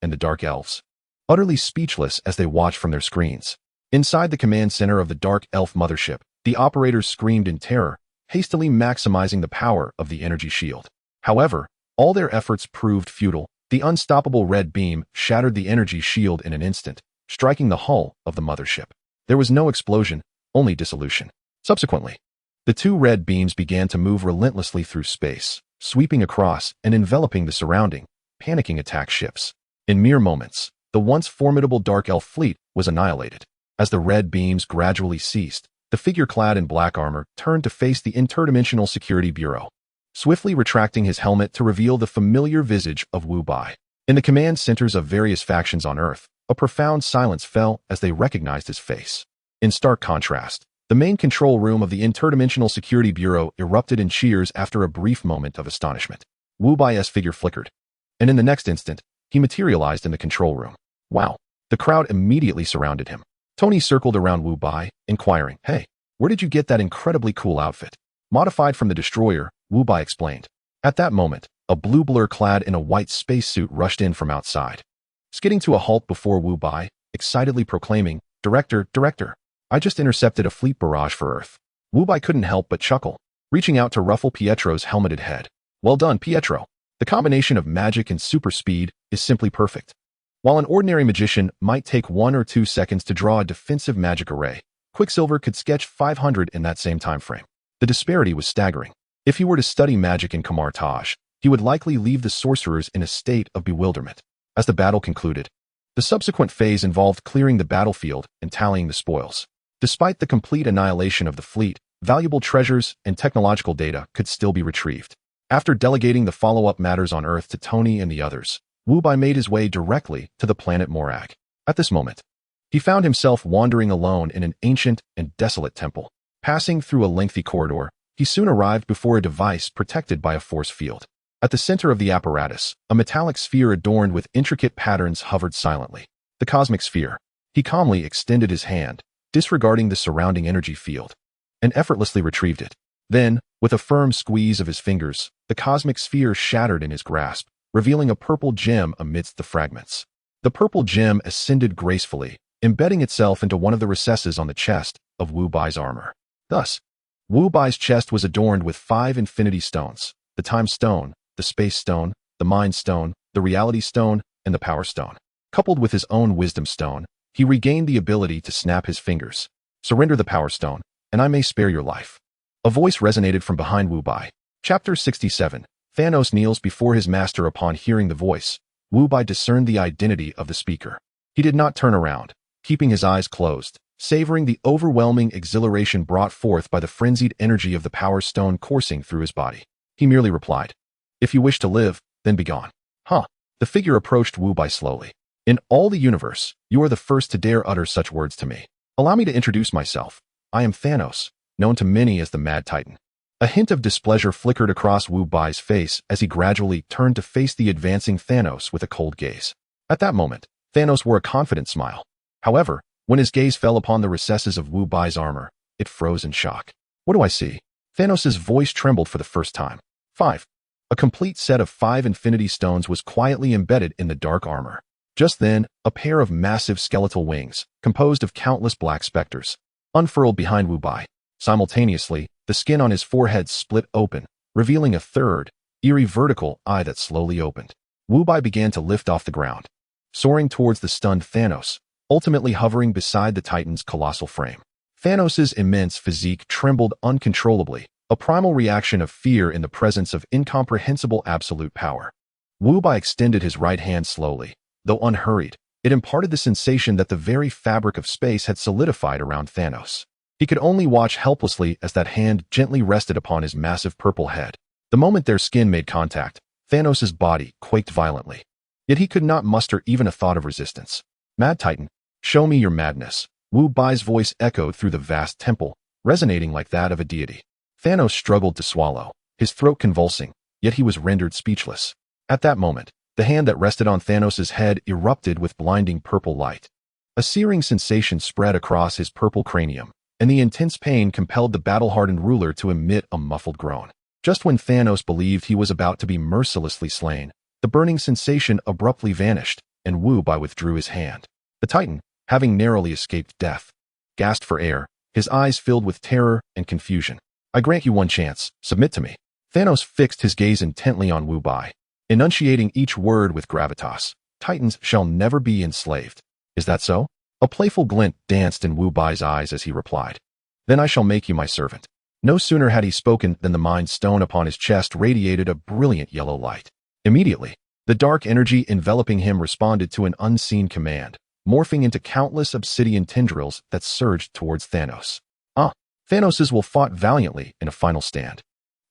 and the Dark Elves, utterly speechless as they watched from their screens. Inside the command center of the Dark Elf mothership, the operators screamed in terror, hastily maximizing the power of the energy shield. However, all their efforts proved futile. The unstoppable red beam shattered the energy shield in an instant, striking the hull of the mothership. There was no explosion, only dissolution. Subsequently, the two red beams began to move relentlessly through space, sweeping across and enveloping the surrounding, panicking attack ships. In mere moments, the once formidable Dark Elf fleet was annihilated. As the red beams gradually ceased, the figure clad in black armor turned to face the Interdimensional Security Bureau, swiftly retracting his helmet to reveal the familiar visage of Wu Bai. In the command centers of various factions on Earth, a profound silence fell as they recognized his face. In stark contrast, the main control room of the Interdimensional Security Bureau erupted in cheers after a brief moment of astonishment. Wu Bai's figure flickered, and in the next instant, he materialized in the control room. Wow! The crowd immediately surrounded him. Tony circled around Wu Bai, inquiring, "Hey, where did you get that incredibly cool outfit?" "Modified from the destroyer," Wu Bai explained. At that moment, a blue blur clad in a white spacesuit rushed in from outside, skidding to a halt before Wu Bai, excitedly proclaiming, Director, I just intercepted a fleet barrage for Earth." Wu Bai couldn't help but chuckle, reaching out to ruffle Pietro's helmeted head. "Well done, Pietro. The combination of magic and super speed is simply perfect." While an ordinary magician might take 1 or 2 seconds to draw a defensive magic array, Quicksilver could sketch 500 in that same time frame. The disparity was staggering. If he were to study magic in Kamartaj, he would likely leave the sorcerers in a state of bewilderment. As the battle concluded, the subsequent phase involved clearing the battlefield and tallying the spoils. Despite the complete annihilation of the fleet, valuable treasures and technological data could still be retrieved. After delegating the follow-up matters on Earth to Tony and the others, Wu Bai made his way directly to the planet Morag. At this moment, he found himself wandering alone in an ancient and desolate temple. Passing through a lengthy corridor, he soon arrived before a device protected by a force field. At the center of the apparatus, a metallic sphere adorned with intricate patterns hovered silently. The cosmic sphere. He calmly extended his hand, disregarding the surrounding energy field, and effortlessly retrieved it. Then, with a firm squeeze of his fingers, the cosmic sphere shattered in his grasp, revealing a purple gem amidst the fragments. The purple gem ascended gracefully, embedding itself into one of the recesses on the chest of Wu Bai's armor. Thus, Wu Bai's chest was adorned with 5 infinity stones: the time stone, the space stone, the mind stone, the reality stone, and the power stone. Coupled with his own wisdom stone, he regained the ability to snap his fingers. Surrender the power stone, and I may spare your life. A voice resonated from behind Wu Bai. Chapter 67. Thanos kneels before his master. Upon hearing the voice, Wu Bai discerned the identity of the speaker. He did not turn around, keeping his eyes closed, savoring the overwhelming exhilaration brought forth by the frenzied energy of the power stone coursing through his body. He merely replied, "If you wish to live, then be gone." Huh. The figure approached Wu Bai slowly. "In all the universe, you are the first to dare utter such words to me. Allow me to introduce myself. I am Thanos, known to many as the Mad Titan." A hint of displeasure flickered across Wu Bai's face as he gradually turned to face the advancing Thanos with a cold gaze. At that moment, Thanos wore a confident smile. However, when his gaze fell upon the recesses of Wu Bai's armor, it froze in shock. "What do I see?" Thanos' voice trembled for the first time. 5. A complete set of 5 infinity stones was quietly embedded in the dark armor. Just then, a pair of massive skeletal wings, composed of countless black specters, unfurled behind Wu Bai. Simultaneously, the skin on his forehead split open, revealing a third, eerie vertical eye that slowly opened. Wu Bai began to lift off the ground, soaring towards the stunned Thanos, ultimately hovering beside the Titan's colossal frame. Thanos' immense physique trembled uncontrollably, a primal reaction of fear in the presence of incomprehensible absolute power. Wu Bai extended his right hand slowly. Though unhurried, it imparted the sensation that the very fabric of space had solidified around Thanos. He could only watch helplessly as that hand gently rested upon his massive purple head. The moment their skin made contact, Thanos' body quaked violently. Yet he could not muster even a thought of resistance. "Mad Titan, show me your madness." Wu Bai's voice echoed through the vast temple, resonating like that of a deity. Thanos struggled to swallow, his throat convulsing, yet he was rendered speechless. At that moment, the hand that rested on Thanos' head erupted with blinding purple light. A searing sensation spread across his purple cranium, and the intense pain compelled the battle-hardened ruler to emit a muffled groan. Just when Thanos believed he was about to be mercilessly slain, the burning sensation abruptly vanished, and Wu Bai withdrew his hand. The Titan, having narrowly escaped death, gasped for air, his eyes filled with terror and confusion. "I grant you one chance. Submit to me." Thanos fixed his gaze intently on Wu Bai, enunciating each word with gravitas. "Titans shall never be enslaved. Is that so?" A playful glint danced in Wu Bai's eyes as he replied, "Then I shall make you my servant." No sooner had he spoken than the mind stone upon his chest radiated a brilliant yellow light. Immediately, the dark energy enveloping him responded to an unseen command, morphing into countless obsidian tendrils that surged towards Thanos. Thanos' will fought valiantly in a final stand.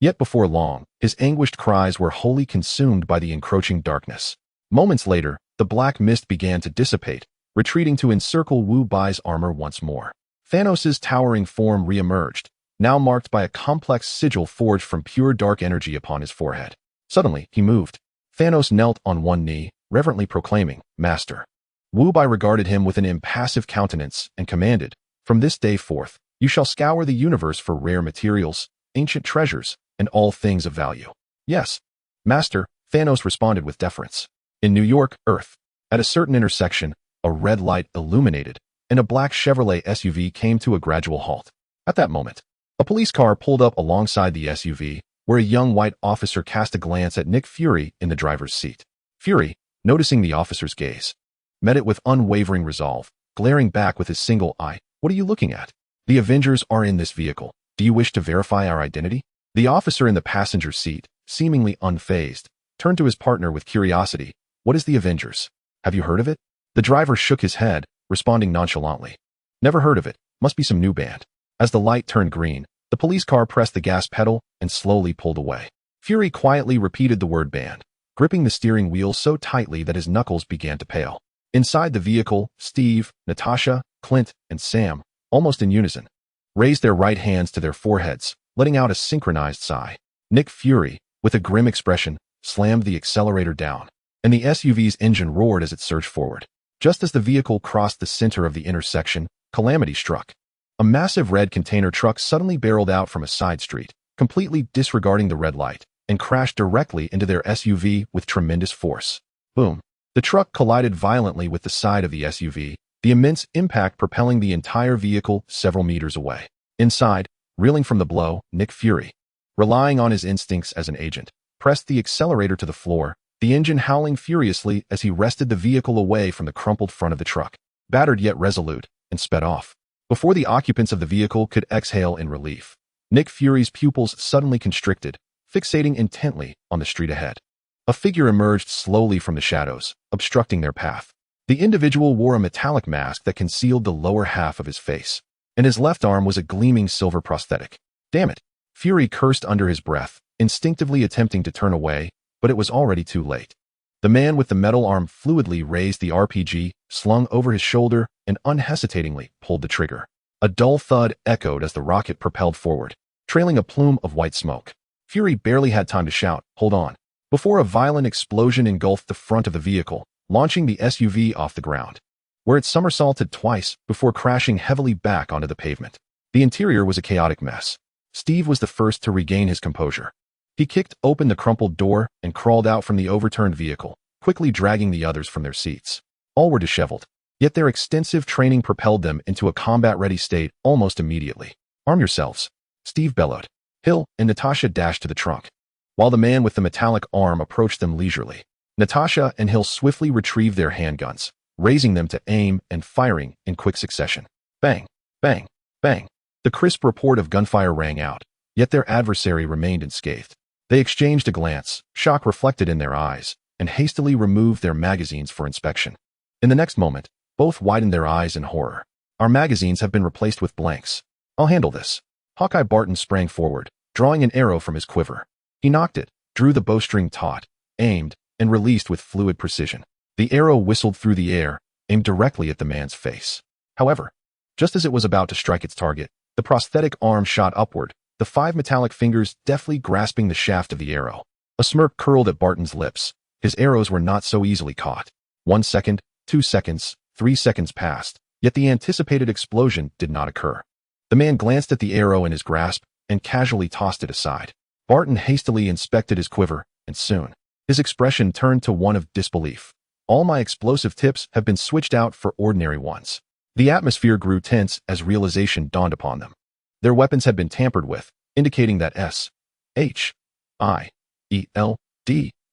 Yet before long, his anguished cries were wholly consumed by the encroaching darkness. Moments later, the black mist began to dissipate, retreating to encircle Wu Bai's armor once more. Thanos' towering form re-emerged, now marked by a complex sigil forged from pure dark energy upon his forehead. Suddenly, he moved. Thanos knelt on one knee, reverently proclaiming, "Master." Wu Bai regarded him with an impassive countenance and commanded, "From this day forth, you shall scour the universe for rare materials, ancient treasures, and all things of value." "Yes, Master," Thanos responded with deference. In New York, Earth, at a certain intersection, a red light illuminated, and a black Chevrolet SUV came to a gradual halt. At that moment, a police car pulled up alongside the SUV, where a young white officer cast a glance at Nick Fury in the driver's seat. Fury, noticing the officer's gaze, met it with unwavering resolve, glaring back with his single eye. "What are you looking at?" "The Avengers are in this vehicle. Do you wish to verify our identity?" The officer in the passenger seat, seemingly unfazed, turned to his partner with curiosity. "What is the Avengers? Have you heard of it?" The driver shook his head, responding nonchalantly, "Never heard of it. Must be some new band." As the light turned green, the police car pressed the gas pedal and slowly pulled away. Fury quietly repeated the word band, gripping the steering wheel so tightly that his knuckles began to pale. Inside the vehicle, Steve, Natasha, Clint, and Sam, almost in unison, raised their right hands to their foreheads, letting out a synchronized sigh. Nick Fury, with a grim expression, slammed the accelerator down, and the SUV's engine roared as it surged forward. Just as the vehicle crossed the center of the intersection, calamity struck. A massive red container truck suddenly barreled out from a side street, completely disregarding the red light, and crashed directly into their SUV with tremendous force. Boom. The truck collided violently with the side of the SUV, the immense impact propelling the entire vehicle several meters away. Inside, reeling from the blow, Nick Fury, relying on his instincts as an agent, pressed the accelerator to the floor, the engine howling furiously as he wrested the vehicle away from the crumpled front of the truck, battered yet resolute, and sped off. Before the occupants of the vehicle could exhale in relief, Nick Fury's pupils suddenly constricted, fixating intently on the street ahead. A figure emerged slowly from the shadows, obstructing their path. The individual wore a metallic mask that concealed the lower half of his face, and his left arm was a gleaming silver prosthetic. Damn it! Fury cursed under his breath, instinctively attempting to turn away, but it was already too late. The man with the metal arm fluidly raised the RPG, slung over his shoulder, and unhesitatingly pulled the trigger. A dull thud echoed as the rocket propelled forward, trailing a plume of white smoke. Fury barely had time to shout, "Hold on," before a violent explosion engulfed the front of the vehicle, launching the SUV off the ground, where it somersaulted twice before crashing heavily back onto the pavement. The interior was a chaotic mess. Steve was the first to regain his composure. He kicked open the crumpled door and crawled out from the overturned vehicle, quickly dragging the others from their seats. All were disheveled, yet their extensive training propelled them into a combat-ready state almost immediately. "Arm yourselves," Steve bellowed. Hill and Natasha dashed to the trunk, while the man with the metallic arm approached them leisurely. Natasha and Hill swiftly retrieved their handguns, raising them to aim and firing in quick succession. Bang, bang, bang. The crisp report of gunfire rang out, yet their adversary remained unscathed. They exchanged a glance, shock reflected in their eyes, and hastily removed their magazines for inspection. In the next moment, both widened their eyes in horror. "Our magazines have been replaced with blanks. I'll handle this." Hawkeye Barton sprang forward, drawing an arrow from his quiver. He knocked it, drew the bowstring taut, aimed, and released with fluid precision. The arrow whistled through the air, aimed directly at the man's face. However, just as it was about to strike its target, the prosthetic arm shot upward, the 5 metallic fingers deftly grasping the shaft of the arrow. A smirk curled at Barton's lips. His arrows were not so easily caught. 1 second, 2 seconds, 3 seconds passed, yet the anticipated explosion did not occur. The man glanced at the arrow in his grasp and casually tossed it aside. Barton hastily inspected his quiver, and soon, his expression turned to one of disbelief. "All my explosive tips have been switched out for ordinary ones." The atmosphere grew tense as realization dawned upon them. Their weapons had been tampered with, indicating that S.H.I.E.L.D.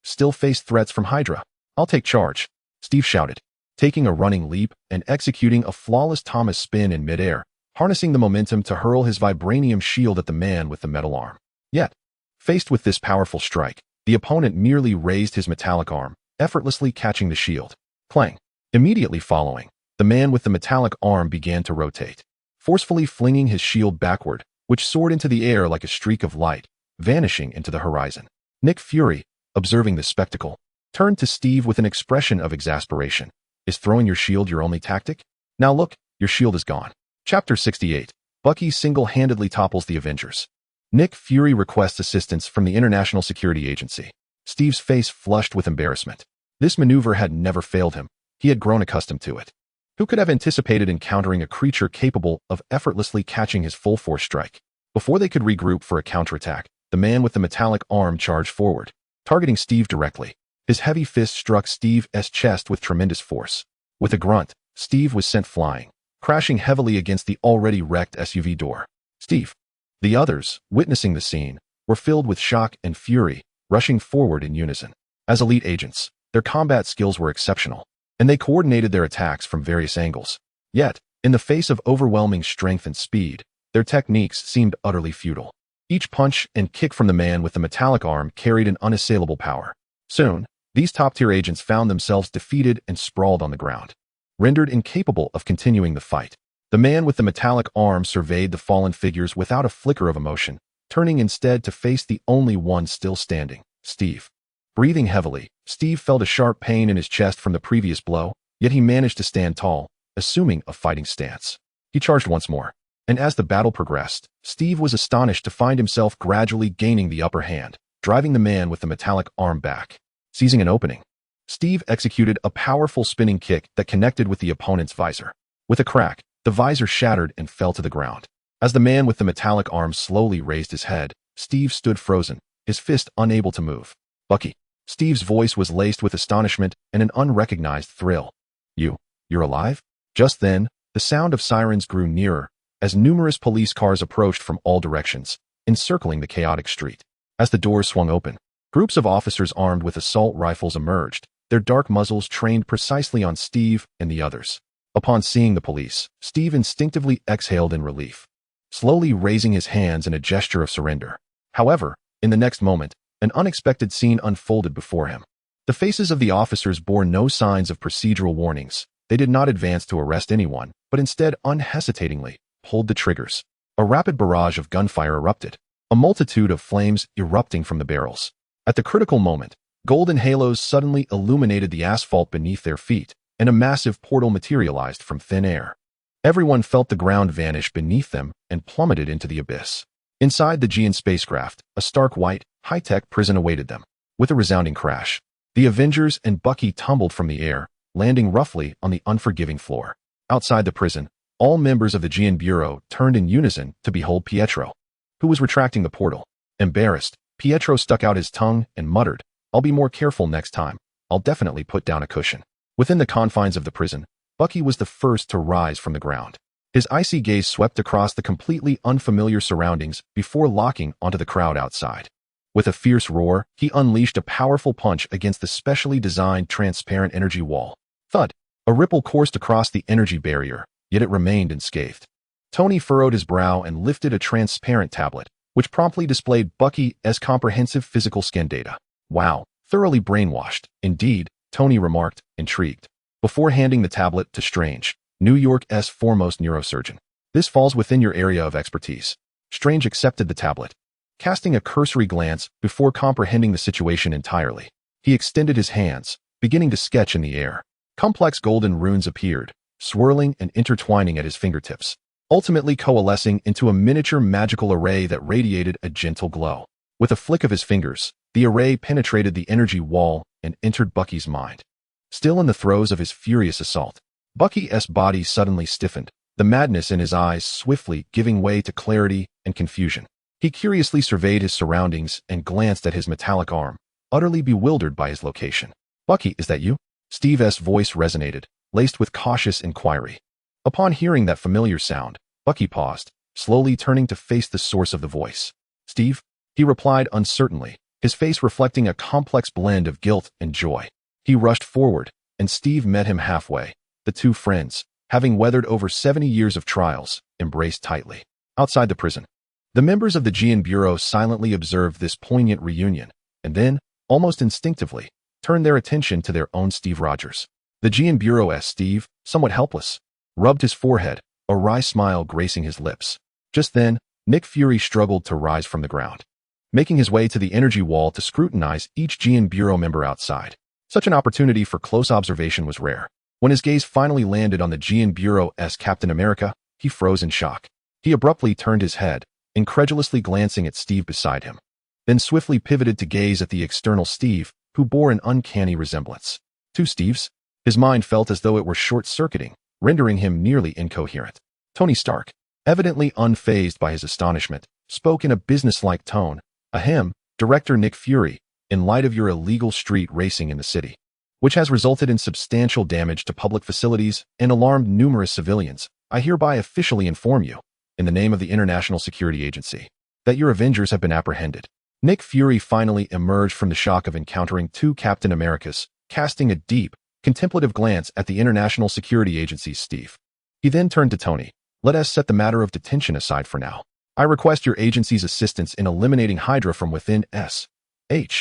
still faced threats from Hydra. "I'll take charge," Steve shouted, taking a running leap and executing a flawless Thomas spin in midair, harnessing the momentum to hurl his vibranium shield at the man with the metal arm. Yet, faced with this powerful strike, the opponent merely raised his metallic arm, effortlessly catching the shield. Clang. Immediately following, the man with the metallic arm began to rotate, forcefully flinging his shield backward, which soared into the air like a streak of light, vanishing into the horizon. Nick Fury, observing the spectacle, turned to Steve with an expression of exasperation. "Is throwing your shield your only tactic? Now look, your shield is gone." Chapter 68. Bucky single-handedly topples the Avengers. Nick Fury requests assistance from the International Security Agency. Steve's face flushed with embarrassment. This maneuver had never failed him. He had grown accustomed to it. Who could have anticipated encountering a creature capable of effortlessly catching his full-force strike? Before they could regroup for a counterattack, the man with the metallic arm charged forward, targeting Steve directly. His heavy fist struck Steve's chest with tremendous force. With a grunt, Steve was sent flying, crashing heavily against the already wrecked SUV door. Steve. The others, witnessing the scene, were filled with shock and fury, rushing forward in unison. As elite agents, their combat skills were exceptional, and they coordinated their attacks from various angles. Yet, in the face of overwhelming strength and speed, their techniques seemed utterly futile. Each punch and kick from the man with the metallic arm carried an unassailable power. Soon, these top-tier agents found themselves defeated and sprawled on the ground, rendered incapable of continuing the fight. The man with the metallic arm surveyed the fallen figures without a flicker of emotion, turning instead to face the only one still standing, Steve. Breathing heavily, Steve felt a sharp pain in his chest from the previous blow, yet he managed to stand tall, assuming a fighting stance. He charged once more, and as the battle progressed, Steve was astonished to find himself gradually gaining the upper hand, driving the man with the metallic arm back. Seizing an opening, Steve executed a powerful spinning kick that connected with the opponent's visor. With a crack, the visor shattered and fell to the ground. As the man with the metallic arm slowly raised his head, Steve stood frozen, his fist unable to move. Bucky. Steve's voice was laced with astonishment and an unrecognized thrill. You're alive? Just then, the sound of sirens grew nearer, as numerous police cars approached from all directions, encircling the chaotic street. As the doors swung open, groups of officers armed with assault rifles emerged, their dark muzzles trained precisely on Steve and the others. Upon seeing the police, Steve instinctively exhaled in relief, slowly raising his hands in a gesture of surrender. However, in the next moment, an unexpected scene unfolded before him. The faces of the officers bore no signs of procedural warnings. They did not advance to arrest anyone, but instead unhesitatingly pulled the triggers. A rapid barrage of gunfire erupted, a multitude of flames erupting from the barrels. At the critical moment, golden halos suddenly illuminated the asphalt beneath their feet, and a massive portal materialized from thin air. Everyone felt the ground vanish beneath them and plummeted into the abyss. Inside the Gean spacecraft, a stark white, high-tech prison awaited them. With a resounding crash, the Avengers and Bucky tumbled from the air, landing roughly on the unforgiving floor. Outside the prison, all members of the Gean Bureau turned in unison to behold Pietro, who was retracting the portal. Embarrassed, Pietro stuck out his tongue and muttered, "I'll be more careful next time. I'll definitely put down a cushion." Within the confines of the prison, Bucky was the first to rise from the ground. His icy gaze swept across the completely unfamiliar surroundings before locking onto the crowd outside. With a fierce roar, he unleashed a powerful punch against the specially designed transparent energy wall. Thud! A ripple coursed across the energy barrier, yet it remained unscathed. Tony furrowed his brow and lifted a transparent tablet, which promptly displayed Bucky's comprehensive physical scan data. "Wow, thoroughly brainwashed, indeed," Tony remarked, intrigued, before handing the tablet to Strange, New York's foremost neurosurgeon. "This falls within your area of expertise." Strange accepted the tablet, casting a cursory glance before comprehending the situation entirely. He extended his hands, beginning to sketch in the air. Complex golden runes appeared, swirling and intertwining at his fingertips, ultimately coalescing into a miniature magical array that radiated a gentle glow. With a flick of his fingers, the array penetrated the energy wall and entered Bucky's mind. Still in the throes of his furious assault, Bucky's body suddenly stiffened, the madness in his eyes swiftly giving way to clarity and confusion. He curiously surveyed his surroundings and glanced at his metallic arm, utterly bewildered by his location. "Bucky, is that you?" Steve's voice resonated, laced with cautious inquiry. Upon hearing that familiar sound, Bucky paused, slowly turning to face the source of the voice. "Steve?" he replied uncertainly, his face reflecting a complex blend of guilt and joy. He rushed forward, and Steve met him halfway. The two friends, having weathered over 70 years of trials, embraced tightly. Outside the prison, the members of the Gean Bureau silently observed this poignant reunion, and then, almost instinctively, turned their attention to their own Steve Rogers. The Gean Bureau's Steve, somewhat helpless, rubbed his forehead, a wry smile gracing his lips. Just then, Nick Fury struggled to rise from the ground, making his way to the energy wall to scrutinize each Gean Bureau member outside. Such an opportunity for close observation was rare. When his gaze finally landed on the Gean Bureau's Captain America, he froze in shock. He abruptly turned his head, incredulously glancing at Steve beside him, then swiftly pivoted to gaze at the external Steve, who bore an uncanny resemblance. Two Steves? His mind felt as though it were short-circuiting, rendering him nearly incoherent. Tony Stark, evidently unfazed by his astonishment, spoke in a businesslike tone. "Ahem, Director Nick Fury, in light of your illegal street racing in the city, which has resulted in substantial damage to public facilities and alarmed numerous civilians, I hereby officially inform you, in the name of the International Security Agency, that your Avengers have been apprehended." Nick Fury finally emerged from the shock of encountering two Captain Americas, casting a deep, contemplative glance at the International Security Agency's Steve. He then turned to Tony. "Let us set the matter of detention aside for now. I request your agency's assistance in eliminating Hydra from within SHIELD.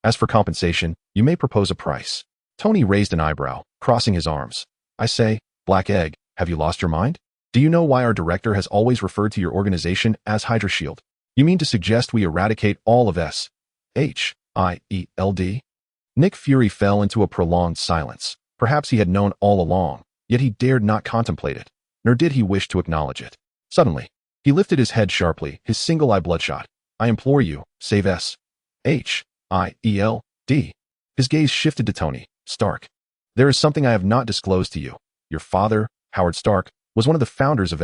As for compensation, you may propose a price." Tony raised an eyebrow, crossing his arms. "I say, Black Egg, have you lost your mind? Do you know why our director has always referred to your organization as Hydra Shield? You mean to suggest we eradicate all of SHIELD? Nick Fury fell into a prolonged silence. Perhaps he had known all along, yet he dared not contemplate it, nor did he wish to acknowledge it. Suddenly, he lifted his head sharply, his single eye bloodshot. "I implore you, save SHIELD. His gaze shifted to Tony Stark. There is something I have not disclosed to you. Your father, Howard Stark, was one of the founders of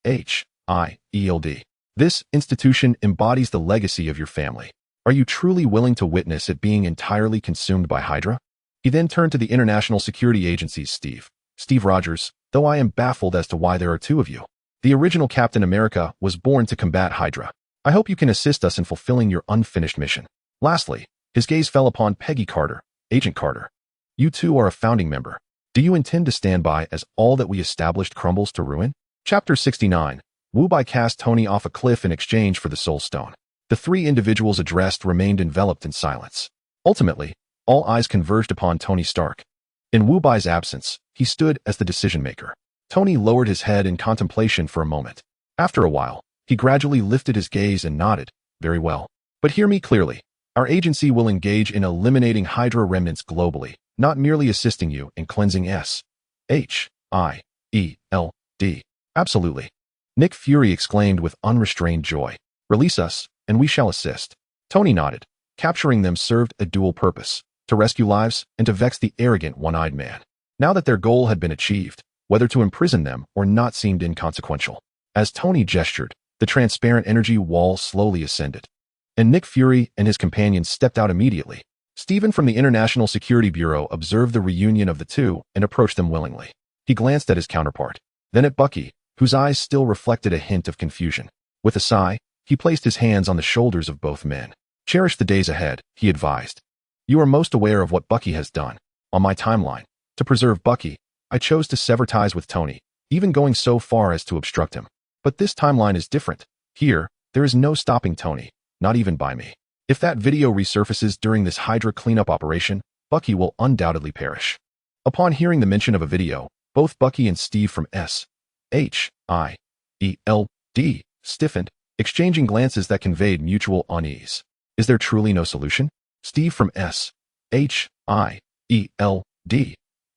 SHIELD. This institution embodies the legacy of your family. Are you truly willing to witness it being entirely consumed by Hydra? He then turned to the International Security Agency's Steve Rogers, though I am baffled as to why there are two of you. The original Captain America was born to combat Hydra. I hope you can assist us in fulfilling your unfinished mission. Lastly, his gaze fell upon Peggy Carter, Agent Carter. You too are a founding member. Do you intend to stand by as all that we established crumbles to ruin? Chapter 69. Wubai cast Tony off a cliff in exchange for the Soul Stone. The three individuals addressed remained enveloped in silence. Ultimately, all eyes converged upon Tony Stark. In Wubai's absence, he stood as the decision-maker. Tony lowered his head in contemplation for a moment. After a while, he gradually lifted his gaze and nodded. Very well. But hear me clearly. Our agency will engage in eliminating Hydra remnants globally, not merely assisting you in cleansing SHIELD. Absolutely. Nick Fury exclaimed with unrestrained joy. Release us, and we shall assist. Tony nodded. Capturing them served a dual purpose, to rescue lives and to vex the arrogant one-eyed man. Now that their goal had been achieved, whether to imprison them or not seemed inconsequential. As Tony gestured, the transparent energy wall slowly ascended. And Nick Fury and his companions stepped out immediately. Stephen from the International Security Bureau observed the reunion of the two and approached them willingly. He glanced at his counterpart, then at Bucky, whose eyes still reflected a hint of confusion. With a sigh, he placed his hands on the shoulders of both men. Cherish the days ahead, he advised. You are most aware of what Bucky has done. On my timeline, to preserve Bucky, I chose to sever ties with Tony, even going so far as to obstruct him. But this timeline is different. Here, there is no stopping Tony, not even by me. If that video resurfaces during this Hydra cleanup operation, Bucky will undoubtedly perish. Upon hearing the mention of a video, both Bucky and Steve from SHIELD stiffened, exchanging glances that conveyed mutual unease. Is there truly no solution? Steve from SHIELD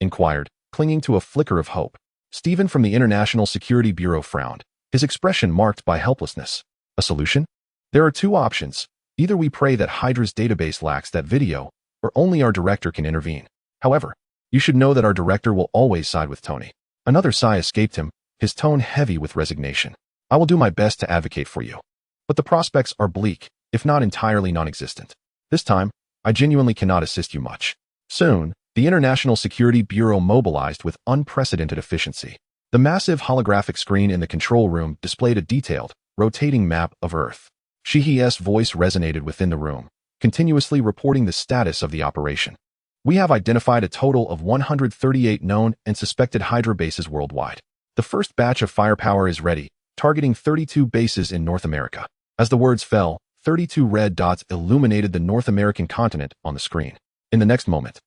inquired, clinging to a flicker of hope. Stephen from the International Security Bureau frowned, his expression marked by helplessness. A solution? There are two options. Either we pray that Hydra's database lacks that video, or only our director can intervene. However, you should know that our director will always side with Tony. Another sigh escaped him, his tone heavy with resignation. I will do my best to advocate for you. But the prospects are bleak, if not entirely non-existent. This time, I genuinely cannot assist you much. Soon, the International Security Bureau mobilized with unprecedented efficiency. The massive holographic screen in the control room displayed a detailed, rotating map of Earth. Shihi's voice resonated within the room, continuously reporting the status of the operation. We have identified a total of 138 known and suspected Hydra bases worldwide. The first batch of firepower is ready, targeting 32 bases in North America. As the words fell, 32 red dots illuminated the North American continent on the screen. In the next moment,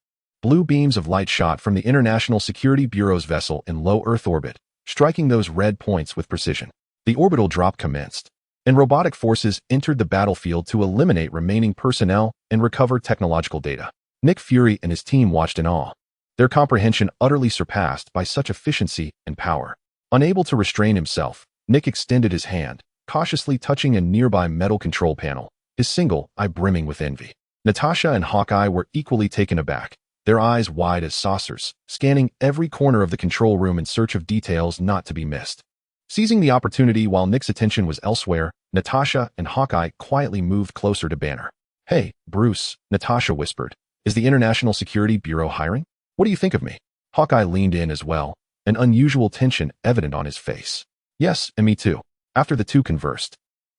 blue beams of light shot from the International Security Bureau's vessel in low Earth orbit, striking those red points with precision. The orbital drop commenced, and robotic forces entered the battlefield to eliminate remaining personnel and recover technological data. Nick Fury and his team watched in awe, their comprehension utterly surpassed by such efficiency and power. Unable to restrain himself, Nick extended his hand, cautiously touching a nearby metal control panel, his single eye brimming with envy. Natasha and Hawkeye were equally taken aback, their eyes wide as saucers, scanning every corner of the control room in search of details not to be missed. Seizing the opportunity while Nick's attention was elsewhere, Natasha and Hawkeye quietly moved closer to Banner. Hey, Bruce, Natasha whispered. Is the International Security Bureau hiring? What do you think of me? Hawkeye leaned in as well, an unusual tension evident on his face. Yes, and me too. After the two conversed,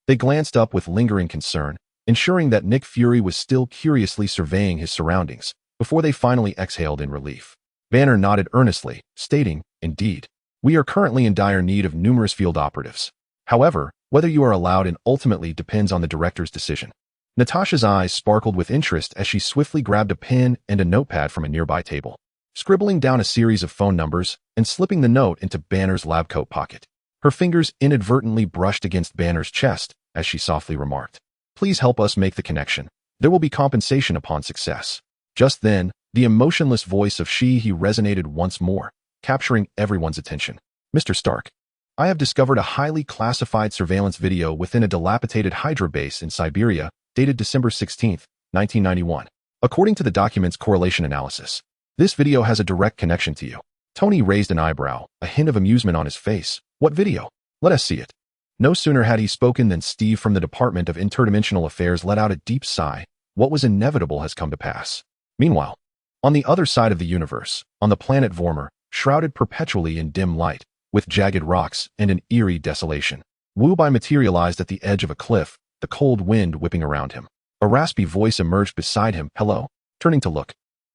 they glanced up with lingering concern, ensuring that Nick Fury was still curiously surveying his surroundings, before they finally exhaled in relief. Banner nodded earnestly, stating, Indeed, we are currently in dire need of numerous field operatives. However, whether you are allowed and ultimately depends on the director's decision. Natasha's eyes sparkled with interest as she swiftly grabbed a pen and a notepad from a nearby table, scribbling down a series of phone numbers and slipping the note into Banner's lab coat pocket. Her fingers inadvertently brushed against Banner's chest as she softly remarked, Please help us make the connection. There will be compensation upon success. Just then, the emotionless voice of he resonated once more, capturing everyone's attention. Mr. Stark, I have discovered a highly classified surveillance video within a dilapidated Hydra base in Siberia, dated December 16, 1991. According to the document's correlation analysis, this video has a direct connection to you. Tony raised an eyebrow, a hint of amusement on his face. What video? Let us see it. No sooner had he spoken than Steve from the Department of Interdimensional Affairs let out a deep sigh. What was inevitable has come to pass. Meanwhile, on the other side of the universe, on the planet Vormer, shrouded perpetually in dim light, with jagged rocks and an eerie desolation, Wu-Bai materialized at the edge of a cliff, the cold wind whipping around him. A raspy voice emerged beside him. Hello? Turning to look,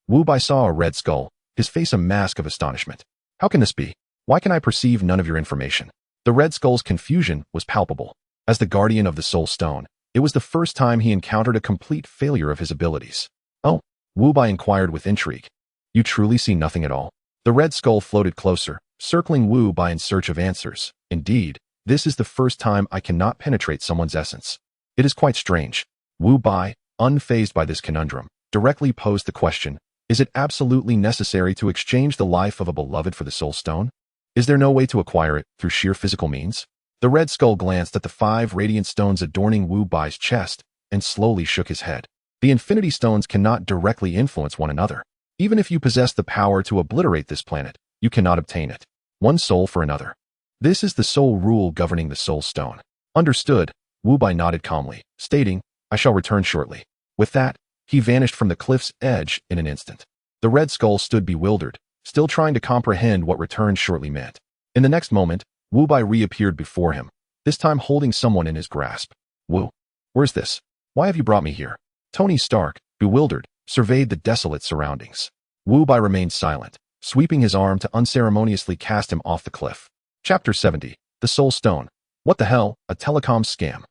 Wu-Bai saw a red skull, his face a mask of astonishment. How can this be? Why can I perceive none of your information? The red skull's confusion was palpable. As the guardian of the soul stone, it was the first time he encountered a complete failure of his abilities. Oh, Wu-Bai inquired with intrigue. You truly see nothing at all? The red skull floated closer, circling Wu-Bai in search of answers. Indeed, this is the first time I cannot penetrate someone's essence. It is quite strange. Wu-Bai, unfazed by this conundrum, directly posed the question, is it absolutely necessary to exchange the life of a beloved for the soul stone? Is there no way to acquire it through sheer physical means? The red skull glanced at the 5 radiant stones adorning Wu-Bai's chest and slowly shook his head. The infinity stones cannot directly influence one another. Even if you possess the power to obliterate this planet, you cannot obtain it. One soul for another. This is the sole rule governing the soul stone. Understood, Wu-Bai nodded calmly, stating, I shall return shortly. With that, he vanished from the cliff's edge in an instant. The red skull stood bewildered, still trying to comprehend what return shortly meant. In the next moment, Wu-Bai reappeared before him, this time holding someone in his grasp. Wu, where's this? Why have you brought me here? Tony Stark, bewildered, surveyed the desolate surroundings. Wu-Bai remained silent, sweeping his arm to unceremoniously cast him off the cliff. Chapter 70, The Soul Stone. What the hell, a telecom scam.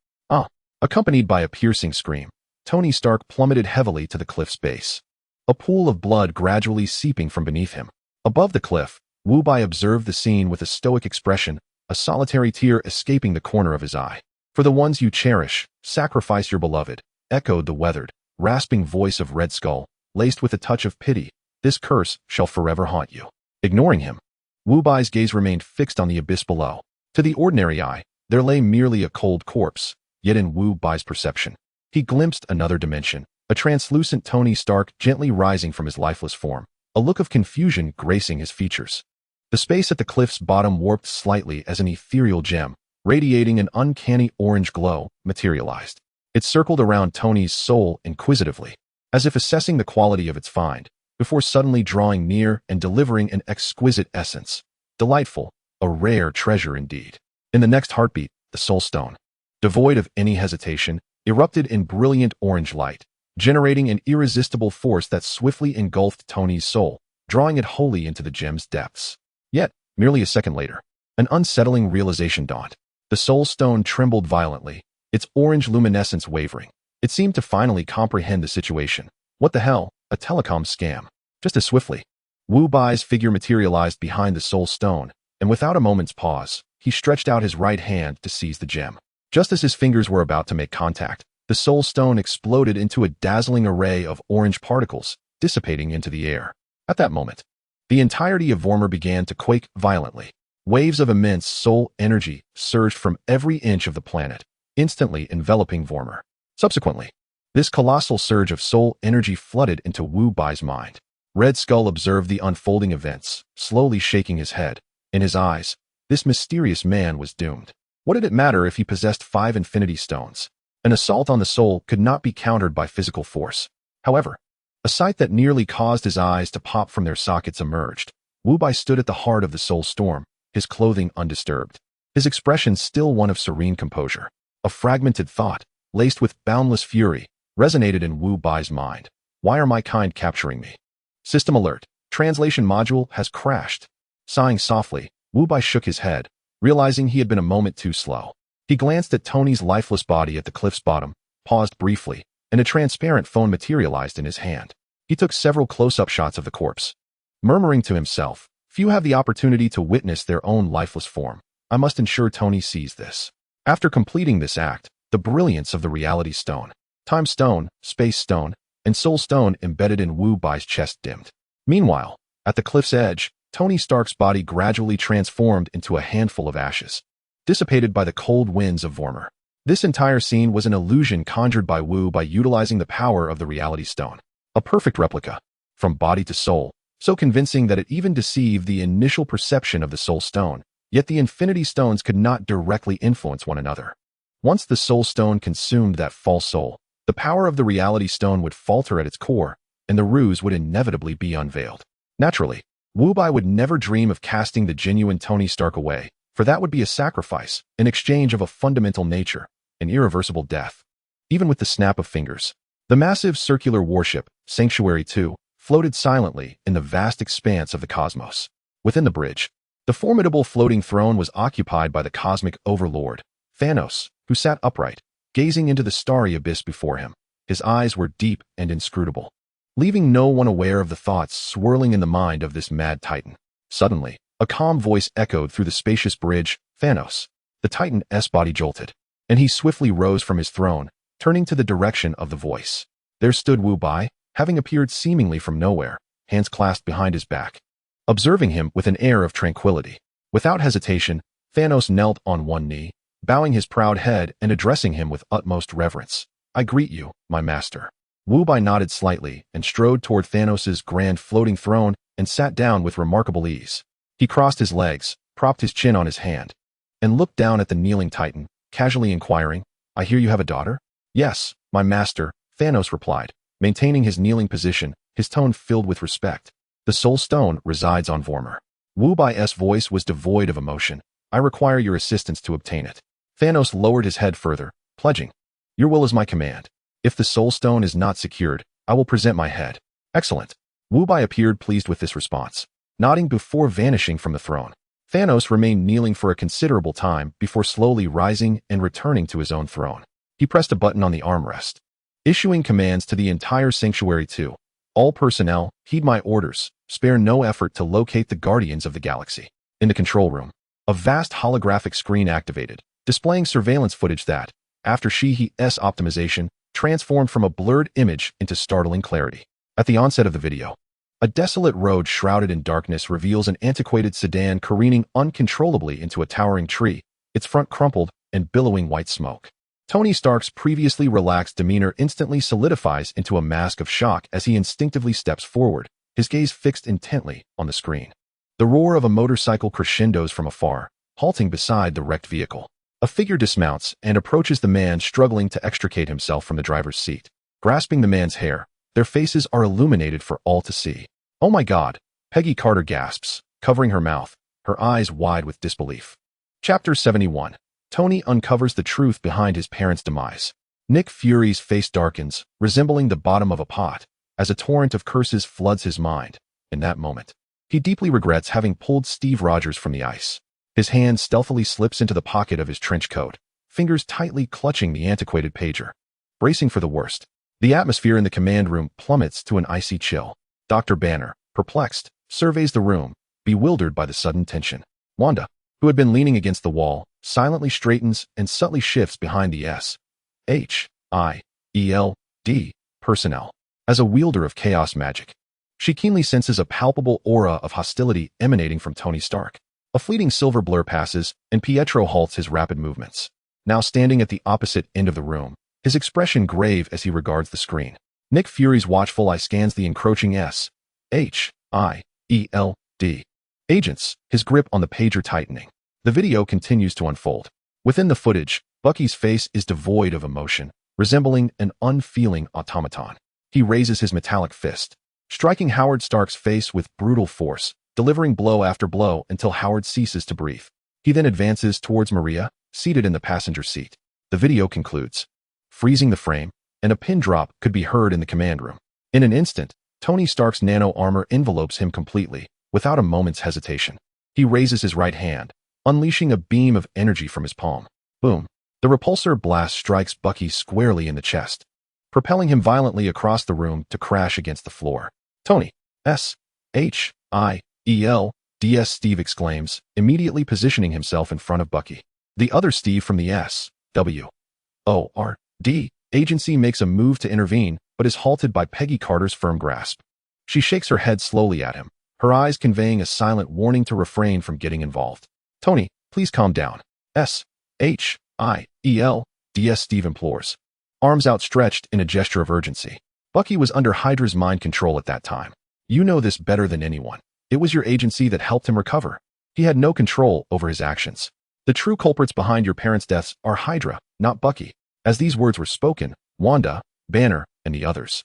Accompanied by a piercing scream, Tony Stark plummeted heavily to the cliff's base. A pool of blood gradually seeping from beneath him. Above the cliff, Wu-Bai observed the scene with a stoic expression, a solitary tear escaping the corner of his eye. For the ones you cherish, sacrifice your beloved, echoed the weathered, rasping voice of Red Skull, laced with a touch of pity. This curse shall forever haunt you. Ignoring him, Wu-Bai's gaze remained fixed on the abyss below. To the ordinary eye, there lay merely a cold corpse, yet in Wu-Bai's perception, he glimpsed another dimension, a translucent Tony Stark gently rising from his lifeless form, a look of confusion gracing his features. The space at the cliff's bottom warped slightly as an ethereal gem, radiating an uncanny orange glow, materialized. It circled around Tony's soul inquisitively, as if assessing the quality of its find, before suddenly drawing near and delivering an exquisite essence. Delightful, a rare treasure indeed. In the next heartbeat, the soul stone, devoid of any hesitation, erupted in brilliant orange light, generating an irresistible force that swiftly engulfed Tony's soul, drawing it wholly into the gem's depths. Yet, merely a second later, an unsettling realization dawned. The soul stone trembled violently, its orange luminescence wavering. It seemed to finally comprehend the situation. What the hell? A telecom scam. Just as swiftly, Wu-Bai's figure materialized behind the soul stone, and without a moment's pause, he stretched out his right hand to seize the gem. Just as his fingers were about to make contact, the soul stone exploded into a dazzling array of orange particles, dissipating into the air. At that moment, the entirety of Vormer began to quake violently. Waves of immense soul energy surged from every inch of the planet, instantly enveloping Vormer. Subsequently, this colossal surge of soul energy flooded into Wu-Bai's mind. Red Skull observed the unfolding events, slowly shaking his head. In his eyes, this mysterious man was doomed. What did it matter if he possessed 5 infinity stones? An assault on the soul could not be countered by physical force. However, a sight that nearly caused his eyes to pop from their sockets emerged. Wu-Bai stood at the heart of the soul storm, his clothing undisturbed, his expression still one of serene composure. A fragmented thought, laced with boundless fury, resonated in Wu-Bai's mind. Why are my kind capturing me? System alert. Translation module has crashed. Sighing softly, Wu-Bai shook his head, realizing he had been a moment too slow. He glanced at Tony's lifeless body at the cliff's bottom, paused briefly, and a transparent phone materialized in his hand. He took several close-up shots of the corpse, murmuring to himself, few have the opportunity to witness their own lifeless form. I must ensure Tony sees this. After completing this act, the brilliance of the reality stone, time stone, space stone, and soul stone embedded in Wu-Bai's chest dimmed. Meanwhile, at the cliff's edge, Tony Stark's body gradually transformed into a handful of ashes, dissipated by the cold winds of Vormer. This entire scene was an illusion conjured by Wu by utilizing the power of the reality stone. A perfect replica, from body to soul, so convincing that it even deceived the initial perception of the Soul Stone. Yet the Infinity Stones could not directly influence one another. Once the Soul Stone consumed that false soul, the power of the Reality Stone would falter at its core, and the ruse would inevitably be unveiled. Naturally, Wu Bai would never dream of casting the genuine Tony Stark away, for that would be a sacrifice, an exchange of a fundamental nature, an irreversible death. Even with the snap of fingers, the massive circular warship, Sanctuary 2, floated silently in the vast expanse of the cosmos. Within the bridge, the formidable floating throne was occupied by the cosmic overlord, Thanos, who sat upright, gazing into the starry abyss before him. His eyes were deep and inscrutable, leaving no one aware of the thoughts swirling in the mind of this mad titan. Suddenly, a calm voice echoed through the spacious bridge, "Thanos." The titan's body jolted, and he swiftly rose from his throne, turning to the direction of the voice. There stood Wu Bai, having appeared seemingly from nowhere, hands clasped behind his back. Observing him with an air of tranquility, without hesitation, Thanos knelt on one knee, bowing his proud head and addressing him with utmost reverence. "I greet you, my master." Wu Bai nodded slightly and strode toward Thanos's grand floating throne and sat down with remarkable ease. He crossed his legs, propped his chin on his hand, and looked down at the kneeling titan, casually inquiring, "I hear you have a daughter?" "Yes, my master," Thanos replied, maintaining his kneeling position, his tone filled with respect. "The Soul Stone resides on Vormir." Wu Bai's voice was devoid of emotion. "I require your assistance to obtain it." Thanos lowered his head further, pledging, "Your will is my command. If the Soul Stone is not secured, I will present my head." "Excellent." Wu Bai appeared pleased with this response, nodding before vanishing from the throne. Thanos remained kneeling for a considerable time before slowly rising and returning to his own throne. He pressed a button on the armrest, issuing commands to the entire Sanctuary 2. "All personnel, heed my orders. Spare no effort to locate the Guardians of the Galaxy." In the control room, a vast holographic screen activated, displaying surveillance footage that, after Shihi's optimization, transformed from a blurred image into startling clarity. At the onset of the video, a desolate road shrouded in darkness reveals an antiquated sedan careening uncontrollably into a towering tree, its front crumpled and billowing white smoke. Tony Stark's previously relaxed demeanor instantly solidifies into a mask of shock as he instinctively steps forward, his gaze fixed intently on the screen. The roar of a motorcycle crescendos from afar, halting beside the wrecked vehicle. A figure dismounts and approaches the man struggling to extricate himself from the driver's seat. Grasping the man's hair, their faces are illuminated for all to see. "Oh my God," Peggy Carter gasps, covering her mouth, her eyes wide with disbelief. Chapter 71. Tony uncovers the truth behind his parents' demise. Nick Fury's face darkens, resembling the bottom of a pot, as a torrent of curses floods his mind. In that moment, he deeply regrets having pulled Steve Rogers from the ice. His hand stealthily slips into the pocket of his trench coat, fingers tightly clutching the antiquated pager. Bracing for the worst, the atmosphere in the command room plummets to an icy chill. Dr. Banner, perplexed, surveys the room, bewildered by the sudden tension. Wanda, who had been leaning against the wall, silently straightens and subtly shifts behind the S.H.I.E.L.D. personnel. As a wielder of chaos magic, she keenly senses a palpable aura of hostility emanating from Tony Stark. A fleeting silver blur passes, and Pietro halts his rapid movements. Now standing at the opposite end of the room, his expression grave as he regards the screen. Nick Fury's watchful eye scans the encroaching S.H.I.E.L.D. agents, his grip on the pager tightening. The video continues to unfold. Within the footage, Bucky's face is devoid of emotion, resembling an unfeeling automaton. He raises his metallic fist, striking Howard Stark's face with brutal force, delivering blow after blow until Howard ceases to breathe. He then advances towards Maria, seated in the passenger seat. The video concludes, freezing the frame, and a pin drop could be heard in the command room. In an instant, Tony Stark's nano armor envelopes him completely, without a moment's hesitation. He raises his right hand, unleashing a beam of energy from his palm. Boom! The repulsor blast strikes Bucky squarely in the chest, propelling him violently across the room to crash against the floor. "Tony, S.H.I.E.L.D.S. Steve exclaims, immediately positioning himself in front of Bucky. The other Steve from the S.W.O.R.D. agency makes a move to intervene, but is halted by Peggy Carter's firm grasp. She shakes her head slowly at him, her eyes conveying a silent warning to refrain from getting involved. "Tony, please calm down." S.H.I.E.L.D.S. Steve implores, arms outstretched in a gesture of urgency. Bucky was under Hydra's mind control at that time. You know this better than anyone. It was your agency that helped him recover. He had no control over his actions. The true culprits behind your parents' deaths are Hydra, not Bucky. As these words were spoken, Wanda, Banner, and the others,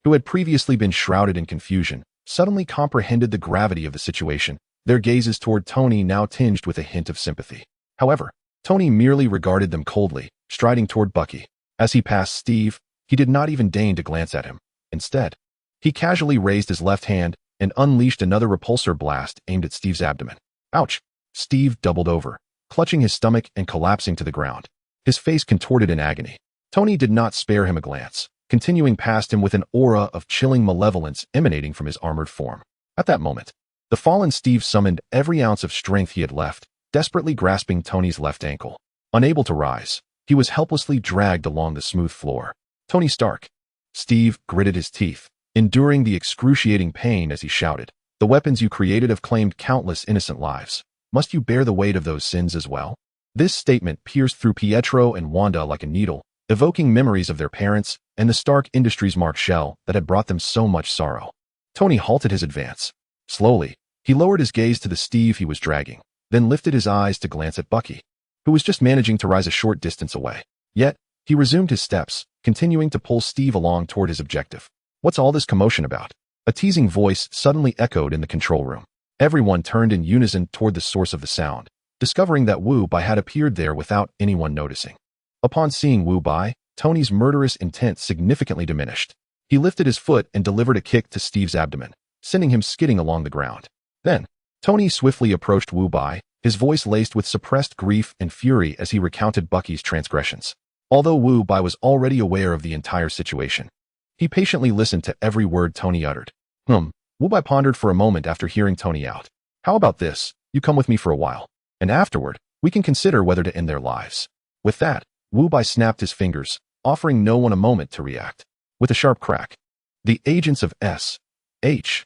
who had previously been shrouded in confusion, suddenly comprehended the gravity of the situation, their gazes toward Tony now tinged with a hint of sympathy. However, Tony merely regarded them coldly, striding toward Bucky. As he passed Steve, he did not even deign to glance at him. Instead, he casually raised his left hand and unleashed another repulsor blast aimed at Steve's abdomen. Ouch! Steve doubled over, clutching his stomach and collapsing to the ground, his face contorted in agony. Tony did not spare him a glance, continuing past him with an aura of chilling malevolence emanating from his armored form. At that moment, the fallen Steve summoned every ounce of strength he had left, desperately grasping Tony's left ankle. Unable to rise, he was helplessly dragged along the smooth floor. Tony Stark. Steve gritted his teeth, enduring the excruciating pain as he shouted, "The weapons you created have claimed countless innocent lives. Must you bear the weight of those sins as well?" This statement pierced through Pietro and Wanda like a needle, evoking memories of their parents and the Stark Industries marked shell that had brought them so much sorrow. Tony halted his advance. Slowly, he lowered his gaze to the Steve he was dragging, then lifted his eyes to glance at Bucky, who was just managing to rise a short distance away. Yet, he resumed his steps, continuing to pull Steve along toward his objective. "What's all this commotion about?" A teasing voice suddenly echoed in the control room. Everyone turned in unison toward the source of the sound, discovering that Wu Bai had appeared there without anyone noticing. Upon seeing Wu Bai, Tony's murderous intent significantly diminished. He lifted his foot and delivered a kick to Steve's abdomen, sending him skidding along the ground. Then, Tony swiftly approached Wu Bai, his voice laced with suppressed grief and fury as he recounted Bucky's transgressions. Although Wu Bai was already aware of the entire situation, he patiently listened to every word Tony uttered. Wu Bai pondered for a moment after hearing Tony out. "How about this? You come with me for a while, and afterward, we can consider whether to end their lives." With that, Wu Bai snapped his fingers, offering no one a moment to react. With a sharp crack, the agents of SHIELD,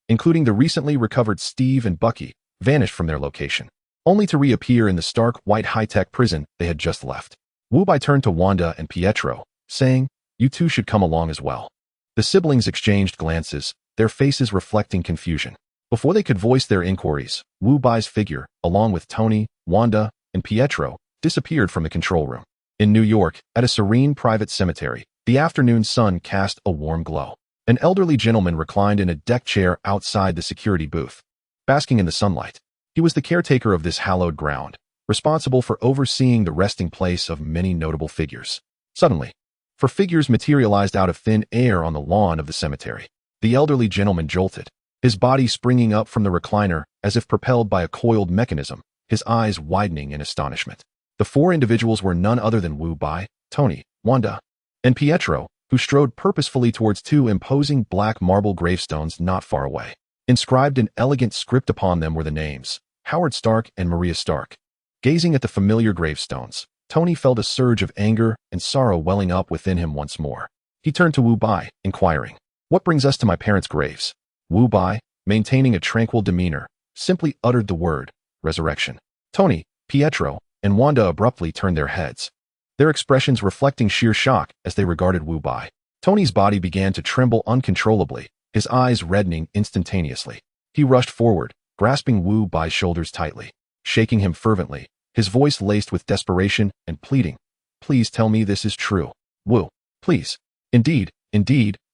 including the recently recovered Steve and Bucky, vanished from their location, only to reappear in the stark white high-tech prison they had just left. Wu Bai turned to Wanda and Pietro, saying, "You two should come along as well." The siblings exchanged glances, their faces reflecting confusion. Before they could voice their inquiries, Wu Bai's figure, along with Tony, Wanda, and Pietro, disappeared from the control room. In New York, at a serene private cemetery, the afternoon sun cast a warm glow. An elderly gentleman reclined in a deck chair outside the security booth, basking in the sunlight. He was the caretaker of this hallowed ground, responsible for overseeing the resting place of many notable figures. Suddenly, four figures materialized out of thin air on the lawn of the cemetery. The elderly gentleman jolted, his body springing up from the recliner as if propelled by a coiled mechanism, his eyes widening in astonishment. The four individuals were none other than Wu Bai, Tony, Wanda, and Pietro, who strode purposefully towards two imposing black marble gravestones not far away. Inscribed in elegant script upon them were the names, Howard Stark and Maria Stark. Gazing at the familiar gravestones, Tony felt a surge of anger and sorrow welling up within him once more. He turned to Wu Bai, inquiring, "What brings us to my parents' graves?" Wu Bai, maintaining a tranquil demeanor, simply uttered the word, "resurrection." Tony, Pietro, and Wanda abruptly turned their heads, their expressions reflecting sheer shock as they regarded Wu Bai. Tony's body began to tremble uncontrollably, his eyes reddening instantaneously. He rushed forward, grasping Wu Bai's shoulders tightly, shaking him fervently, his voice laced with desperation and pleading. "Please tell me this is true. Wu, please." Indeed,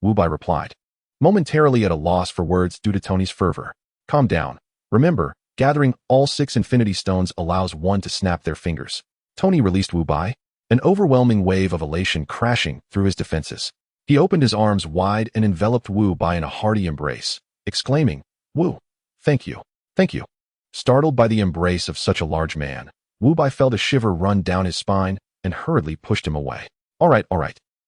Wu Bai replied, momentarily at a loss for words due to Tony's fervor. "Calm down. Remember, gathering all 6 infinity stones allows one to snap their fingers." Tony released Wu Bai, an overwhelming wave of elation crashing through his defenses. He opened his arms wide and enveloped Wu Bai in a hearty embrace, exclaiming, "Wu, thank you, thank you." Startled by the embrace of such a large man, Wu Bai felt a shiver run down his spine and hurriedly pushed him away. All right,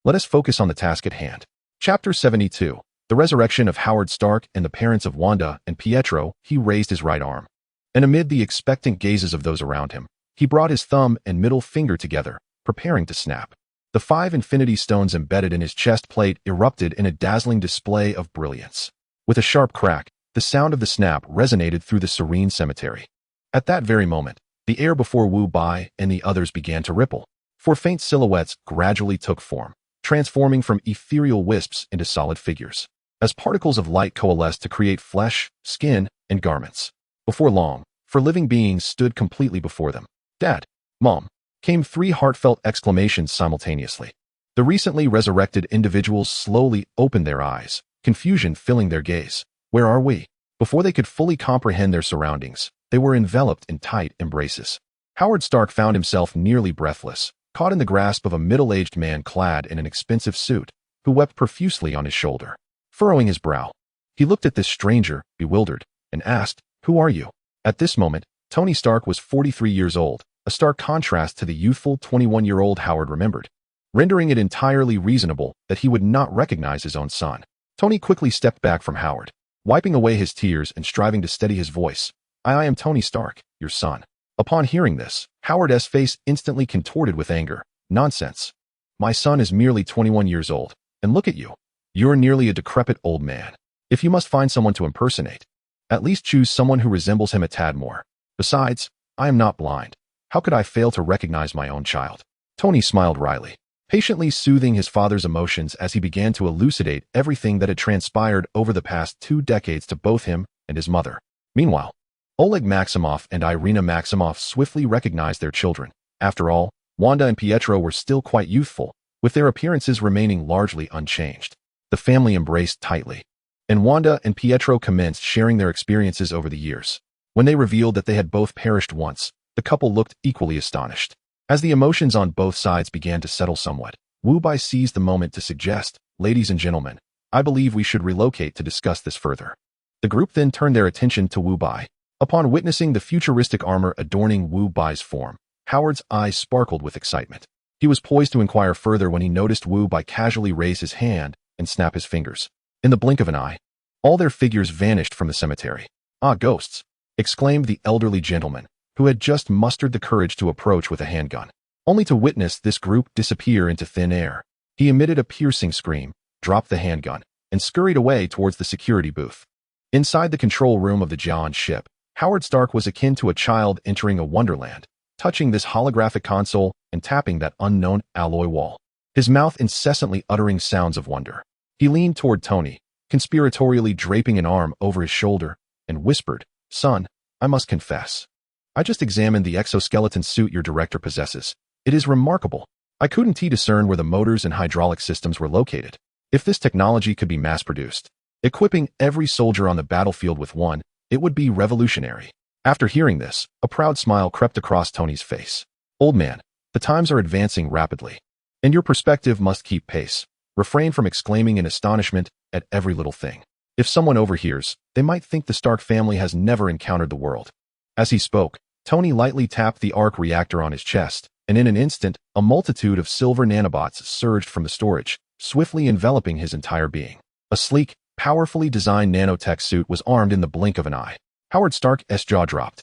let us focus on the task at hand. Chapter 72, The Resurrection of Howard Stark and the Parents of Wanda and Pietro. He raised his right arm, and amid the expectant gazes of those around him, he brought his thumb and middle finger together, preparing to snap. The 5 infinity stones embedded in his chest plate erupted in a dazzling display of brilliance. With a sharp crack, the sound of the snap resonated through the serene cemetery. At that very moment, the air before Wu Bai and the others began to ripple. 4 faint silhouettes gradually took form, transforming from ethereal wisps into solid figures, as particles of light coalesced to create flesh, skin, and garments. Before long, four living beings stood completely before them. "Dad, Mom," came three heartfelt exclamations simultaneously. The recently resurrected individuals slowly opened their eyes, confusion filling their gaze. "Where are we?" Before they could fully comprehend their surroundings, they were enveloped in tight embraces. Howard Stark found himself nearly breathless, caught in the grasp of a middle-aged man clad in an expensive suit, who wept profusely on his shoulder. Furrowing his brow, he looked at this stranger, bewildered, and asked, "Who are you?" At this moment, Tony Stark was 43 years old, a stark contrast to the youthful 21-year-old Howard remembered, rendering it entirely reasonable that he would not recognize his own son. Tony quickly stepped back from Howard, wiping away his tears and striving to steady his voice. I am Tony Stark, your son." Upon hearing this, Howard's face instantly contorted with anger. "Nonsense. My son is merely 21 years old, and look at you. You're nearly a decrepit old man. If you must find someone to impersonate, at least choose someone who resembles him a tad more. Besides, I am not blind. How could I fail to recognize my own child?" Tony smiled wryly, patiently soothing his father's emotions as he began to elucidate everything that had transpired over the past 2 decades to both him and his mother. Meanwhile, Oleg Maximoff and Irina Maximoff swiftly recognized their children. After all, Wanda and Pietro were still quite youthful, with their appearances remaining largely unchanged. The family embraced tightly, and Wanda and Pietro commenced sharing their experiences over the years. When they revealed that they had both perished once, the couple looked equally astonished. As the emotions on both sides began to settle somewhat, Wu Bai seized the moment to suggest, "Ladies and gentlemen, I believe we should relocate to discuss this further." The group then turned their attention to Wu Bai. Upon witnessing the futuristic armor adorning Wu Bai's form, Howard's eyes sparkled with excitement. He was poised to inquire further when he noticed Wu Bai casually raise his hand and snap his fingers. In the blink of an eye, all their figures vanished from the cemetery. "Ah, ghosts!" exclaimed the elderly gentleman, who had just mustered the courage to approach with a handgun, only to witness this group disappear into thin air. He emitted a piercing scream, dropped the handgun, and scurried away towards the security booth. Inside the control room of the Jian ship, Howard Stark was akin to a child entering a wonderland, touching this holographic console and tapping that unknown alloy wall, his mouth incessantly uttering sounds of wonder. He leaned toward Tony, conspiratorially draping an arm over his shoulder, and whispered, "Son, I must confess. I just examined the exoskeleton suit your director possesses. It is remarkable. I couldn't discern where the motors and hydraulic systems were located. If this technology could be mass-produced, equipping every soldier on the battlefield with one, it would be revolutionary." After hearing this, a proud smile crept across Tony's face. "Old man, the times are advancing rapidly, and your perspective must keep pace. Refrain from exclaiming in astonishment at every little thing. If someone overhears, they might think the Stark family has never encountered the world." As he spoke, Tony lightly tapped the Arc-reactor on his chest, and in an instant, a multitude of silver nanobots surged from the storage, swiftly enveloping his entire being. A sleek, powerfully designed nanotech suit was armed in the blink of an eye. Howard Stark's jaw dropped.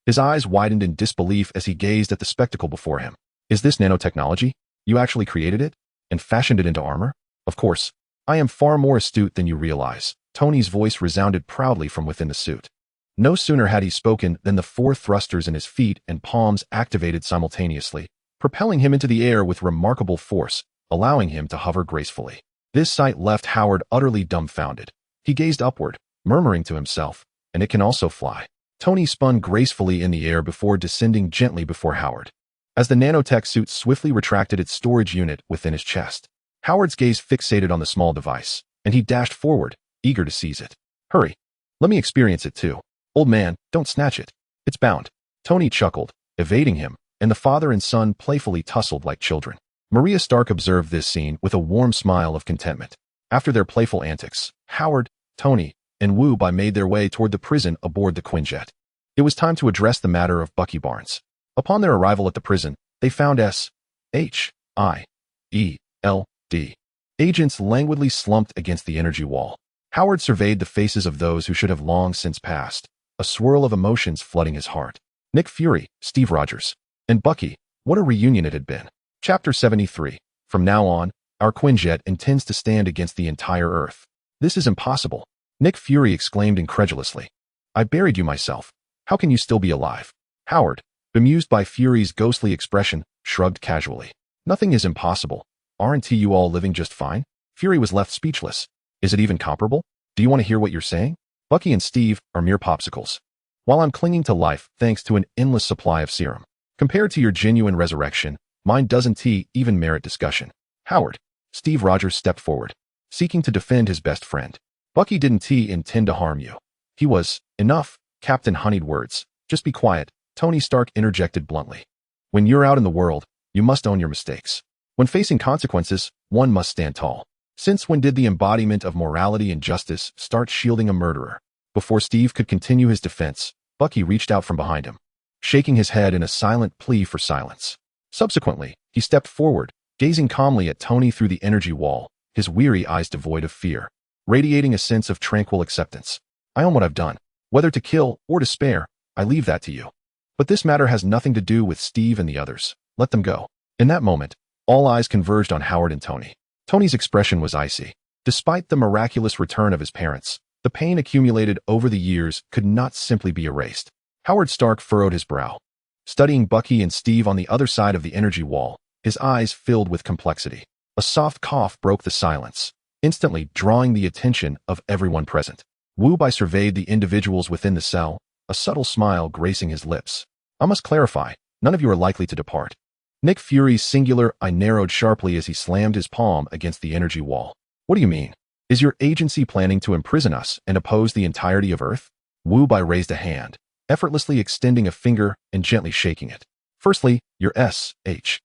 His eyes widened in disbelief as he gazed at the spectacle before him. "Is this nanotechnology? You actually created it? And fashioned it into armor?" "Of course. I am far more astute than you realize." Tony's voice resounded proudly from within the suit. No sooner had he spoken than the 4 thrusters in his feet and palms activated simultaneously, propelling him into the air with remarkable force, allowing him to hover gracefully. This sight left Howard utterly dumbfounded. He gazed upward, murmuring to himself, "And it can also fly." Tony spun gracefully in the air before descending gently before Howard. As the nanotech suit swiftly retracted its storage unit within his chest, Howard's gaze fixated on the small device, and he dashed forward, eager to seize it. "Hurry. Let me experience it too. Old man, don't snatch it. It's bound." Tony chuckled, evading him, and the father and son playfully tussled like children. Maria Stark observed this scene with a warm smile of contentment. After their playful antics, Howard, Tony, and Wu Bai made their way toward the prison aboard the Quinjet. It was time to address the matter of Bucky Barnes. Upon their arrival at the prison, they found S.H.I.E.L.D. agents languidly slumped against the energy wall. Howard surveyed the faces of those who should have long since passed, a swirl of emotions flooding his heart. Nick Fury, Steve Rogers, and Bucky, what a reunion it had been. Chapter 73. From now on, our Quinjet intends to stand against the entire Earth. This is impossible. Nick Fury exclaimed incredulously. "I buried you myself. How can you still be alive?" Howard, bemused by Fury's ghostly expression, shrugged casually. "Nothing is impossible. Aren't you all living just fine? Fury was left speechless. Is it even comparable? Do you want to hear what you're saying? Bucky and Steve are mere popsicles. While I'm clinging to life thanks to an endless supply of serum. Compared to your genuine resurrection, mine doesn't even merit discussion. Howard. Steve Rogers stepped forward, seeking to defend his best friend. Bucky didn't intend to harm you. He was, enough, Captain honeyed words. Just be quiet, Tony Stark interjected bluntly. When you're out in the world, you must own your mistakes. When facing consequences, one must stand tall. Since when did the embodiment of morality and justice start shielding a murderer? Before Steve could continue his defense, Bucky reached out from behind him, shaking his head in a silent plea for silence. Subsequently, he stepped forward, gazing calmly at Tony through the energy wall, his weary eyes devoid of fear, radiating a sense of tranquil acceptance. I own what I've done. Whether to kill or to spare, I leave that to you. But this matter has nothing to do with Steve and the others. Let them go. In that moment, all eyes converged on Howard and Tony. Tony's expression was icy. Despite the miraculous return of his parents, the pain accumulated over the years could not simply be erased. Howard Stark furrowed his brow, studying Bucky and Steve on the other side of the energy wall, his eyes filled with complexity. A soft cough broke the silence, instantly drawing the attention of everyone present. Wu Bai surveyed the individuals within the cell, a subtle smile gracing his lips. I must clarify, none of you are likely to depart. Nick Fury's singular eye narrowed sharply as he slammed his palm against the energy wall. What do you mean? Is your agency planning to imprison us and oppose the entirety of Earth? Wu Bai raised a hand, effortlessly extending a finger and gently shaking it. Firstly, your S-H-I-E-L-D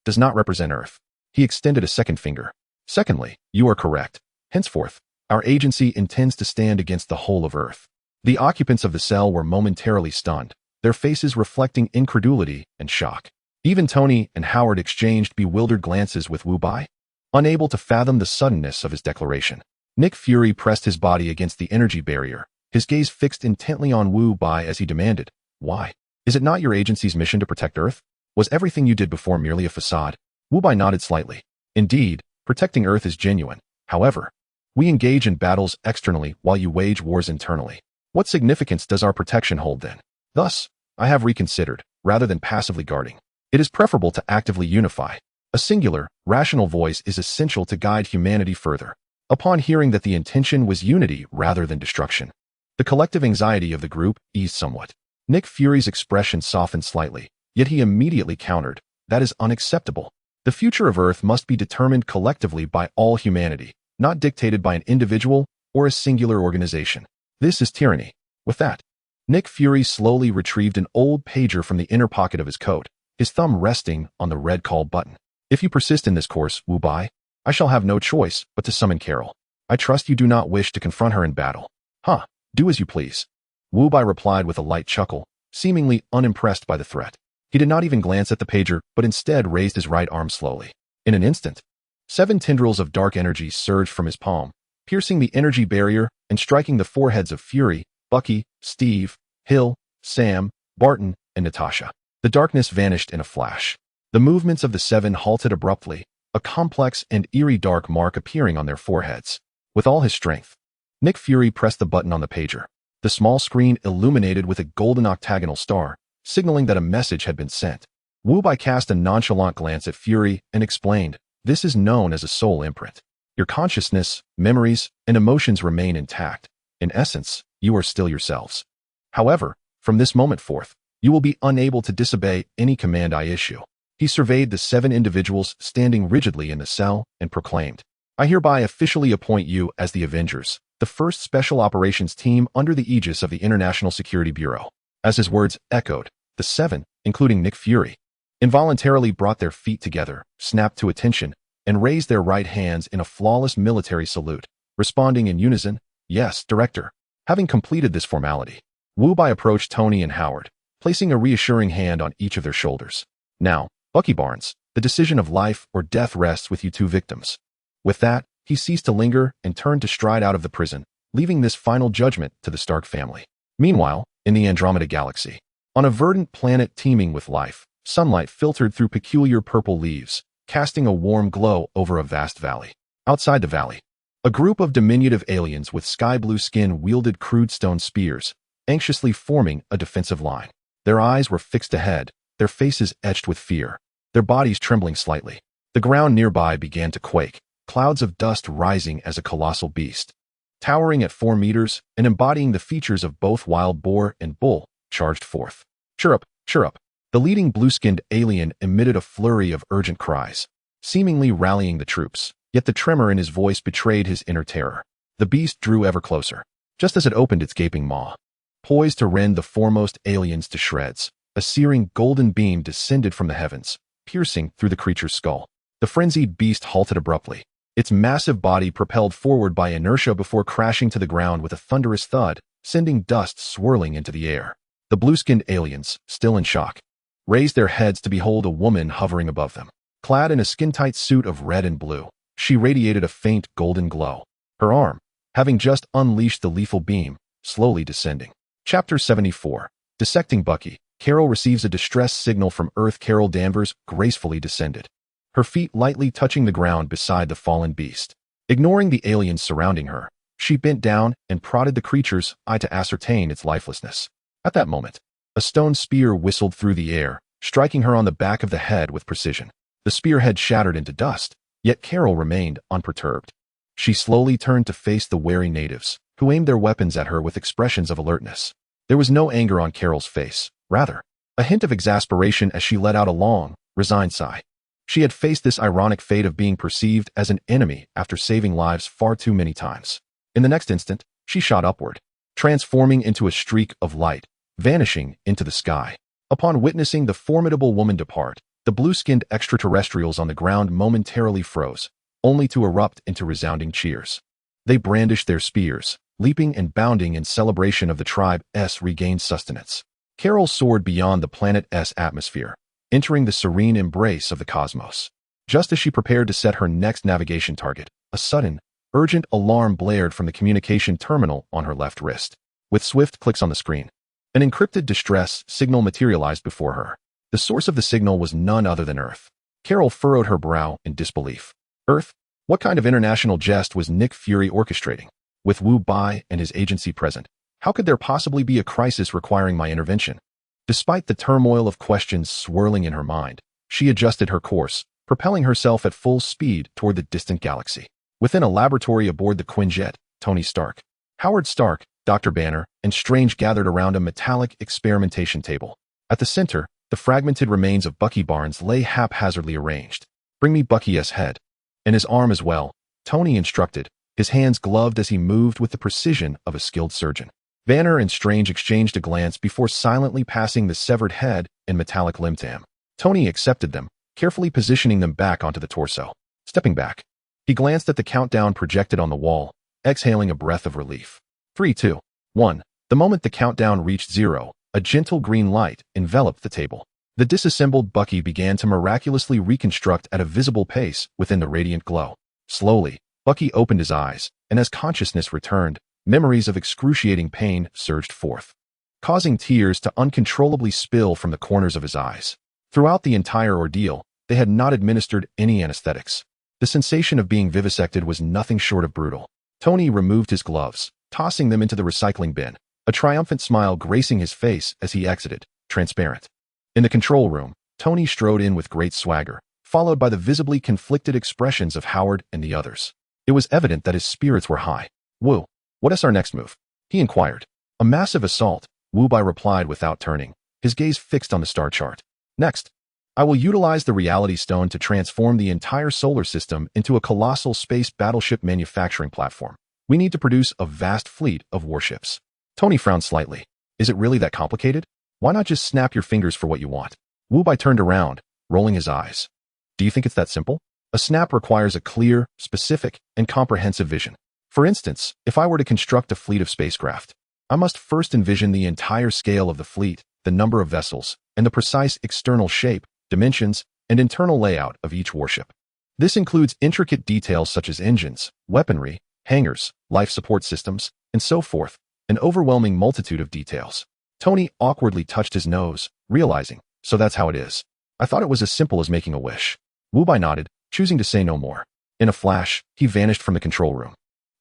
does not represent Earth. He extended a second finger. Secondly, you are correct. Henceforth, our agency intends to stand against the whole of Earth. The occupants of the cell were momentarily stunned, their faces reflecting incredulity and shock. Even Tony and Howard exchanged bewildered glances with Wu Bai, unable to fathom the suddenness of his declaration. Nick Fury pressed his body against the energy barrier, his gaze fixed intently on Wu Bai as he demanded, why? Is it not your agency's mission to protect Earth? Was everything you did before merely a facade? Wu Bai nodded slightly. Indeed, protecting Earth is genuine. However, we engage in battles externally while you wage wars internally. What significance does our protection hold then? Thus, I have reconsidered, rather than passively guarding. It is preferable to actively unify. A singular, rational voice is essential to guide humanity further. Upon hearing that the intention was unity rather than destruction, the collective anxiety of the group eased somewhat. Nick Fury's expression softened slightly, yet he immediately countered, that is unacceptable. The future of Earth must be determined collectively by all humanity, not dictated by an individual or a singular organization. This is tyranny. With that, Nick Fury slowly retrieved an old pager from the inner pocket of his coat, his thumb resting on the red call button. If you persist in this course, Wu Bai, I shall have no choice but to summon Carol. I trust you do not wish to confront her in battle. Huh, do as you please. Wu Bai replied with a light chuckle, seemingly unimpressed by the threat. He did not even glance at the pager, but instead raised his right arm slowly. In an instant, 7 tendrils of dark energy surged from his palm, piercing the energy barrier and striking the foreheads of Fury, Bucky, Steve, Hill, Sam, Barton, and Natasha. The darkness vanished in a flash. The movements of the 7 halted abruptly, a complex and eerie dark mark appearing on their foreheads. With all his strength, Nick Fury pressed the button on the pager. The small screen illuminated with a golden octagonal star, signaling that a message had been sent. Wu Bai cast a nonchalant glance at Fury and explained, this is known as a soul imprint. Your consciousness, memories, and emotions remain intact. In essence, you are still yourselves. However, from this moment forth, you will be unable to disobey any command I issue. He surveyed the 7 individuals standing rigidly in the cell and proclaimed, I hereby officially appoint you as the Avengers, the first special operations team under the aegis of the International Security Bureau. As his words echoed, the 7, including Nick Fury, involuntarily brought their feet together, snapped to attention, and raised their right hands in a flawless military salute, responding in unison, yes, Director. Having completed this formality, Wu Bai approached Tony and Howard, placing a reassuring hand on each of their shoulders. Now, Bucky Barnes, the decision of life or death rests with you 2 victims. With that, he ceased to linger and turned to stride out of the prison, leaving this final judgment to the Stark family. Meanwhile, in the Andromeda Galaxy, on a verdant planet teeming with life, sunlight filtered through peculiar purple leaves, casting a warm glow over a vast valley. Outside the valley, a group of diminutive aliens with sky-blue skin wielded crude stone spears, anxiously forming a defensive line. Their eyes were fixed ahead, their faces etched with fear. their bodies trembling slightly. The ground nearby began to quake, clouds of dust rising as a colossal beast, towering at 4 meters and embodying the features of both wild boar and bull, charged forth. Chirrup, chirrup. The leading blue-skinned alien emitted a flurry of urgent cries, seemingly rallying the troops, yet the tremor in his voice betrayed his inner terror. The beast drew ever closer, just as it opened its gaping maw. Poised to rend the foremost aliens to shreds, a searing golden beam descended from the heavens, piercing through the creature's skull. The frenzied beast halted abruptly, its massive body propelled forward by inertia before crashing to the ground with a thunderous thud, sending dust swirling into the air. The blue-skinned aliens, still in shock, raised their heads to behold a woman hovering above them. Clad in a skin-tight suit of red and blue, she radiated a faint golden glow, her arm, having just unleashed the lethal beam, slowly descending. Chapter 74. Dissecting Bucky. Carol receives a distress signal from Earth. Carol Danvers gracefully descended, her feet lightly touching the ground beside the fallen beast. Ignoring the aliens surrounding her, she bent down and prodded the creature's eye to ascertain its lifelessness. At that moment, a stone spear whistled through the air, striking her on the back of the head with precision. The spearhead shattered into dust, yet Carol remained unperturbed. She slowly turned to face the wary natives, who aimed their weapons at her with expressions of alertness. There was no anger on Carol's face, rather, a hint of exasperation as she let out a long, resigned sigh. She had faced this ironic fate of being perceived as an enemy after saving lives far too many times. In the next instant, she shot upward, transforming into a streak of light, vanishing into the sky. Upon witnessing the formidable woman depart, the blue-skinned extraterrestrials on the ground momentarily froze, only to erupt into resounding cheers. They brandished their spears, leaping and bounding in celebration of the tribe's regained sustenance. Carol soared beyond the planet's atmosphere, entering the serene embrace of the cosmos. Just as she prepared to set her next navigation target, a sudden, urgent alarm blared from the communication terminal on her left wrist. With swift clicks on the screen, an encrypted distress signal materialized before her. The source of the signal was none other than Earth. Carol furrowed her brow in disbelief. Earth? What kind of international jest was Nick Fury orchestrating? With Wu Bai and his agency present, how could there possibly be a crisis requiring my intervention? Despite the turmoil of questions swirling in her mind, she adjusted her course, propelling herself at full speed toward the distant galaxy. Within a laboratory aboard the Quinjet, Tony Stark, Howard Stark, Dr. Banner, and Strange gathered around a metallic experimentation table. At the center, the fragmented remains of Bucky Barnes lay haphazardly arranged. Bring me Bucky's head. And his arm as well, Tony instructed, his hands gloved as he moved with the precision of a skilled surgeon. Banner and Strange exchanged a glance before silently passing the severed head and metallic limb to him. Tony accepted them, carefully positioning them back onto the torso. Stepping back, he glanced at the countdown projected on the wall, exhaling a breath of relief. 3, 2, 1. The moment the countdown reached 0, a gentle green light enveloped the table. The disassembled Bucky began to miraculously reconstruct at a visible pace within the radiant glow. Slowly, Bucky opened his eyes, and as consciousness returned, memories of excruciating pain surged forth, causing tears to uncontrollably spill from the corners of his eyes. Throughout the entire ordeal, they had not administered any anesthetics. The sensation of being vivisected was nothing short of brutal. Tony removed his gloves, tossing them into the recycling bin, a triumphant smile gracing his face as he exited, transparent. In the control room, Tony strode in with great swagger, followed by the visibly conflicted expressions of Howard and the others. It was evident that his spirits were high. Wu, what is our next move? He inquired. A massive assault, Wu Bai replied without turning, his gaze fixed on the star chart. Next, I will utilize the reality stone to transform the entire solar system into a colossal space battleship manufacturing platform. We need to produce a vast fleet of warships. Tony frowned slightly. Is it really that complicated? Why not just snap your fingers for what you want? Wu Bai turned around, rolling his eyes. Do you think it's that simple? A snap requires a clear, specific, and comprehensive vision. For instance, if I were to construct a fleet of spacecraft, I must first envision the entire scale of the fleet, the number of vessels, and the precise external shape, dimensions, and internal layout of each warship. This includes intricate details such as engines, weaponry, hangars, life support systems, and so forth, an overwhelming multitude of details. Tony awkwardly touched his nose, realizing, so that's how it is. I thought it was as simple as making a wish. Wu Bai nodded, choosing to say no more. In a flash, he vanished from the control room,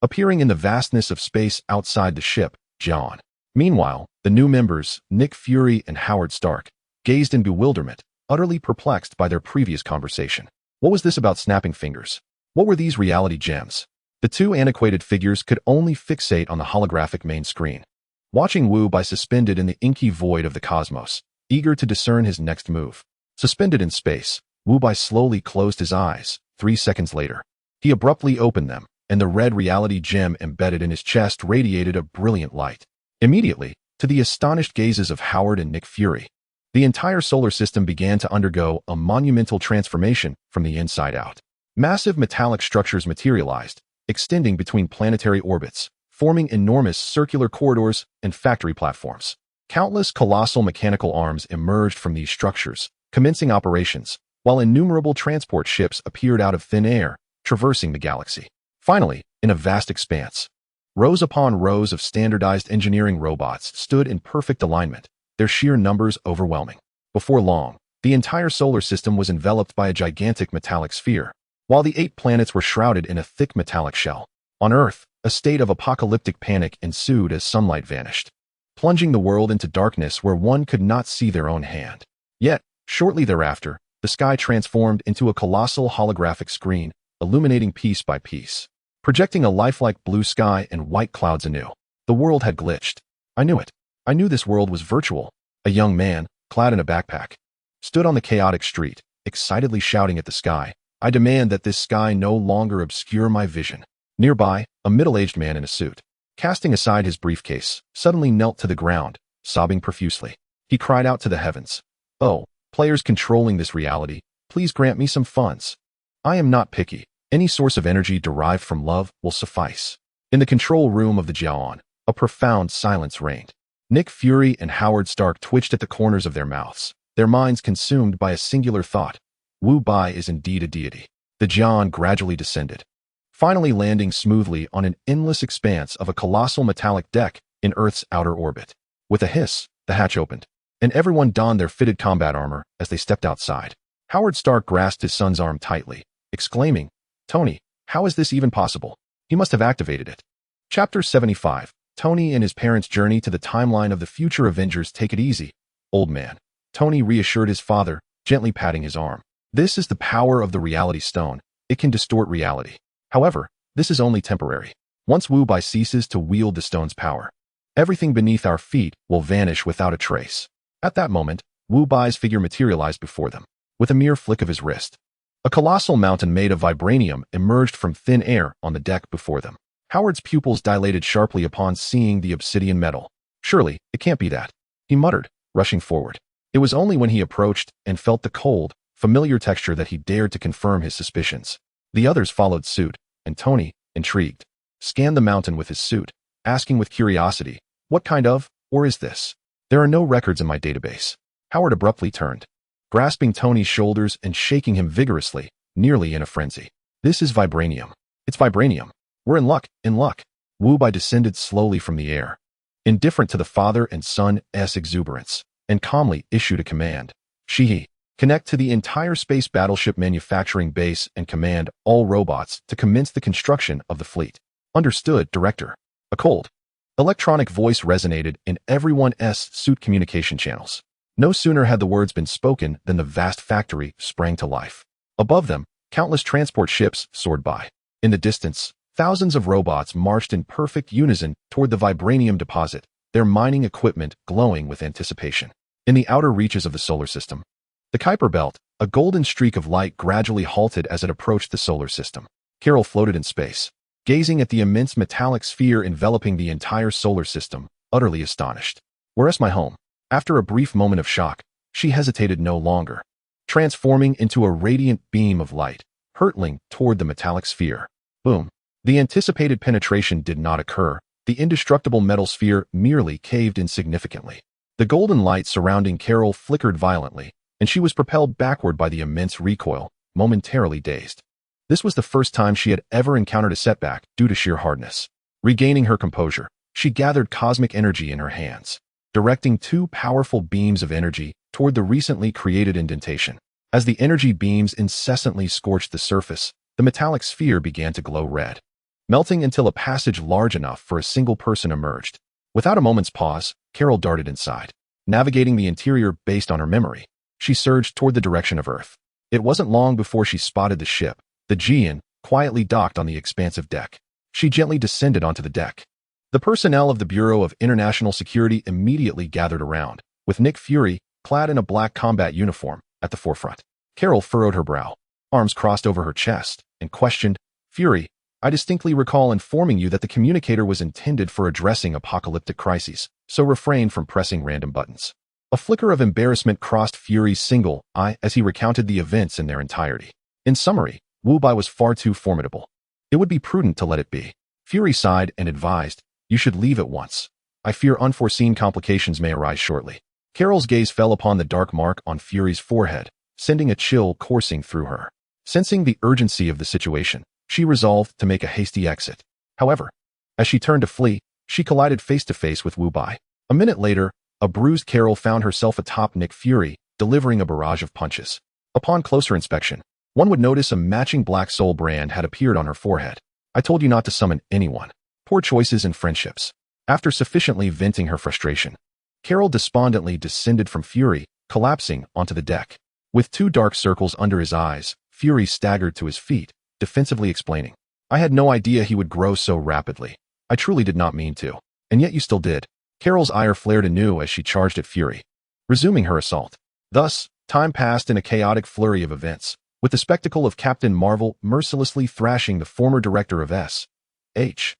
appearing in the vastness of space outside the ship, John. Meanwhile, the new members, Nick Fury and Howard Stark, gazed in bewilderment, utterly perplexed by their previous conversation. What was this about snapping fingers? What were these reality gems? The two antiquated figures could only fixate on the holographic main screen, watching Wu Bai suspended in the inky void of the cosmos, eager to discern his next move. Suspended in space, Wu Bai slowly closed his eyes. 3 seconds later, he abruptly opened them, and the red reality gem embedded in his chest radiated a brilliant light. Immediately, to the astonished gazes of Howard and Nick Fury, the entire solar system began to undergo a monumental transformation from the inside out. Massive metallic structures materialized, extending between planetary orbits, forming enormous circular corridors and factory platforms. Countless colossal mechanical arms emerged from these structures, commencing operations, while innumerable transport ships appeared out of thin air, traversing the galaxy. Finally, in a vast expanse, rows upon rows of standardized engineering robots stood in perfect alignment, their sheer numbers overwhelming. Before long, the entire solar system was enveloped by a gigantic metallic sphere, while the 8 planets were shrouded in a thick metallic shell. On Earth, a state of apocalyptic panic ensued as sunlight vanished, plunging the world into darkness where one could not see their own hand. Yet, shortly thereafter, the sky transformed into a colossal holographic screen, illuminating piece by piece, projecting a lifelike blue sky and white clouds anew. The world had glitched. I knew it. I knew this world was virtual. A young man, clad in a backpack, stood on the chaotic street, excitedly shouting at the sky, "I demand that this sky no longer obscure my vision." Nearby, a middle-aged man in a suit, casting aside his briefcase, suddenly knelt to the ground, sobbing profusely. He cried out to the heavens, "Oh, players controlling this reality, please grant me some funds. I am not picky. Any source of energy derived from love will suffice." In the control room of the Jiaon, a profound silence reigned. Nick Fury and Howard Stark twitched at the corners of their mouths, their minds consumed by a singular thought. Wu Bai is indeed a deity. The Jiaon gradually descended, finally landing smoothly on an endless expanse of a colossal metallic deck in Earth's outer orbit. With a hiss, the hatch opened, and everyone donned their fitted combat armor as they stepped outside. Howard Stark grasped his son's arm tightly, exclaiming, "Tony, how is this even possible? He must have activated it." Chapter 75. Tony and his parents' journey to the timeline of the future Avengers. "Take it easy, old man," Tony reassured his father, gently patting his arm. "This is the power of the reality stone. It can distort reality. However, this is only temporary. Once Wu Bai ceases to wield the stone's power, everything beneath our feet will vanish without a trace." At that moment, Wu Bai's figure materialized before them. With a mere flick of his wrist, a colossal mountain made of vibranium emerged from thin air on the deck before them. Howard's pupils dilated sharply upon seeing the obsidian metal. "Surely, it can't be that," he muttered, rushing forward. It was only when he approached and felt the cold, familiar texture that he dared to confirm his suspicions. The others followed suit, and Tony, intrigued, scanned the mountain with his suit, asking with curiosity, "What kind of, or is this? There are no records in my database." Howard abruptly turned, grasping Tony's shoulders and shaking him vigorously, nearly in a frenzy. "This is vibranium. It's vibranium. We're in luck, in luck." Wu Bai descended slowly from the air, indifferent to the father and son's exuberance, and calmly issued a command. "Shihi, connect to the entire space battleship manufacturing base and command all robots to commence the construction of the fleet." "Understood, Director." A cold, electronic voice resonated in everyone's suit communication channels. No sooner had the words been spoken than the vast factory sprang to life. Above them, countless transport ships soared by. In the distance, thousands of robots marched in perfect unison toward the vibranium deposit, their mining equipment glowing with anticipation. In the outer reaches of the solar system, the Kuiper Belt, a golden streak of light gradually halted as it approached the solar system. Carol floated in space, gazing at the immense metallic sphere enveloping the entire solar system, utterly astonished. "Where's my home?" After a brief moment of shock, she hesitated no longer, transforming into a radiant beam of light, hurtling toward the metallic sphere. Boom. The anticipated penetration did not occur. The indestructible metal sphere merely caved insignificantly. The golden light surrounding Carol flickered violently, and she was propelled backward by the immense recoil, momentarily dazed. This was the first time she had ever encountered a setback due to sheer hardness. Regaining her composure, she gathered cosmic energy in her hands, directing 2 powerful beams of energy toward the recently created indentation. As the energy beams incessantly scorched the surface, the metallic sphere began to glow red, melting until a passage large enough for a single person emerged. Without a moment's pause, Carol darted inside, navigating the interior based on her memory. She surged toward the direction of Earth. It wasn't long before she spotted the ship, the Jian, quietly docked on the expansive deck. She gently descended onto the deck. The personnel of the Bureau of International Security immediately gathered around, with Nick Fury, clad in a black combat uniform, at the forefront. Carol furrowed her brow, arms crossed over her chest, and questioned, "Fury, I distinctly recall informing you that the communicator was intended for addressing apocalyptic crises, so refrain from pressing random buttons." A flicker of embarrassment crossed Fury's single eye as he recounted the events in their entirety. In summary, Wu Bai was far too formidable. It would be prudent to let it be. Fury sighed and advised, "You should leave at once. I fear unforeseen complications may arise shortly." Carol's gaze fell upon the dark mark on Fury's forehead, sending a chill coursing through her. Sensing the urgency of the situation, she resolved to make a hasty exit. However, as she turned to flee, she collided face-to-face with Wu Bai. A minute later, a bruised Carol found herself atop Nick Fury, delivering a barrage of punches. Upon closer inspection, one would notice a matching Black Soul brand had appeared on her forehead. "I told you not to summon anyone. Poor choices in friendships." After sufficiently venting her frustration, Carol despondently descended from Fury, collapsing onto the deck. With 2 dark circles under his eyes, Fury staggered to his feet, defensively explaining, "I had no idea he would grow so rapidly. I truly did not mean to. And yet you still did." Carol's ire flared anew as she charged at Fury, resuming her assault. Thus, time passed in a chaotic flurry of events, with the spectacle of Captain Marvel mercilessly thrashing the former director of S.H.I.E.L.D.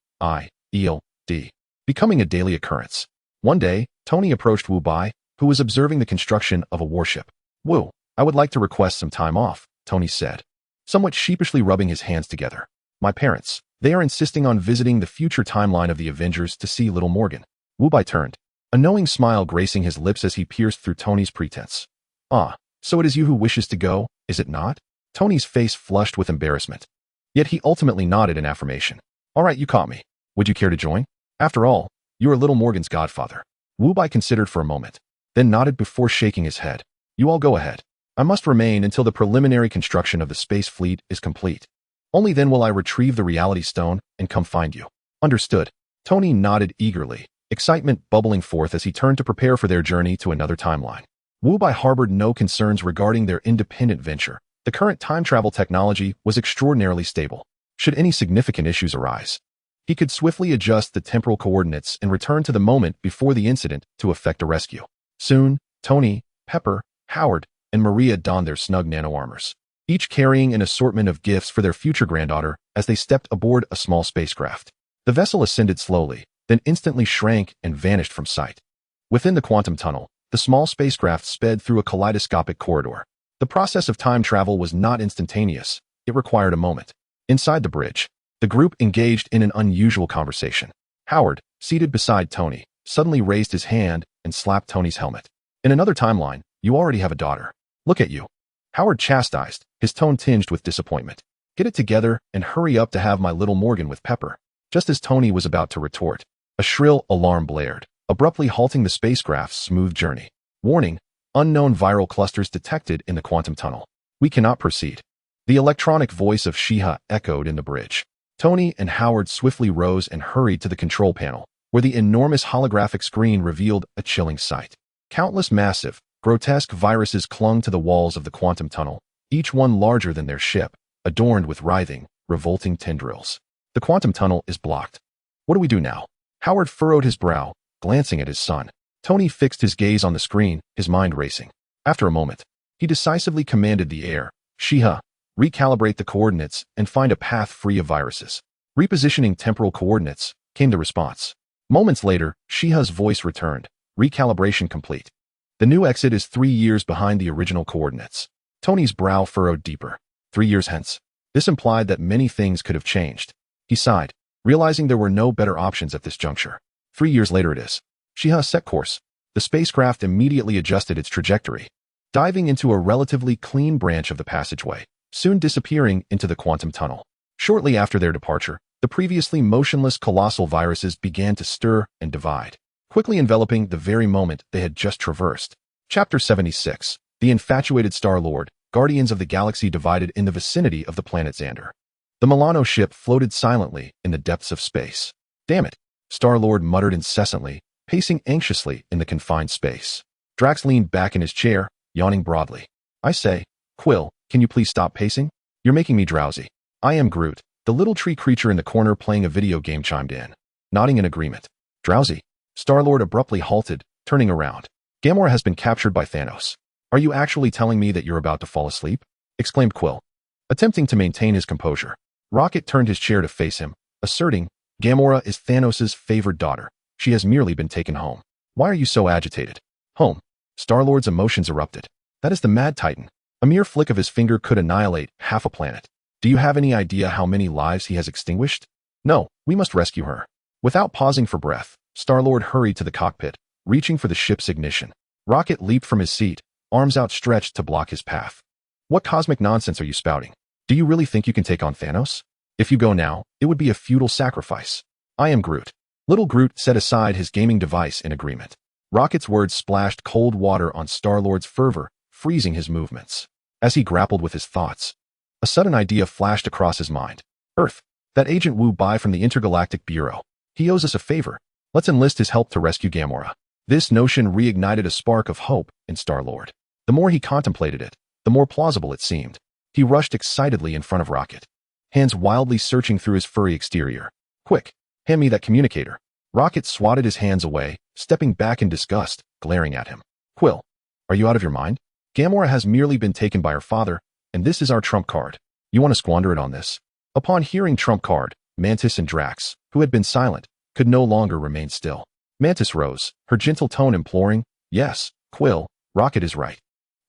becoming a daily occurrence. One day, Tony approached Wu Bai, who was observing the construction of a warship. "Wu, I would like to request some time off," Tony said, somewhat sheepishly rubbing his hands together. "My parents, they are insisting on visiting the future timeline of the Avengers to see Little Morgan." Wu Bai turned, a knowing smile gracing his lips as he pierced through Tony's pretense. "Ah, so it is you who wishes to go, is it not?" Tony's face flushed with embarrassment. Yet he ultimately nodded in affirmation. "All right, you caught me. Would you care to join? After all, you are Little Morgan's godfather." Wu Bai considered for a moment, then nodded before shaking his head. "You all go ahead. I must remain until the preliminary construction of the space fleet is complete. Only then will I retrieve the reality stone and come find you." "Understood." Tony nodded eagerly, excitement bubbling forth as he turned to prepare for their journey to another timeline. Wu Bai harbored no concerns regarding their independent venture. The current time travel technology was extraordinarily stable. Should any significant issues arise, he could swiftly adjust the temporal coordinates and return to the moment before the incident to effect a rescue. Soon, Tony, Pepper, Howard, and Maria donned their snug nano-armors, each carrying an assortment of gifts for their future granddaughter as they stepped aboard a small spacecraft. The vessel ascended slowly, then instantly shrank and vanished from sight. Within the quantum tunnel, the small spacecraft sped through a kaleidoscopic corridor. The process of time travel was not instantaneous. It required a moment. Inside the bridge, the group engaged in an unusual conversation. Howard, seated beside Tony, suddenly raised his hand and slapped Tony's helmet. "In another timeline, you already have a daughter. Look at you." Howard chastised, his tone tinged with disappointment. "Get it together and hurry up to have my Little Morgan with Pepper." Just as Tony was about to retort, a shrill alarm blared, abruptly halting the spacecraft's smooth journey. "Warning, unknown viral clusters detected in the quantum tunnel. We cannot proceed." The electronic voice of Shiha echoed in the bridge. Tony and Howard swiftly rose and hurried to the control panel, where the enormous holographic screen revealed a chilling sight. Countless massive, grotesque viruses clung to the walls of the quantum tunnel, each one larger than their ship, adorned with writhing, revolting tendrils. "The quantum tunnel is blocked. What do we do now?" Howard furrowed his brow, glancing at his son. Tony fixed his gaze on the screen, his mind racing. After a moment, he decisively commanded the air, "Shiha, recalibrate the coordinates and find a path free of viruses." "Repositioning temporal coordinates," came the response. Moments later, Shiha's voice returned, "Recalibration complete. The new exit is 3 years behind the original coordinates." Tony's brow furrowed deeper. 3 years hence. This implied that many things could have changed. He sighed, realizing there were no better options at this juncture. 3 years later it is. Shiha set course. The spacecraft immediately adjusted its trajectory, diving into a relatively clean branch of the passageway, soon disappearing into the quantum tunnel. Shortly after their departure, the previously motionless colossal viruses began to stir and divide, quickly enveloping the very moment they had just traversed. Chapter 76. The Infatuated Star-Lord, Guardians of the Galaxy divided in the vicinity of the planet Xander. The Milano ship floated silently in the depths of space. "Damn it," Star-Lord muttered incessantly, pacing anxiously in the confined space. Drax leaned back in his chair, yawning broadly. I say, Quill, can you please stop pacing? You're making me drowsy. I am Groot. The little tree creature in the corner playing a video game chimed in, nodding in agreement. Drowsy? Star-Lord abruptly halted, turning around. Gamora has been captured by Thanos. Are you actually telling me that you're about to fall asleep? Exclaimed Quill. Attempting to maintain his composure, Rocket turned his chair to face him, asserting, Gamora is Thanos' favored daughter. She has merely been taken home. Why are you so agitated? Home. Star-Lord's emotions erupted. That is the Mad Titan. A mere flick of his finger could annihilate half a planet. Do you have any idea how many lives he has extinguished? No, we must rescue her. Without pausing for breath, Star-Lord hurried to the cockpit, reaching for the ship's ignition. Rocket leaped from his seat, arms outstretched to block his path. What cosmic nonsense are you spouting? Do you really think you can take on Thanos? If you go now, it would be a futile sacrifice. I am Groot. Little Groot set aside his gaming device in agreement. Rocket's words splashed cold water on Star-Lord's fervor, freezing his movements. As he grappled with his thoughts, a sudden idea flashed across his mind. Earth. That Agent Wu Bai from the Intergalactic Bureau. He owes us a favor. Let's enlist his help to rescue Gamora. This notion reignited a spark of hope in Star-Lord. The more he contemplated it, the more plausible it seemed. He rushed excitedly in front of Rocket, hands wildly searching through his furry exterior. Quick, hand me that communicator. Rocket swatted his hands away, stepping back in disgust, glaring at him. Quill, are you out of your mind? Gamora has merely been taken by her father, and this is our trump card. You want to squander it on this? Upon hearing trump card, Mantis and Drax, who had been silent, could no longer remain still. Mantis rose, her gentle tone imploring, Yes, Quill, Rocket is right.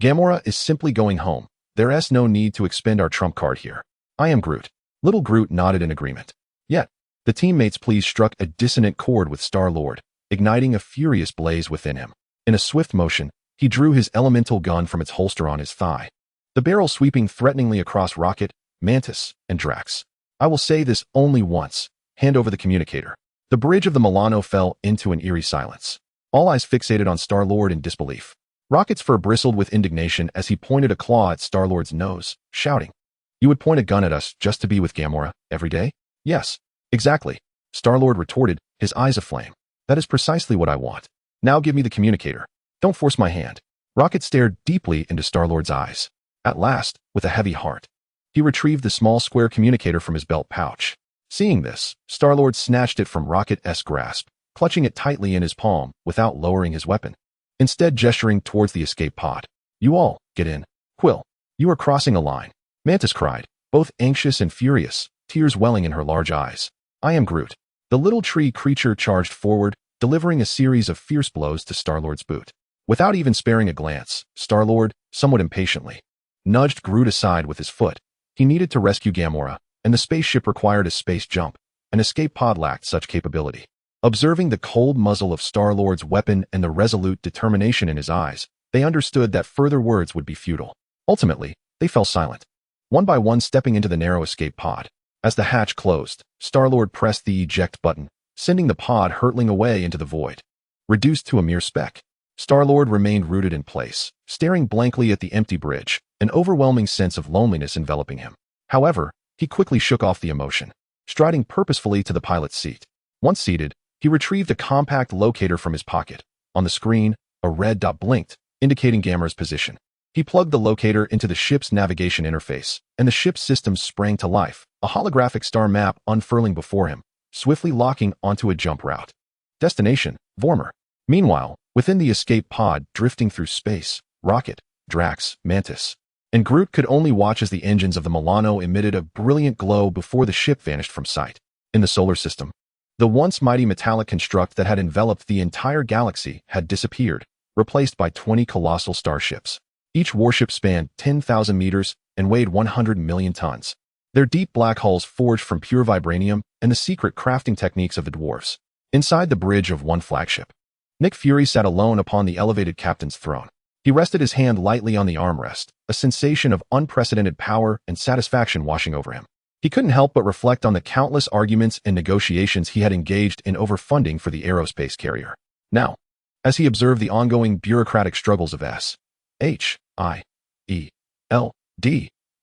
Gamora is simply going home. There's no need to expend our trump card here. I am Groot. Little Groot nodded in agreement. Yet, the teammates' pleas struck a dissonant chord with Star-Lord, igniting a furious blaze within him. In a swift motion, he drew his elemental gun from its holster on his thigh, the barrel sweeping threateningly across Rocket, Mantis, and Drax. I will say this only once. Hand over the communicator. The bridge of the Milano fell into an eerie silence. All eyes fixated on Star-Lord in disbelief. Rocket's fur bristled with indignation as he pointed a claw at Star-Lord's nose, shouting, You would point a gun at us just to be with Gamora every day? Yes, exactly. Star-Lord retorted, his eyes aflame. That is precisely what I want. Now give me the communicator. Don't force my hand. Rocket stared deeply into Star-Lord's eyes. At last, with a heavy heart, he retrieved the small square communicator from his belt pouch. Seeing this, Star-Lord snatched it from Rocket's grasp, clutching it tightly in his palm without lowering his weapon, instead gesturing towards the escape pod. You all, get in. Quill, you are crossing a line. Mantis cried, both anxious and furious, tears welling in her large eyes. I am Groot. The little tree creature charged forward, delivering a series of fierce blows to Star-Lord's boot. Without even sparing a glance, Star-Lord, somewhat impatiently, nudged Groot aside with his foot. He needed to rescue Gamora, and the spaceship required a space jump. An escape pod lacked such capability. Observing the cold muzzle of Star-Lord's weapon and the resolute determination in his eyes, they understood that further words would be futile. Ultimately, they fell silent, one by one stepping into the narrow escape pod. As the hatch closed, Star-Lord pressed the eject button, sending the pod hurtling away into the void. Reduced to a mere speck, Star-Lord remained rooted in place, staring blankly at the empty bridge, an overwhelming sense of loneliness enveloping him. However, he quickly shook off the emotion, striding purposefully to the pilot's seat. Once seated, he retrieved a compact locator from his pocket. On the screen, a red dot blinked, indicating Gamora's position. He plugged the locator into the ship's navigation interface, and the ship's systems sprang to life, a holographic star map unfurling before him, swiftly locking onto a jump route. Destination, Vormir. Meanwhile, within the escape pod drifting through space, Rocket, Drax, Mantis, and Groot could only watch as the engines of the Milano emitted a brilliant glow before the ship vanished from sight. In the solar system, the once mighty metallic construct that had enveloped the entire galaxy had disappeared, replaced by 20 colossal starships. Each warship spanned 10,000 meters and weighed 100 million tons. Their deep black hulls forged from pure vibranium and the secret crafting techniques of the dwarves. Inside the bridge of one flagship, Nick Fury sat alone upon the elevated captain's throne. He rested his hand lightly on the armrest, a sensation of unprecedented power and satisfaction washing over him. He couldn't help but reflect on the countless arguments and negotiations he had engaged in over funding for the aerospace carrier. Now, as he observed the ongoing bureaucratic struggles of S.H.I.E.L.D.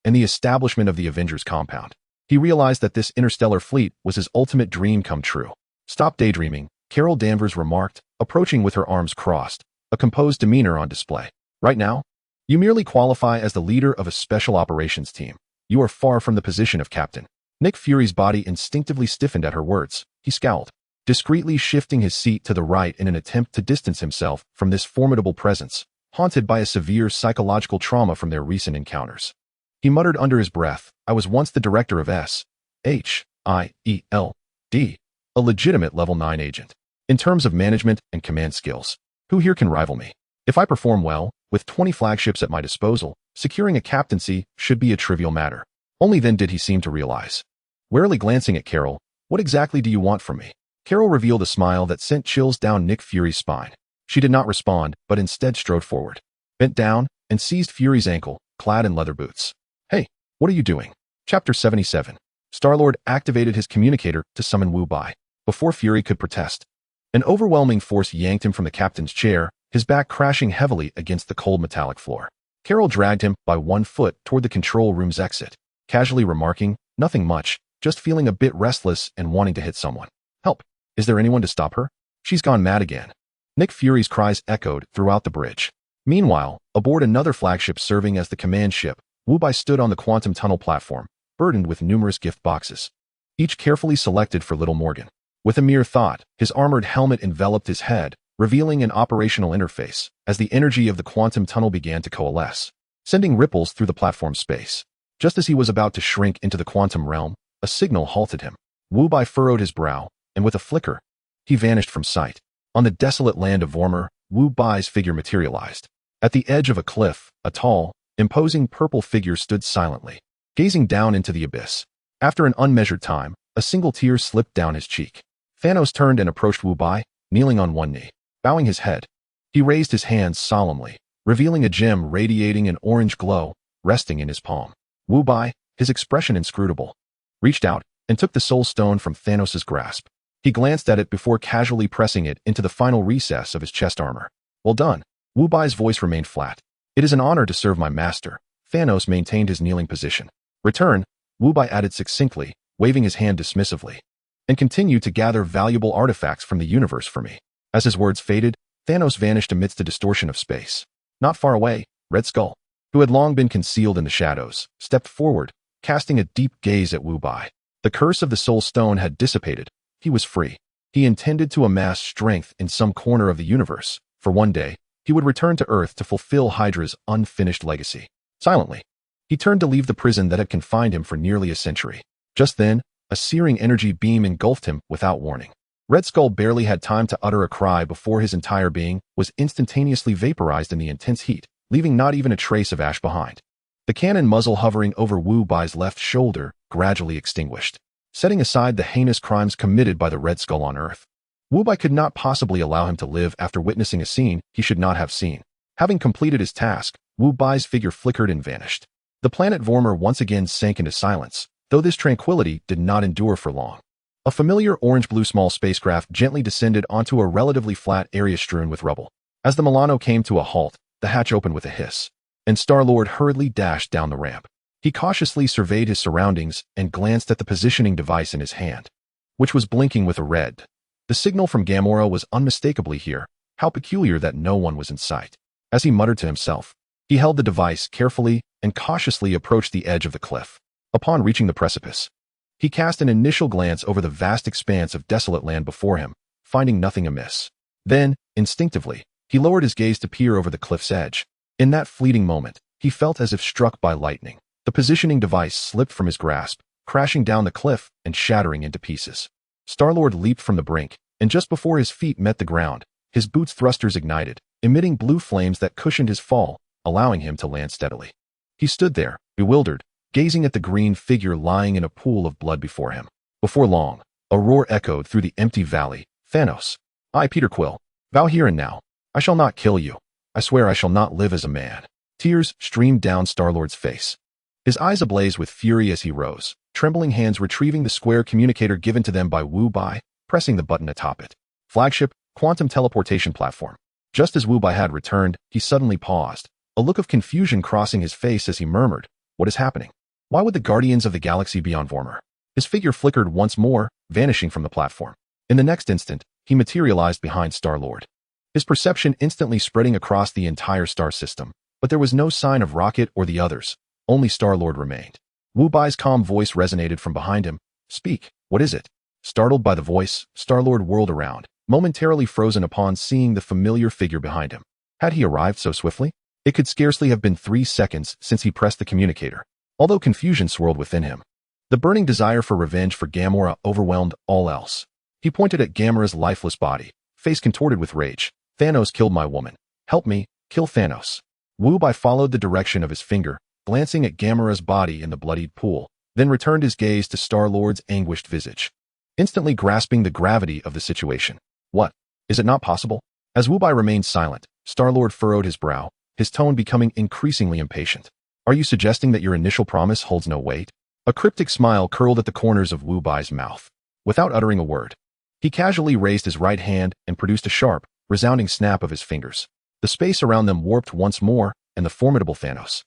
and the establishment of the Avengers compound, he realized that this interstellar fleet was his ultimate dream come true. Stop daydreaming, Carol Danvers remarked, approaching with her arms crossed, a composed demeanor on display. Right now, You merely qualify as the leader of a special operations team. You are far from the position of captain. Nick Fury's body instinctively stiffened at her words. He scowled, discreetly shifting his seat to the right in an attempt to distance himself from this formidable presence, haunted by a severe psychological trauma from their recent encounters. He muttered under his breath, I was once the director of S.H.I.E.L.D., a legitimate level 9 agent. In terms of management and command skills, who here can rival me? If I perform well, with 20 flagships at my disposal, securing a captaincy should be a trivial matter. Only then did he seem to realize. Warily glancing at Carol, what exactly do you want from me? Carol revealed a smile that sent chills down Nick Fury's spine. She did not respond, but instead strode forward, bent down, and seized Fury's ankle, clad in leather boots. Hey, what are you doing? Chapter 77. Star-Lord activated his communicator to summon Wu Bai. Before Fury could protest, an overwhelming force yanked him from the captain's chair, his back crashing heavily against the cold metallic floor. Carol dragged him by one foot toward the control room's exit, casually remarking, nothing much, just feeling a bit restless and wanting to hit someone. Help! Is there anyone to stop her? She's gone mad again. Nick Fury's cries echoed throughout the bridge. Meanwhile, aboard another flagship serving as the command ship, Wu Bai stood on the quantum tunnel platform, burdened with numerous gift boxes, each carefully selected for little Morgan. With a mere thought, his armored helmet enveloped his head, revealing an operational interface, as the energy of the quantum tunnel began to coalesce, sending ripples through the platform's space. Just as he was about to shrink into the quantum realm, a signal halted him. Wu Bai furrowed his brow, and with a flicker, he vanished from sight. On the desolate land of Vormer, Wu Bai's figure materialized. At the edge of a cliff, a tall, imposing purple figure stood silently, gazing down into the abyss. After an unmeasured time, a single tear slipped down his cheek. Thanos turned and approached Wu Bai, kneeling on one knee, bowing his head. He raised his hands solemnly, revealing a gem radiating an orange glow, resting in his palm. Wu Bai, his expression inscrutable, reached out and took the soul stone from Thanos' grasp. He glanced at it before casually pressing it into the final recess of his chest armor. Well done. Wu Bai's voice remained flat. It is an honor to serve my master. Thanos maintained his kneeling position. Return, Wu Bai added succinctly, waving his hand dismissively, and continue to gather valuable artifacts from the universe for me. As his words faded, Thanos vanished amidst the distortion of space. Not far away, Red Skull, who had long been concealed in the shadows, stepped forward, casting a deep gaze at Wu Bai. The curse of the Soul Stone had dissipated. He was free. He intended to amass strength in some corner of the universe, for one day, he would return to Earth to fulfill Hydra's unfinished legacy. Silently, he turned to leave the prison that had confined him for nearly a century. Just then, a searing energy beam engulfed him without warning. Red Skull barely had time to utter a cry before his entire being was instantaneously vaporized in the intense heat, leaving not even a trace of ash behind. The cannon muzzle hovering over Wu Bai's left shoulder gradually extinguished, setting aside the heinous crimes committed by the Red Skull on Earth. Wu Bai could not possibly allow him to live after witnessing a scene he should not have seen. Having completed his task, Wu Bai's figure flickered and vanished. The planet Vormer once again sank into silence, though this tranquility did not endure for long. A familiar orange-blue small spacecraft gently descended onto a relatively flat area strewn with rubble. As the Milano came to a halt, the hatch opened with a hiss, and Star-Lord hurriedly dashed down the ramp. He cautiously surveyed his surroundings and glanced at the positioning device in his hand, which was blinking with a red. The signal from Gamora was unmistakably here. How peculiar that no one was in sight. As he muttered to himself, he held the device carefully and cautiously approached the edge of the cliff. Upon reaching the precipice, he cast an initial glance over the vast expanse of desolate land before him, finding nothing amiss. Then, instinctively, he lowered his gaze to peer over the cliff's edge. In that fleeting moment, he felt as if struck by lightning. The positioning device slipped from his grasp, crashing down the cliff and shattering into pieces. Star-Lord leaped from the brink, and just before his feet met the ground, his boots' thrusters ignited, emitting blue flames that cushioned his fall, allowing him to land steadily. He stood there, bewildered, gazing at the green figure lying in a pool of blood before him. Before long, a roar echoed through the empty valley. Thanos, I, Peter Quill, vow here and now, I shall not kill you. I swear I shall not live as a man. Tears streamed down Star-Lord's face, his eyes ablaze with fury as he rose, trembling hands retrieving the square communicator given to them by Wu Bai, pressing the button atop it. Flagship, quantum teleportation platform. Just as Wu Bai had returned, he suddenly paused, a look of confusion crossing his face as he murmured, "What is happening? Why would the Guardians of the Galaxy be on Vormer?" His figure flickered once more, vanishing from the platform. In the next instant, he materialized behind Star-Lord, his perception instantly spreading across the entire star system. But there was no sign of Rocket or the others. Only Star-Lord remained. Wu Bai's calm voice resonated from behind him. Speak, what is it? Startled by the voice, Star-Lord whirled around, momentarily frozen upon seeing the familiar figure behind him. Had he arrived so swiftly? It could scarcely have been 3 seconds since he pressed the communicator, although confusion swirled within him. The burning desire for revenge for Gamora overwhelmed all else. He pointed at Gamora's lifeless body, face contorted with rage. Thanos killed my woman. Help me, kill Thanos. Wu Bai followed the direction of his finger, glancing at Gamora's body in the bloodied pool, then returned his gaze to Star-Lord's anguished visage, instantly grasping the gravity of the situation. What? Is it not possible? As Wu Bai remained silent, Star-Lord furrowed his brow, his tone becoming increasingly impatient. Are you suggesting that your initial promise holds no weight? A cryptic smile curled at the corners of Wu Bai's mouth. Without uttering a word, he casually raised his right hand and produced a sharp, resounding snap of his fingers. The space around them warped once more, and the formidable Thanos,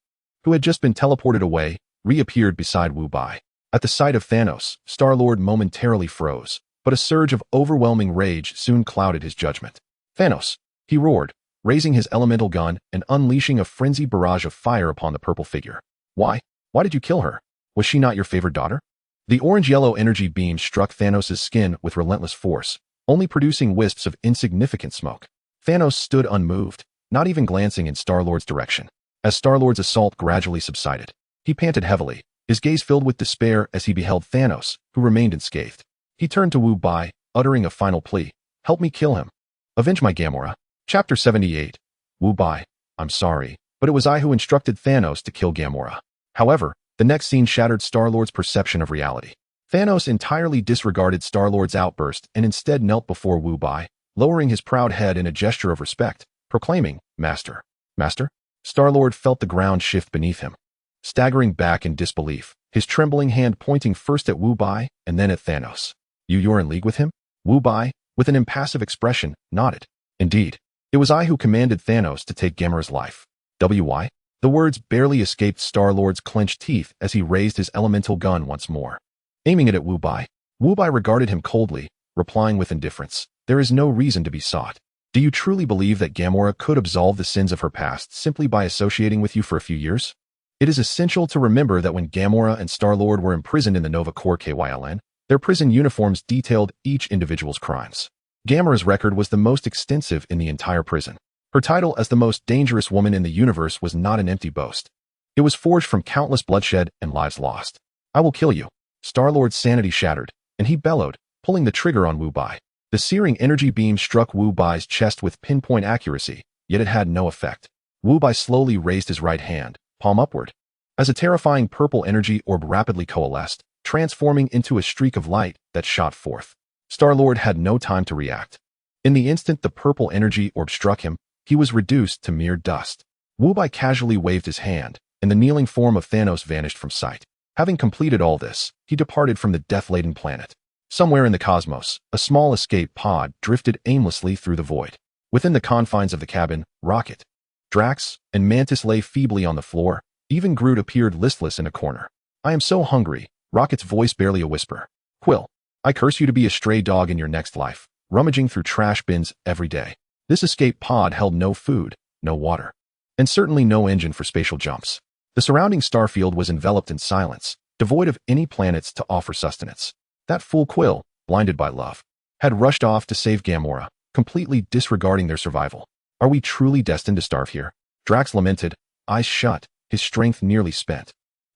who had just been teleported away, reappeared beside Wu Bai. At the sight of Thanos, Star-Lord momentarily froze, but a surge of overwhelming rage soon clouded his judgment. Thanos, he roared, raising his elemental gun and unleashing a frenzied barrage of fire upon the purple figure. Why? Why did you kill her? Was she not your favorite daughter? The orange-yellow energy beam struck Thanos' skin with relentless force, only producing wisps of insignificant smoke. Thanos stood unmoved, not even glancing in Star-Lord's direction. As Star-Lord's assault gradually subsided, he panted heavily, his gaze filled with despair as he beheld Thanos, who remained unscathed. He turned to Wu Bai, uttering a final plea. Help me kill him. Avenge my Gamora. Chapter 78. Wu Bai, I'm sorry, but it was I who instructed Thanos to kill Gamora. However, the next scene shattered Star-Lord's perception of reality. Thanos entirely disregarded Star-Lord's outburst and instead knelt before Wu Bai, lowering his proud head in a gesture of respect, proclaiming, Master. Master? Star-Lord felt the ground shift beneath him. Staggering back in disbelief, his trembling hand pointing first at Wu Bai and then at Thanos. You're in league with him? Wu Bai, with an impassive expression, nodded. Indeed. It was I who commanded Thanos to take Gamora's life. Why? The words barely escaped Star-Lord's clenched teeth as he raised his elemental gun once more. Aiming it at Wu Bai regarded him coldly, replying with indifference. There is no reason to be sought. Do you truly believe that Gamora could absolve the sins of her past simply by associating with you for a few years? It is essential to remember that when Gamora and Star-Lord were imprisoned in the Nova Corps KYLN, their prison uniforms detailed each individual's crimes. Gamora's record was the most extensive in the entire prison. Her title as the most dangerous woman in the universe was not an empty boast. It was forged from countless bloodshed and lives lost. I will kill you. Star-Lord's sanity shattered, and he bellowed, pulling the trigger on Wu Bai. The searing energy beam struck Wu Bai's chest with pinpoint accuracy, yet it had no effect. Wu Bai slowly raised his right hand, palm upward, as a terrifying purple energy orb rapidly coalesced, transforming into a streak of light that shot forth. Star-Lord had no time to react. In the instant the purple energy orb struck him, he was reduced to mere dust. Wu Bai casually waved his hand, and the kneeling form of Thanos vanished from sight. Having completed all this, he departed from the death-laden planet. Somewhere in the cosmos, a small escape pod drifted aimlessly through the void. Within the confines of the cabin, Rocket, Drax, and Mantis lay feebly on the floor. Even Groot appeared listless in a corner. I am so hungry, Rocket's voice barely a whisper. Quill, I curse you to be a stray dog in your next life, rummaging through trash bins every day. This escape pod held no food, no water, and certainly no engine for spatial jumps. The surrounding starfield was enveloped in silence, devoid of any planets to offer sustenance. That fool Quill, blinded by love, had rushed off to save Gamora, completely disregarding their survival. Are we truly destined to starve here? Drax lamented, eyes shut, his strength nearly spent.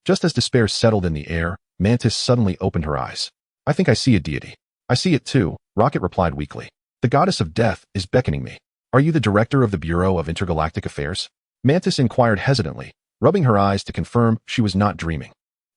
Just as despair settled in the air, Mantis suddenly opened her eyes. I think I see a deity. I see it too, Rocket replied weakly. The goddess of death is beckoning me. Are you the director of the Bureau of Intergalactic Affairs? Mantis inquired hesitantly, rubbing her eyes to confirm she was not dreaming.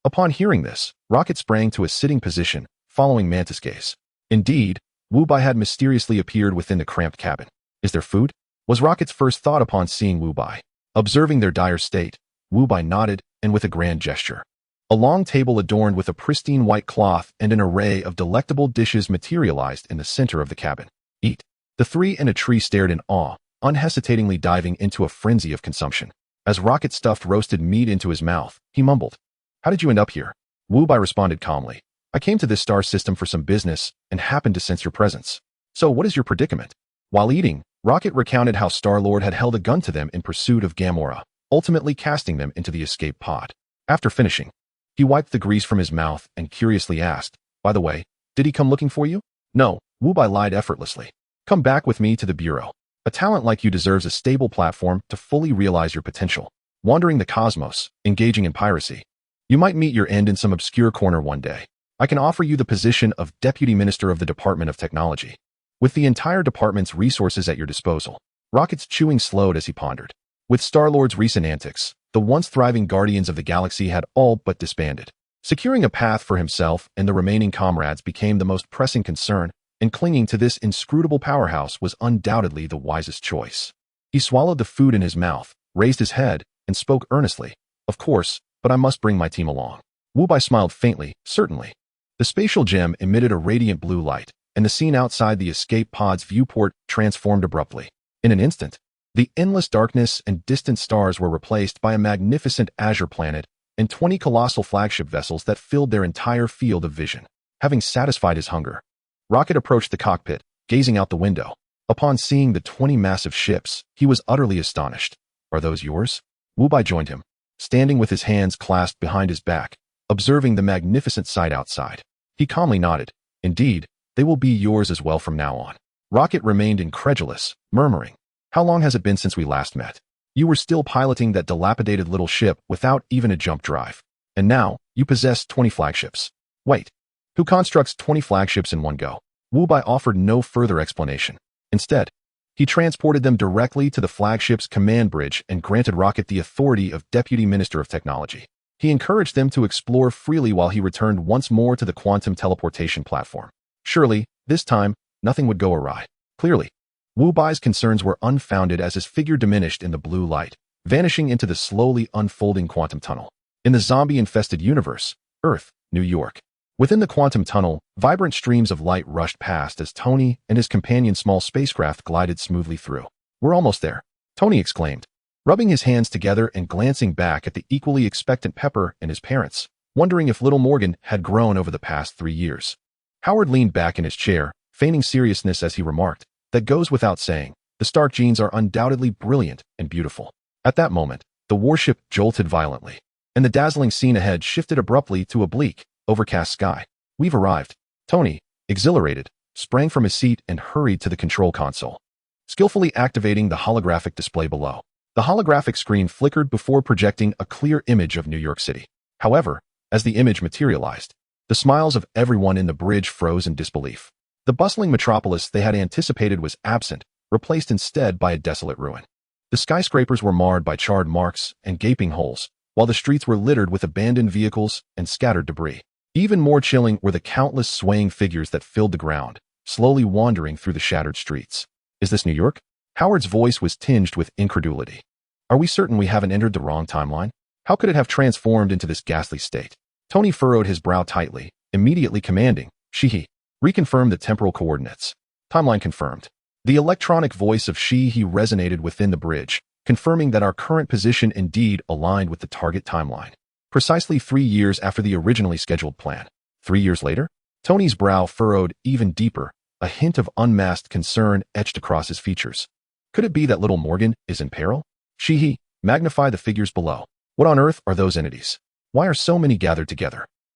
Upon hearing this, Rocket sprang to a sitting position, following Mantis' gaze. Indeed, Wu Bai had mysteriously appeared within the cramped cabin. Is there food? Was Rocket's first thought upon seeing Wu Bai. Observing their dire state, Wu Bai nodded, and with a grand gesture. A long table adorned with a pristine white cloth and an array of delectable dishes materialized in the center of the cabin. Eat. The three in a tree stared in awe, unhesitatingly diving into a frenzy of consumption. As Rocket stuffed roasted meat into his mouth, he mumbled, How did you end up here? Wu Bai responded calmly. I came to this star system for some business and happened to sense your presence. So what is your predicament? While eating, Rocket recounted how Star-Lord had held a gun to them in pursuit of Gamora, ultimately casting them into the escape pod. After finishing, he wiped the grease from his mouth and curiously asked, "By the way, did he come looking for you?" "No," Wu Bai lied effortlessly. "Come back with me to the bureau. A talent like you deserves a stable platform to fully realize your potential. Wandering the cosmos, engaging in piracy. You might meet your end in some obscure corner one day. I can offer you the position of Deputy Minister of the Department of Technology. With the entire department's resources at your disposal." Rocket's chewing slowed as he pondered. With Star-Lord's recent antics, the once thriving Guardians of the Galaxy had all but disbanded. Securing a path for himself and the remaining comrades became the most pressing concern, and clinging to this inscrutable powerhouse was undoubtedly the wisest choice. He swallowed the food in his mouth, raised his head, and spoke earnestly. "Of course, but I must bring my team along." Wu Bai smiled faintly. "Certainly." The spatial gem emitted a radiant blue light, and the scene outside the escape pod's viewport transformed abruptly. In an instant, the endless darkness and distant stars were replaced by a magnificent azure planet and 20 colossal flagship vessels that filled their entire field of vision. Having satisfied his hunger, Rocket approached the cockpit, gazing out the window. Upon seeing the 20 massive ships, he was utterly astonished. "Are those yours?" Wu Bai joined him, standing with his hands clasped behind his back, observing the magnificent sight outside. He calmly nodded. "Indeed, they will be yours as well from now on." Rocket remained incredulous, murmuring, "How long has it been since we last met? You were still piloting that dilapidated little ship without even a jump drive. And now, you possess 20 flagships. Wait, who constructs 20 flagships in one go?" Wu Bai offered no further explanation. Instead, he transported them directly to the flagship's command bridge and granted Rocket the authority of Deputy Minister of Technology. He encouraged them to explore freely while he returned once more to the quantum teleportation platform. Surely, this time, nothing would go awry. Clearly, Wu Bai's concerns were unfounded as his figure diminished in the blue light, vanishing into the slowly unfolding quantum tunnel. In the zombie-infested universe, Earth, New York. Within the quantum tunnel, vibrant streams of light rushed past as Tony and his companion small spacecraft glided smoothly through. "We're almost there," Tony exclaimed, rubbing his hands together and glancing back at the equally expectant Pepper and his parents, wondering if little Morgan had grown over the past 3 years. Howard leaned back in his chair, feigning seriousness as he remarked, "That goes without saying. The Stark genes are undoubtedly brilliant and beautiful." At that moment, the warship jolted violently, and the dazzling scene ahead shifted abruptly to a bleak, overcast sky. "We've arrived." Tony, exhilarated, sprang from his seat and hurried to the control console, skillfully activating the holographic display below. The holographic screen flickered before projecting a clear image of New York City. However, as the image materialized, the smiles of everyone in the bridge froze in disbelief. The bustling metropolis they had anticipated was absent, replaced instead by a desolate ruin. The skyscrapers were marred by charred marks and gaping holes, while the streets were littered with abandoned vehicles and scattered debris. Even more chilling were the countless swaying figures that filled the ground, slowly wandering through the shattered streets. "Is this New York?" Howard's voice was tinged with incredulity. "Are we certain we haven't entered the wrong timeline? How could it have transformed into this ghastly state?" Tony furrowed his brow tightly, immediately commanding, "Shihi, reconfirm the temporal coordinates." Timeline confirmed. The electronic voice of Shihi resonated within the bridge, confirming that our current position indeed aligned with the target timeline. Precisely 3 years after the originally scheduled plan. 3 years later? Tony's brow furrowed even deeper, a hint of unmasked concern etched across his features. Could it be that little Morgan is in peril? Shihi, magnify the figures below. What on earth are those entities? Why are so many gathered together?